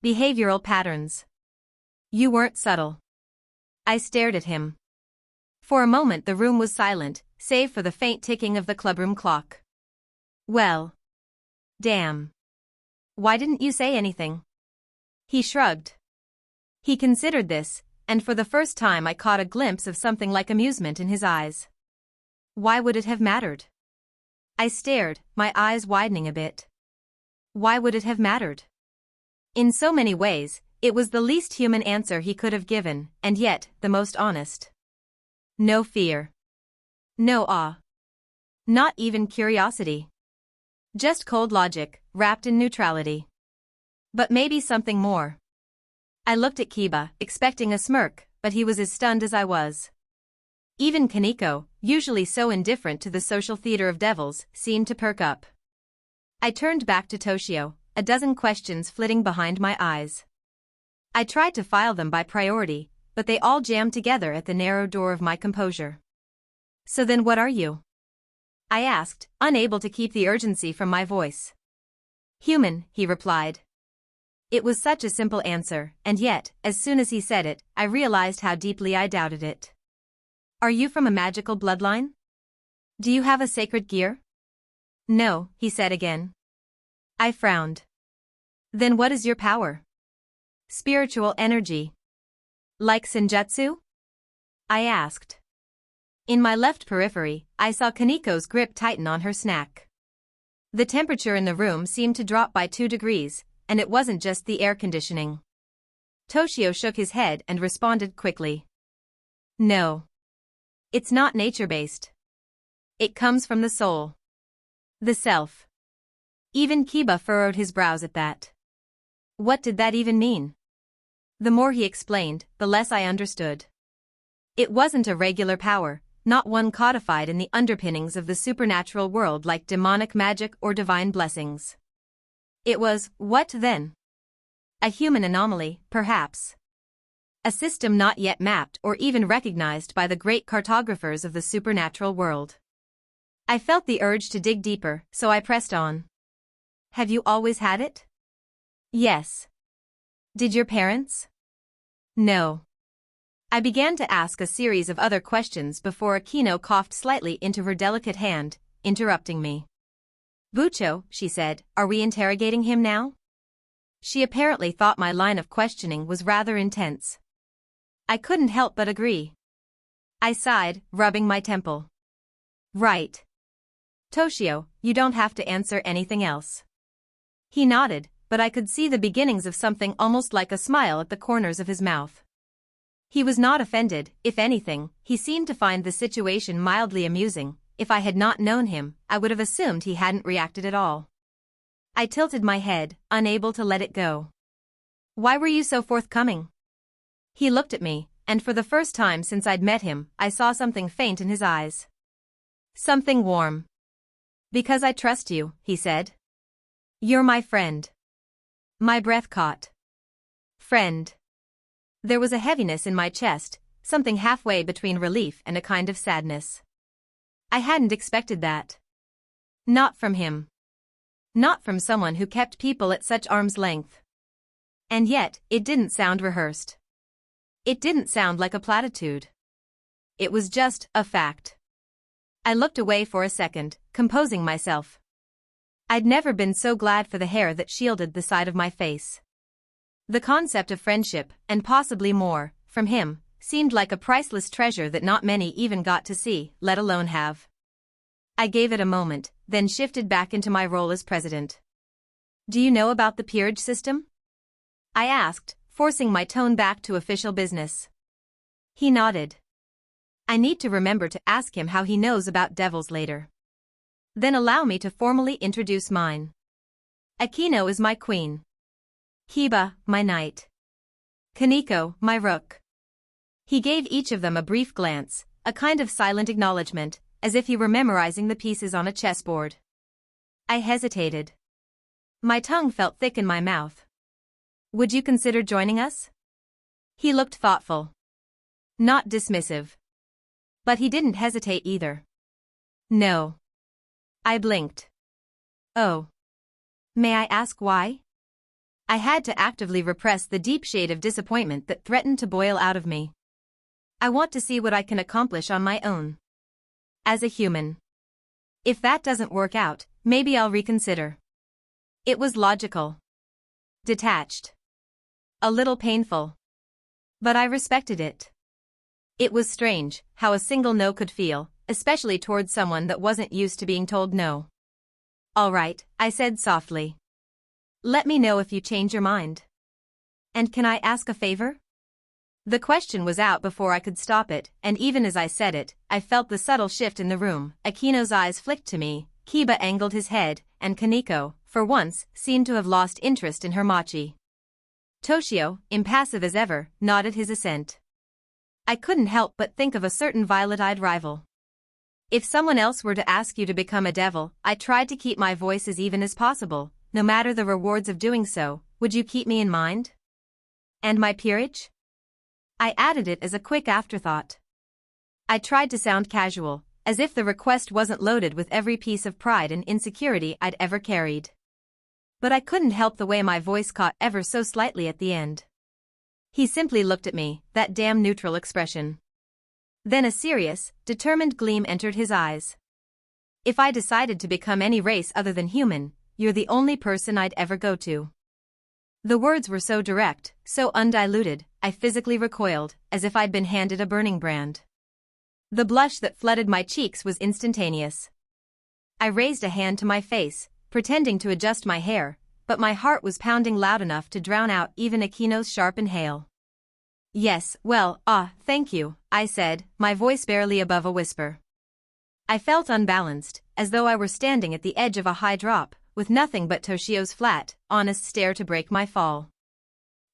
Speaker 2: Behavioral patterns. You weren't subtle. I stared at him. For a moment the room was silent, save for the faint ticking of the clubroom clock. Well. Damn. Why didn't you say anything? He shrugged. He considered this, and for the first time I caught a glimpse of something like amusement in his eyes. Why would it have mattered? I stared, my eyes widening a bit. Why would it have mattered? In so many ways, it was the least human answer he could have given, and yet, the most honest. No fear. No awe. Not even curiosity. Just cold logic, wrapped in neutrality. But maybe something more. I looked at Kiba, expecting a smirk, but he was as stunned as I was. Even Kaneko, usually so indifferent to the social theater of devils, seemed to perk up. I turned back to Toshio, a dozen questions flitting behind my eyes. I tried to file them by priority, but they all jammed together at the narrow door of my composure. So then what are you? I asked, unable to keep the urgency from my voice. Human, he replied. It was such a simple answer, and yet, as soon as he said it, I realized how deeply I doubted it. Are you from a magical bloodline? Do you have a sacred gear? No, he said again. I frowned. Then what is your power? Spiritual energy. Like senjutsu? I asked. In my left periphery, I saw Kaneko's grip tighten on her snack. The temperature in the room seemed to drop by 2 degrees, and it wasn't just the air conditioning. Toshio shook his head and responded quickly. No. It's not nature-based. It comes from the soul. The self. Even Kiba furrowed his brows at that. What did that even mean? The more he explained, the less I understood. It wasn't a regular power, not one codified in the underpinnings of the supernatural world like demonic magic or divine blessings. It was, what then? A human anomaly, perhaps. A system not yet mapped or even recognized by the great cartographers of the supernatural world. I felt the urge to dig deeper, so I pressed on. Have you always had it? Yes. Did your parents? No. I began to ask a series of other questions before Akino coughed slightly into her delicate hand, interrupting me. "Bucho," she said, "are we interrogating him now?" She apparently thought my line of questioning was rather intense. I couldn't help but agree. I sighed, rubbing my temple. "Right. Toshio, you don't have to answer anything else." He nodded, but I could see the beginnings of something almost like a smile at the corners of his mouth. He was not offended. If anything, he seemed to find the situation mildly amusing. If I had not known him, I would have assumed he hadn't reacted at all. I tilted my head, unable to let it go. "Why were you so forthcoming?" He looked at me, and for the first time since I'd met him, I saw something faint in his eyes. Something warm. "Because I trust you," he said. "You're my friend." My breath caught. Friend. There was a heaviness in my chest, something halfway between relief and a kind of sadness. I hadn't expected that. Not from him. Not from someone who kept people at such arm's length. And yet, it didn't sound rehearsed. It didn't sound like a platitude. It was just a fact. I looked away for a second, composing myself. I'd never been so glad for the hair that shielded the side of my face. The concept of friendship, and possibly more, from him, seemed like a priceless treasure that not many even got to see, let alone have. I gave it a moment, then shifted back into my role as president. "Do you know about the peerage system?" I asked, forcing my tone back to official business. He nodded. I need to remember to ask him how he knows about devils later. Then allow me to formally introduce mine. Akino is my queen. Kiba, my knight. Kaneko, my rook. He gave each of them a brief glance, a kind of silent acknowledgement, as if he were memorizing the pieces on a chessboard. I hesitated. My tongue felt thick in my mouth. "Would you consider joining us?" He looked thoughtful. Not dismissive. But he didn't hesitate either. "No." I blinked. "Oh. May I ask why?" I had to actively repress the deep shade of disappointment that threatened to boil out of me. I want to see what I can accomplish on my own. As a human. If that doesn't work out, maybe I'll reconsider. It was logical. Detached. A little painful. But I respected it. It was strange how a single no could feel, especially towards someone that wasn't used to being told no. "All right," I said softly. "Let me know if you change your mind. And can I ask a favor?" The question was out before I could stop it, and even as I said it, I felt the subtle shift in the room. Akino's eyes flicked to me, Kiba angled his head, and Kaneko, for once, seemed to have lost interest in her machi. Toshio, impassive as ever, nodded his assent. I couldn't help but think of a certain violet-eyed rival. If someone else were to ask you to become a devil, I tried to keep my voice as even as possible. No matter the rewards of doing so, would you keep me in mind? And my peerage? I added it as a quick afterthought. I tried to sound casual, as if the request wasn't loaded with every piece of pride and insecurity I'd ever carried. But I couldn't help the way my voice caught ever so slightly at the end. He simply looked at me, that damn neutral expression. Then a serious, determined gleam entered his eyes. "If I decided to become any race other than human, you're the only person I'd ever go to." The words were so direct, so undiluted, I physically recoiled, as if I'd been handed a burning brand. The blush that flooded my cheeks was instantaneous. I raised a hand to my face, pretending to adjust my hair, but my heart was pounding loud enough to drown out even Akino's sharp inhale. "Yes, well, thank you," I said, my voice barely above a whisper. I felt unbalanced, as though I were standing at the edge of a high drop, with nothing but Toshio's flat, honest stare to break my fall.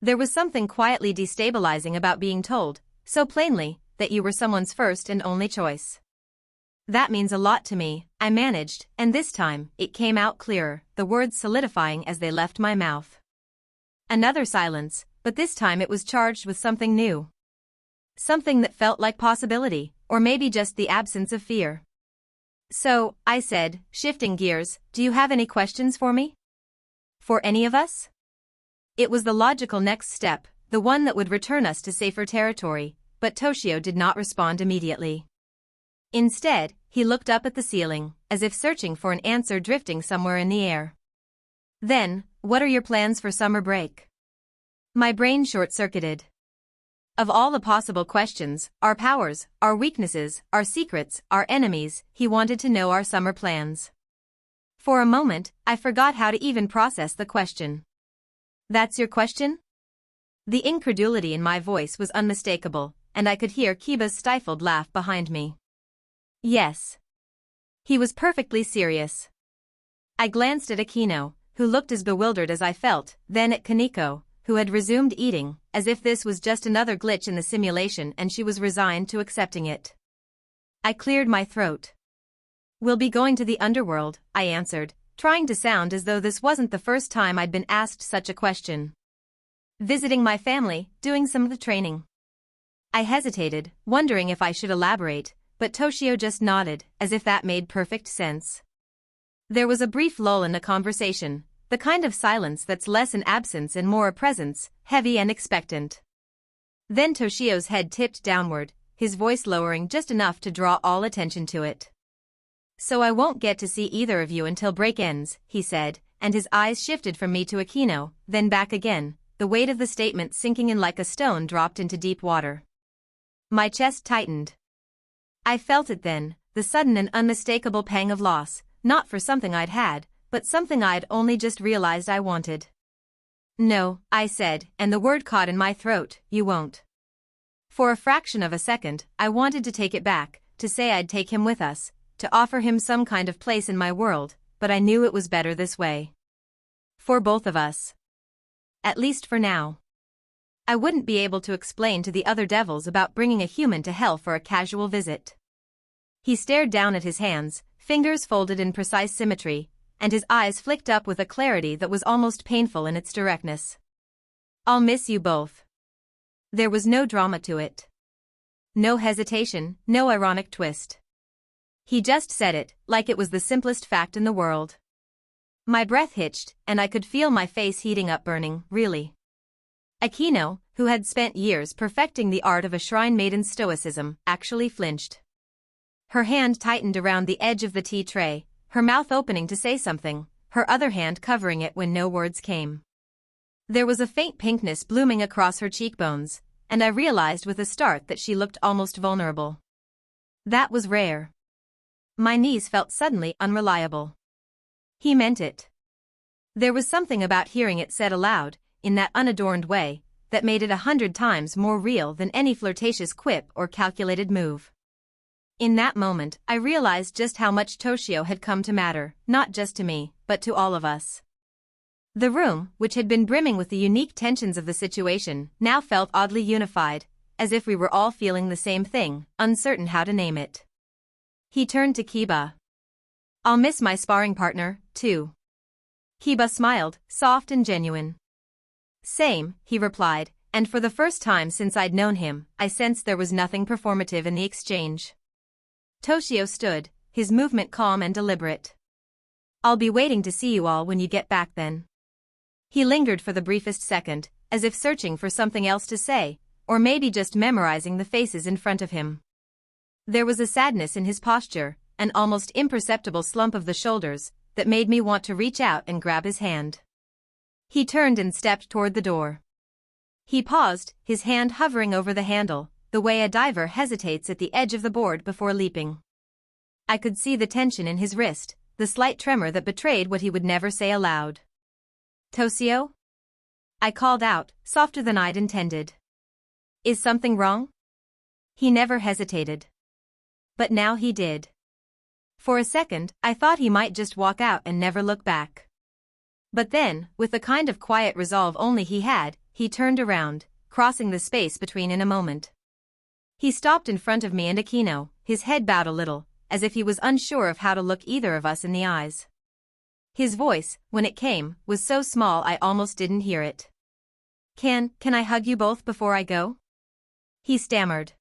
Speaker 2: There was something quietly destabilizing about being told, so plainly, that you were someone's first and only choice. "That means a lot to me," I managed, and this time, it came out clearer, the words solidifying as they left my mouth. Another silence, but this time it was charged with something new. Something that felt like possibility, or maybe just the absence of fear. "So," I said, shifting gears, "do you have any questions for me? For any of us?" It was the logical next step, the one that would return us to safer territory, but Toshio did not respond immediately. Instead, he looked up at the ceiling, as if searching for an answer drifting somewhere in the air. Then, what are your plans for summer break? My brain short-circuited. Of all the possible questions, our powers, our weaknesses, our secrets, our enemies, he wanted to know our summer plans. For a moment, I forgot how to even process the question. That's your question? The incredulity in my voice was unmistakable, and I could hear Kiba's stifled laugh behind me. Yes. He was perfectly serious. I glanced at Akino, who looked as bewildered as I felt, then at Kaneko, who had resumed eating, as if this was just another glitch in the simulation and she was resigned to accepting it. I cleared my throat. We'll be going to the underworld, I answered, trying to sound as though this wasn't the first time I'd been asked such a question. Visiting my family, doing some of the training. I hesitated, wondering if I should elaborate, but Toshio just nodded, as if that made perfect sense. There was a brief lull in the conversation, the kind of silence that's less an absence and more a presence, heavy and expectant. Then Toshio's head tipped downward, his voice lowering just enough to draw all attention to it. So I won't get to see either of you until break ends, he said, and his eyes shifted from me to Akino, then back again, the weight of the statement sinking in like a stone dropped into deep water. My chest tightened. I felt it then, the sudden and unmistakable pang of loss, not for something I'd had, but something I'd only just realized I wanted. No, I said, and the word caught in my throat, you won't. For a fraction of a second, I wanted to take it back, to say I'd take him with us, to offer him some kind of place in my world, but I knew it was better this way. For both of us. At least for now. I wouldn't be able to explain to the other devils about bringing a human to hell for a casual visit. He stared down at his hands, fingers folded in precise symmetry, and his eyes flicked up with a clarity that was almost painful in its directness. I'll miss you both. There was no drama to it. No hesitation, no ironic twist. He just said it, like it was the simplest fact in the world. My breath hitched, and I could feel my face heating up, burning, really. Akino, who had spent years perfecting the art of a shrine maiden's stoicism, actually flinched. Her hand tightened around the edge of the tea tray, her mouth opening to say something, her other hand covering it when no words came. There was a faint pinkness blooming across her cheekbones, and I realized with a start that she looked almost vulnerable. That was rare. My knees felt suddenly unreliable. He meant it. There was something about hearing it said aloud, in that unadorned way, that made it 100 times more real than any flirtatious quip or calculated move. In that moment, I realized just how much Toshio had come to matter, not just to me, but to all of us. The room, which had been brimming with the unique tensions of the situation, now felt oddly unified, as if we were all feeling the same thing, uncertain how to name it. He turned to Kiba. I'll miss my sparring partner, too. Kiba smiled, soft and genuine. Same, he replied, and for the first time since I'd known him, I sensed there was nothing performative in the exchange. Toshio stood, his movement calm and deliberate. I'll be waiting to see you all when you get back then. He lingered for the briefest second, as if searching for something else to say, or maybe just memorizing the faces in front of him. There was a sadness in his posture, an almost imperceptible slump of the shoulders, that made me want to reach out and grab his hand. He turned and stepped toward the door. He paused, his hand hovering over the handle, the way a diver hesitates at the edge of the board before leaping. I could see the tension in his wrist, the slight tremor that betrayed what he would never say aloud. Toshio? I called out, softer than I'd intended. Is something wrong? He never hesitated. But now he did. For a second, I thought he might just walk out and never look back. But then, with the kind of quiet resolve only he had, he turned around, crossing the space between in a moment. He stopped in front of me and Akino, his head bowed a little, as if he was unsure of how to look either of us in the eyes. His voice, when it came, was so small I almost didn't hear it. Can I hug you both before I go? He stammered.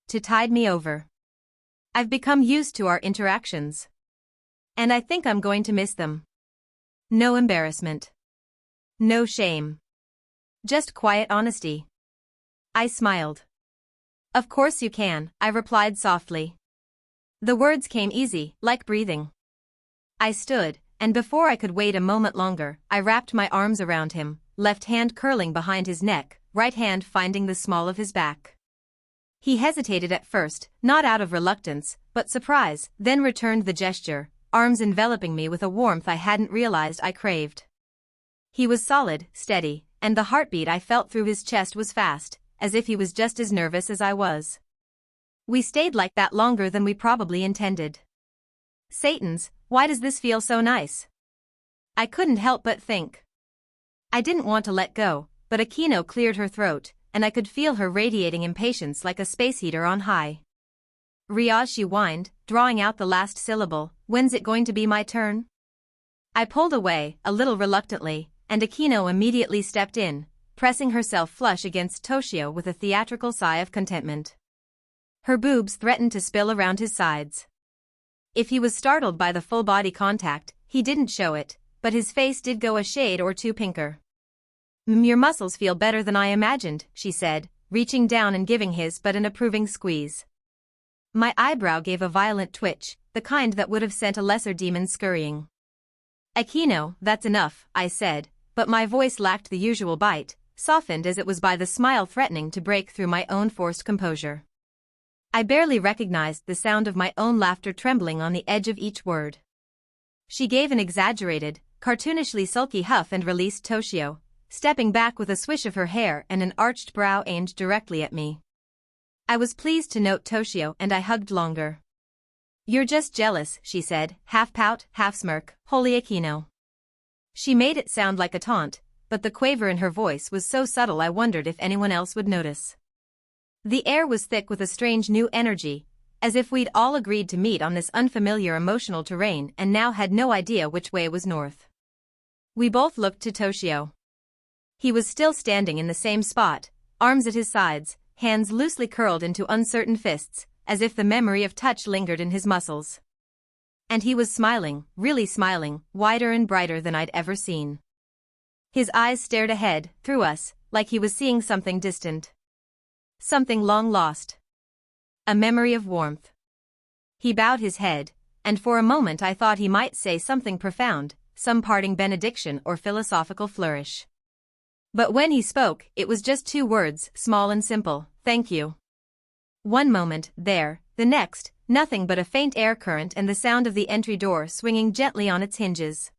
Speaker 2: To tide me over. I've become used to our interactions. And I think I'm going to miss them. No embarrassment. No shame. Just quiet honesty. I smiled. Of course you can, I replied softly. The words came easy, like breathing. I stood, and before I could wait a moment longer, I wrapped my arms around him, left hand curling behind his neck, right hand finding the small of his back. He hesitated at first, not out of reluctance, but surprise, then returned the gesture, arms enveloping me with a warmth I hadn't realized I craved. He was solid, steady, and the heartbeat I felt through his chest was fast, as if he was just as nervous as I was. We stayed like that longer than we probably intended. Satans, why does this feel so nice? I couldn't help but think. I didn't want to let go, but Aquino cleared her throat, and I could feel her radiating impatience like a space heater on high. Riaz, she whined, drawing out the last syllable, when's it going to be my turn? I pulled away, a little reluctantly, and Aquino immediately stepped in, pressing herself flush against Toshio with a theatrical sigh of contentment. Her boobs threatened to spill around his sides. If he was startled by the full-body contact, he didn't show it, but his face did go a shade or two pinker. Your muscles feel better than I imagined, she said, reaching down and giving his but an approving squeeze. My eyebrow gave a violent twitch, the kind that would have sent a lesser demon scurrying. Aquino, that's enough, I said, but my voice lacked the usual bite, softened as it was by the smile threatening to break through my own forced composure. I barely recognized the sound of my own laughter trembling on the edge of each word. She gave an exaggerated, cartoonishly sulky huff and released Toshio, stepping back with a swish of her hair and an arched brow aimed directly at me. I was pleased to note Toshio and I hugged longer. You're just jealous, she said, half pout, half smirk, holy Aquino. She made it sound like a taunt, but the quaver in her voice was so subtle I wondered if anyone else would notice. The air was thick with a strange new energy, as if we'd all agreed to meet on this unfamiliar emotional terrain and now had no idea which way was north. We both looked to Toshio. He was still standing in the same spot, arms at his sides, hands loosely curled into uncertain fists, as if the memory of touch lingered in his muscles. And he was smiling, really smiling, wider and brighter than I'd ever seen. His eyes stared ahead, through us, like he was seeing something distant. Something long lost. A memory of warmth. He bowed his head, and for a moment I thought he might say something profound, some parting benediction or philosophical flourish. But when he spoke, it was just two words, small and simple, thank you. One moment, there, the next, nothing but a faint air current and the sound of the entry door swinging gently on its hinges.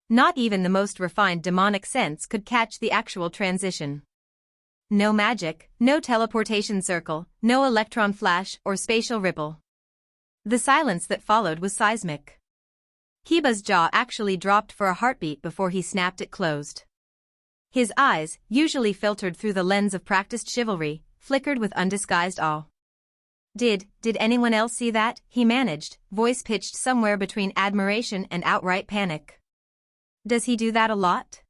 Speaker 2: Not even the most refined demonic sense could catch the actual transition. No magic, no teleportation circle, no electron flash or spatial ripple. The silence that followed was seismic. Hiba's jaw actually dropped for a heartbeat before he snapped it closed. His eyes, usually filtered through the lens of practiced chivalry, flickered with undisguised awe. Did anyone else see that? He managed, voice pitched somewhere between admiration and outright panic. Does he do that a lot?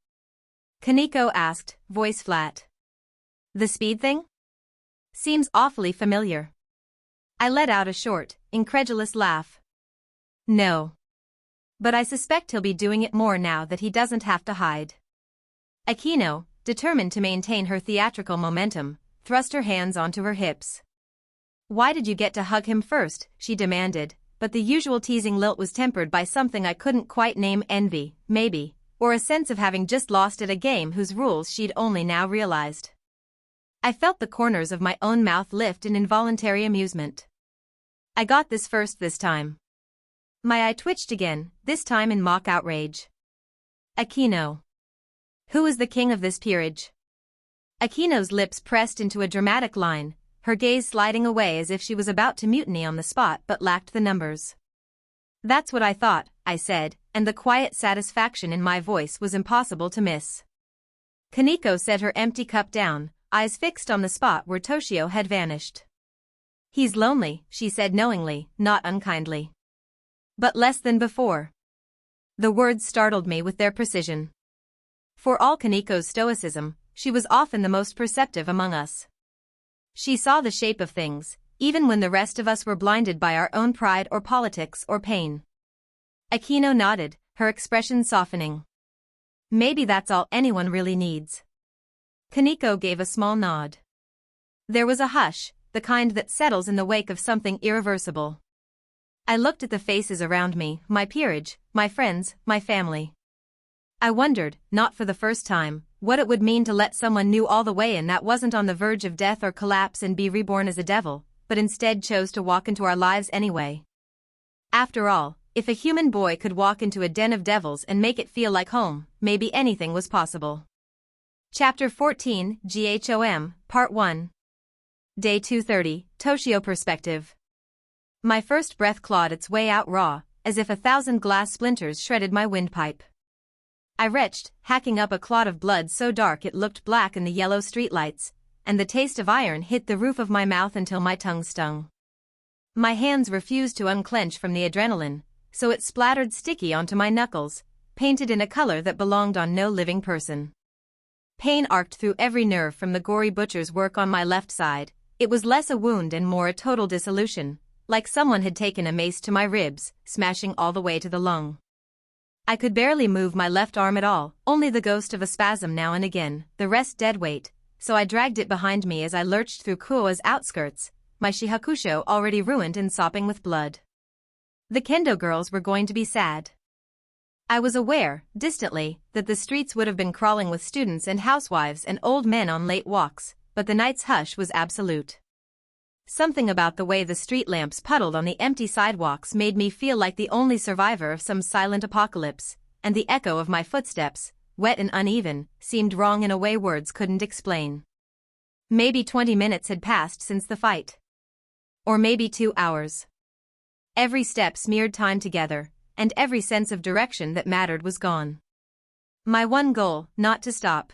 Speaker 2: Kaneko asked, voice flat. The speed thing? Seems awfully familiar. I let out a short, incredulous laugh. No. But I suspect he'll be doing it more now that he doesn't have to hide. Aquino, determined to maintain her theatrical momentum, thrust her hands onto her hips. Why did you get to hug him first? She demanded, but the usual teasing lilt was tempered by something I couldn't quite name, envy, maybe, or a sense of having just lost at a game whose rules she'd only now realized. I felt the corners of my own mouth lift in involuntary amusement. I got this first this time. My eye twitched again, this time in mock outrage. Aquino. Who is the king of this peerage? Aquino's lips pressed into a dramatic line, her gaze sliding away as if she was about to mutiny on the spot but lacked the numbers. That's what I thought, I said, and the quiet satisfaction in my voice was impossible to miss. Kaneko set her empty cup down, eyes fixed on the spot where Toshio had vanished. He's lonely, she said knowingly, not unkindly. But less than before. The words startled me with their precision. For all Kaneko's stoicism, she was often the most perceptive among us. She saw the shape of things, even when the rest of us were blinded by our own pride or politics or pain. Aquino nodded, her expression softening. Maybe that's all anyone really needs. Kaneko gave a small nod. There was a hush, the kind that settles in the wake of something irreversible. I looked at the faces around me, my peerage, my friends, my family. I wondered, not for the first time, what it would mean to let someone new all the way in that wasn't on the verge of death or collapse and be reborn as a devil, but instead chose to walk into our lives anyway. After all, if a human boy could walk into a den of devils and make it feel like home, maybe anything was possible. Chapter 14, GHOM, Part 1. Day 230, Toshio Perspective. My first breath clawed its way out raw, as if 1,000 glass splinters shredded my windpipe. I retched, hacking up a clot of blood so dark it looked black in the yellow streetlights, and the taste of iron hit the roof of my mouth until my tongue stung. My hands refused to unclench from the adrenaline, so it splattered sticky onto my knuckles, painted in a color that belonged on no living person. Pain arced through every nerve from the gory butcher's work on my left side. It was less a wound and more a total dissolution, like someone had taken a mace to my ribs, smashing all the way to the lung. I could barely move my left arm at all, only the ghost of a spasm now and again, the rest dead weight, so I dragged it behind me as I lurched through Kuoa's outskirts, my shihakusho already ruined and sopping with blood. The kendo girls were going to be sad. I was aware, distantly, that the streets would have been crawling with students and housewives and old men on late walks, but the night's hush was absolute. Something about the way the street lamps puddled on the empty sidewalks made me feel like the only survivor of some silent apocalypse, and the echo of my footsteps, wet and uneven, seemed wrong in a way words couldn't explain. Maybe 20 minutes had passed since the fight. Or maybe 2 hours. Every step smeared time together, and every sense of direction that mattered was gone. My one goal, not to stop.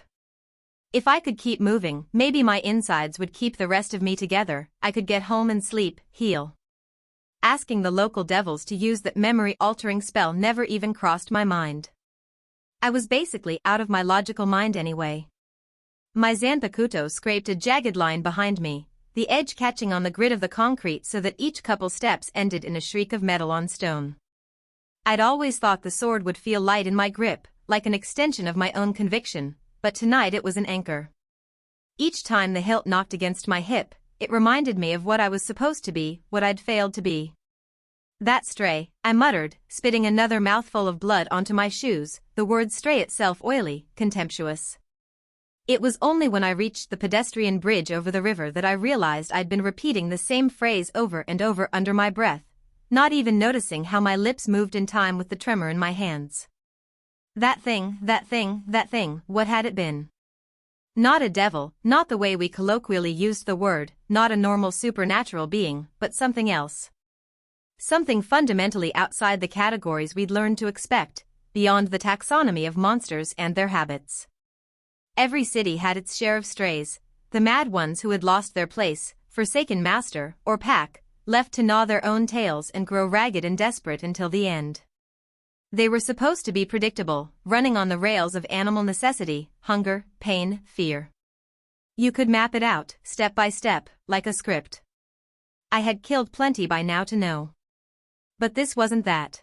Speaker 2: If I could keep moving, maybe my insides would keep the rest of me together, I could get home and sleep, heal. Asking the local devils to use that memory-altering spell never even crossed my mind. I was basically out of my logical mind anyway. My zanpakuto scraped a jagged line behind me, the edge catching on the grit of the concrete so that each couple steps ended in a shriek of metal on stone. I'd always thought the sword would feel light in my grip, like an extension of my own conviction, but tonight it was an anchor. Each time the hilt knocked against my hip, it reminded me of what I was supposed to be, what I'd failed to be. That stray, I muttered, spitting another mouthful of blood onto my shoes, the word stray itself oily, contemptuous. It was only when I reached the pedestrian bridge over the river that I realized I'd been repeating the same phrase over and over under my breath, not even noticing how my lips moved in time with the tremor in my hands. That thing, what had it been? Not a devil, not the way we colloquially used the word, not a normal supernatural being, but something else. Something fundamentally outside the categories we'd learned to expect, beyond the taxonomy of monsters and their habits. Every city had its share of strays, the mad ones who had lost their place, forsaken master, or pack, left to gnaw their own tails and grow ragged and desperate until the end. They were supposed to be predictable, running on the rails of animal necessity, hunger, pain, fear. You could map it out, step by step, like a script. I had killed plenty by now to know. But this wasn't that.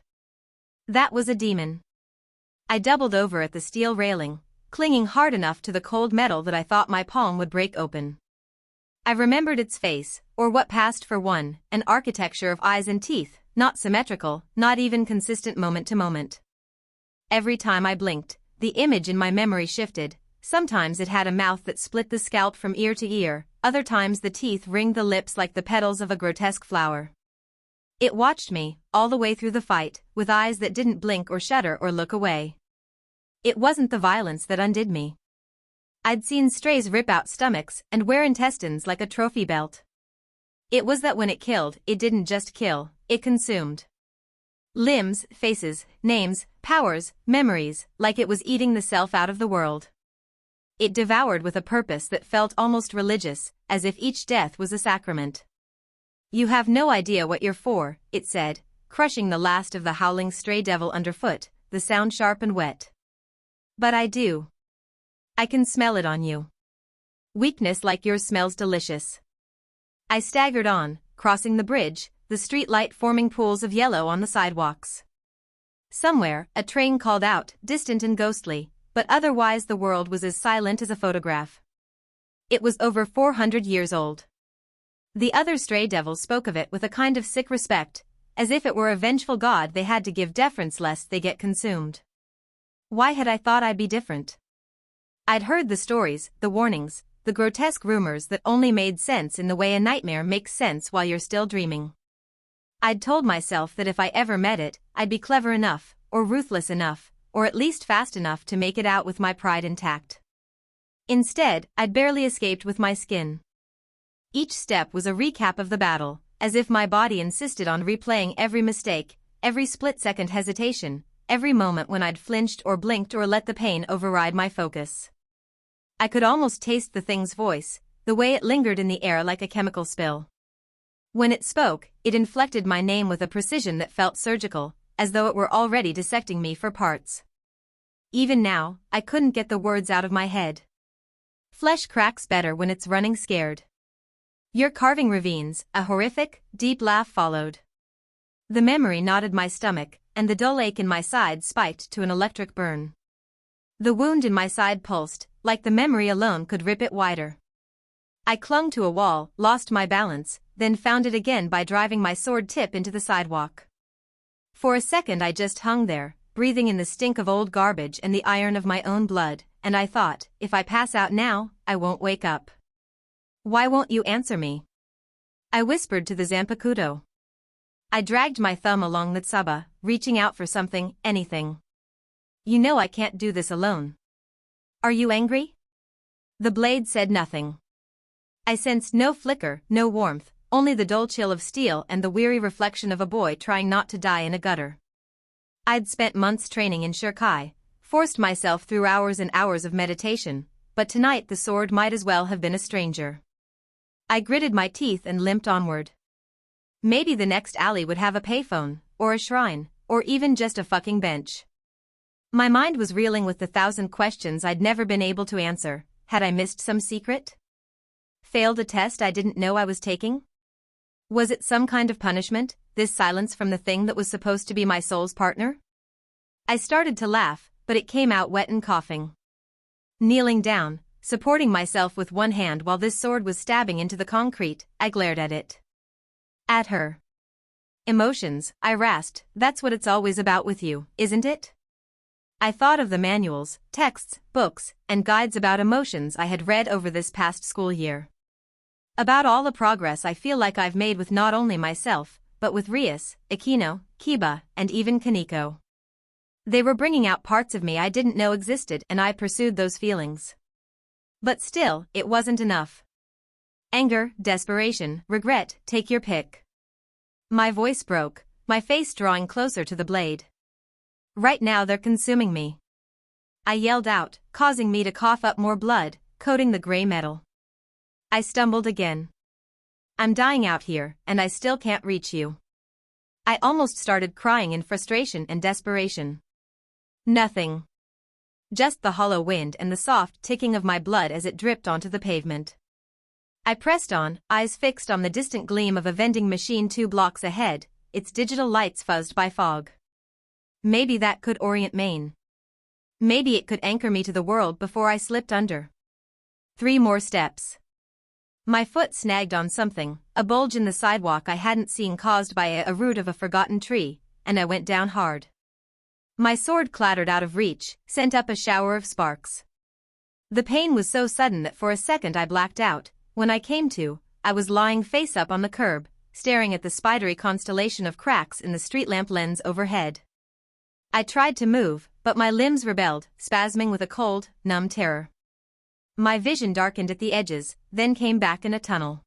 Speaker 2: That was a demon. I doubled over at the steel railing, clinging hard enough to the cold metal that I thought my palm would break open. I remembered its face, or what passed for one, an architecture of eyes and teeth, not symmetrical, not even consistent moment to moment. Every time I blinked, the image in my memory shifted. Sometimes it had a mouth that split the scalp from ear to ear, other times the teeth ringed the lips like the petals of a grotesque flower. It watched me, all the way through the fight, with eyes that didn't blink or shudder or look away. It wasn't the violence that undid me. I'd seen strays rip out stomachs and wear intestines like a trophy belt. It was that when it killed, it didn't just kill, it consumed. Limbs, faces, names, powers, memories, like it was eating the self out of the world. It devoured with a purpose that felt almost religious, as if each death was a sacrament. You have no idea what you're for, it said, crushing the last of the howling stray devil underfoot, the sound sharp and wet. But I do. I can smell it on you. Weakness like yours smells delicious. I staggered on, crossing the bridge, the streetlight forming pools of yellow on the sidewalks. Somewhere, a train called out, distant and ghostly, but otherwise the world was as silent as a photograph. It was over 400 years old. The other stray devils spoke of it with a kind of sick respect, as if it were a vengeful god they had to give deference lest they get consumed. Why had I thought I'd be different? I'd heard the stories, the warnings, the grotesque rumors that only made sense in the way a nightmare makes sense while you're still dreaming. I'd told myself that if I ever met it, I'd be clever enough, or ruthless enough, or at least fast enough to make it out with my pride intact. Instead, I'd barely escaped with my skin. Each step was a recap of the battle, as if my body insisted on replaying every mistake, every split-second hesitation, every moment when I'd flinched or blinked or let the pain override my focus. I could almost taste the thing's voice, the way it lingered in the air like a chemical spill. When it spoke, it inflected my name with a precision that felt surgical, as though it were already dissecting me for parts. Even now, I couldn't get the words out of my head. Flesh cracks better when it's running scared. You're carving ravines, a horrific, deep laugh followed. The memory knotted my stomach, and the dull ache in my side spiked to an electric burn. The wound in my side pulsed, like the memory alone could rip it wider. I clung to a wall, lost my balance, then found it again by driving my sword tip into the sidewalk. For a second I just hung there, breathing in the stink of old garbage and the iron of my own blood, and I thought, if I pass out now, I won't wake up. Why won't you answer me? I whispered to the Zanpakuto. I dragged my thumb along the tsaba, reaching out for something, anything. You know I can't do this alone. Are you angry? The blade said nothing. I sensed no flicker, no warmth, only the dull chill of steel and the weary reflection of a boy trying not to die in a gutter. I'd spent months training in shirkai, forced myself through hours and hours of meditation, but tonight the sword might as well have been a stranger. I gritted my teeth and limped onward. Maybe the next alley would have a payphone, or a shrine, or even just a fucking bench. My mind was reeling with the 1,000 questions I'd never been able to answer. Had I missed some secret? Failed a test I didn't know I was taking? Was it some kind of punishment, this silence from the thing that was supposed to be my soul's partner? I started to laugh, but it came out wet and coughing. Kneeling down, supporting myself with one hand while this sword was stabbing into the concrete, I glared at it. At her. Emotions, I rasped, that's what it's always about with you, isn't it? I thought of the manuals, texts, books, and guides about emotions I had read over this past school year. About all the progress I feel like I've made with not only myself, but with Rias, Aquino, Kiba, and even Kaneko. They were bringing out parts of me I didn't know existed and I pursued those feelings. But still, it wasn't enough. Anger, desperation, regret, take your pick. My voice broke, my face drawing closer to the blade. Right now they're consuming me. I yelled out, causing me to cough up more blood, coating the gray metal. I stumbled again. I'm dying out here, and I still can't reach you. I almost started crying in frustration and desperation. Nothing. Just the hollow wind and the soft ticking of my blood as it dripped onto the pavement. I pressed on, eyes fixed on the distant gleam of a vending machine 2 blocks ahead, its digital lights fuzzed by fog. Maybe that could orient Maine. Maybe it could anchor me to the world before I slipped under. 3 more steps. My foot snagged on something, a bulge in the sidewalk I hadn't seen caused by a root of a forgotten tree, and I went down hard. My sword clattered out of reach, sent up a shower of sparks. The pain was so sudden that for a second I blacked out. When I came to, I was lying face up on the curb, staring at the spidery constellation of cracks in the street lamp lens overhead. I tried to move, but my limbs rebelled, spasming with a cold, numb terror. My vision darkened at the edges, then came back in a tunnel.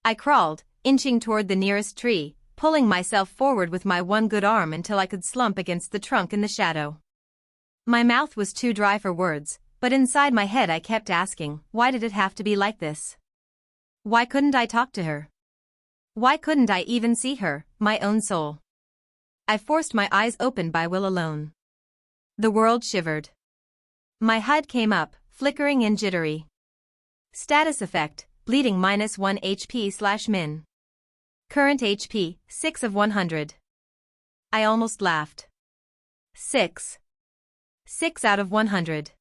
Speaker 2: I crawled, inching toward the nearest tree, pulling myself forward with my one good arm until I could slump against the trunk in the shadow. My mouth was too dry for words, but inside my head I kept asking, why did it have to be like this? Why couldn't I talk to her? Why couldn't I even see her, my own soul? I forced my eyes open by will alone. The world shivered. My HUD came up, flickering and jittery. Status effect, bleeding -1 HP/min. Current HP, 6 of 100. I almost laughed. 6. 6 out of 100.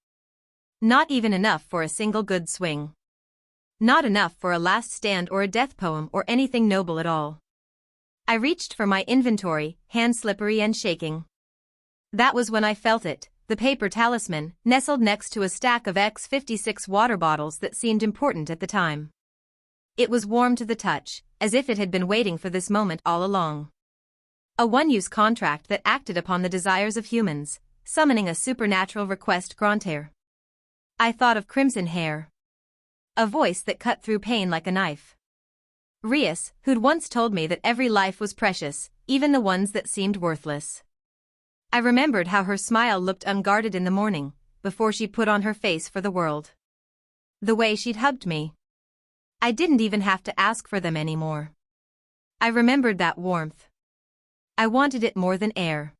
Speaker 2: Not even enough for a single good swing. Not enough for a last stand or a death poem or anything noble at all. I reached for my inventory, hands slippery and shaking. That was when I felt it, the paper talisman, nestled next to a stack of X56 water bottles that seemed important at the time. It was warm to the touch, as if it had been waiting for this moment all along. A one-use contract that acted upon the desires of humans, summoning a supernatural request grantaire. I thought of crimson hair. A voice that cut through pain like a knife. Rias, who'd once told me that every life was precious, even the ones that seemed worthless. I remembered how her smile looked unguarded in the morning, before she put on her face for the world. The way she'd hugged me. I didn't even have to ask for them anymore. I remembered that warmth. I wanted it more than air.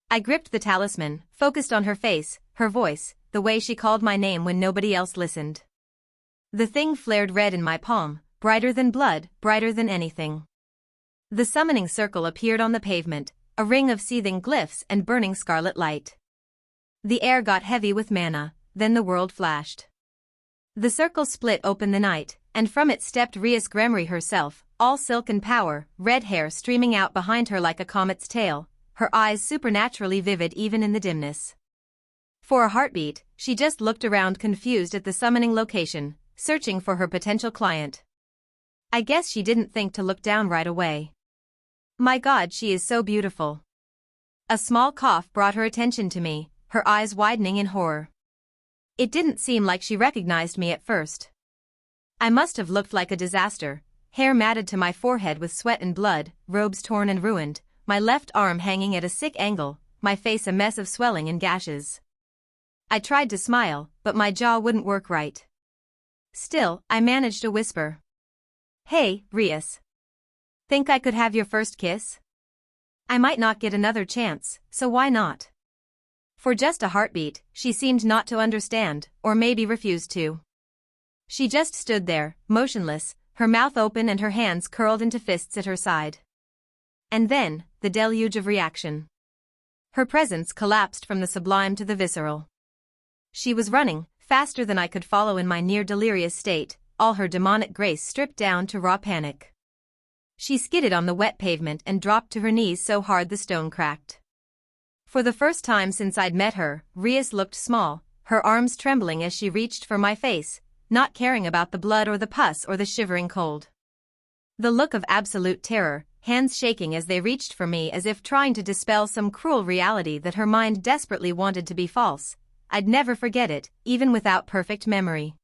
Speaker 2: I gripped the talisman, focused on her face, her voice, the way she called my name when nobody else listened. The thing flared red in my palm, brighter than blood, brighter than anything. The summoning circle appeared on the pavement, a ring of seething glyphs and burning scarlet light. The air got heavy with mana, then the world flashed. The circle split open the night, and from it stepped Rias Gremory herself, all silk and power, red hair streaming out behind her like a comet's tail, her eyes supernaturally vivid even in the dimness. For a heartbeat, she just looked around confused at the summoning location, searching for her potential client. I guess she didn't think to look down right away. My God, she is so beautiful. A small cough brought her attention to me, her eyes widening in horror. It didn't seem like she recognized me at first. I must have looked like a disaster, hair matted to my forehead with sweat and blood, robes torn and ruined, my left arm hanging at a sick angle, my face a mess of swelling and gashes. I tried to smile, but my jaw wouldn't work right. Still, I managed a whisper. Hey, Rias. Think I could have your first kiss? I might not get another chance, so why not? For just a heartbeat, she seemed not to understand, or maybe refused to. She just stood there, motionless, her mouth open and her hands curled into fists at her side. And then, the deluge of reaction. Her presence collapsed from the sublime to the visceral. She was running, faster than I could follow in my near-delirious state, all her demonic grace stripped down to raw panic. She skidded on the wet pavement and dropped to her knees so hard the stone cracked. For the first time since I'd met her, Rias looked small, her arms trembling as she reached for my face, not caring about the blood or the pus or the shivering cold. The look of absolute terror, hands shaking as they reached for me as if trying to dispel some cruel reality that her mind desperately wanted to be false. I'd never forget it, even without perfect memory.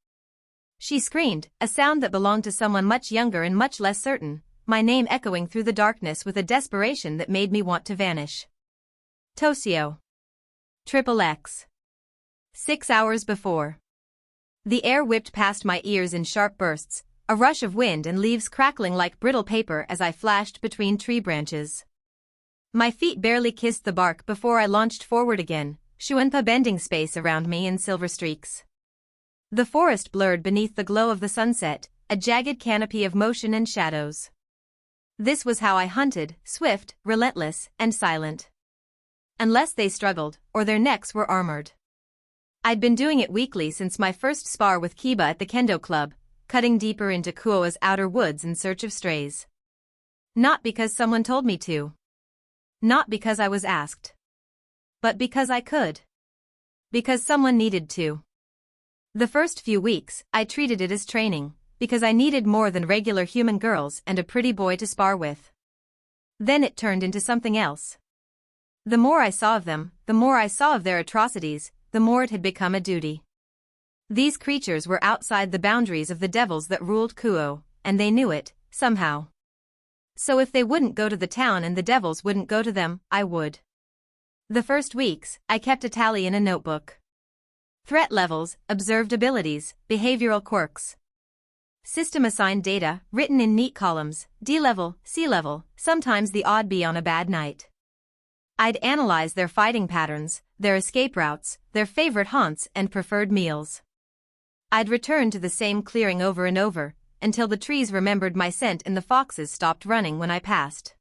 Speaker 2: She screamed, a sound that belonged to someone much younger and much less certain, my name echoing through the darkness with a desperation that made me want to vanish. Tosio. XXX. 6 hours before. The air whipped past my ears in sharp bursts, a rush of wind and leaves crackling like brittle paper as I flashed between tree branches. My feet barely kissed the bark before I launched forward again, Shuanpa bending space around me in silver streaks. The forest blurred beneath the glow of the sunset, a jagged canopy of motion and shadows. This was how I hunted, swift, relentless, and silent. Unless they struggled, or their necks were armored. I'd been doing it weekly since my first spar with Kiba at the Kendo Club, cutting deeper into Kuoa's outer woods in search of strays. Not because someone told me to. Not because I was asked. But because I could. Because someone needed to. The first few weeks, I treated it as training, because I needed more than regular human girls and a pretty boy to spar with. Then it turned into something else. The more I saw of them, the more I saw of their atrocities, the more it had become a duty. These creatures were outside the boundaries of the devils that ruled Kuo, and they knew it, somehow. So if they wouldn't go to the town and the devils wouldn't go to them, I would. The first weeks, I kept a tally in a notebook. Threat levels, observed abilities, behavioral quirks. System-assigned data, written in neat columns, D-level, C-level, sometimes the odd B on a bad night. I'd analyze their fighting patterns, their escape routes, their favorite haunts and preferred meals. I'd return to the same clearing over and over, until the trees remembered my scent and the foxes stopped running when I passed.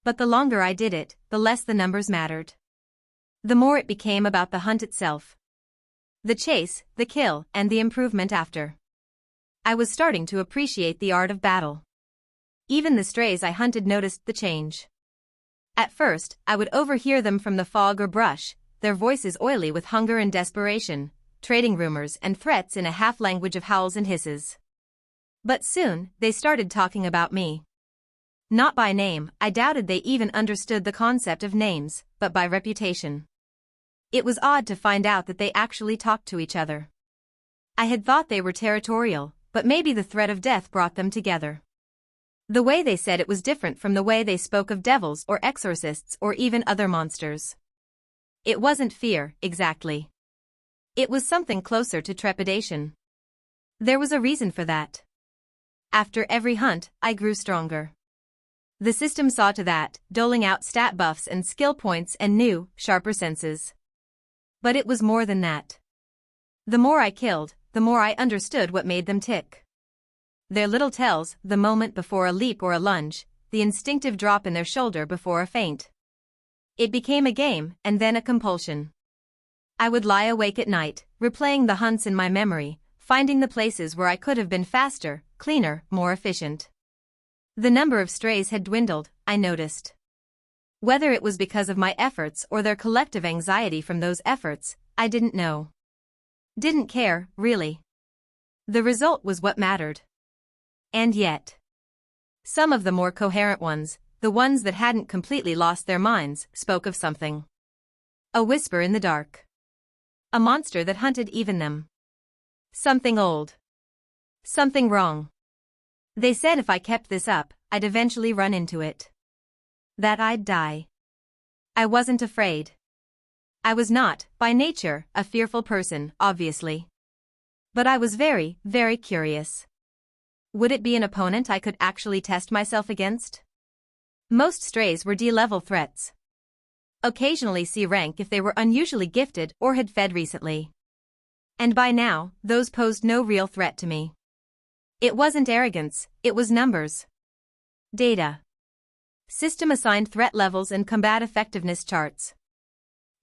Speaker 2: But the longer I did it, the less the numbers mattered. The more it became about the hunt itself. The chase, the kill, and the improvement after. I was starting to appreciate the art of battle. Even the strays I hunted noticed the change. At first, I would overhear them from the fog or brush, their voices oily with hunger and desperation, trading rumors and threats in a half-language of howls and hisses. But soon, they started talking about me. Not by name, I doubted they even understood the concept of names, but by reputation. It was odd to find out that they actually talked to each other. I had thought they were territorial, but maybe the threat of death brought them together. The way they said it was different from the way they spoke of devils or exorcists or even other monsters. It wasn't fear, exactly. It was something closer to trepidation. There was a reason for that. After every hunt, I grew stronger. The system saw to that, doling out stat buffs and skill points and new, sharper senses. But it was more than that. The more I killed, the more I understood what made them tick. Their little tells, the moment before a leap or a lunge, the instinctive drop in their shoulder before a feint. It became a game, and then a compulsion. I would lie awake at night, replaying the hunts in my memory, finding the places where I could have been faster, cleaner, more efficient. The number of strays had dwindled, I noticed. Whether it was because of my efforts or their collective anxiety from those efforts, I didn't know. Didn't care, really. The result was what mattered. And yet, some of the more coherent ones, the ones that hadn't completely lost their minds, spoke of something. A whisper in the dark. A monster that hunted even them. Something old. Something wrong. They said if I kept this up, I'd eventually run into it. That I'd die. I wasn't afraid. I was not, by nature, a fearful person, obviously. But I was very, very curious. Would it be an opponent I could actually test myself against? Most strays were D-level threats. Occasionally C rank if they were unusually gifted or had fed recently. And by now, those posed no real threat to me. It wasn't arrogance, it was numbers. Data. System assigned threat levels and combat effectiveness charts.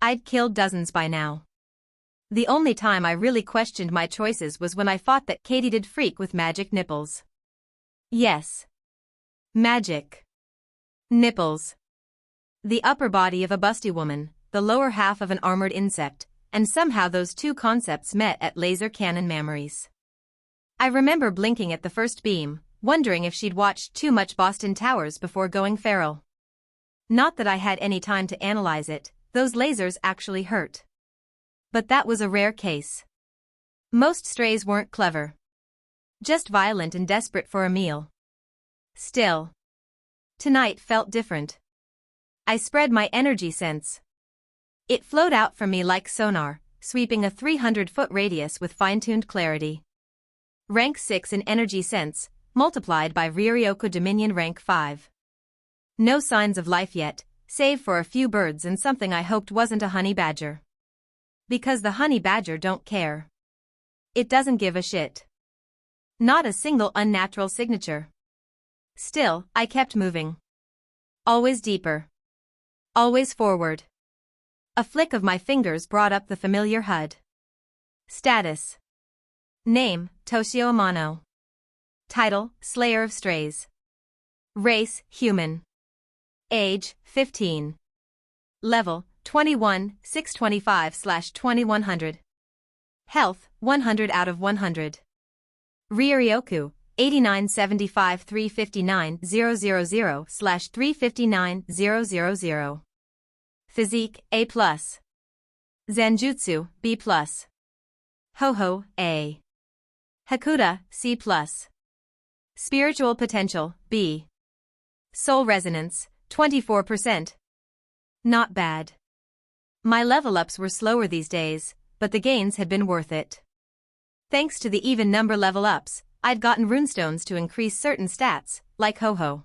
Speaker 2: I'd killed dozens by now. The only time I really questioned my choices was when I fought that katydid freak with magic nipples. Yes. Magic. Nipples. The upper body of a busty woman, the lower half of an armored insect, and somehow those two concepts met at laser cannon memories. I remember blinking at the first beam, wondering if she'd watched too much Boston Towers before going feral. Not that I had any time to analyze it, those lasers actually hurt. But that was a rare case. Most strays weren't clever. Just violent and desperate for a meal. Still. Tonight felt different. I spread my energy sense. It flowed out from me like sonar, sweeping a 300-foot radius with fine-tuned clarity. Rank 6 in energy sense, multiplied by Ryoryoku Dominion rank 5. No signs of life yet, save for a few birds and something I hoped wasn't a honey badger. Because the honey badger don't care. It doesn't give a shit. Not a single unnatural signature. Still, I kept moving. Always deeper. Always forward. A flick of my fingers brought up the familiar HUD. Status. Name, Toshio Amano. Title, Slayer of Strays. Race, Human. Age, 15. Level, 21, 625/2100. Health, 100 out of 100. Ryoryoku, 8975 359 000/359 000. Physique, A+. Zanjutsu, B+. Ho-Ho, A. Hakuda, C+. Spiritual potential, B. Soul resonance, 24%. Not bad. My level-ups were slower these days, but the gains had been worth it. Thanks to the even number level-ups, I'd gotten runestones to increase certain stats, like Ho-Ho.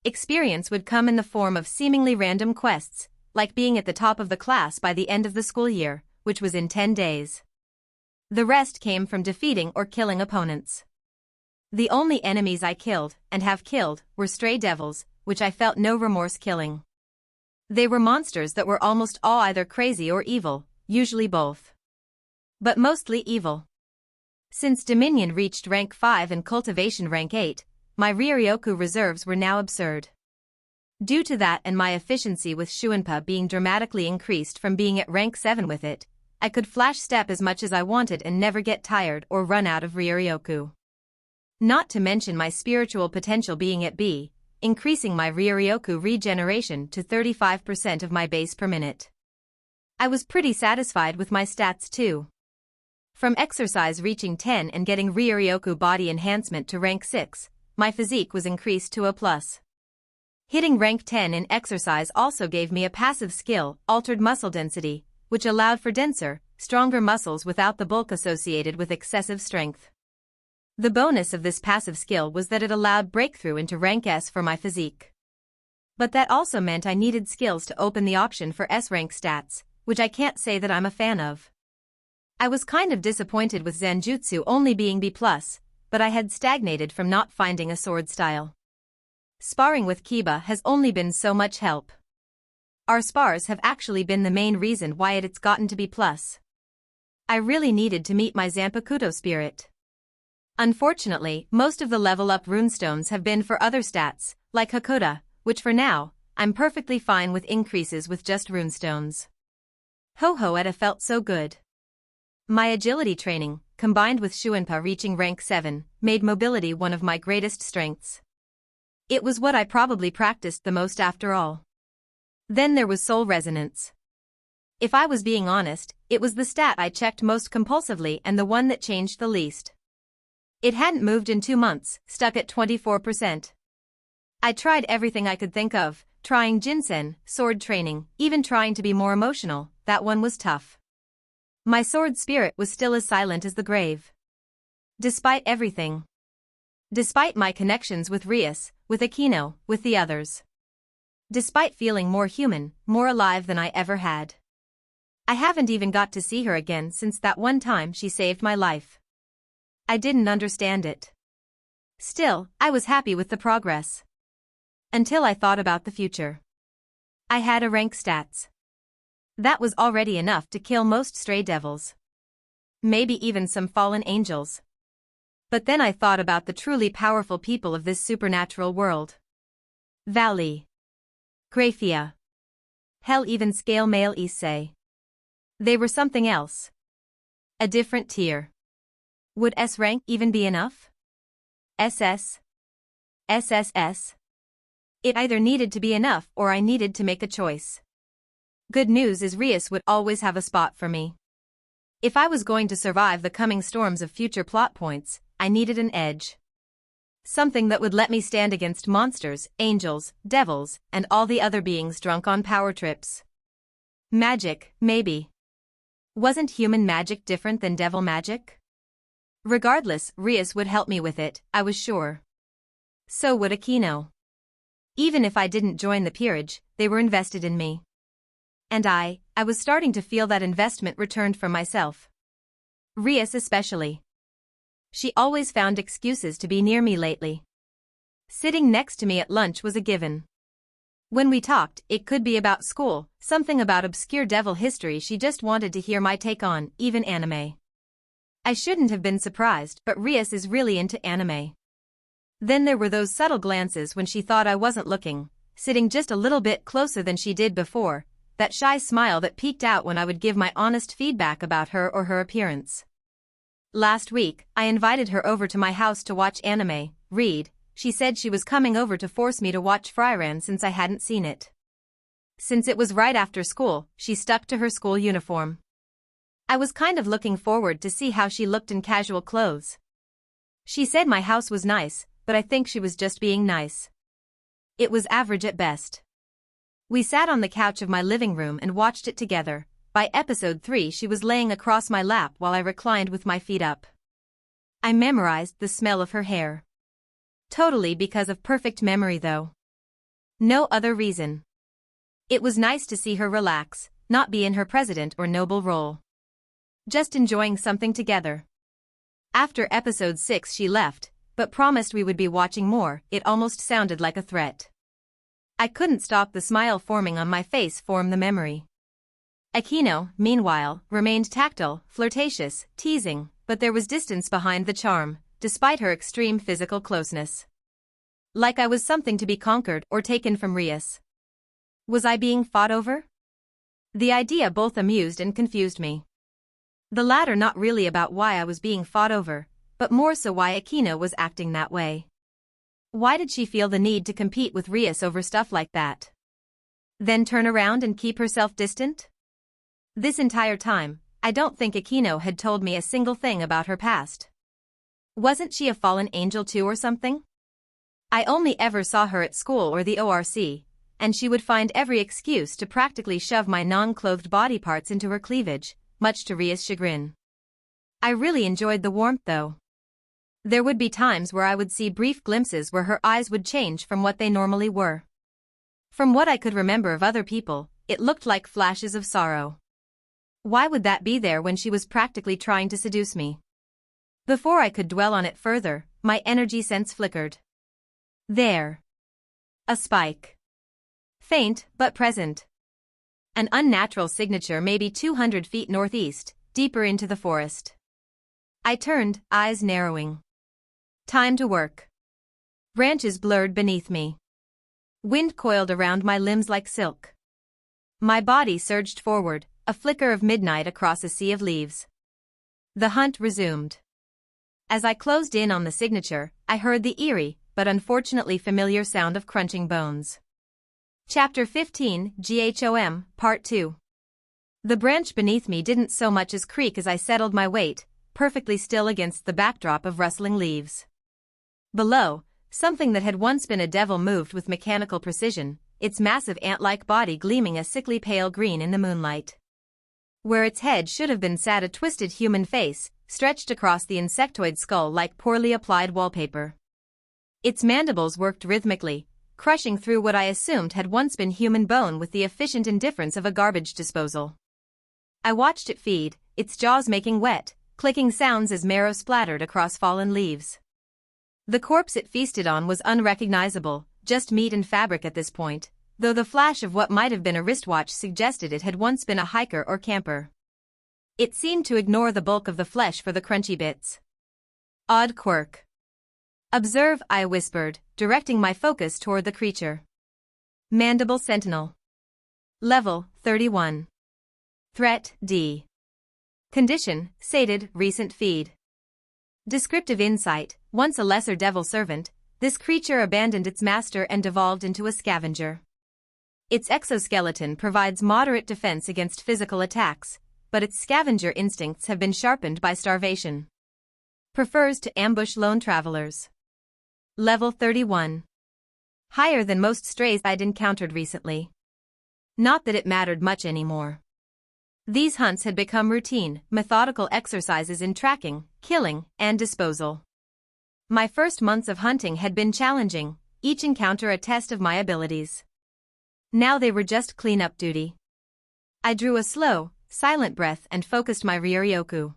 Speaker 2: Experience would come in the form of seemingly random quests, like being at the top of the class by the end of the school year, which was in 10 days. The rest came from defeating or killing opponents. The only enemies I killed, and have killed, were stray devils, which I felt no remorse killing. They were monsters that were almost all either crazy or evil, usually both. But mostly evil. Since Dominion reached rank 5 and Cultivation rank 8, my Ryoryoku reserves were now absurd. Due to that and my efficiency with Shuinpa being dramatically increased from being at rank 7 with it, I could flash step as much as I wanted and never get tired or run out of Ryoryoku. Not to mention my spiritual potential being at B, increasing my Ryoryoku regeneration to 35% of my base per minute. I was pretty satisfied with my stats too. From exercise reaching 10 and getting Ryoryoku body enhancement to rank 6, my physique was increased to A+. Hitting rank 10 in exercise also gave me a passive skill, altered muscle density, which allowed for denser, stronger muscles without the bulk associated with excessive strength. The bonus of this passive skill was that it allowed breakthrough into rank S for my physique. But that also meant I needed skills to open the option for S rank stats, which I can't say that I'm a fan of. I was kind of disappointed with Zanjutsu only being B+, but I had stagnated from not finding a sword style. Sparring with Kiba has only been so much help. Our spars have actually been the main reason why it's gotten to B+. I really needed to meet my Zanpakuto spirit. Unfortunately, most of the level-up runestones have been for other stats, like Hakoda, which for now, I'm perfectly fine with increases with just runestones. Ho-Ho-Etta felt so good. My agility training, combined with Shuinpa reaching rank 7, made mobility one of my greatest strengths. It was what I probably practiced the most after all. Then there was soul resonance. If I was being honest, it was the stat I checked most compulsively and the one that changed the least. It hadn't moved in 2 months, stuck at 24%. I tried everything I could think of, trying Jinsen, sword training, even trying to be more emotional. That one was tough. My sword spirit was still as silent as the grave. Despite everything. Despite my connections with Rias, with Aquino, with the others. Despite feeling more human, more alive than I ever had. I haven't even got to see her again since that one time she saved my life. I didn't understand it. Still, I was happy with the progress. Until I thought about the future. I had a rank stats. That was already enough to kill most stray devils. Maybe even some fallen angels. But then I thought about the truly powerful people of this supernatural world. Valley. Graphia. Hell, even Scale Male Issei. They were something else. A different tier. Would S rank even be enough? SS? SSS? It either needed to be enough or I needed to make a choice. Good news is Rias would always have a spot for me. If I was going to survive the coming storms of future plot points, I needed an edge. Something that would let me stand against monsters, angels, devils, and all the other beings drunk on power trips. Magic, maybe. Wasn't human magic different than devil magic? Regardless, Rias would help me with it, I was sure. So would Aquino. Even if I didn't join the peerage, they were invested in me. And I was starting to feel that investment returned from myself. Rias especially. She always found excuses to be near me lately. Sitting next to me at lunch was a given. When we talked, it could be about school, something about obscure devil history she just wanted to hear my take on, even anime. I shouldn't have been surprised, but Rias is really into anime. Then there were those subtle glances when she thought I wasn't looking, sitting just a little bit closer than she did before, that shy smile that peeked out when I would give my honest feedback about her or her appearance. Last week, I invited her over to my house to watch anime, read. She said she was coming over to force me to watch Frieren since I hadn't seen it. Since it was right after school, she stuck to her school uniform. I was kind of looking forward to see how she looked in casual clothes. She said my house was nice, but I think she was just being nice. It was average at best. We sat on the couch of my living room and watched it together. By episode 3 she was laying across my lap while I reclined with my feet up. I memorized the smell of her hair. Totally because of perfect memory though. No other reason. It was nice to see her relax, not be in her president or noble role. Just enjoying something together. After episode 6 she left, but promised we would be watching more. It almost sounded like a threat. I couldn't stop the smile forming on my face from the memory. Aquino, meanwhile, remained tactile, flirtatious, teasing, but there was distance behind the charm, despite her extreme physical closeness. Like I was something to be conquered or taken from Rias. Was I being fought over? The idea both amused and confused me. The latter not really about why I was being fought over, but more so why Akina was acting that way. Why did she feel the need to compete with Rias over stuff like that? Then turn around and keep herself distant? This entire time, I don't think Akino had told me a single thing about her past. Wasn't she a fallen angel too or something? I only ever saw her at school or the ORC, and she would find every excuse to practically shove my non-clothed body parts into her cleavage, much to Ria's chagrin. I really enjoyed the warmth though. There would be times where I would see brief glimpses where her eyes would change from what they normally were. From what I could remember of other people, it looked like flashes of sorrow. Why would that be there when she was practically trying to seduce me? Before I could dwell on it further, my energy sense flickered. There. A spike. Faint, but present. An unnatural signature maybe 200 feet northeast, deeper into the forest. I turned, eyes narrowing. Time to work. Branches blurred beneath me. Wind coiled around my limbs like silk. My body surged forward, a flicker of midnight across a sea of leaves. The hunt resumed. As I closed in on the signature, I heard the eerie, but unfortunately familiar sound of crunching bones. Chapter 15, GHOM, Part 2. The branch beneath me didn't so much as creak as I settled my weight, perfectly still against the backdrop of rustling leaves. Below, something that had once been a devil moved with mechanical precision, its massive ant-like body gleaming a sickly pale green in the moonlight. Where its head should have been sat a twisted human face, stretched across the insectoid skull like poorly applied wallpaper. Its mandibles worked rhythmically, crushing through what I assumed had once been human bone with the efficient indifference of a garbage disposal. I watched it feed, its jaws making wet, clicking sounds as marrow splattered across fallen leaves. The corpse it feasted on was unrecognizable, just meat and fabric at this point, though the flash of what might have been a wristwatch suggested it had once been a hiker or camper. It seemed to ignore the bulk of the flesh for the crunchy bits. Odd quirk. Observe, I whispered, directing my focus toward the creature. Mandible Sentinel. Level, 31. Threat, D. Condition, sated, recent feed. Descriptive insight, once a lesser devil servant, this creature abandoned its master and devolved into a scavenger. Its exoskeleton provides moderate defense against physical attacks, but its scavenger instincts have been sharpened by starvation. Prefers to ambush lone travelers. Level 31. Higher than most strays I'd encountered recently. Not that it mattered much anymore. These hunts had become routine, methodical exercises in tracking, killing, and disposal. My first months of hunting had been challenging, each encounter a test of my abilities. Now they were just cleanup duty. I drew a slow, silent breath and focused my Ryoryoku.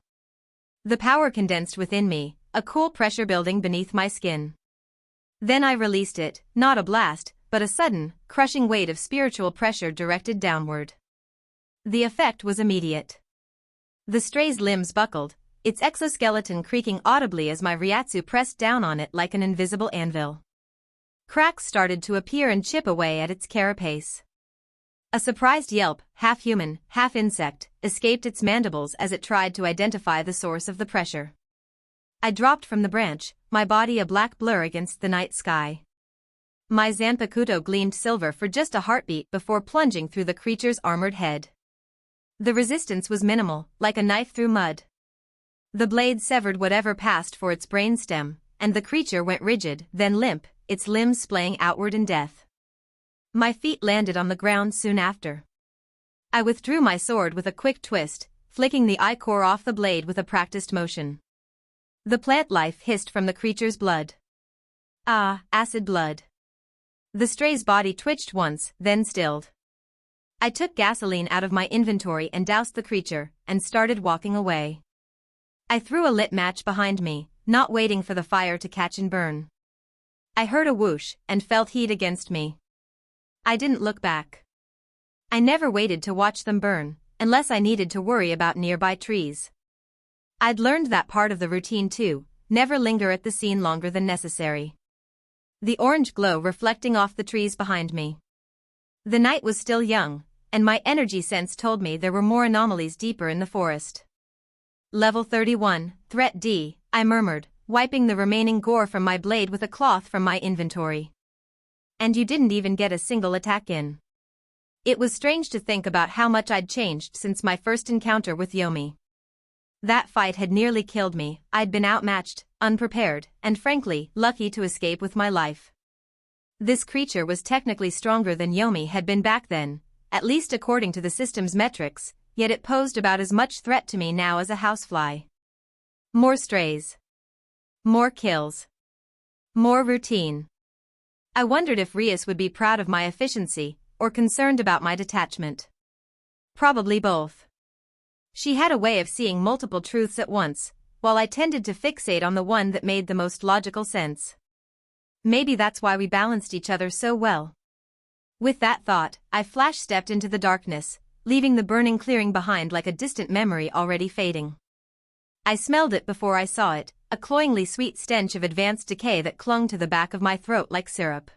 Speaker 2: The power condensed within me, a cool pressure building beneath my skin. Then I released it, not a blast, but a sudden, crushing weight of spiritual pressure directed downward. The effect was immediate. The stray's limbs buckled, its exoskeleton creaking audibly as my Ryatsu pressed down on it like an invisible anvil. Cracks started to appear and chip away at its carapace. A surprised yelp, half human, half insect, escaped its mandibles as it tried to identify the source of the pressure. I dropped from the branch, my body a black blur against the night sky. My Zanpakuto gleamed silver for just a heartbeat before plunging through the creature's armored head. The resistance was minimal, like a knife through mud. The blade severed whatever passed for its brainstem, and the creature went rigid, then limp, its limbs splaying outward in death. My feet landed on the ground soon after. I withdrew my sword with a quick twist, flicking the ichor off the blade with a practiced motion. The plant life hissed from the creature's blood. Ah, acid blood. The stray's body twitched once, then stilled. I took gasoline out of my inventory and doused the creature, and started walking away. I threw a lit match behind me, not waiting for the fire to catch and burn. I heard a whoosh and felt heat against me. I didn't look back. I never waited to watch them burn, unless I needed to worry about nearby trees. I'd learned that part of the routine too, never linger at the scene longer than necessary. The orange glow reflecting off the trees behind me. The night was still young, and my energy sense told me there were more anomalies deeper in the forest. Level 31, Threat D, I murmured, wiping the remaining gore from my blade with a cloth from my inventory. And you didn't even get a single attack in. It was strange to think about how much I'd changed since my first encounter with Yomi. That fight had nearly killed me. I'd been outmatched, unprepared, and frankly, lucky to escape with my life. This creature was technically stronger than Yomi had been back then, at least according to the system's metrics, yet it posed about as much threat to me now as a housefly. More strays. More kills. More routine. I wondered if Rias would be proud of my efficiency, or concerned about my detachment. Probably both. She had a way of seeing multiple truths at once, while I tended to fixate on the one that made the most logical sense. Maybe that's why we balanced each other so well. With that thought, I flash-stepped into the darkness, leaving the burning clearing behind like a distant memory already fading. I smelled it before I saw it, a cloyingly sweet stench of advanced decay that clung to the back of my throat like syrup.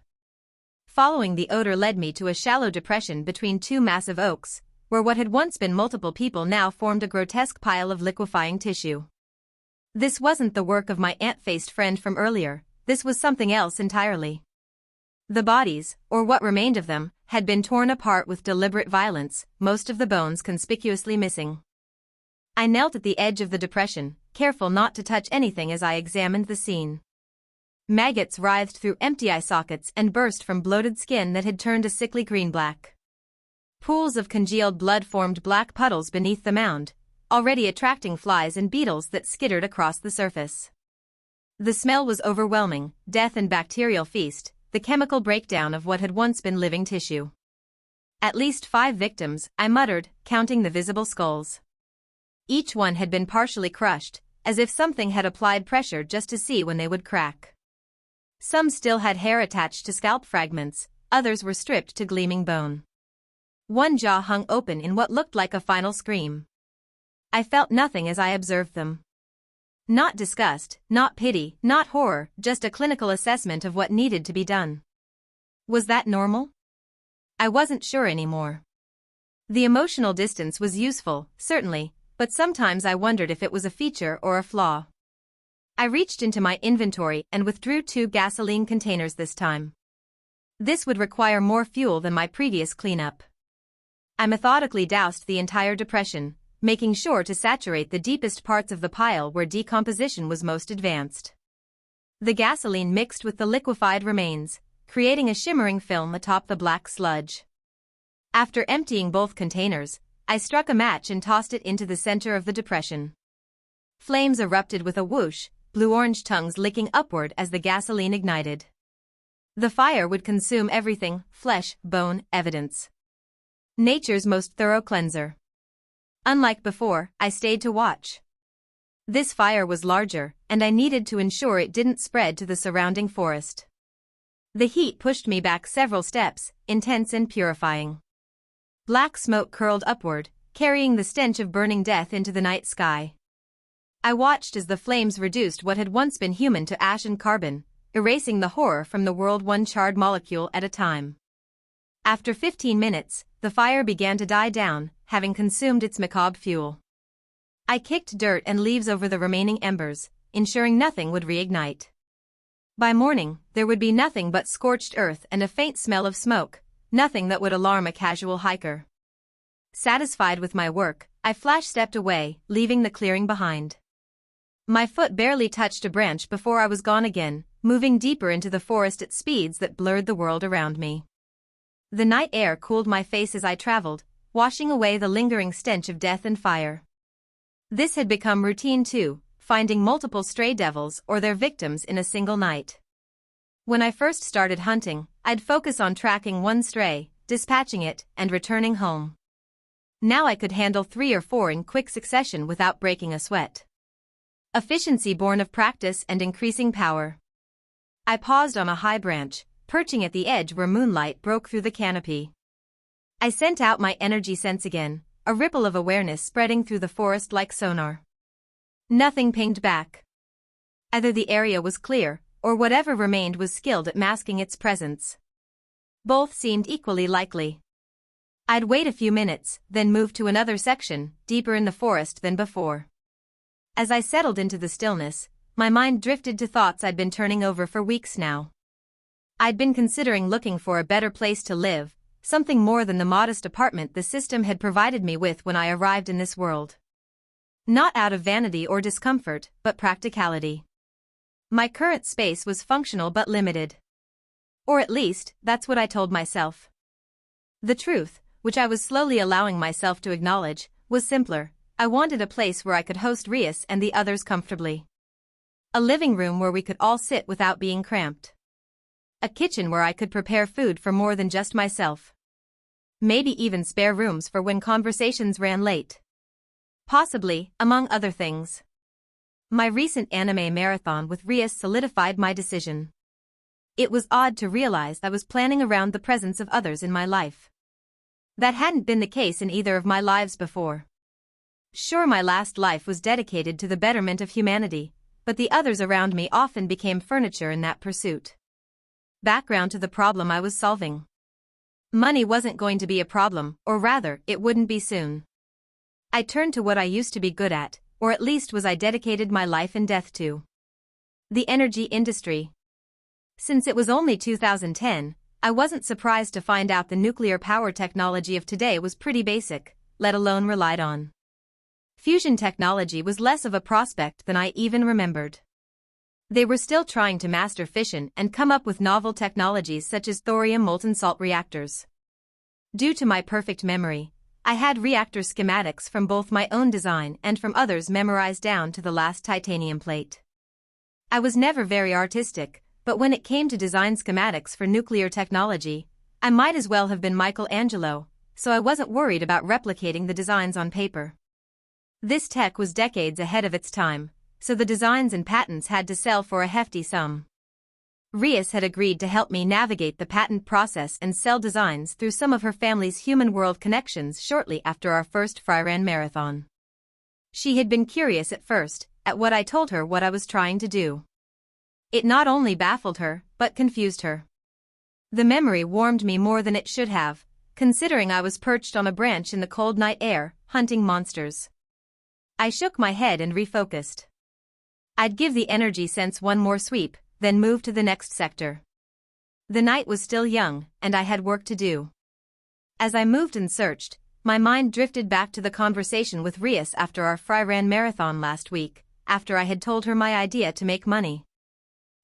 Speaker 2: Following the odor led me to a shallow depression between two massive oaks, where what had once been multiple people now formed a grotesque pile of liquefying tissue. This wasn't the work of my ant-faced friend from earlier, this was something else entirely. The bodies, or what remained of them, had been torn apart with deliberate violence, most of the bones conspicuously missing. I knelt at the edge of the depression, careful not to touch anything as I examined the scene. Maggots writhed through empty eye sockets and burst from bloated skin that had turned a sickly green-black. Pools of congealed blood formed black puddles beneath the mound, already attracting flies and beetles that skittered across the surface. The smell was overwhelming, death and bacterial feast, the chemical breakdown of what had once been living tissue. At least 5 victims, I muttered, counting the visible skulls. Each one had been partially crushed, as if something had applied pressure just to see when they would crack. Some still had hair attached to scalp fragments, others were stripped to gleaming bone. One jaw hung open in what looked like a final scream. I felt nothing as I observed them. Not disgust, not pity, not horror, just a clinical assessment of what needed to be done. Was that normal? I wasn't sure anymore. The emotional distance was useful, certainly, but sometimes I wondered if it was a feature or a flaw. I reached into my inventory and withdrew 2 gasoline containers this time. This would require more fuel than my previous cleanup. I methodically doused the entire depression, making sure to saturate the deepest parts of the pile where decomposition was most advanced. The gasoline mixed with the liquefied remains, creating a shimmering film atop the black sludge. After emptying both containers, I struck a match and tossed it into the center of the depression. Flames erupted with a whoosh, blue-orange tongues licking upward as the gasoline ignited. The fire would consume everything, flesh, bone, evidence. Nature's most thorough cleanser. Unlike before, I stayed to watch. This fire was larger, and I needed to ensure it didn't spread to the surrounding forest. The heat pushed me back several steps, intense and purifying. Black smoke curled upward, carrying the stench of burning death into the night sky. I watched as the flames reduced what had once been human to ash and carbon, erasing the horror from the world one charred molecule at a time. After 15 minutes, the fire began to die down, having consumed its macabre fuel. I kicked dirt and leaves over the remaining embers, ensuring nothing would reignite. By morning, there would be nothing but scorched earth and a faint smell of smoke, nothing that would alarm a casual hiker. Satisfied with my work, I flash-stepped away, leaving the clearing behind. My foot barely touched a branch before I was gone again, moving deeper into the forest at speeds that blurred the world around me. The night air cooled my face as I traveled, washing away the lingering stench of death and fire. This had become routine too, finding multiple stray devils or their victims in a single night. When I first started hunting, I'd focus on tracking one stray, dispatching it, and returning home. Now I could handle 3 or 4 in quick succession without breaking a sweat. Efficiency born of practice and increasing power. I paused on a high branch, perching at the edge where moonlight broke through the canopy. I sent out my energy sense again, a ripple of awareness spreading through the forest like sonar. Nothing pinged back. Either the area was clear, or whatever remained was skilled at masking its presence. Both seemed equally likely. I'd wait a few minutes, then move to another section, deeper in the forest than before. As I settled into the stillness, my mind drifted to thoughts I'd been turning over for weeks now. I'd been considering looking for a better place to live, something more than the modest apartment the system had provided me with when I arrived in this world. Not out of vanity or discomfort, but practicality. My current space was functional but limited. Or at least, that's what I told myself. The truth, which I was slowly allowing myself to acknowledge, was simpler. I wanted a place where I could host Rias and the others comfortably. A living room where we could all sit without being cramped. A kitchen where I could prepare food for more than just myself. Maybe even spare rooms for when conversations ran late. Possibly, among other things. My recent anime marathon with Rias solidified my decision. It was odd to realize I was planning around the presence of others in my life. That hadn't been the case in either of my lives before. Sure, my last life was dedicated to the betterment of humanity, but the others around me often became furniture in that pursuit. Background to the problem I was solving. Money wasn't going to be a problem, or rather, it wouldn't be soon. I turned to what I used to be good at, or at least was I dedicated my life and death to. The energy industry. Since it was only 2010, I wasn't surprised to find out the nuclear power technology of today was pretty basic, let alone relied on. Fusion technology was less of a prospect than I even remembered. They were still trying to master fission and come up with novel technologies such as thorium molten salt reactors. Due to my perfect memory, I had reactor schematics from both my own design and from others memorized down to the last titanium plate. I was never very artistic, but when it came to design schematics for nuclear technology, I might as well have been Michelangelo, so I wasn't worried about replicating the designs on paper. This tech was decades ahead of its time, so the designs and patents had to sell for a hefty sum. Rias had agreed to help me navigate the patent process and sell designs through some of her family's human world connections shortly after our first Fryran marathon. She had been curious at first, at what I told her what I was trying to do. It not only baffled her, but confused her. The memory warmed me more than it should have, considering I was perched on a branch in the cold night air, hunting monsters. I shook my head and refocused. I'd give the energy sense one more sweep, then move to the next sector. The night was still young, and I had work to do. As I moved and searched, my mind drifted back to the conversation with Rias after our Fryran marathon last week, after I had told her my idea to make money.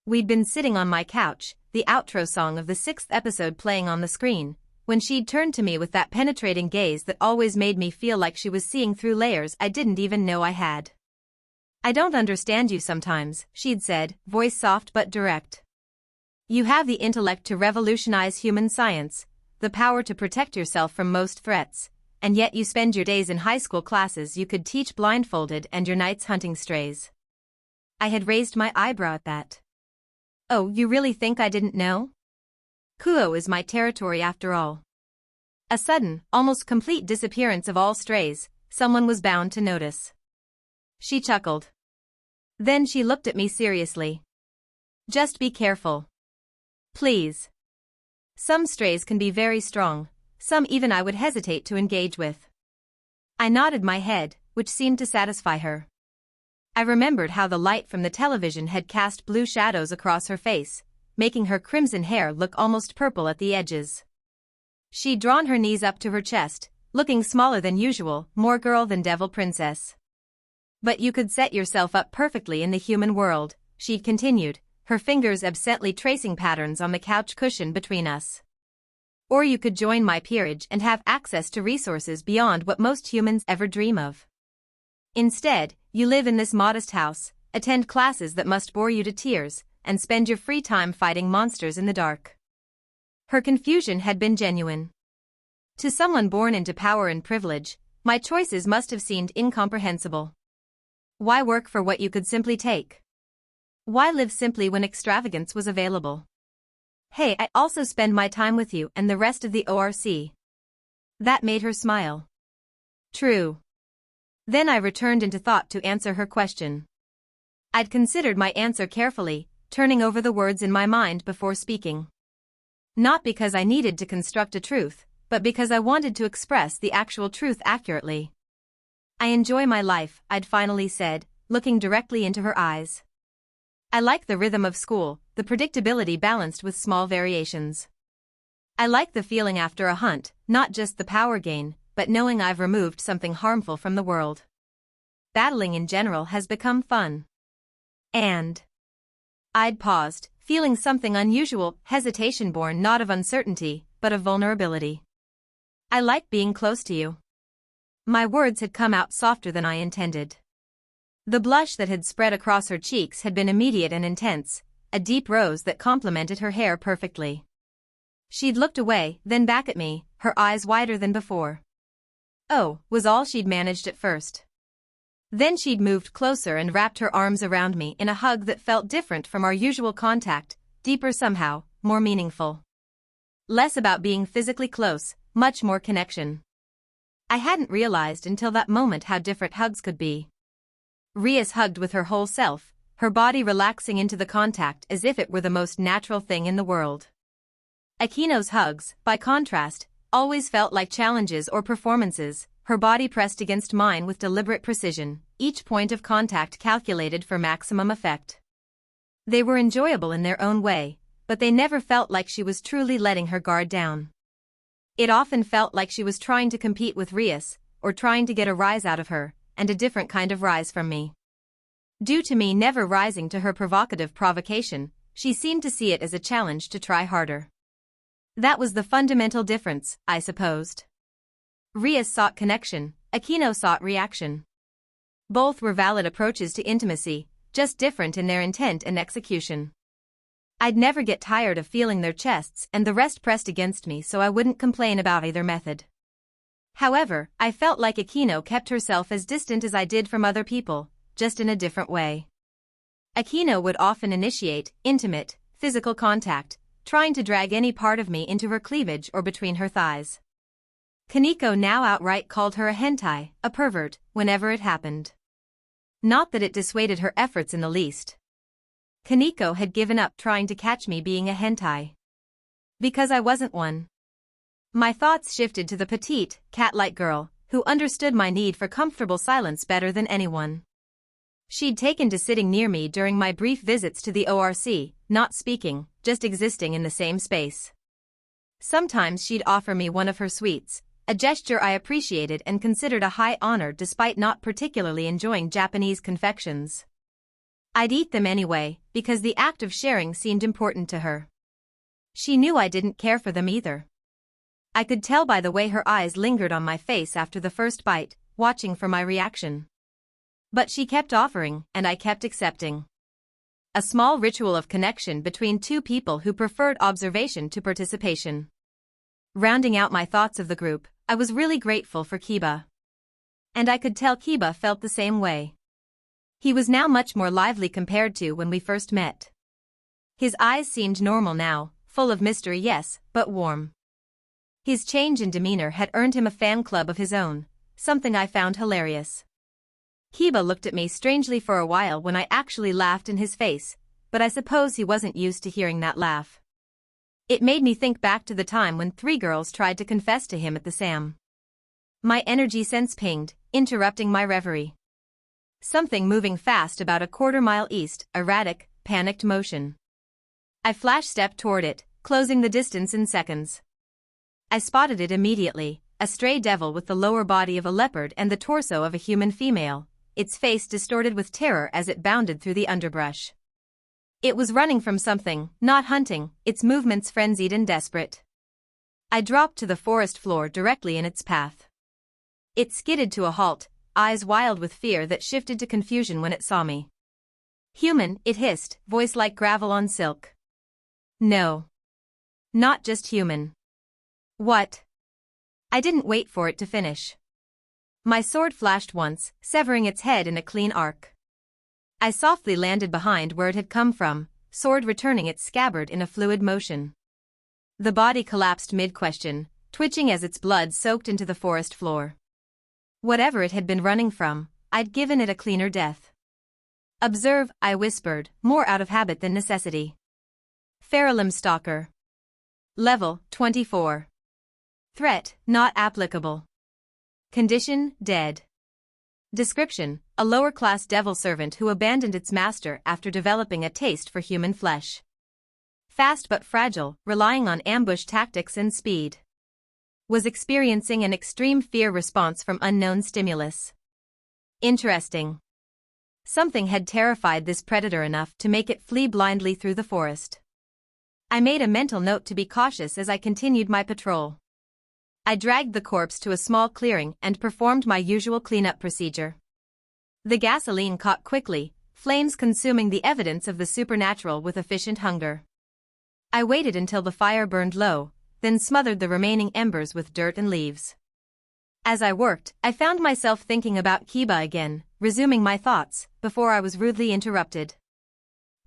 Speaker 2: We'd been sitting on my couch, the outro song of the 6th episode playing on the screen, when she'd turned to me with that penetrating gaze that always made me feel like she was seeing through layers I didn't even know I had. "I don't understand you sometimes," she'd said, voice soft but direct. "You have the intellect to revolutionize human science, the power to protect yourself from most threats, and yet you spend your days in high school classes you could teach blindfolded and your nights hunting strays." I had raised my eyebrow at that. "Oh, you really think I didn't know? Kuo is my territory after all." A sudden, almost complete disappearance of all strays, someone was bound to notice. She chuckled. Then she looked at me seriously. "Just be careful. Please. Some strays can be very strong, some even I would hesitate to engage with." I nodded my head, which seemed to satisfy her. I remembered how the light from the television had cast blue shadows across her face, making her crimson hair look almost purple at the edges. She'd drawn her knees up to her chest, looking smaller than usual, more girl than devil princess. "But you could set yourself up perfectly in the human world," she continued, her fingers absently tracing patterns on the couch cushion between us. "Or you could join my peerage and have access to resources beyond what most humans ever dream of. Instead, you live in this modest house, attend classes that must bore you to tears, and spend your free time fighting monsters in the dark." Her confusion had been genuine. To someone born into power and privilege, my choices must have seemed incomprehensible. Why work for what you could simply take? Why live simply when extravagance was available? "Hey, I also spend my time with you and the rest of the ORC." That made her smile. True. Then I returned into thought to answer her question. I'd considered my answer carefully, turning over the words in my mind before speaking. Not because I needed to construct a truth, but because I wanted to express the actual truth accurately. I enjoy my life, I'd finally said, looking directly into her eyes. I like the rhythm of school, the predictability balanced with small variations. I like the feeling after a hunt, not just the power gain, but knowing I've removed something harmful from the world. Battling in general has become fun. And I'd paused, feeling something unusual, hesitation born not of uncertainty, but of vulnerability. I like being close to you. My words had come out softer than I intended. The blush that had spread across her cheeks had been immediate and intense, a deep rose that complemented her hair perfectly. She'd looked away, then back at me, her eyes wider than before. Oh, was all she'd managed at first. Then she'd moved closer and wrapped her arms around me in a hug that felt different from our usual contact, deeper somehow, more meaningful. Less about being physically close, much more connection. I hadn't realized until that moment how different hugs could be. Rias hugged with her whole self, her body relaxing into the contact as if it were the most natural thing in the world. Akino's hugs, by contrast, always felt like challenges or performances, her body pressed against mine with deliberate precision, each point of contact calculated for maximum effect. They were enjoyable in their own way, but they never felt like she was truly letting her guard down. It often felt like she was trying to compete with Rias, or trying to get a rise out of her, and a different kind of rise from me. Due to me never rising to her provocative provocation, she seemed to see it as a challenge to try harder. That was the fundamental difference, I supposed. Rias sought connection, Akino sought reaction. Both were valid approaches to intimacy, just different in their intent and execution. I'd never get tired of feeling their chests and the rest pressed against me, so I wouldn't complain about either method. However, I felt like Akino kept herself as distant as I did from other people, just in a different way. Akino would often initiate intimate, physical contact, trying to drag any part of me into her cleavage or between her thighs. Kaneko now outright called her a hentai, a pervert, whenever it happened. Not that it dissuaded her efforts in the least. Kaneko had given up trying to catch me being a hentai. Because I wasn't one. My thoughts shifted to the petite, cat-like girl, who understood my need for comfortable silence better than anyone. She'd taken to sitting near me during my brief visits to the ORC, not speaking, just existing in the same space. Sometimes she'd offer me one of her sweets, a gesture I appreciated and considered a high honor despite not particularly enjoying Japanese confections. I'd eat them anyway, because the act of sharing seemed important to her. She knew I didn't care for them either. I could tell by the way her eyes lingered on my face after the first bite, watching for my reaction. But she kept offering, and I kept accepting. A small ritual of connection between two people who preferred observation to participation. Rounding out my thoughts of the group, I was really grateful for Kiba. And I could tell Kiba felt the same way. He was now much more lively compared to when we first met. His eyes seemed normal now, full of mystery yes, but warm. His change in demeanor had earned him a fan club of his own, something I found hilarious. Kiba looked at me strangely for a while when I actually laughed in his face, but I suppose he wasn't used to hearing that laugh. It made me think back to the time when 3 girls tried to confess to him at the SAM. My energy sense pinged, interrupting my reverie. Something moving fast about a quarter-mile east, erratic, panicked motion. I flash-stepped toward it, closing the distance in seconds. I spotted it immediately, a stray devil with the lower body of a leopard and the torso of a human female, its face distorted with terror as it bounded through the underbrush. It was running from something, not hunting, its movements frenzied and desperate. I dropped to the forest floor directly in its path. It skidded to a halt, eyes wild with fear that shifted to confusion when it saw me. Human, it hissed, voice like gravel on silk. No. Not just human. What? I didn't wait for it to finish. My sword flashed once, severing its head in a clean arc. I softly landed behind where it had come from, sword returning its scabbard in a fluid motion. The body collapsed mid-question, twitching as its blood soaked into the forest floor. Whatever it had been running from, I'd given it a cleaner death. Observe, I whispered, more out of habit than necessity. Feralem Stalker. Level, 24. Threat, not applicable. Condition, dead. Description, a lower-class devil servant who abandoned its master after developing a taste for human flesh. Fast but fragile, relying on ambush tactics and speed. Was experiencing an extreme fear response from unknown stimulus. Interesting. Something had terrified this predator enough to make it flee blindly through the forest. I made a mental note to be cautious as I continued my patrol. I dragged the corpse to a small clearing and performed my usual cleanup procedure. The gasoline caught quickly, flames consuming the evidence of the supernatural with efficient hunger. I waited until the fire burned low, then smothered the remaining embers with dirt and leaves. As I worked, I found myself thinking about Kiba again, resuming my thoughts, before I was rudely interrupted.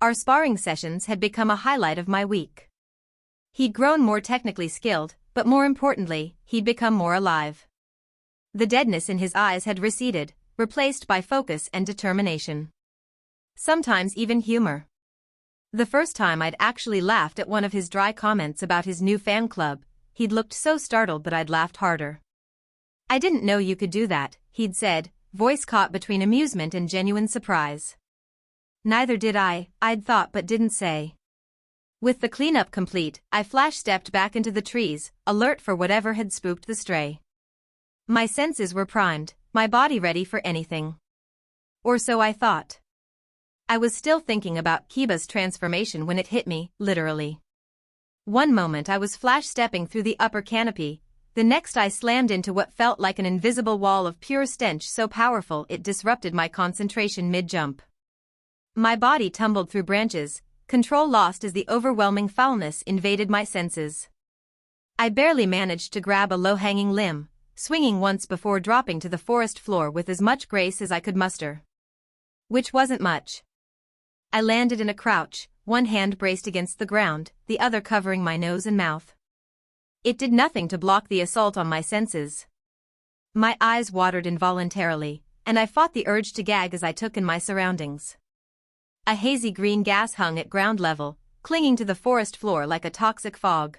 Speaker 2: Our sparring sessions had become a highlight of my week. He'd grown more technically skilled, but more importantly, he'd become more alive. The deadness in his eyes had receded, replaced by focus and determination. Sometimes even humor. The first time I'd actually laughed at one of his dry comments about his new fan club, he'd looked so startled that I'd laughed harder. "I didn't know you could do that," he'd said, voice caught between amusement and genuine surprise. "Neither did I'd thought but didn't say." With the cleanup complete, I flash-stepped back into the trees, alert for whatever had spooked the stray. My senses were primed, my body ready for anything. Or so I thought. I was still thinking about Kiba's transformation when it hit me, literally. One moment I was flash-stepping through the upper canopy, the next I slammed into what felt like an invisible wall of pure stench so powerful it disrupted my concentration mid-jump. My body tumbled through branches, control lost as the overwhelming foulness invaded my senses. I barely managed to grab a low-hanging limb, swinging once before dropping to the forest floor with as much grace as I could muster. Which wasn't much. I landed in a crouch, one hand braced against the ground, the other covering my nose and mouth. It did nothing to block the assault on my senses. My eyes watered involuntarily, and I fought the urge to gag as I took in my surroundings. A hazy green gas hung at ground level, clinging to the forest floor like a toxic fog.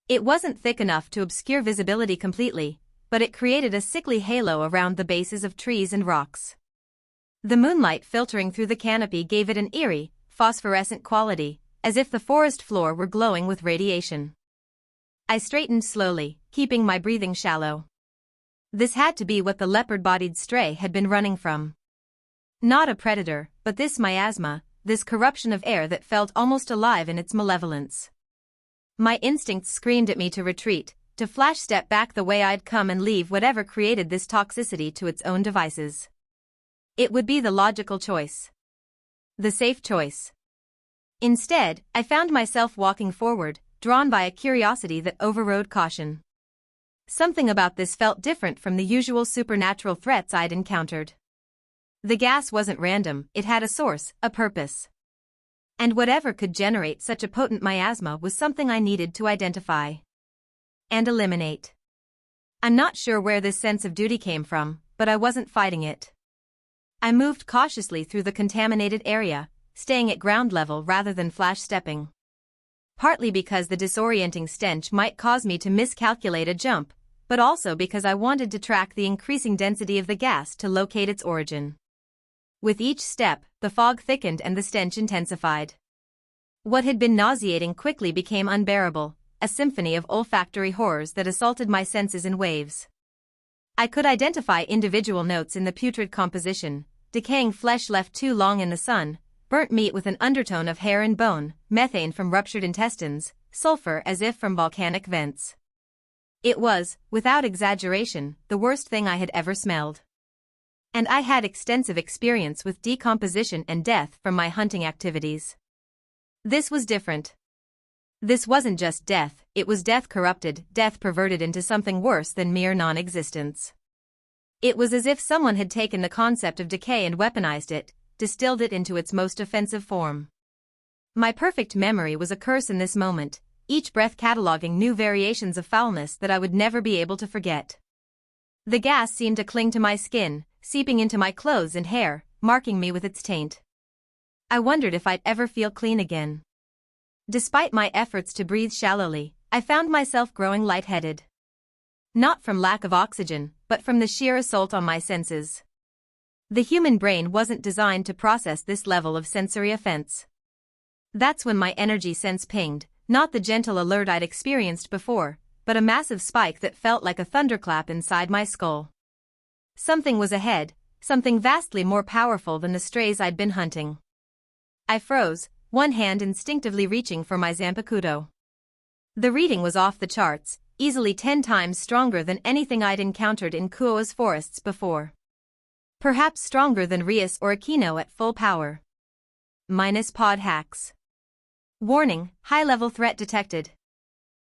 Speaker 2: It wasn't thick enough to obscure visibility completely, but it created a sickly halo around the bases of trees and rocks. The moonlight filtering through the canopy gave it an eerie, phosphorescent quality, as if the forest floor were glowing with radiation. I straightened slowly, keeping my breathing shallow. This had to be what the leopard-bodied stray had been running from. Not a predator, but this miasma, this corruption of air that felt almost alive in its malevolence. My instincts screamed at me to retreat, to flash-step back the way I'd come and leave whatever created this toxicity to its own devices. It would be the logical choice. The safe choice. Instead, I found myself walking forward, drawn by a curiosity that overrode caution. Something about this felt different from the usual supernatural threats I'd encountered. The gas wasn't random, it had a source, a purpose. And whatever could generate such a potent miasma was something I needed to identify and eliminate. I'm not sure where this sense of duty came from, but I wasn't fighting it. I moved cautiously through the contaminated area, staying at ground level rather than flash-stepping. Partly because the disorienting stench might cause me to miscalculate a jump, but also because I wanted to track the increasing density of the gas to locate its origin. With each step, the fog thickened and the stench intensified. What had been nauseating quickly became unbearable, a symphony of olfactory horrors that assaulted my senses in waves. I could identify individual notes in the putrid composition: decaying flesh left too long in the sun, burnt meat with an undertone of hair and bone, methane from ruptured intestines, sulfur as if from volcanic vents. It was, without exaggeration, the worst thing I had ever smelled. And I had extensive experience with decomposition and death from my hunting activities. This was different. This wasn't just death, it was death corrupted, death perverted into something worse than mere non-existence. It was as if someone had taken the concept of decay and weaponized it, distilled it into its most offensive form. My perfect memory was a curse in this moment, each breath cataloging new variations of foulness that I would never be able to forget. The gas seemed to cling to my skin, seeping into my clothes and hair, marking me with its taint. I wondered if I'd ever feel clean again. Despite my efforts to breathe shallowly, I found myself growing lightheaded. Not from lack of oxygen, but from the sheer assault on my senses. The human brain wasn't designed to process this level of sensory offense. That's when my energy sense pinged, not the gentle alert I'd experienced before, but a massive spike that felt like a thunderclap inside my skull. Something was ahead, something vastly more powerful than the strays I'd been hunting. I froze, one hand instinctively reaching for my Zanpakuto. The reading was off the charts, easily 10 times stronger than anything I'd encountered in Kuoa's forests before. Perhaps stronger than Rias or Aquino at full power. Minus pod hacks. Warning, high-level threat detected.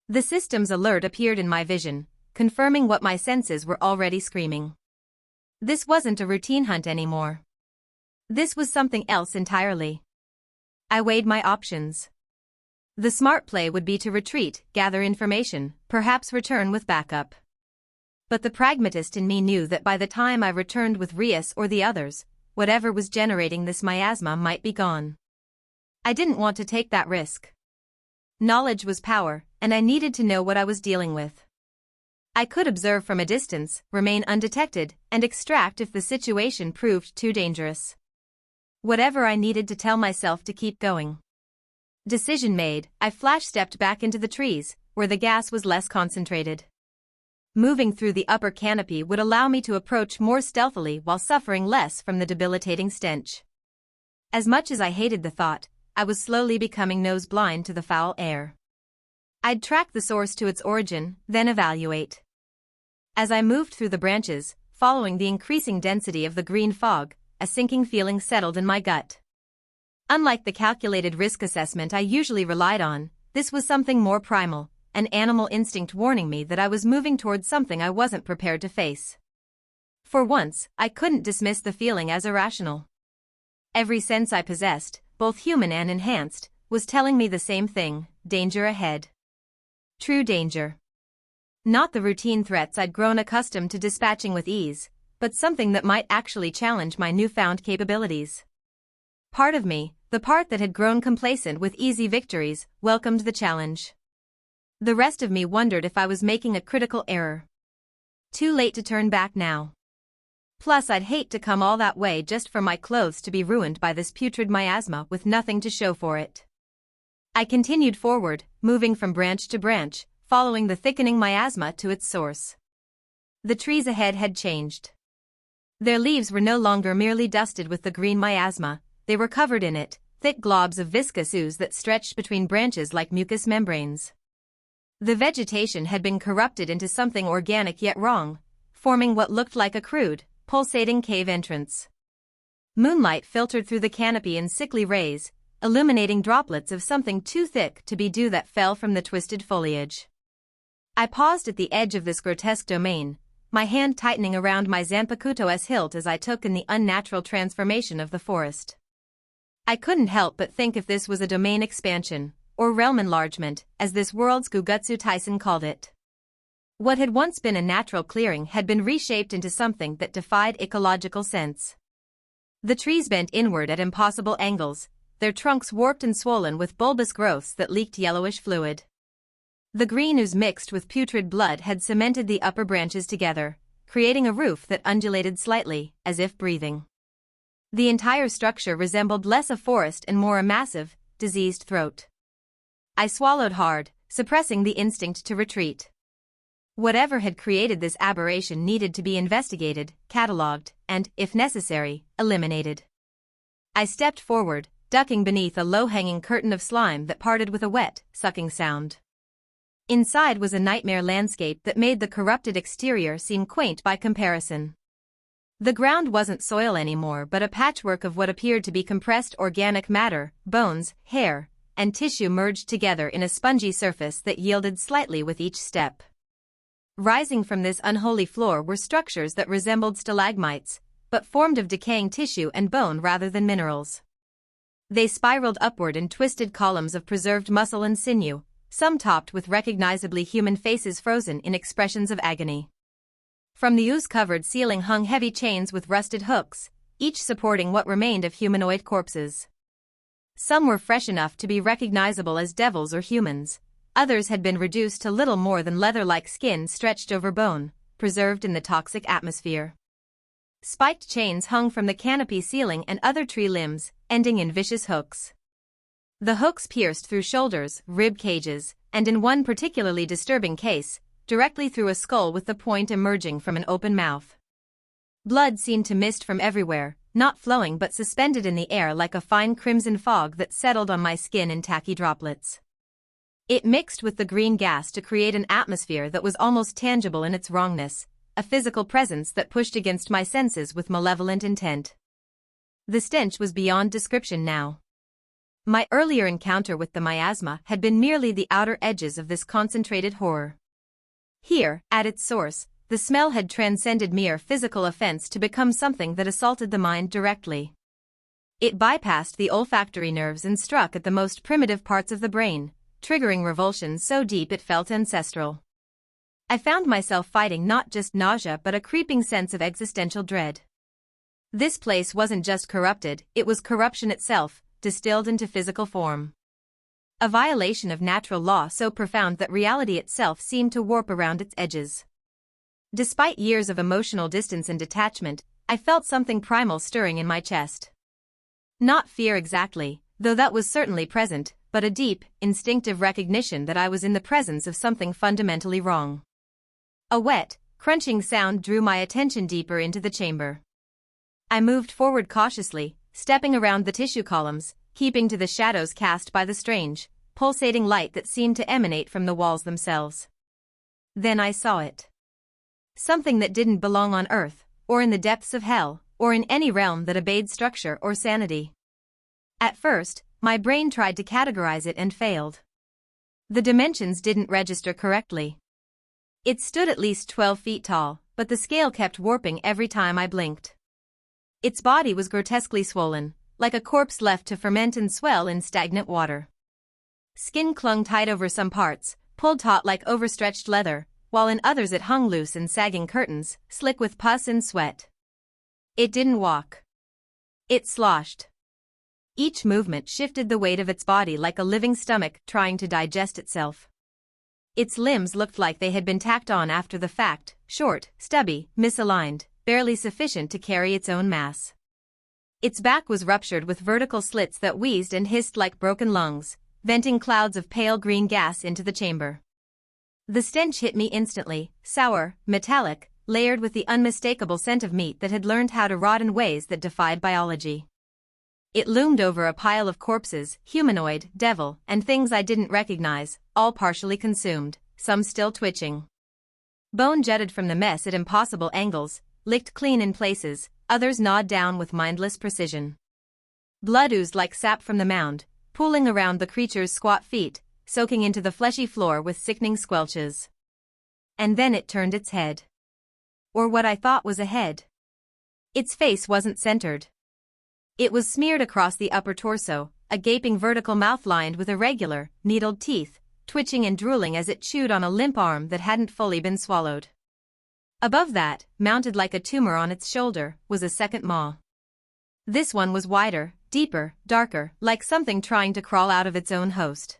Speaker 2: The system's alert appeared in my vision, confirming what my senses were already screaming. This wasn't a routine hunt anymore. This was something else entirely. I weighed my options. The smart play would be to retreat, gather information, perhaps return with backup. But the pragmatist in me knew that by the time I returned with Rias or the others, whatever was generating this miasma might be gone. I didn't want to take that risk. Knowledge was power, and I needed to know what I was dealing with. I could observe from a distance, remain undetected, and extract if the situation proved too dangerous. Whatever I needed to tell myself to keep going. Decision made, I flash-stepped back into the trees, where the gas was less concentrated. Moving through the upper canopy would allow me to approach more stealthily while suffering less from the debilitating stench. As much as I hated the thought, I was slowly becoming nose-blind to the foul air. I'd track the source to its origin, then evaluate. As I moved through the branches, following the increasing density of the green fog, a sinking feeling settled in my gut. Unlike the calculated risk assessment I usually relied on, this was something more primal, an animal instinct warning me that I was moving towards something I wasn't prepared to face. For once, I couldn't dismiss the feeling as irrational. Every sense I possessed, both human and enhanced, was telling me the same thing: danger ahead. True danger. Not the routine threats I'd grown accustomed to dispatching with ease, but something that might actually challenge my newfound capabilities. Part of me, the part that had grown complacent with easy victories, welcomed the challenge. The rest of me wondered if I was making a critical error. Too late to turn back now. Plus, I'd hate to come all that way just for my clothes to be ruined by this putrid miasma with nothing to show for it. I continued forward, moving from branch to branch, following the thickening miasma to its source. The trees ahead had changed. Their leaves were no longer merely dusted with the green miasma, they were covered in it, thick globs of viscous ooze that stretched between branches like mucous membranes. The vegetation had been corrupted into something organic yet wrong, forming what looked like a crude, pulsating cave entrance. Moonlight filtered through the canopy in sickly rays, illuminating droplets of something too thick to be dew that fell from the twisted foliage. I paused at the edge of this grotesque domain, my hand tightening around my Zanpakuto's hilt as I took in the unnatural transformation of the forest. I couldn't help but think if this was a domain expansion, or realm enlargement, as this world's Gugutsu Tyson called it. What had once been a natural clearing had been reshaped into something that defied ecological sense. The trees bent inward at impossible angles, their trunks warped and swollen with bulbous growths that leaked yellowish fluid. The green ooze mixed with putrid blood had cemented the upper branches together, creating a roof that undulated slightly, as if breathing. The entire structure resembled less a forest and more a massive, diseased throat. I swallowed hard, suppressing the instinct to retreat. Whatever had created this aberration needed to be investigated, catalogued, and, if necessary, eliminated. I stepped forward, ducking beneath a low-hanging curtain of slime that parted with a wet, sucking sound. Inside was a nightmare landscape that made the corrupted exterior seem quaint by comparison. The ground wasn't soil anymore but a patchwork of what appeared to be compressed organic matter, bones, hair, and tissue merged together in a spongy surface that yielded slightly with each step. Rising from this unholy floor were structures that resembled stalagmites, but formed of decaying tissue and bone rather than minerals. They spiraled upward in twisted columns of preserved muscle and sinew, some topped with recognizably human faces frozen in expressions of agony. From the ooze-covered ceiling hung heavy chains with rusted hooks, each supporting what remained of humanoid corpses. Some were fresh enough to be recognizable as devils or humans. Others had been reduced to little more than leather-like skin stretched over bone, preserved in the toxic atmosphere. Spiked chains hung from the canopy ceiling and other tree limbs, ending in vicious hooks. The hooks pierced through shoulders, rib cages, and in one particularly disturbing case, directly through a skull with the point emerging from an open mouth. Blood seemed to mist from everywhere, not flowing but suspended in the air like a fine crimson fog that settled on my skin in tacky droplets. It mixed with the green gas to create an atmosphere that was almost tangible in its wrongness, a physical presence that pushed against my senses with malevolent intent. The stench was beyond description now. My earlier encounter with the miasma had been merely the outer edges of this concentrated horror. Here, at its source, the smell had transcended mere physical offense to become something that assaulted the mind directly. It bypassed the olfactory nerves and struck at the most primitive parts of the brain, triggering revulsion so deep it felt ancestral. I found myself fighting not just nausea but a creeping sense of existential dread. This place wasn't just corrupted, it was corruption itself, distilled into physical form. A violation of natural law so profound that reality itself seemed to warp around its edges. Despite years of emotional distance and detachment, I felt something primal stirring in my chest. Not fear exactly, though that was certainly present, but a deep, instinctive recognition that I was in the presence of something fundamentally wrong. A wet, crunching sound drew my attention deeper into the chamber. I moved forward cautiously, stepping around the tissue columns, keeping to the shadows cast by the strange, pulsating light that seemed to emanate from the walls themselves. Then I saw it. Something that didn't belong on Earth, or in the depths of hell, or in any realm that obeyed structure or sanity. At first, my brain tried to categorize it and failed. The dimensions didn't register correctly. It stood at least 12 feet tall, but the scale kept warping every time I blinked. Its body was grotesquely swollen, like a corpse left to ferment and swell in stagnant water. Skin clung tight over some parts, pulled taut like overstretched leather, while in others it hung loose in sagging curtains, slick with pus and sweat. It didn't walk. It sloshed. Each movement shifted the weight of its body like a living stomach trying to digest itself. Its limbs looked like they had been tacked on after the fact, short, stubby, misaligned, barely sufficient to carry its own mass. Its back was ruptured with vertical slits that wheezed and hissed like broken lungs, venting clouds of pale green gas into the chamber. The stench hit me instantly, sour, metallic, layered with the unmistakable scent of meat that had learned how to rot in ways that defied biology. It loomed over a pile of corpses, humanoid, devil, and things I didn't recognize, all partially consumed, some still twitching. Bone jutted from the mess at impossible angles, licked clean in places, others gnawed down with mindless precision. Blood oozed like sap from the mound, pooling around the creature's squat feet, soaking into the fleshy floor with sickening squelches. And then it turned its head. Or what I thought was a head. Its face wasn't centered. It was smeared across the upper torso, a gaping vertical mouth lined with irregular, needled teeth, twitching and drooling as it chewed on a limp arm that hadn't fully been swallowed. Above that, mounted like a tumor on its shoulder, was a second maw. This one was wider, deeper, darker, like something trying to crawl out of its own host.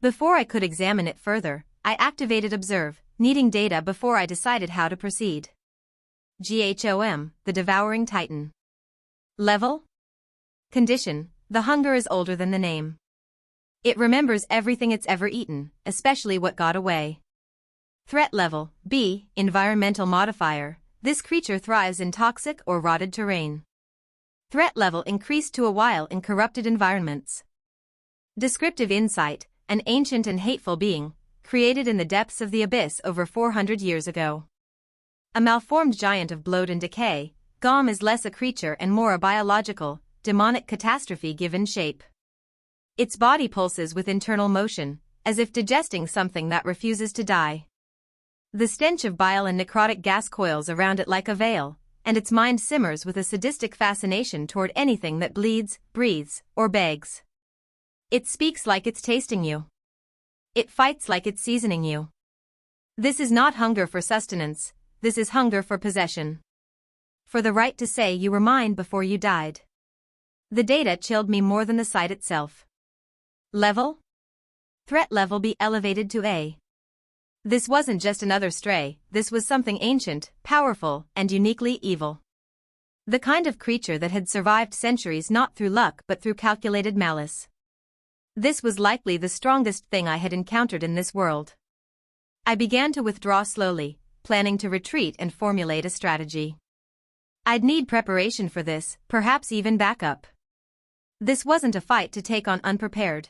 Speaker 2: Before I could examine it further, I activated Observe, needing data before I decided how to proceed. GHOM, the Devouring Titan. Level? Condition, the hunger is older than the name. It remembers everything it's ever eaten, especially what got away. Threat level, B, environmental modifier, this creature thrives in toxic or rotted terrain. Threat level increased to a while in corrupted environments. Descriptive insight, an ancient and hateful being, created in the depths of the abyss over 400 years ago. A malformed giant of bloat and decay, GOM is less a creature and more a biological, demonic catastrophe given shape. Its body pulses with internal motion, as if digesting something that refuses to die. The stench of bile and necrotic gas coils around it like a veil, and its mind simmers with a sadistic fascination toward anything that bleeds, breathes, or begs. It speaks like it's tasting you. It fights like it's seasoning you. This is not hunger for sustenance, this is hunger for possession. For the right to say you were mine before you died. The data chilled me more than the sight itself. Level? Threat level be elevated to A. This wasn't just another stray, this was something ancient, powerful, and uniquely evil. The kind of creature that had survived centuries not through luck but through calculated malice. This was likely the strongest thing I had encountered in this world. I began to withdraw slowly, planning to retreat and formulate a strategy. I'd need preparation for this, perhaps even backup. This wasn't a fight to take on unprepared.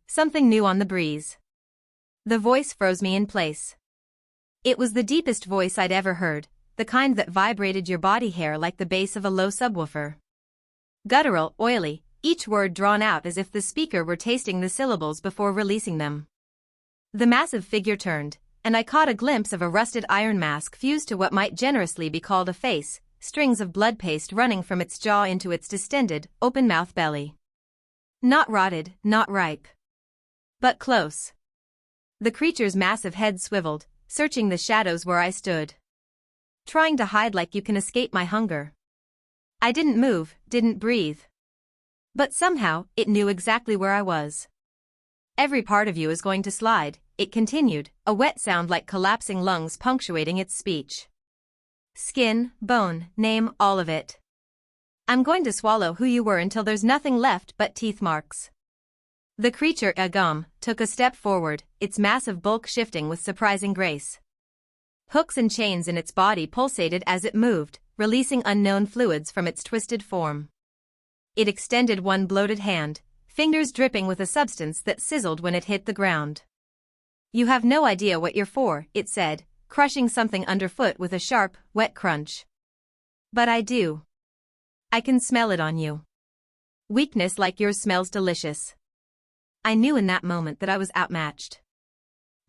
Speaker 2: Something new on the breeze. The voice froze me in place. It was the deepest voice I'd ever heard, the kind that vibrated your body hair like the bass of a low subwoofer. Guttural, oily, each word drawn out as if the speaker were tasting the syllables before releasing them. The massive figure turned, and I caught a glimpse of a rusted iron mask fused to what might generously be called a face, strings of blood paste running from its jaw into its distended, open-mouthed belly. Not rotted, not ripe. But close. The creature's massive head swiveled, searching the shadows where I stood. Trying to hide like you can escape my hunger. I didn't move, didn't breathe. But somehow, it knew exactly where I was. Every part of you is going to slide, it continued, a wet sound like collapsing lungs punctuating its speech. Skin, bone, name, all of it. I'm going to swallow who you were until there's nothing left but teeth marks. The creature, Agam, took a step forward, its massive bulk shifting with surprising grace. Hooks and chains in its body pulsated as it moved, releasing unknown fluids from its twisted form. It extended one bloated hand, fingers dripping with a substance that sizzled when it hit the ground. You have no idea what you're for, it said, crushing something underfoot with a sharp, wet crunch. But I do. I can smell it on you. Weakness like yours smells delicious. I knew in that moment that I was outmatched.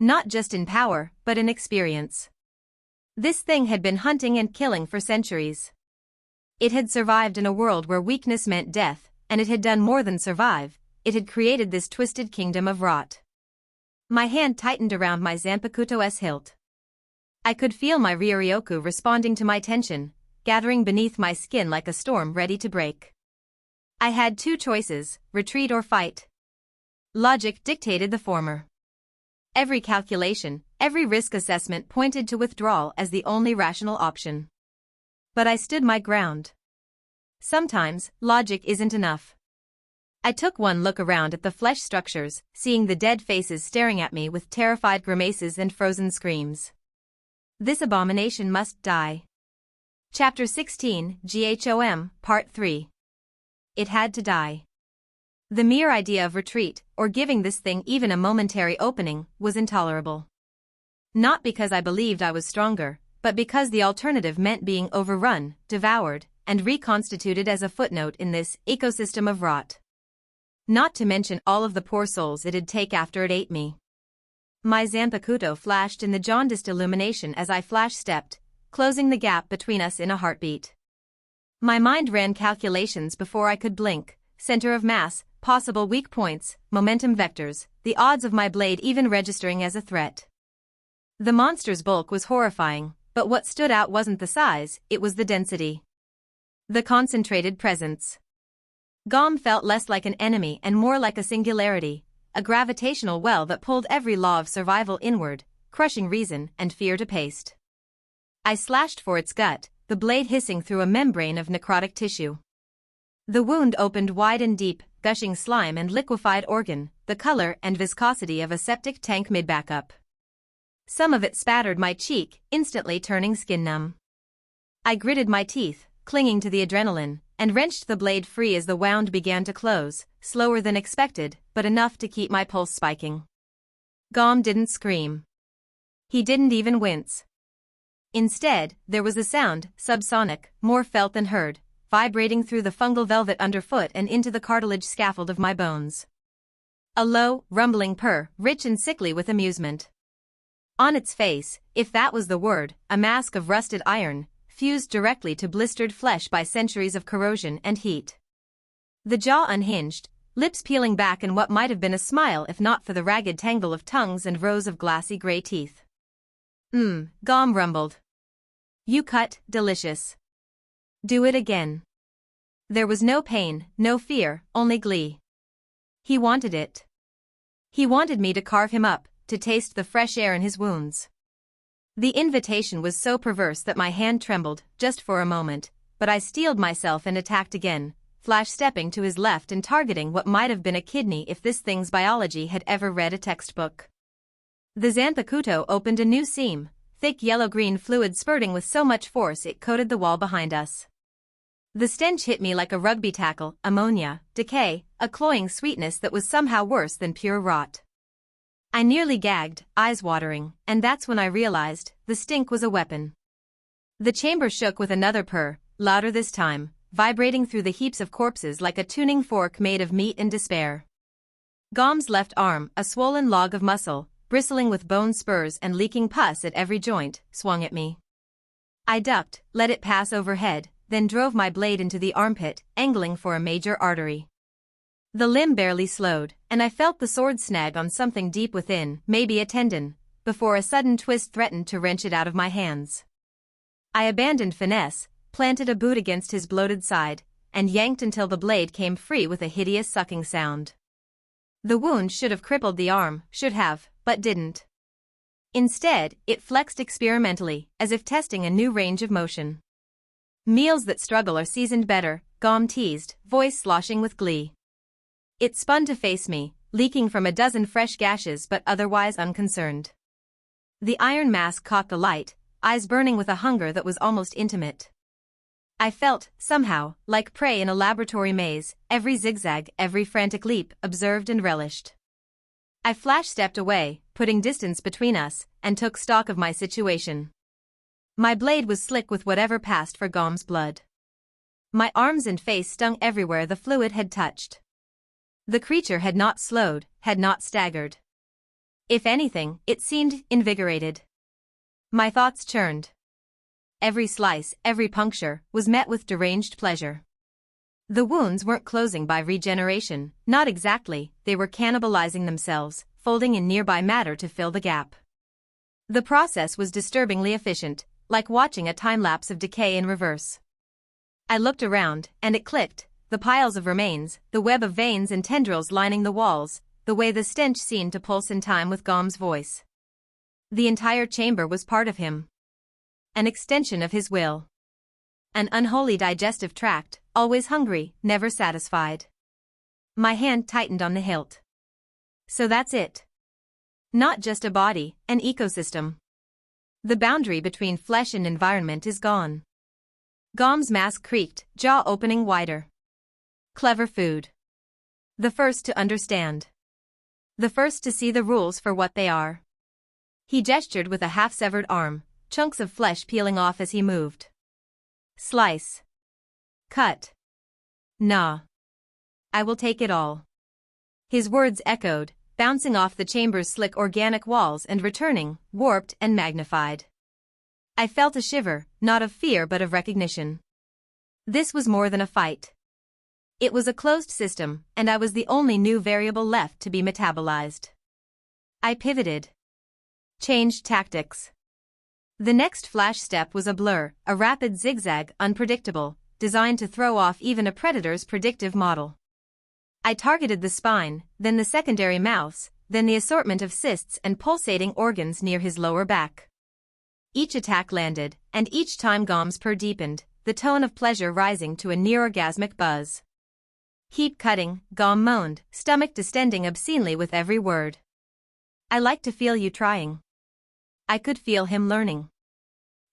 Speaker 2: Not just in power, but in experience. This thing had been hunting and killing for centuries. It had survived in a world where weakness meant death, and it had done more than survive, it had created this twisted kingdom of rot. My hand tightened around my Zanpakuto's hilt. I could feel my Ryoryoku responding to my tension, gathering beneath my skin like a storm ready to break. I had two choices, retreat or fight. Logic dictated the former. Every calculation, every risk assessment pointed to withdrawal as the only rational option. But I stood my ground. Sometimes, logic isn't enough. I took one look around at the flesh structures, seeing the dead faces staring at me with terrified grimaces and frozen screams. This abomination must die. Chapter 16, GHOM, Part 3. It had to die. The mere idea of retreat, or giving this thing even a momentary opening, was intolerable. Not because I believed I was stronger, but because the alternative meant being overrun, devoured, and reconstituted as a footnote in this ecosystem of rot. Not to mention all of the poor souls it'd take after it ate me. My Zanpakuto flashed in the jaundiced illumination as I flash-stepped, closing the gap between us in a heartbeat. My mind ran calculations before I could blink, center of mass, possible weak points, momentum vectors, the odds of my blade even registering as a threat. The monster's bulk was horrifying, but what stood out wasn't the size, it was the density. The concentrated presence. Gom felt less like an enemy and more like a singularity, a gravitational well that pulled every law of survival inward, crushing reason and fear to paste. I slashed for its gut, the blade hissing through a membrane of necrotic tissue. The wound opened wide and deep, gushing slime and liquefied organ, the color and viscosity of a septic tank mid-backup. Some of it spattered my cheek, instantly turning skin numb. I gritted my teeth, clinging to the adrenaline, and wrenched the blade free as the wound began to close, slower than expected, but enough to keep my pulse spiking. Gom didn't scream. He didn't even wince. Instead, there was a sound, subsonic, more felt than heard, vibrating through the fungal velvet underfoot and into the cartilage scaffold of my bones. A low, rumbling purr, rich and sickly with amusement. On its face, if that was the word, a mask of rusted iron, fused directly to blistered flesh by centuries of corrosion and heat. The jaw unhinged, lips peeling back in what might have been a smile if not for the ragged tangle of tongues and rows of glassy gray teeth. Gom rumbled. You cut, delicious. Do it again. There was no pain, no fear, only glee. He wanted it. He wanted me to carve him up, to taste the fresh air in his wounds. The invitation was so perverse that my hand trembled, just for a moment, but I steeled myself and attacked again, flash-stepping to his left and targeting what might have been a kidney if this thing's biology had ever read a textbook. The Zanpakuto opened a new seam, thick yellow-green fluid spurting with so much force it coated the wall behind us. The stench hit me like a rugby tackle, ammonia, decay, a cloying sweetness that was somehow worse than pure rot. I nearly gagged, eyes watering, and that's when I realized the stink was a weapon. The chamber shook with another purr, louder this time, vibrating through the heaps of corpses like a tuning fork made of meat and despair. Gom's left arm, a swollen log of muscle, bristling with bone spurs and leaking pus at every joint, swung at me. I ducked, let it pass overhead, then drove my blade into the armpit, angling for a major artery. The limb barely slowed, and I felt the sword snag on something deep within, maybe a tendon, before a sudden twist threatened to wrench it out of my hands. I abandoned finesse, planted a boot against his bloated side, and yanked until the blade came free with a hideous sucking sound. The wound should have crippled the arm, should have, but didn't. Instead, it flexed experimentally, as if testing a new range of motion. Meals that struggle are seasoned better, Gom teased, voice sloshing with glee. It spun to face me, leaking from a dozen fresh gashes but otherwise unconcerned. The iron mask caught the light, eyes burning with a hunger that was almost intimate. I felt, somehow, like prey in a laboratory maze, every zigzag, every frantic leap, observed and relished. I flash-stepped away, putting distance between us, and took stock of my situation. My blade was slick with whatever passed for Gom's blood. My arms and face stung everywhere the fluid had touched. The creature had not slowed, had not staggered. If anything, it seemed invigorated. My thoughts churned. Every slice, every puncture, was met with deranged pleasure. The wounds weren't closing by regeneration, not exactly, they were cannibalizing themselves, folding in nearby matter to fill the gap. The process was disturbingly efficient, like watching a time-lapse of decay in reverse. I looked around, and it clicked, the piles of remains, the web of veins and tendrils lining the walls, the way the stench seemed to pulse in time with Gom's voice. The entire chamber was part of him. An extension of his will. An unholy digestive tract, always hungry, never satisfied. My hand tightened on the hilt. So that's it. Not just a body, an ecosystem. The boundary between flesh and environment is gone. Gom's mask creaked, jaw opening wider. Clever food. The first to understand. The first to see the rules for what they are. He gestured with a half-severed arm, chunks of flesh peeling off as he moved. Slice. Cut. Gnaw. I will take it all. His words echoed, bouncing off the chamber's slick organic walls and returning, warped and magnified. I felt a shiver, not of fear but of recognition. This was more than a fight. It was a closed system, and I was the only new variable left to be metabolized. I pivoted. Changed tactics. The next flash step was a blur, a rapid zigzag, unpredictable, designed to throw off even a predator's predictive model. I targeted the spine, then the secondary mouths, then the assortment of cysts and pulsating organs near his lower back. Each attack landed, and each time Gom's purr deepened, the tone of pleasure rising to a near-orgasmic buzz. Keep cutting, Gom moaned, stomach distending obscenely with every word. I like to feel you trying. I could feel him learning.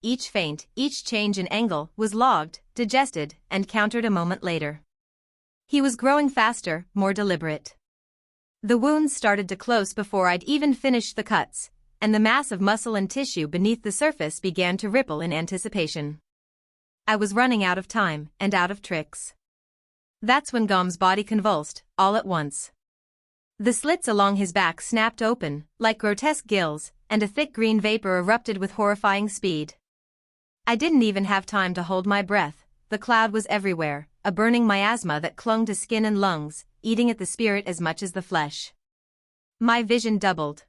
Speaker 2: Each feint, each change in angle, was logged, digested, and countered a moment later. He was growing faster, more deliberate. The wounds started to close before I'd even finished the cuts, and the mass of muscle and tissue beneath the surface began to ripple in anticipation. I was running out of time, and out of tricks. That's when Gom's body convulsed, all at once. The slits along his back snapped open, like grotesque gills, and a thick green vapor erupted with horrifying speed. I didn't even have time to hold my breath, the cloud was everywhere, a burning miasma that clung to skin and lungs, eating at the spirit as much as the flesh. My vision doubled.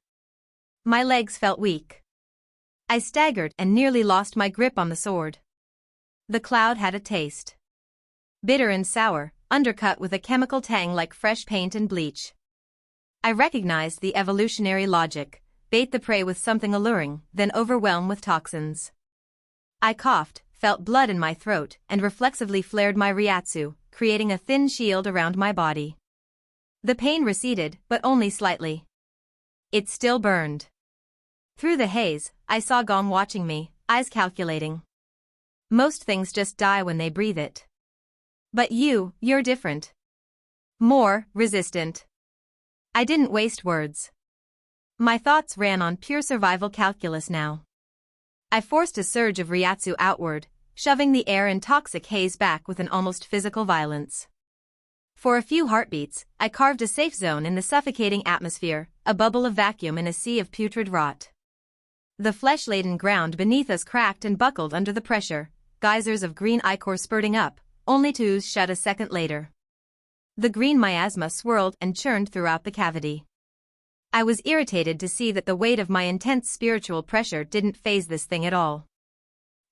Speaker 2: My legs felt weak. I staggered and nearly lost my grip on the sword. The cloud had a taste. Bitter and sour, undercut with a chemical tang like fresh paint and bleach. I recognized the evolutionary logic: bait the prey with something alluring, then overwhelm with toxins. I coughed, felt blood in my throat, and reflexively flared my Ryatsu, creating a thin shield around my body. The pain receded, but only slightly. It still burned. Through the haze, I saw Gom watching me, eyes calculating. Most things just die when they breathe it. But you're different. More resistant. I didn't waste words. My thoughts ran on pure survival calculus now. I forced a surge of Ryatsu outward, shoving the air and toxic haze back with an almost physical violence. For a few heartbeats, I carved a safe zone in the suffocating atmosphere, a bubble of vacuum in a sea of putrid rot. The flesh-laden ground beneath us cracked and buckled under the pressure, geysers of green ichor spurting up, only to ooze shut a second later. The green miasma swirled and churned throughout the cavity. I was irritated to see that the weight of my intense spiritual pressure didn't faze this thing at all.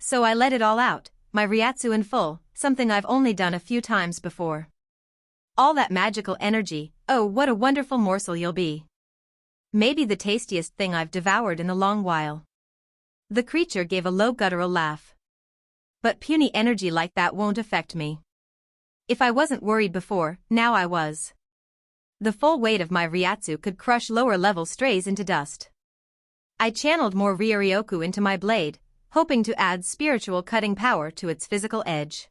Speaker 2: So I let it all out, my Ryatsu in full, something I've only done a few times before. All that magical energy, oh what a wonderful morsel you'll be. Maybe the tastiest thing I've devoured in a long while. The creature gave a low guttural laugh. But puny energy like that won't affect me. If I wasn't worried before, now I was. The full weight of my Ryatsu could crush lower-level strays into dust. I channeled more Ryoryoku into my blade, hoping to add spiritual cutting power to its physical edge.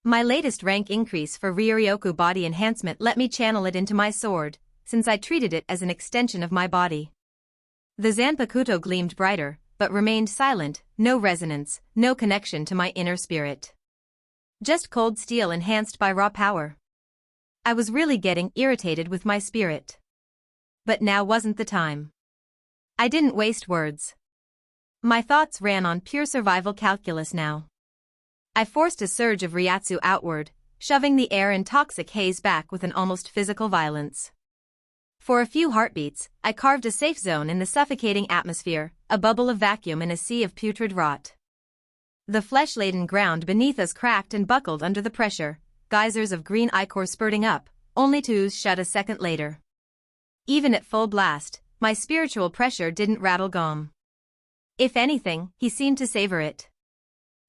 Speaker 2: My latest rank increase for Ryoryoku body enhancement let me channel it into my sword, since I treated it as an extension of my body. The Zanpakuto gleamed brighter, but remained silent, no resonance, no connection to my inner spirit. Just cold steel enhanced by raw power. I was really getting irritated with my spirit. But now wasn't the time. I didn't waste words. My thoughts ran on pure survival calculus now. I forced a surge of Ryatsu outward, shoving the air and toxic haze back with an almost physical violence. For a few heartbeats, I carved a safe zone in the suffocating atmosphere, a bubble of vacuum in a sea of putrid rot. The flesh-laden ground beneath us cracked and buckled under the pressure, geysers of green ichor spurting up, only to ooze shut a second later. Even at full blast, my spiritual pressure didn't rattle Gom. If anything, he seemed to savor it.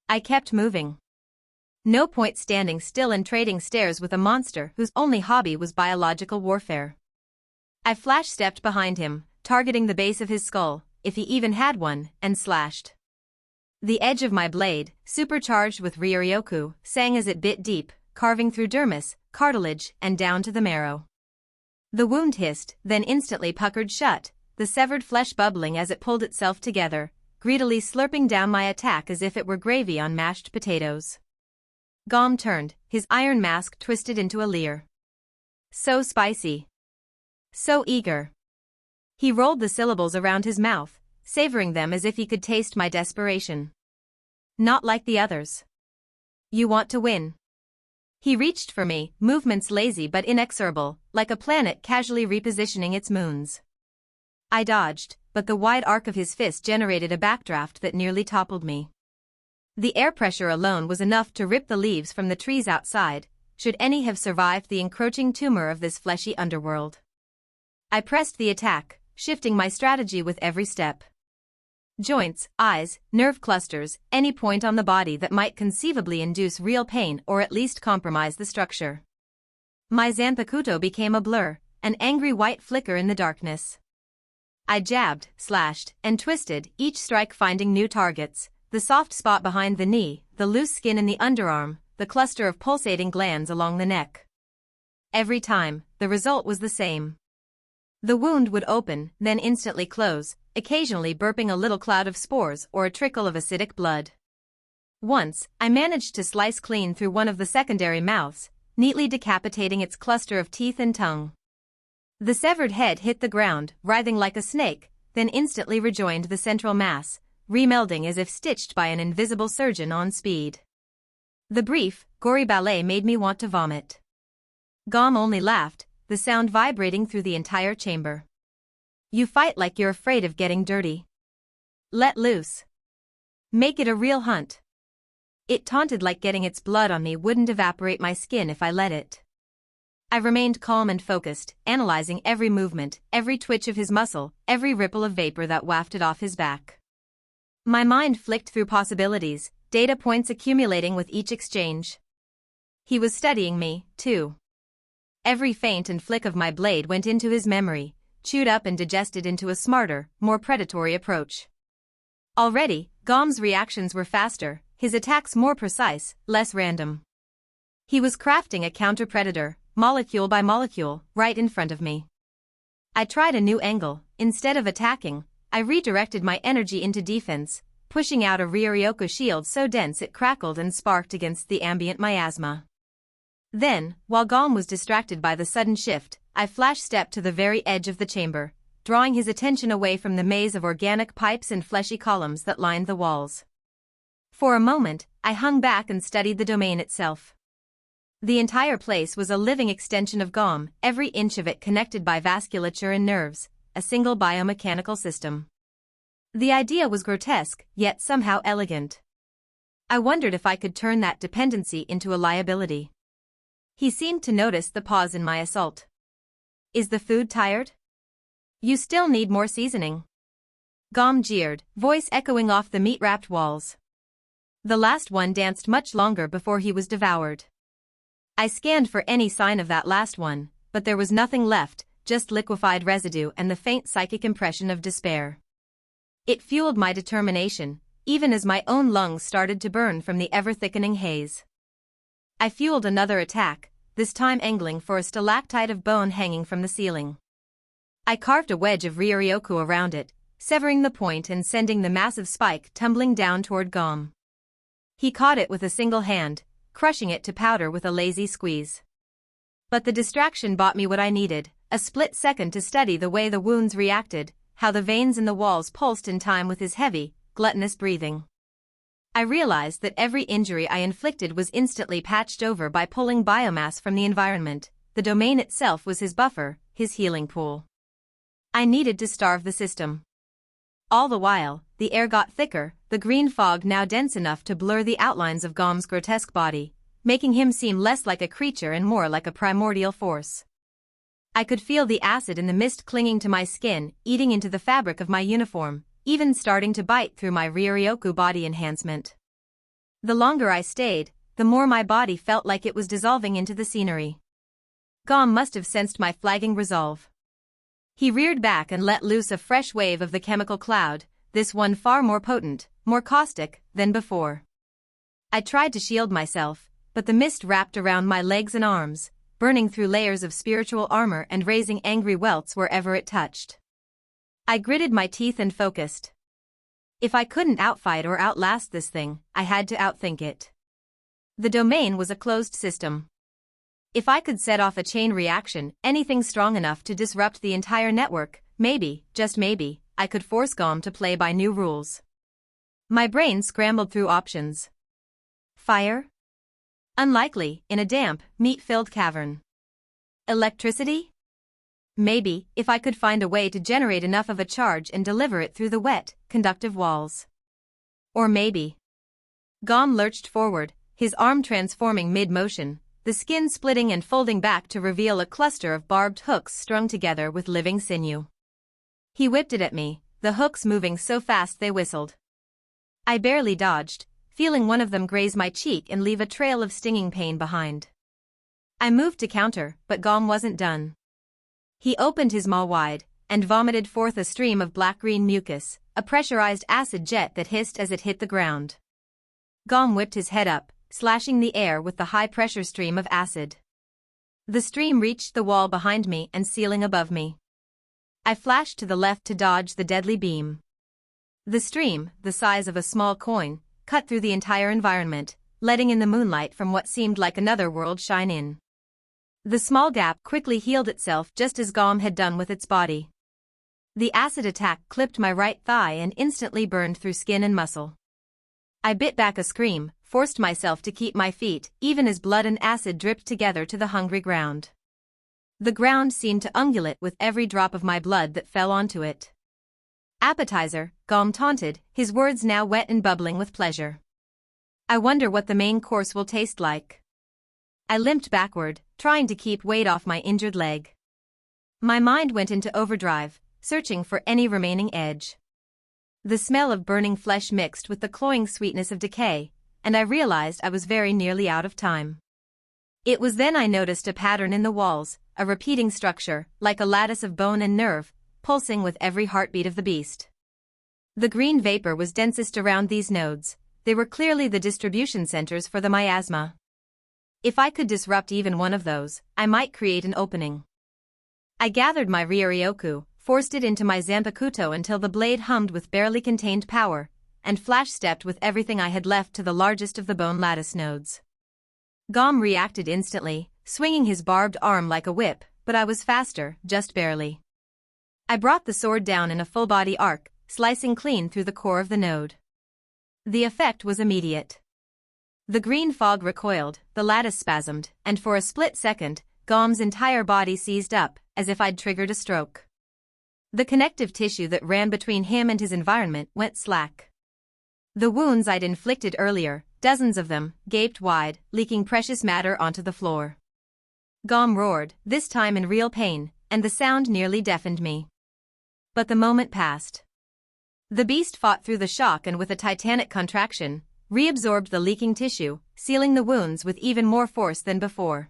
Speaker 2: I kept moving. No point standing still and trading stares with a monster whose only hobby was biological warfare. I flash-stepped behind him, targeting the base of his skull, if he even had one, and slashed. The edge of my blade, supercharged with Ryoryoku, sang as it bit deep, carving through dermis, cartilage, and down to the marrow. The wound hissed, then instantly puckered shut, the severed flesh bubbling as it pulled itself together, greedily slurping down my attack as if it were gravy on mashed potatoes. Gom turned, his iron mask twisted into a leer. So spicy. So eager. He rolled the syllables around his mouth, savoring them as if he could taste my desperation. Not like the others. You want to win. He reached for me, movements lazy but inexorable, like a planet casually repositioning its moons. I dodged, but the wide arc of his fist generated a backdraft that nearly toppled me. The air pressure alone was enough to rip the leaves from the trees outside, should any have survived the encroaching tumor of this fleshy underworld. I pressed the attack, shifting my strategy with every step. Joints, eyes, nerve clusters, any point on the body that might conceivably induce real pain or at least compromise the structure. My Zanpakuto became a blur, an angry white flicker in the darkness. I jabbed, slashed, and twisted, each strike finding new targets, the soft spot behind the knee, the loose skin in the underarm, the cluster of pulsating glands along the neck. Every time, the result was the same. The wound would open, then instantly close, occasionally burping a little cloud of spores or a trickle of acidic blood. Once, I managed to slice clean through one of the secondary mouths, neatly decapitating its cluster of teeth and tongue. The severed head hit the ground, writhing like a snake, then instantly rejoined the central mass, remelding as if stitched by an invisible surgeon on speed. The brief, gory ballet made me want to vomit. Gom only laughed, the sound vibrating through the entire chamber. You fight like you're afraid of getting dirty. Let loose. Make it a real hunt. It taunted like getting its blood on me wouldn't evaporate my skin if I let it. I remained calm and focused, analyzing every movement, every twitch of his muscle, every ripple of vapor that wafted off his back. My mind flicked through possibilities, data points accumulating with each exchange. He was studying me, too. Every feint and flick of my blade went into his memory, chewed up and digested into a smarter, more predatory approach. Already, Gom's reactions were faster, his attacks more precise, less random. He was crafting a counter-predator, molecule by molecule, right in front of me. I tried a new angle. Instead of attacking, I redirected my energy into defense, pushing out a Ryoryoku shield so dense it crackled and sparked against the ambient miasma. Then, while Gom was distracted by the sudden shift, I flash-stepped to the very edge of the chamber, drawing his attention away from the maze of organic pipes and fleshy columns that lined the walls. For a moment, I hung back and studied the domain itself. The entire place was a living extension of Gom, every inch of it connected by vasculature and nerves, a single biomechanical system. The idea was grotesque, yet somehow elegant. I wondered if I could turn that dependency into a liability. He seemed to notice the pause in my assault. Is the food tired? You still need more seasoning. Gom jeered, voice echoing off the meat-wrapped walls. The last one danced much longer before he was devoured. I scanned for any sign of that last one, but there was nothing left, just liquefied residue and the faint psychic impression of despair. It fueled my determination, even as my own lungs started to burn from the ever-thickening haze. I fueled another attack, this time angling for a stalactite of bone hanging from the ceiling. I carved a wedge of Ryoryoku around it, severing the point and sending the massive spike tumbling down toward Gom. He caught it with a single hand, crushing it to powder with a lazy squeeze. But the distraction bought me what I needed, a split second to study the way the wounds reacted, how the veins in the walls pulsed in time with his heavy, gluttonous breathing. I realized that every injury I inflicted was instantly patched over by pulling biomass from the environment. The domain itself was his buffer, his healing pool. I needed to starve the system. All the while, the air got thicker, the green fog now dense enough to blur the outlines of Gom's grotesque body, making him seem less like a creature and more like a primordial force. I could feel the acid in the mist clinging to my skin, eating into the fabric of my uniform, even starting to bite through my Ryoryoku body enhancement. The longer I stayed, the more my body felt like it was dissolving into the scenery. Gom must have sensed my flagging resolve. He reared back and let loose a fresh wave of the chemical cloud, this one far more potent, more caustic, than before. I tried to shield myself, but the mist wrapped around my legs and arms, burning through layers of spiritual armor and raising angry welts wherever it touched. I gritted my teeth and focused. If I couldn't outfight or outlast this thing, I had to outthink it. The domain was a closed system. If I could set off a chain reaction, anything strong enough to disrupt the entire network, maybe, just maybe, I could force Gom to play by new rules. My brain scrambled through options. Fire? Unlikely, in a damp, meat-filled cavern. Electricity? Maybe, if I could find a way to generate enough of a charge and deliver it through the wet, conductive walls. Or maybe. Gom lurched forward, his arm transforming mid-motion, the skin splitting and folding back to reveal a cluster of barbed hooks strung together with living sinew. He whipped it at me, the hooks moving so fast they whistled. I barely dodged, feeling one of them graze my cheek and leave a trail of stinging pain behind. I moved to counter, but Gom wasn't done. He opened his maw wide, and vomited forth a stream of black-green mucus, a pressurized acid jet that hissed as it hit the ground. Gom whipped his head up, slashing the air with the high-pressure stream of acid. The stream reached the wall behind me and ceiling above me. I flashed to the left to dodge the deadly beam. The stream, the size of a small coin, cut through the entire environment, letting in the moonlight from what seemed like another world shine in. The small gap quickly healed itself just as Gom had done with its body. The acid attack clipped my right thigh and instantly burned through skin and muscle. I bit back a scream, forced myself to keep my feet, even as blood and acid dripped together to the hungry ground. The ground seemed to ungulate with every drop of my blood that fell onto it. Appetizer, Gom taunted, his words now wet and bubbling with pleasure. I wonder what the main course will taste like. I limped backward, trying to keep weight off my injured leg. My mind went into overdrive, searching for any remaining edge. The smell of burning flesh mixed with the cloying sweetness of decay, and I realized I was very nearly out of time. It was then I noticed a pattern in the walls, a repeating structure, like a lattice of bone and nerve, pulsing with every heartbeat of the beast. The green vapor was densest around these nodes. They were clearly the distribution centers for the miasma. If I could disrupt even one of those, I might create an opening. I gathered my Ryoryoku, forced it into my Zanpakuto until the blade hummed with barely contained power, and flash-stepped with everything I had left to the largest of the bone lattice nodes. Gom reacted instantly, swinging his barbed arm like a whip, but I was faster, just barely. I brought the sword down in a full-body arc, slicing clean through the core of the node. The effect was immediate. The green fog recoiled, the lattice spasmed, and for a split second, Gom's entire body seized up, as if I'd triggered a stroke. The connective tissue that ran between him and his environment went slack. The wounds I'd inflicted earlier, dozens of them, gaped wide, leaking precious matter onto the floor. Gom roared, this time in real pain, and the sound nearly deafened me. But the moment passed. The beast fought through the shock and with a titanic contraction, reabsorbed the leaking tissue, sealing the wounds with even more force than before.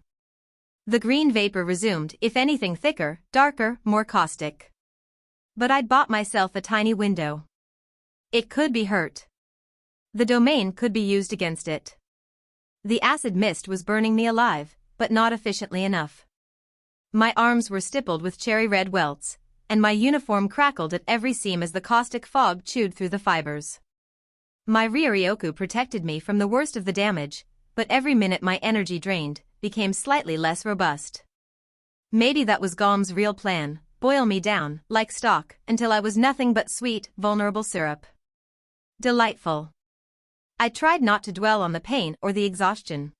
Speaker 2: The green vapor resumed, if anything thicker, darker, more caustic. But I'd bought myself a tiny window. It could be hurt. The domain could be used against it. The acid mist was burning me alive, but not efficiently enough. My arms were stippled with cherry-red welts, and my uniform crackled at every seam as the caustic fog chewed through the fibers. My Ryoryoku protected me from the worst of the damage, but every minute my energy drained, became slightly less robust. Maybe that was Gom's real plan, boil me down, like stock, until I was nothing but sweet, vulnerable syrup. Delightful. I tried not to dwell on the pain or the exhaustion.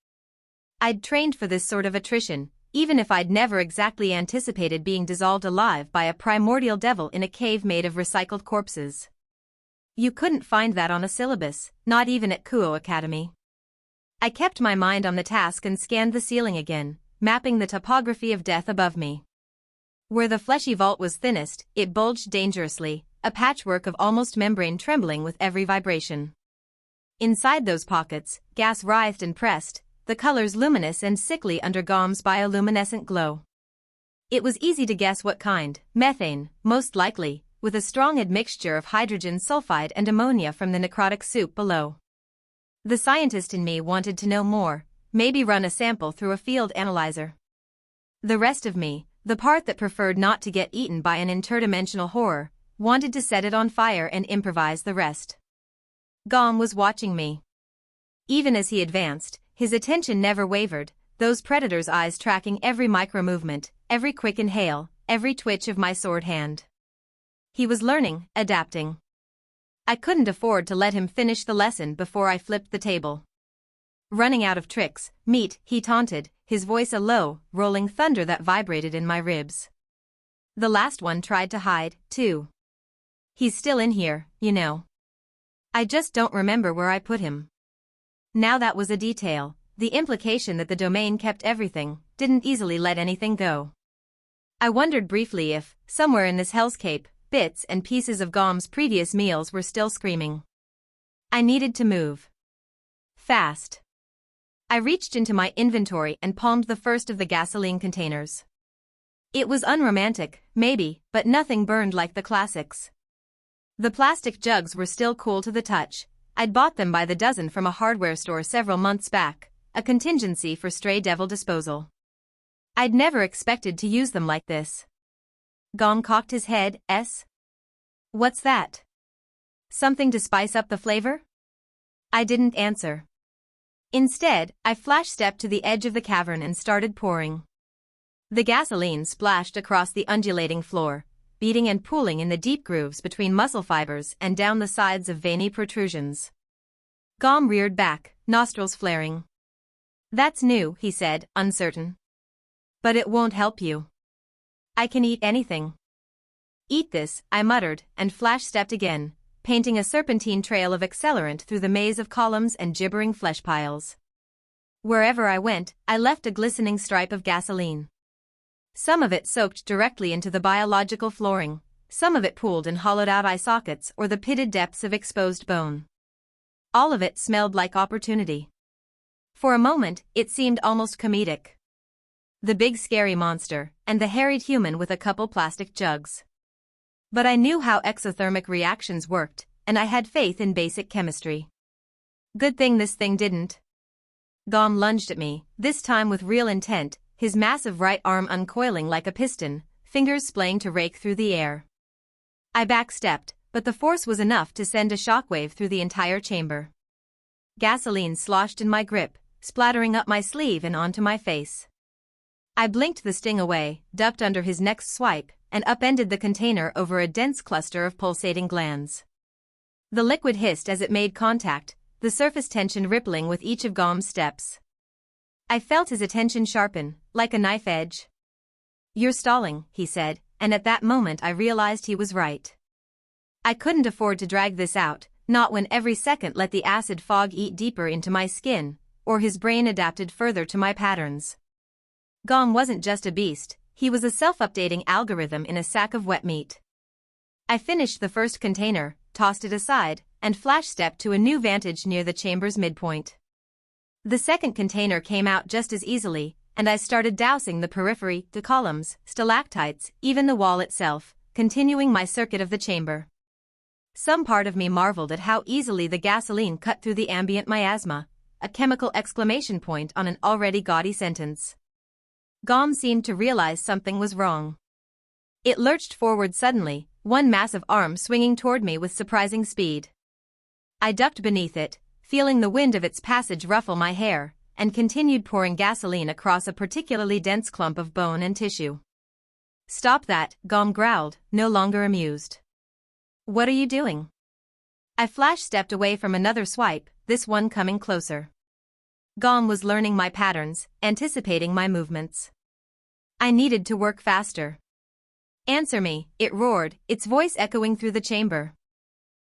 Speaker 2: I'd trained for this sort of attrition, even if I'd never exactly anticipated being dissolved alive by a primordial devil in a cave made of recycled corpses. You couldn't find that on a syllabus, not even at Kuo Academy. I kept my mind on the task and scanned the ceiling again, mapping the topography of death above me. Where the fleshy vault was thinnest, it bulged dangerously, a patchwork of almost membrane trembling with every vibration. Inside those pockets, gas writhed and pressed, the colors luminous and sickly under Gom's bioluminescent glow. It was easy to guess what kind, methane, most likely, with a strong admixture of hydrogen sulfide and ammonia from the necrotic soup below. The scientist in me wanted to know more, maybe run a sample through a field analyzer. The rest of me, the part that preferred not to get eaten by an interdimensional horror, wanted to set it on fire and improvise the rest. Gom was watching me. Even as he advanced, his attention never wavered, those predators' eyes tracking every micro-movement, every quick inhale, every twitch of my sword hand. He was learning, adapting. I couldn't afford to let him finish the lesson before I flipped the table. Running out of tricks, meat, he taunted, his voice a low, rolling thunder that vibrated in my ribs. The last one tried to hide, too. He's still in here, you know. I just don't remember where I put him. Now that was a detail, the implication that the domain kept everything, didn't easily let anything go. I wondered briefly if, somewhere in this hellscape, bits and pieces of Gom's previous meals were still screaming. I needed to move. Fast. I reached into my inventory and palmed the first of the gasoline containers. It was unromantic, maybe, but nothing burned like the classics. The plastic jugs were still cool to the touch. I'd bought them by the dozen from a hardware store several months back, a contingency for stray devil disposal. I'd never expected to use them like this. Gom cocked his head, What's that? Something to spice up the flavor? I didn't answer. Instead, I flash-stepped to the edge of the cavern and started pouring. The gasoline splashed across the undulating floor, beating and pooling in the deep grooves between muscle fibers and down the sides of veiny protrusions. Gom reared back, nostrils flaring. That's new, he said, uncertain. But it won't help you. I can eat anything. Eat this, I muttered, and flash-stepped again, painting a serpentine trail of accelerant through the maze of columns and gibbering flesh piles. Wherever I went, I left a glistening stripe of gasoline. Some of it soaked directly into the biological flooring, some of it pooled in hollowed-out eye sockets or the pitted depths of exposed bone. All of it smelled like opportunity. For a moment, it seemed almost comedic. The big scary monster, and the harried human with a couple plastic jugs. But I knew how exothermic reactions worked, and I had faith in basic chemistry. Good thing this thing didn't. Gom lunged at me, this time with real intent, his massive right arm uncoiling like a piston, fingers splaying to rake through the air. I backstepped, but the force was enough to send a shockwave through the entire chamber. Gasoline sloshed in my grip, splattering up my sleeve and onto my face. I blinked the sting away, ducked under his next swipe, and upended the container over a dense cluster of pulsating glands. The liquid hissed as it made contact, the surface tension rippling with each of Gom's steps. I felt his attention sharpen, like a knife edge. "You're stalling," he said, and at that moment I realized he was right. I couldn't afford to drag this out, not when every second let the acid fog eat deeper into my skin, or his brain adapted further to my patterns. Gom wasn't just a beast, he was a self-updating algorithm in a sack of wet meat. I finished the first container, tossed it aside, and flash-stepped to a new vantage near the chamber's midpoint. The second container came out just as easily, and I started dousing the periphery, the columns, stalactites, even the wall itself, continuing my circuit of the chamber. Some part of me marveled at how easily the gasoline cut through the ambient miasma, a chemical exclamation point on an already gaudy sentence. Gom seemed to realize something was wrong. It lurched forward suddenly, one massive arm swinging toward me with surprising speed. I ducked beneath it, feeling the wind of its passage ruffle my hair, and continued pouring gasoline across a particularly dense clump of bone and tissue. "Stop that," Gom growled, no longer amused. "What are you doing?" I flash-stepped away from another swipe, this one coming closer. Gom was learning my patterns, anticipating my movements. I needed to work faster. "Answer me," it roared, its voice echoing through the chamber.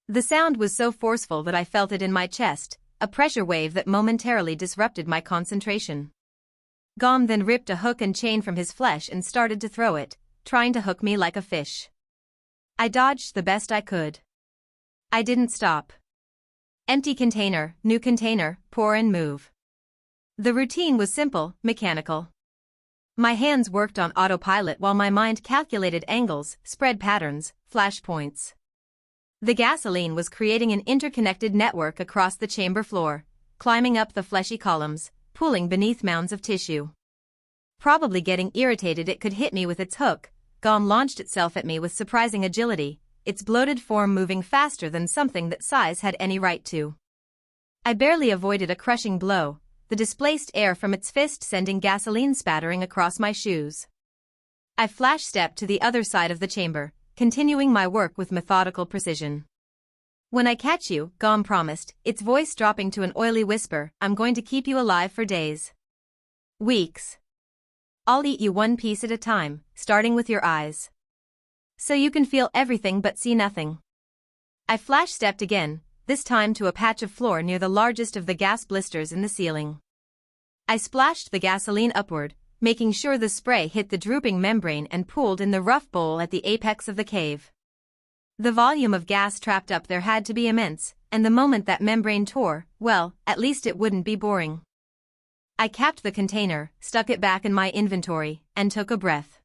Speaker 2: The sound was so forceful that I felt it in my chest, a pressure wave that momentarily disrupted my concentration. Gom then ripped a hook and chain from his flesh and started to throw it, trying to hook me like a fish. I dodged the best I could. I didn't stop. Empty container, new container, pour and move. The routine was simple, mechanical. My hands worked on autopilot while my mind calculated angles, spread patterns, flash points. The gasoline was creating an interconnected network across the chamber floor, climbing up the fleshy columns, pooling beneath mounds of tissue. Probably getting irritated it could hit me with its hook, Gom launched itself at me with surprising agility, its bloated form moving faster than something that size had any right to. I barely avoided a crushing blow, the displaced air from its fist sending gasoline spattering across my shoes. I flash-stepped to the other side of the chamber, continuing my work with methodical precision. "When I catch you," Gom promised, its voice dropping to an oily whisper, "I'm going to keep you alive for days. Weeks. I'll eat you one piece at a time, starting with your eyes. So you can feel everything but see nothing." I flash-stepped again, this time to a patch of floor near the largest of the gas blisters in the ceiling. I splashed the gasoline upward, making sure the spray hit the drooping membrane and pooled in the rough bowl at the apex of the cave. The volume of gas trapped up there had to be immense, and the moment that membrane tore, well, at least it wouldn't be boring. I capped the container, stuck it back in my inventory, and took a breath.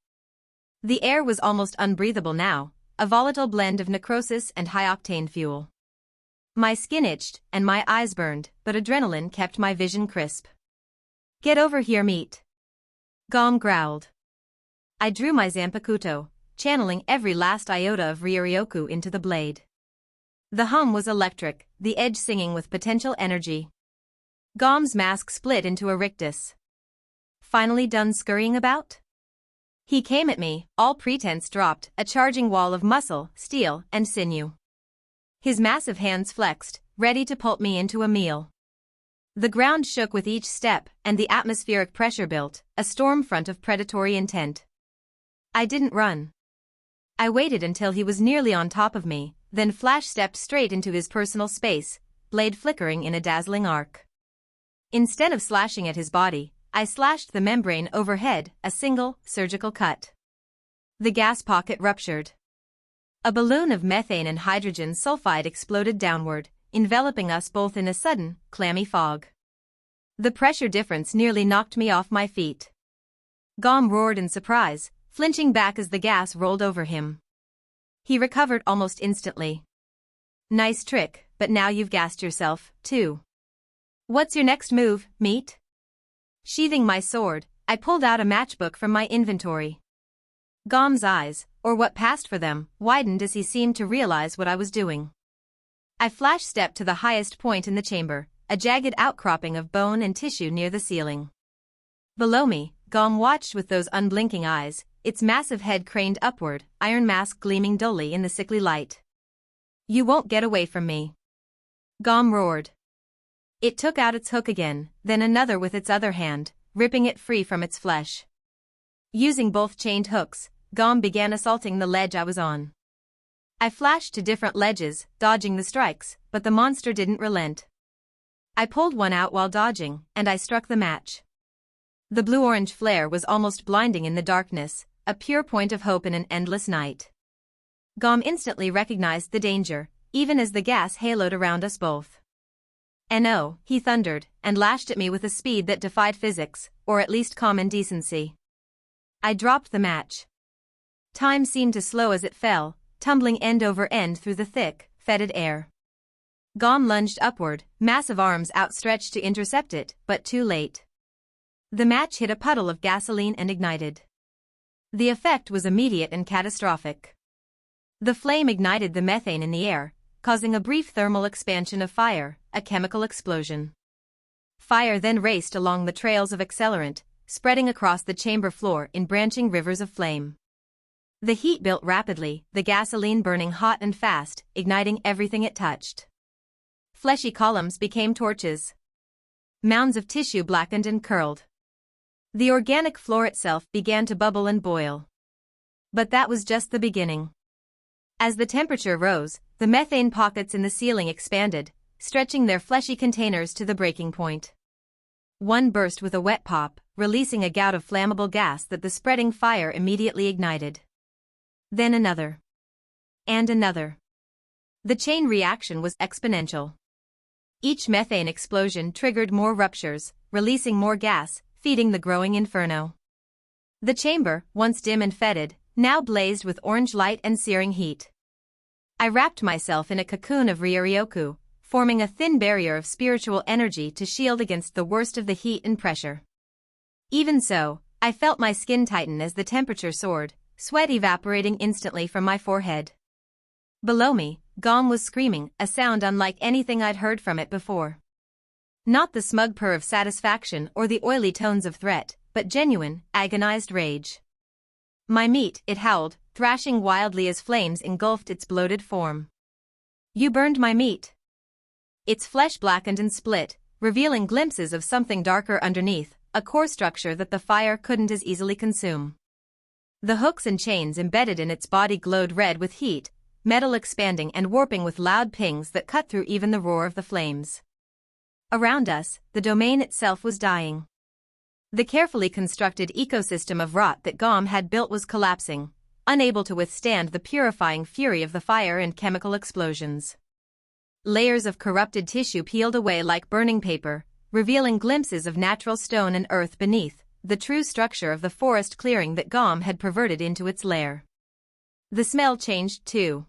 Speaker 2: The air was almost unbreathable now, a volatile blend of necrosis and high-octane fuel. My skin itched, and my eyes burned, but adrenaline kept my vision crisp. "Get over here, meat," Gom growled. I drew my Zanpakuto, channeling every last iota of Ryoryoku into the blade. The hum was electric, the edge singing with potential energy. Gom's mask split into a rictus. "Finally done scurrying about?" He came at me, all pretense dropped, a charging wall of muscle, steel, and sinew. His massive hands flexed, ready to pulp me into a meal. The ground shook with each step, and the atmospheric pressure built, a storm front of predatory intent. I didn't run. I waited until he was nearly on top of me, then flash-stepped straight into his personal space, blade flickering in a dazzling arc. Instead of slashing at his body, I slashed the membrane overhead, a single, surgical cut. The gas pocket ruptured. A balloon of methane and hydrogen sulfide exploded downward, enveloping us both in a sudden, clammy fog. The pressure difference nearly knocked me off my feet. Gom roared in surprise, flinching back as the gas rolled over him. He recovered almost instantly. Nice trick, but now you've gassed yourself, too. What's your next move, meat? Sheathing my sword, I pulled out a matchbook from my inventory. Gom's eyes, or what passed for them, widened as he seemed to realize what I was doing. I flash-stepped to the highest point in the chamber, a jagged outcropping of bone and tissue near the ceiling. Below me, Gom watched with those unblinking eyes, its massive head craned upward, iron mask gleaming dully in the sickly light. You won't get away from me. Gom roared. It took out its hook again, then another with its other hand, ripping it free from its flesh. Using both chained hooks, Gom began assaulting the ledge I was on. I flashed to different ledges, dodging the strikes, but the monster didn't relent. I pulled one out while dodging, and I struck the match. The blue-orange flare was almost blinding in the darkness, a pure point of hope in an endless night. Gom instantly recognized the danger, even as the gas haloed around us both. "No," he thundered, and lashed at me with a speed that defied physics, or at least common decency. I dropped the match. Time seemed to slow as it fell, tumbling end over end through the thick, fetid air. Gom lunged upward, massive arms outstretched to intercept it, but too late. The match hit a puddle of gasoline and ignited. The effect was immediate and catastrophic. The flame ignited the methane in the air, causing a brief thermal expansion of fire, a chemical explosion. Fire then raced along the trails of accelerant, spreading across the chamber floor in branching rivers of flame. The heat built rapidly, the gasoline burning hot and fast, igniting everything it touched. Fleshy columns became torches. Mounds of tissue blackened and curled. The organic floor itself began to bubble and boil. But that was just the beginning. As the temperature rose, the methane pockets in the ceiling expanded, stretching their fleshy containers to the breaking point. One burst with a wet pop, releasing a gout of flammable gas that the spreading fire immediately ignited. Then another. And another. The chain reaction was exponential. Each methane explosion triggered more ruptures, releasing more gas, feeding the growing inferno. The chamber, once dim and fetid, now blazed with orange light and searing heat. I wrapped myself in a cocoon of Ryoryoku, forming a thin barrier of spiritual energy to shield against the worst of the heat and pressure. Even so, I felt my skin tighten as the temperature soared, sweat evaporating instantly from my forehead. Below me, Gom was screaming, a sound unlike anything I'd heard from it before. Not the smug purr of satisfaction or the oily tones of threat, but genuine, agonized rage. "My meat," it howled, thrashing wildly as flames engulfed its bloated form. "You burned my meat." Its flesh blackened and split, revealing glimpses of something darker underneath, a core structure that the fire couldn't as easily consume. The hooks and chains embedded in its body glowed red with heat, metal expanding and warping with loud pings that cut through even the roar of the flames. Around us, the domain itself was dying. The carefully constructed ecosystem of rot that Gom had built was collapsing, unable to withstand the purifying fury of the fire and chemical explosions. Layers of corrupted tissue peeled away like burning paper, revealing glimpses of natural stone and earth beneath, the true structure of the forest clearing that Gom had perverted into its lair. The smell changed too.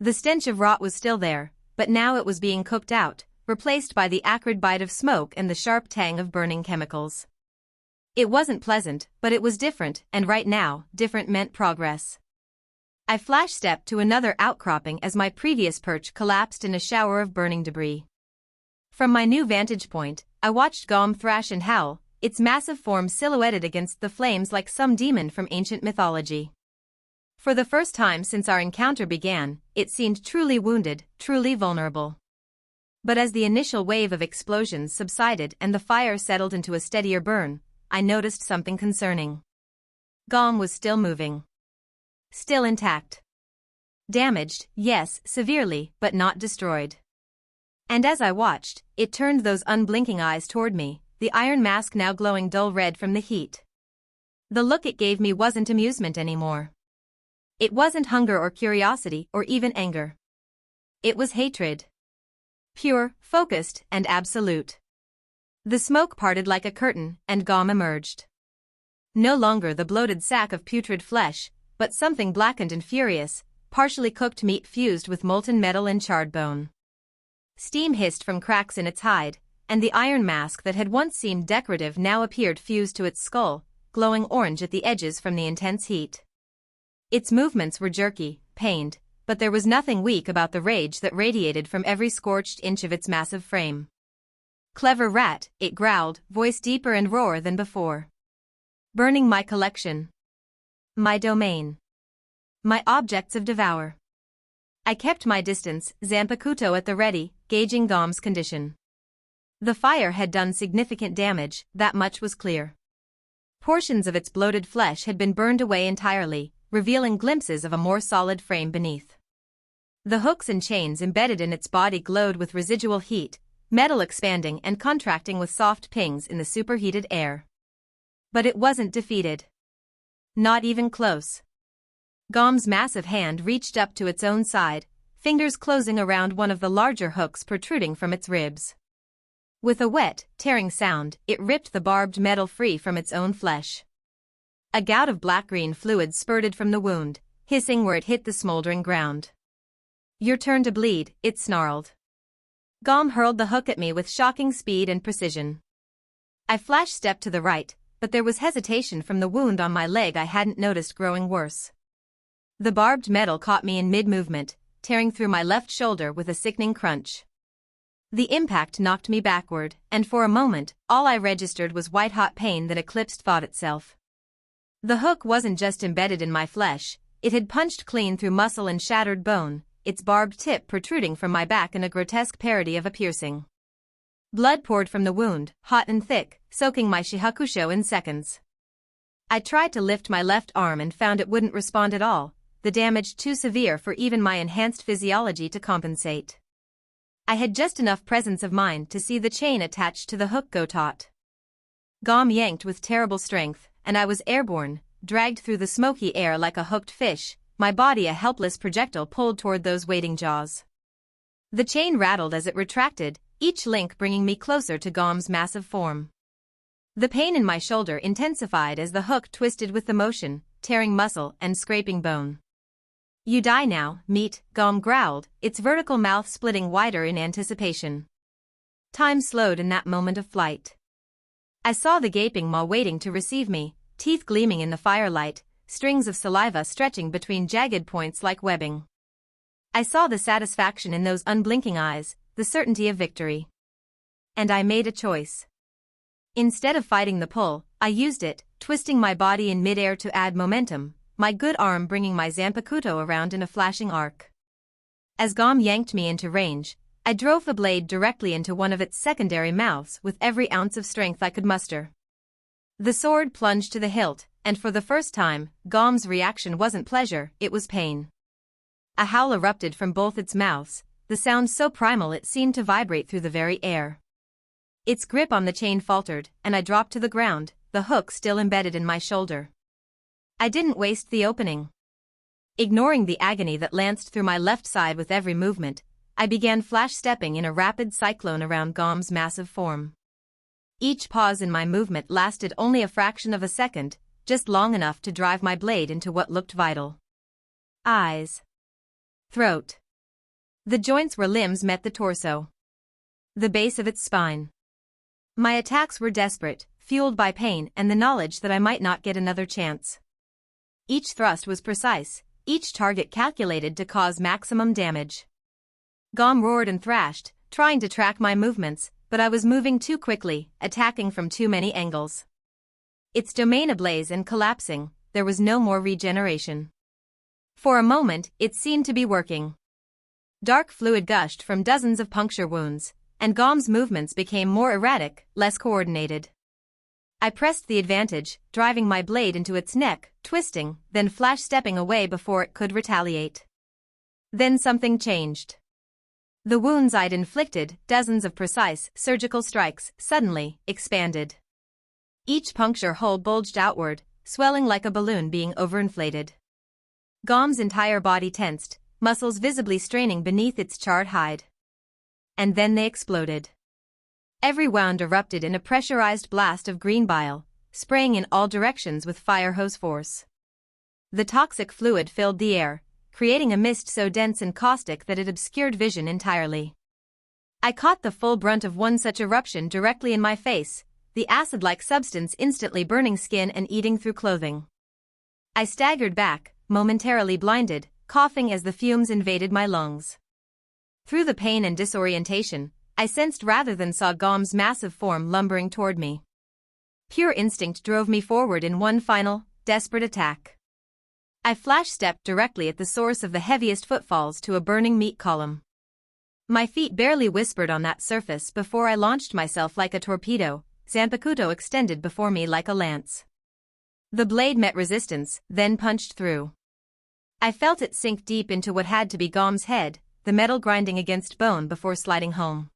Speaker 2: The stench of rot was still there, but now it was being cooked out, replaced by the acrid bite of smoke and the sharp tang of burning chemicals. It wasn't pleasant, but it was different, and right now, different meant progress. I flash-stepped to another outcropping as my previous perch collapsed in a shower of burning debris. From my new vantage point, I watched Gom thrash and howl, its massive form silhouetted against the flames like some demon from ancient mythology. For the first time since our encounter began, it seemed truly wounded, truly vulnerable. But as the initial wave of explosions subsided and the fire settled into a steadier burn, I noticed something concerning. Gom was still moving. still intact. Damaged, yes, severely, but not destroyed. And as I watched, it turned those unblinking eyes toward me, the iron mask now glowing dull red from the heat. The look it gave me wasn't amusement anymore. It wasn't hunger or curiosity or even anger. It was hatred. Pure, focused, and absolute. The smoke parted like a curtain, and Gom emerged. No longer the bloated sack of putrid flesh, but something blackened and furious, partially cooked meat fused with molten metal and charred bone. Steam hissed from cracks in its hide, and the iron mask that had once seemed decorative now appeared fused to its skull, glowing orange at the edges from the intense heat. Its movements were jerky, pained, but there was nothing weak about the rage that radiated from every scorched inch of its massive frame. Clever rat, it growled, voice deeper and rawer than before. Burning my collection. My domain. My objects of devour. I kept my distance, Zanpakuto at the ready, gauging Gom's condition. The fire had done significant damage, that much was clear. Portions of its bloated flesh had been burned away entirely, revealing glimpses of a more solid frame beneath. The hooks and chains embedded in its body glowed with residual heat, metal expanding and contracting with soft pings in the superheated air. But it wasn't defeated. Not even close. Gom's massive hand reached up to its own side, fingers closing around one of the larger hooks protruding from its ribs. With a wet, tearing sound, it ripped the barbed metal free from its own flesh. A gout of black-green fluid spurted from the wound, hissing where it hit the smoldering ground. Your turn to bleed, it snarled. Gom hurled the hook at me with shocking speed and precision. I flash-stepped to the right, but there was hesitation from the wound on my leg I hadn't noticed growing worse. The barbed metal caught me in mid-movement, tearing through my left shoulder with a sickening crunch. The impact knocked me backward, and for a moment, all I registered was white-hot pain that eclipsed thought itself. The hook wasn't just embedded in my flesh, it had punched clean through muscle and shattered bone, its barbed tip protruding from my back in a grotesque parody of a piercing. Blood poured from the wound, hot and thick, soaking my shihakusho in seconds. I tried to lift my left arm and found it wouldn't respond at all, the damage too severe for even my enhanced physiology to compensate. I had just enough presence of mind to see the chain attached to the hook go taut. Gom yanked with terrible strength, and I was airborne, dragged through the smoky air like a hooked fish, my body a helpless projectile pulled toward those waiting jaws. The chain rattled as it retracted, each link bringing me closer to Gom's massive form. The pain in my shoulder intensified as the hook twisted with the motion, tearing muscle and scraping bone. You die now, meat, Gom growled, its vertical mouth splitting wider in anticipation. Time slowed in that moment of flight. I saw the gaping maw waiting to receive me, teeth gleaming in the firelight, strings of saliva stretching between jagged points like webbing. I saw the satisfaction in those unblinking eyes, the certainty of victory. And I made a choice. Instead of fighting the pull, I used it, twisting my body in midair to add momentum, my good arm bringing my Zanpakuto around in a flashing arc. As Gom yanked me into range, I drove the blade directly into one of its secondary mouths with every ounce of strength I could muster. The sword plunged to the hilt, and for the first time, Gom's reaction wasn't pleasure, it was pain. A howl erupted from both its mouths, the sound so primal it seemed to vibrate through the very air. Its grip on the chain faltered, and I dropped to the ground, the hook still embedded in my shoulder. I didn't waste the opening. Ignoring the agony that lanced through my left side with every movement, I began flash-stepping in a rapid cyclone around Gom's massive form. Each pause in my movement lasted only a fraction of a second, just long enough to drive my blade into what looked vital. Eyes. Throat. The joints where limbs met the torso. The base of its spine. My attacks were desperate, fueled by pain and the knowledge that I might not get another chance. Each thrust was precise, each target calculated to cause maximum damage. Gom roared and thrashed, trying to track my movements, but I was moving too quickly, attacking from too many angles. Its domain ablaze and collapsing, there was no more regeneration. For a moment, it seemed to be working. Dark fluid gushed from dozens of puncture wounds, and Gom's movements became more erratic, less coordinated. I pressed the advantage, driving my blade into its neck, twisting, then flash-stepping away before it could retaliate. Then something changed. The wounds I'd inflicted, dozens of precise, surgical strikes, suddenly expanded. Each puncture hole bulged outward, swelling like a balloon being overinflated. Gom's entire body tensed, muscles visibly straining beneath its charred hide. And then they exploded. Every wound erupted in a pressurized blast of green bile, spraying in all directions with fire hose force. The toxic fluid filled the air, creating a mist so dense and caustic that it obscured vision entirely. I caught the full brunt of one such eruption directly in my face, the acid-like substance instantly burning skin and eating through clothing. I staggered back, momentarily blinded, coughing as the fumes invaded my lungs. Through the pain and disorientation, I sensed rather than saw Gom's massive form lumbering toward me. Pure instinct drove me forward in one final, desperate attack. I flash-stepped directly at the source of the heaviest footfalls to a burning meat column. My feet barely whispered on that surface before I launched myself like a torpedo, Zanpakuto extended before me like a lance. The blade met resistance, then punched through. I felt it sink deep into what had to be Gom's head, the metal grinding against bone before sliding home.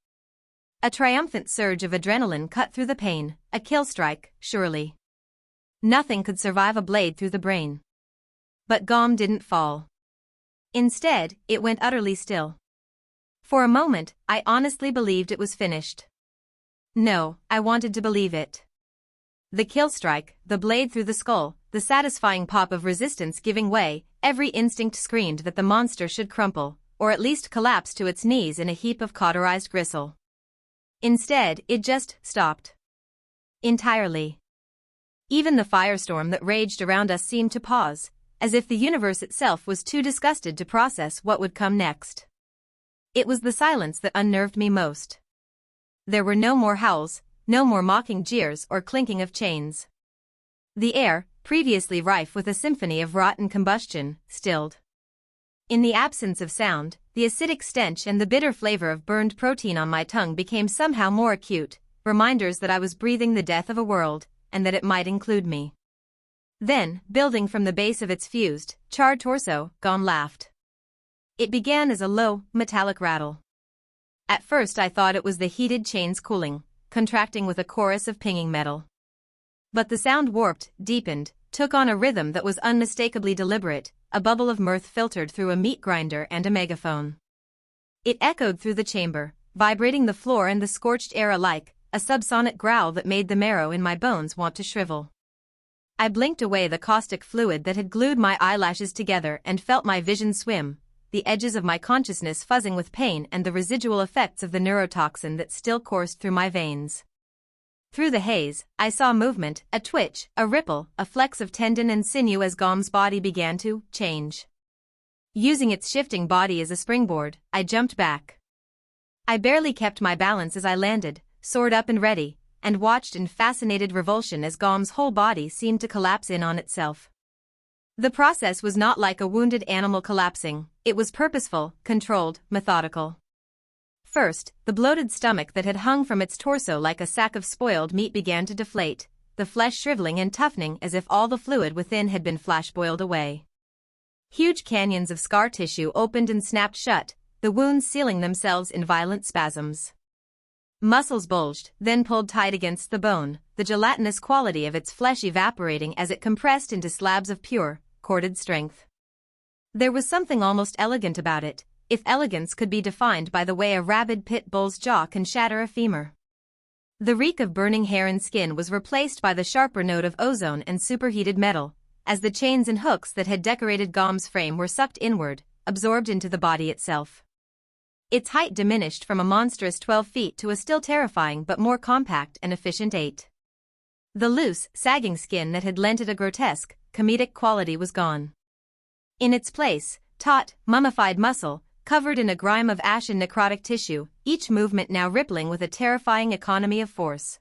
Speaker 2: A triumphant surge of adrenaline cut through the pain, a kill strike, surely. Nothing could survive a blade through the brain. But Gom didn't fall. Instead, it went utterly still. For a moment, I honestly believed it was finished. No, I wanted to believe it. The kill strike, the blade through the skull, the satisfying pop of resistance giving way, every instinct screamed that the monster should crumple, or at least collapse to its knees in a heap of cauterized gristle. Instead, it just stopped. Entirely. Even the firestorm that raged around us seemed to pause, as if the universe itself was too disgusted to process what would come next. It was the silence that unnerved me most. There were no more howls, no more mocking jeers or clinking of chains. The air, previously rife with a symphony of rotten combustion, stilled. In the absence of sound, the acidic stench and the bitter flavor of burned protein on my tongue became somehow more acute, reminders that I was breathing the death of a world, and that it might include me. Then, building from the base of its fused, charred torso, Gom laughed. It began as a low, metallic rattle. At first I thought it was the heated chains cooling, contracting with a chorus of pinging metal. But the sound warped, deepened, took on a rhythm that was unmistakably deliberate, a bubble of mirth filtered through a meat grinder and a megaphone. It echoed through the chamber, vibrating the floor and the scorched air alike, a subsonic growl that made the marrow in my bones want to shrivel. I blinked away the caustic fluid that had glued my eyelashes together and felt my vision swim, the edges of my consciousness fuzzing with pain and the residual effects of the neurotoxin that still coursed through my veins. Through the haze, I saw movement, a twitch, a ripple, a flex of tendon and sinew as Gom's body began to change. Using its shifting body as a springboard, I jumped back. I barely kept my balance as I landed, sword up and ready, and watched in fascinated revulsion as Gom's whole body seemed to collapse in on itself. The process was not like a wounded animal collapsing, it was purposeful, controlled, methodical. First, the bloated stomach that had hung from its torso like a sack of spoiled meat began to deflate, the flesh shriveling and toughening as if all the fluid within had been flash-boiled away. Huge canyons of scar tissue opened and snapped shut, the wounds sealing themselves in violent spasms. Muscles bulged, then pulled tight against the bone, the gelatinous quality of its flesh evaporating as it compressed into slabs of pure, corded strength. There was something almost elegant about it, if elegance could be defined by the way a rabid pit bull's jaw can shatter a femur. The reek of burning hair and skin was replaced by the sharper note of ozone and superheated metal, as the chains and hooks that had decorated Gom's frame were sucked inward, absorbed into the body itself. Its height diminished from a monstrous 12 feet to a still terrifying but more compact and efficient 8. The loose, sagging skin that had lent it a grotesque, comedic quality was gone. In its place, taut, mummified muscle, covered in a grime of ash and necrotic tissue, each movement now rippling with a terrifying economy of force.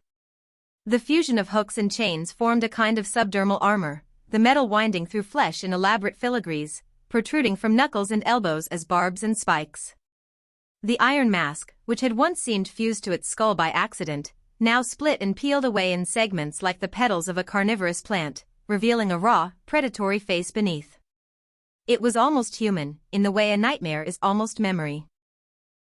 Speaker 2: The fusion of hooks and chains formed a kind of subdermal armor, the metal winding through flesh in elaborate filigrees, protruding from knuckles and elbows as barbs and spikes. The iron mask, which had once seemed fused to its skull by accident, now split and peeled away in segments like the petals of a carnivorous plant, revealing a raw, predatory face beneath. It was almost human, in the way a nightmare is almost memory.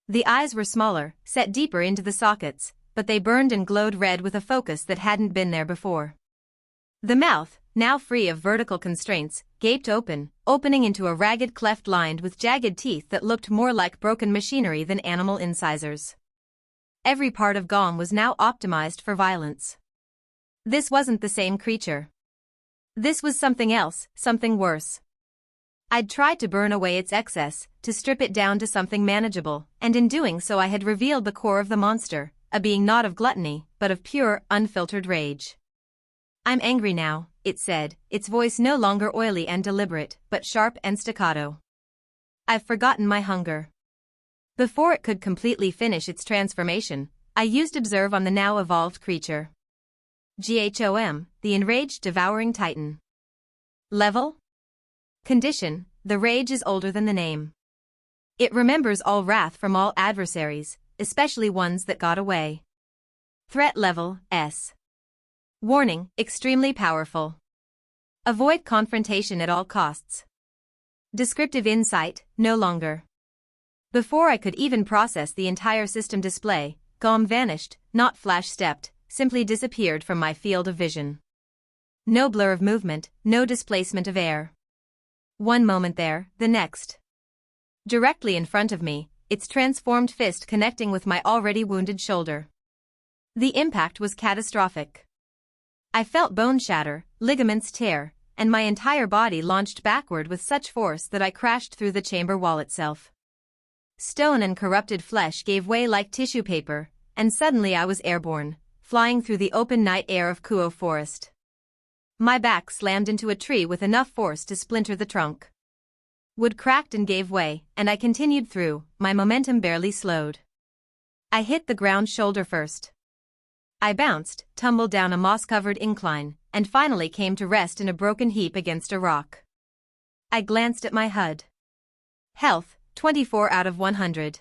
Speaker 2: The eyes were smaller, set deeper into the sockets, but they burned and glowed red with a focus that hadn't been there before. The mouth, now free of vertical constraints, gaped open, opening into a ragged cleft lined with jagged teeth that looked more like broken machinery than animal incisors. Every part of Gom was now optimized for violence. This wasn't the same creature. This was something else, something worse. I'd tried to burn away its excess, to strip it down to something manageable, and in doing so I had revealed the core of the monster, a being not of gluttony, but of pure, unfiltered rage. "I'm angry now," it said, its voice no longer oily and deliberate, but sharp and staccato. "I've forgotten my hunger." Before it could completely finish its transformation, I used Observe on the now evolved creature. GHOM, the enraged devouring titan. Level? Condition: the rage is older than the name. It remembers all wrath from all adversaries, especially ones that got away. Threat level: S. Warning: extremely powerful. Avoid confrontation at all costs. Descriptive insight: no longer. Before I could even process the entire system display, Gom vanished, not flash-stepped, simply disappeared from my field of vision. No blur of movement, no displacement of air. One moment there, the next. Directly in front of me, its transformed fist connecting with my already wounded shoulder. The impact was catastrophic. I felt bone shatter, ligaments tear, and my entire body launched backward with such force that I crashed through the chamber wall itself. Stone and corrupted flesh gave way like tissue paper, and suddenly I was airborne, flying through the open night air of Kuo Forest. My back slammed into a tree with enough force to splinter the trunk. Wood cracked and gave way, and I continued through, my momentum barely slowed. I hit the ground shoulder first. I bounced, tumbled down a moss-covered incline, and finally came to rest in a broken heap against a rock. I glanced at my HUD. Health, 24 out of 100.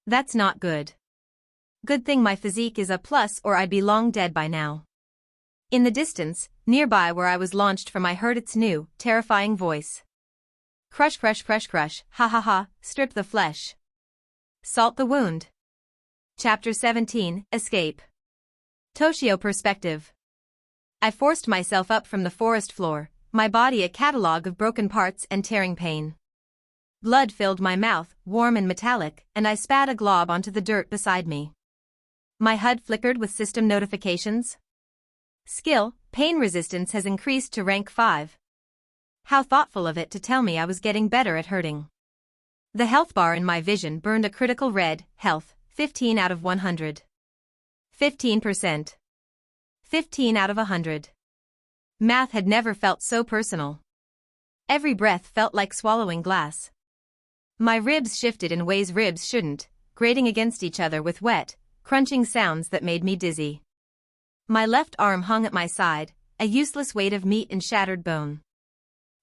Speaker 2: That's not good. Good thing my physique is a plus or I'd be long dead by now. In the distance, nearby where I was launched from I heard its new, terrifying voice. Crush crush crush crush, ha ha ha, strip the flesh. Salt the wound. Chapter 17, Escape. Toshio Perspective. I forced myself up from the forest floor, my body a catalogue of broken parts and tearing pain. Blood filled my mouth, warm and metallic, and I spat a glob onto the dirt beside me. My HUD flickered with system notifications. Skill, pain resistance has increased to rank 5. How thoughtful of it to tell me I was getting better at hurting. The health bar in my vision burned a critical red, health, 15 out of 100. 15%. 15 out of 100. Math had never felt so personal. Every breath felt like swallowing glass. My ribs shifted in ways ribs shouldn't, grating against each other with wet, crunching sounds that made me dizzy. My left arm hung at my side, a useless weight of meat and shattered bone.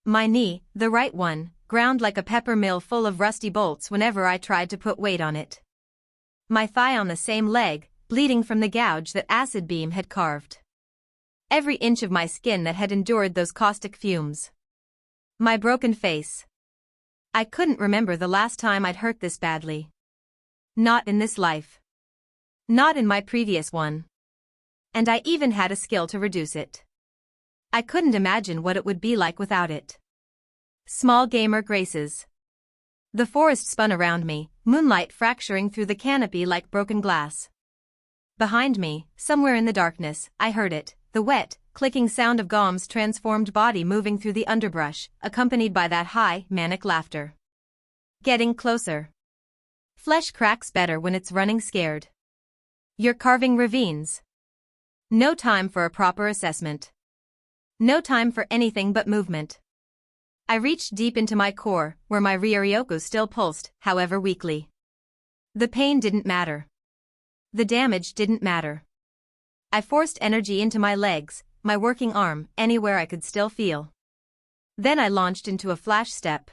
Speaker 2: My knee, the right one, ground like a pepper mill full of rusty bolts whenever I tried to put weight on it. My thigh on the same leg, bleeding from the gouge that acid beam had carved. Every inch of my skin that had endured those caustic fumes. My broken face. I couldn't remember the last time I'd hurt this badly. Not in this life. Not in my previous one. And I even had a skill to reduce it. I couldn't imagine what it would be like without it. Small gamer graces. The forest spun around me, moonlight fracturing through the canopy like broken glass. Behind me, somewhere in the darkness, I heard it, the wet, clicking sound of Gom's transformed body moving through the underbrush, accompanied by that high, manic laughter. Getting closer. Flesh cracks better when it's running scared. You're carving ravines. No time for a proper assessment. No time for anything but movement. I reached deep into my core, where my Ryoryoku still pulsed, however weakly. The pain didn't matter. The damage didn't matter. I forced energy into my legs, my working arm, anywhere I could still feel. Then I launched into a flash step.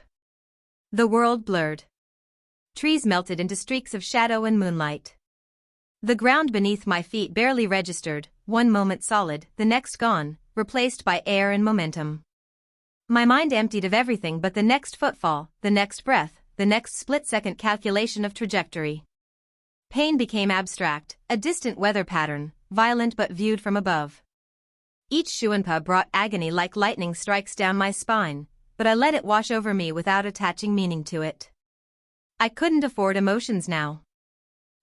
Speaker 2: The world blurred. Trees melted into streaks of shadow and moonlight. The ground beneath my feet barely registered, one moment solid, the next gone, replaced by air and momentum. My mind emptied of everything but the next footfall, the next breath, the next split-second calculation of trajectory. Pain became abstract, a distant weather pattern, violent but viewed from above. Each shuanpa brought agony like lightning strikes down my spine, but I let it wash over me without attaching meaning to it. I couldn't afford emotions now.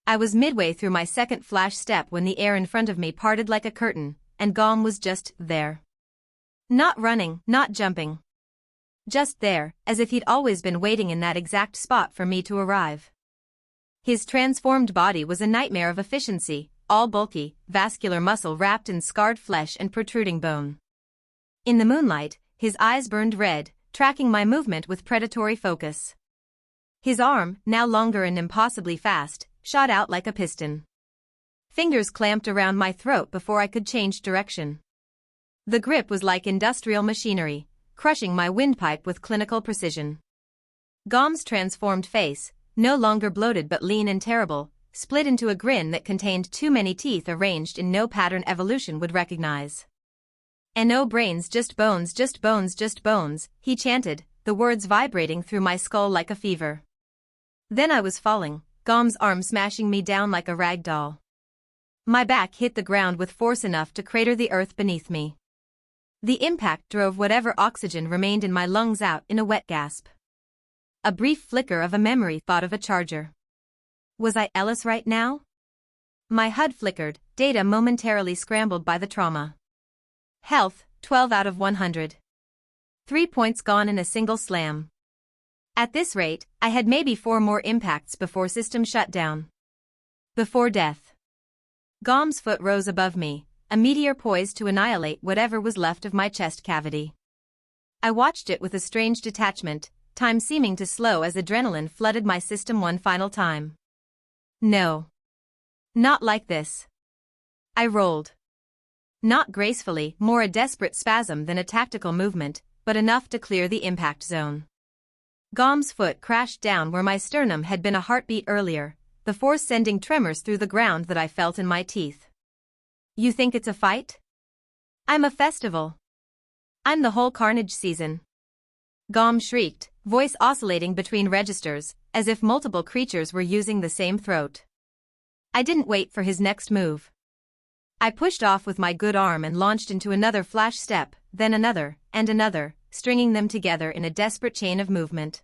Speaker 2: I was midway through my second flash step when the air in front of me parted like a curtain, and Gom was just there. Not running, not jumping. Just there, as if he'd always been waiting in that exact spot for me to arrive. His transformed body was a nightmare of efficiency, all bulky, vascular muscle wrapped in scarred flesh and protruding bone. In the moonlight, his eyes burned red, tracking my movement with predatory focus. His arm, now longer and impossibly fast, shot out like a piston. Fingers clamped around my throat before I could change direction. The grip was like industrial machinery, crushing my windpipe with clinical precision. Gom's transformed face, no longer bloated but lean and terrible, split into a grin that contained too many teeth arranged in no pattern evolution would recognize. "And no brains, just bones, just bones, just bones," he chanted, the words vibrating through my skull like a fever. Then I was falling, Gom's arm smashing me down like a rag doll. My back hit the ground with force enough to crater the earth beneath me. The impact drove whatever oxygen remained in my lungs out in a wet gasp. A brief flicker of a memory thought of a charger. Was I Ellis right now? My HUD flickered, data momentarily scrambled by the trauma. Health, 12 out of 100. 3 points gone in a single slam. At this rate, I had maybe 4 more impacts before system shut down. Before death. Gom's foot rose above me, a meteor poised to annihilate whatever was left of my chest cavity. I watched it with a strange detachment, time seeming to slow as adrenaline flooded my system one final time. No. Not like this. I rolled. Not gracefully, more a desperate spasm than a tactical movement, but enough to clear the impact zone. Gom's foot crashed down where my sternum had been a heartbeat earlier, the force sending tremors through the ground that I felt in my teeth. You think it's a fight? I'm a festival. I'm the whole carnage season. Gom shrieked, voice oscillating between registers, as if multiple creatures were using the same throat. I didn't wait for his next move. I pushed off with my good arm and launched into another flash step, then another, and another, stringing them together in a desperate chain of movement.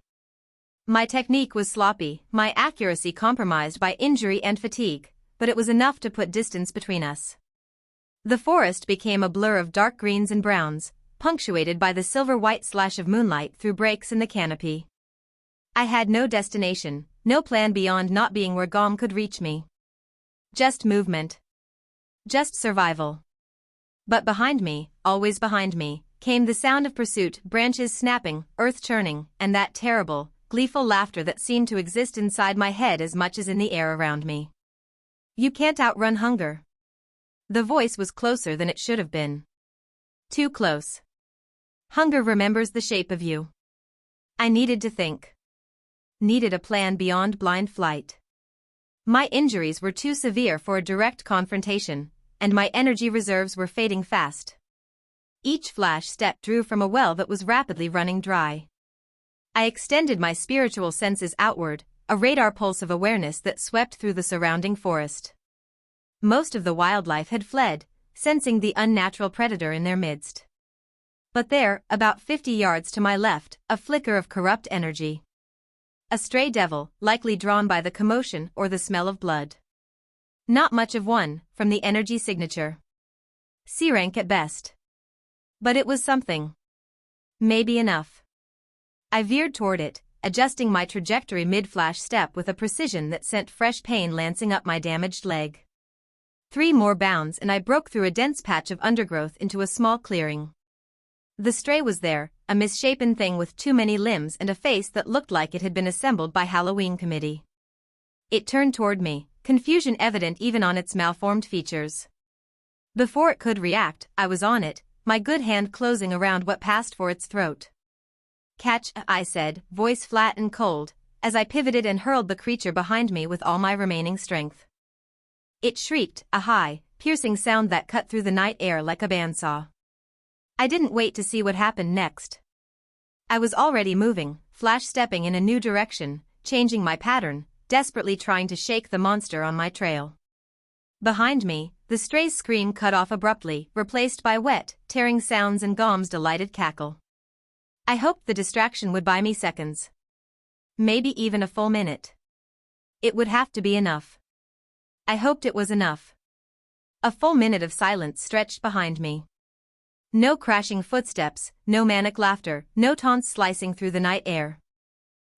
Speaker 2: My technique was sloppy, my accuracy compromised by injury and fatigue, but it was enough to put distance between us. The forest became a blur of dark greens and browns, punctuated by the silver-white slash of moonlight through breaks in the canopy. I had no destination, no plan beyond not being where Gom could reach me. Just movement. Just survival. But behind me, always behind me, came the sound of pursuit, branches snapping, earth churning, and that terrible, gleeful laughter that seemed to exist inside my head as much as in the air around me. You can't outrun hunger. The voice was closer than it should have been. Too close. Hunger remembers the shape of you. I needed to think. Needed a plan beyond blind flight. My injuries were too severe for a direct confrontation, and my energy reserves were fading fast. Each flash step drew from a well that was rapidly running dry. I extended my spiritual senses outward, a radar pulse of awareness that swept through the surrounding forest. Most of the wildlife had fled, sensing the unnatural predator in their midst. But there, about 50 yards to my left, a flicker of corrupt energy. A stray devil, likely drawn by the commotion or the smell of blood. Not much of one, from the energy signature. C rank at best. But it was something. Maybe enough. I veered toward it, adjusting my trajectory mid-flash step with a precision that sent fresh pain lancing up my damaged leg. 3 more bounds and I broke through a dense patch of undergrowth into a small clearing. The stray was there, a misshapen thing with too many limbs and a face that looked like it had been assembled by Halloween committee. It turned toward me, confusion evident even on its malformed features. Before it could react, I was on it, my good hand closing around what passed for its throat. Catch, I said, voice flat and cold, as I pivoted and hurled the creature behind me with all my remaining strength. It shrieked, a high, piercing sound that cut through the night air like a bandsaw. I didn't wait to see what happened next. I was already moving, flash-stepping in a new direction, changing my pattern, desperately trying to shake the monster on my trail. Behind me, the stray's scream cut off abruptly, replaced by wet, tearing sounds and Gom's delighted cackle. I hoped the distraction would buy me seconds. Maybe even a full minute. It would have to be enough. I hoped it was enough. A full minute of silence stretched behind me. No crashing footsteps, no manic laughter, no taunts slicing through the night air.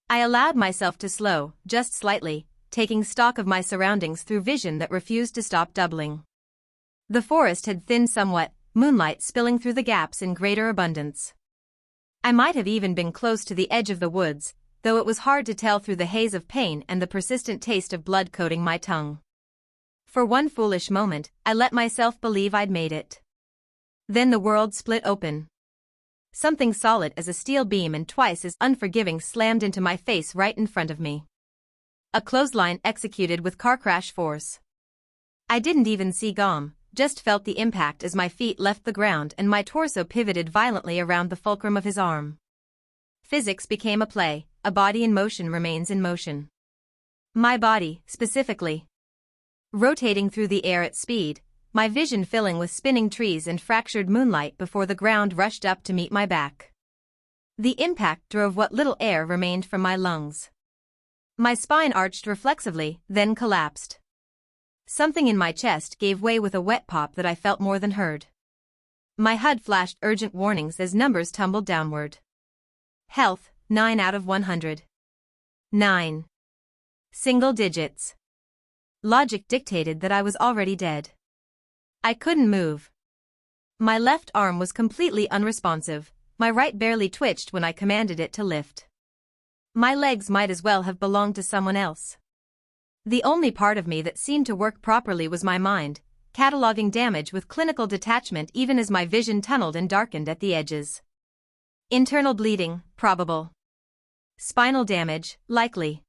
Speaker 2: I allowed myself to slow, just slightly, taking stock of my surroundings through vision that refused to stop doubling. The forest had thinned somewhat, moonlight spilling through the gaps in greater abundance. I might have even been close to the edge of the woods, though it was hard to tell through the haze of pain and the persistent taste of blood coating my tongue. For one foolish moment, I let myself believe I'd made it. Then the world split open. Something solid as a steel beam and twice as unforgiving slammed into my face right in front of me. A clothesline executed with car crash force. I didn't even see Gom, just felt the impact as my feet left the ground and my torso pivoted violently around the fulcrum of his arm. Physics became a play, a body in motion remains in motion. My body, specifically. Rotating through the air at speed, my vision filling with spinning trees and fractured moonlight before the ground rushed up to meet my back. The impact drove what little air remained from my lungs. My spine arched reflexively, then collapsed. Something in my chest gave way with a wet pop that I felt more than heard. My HUD flashed urgent warnings as numbers tumbled downward. Health, 9 out of 100. 9. Single digits. Logic dictated that I was already dead. I couldn't move. My left arm was completely unresponsive, my right barely twitched when I commanded it to lift. My legs might as well have belonged to someone else. The only part of me that seemed to work properly was my mind, cataloging damage with clinical detachment even as my vision tunneled and darkened at the edges. Internal bleeding, probable. Spinal damage, likely.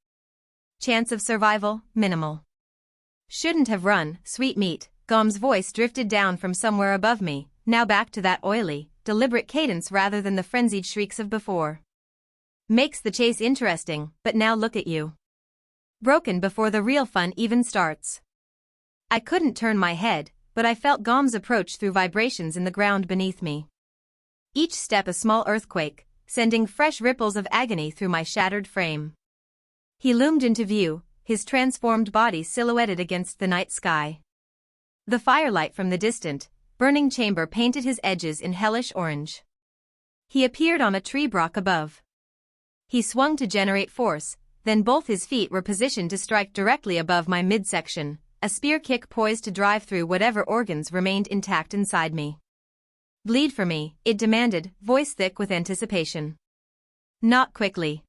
Speaker 2: Chance of survival, minimal. Shouldn't have run, sweet meat. Gom's voice drifted down from somewhere above me, now back to that oily, deliberate cadence rather than the frenzied shrieks of before. Makes the chase interesting, but now look at you. Broken before the real fun even starts. I couldn't turn my head, but I felt Gom's approach through vibrations in the ground beneath me. Each step a small earthquake, sending fresh ripples of agony through my shattered frame. He loomed into view, his transformed body silhouetted against the night sky. The firelight from the distant, burning chamber painted his edges in hellish orange. He appeared on a tree rock above. He swung to generate force, then both his feet were positioned to strike directly above my midsection, a spear kick poised to drive through whatever organs remained intact inside me. Bleed for me, it demanded, voice thick with anticipation. Not quickly.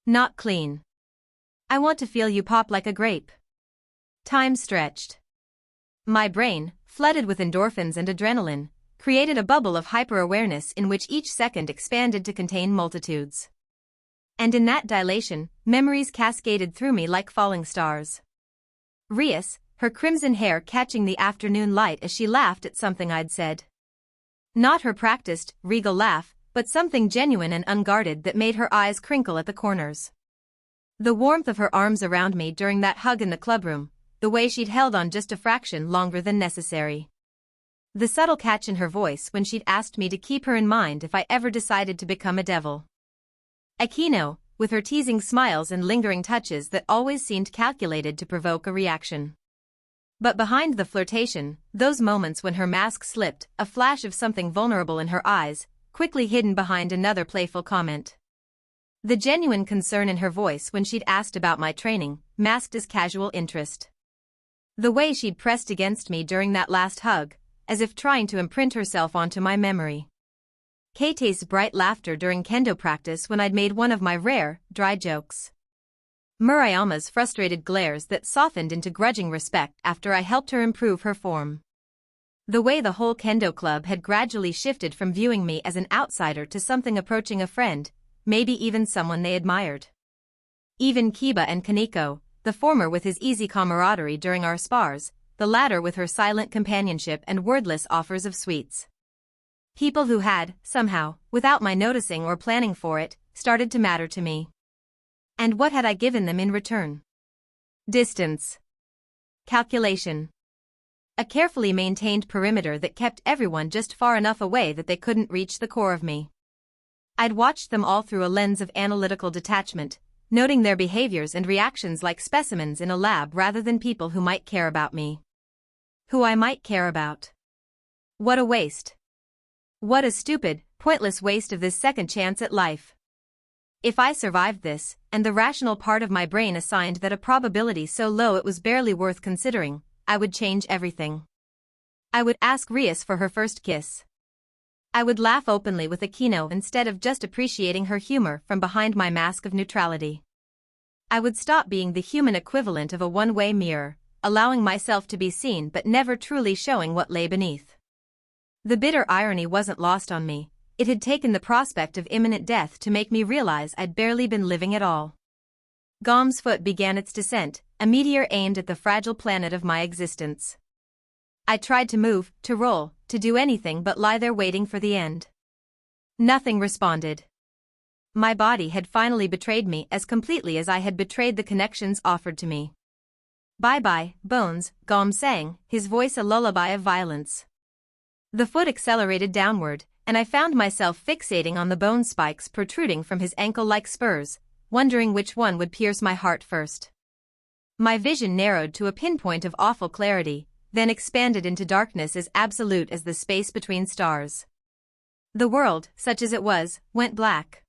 Speaker 2: Not clean. I want to feel you pop like a grape. Time stretched. My brain, flooded with endorphins and adrenaline, created a bubble of hyper-awareness in which each second expanded to contain multitudes. And in that dilation, memories cascaded through me like falling stars. Rias, her crimson hair catching the afternoon light as she laughed at something I'd said. Not her practiced, regal laugh, but something genuine and unguarded that made her eyes crinkle at the corners. The warmth of her arms around me during that hug in the clubroom, the way she'd held on just a fraction longer than necessary. The subtle catch in her voice when she'd asked me to keep her in mind if I ever decided to become a devil. Aquino, with her teasing smiles and lingering touches that always seemed calculated to provoke a reaction. But behind the flirtation, those moments when her mask slipped, a flash of something vulnerable in her eyes, quickly hidden behind another playful comment. The genuine concern in her voice when she'd asked about my training, masked as casual interest. The way she'd pressed against me during that last hug, as if trying to imprint herself onto my memory. Keite's bright laughter during kendo practice when I'd made one of my rare, dry jokes. Murayama's frustrated glares that softened into grudging respect after I helped her improve her form. The way the whole kendo club had gradually shifted from viewing me as an outsider to something approaching a friend, maybe even someone they admired. Even Kiba and Kaneko, the former with his easy camaraderie during our spars, the latter with her silent companionship and wordless offers of sweets. People who had, somehow, without my noticing or planning for it, started to matter to me. And what had I given them in return? Distance. Calculation. A carefully maintained perimeter that kept everyone just far enough away that they couldn't reach the core of me. I'd watched them all through a lens of analytical detachment, noting their behaviors and reactions like specimens in a lab rather than people who might care about me. Who I might care about. What a waste. What a stupid, pointless waste of this second chance at life. If I survived this, and the rational part of my brain assigned that a probability so low it was barely worth considering, I would change everything. I would ask Rias for her first kiss. I would laugh openly with Aquino instead of just appreciating her humor from behind my mask of neutrality. I would stop being the human equivalent of a one-way mirror, allowing myself to be seen but never truly showing what lay beneath. The bitter irony wasn't lost on me. It had taken the prospect of imminent death to make me realize I'd barely been living at all. Gom's foot began its descent, a meteor aimed at the fragile planet of my existence. I tried to move, to roll, to do anything but lie there waiting for the end. Nothing responded. My body had finally betrayed me as completely as I had betrayed the connections offered to me. Bye-bye, bones, Gom sang, his voice a lullaby of violence. The foot accelerated downward, and I found myself fixating on the bone spikes protruding from his ankle like spurs, wondering which one would pierce my heart first. My vision narrowed to a pinpoint of awful clarity, then expanded into darkness as absolute as the space between stars. The world, such as it was, went black.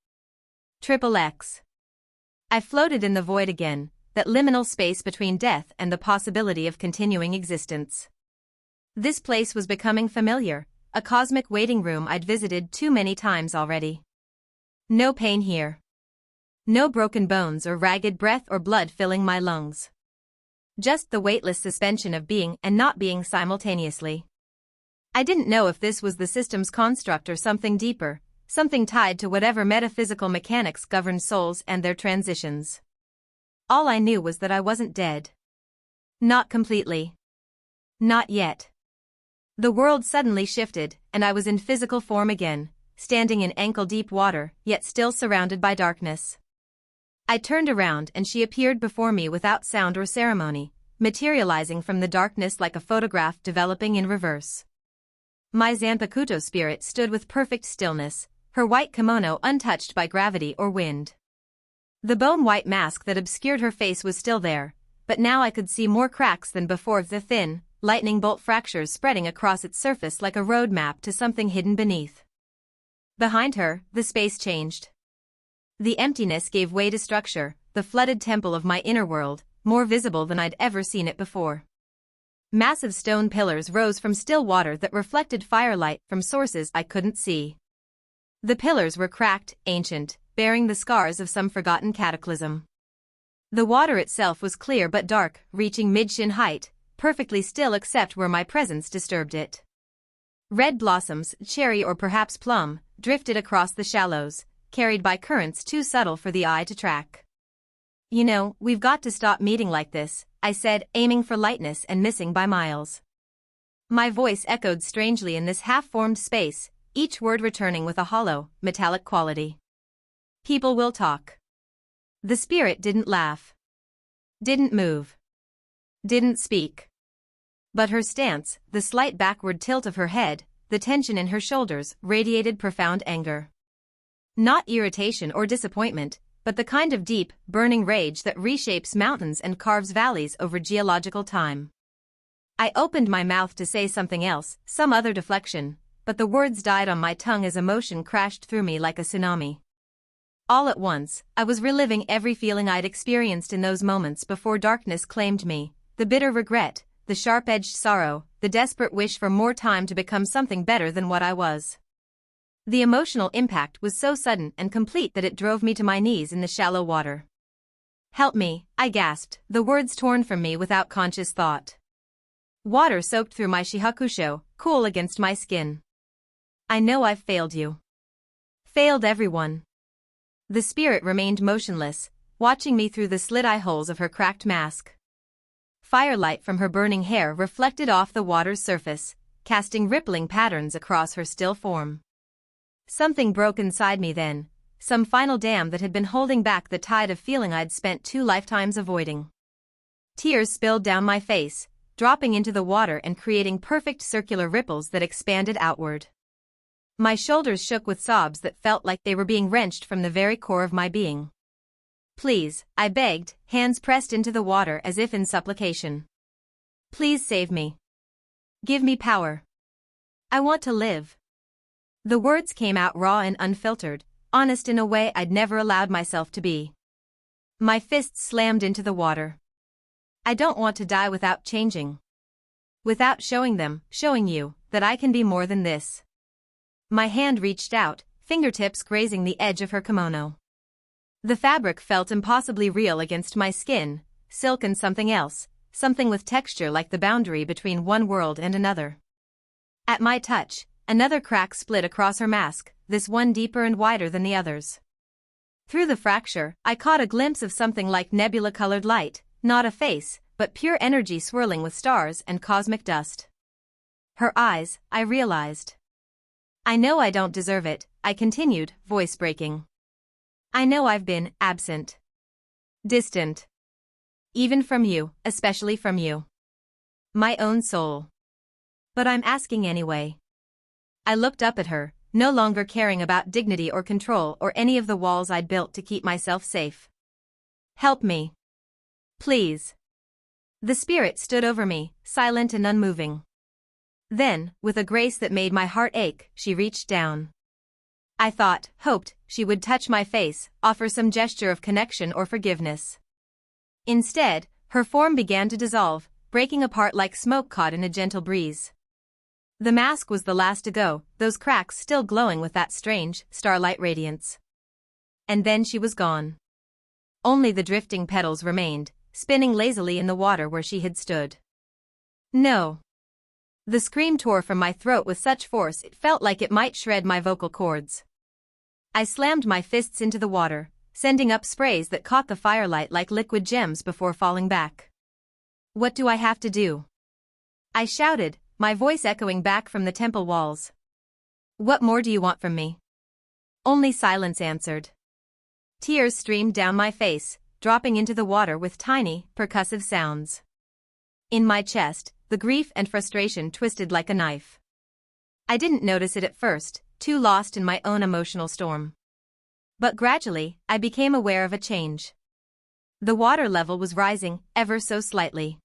Speaker 2: XXX. I floated in the void again, that liminal space between death and the possibility of continuing existence. This place was becoming familiar, a cosmic waiting room I'd visited too many times already. No pain here. No broken bones or ragged breath or blood filling my lungs. Just the weightless suspension of being and not being simultaneously. I didn't know if this was the system's construct or something deeper, something tied to whatever metaphysical mechanics govern souls and their transitions. All I knew was that I wasn't dead. Not completely. Not yet. The world suddenly shifted, and I was in physical form again, standing in ankle-deep water, yet still surrounded by darkness. I turned around and she appeared before me without sound or ceremony, materializing from the darkness like a photograph developing in reverse. My Zanpakuto spirit stood with perfect stillness, her white kimono untouched by gravity or wind. The bone-white mask that obscured her face was still there, but now I could see more cracks than before, the thin, lightning bolt fractures spreading across its surface like a road map to something hidden beneath. Behind her, the space changed. The emptiness gave way to structure, the flooded temple of my inner world, more visible than I'd ever seen it before. Massive stone pillars rose from still water that reflected firelight from sources I couldn't see. The pillars were cracked, ancient, bearing the scars of some forgotten cataclysm. The water itself was clear but dark, reaching mid-shin height, perfectly still except where my presence disturbed it. Red blossoms, cherry or perhaps plum, drifted across the shallows, carried by currents too subtle for the eye to track. You know, we've got to stop meeting like this, I said, aiming for lightness and missing by miles. My voice echoed strangely in this half-formed space, each word returning with a hollow, metallic quality. People will talk. The spirit didn't laugh. Didn't move. Didn't speak. But her stance, the slight backward tilt of her head, the tension in her shoulders, radiated profound anger. Not irritation or disappointment, but the kind of deep, burning rage that reshapes mountains and carves valleys over geological time. I opened my mouth to say something else, some other deflection, but the words died on my tongue as emotion crashed through me like a tsunami. All at once, I was reliving every feeling I'd experienced in those moments before darkness claimed me, the bitter regret, the sharp-edged sorrow, the desperate wish for more time to become something better than what I was. The emotional impact was so sudden and complete that it drove me to my knees in the shallow water. "Help me," I gasped, the words torn from me without conscious thought. Water soaked through my shihakusho, cool against my skin. "I know I've failed you. Failed everyone." The spirit remained motionless, watching me through the slit eye holes of her cracked mask. firelight from her burning hair reflected off the water's surface, casting rippling patterns across her still form. Something broke inside me then, some final dam that had been holding back the tide of feeling I'd spent 2 lifetimes avoiding. Tears spilled down my face, dropping into the water and creating perfect circular ripples that expanded outward. My shoulders shook with sobs that felt like they were being wrenched from the very core of my being. "Please," I begged, hands pressed into the water as if in supplication. "Please save me. Give me power. I want to live." The words came out raw and unfiltered, honest in a way I'd never allowed myself to be. My fists slammed into the water. "I don't want to die without changing. Without showing you, that I can be more than this." My hand reached out, fingertips grazing the edge of her kimono. The fabric felt impossibly real against my skin, silk and something else, something with texture like the boundary between one world and another. At my touch, another crack split across her mask, this one deeper and wider than the others. Through the fracture, I caught a glimpse of something like nebula-colored light, not a face, but pure energy swirling with stars and cosmic dust. Her eyes, I realized. "I know I don't deserve it," I continued, voice breaking. "I know I've been absent. Distant. Even from you, especially from you. My own soul. But I'm asking anyway." I looked up at her, no longer caring about dignity or control or any of the walls I'd built to keep myself safe. "Help me. Please." The spirit stood over me, silent and unmoving. Then, with a grace that made my heart ache, she reached down. I thought, hoped, she would touch my face, offer some gesture of connection or forgiveness. Instead, her form began to dissolve, breaking apart like smoke caught in a gentle breeze. The mask was the last to go, those cracks still glowing with that strange, starlight radiance. And then she was gone. Only the drifting petals remained, spinning lazily in the water where she had stood. "No." The scream tore from my throat with such force it felt like it might shred my vocal cords. I slammed my fists into the water, sending up sprays that caught the firelight like liquid gems before falling back. "What do I have to do?" I shouted, my voice echoing back from the temple walls. "What more do you want from me?" Only silence answered. Tears streamed down my face, dropping into the water with tiny, percussive sounds. In my chest, the grief and frustration twisted like a knife. I didn't notice it at first, too lost in my own emotional storm. But gradually, I became aware of a change. The water level was rising, ever so slightly.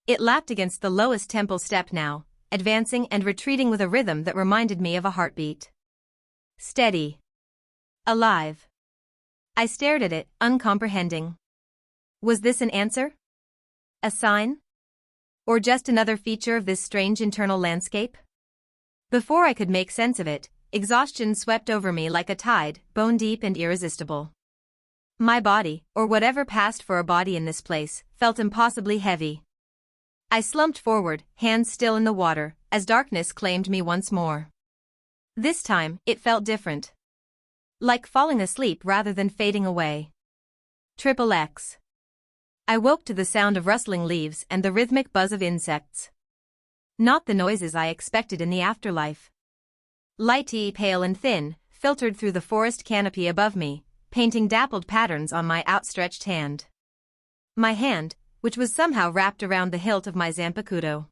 Speaker 2: It lapped against the lowest temple step now, advancing and retreating with a rhythm that reminded me of a heartbeat. Steady. Alive. I stared at it, uncomprehending. Was this an answer? A sign? Or just another feature of this strange internal landscape? Before I could make sense of it, exhaustion swept over me like a tide, bone-deep and irresistible. My body, or whatever passed for a body in this place, felt impossibly heavy. I slumped forward, hands still in the water, as darkness claimed me once more. This time, it felt different. Like falling asleep rather than fading away. XXX. I woke to the sound of rustling leaves and the rhythmic buzz of insects. Not the noises I expected in the afterlife. Lighty, pale and thin, filtered through the forest canopy above me, painting dappled patterns on my outstretched hand. My hand, which was somehow wrapped around the hilt of my zanpakuto.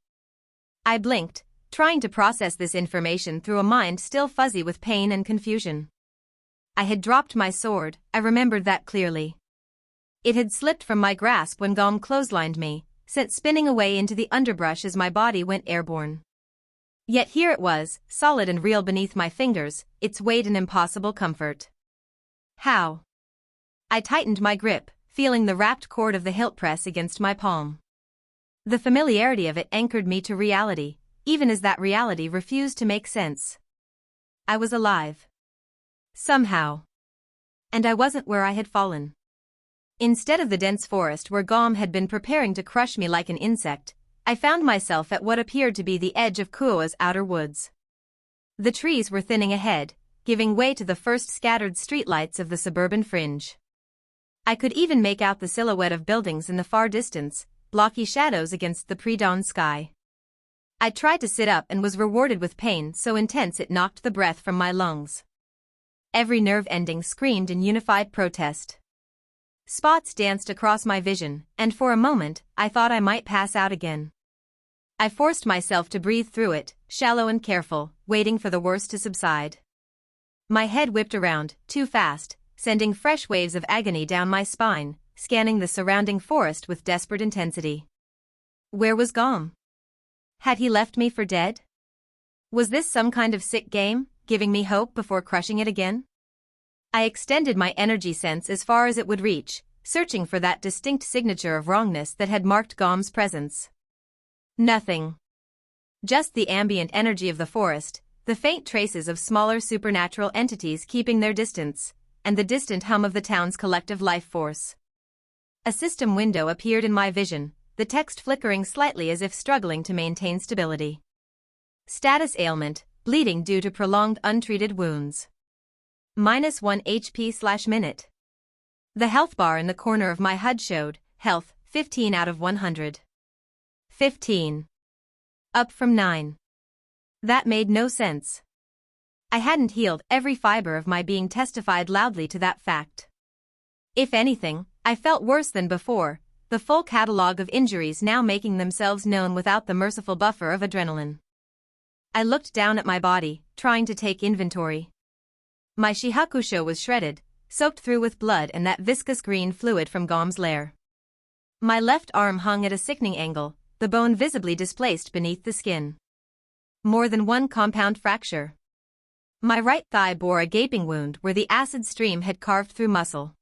Speaker 2: I blinked, trying to process this information through a mind still fuzzy with pain and confusion. I had dropped my sword, I remembered that clearly. It had slipped from my grasp when Gom clotheslined me, sent spinning away into the underbrush as my body went airborne. Yet here it was, solid and real beneath my fingers, its weight an impossible comfort. How? I tightened my grip, feeling the wrapped cord of the hilt press against my palm. The familiarity of it anchored me to reality, even as that reality refused to make sense. I was alive. Somehow. And I wasn't where I had fallen. Instead of the dense forest where Gom had been preparing to crush me like an insect, I found myself at what appeared to be the edge of Kuoa's outer woods. The trees were thinning ahead, giving way to the first scattered streetlights of the suburban fringe. I could even make out the silhouette of buildings in the far distance, blocky shadows against the pre-dawn sky. I tried to sit up and was rewarded with pain so intense it knocked the breath from my lungs. Every nerve ending screamed in unified protest. Spots danced across my vision, and for a moment, I thought I might pass out again. I forced myself to breathe through it, shallow and careful, waiting for the worst to subside. My head whipped around, too fast, sending fresh waves of agony down my spine, scanning the surrounding forest with desperate intensity. Where was Gom? Had he left me for dead? Was this some kind of sick game, giving me hope before crushing it again? I extended my energy sense as far as it would reach, searching for that distinct signature of wrongness that had marked Gom's presence. Nothing. Just the ambient energy of the forest, the faint traces of smaller supernatural entities keeping their distance, and the distant hum of the town's collective life force. A system window appeared in my vision, the text flickering slightly as if struggling to maintain stability. Status ailment, bleeding due to prolonged untreated wounds. -1 HP/minute. The health bar in the corner of my HUD showed, health, 15 out of 100. 15. Up from 9. That made no sense. I hadn't healed, every fiber of my being testified loudly to that fact. If anything, I felt worse than before, the full catalogue of injuries now making themselves known without the merciful buffer of adrenaline. I looked down at my body, trying to take inventory. My shihakusho was shredded, soaked through with blood and that viscous green fluid from Gom's lair. My left arm hung at a sickening angle, the bone visibly displaced beneath the skin. More than one compound fracture. My right thigh bore a gaping wound where the acid stream had carved through muscle.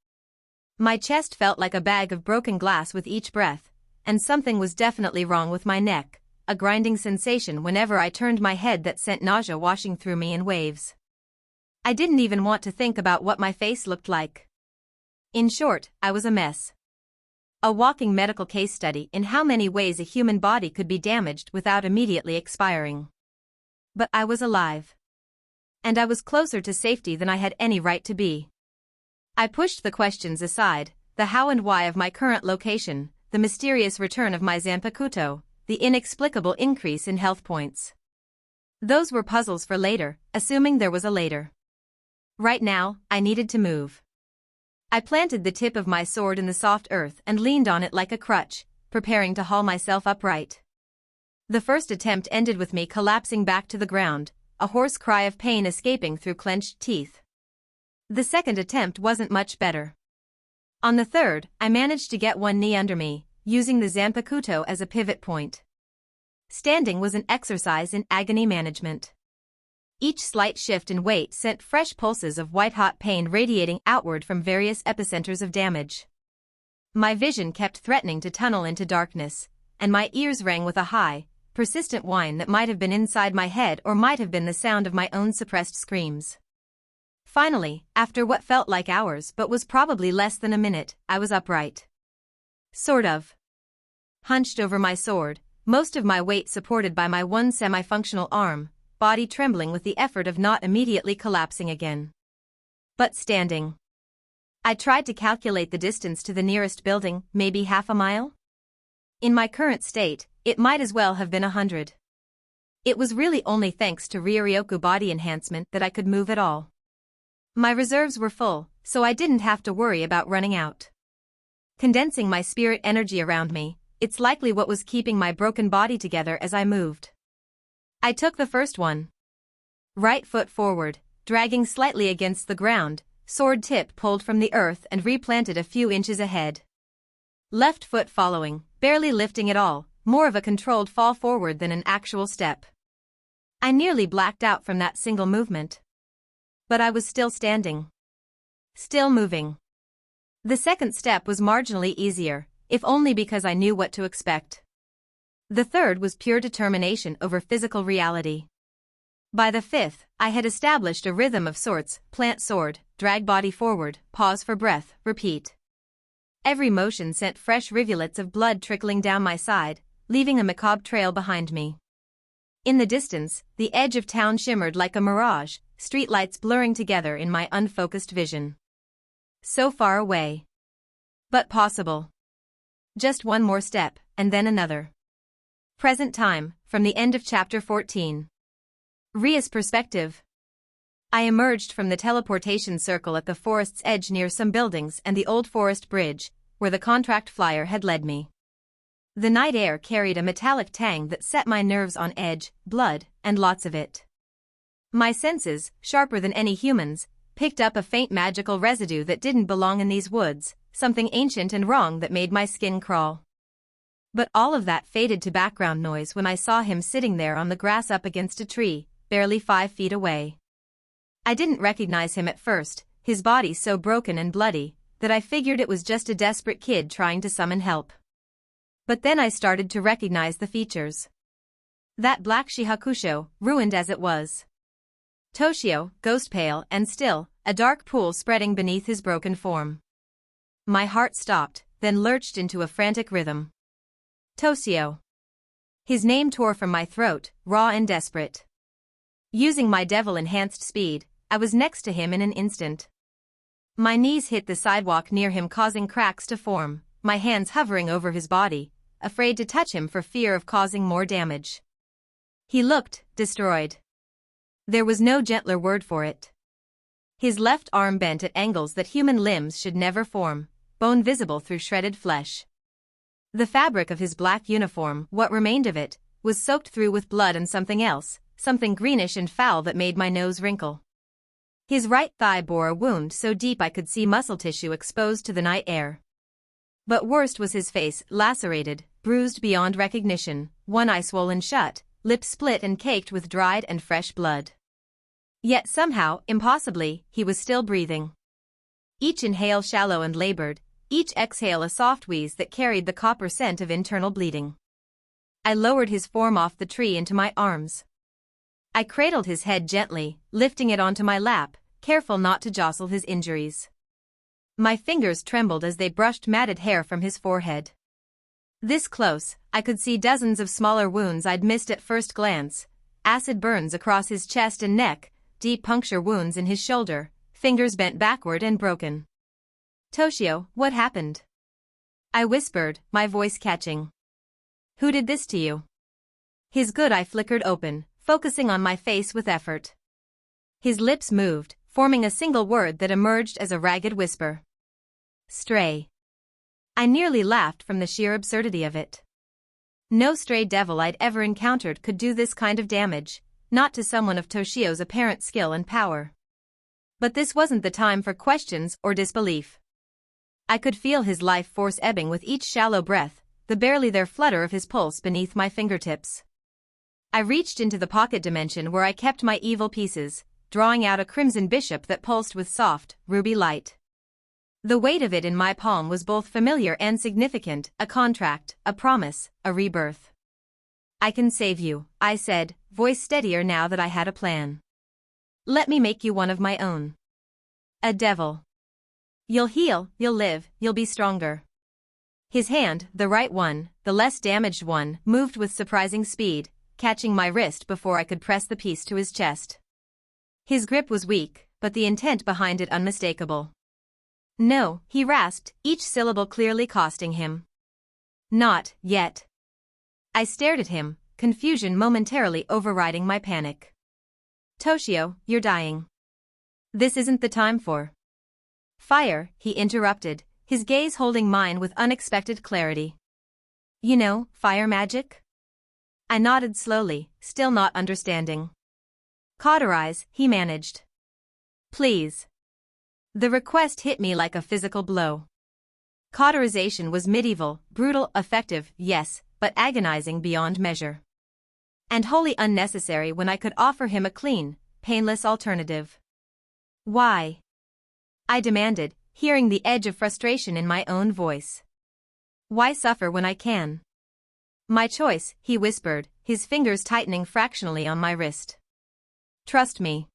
Speaker 2: My chest felt like a bag of broken glass with each breath, and something was definitely wrong with my neck, a grinding sensation whenever I turned my head that sent nausea washing through me in waves. I didn't even want to think about what my face looked like. In short, I was a mess. A walking medical case study in how many ways a human body could be damaged without immediately expiring. But I was alive. And I was closer to safety than I had any right to be. I pushed the questions aside, the how and why of my current location, the mysterious return of my Zanpakuto, the inexplicable increase in health points. Those were puzzles for later, assuming there was a later. Right now, I needed to move. I planted the tip of my sword in the soft earth and leaned on it like a crutch, preparing to haul myself upright. The first attempt ended with me collapsing back to the ground, a hoarse cry of pain escaping through clenched teeth. The second attempt wasn't much better. On the third, I managed to get one knee under me, using the Zanpakuto as a pivot point. Standing was an exercise in agony management. Each slight shift in weight sent fresh pulses of white-hot pain radiating outward from various epicenters of damage. My vision kept threatening to tunnel into darkness, and my ears rang with a high, persistent whine that might have been inside my head or might have been the sound of my own suppressed screams. Finally, after what felt like hours but was probably less than a minute, I was upright. Sort of. Hunched over my sword, most of my weight supported by my one semi-functional arm, body trembling with the effort of not immediately collapsing again. But standing. I tried to calculate the distance to the nearest building, maybe half a mile? In my current state, it might as well have been 100. It was really only thanks to Ryoryoku body enhancement that I could move at all. My reserves were full, so I didn't have to worry about running out. Condensing my spirit energy around me, it's likely what was keeping my broken body together as I moved. I took the first one. Right foot forward, dragging slightly against the ground, sword tip pulled from the earth and replanted a few inches ahead. Left foot following, barely lifting at all, more of a controlled fall forward than an actual step. I nearly blacked out from that single movement. But I was still standing. Still moving. The second step was marginally easier, if only because I knew what to expect. The third was pure determination over physical reality. By the fifth, I had established a rhythm of sorts: plant sword, drag body forward, pause for breath, repeat. Every motion sent fresh rivulets of blood trickling down my side, leaving a macabre trail behind me. In the distance, the edge of town shimmered like a mirage, streetlights blurring together in my unfocused vision. So far away. But possible. Just one more step, and then another. Present time, from the end of chapter 14. Ria's perspective. I emerged from the teleportation circle at the forest's edge near some buildings and the old forest bridge, where the contract flyer had led me. The night air carried a metallic tang that set my nerves on edge, blood, and lots of it. My senses, sharper than any human's, picked up a faint magical residue that didn't belong in these woods, something ancient and wrong that made my skin crawl. But all of that faded to background noise when I saw him sitting there on the grass up against a tree, barely 5 feet away. I didn't recognize him at first, his body so broken and bloody, that I figured it was just a desperate kid trying to summon help. But then I started to recognize the features. That black shihakusho, ruined as it was. Toshio, ghost pale and still, a dark pool spreading beneath his broken form. My heart stopped, then lurched into a frantic rhythm. Toshio. His name tore from my throat, raw and desperate. Using my devil-enhanced speed, I was next to him in an instant. My knees hit the sidewalk near him, causing cracks to form, my hands hovering over his body, afraid to touch him for fear of causing more damage. He looked destroyed. There was no gentler word for it. His left arm bent at angles that human limbs should never form, bone visible through shredded flesh. The fabric of his black uniform, what remained of it, was soaked through with blood and something else, something greenish and foul that made my nose wrinkle. His right thigh bore a wound so deep I could see muscle tissue exposed to the night air. But worst was his face, lacerated, bruised beyond recognition, one eye swollen shut, lips split and caked with dried and fresh blood. Yet somehow, impossibly, he was still breathing. Each inhale shallow and labored, each exhale a soft wheeze that carried the copper scent of internal bleeding. I lowered his form off the tree into my arms. I cradled his head gently, lifting it onto my lap, careful not to jostle his injuries. My fingers trembled as they brushed matted hair from his forehead. This close, I could see dozens of smaller wounds I'd missed at first glance, acid burns across his chest and neck, deep puncture wounds in his shoulder, fingers bent backward and broken. Toshio, what happened? I whispered, my voice catching. Who did this to you? His good eye flickered open, focusing on my face with effort. His lips moved, forming a single word that emerged as a ragged whisper. Stray. I nearly laughed from the sheer absurdity of it. No stray devil I'd ever encountered could do this kind of damage, not to someone of Toshio's apparent skill and power. But this wasn't the time for questions or disbelief. I could feel his life force ebbing with each shallow breath, the barely there flutter of his pulse beneath my fingertips. I reached into the pocket dimension where I kept my evil pieces, drawing out a crimson bishop that pulsed with soft, ruby light. The weight of it in my palm was both familiar and significant, a contract, a promise, a rebirth. I can save you, I said, voice steadier now that I had a plan. Let me make you one of my own. A devil. You'll heal, you'll live, you'll be stronger. His hand, the right one, the less damaged one, moved with surprising speed, catching my wrist before I could press the piece to his chest. His grip was weak, but the intent behind it unmistakable. No, he rasped, each syllable clearly costing him. Not yet. I stared at him, confusion momentarily overriding my panic. Toshio, you're dying. This isn't the time for fire, he interrupted, his gaze holding mine with unexpected clarity. You know, fire magic? I nodded slowly, still not understanding. Cauterize, he managed. Please. The request hit me like a physical blow. Cauterization was medieval, brutal, effective, yes, but agonizing beyond measure. And wholly unnecessary when I could offer him a clean, painless alternative. Why? I demanded, hearing the edge of frustration in my own voice. Why suffer when I can? My choice, he whispered, his fingers tightening fractionally on my wrist. Trust me.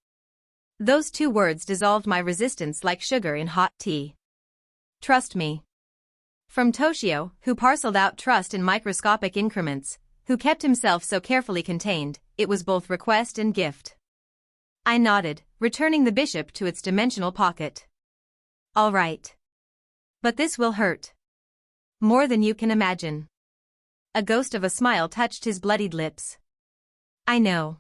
Speaker 2: Those 2 words dissolved my resistance like sugar in hot tea. Trust me. From Toshio, who parceled out trust in microscopic increments, who kept himself so carefully contained, it was both request and gift. I nodded, returning the bishop to its dimensional pocket. All right. But this will hurt. More than you can imagine. A ghost of a smile touched his bloodied lips. I know.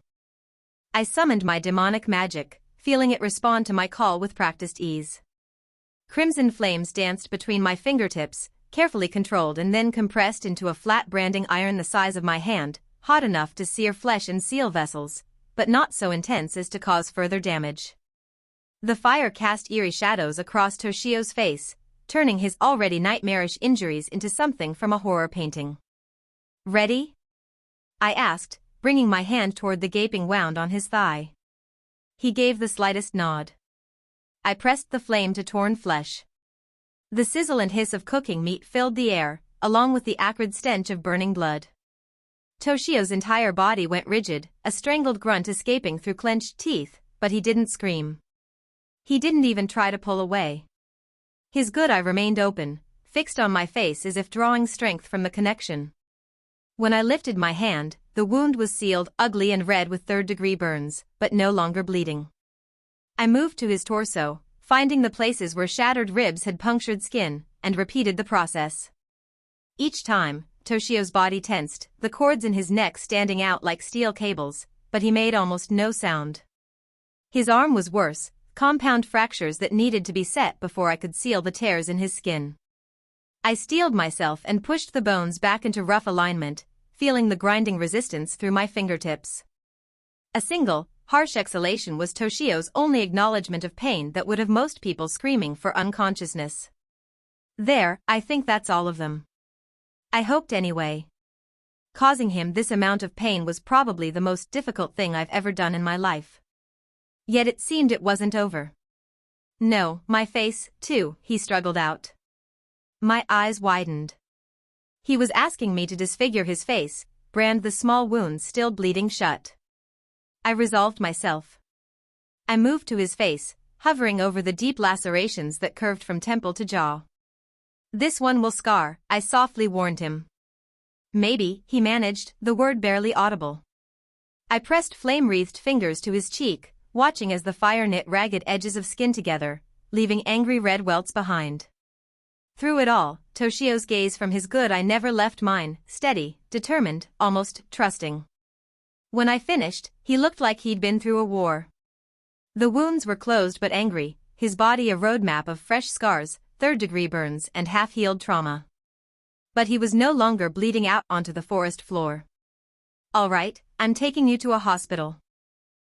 Speaker 2: I summoned my demonic magic, feeling it respond to my call with practiced ease. Crimson flames danced between my fingertips, carefully controlled and then compressed into a flat branding iron the size of my hand, hot enough to sear flesh and seal vessels, but not so intense as to cause further damage. The fire cast eerie shadows across Toshio's face, turning his already nightmarish injuries into something from a horror painting. Ready? I asked, bringing my hand toward the gaping wound on his thigh. He gave the slightest nod. I pressed the flame to torn flesh. The sizzle and hiss of cooking meat filled the air, along with the acrid stench of burning blood. Toshio's entire body went rigid, a strangled grunt escaping through clenched teeth, but he didn't scream. He didn't even try to pull away. His good eye remained open, fixed on my face as if drawing strength from the connection. When I lifted my hand, the wound was sealed, ugly and red with third-degree burns, but no longer bleeding. I moved to his torso, finding the places where shattered ribs had punctured skin, and repeated the process. Each time, Toshio's body tensed, the cords in his neck standing out like steel cables, but he made almost no sound. His arm was worse, compound fractures that needed to be set before I could seal the tears in his skin. I steeled myself and pushed the bones back into rough alignment, feeling the grinding resistance through my fingertips. A single, harsh exhalation was Toshio's only acknowledgement of pain that would have most people screaming for unconsciousness. There, I think that's all of them. I hoped anyway. Causing him this amount of pain was probably the most difficult thing I've ever done in my life. Yet it seemed it wasn't over. No, my face, too, he struggled out. My eyes widened. He was asking me to disfigure his face, brand the small wounds still bleeding shut. I resolved myself. I moved to his face, hovering over the deep lacerations that curved from temple to jaw. This one will scar, I softly warned him. Maybe, he managed, the word barely audible. I pressed flame-wreathed fingers to his cheek, watching as the fire knit ragged edges of skin together, leaving angry red welts behind. Through it all, Toshio's gaze from his good eye never left mine, steady, determined, almost trusting. When I finished, he looked like he'd been through a war. The wounds were closed but angry, his body a roadmap of fresh scars, third-degree burns and half-healed trauma. But he was no longer bleeding out onto the forest floor. All right, I'm taking you to a hospital.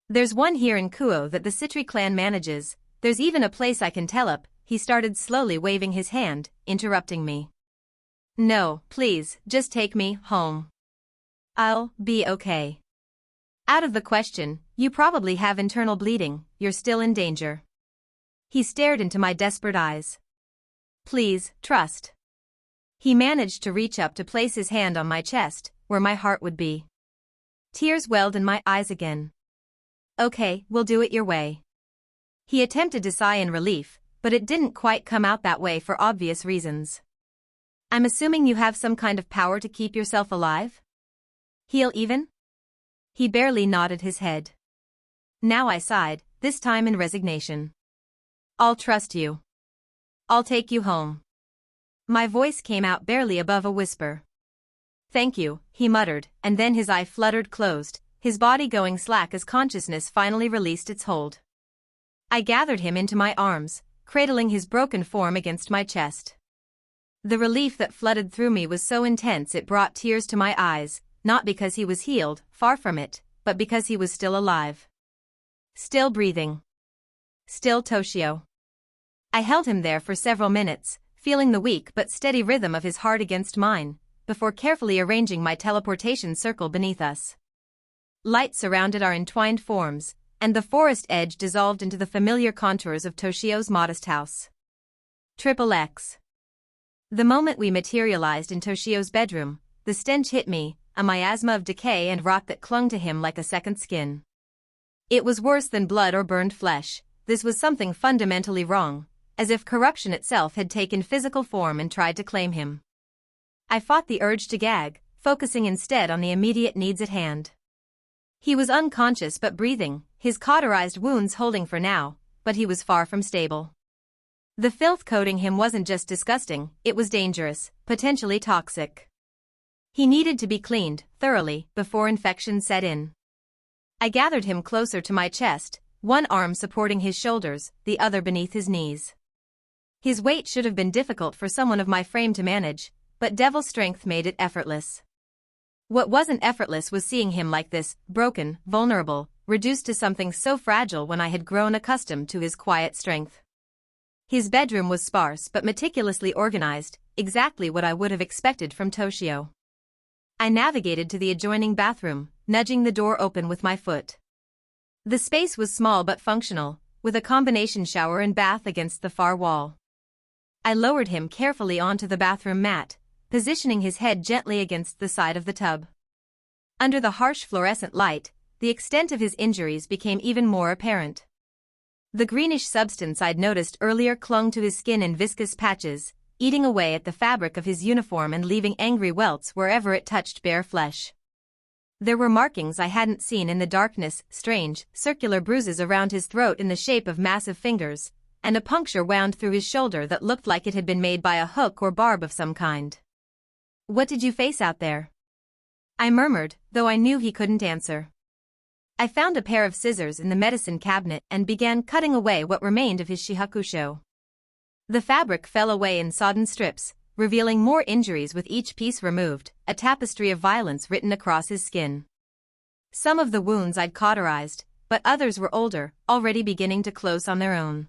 Speaker 2: There's one here in Kuo that the Citri clan manages, there's even a place I can tell up. He started slowly waving his hand, interrupting me. No, please, just take me home. I'll be okay. Out of the question, you probably have internal bleeding, you're still in danger. He stared into my desperate eyes. Please, trust. He managed to reach up to place his hand on my chest, where my heart would be. Tears welled in my eyes again. Okay, we'll do it your way. He attempted to sigh in relief, but it didn't quite come out that way for obvious reasons. I'm assuming you have some kind of power to keep yourself alive? Heal even? He barely nodded his head. Now I sighed, this time in resignation. I'll trust you. I'll take you home. My voice came out barely above a whisper. Thank you, he muttered, and then his eye fluttered closed, his body going slack as consciousness finally released its hold. I gathered him into my arms, cradling his broken form against my chest. The relief that flooded through me was so intense it brought tears to my eyes, not because he was healed, far from it, but because he was still alive. Still breathing. Still Toshio. I held him there for several minutes, feeling the weak but steady rhythm of his heart against mine, before carefully arranging my teleportation circle beneath us. Light surrounded our entwined forms, and the forest edge dissolved into the familiar contours of Toshio's modest house. XXX. The moment we materialized in Toshio's bedroom, the stench hit me, a miasma of decay and rot that clung to him like a second skin. It was worse than blood or burned flesh, this was something fundamentally wrong, as if corruption itself had taken physical form and tried to claim him. I fought the urge to gag, focusing instead on the immediate needs at hand. He was unconscious but breathing, his cauterized wounds holding for now, but he was far from stable. The filth coating him wasn't just disgusting, it was dangerous, potentially toxic. He needed to be cleaned thoroughly before infection set in. I gathered him closer to my chest, one arm supporting his shoulders, the other beneath his knees. His weight should have been difficult for someone of my frame to manage, but devil strength made it effortless. What wasn't effortless was seeing him like this, broken, vulnerable, reduced to something so fragile when I had grown accustomed to his quiet strength. His bedroom was sparse but meticulously organized, exactly what I would have expected from Toshio. I navigated to the adjoining bathroom, nudging the door open with my foot. The space was small but functional, with a combination shower and bath against the far wall. I lowered him carefully onto the bathroom mat, positioning his head gently against the side of the tub. Under the harsh fluorescent light, the extent of his injuries became even more apparent. The greenish substance I'd noticed earlier clung to his skin in viscous patches, eating away at the fabric of his uniform and leaving angry welts wherever it touched bare flesh. There were markings I hadn't seen in the darkness, strange, circular bruises around his throat in the shape of massive fingers, and a puncture wound through his shoulder that looked like it had been made by a hook or barb of some kind. "What did you face out there?" I murmured, though I knew he couldn't answer. I found a pair of scissors in the medicine cabinet and began cutting away what remained of his shihakusho. The fabric fell away in sodden strips, revealing more injuries with each piece removed, a tapestry of violence written across his skin. Some of the wounds I'd cauterized, but others were older, already beginning to close on their own.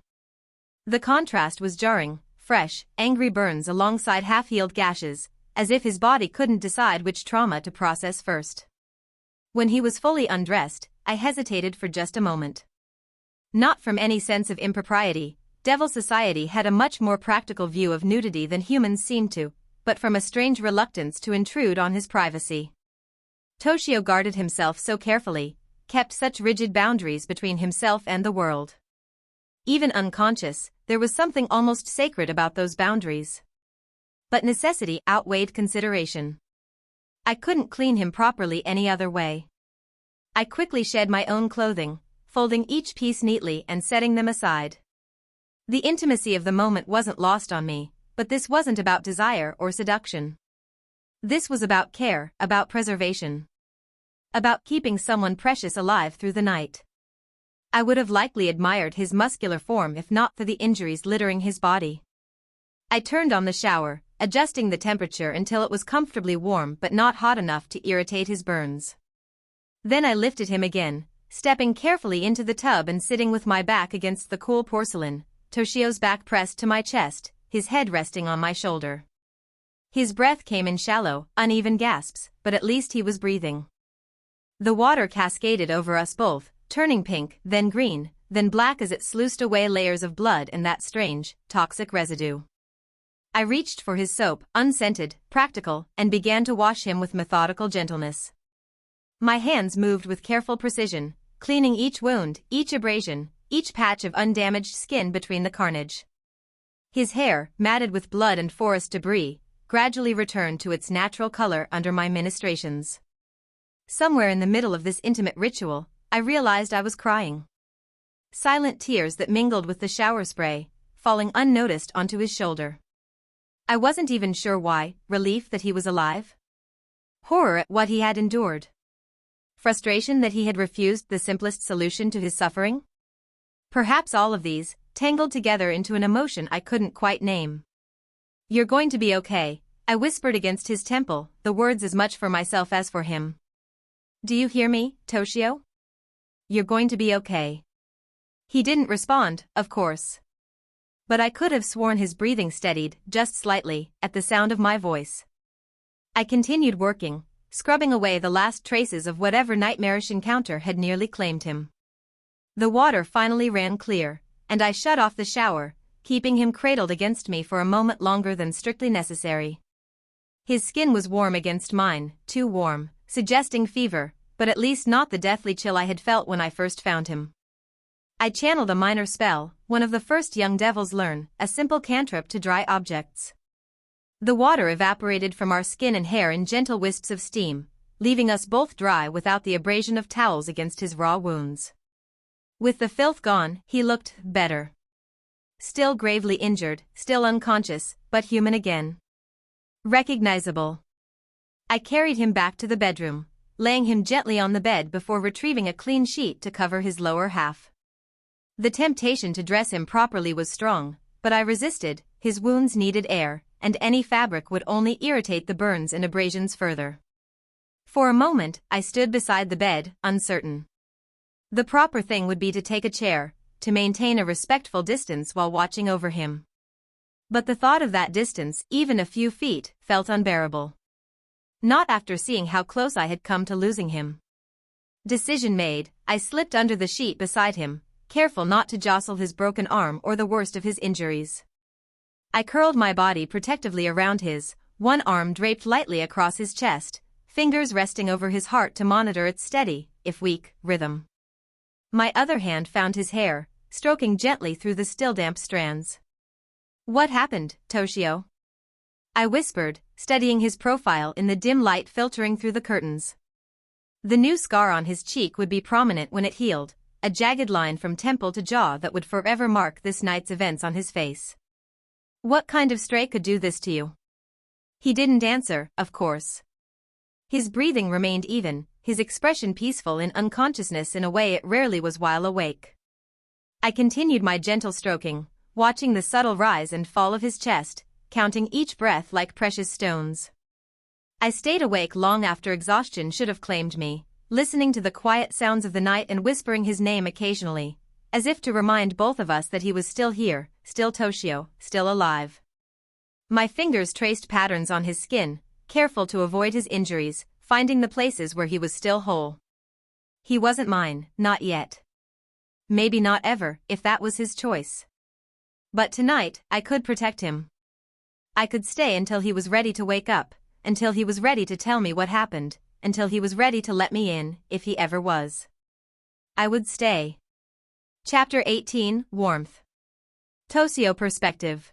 Speaker 2: The contrast was jarring, fresh, angry burns alongside half-healed gashes, as if his body couldn't decide which trauma to process first. When he was fully undressed, I hesitated for just a moment. Not from any sense of impropriety. Devil society had a much more practical view of nudity than humans seemed to, but from a strange reluctance to intrude on his privacy. Toshio guarded himself so carefully, kept such rigid boundaries between himself and the world. Even unconscious, there was something almost sacred about those boundaries. But necessity outweighed consideration. I couldn't clean him properly any other way. I quickly shed my own clothing, folding each piece neatly and setting them aside. The intimacy of the moment wasn't lost on me, but this wasn't about desire or seduction. This was about care, about preservation. About keeping someone precious alive through the night. I would have likely admired his muscular form if not for the injuries littering his body. I turned on the shower, adjusting the temperature until it was comfortably warm but not hot enough to irritate his burns. Then I lifted him again, stepping carefully into the tub and sitting with my back against the cool porcelain, Toshio's back pressed to my chest, his head resting on my shoulder. His breath came in shallow, uneven gasps, but at least he was breathing. The water cascaded over us both, turning pink, then green, then black as it sluiced away layers of blood and that strange, toxic residue. I reached for his soap, unscented, practical, and began to wash him with methodical gentleness. My hands moved with careful precision, cleaning each wound, each abrasion, each patch of undamaged skin between the carnage. His hair, matted with blood and forest debris, gradually returned to its natural color under my ministrations. Somewhere in the middle of this intimate ritual, I realized I was crying. Silent tears that mingled with the shower spray, falling unnoticed onto his shoulder. I wasn't even sure why. Relief that he was alive? Horror at what he had endured? Frustration that he had refused the simplest solution to his suffering? Perhaps all of these, tangled together into an emotion I couldn't quite name. "You're going to be okay," I whispered against his temple, the words as much for myself as for him. "Do you hear me, Toshio? You're going to be okay." He didn't respond, of course. But I could have sworn his breathing steadied, just slightly, at the sound of my voice. I continued working, scrubbing away the last traces of whatever nightmarish encounter had nearly claimed him. The water finally ran clear, and I shut off the shower, keeping him cradled against me for a moment longer than strictly necessary. His skin was warm against mine, too warm, suggesting fever, but at least not the deathly chill I had felt when I first found him. I channeled a minor spell, one of the first young devils learn, a simple cantrip to dry objects. The water evaporated from our skin and hair in gentle wisps of steam, leaving us both dry without the abrasion of towels against his raw wounds. With the filth gone, he looked better. Still gravely injured, still unconscious, but human again. Recognizable. I carried him back to the bedroom, laying him gently on the bed before retrieving a clean sheet to cover his lower half. The temptation to dress him properly was strong, but I resisted. His wounds needed air, and any fabric would only irritate the burns and abrasions further. For a moment, I stood beside the bed, uncertain. The proper thing would be to take a chair, to maintain a respectful distance while watching over him. But the thought of that distance, even a few feet, felt unbearable. Not after seeing how close I had come to losing him. Decision made, I slipped under the sheet beside him, careful not to jostle his broken arm or the worst of his injuries. I curled my body protectively around his, one arm draped lightly across his chest, fingers resting over his heart to monitor its steady, if weak, rhythm. My other hand found his hair, stroking gently through the still damp strands. "What happened, Toshio?" I whispered, studying his profile in the dim light filtering through the curtains. The new scar on his cheek would be prominent when it healed, a jagged line from temple to jaw that would forever mark this night's events on his face. "What kind of stray could do this to you?" He didn't answer, of course. His breathing remained even, his expression peaceful in unconsciousness in a way it rarely was while awake. I continued my gentle stroking, watching the subtle rise and fall of his chest, counting each breath like precious stones. I stayed awake long after exhaustion should have claimed me, listening to the quiet sounds of the night and whispering his name occasionally, as if to remind both of us that he was still here, still Toshio, still alive. My fingers traced patterns on his skin, careful to avoid his injuries, finding the places where he was still whole. He wasn't mine, not yet. Maybe not ever, if that was his choice. But tonight, I could protect him. I could stay until he was ready to wake up, until he was ready to tell me what happened, until he was ready to let me in, if he ever was. I would stay. Chapter 18, Warmth. Toshio Perspective.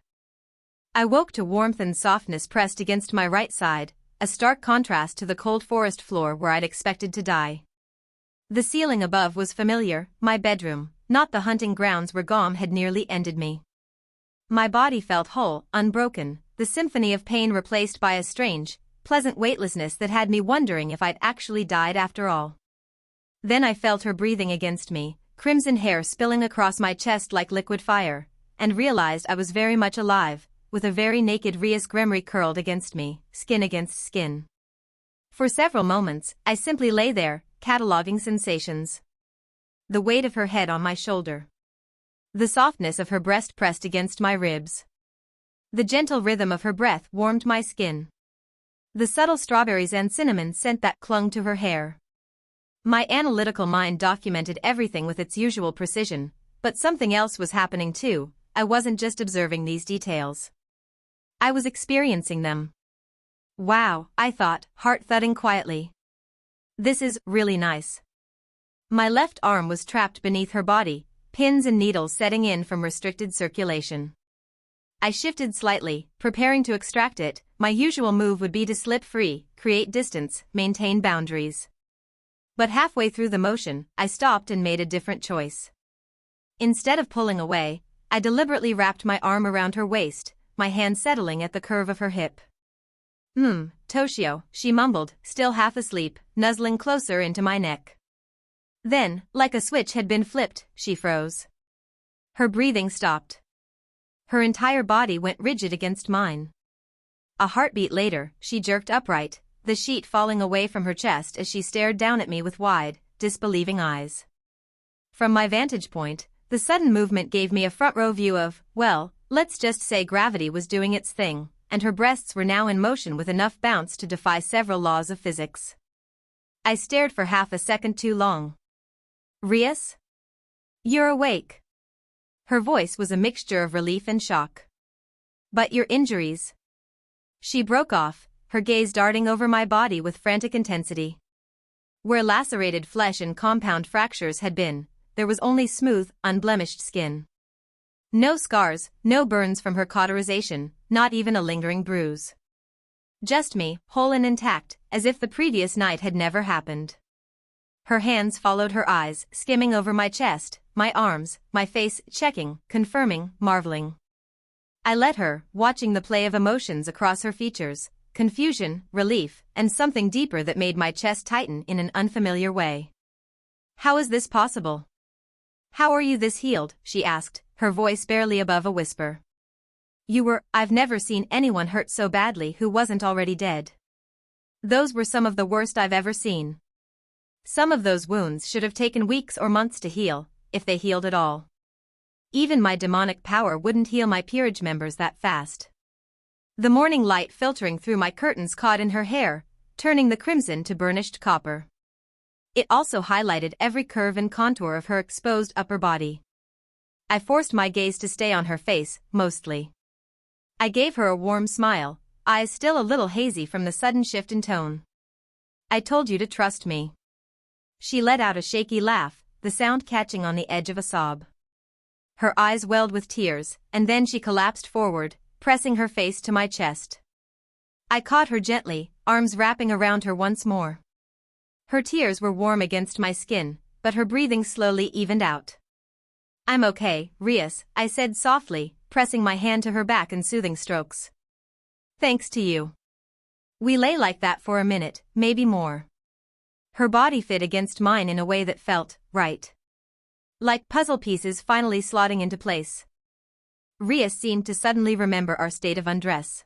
Speaker 2: I woke to warmth and softness pressed against my right side, a stark contrast to the cold forest floor where I'd expected to die. The ceiling above was familiar, my bedroom, not the hunting grounds where Gom had nearly ended me. My body felt whole, unbroken, the symphony of pain replaced by a strange, pleasant weightlessness that had me wondering if I'd actually died after all. Then I felt her breathing against me, crimson hair spilling across my chest like liquid fire, and realized I was very much alive, with a very naked Rias Gremry curled against me, skin against skin. For several moments, I simply lay there, cataloging sensations. The weight of her head on my shoulder. The softness of her breast pressed against my ribs. The gentle rhythm of her breath warmed my skin. The subtle strawberries and cinnamon scent that clung to her hair. My analytical mind documented everything with its usual precision, but something else was happening too. I wasn't just observing these details. I was experiencing them. Wow, I thought, heart thudding quietly. This is really nice. My left arm was trapped beneath her body, pins and needles setting in from restricted circulation. I shifted slightly, preparing to extract it. My usual move would be to slip free, create distance, maintain boundaries. But halfway through the motion, I stopped and made a different choice. Instead of pulling away, I deliberately wrapped my arm around her waist, my hand settling at the curve of her hip. Toshio, she mumbled, still half asleep, nuzzling closer into my neck. Then, like a switch had been flipped, she froze. Her breathing stopped. Her entire body went rigid against mine. A heartbeat later, she jerked upright, the sheet falling away from her chest as she stared down at me with wide, disbelieving eyes. From my vantage point, the sudden movement gave me a front-row view of, well, let's just say gravity was doing its thing, and her breasts were now in motion with enough bounce to defy several laws of physics. I stared for half a second too long. Rias? You're awake. Her voice was a mixture of relief and shock. But your injuries? She broke off, her gaze darting over my body with frantic intensity. Where lacerated flesh and compound fractures had been, there was only smooth, unblemished skin. No scars, no burns from her cauterization, not even a lingering bruise. Just me, whole and intact, as if the previous night had never happened. Her hands followed her eyes, skimming over my chest, my arms, my face, checking, confirming, marveling. I let her, watching the play of emotions across her features, confusion, relief, and something deeper that made my chest tighten in an unfamiliar way. How is this possible? How are you this healed? She asked, her voice barely above a whisper. I've never seen anyone hurt so badly who wasn't already dead. Those were some of the worst I've ever seen. Some of those wounds should have taken weeks or months to heal, if they healed at all. Even my demonic power wouldn't heal my peerage members that fast. The morning light filtering through my curtains caught in her hair, turning the crimson to burnished copper. It also highlighted every curve and contour of her exposed upper body. I forced my gaze to stay on her face, mostly. I gave her a warm smile, eyes still a little hazy from the sudden shift in tone. I told you to trust me. She let out a shaky laugh, the sound catching on the edge of a sob. Her eyes welled with tears, and then she collapsed forward, pressing her face to my chest. I caught her gently, arms wrapping around her once more. Her tears were warm against my skin, but her breathing slowly evened out. I'm okay, Rias, I said softly, pressing my hand to her back in soothing strokes. Thanks to you. We lay like that for a minute, maybe more. Her body fit against mine in a way that felt right. Like puzzle pieces finally slotting into place. Rias seemed to suddenly remember our state of undress.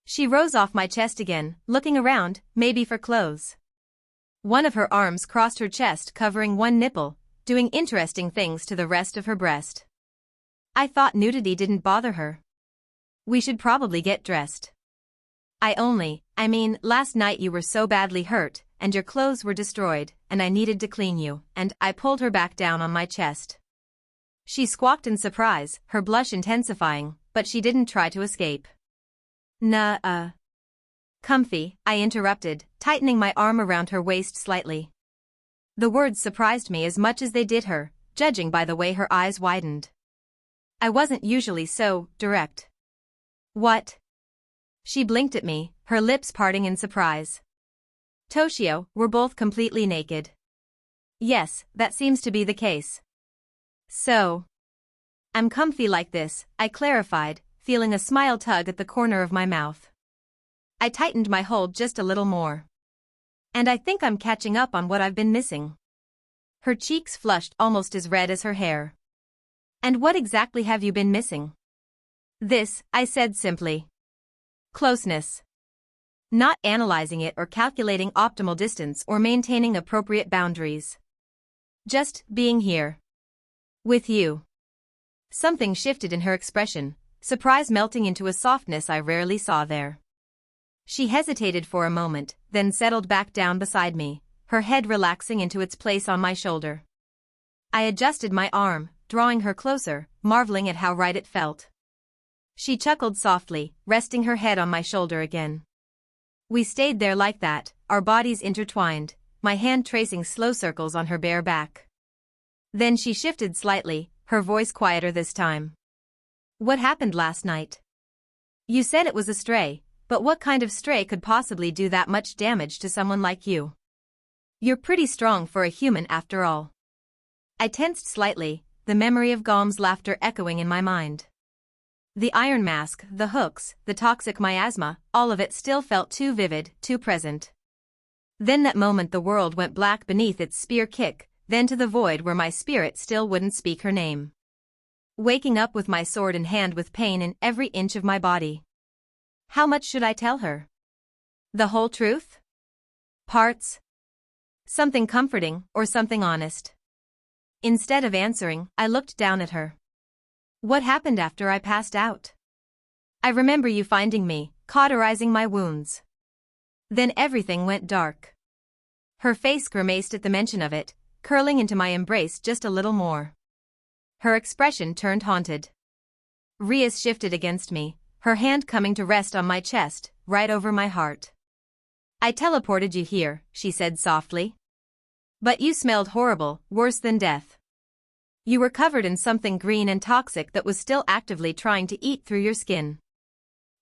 Speaker 2: She rose off my chest again, looking around, maybe for clothes. One of her arms crossed her chest, covering one nipple, doing interesting things to the rest of her breast. I thought nudity didn't bother her. We should probably get dressed. Last night you were so badly hurt, and your clothes were destroyed, and I needed to clean you, and I pulled her back down on my chest. She squawked in surprise, her blush intensifying, but she didn't try to escape. Comfy, I interrupted, tightening my arm around her waist slightly. The words surprised me as much as they did her, judging by the way her eyes widened. I wasn't usually so direct. What? She blinked at me, her lips parting in surprise. Toshio, we're both completely naked. Yes, that seems to be the case. So. I'm comfy like this, I clarified, feeling a smile tug at the corner of my mouth. I tightened my hold just a little more. And I think I'm catching up on what I've been missing. Her cheeks flushed almost as red as her hair. And what exactly have you been missing? This, I said simply. Closeness. Not analyzing it or calculating optimal distance or maintaining appropriate boundaries. Just being here. With you. Something shifted in her expression, surprise melting into a softness I rarely saw there. She hesitated for a moment, then settled back down beside me, her head relaxing into its place on my shoulder. I adjusted my arm, drawing her closer, marveling at how right it felt. She chuckled softly, resting her head on my shoulder again. We stayed there like that, our bodies intertwined, my hand tracing slow circles on her bare back. Then she shifted slightly, her voice quieter this time. What happened last night? You said it was a stray, but what kind of stray could possibly do that much damage to someone like you? You're pretty strong for a human after all. I tensed slightly, the memory of Gom's laughter echoing in my mind. The iron mask, the hooks, the toxic miasma, all of it still felt too vivid, too present. Then that moment the world went black beneath its spear kick, then to the void where my spirit still wouldn't speak her name. Waking up with my sword in hand with pain in every inch of my body. How much should I tell her? The whole truth? Parts? Something comforting, or something honest? Instead of answering, I looked down at her. What happened after I passed out? I remember you finding me, cauterizing my wounds. Then everything went dark. Her face grimaced at the mention of it, curling into my embrace just a little more. Her expression turned haunted. Rias shifted against me, her hand coming to rest on my chest, right over my heart. I teleported you here, she said softly. But you smelled horrible, worse than death. You were covered in something green and toxic that was still actively trying to eat through your skin.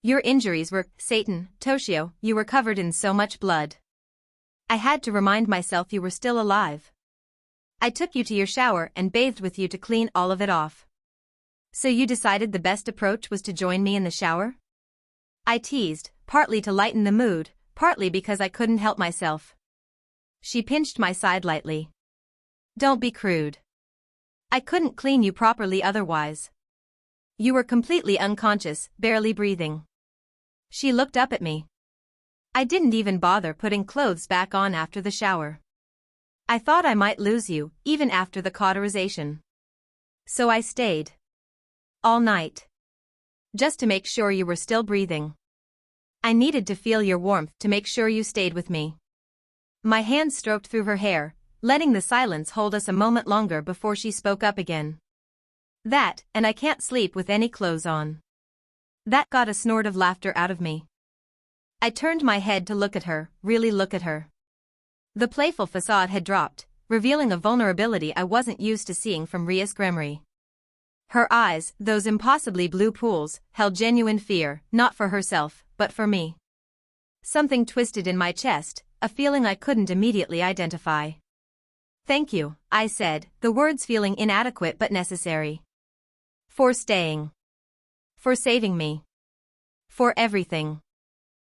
Speaker 2: Your injuries were, Satan, Toshio, you were covered in so much blood. I had to remind myself you were still alive. I took you to your shower and bathed with you to clean all of it off. So you decided the best approach was to join me in the shower? I teased, partly to lighten the mood, partly because I couldn't help myself. She pinched my side lightly. Don't be crude. I couldn't clean you properly otherwise. You were completely unconscious, barely breathing. She looked up at me. I didn't even bother putting clothes back on after the shower. I thought I might lose you, even after the cauterization. So I stayed. All night. Just to make sure you were still breathing. I needed to feel your warmth to make sure you stayed with me. My hand stroked through her hair, letting the silence hold us a moment longer before she spoke up again. That, and I can't sleep with any clothes on. That got a snort of laughter out of me. I turned my head to look at her, really look at her. The playful facade had dropped, revealing a vulnerability I wasn't used to seeing from Rias Gremory. Her eyes, those impossibly blue pools, held genuine fear, not for herself, but for me. Something twisted in my chest, a feeling I couldn't immediately identify. Thank you, I said, the words feeling inadequate but necessary. For staying. For saving me. For everything.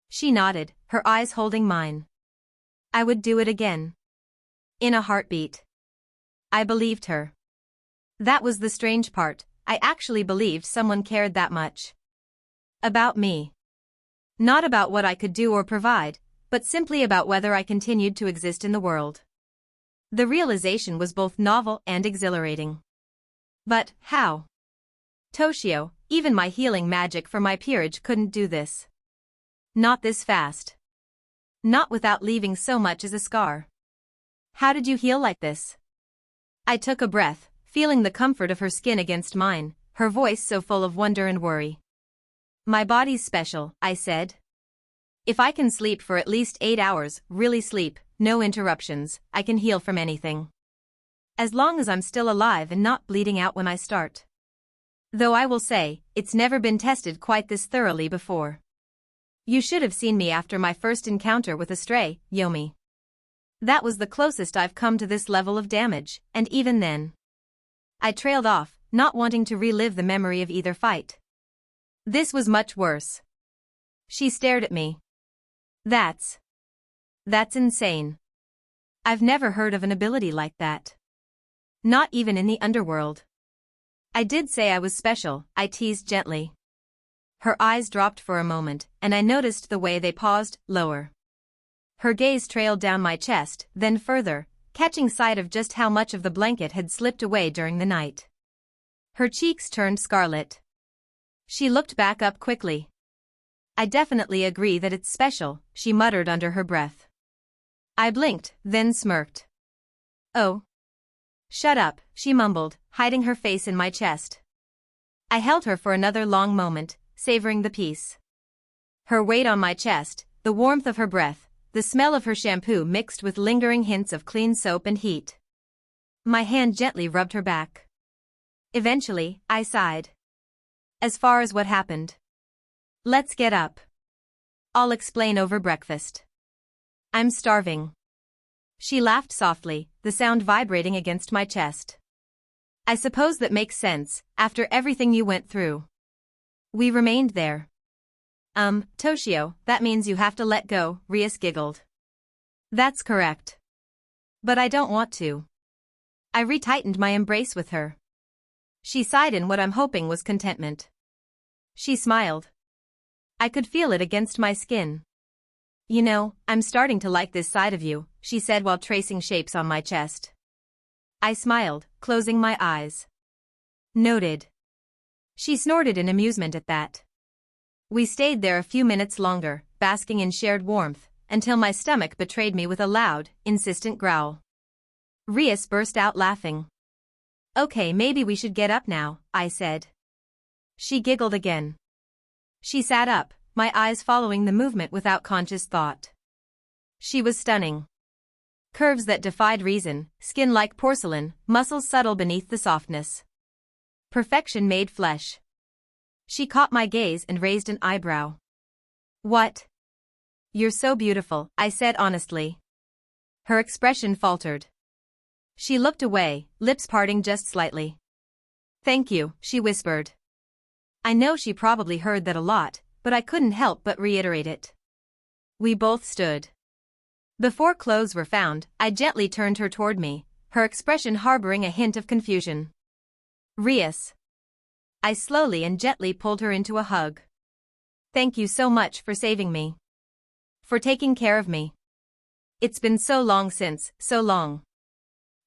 Speaker 2: She nodded, her eyes holding mine. I would do it again. In a heartbeat. I believed her. That was the strange part, I actually believed someone cared that much. About me. Not about what I could do or provide, but simply about whether I continued to exist in the world. The realization was both novel and exhilarating. But, how? Toshio, even my healing magic for my peerage couldn't do this. Not this fast. Not without leaving so much as a scar. How did you heal like this? I took a breath, feeling the comfort of her skin against mine, her voice so full of wonder and worry. My body's special, I said. If I can sleep for at least 8 hours, really sleep, no interruptions, I can heal from anything. As long as I'm still alive and not bleeding out when I start. Though I will say, it's never been tested quite this thoroughly before. You should have seen me after my first encounter with a stray, Yomi. That was the closest I've come to this level of damage, and even then. I trailed off, not wanting to relive the memory of either fight. This was much worse. She stared at me. That's insane. I've never heard of an ability like that. Not even in the underworld. I did say I was special, I teased gently. Her eyes dropped for a moment, and I noticed the way they paused, lower. Her gaze trailed down my chest, then further, catching sight of just how much of the blanket had slipped away during the night. Her cheeks turned scarlet. She looked back up quickly. I definitely agree that it's special, she muttered under her breath. I blinked, then smirked. Oh. Shut up, she mumbled, hiding her face in my chest. I held her for another long moment, savoring the peace. Her weight on my chest, the warmth of her breath, the smell of her shampoo mixed with lingering hints of clean soap and heat. My hand gently rubbed her back. Eventually, I sighed. As far as what happened. Let's get up. I'll explain over breakfast. I'm starving. She laughed softly, the sound vibrating against my chest. I suppose that makes sense, after everything you went through. We remained there. Toshio, that means you have to let go, Rias giggled. That's correct. But I don't want to. I retightened my embrace with her. She sighed in what I'm hoping was contentment. She smiled. I could feel it against my skin. You know, I'm starting to like this side of you, she said while tracing shapes on my chest. I smiled, closing my eyes. Noted. She snorted in amusement at that. We stayed there a few minutes longer, basking in shared warmth, until my stomach betrayed me with a loud, insistent growl. Rias burst out laughing. Okay, maybe we should get up now, I said. She giggled again. She sat up, my eyes following the movement without conscious thought. She was stunning. Curves that defied reason, skin like porcelain, muscles subtle beneath the softness. Perfection made flesh. She caught my gaze and raised an eyebrow. What? You're so beautiful, I said honestly. Her expression faltered. She looked away, lips parting just slightly. Thank you, she whispered. I know she probably heard that a lot, but I couldn't help but reiterate it. We both stood. Before clothes were found, I gently turned her toward me, her expression harboring a hint of confusion. Rias. I slowly and gently pulled her into a hug. Thank you so much for saving me. For taking care of me. It's been so long since, so long.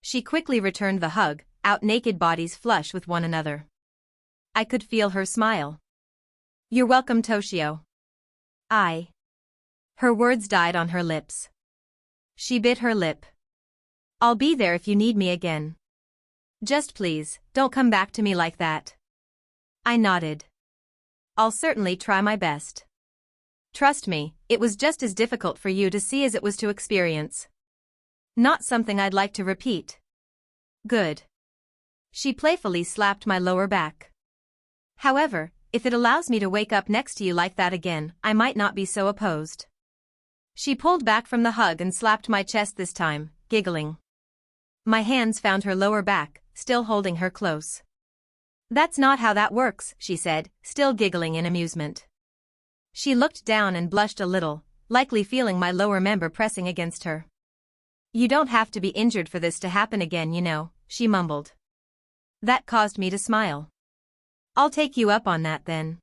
Speaker 2: She quickly returned the hug, our naked bodies flush with one another. I could feel her smile. You're welcome, Toshio. Her words died on her lips. She bit her lip. I'll be there if you need me again. Just please, don't come back to me like that. I nodded. I'll certainly try my best. Trust me, it was just as difficult for you to see as it was to experience. Not something I'd like to repeat. Good. She playfully slapped my lower back. However, if it allows me to wake up next to you like that again, I might not be so opposed. She pulled back from the hug and slapped my chest this time, giggling. My hands found her lower back, still holding her close. That's not how that works, she said, still giggling in amusement. She looked down and blushed a little, likely feeling my lower member pressing against her. You don't have to be injured for this to happen again, you know, she mumbled. That caused me to smile. I'll take you up on that then.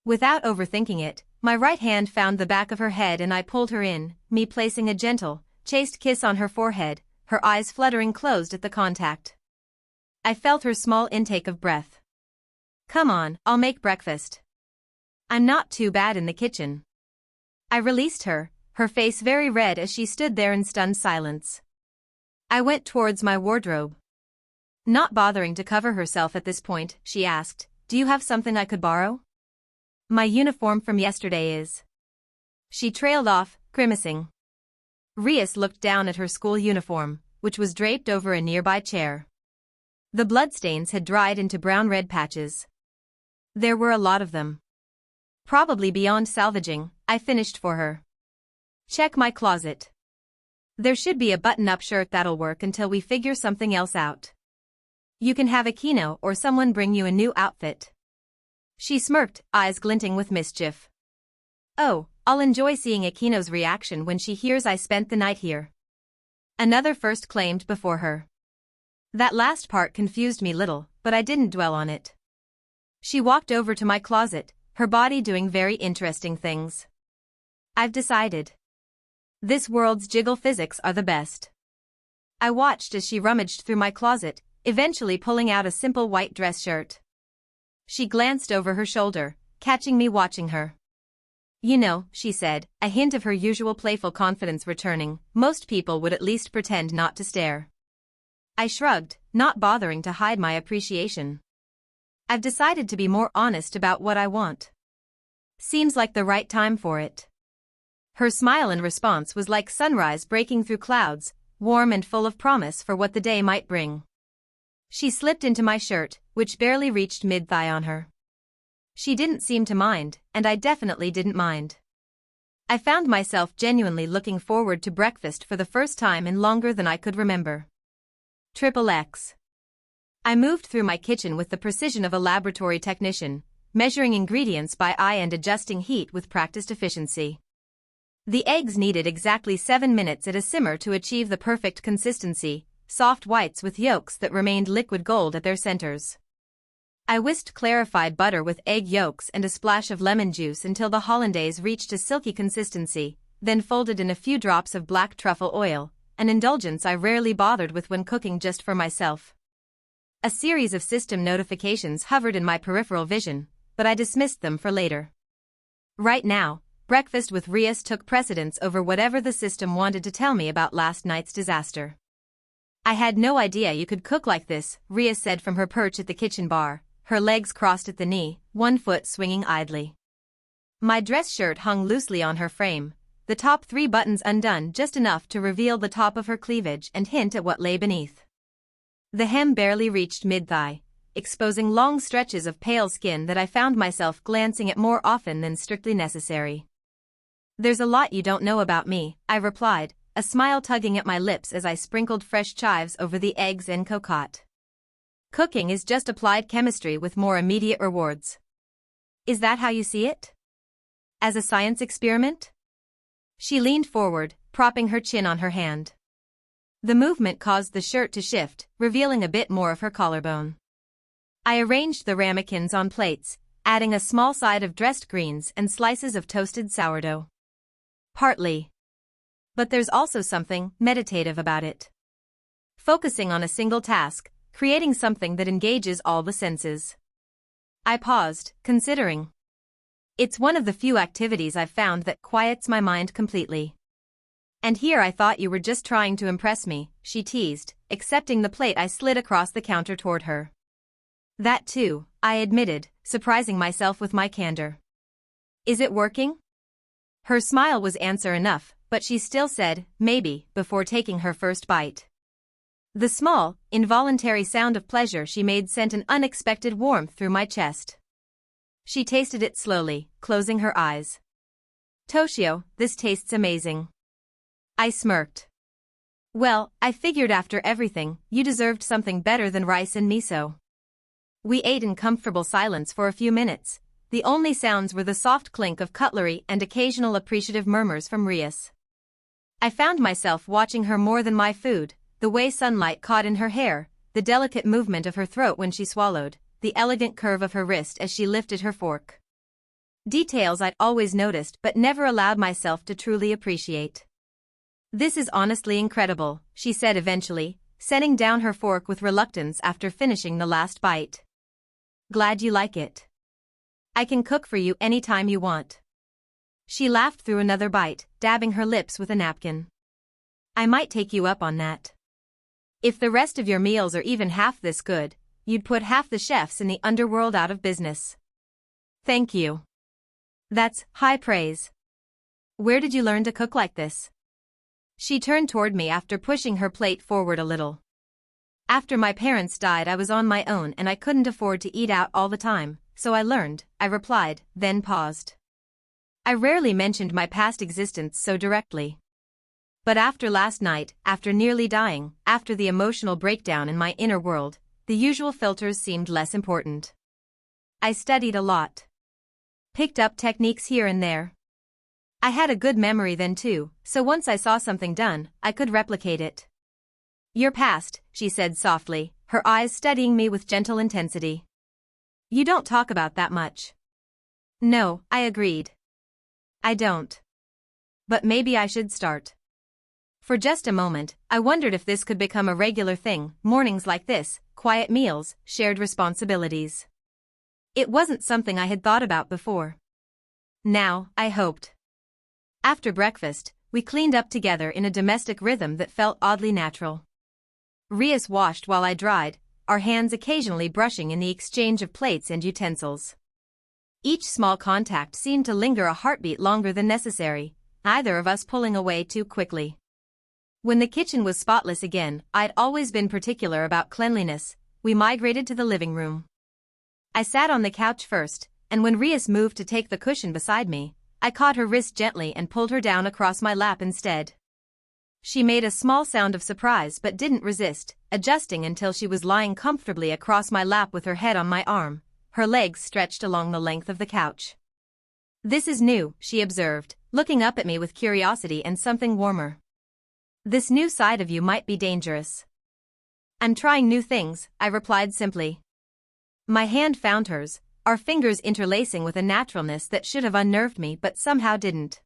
Speaker 2: Without overthinking it, my right hand found the back of her head and I pulled her in, me placing a gentle, chaste kiss on her forehead, her eyes fluttering closed at the contact. I felt her small intake of breath. Come on, I'll make breakfast. I'm not too bad in the kitchen. I released her, her face very red as she stood there in stunned silence. I went towards my wardrobe. Not bothering to cover herself at this point, she asked, do you have something I could borrow? My uniform from yesterday is. She trailed off, grimacing. Rias looked down at her school uniform, which was draped over a nearby chair. The bloodstains had dried into brown-red patches. There were a lot of them. Probably beyond salvaging, I finished for her. Check my closet. There should be a button-up shirt that'll work until we figure something else out. You can have Akino or someone bring you a new outfit. She smirked, eyes glinting with mischief. Oh, I'll enjoy seeing Akino's reaction when she hears I spent the night here. Another first claimed before her. That last part confused me little, but I didn't dwell on it. She walked over to my closet, her body doing very interesting things. I've decided. This world's jiggle physics are the best. I watched as she rummaged through my closet, eventually pulling out a simple white dress shirt. She glanced over her shoulder, catching me watching her. You know, she said, a hint of her usual playful confidence returning, most people would at least pretend not to stare. I shrugged, not bothering to hide my appreciation. I've decided to be more honest about what I want. Seems like the right time for it. Her smile in response was like sunrise breaking through clouds, warm and full of promise for what the day might bring. She slipped into my shirt, which barely reached mid-thigh on her. She didn't seem to mind, and I definitely didn't mind. I found myself genuinely looking forward to breakfast for the first time in longer than I could remember. XXX. I moved through my kitchen with the precision of a laboratory technician, measuring ingredients by eye and adjusting heat with practiced efficiency. The eggs needed exactly 7 minutes at a simmer to achieve the perfect consistency, soft whites with yolks that remained liquid gold at their centers. I whisked clarified butter with egg yolks and a splash of lemon juice until the hollandaise reached a silky consistency, then folded in a few drops of black truffle oil, an indulgence I rarely bothered with when cooking just for myself. A series of system notifications hovered in my peripheral vision, but I dismissed them for later. Right now, breakfast with Rias took precedence over whatever the system wanted to tell me about last night's disaster. I had no idea you could cook like this, Rias said from her perch at the kitchen bar, her legs crossed at the knee, one foot swinging idly. My dress shirt hung loosely on her frame, the top 3 buttons undone just enough to reveal the top of her cleavage and hint at what lay beneath. The hem barely reached mid-thigh, exposing long stretches of pale skin that I found myself glancing at more often than strictly necessary. There's a lot you don't know about me, I replied, a smile tugging at my lips as I sprinkled fresh chives over the eggs and cocotte. Cooking is just applied chemistry with more immediate rewards. Is that how you see it? As a science experiment? She leaned forward, propping her chin on her hand. The movement caused the shirt to shift, revealing a bit more of her collarbone. I arranged the ramekins on plates, adding a small side of dressed greens and slices of toasted sourdough. Partly. But there's also something meditative about it. Focusing on a single task, creating something that engages all the senses. I paused, considering. It's one of the few activities I've found that quiets my mind completely. And here I thought you were just trying to impress me, she teased, accepting the plate I slid across the counter toward her. That too, I admitted, surprising myself with my candor. Is it working? Her smile was answer enough, but she still said, maybe, before taking her first bite. The small, involuntary sound of pleasure she made sent an unexpected warmth through my chest. She tasted it slowly, closing her eyes. Toshio, this tastes amazing. I smirked. Well, I figured after everything, you deserved something better than rice and miso. We ate in comfortable silence for a few minutes. The only sounds were the soft clink of cutlery and occasional appreciative murmurs from Rias. I found myself watching her more than my food, the way sunlight caught in her hair, the delicate movement of her throat when she swallowed, the elegant curve of her wrist as she lifted her fork. Details I'd always noticed but never allowed myself to truly appreciate. This is honestly incredible, she said eventually, setting down her fork with reluctance after finishing the last bite. Glad you like it. I can cook for you anytime you want. She laughed through another bite, dabbing her lips with a napkin. I might take you up on that. If the rest of your meals are even half this good, you'd put half the chefs in the underworld out of business. Thank you. That's high praise. Where did you learn to cook like this? She turned toward me after pushing her plate forward a little. After my parents died, I was on my own and I couldn't afford to eat out all the time, so I learned, I replied, then paused. I rarely mentioned my past existence so directly. But after last night, after nearly dying, after the emotional breakdown in my inner world, the usual filters seemed less important. I studied a lot. Picked up techniques here and there. I had a good memory then too, so once I saw something done, I could replicate it. Your past, she said softly, her eyes studying me with gentle intensity. You don't talk about that much. No, I agreed. I don't. But maybe I should start. For just a moment, I wondered if this could become a regular thing, mornings like this, quiet meals, shared responsibilities. It wasn't something I had thought about before. Now, I hoped. After breakfast, we cleaned up together in a domestic rhythm that felt oddly natural. Rias washed while I dried, our hands occasionally brushing in the exchange of plates and utensils. Each small contact seemed to linger a heartbeat longer than necessary, neither of us pulling away too quickly. When the kitchen was spotless again, I'd always been particular about cleanliness, we migrated to the living room. I sat on the couch first, and when Rias moved to take the cushion beside me, I caught her wrist gently and pulled her down across my lap instead. She made a small sound of surprise but didn't resist, adjusting until she was lying comfortably across my lap with her head on my arm, her legs stretched along the length of the couch. This is new, she observed, looking up at me with curiosity and something warmer. This new side of you might be dangerous. I'm trying new things, I replied simply. My hand found hers, our fingers interlacing with a naturalness that should have unnerved me but somehow didn't.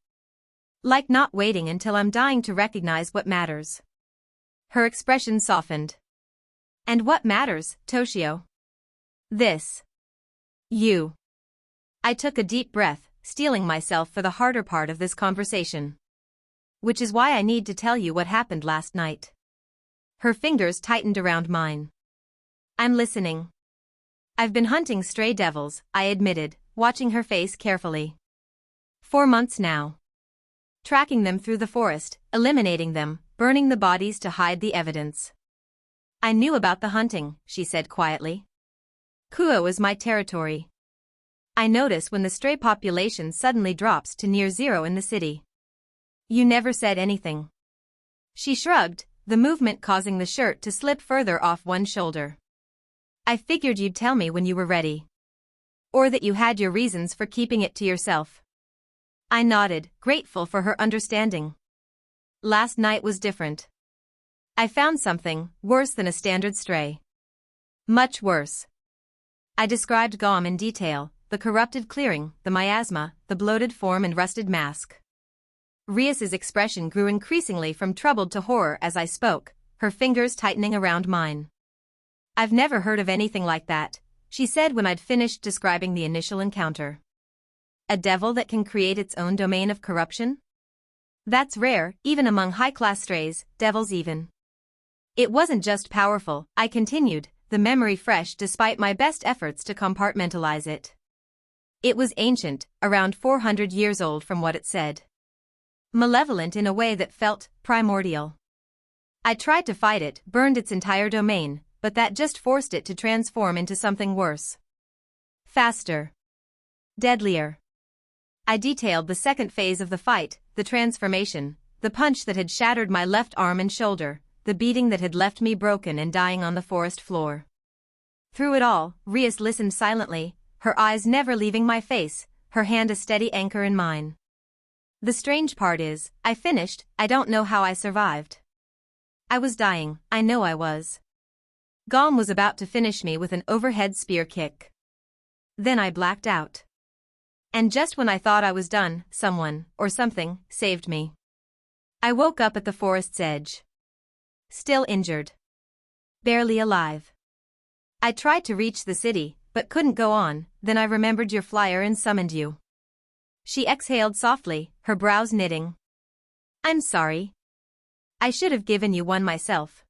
Speaker 2: Like not waiting until I'm dying to recognize what matters. Her expression softened. And what matters, Toshio? This. You. I took a deep breath, steeling myself for the harder part of this conversation. Which is why I need to tell you what happened last night. Her fingers tightened around mine. I'm listening. I've been hunting stray devils, I admitted, watching her face carefully. 4 months now. Tracking them through the forest, eliminating them, burning the bodies to hide the evidence. I knew about the hunting, she said quietly. Kuo is my territory. I notice when the stray population suddenly drops to near zero in the city. You never said anything. She shrugged, the movement causing the shirt to slip further off one shoulder. I figured you'd tell me when you were ready. Or that you had your reasons for keeping it to yourself. I nodded, grateful for her understanding. Last night was different. I found something worse than a standard stray. Much worse. I described Gom in detail, the corrupted clearing, the miasma, the bloated form and rusted mask. Rias's expression grew increasingly from troubled to horror as I spoke, her fingers tightening around mine. I've never heard of anything like that, she said when I'd finished describing the initial encounter. A devil that can create its own domain of corruption? That's rare, even among high-class strays, devils even. It wasn't just powerful, I continued, the memory fresh despite my best efforts to compartmentalize it. It was ancient, around 400 years old from what it said. Malevolent in a way that felt primordial. I tried to fight it, burned its entire domain, but that just forced it to transform into something worse. Faster. Deadlier. I detailed the second phase of the fight, the transformation, the punch that had shattered my left arm and shoulder, the beating that had left me broken and dying on the forest floor. Through it all, Rias listened silently, her eyes never leaving my face, her hand a steady anchor in mine. The strange part is, I finished, I don't know how I survived. I was dying, I know I was. Gom was about to finish me with an overhead spear kick. Then I blacked out. And just when I thought I was done, someone, or something, saved me. I woke up at the forest's edge. Still injured. Barely alive. I tried to reach the city, but couldn't go on, then I remembered your flyer and summoned you. She exhaled softly, her brows knitting. I'm sorry. I should have given you one myself.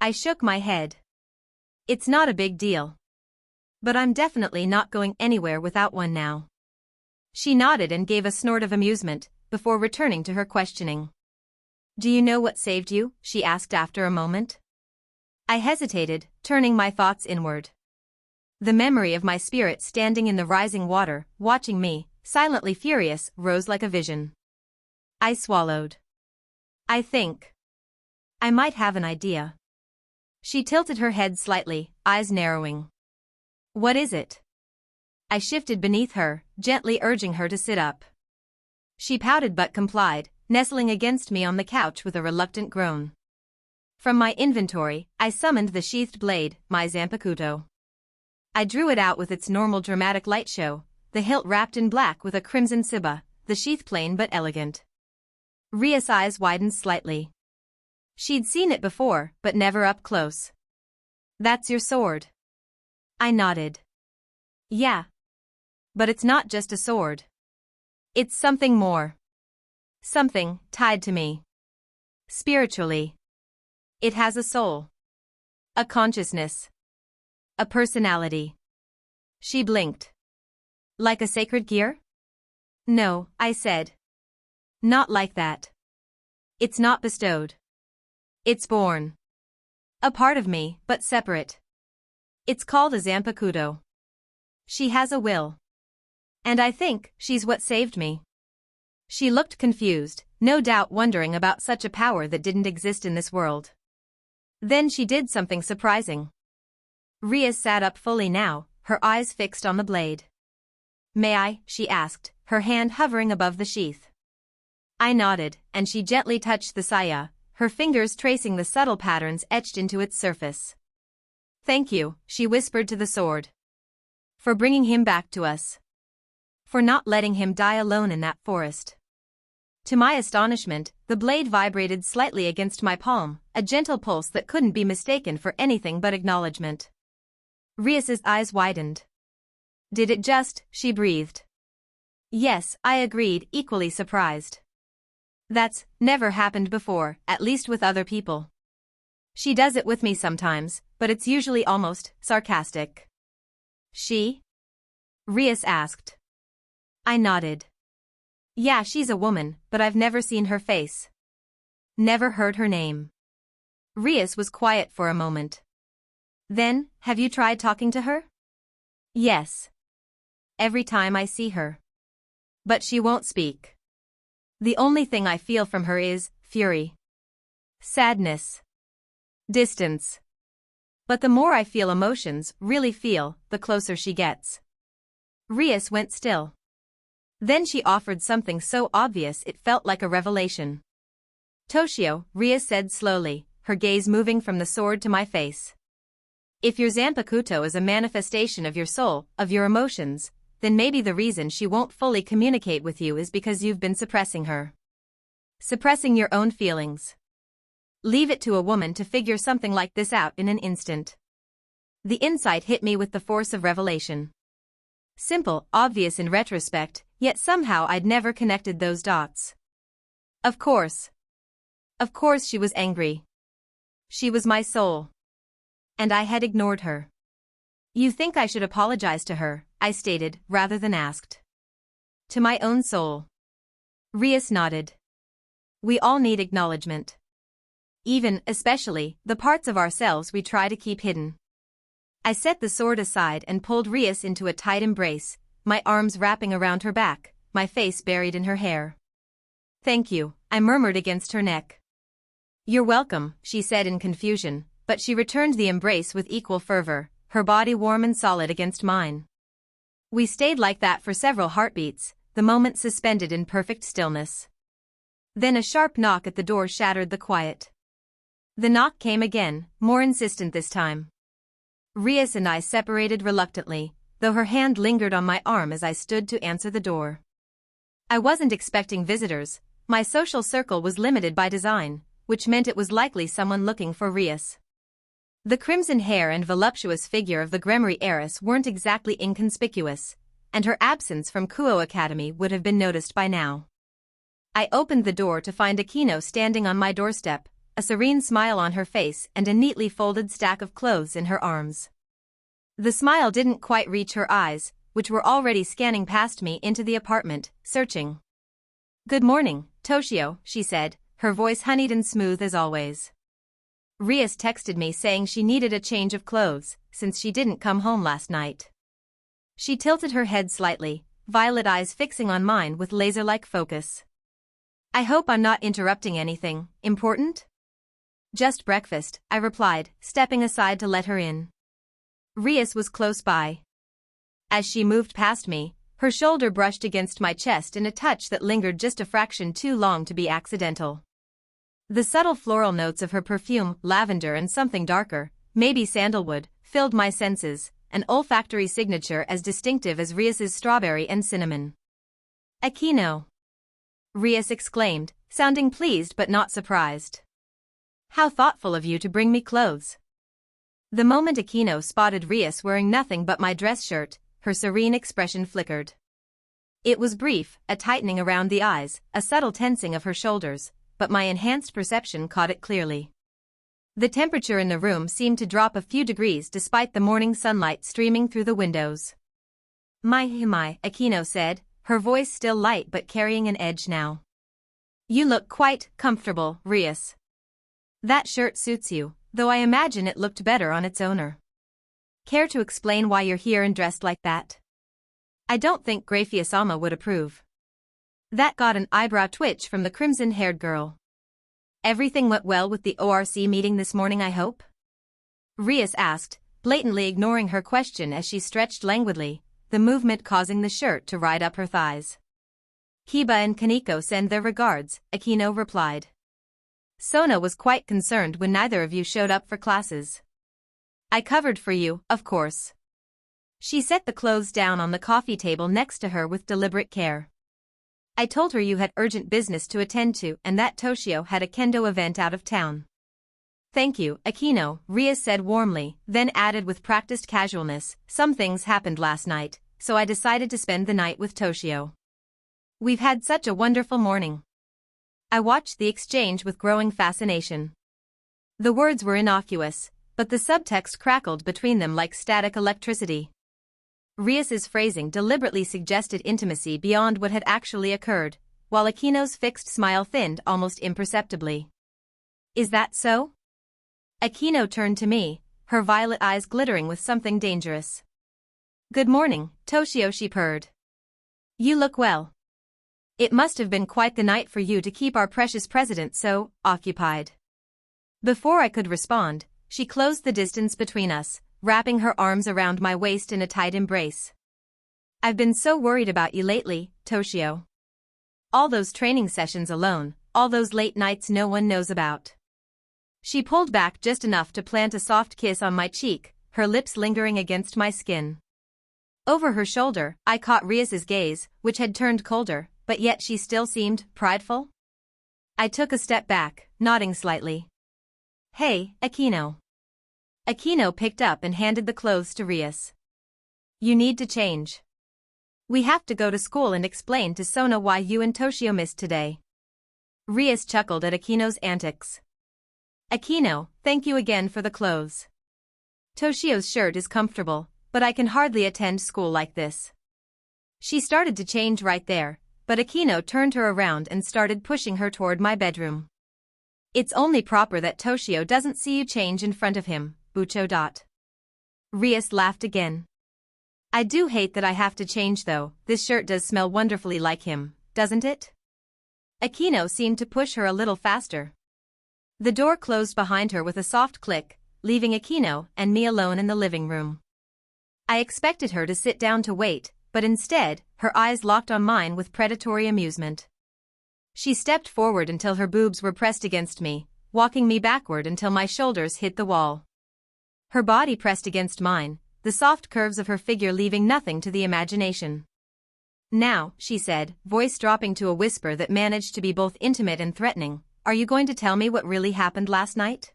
Speaker 2: I shook my head. It's not a big deal. But I'm definitely not going anywhere without one now. She nodded and gave a snort of amusement, before returning to her questioning. Do you know what saved you? She asked after a moment. I hesitated, turning my thoughts inward. The memory of my spirit standing in the rising water, watching me, silently furious, rose like a vision. I swallowed. I think I might have an idea. She tilted her head slightly, eyes narrowing. What is it? I shifted beneath her, gently urging her to sit up. She pouted but complied, nestling against me on the couch with a reluctant groan. From my inventory, I summoned the sheathed blade, my Zanpakuto. I drew it out with its normal dramatic light show, the hilt wrapped in black with a crimson sibba, the sheath plain but elegant. Ria's eyes widened slightly. She'd seen it before, but never up close. That's your sword. I nodded. Yeah. But it's not just a sword. It's something more. Something tied to me. Spiritually. It has a soul. A consciousness. A personality. She blinked. Like a sacred gear? No, I said. Not like that. It's not bestowed. It's born. A part of me, but separate. It's called a Zanpakuto. She has a will. And I think she's what saved me. She looked confused, no doubt wondering about such a power that didn't exist in this world. Then she did something surprising. Rias sat up fully now, her eyes fixed on the blade. May I? She asked, her hand hovering above the sheath. I nodded, and she gently touched the saya, her fingers tracing the subtle patterns etched into its surface. Thank you, she whispered to the sword. For bringing him back to us. For not letting him die alone in that forest. To my astonishment, the blade vibrated slightly against my palm, a gentle pulse that couldn't be mistaken for anything but acknowledgement. Rias's eyes widened. Did it just? She breathed. Yes, I agreed, equally surprised. That's never happened before, at least with other people. She does it with me sometimes, but it's usually almost sarcastic. She? Rias asked. I nodded. Yeah, she's a woman, but I've never seen her face. Never heard her name. Rias was quiet for a moment. Then, have you tried talking to her? Yes. Every time I see her. But she won't speak. The only thing I feel from her is fury. Sadness. Distance. But the more I feel emotions, really feel, the closer she gets. Rias went still. Then she offered something so obvious it felt like a revelation. Toshio, Ria said slowly, her gaze moving from the sword to my face. If your Zanpakuto is a manifestation of your soul, of your emotions, then maybe the reason she won't fully communicate with you is because you've been suppressing her. Suppressing your own feelings. Leave it to a woman to figure something like this out in an instant. The insight hit me with the force of revelation. Simple, obvious in retrospect, yet somehow I'd never connected those dots. Of course. Of course she was angry. She was my soul. And I had ignored her. You think I should apologize to her, I stated, rather than asked. To my own soul. Rias nodded. We all need acknowledgement. Even, especially, the parts of ourselves we try to keep hidden. I set the sword aside and pulled Rias into a tight embrace, my arms wrapping around her back, my face buried in her hair. Thank you, I murmured against her neck. You're welcome, she said in confusion, but she returned the embrace with equal fervor, her body warm and solid against mine. We stayed like that for several heartbeats, the moment suspended in perfect stillness. Then a sharp knock at the door shattered the quiet. The knock came again, more insistent this time. Rias and I separated reluctantly, though her hand lingered on my arm as I stood to answer the door. I wasn't expecting visitors, my social circle was limited by design, which meant it was likely someone looking for Rias. The crimson hair and voluptuous figure of the Gremory heiress weren't exactly inconspicuous, and her absence from Kuo Academy would have been noticed by now. I opened the door to find Akino standing on my doorstep, a serene smile on her face and a neatly folded stack of clothes in her arms. The smile didn't quite reach her eyes, which were already scanning past me into the apartment, searching. Good morning, Toshio, she said, her voice honeyed and smooth as always. Rias texted me saying she needed a change of clothes, since she didn't come home last night. She tilted her head slightly, violet eyes fixing on mine with laser-like focus. I hope I'm not interrupting anything important? Just breakfast, I replied, stepping aside to let her in. Rias was close by. As she moved past me, her shoulder brushed against my chest in a touch that lingered just a fraction too long to be accidental. The subtle floral notes of her perfume, lavender and something darker, maybe sandalwood, filled my senses, an olfactory signature as distinctive as Rias's strawberry and cinnamon. Akino! Rias exclaimed, sounding pleased but not surprised. How thoughtful of you to bring me clothes. The moment Akino spotted Rias wearing nothing but my dress shirt, her serene expression flickered. It was brief, a tightening around the eyes, a subtle tensing of her shoulders, but my enhanced perception caught it clearly. The temperature in the room seemed to drop a few degrees despite the morning sunlight streaming through the windows. My, Akino said, her voice still light but carrying an edge now. You look quite comfortable, Rias. That shirt suits you, though I imagine it looked better on its owner. Care to explain why you're here and dressed like that? I don't think Grafia-sama would approve. That got an eyebrow twitch from the crimson-haired girl. Everything went well with the ORC meeting this morning, I hope? Rias asked, blatantly ignoring her question as she stretched languidly, the movement causing the shirt to ride up her thighs. Kiba and Kaneko send their regards, Akino replied. Sona was quite concerned when neither of you showed up for classes. I covered for you, of course. She set the clothes down on the coffee table next to her with deliberate care. I told her you had urgent business to attend to and that Toshio had a kendo event out of town. Thank you, Akino, Rias said warmly, then added with practiced casualness, some things happened last night, so I decided to spend the night with Toshio. We've had such a wonderful morning. I watched the exchange with growing fascination. The words were innocuous, but the subtext crackled between them like static electricity. Rias's phrasing deliberately suggested intimacy beyond what had actually occurred, while Akino's fixed smile thinned almost imperceptibly. Is that so? Akino turned to me, her violet eyes glittering with something dangerous. Good morning, Toshio, she purred. You look well. It must have been quite the night for you to keep our precious president so occupied. Before I could respond, she closed the distance between us, wrapping her arms around my waist in a tight embrace. I've been so worried about you lately, Toshio. All those training sessions alone, all those late nights no one knows about. She pulled back just enough to plant a soft kiss on my cheek, her lips lingering against my skin. Over her shoulder, I caught Rias's gaze, which had turned colder, but yet she still seemed prideful. I took a step back, nodding slightly. Hey, Aquino. Aquino picked up and handed the clothes to Rias. You need to change. We have to go to school and explain to Sona why you and Toshio missed today. Rias chuckled at Aquino's antics. Aquino, thank you again for the clothes. Toshio's shirt is comfortable, but I can hardly attend school like this. She started to change right there, but Aquino turned her around and started pushing her toward my bedroom. It's only proper that Toshio doesn't see you change in front of him, Bucho. Rias laughed again. I do hate that I have to change though, this shirt does smell wonderfully like him, doesn't it? Aquino seemed to push her a little faster. The door closed behind her with a soft click, leaving Aquino and me alone in the living room. I expected her to sit down to wait, but instead, her eyes locked on mine with predatory amusement. She stepped forward until her boobs were pressed against me, walking me backward until my shoulders hit the wall. Her body pressed against mine, the soft curves of her figure leaving nothing to the imagination. Now, she said, voice dropping to a whisper that managed to be both intimate and threatening, are you going to tell me what really happened last night?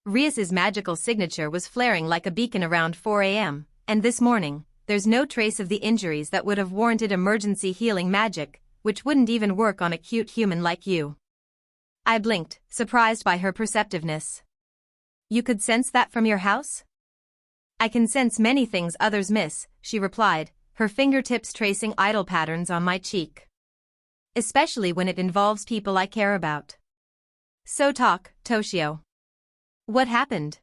Speaker 2: Rias's magical signature was flaring like a beacon around 4 a.m., and this morning, there's no trace of the injuries that would have warranted emergency healing magic, which wouldn't even work on a cute human like you. I blinked, surprised by her perceptiveness. You could sense that from your house? I can sense many things others miss, she replied, her fingertips tracing idle patterns on my cheek. Especially when it involves people I care about. So talk, Toshio. What happened?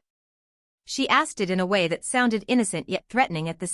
Speaker 2: She asked it in a way that sounded innocent yet threatening at the same time.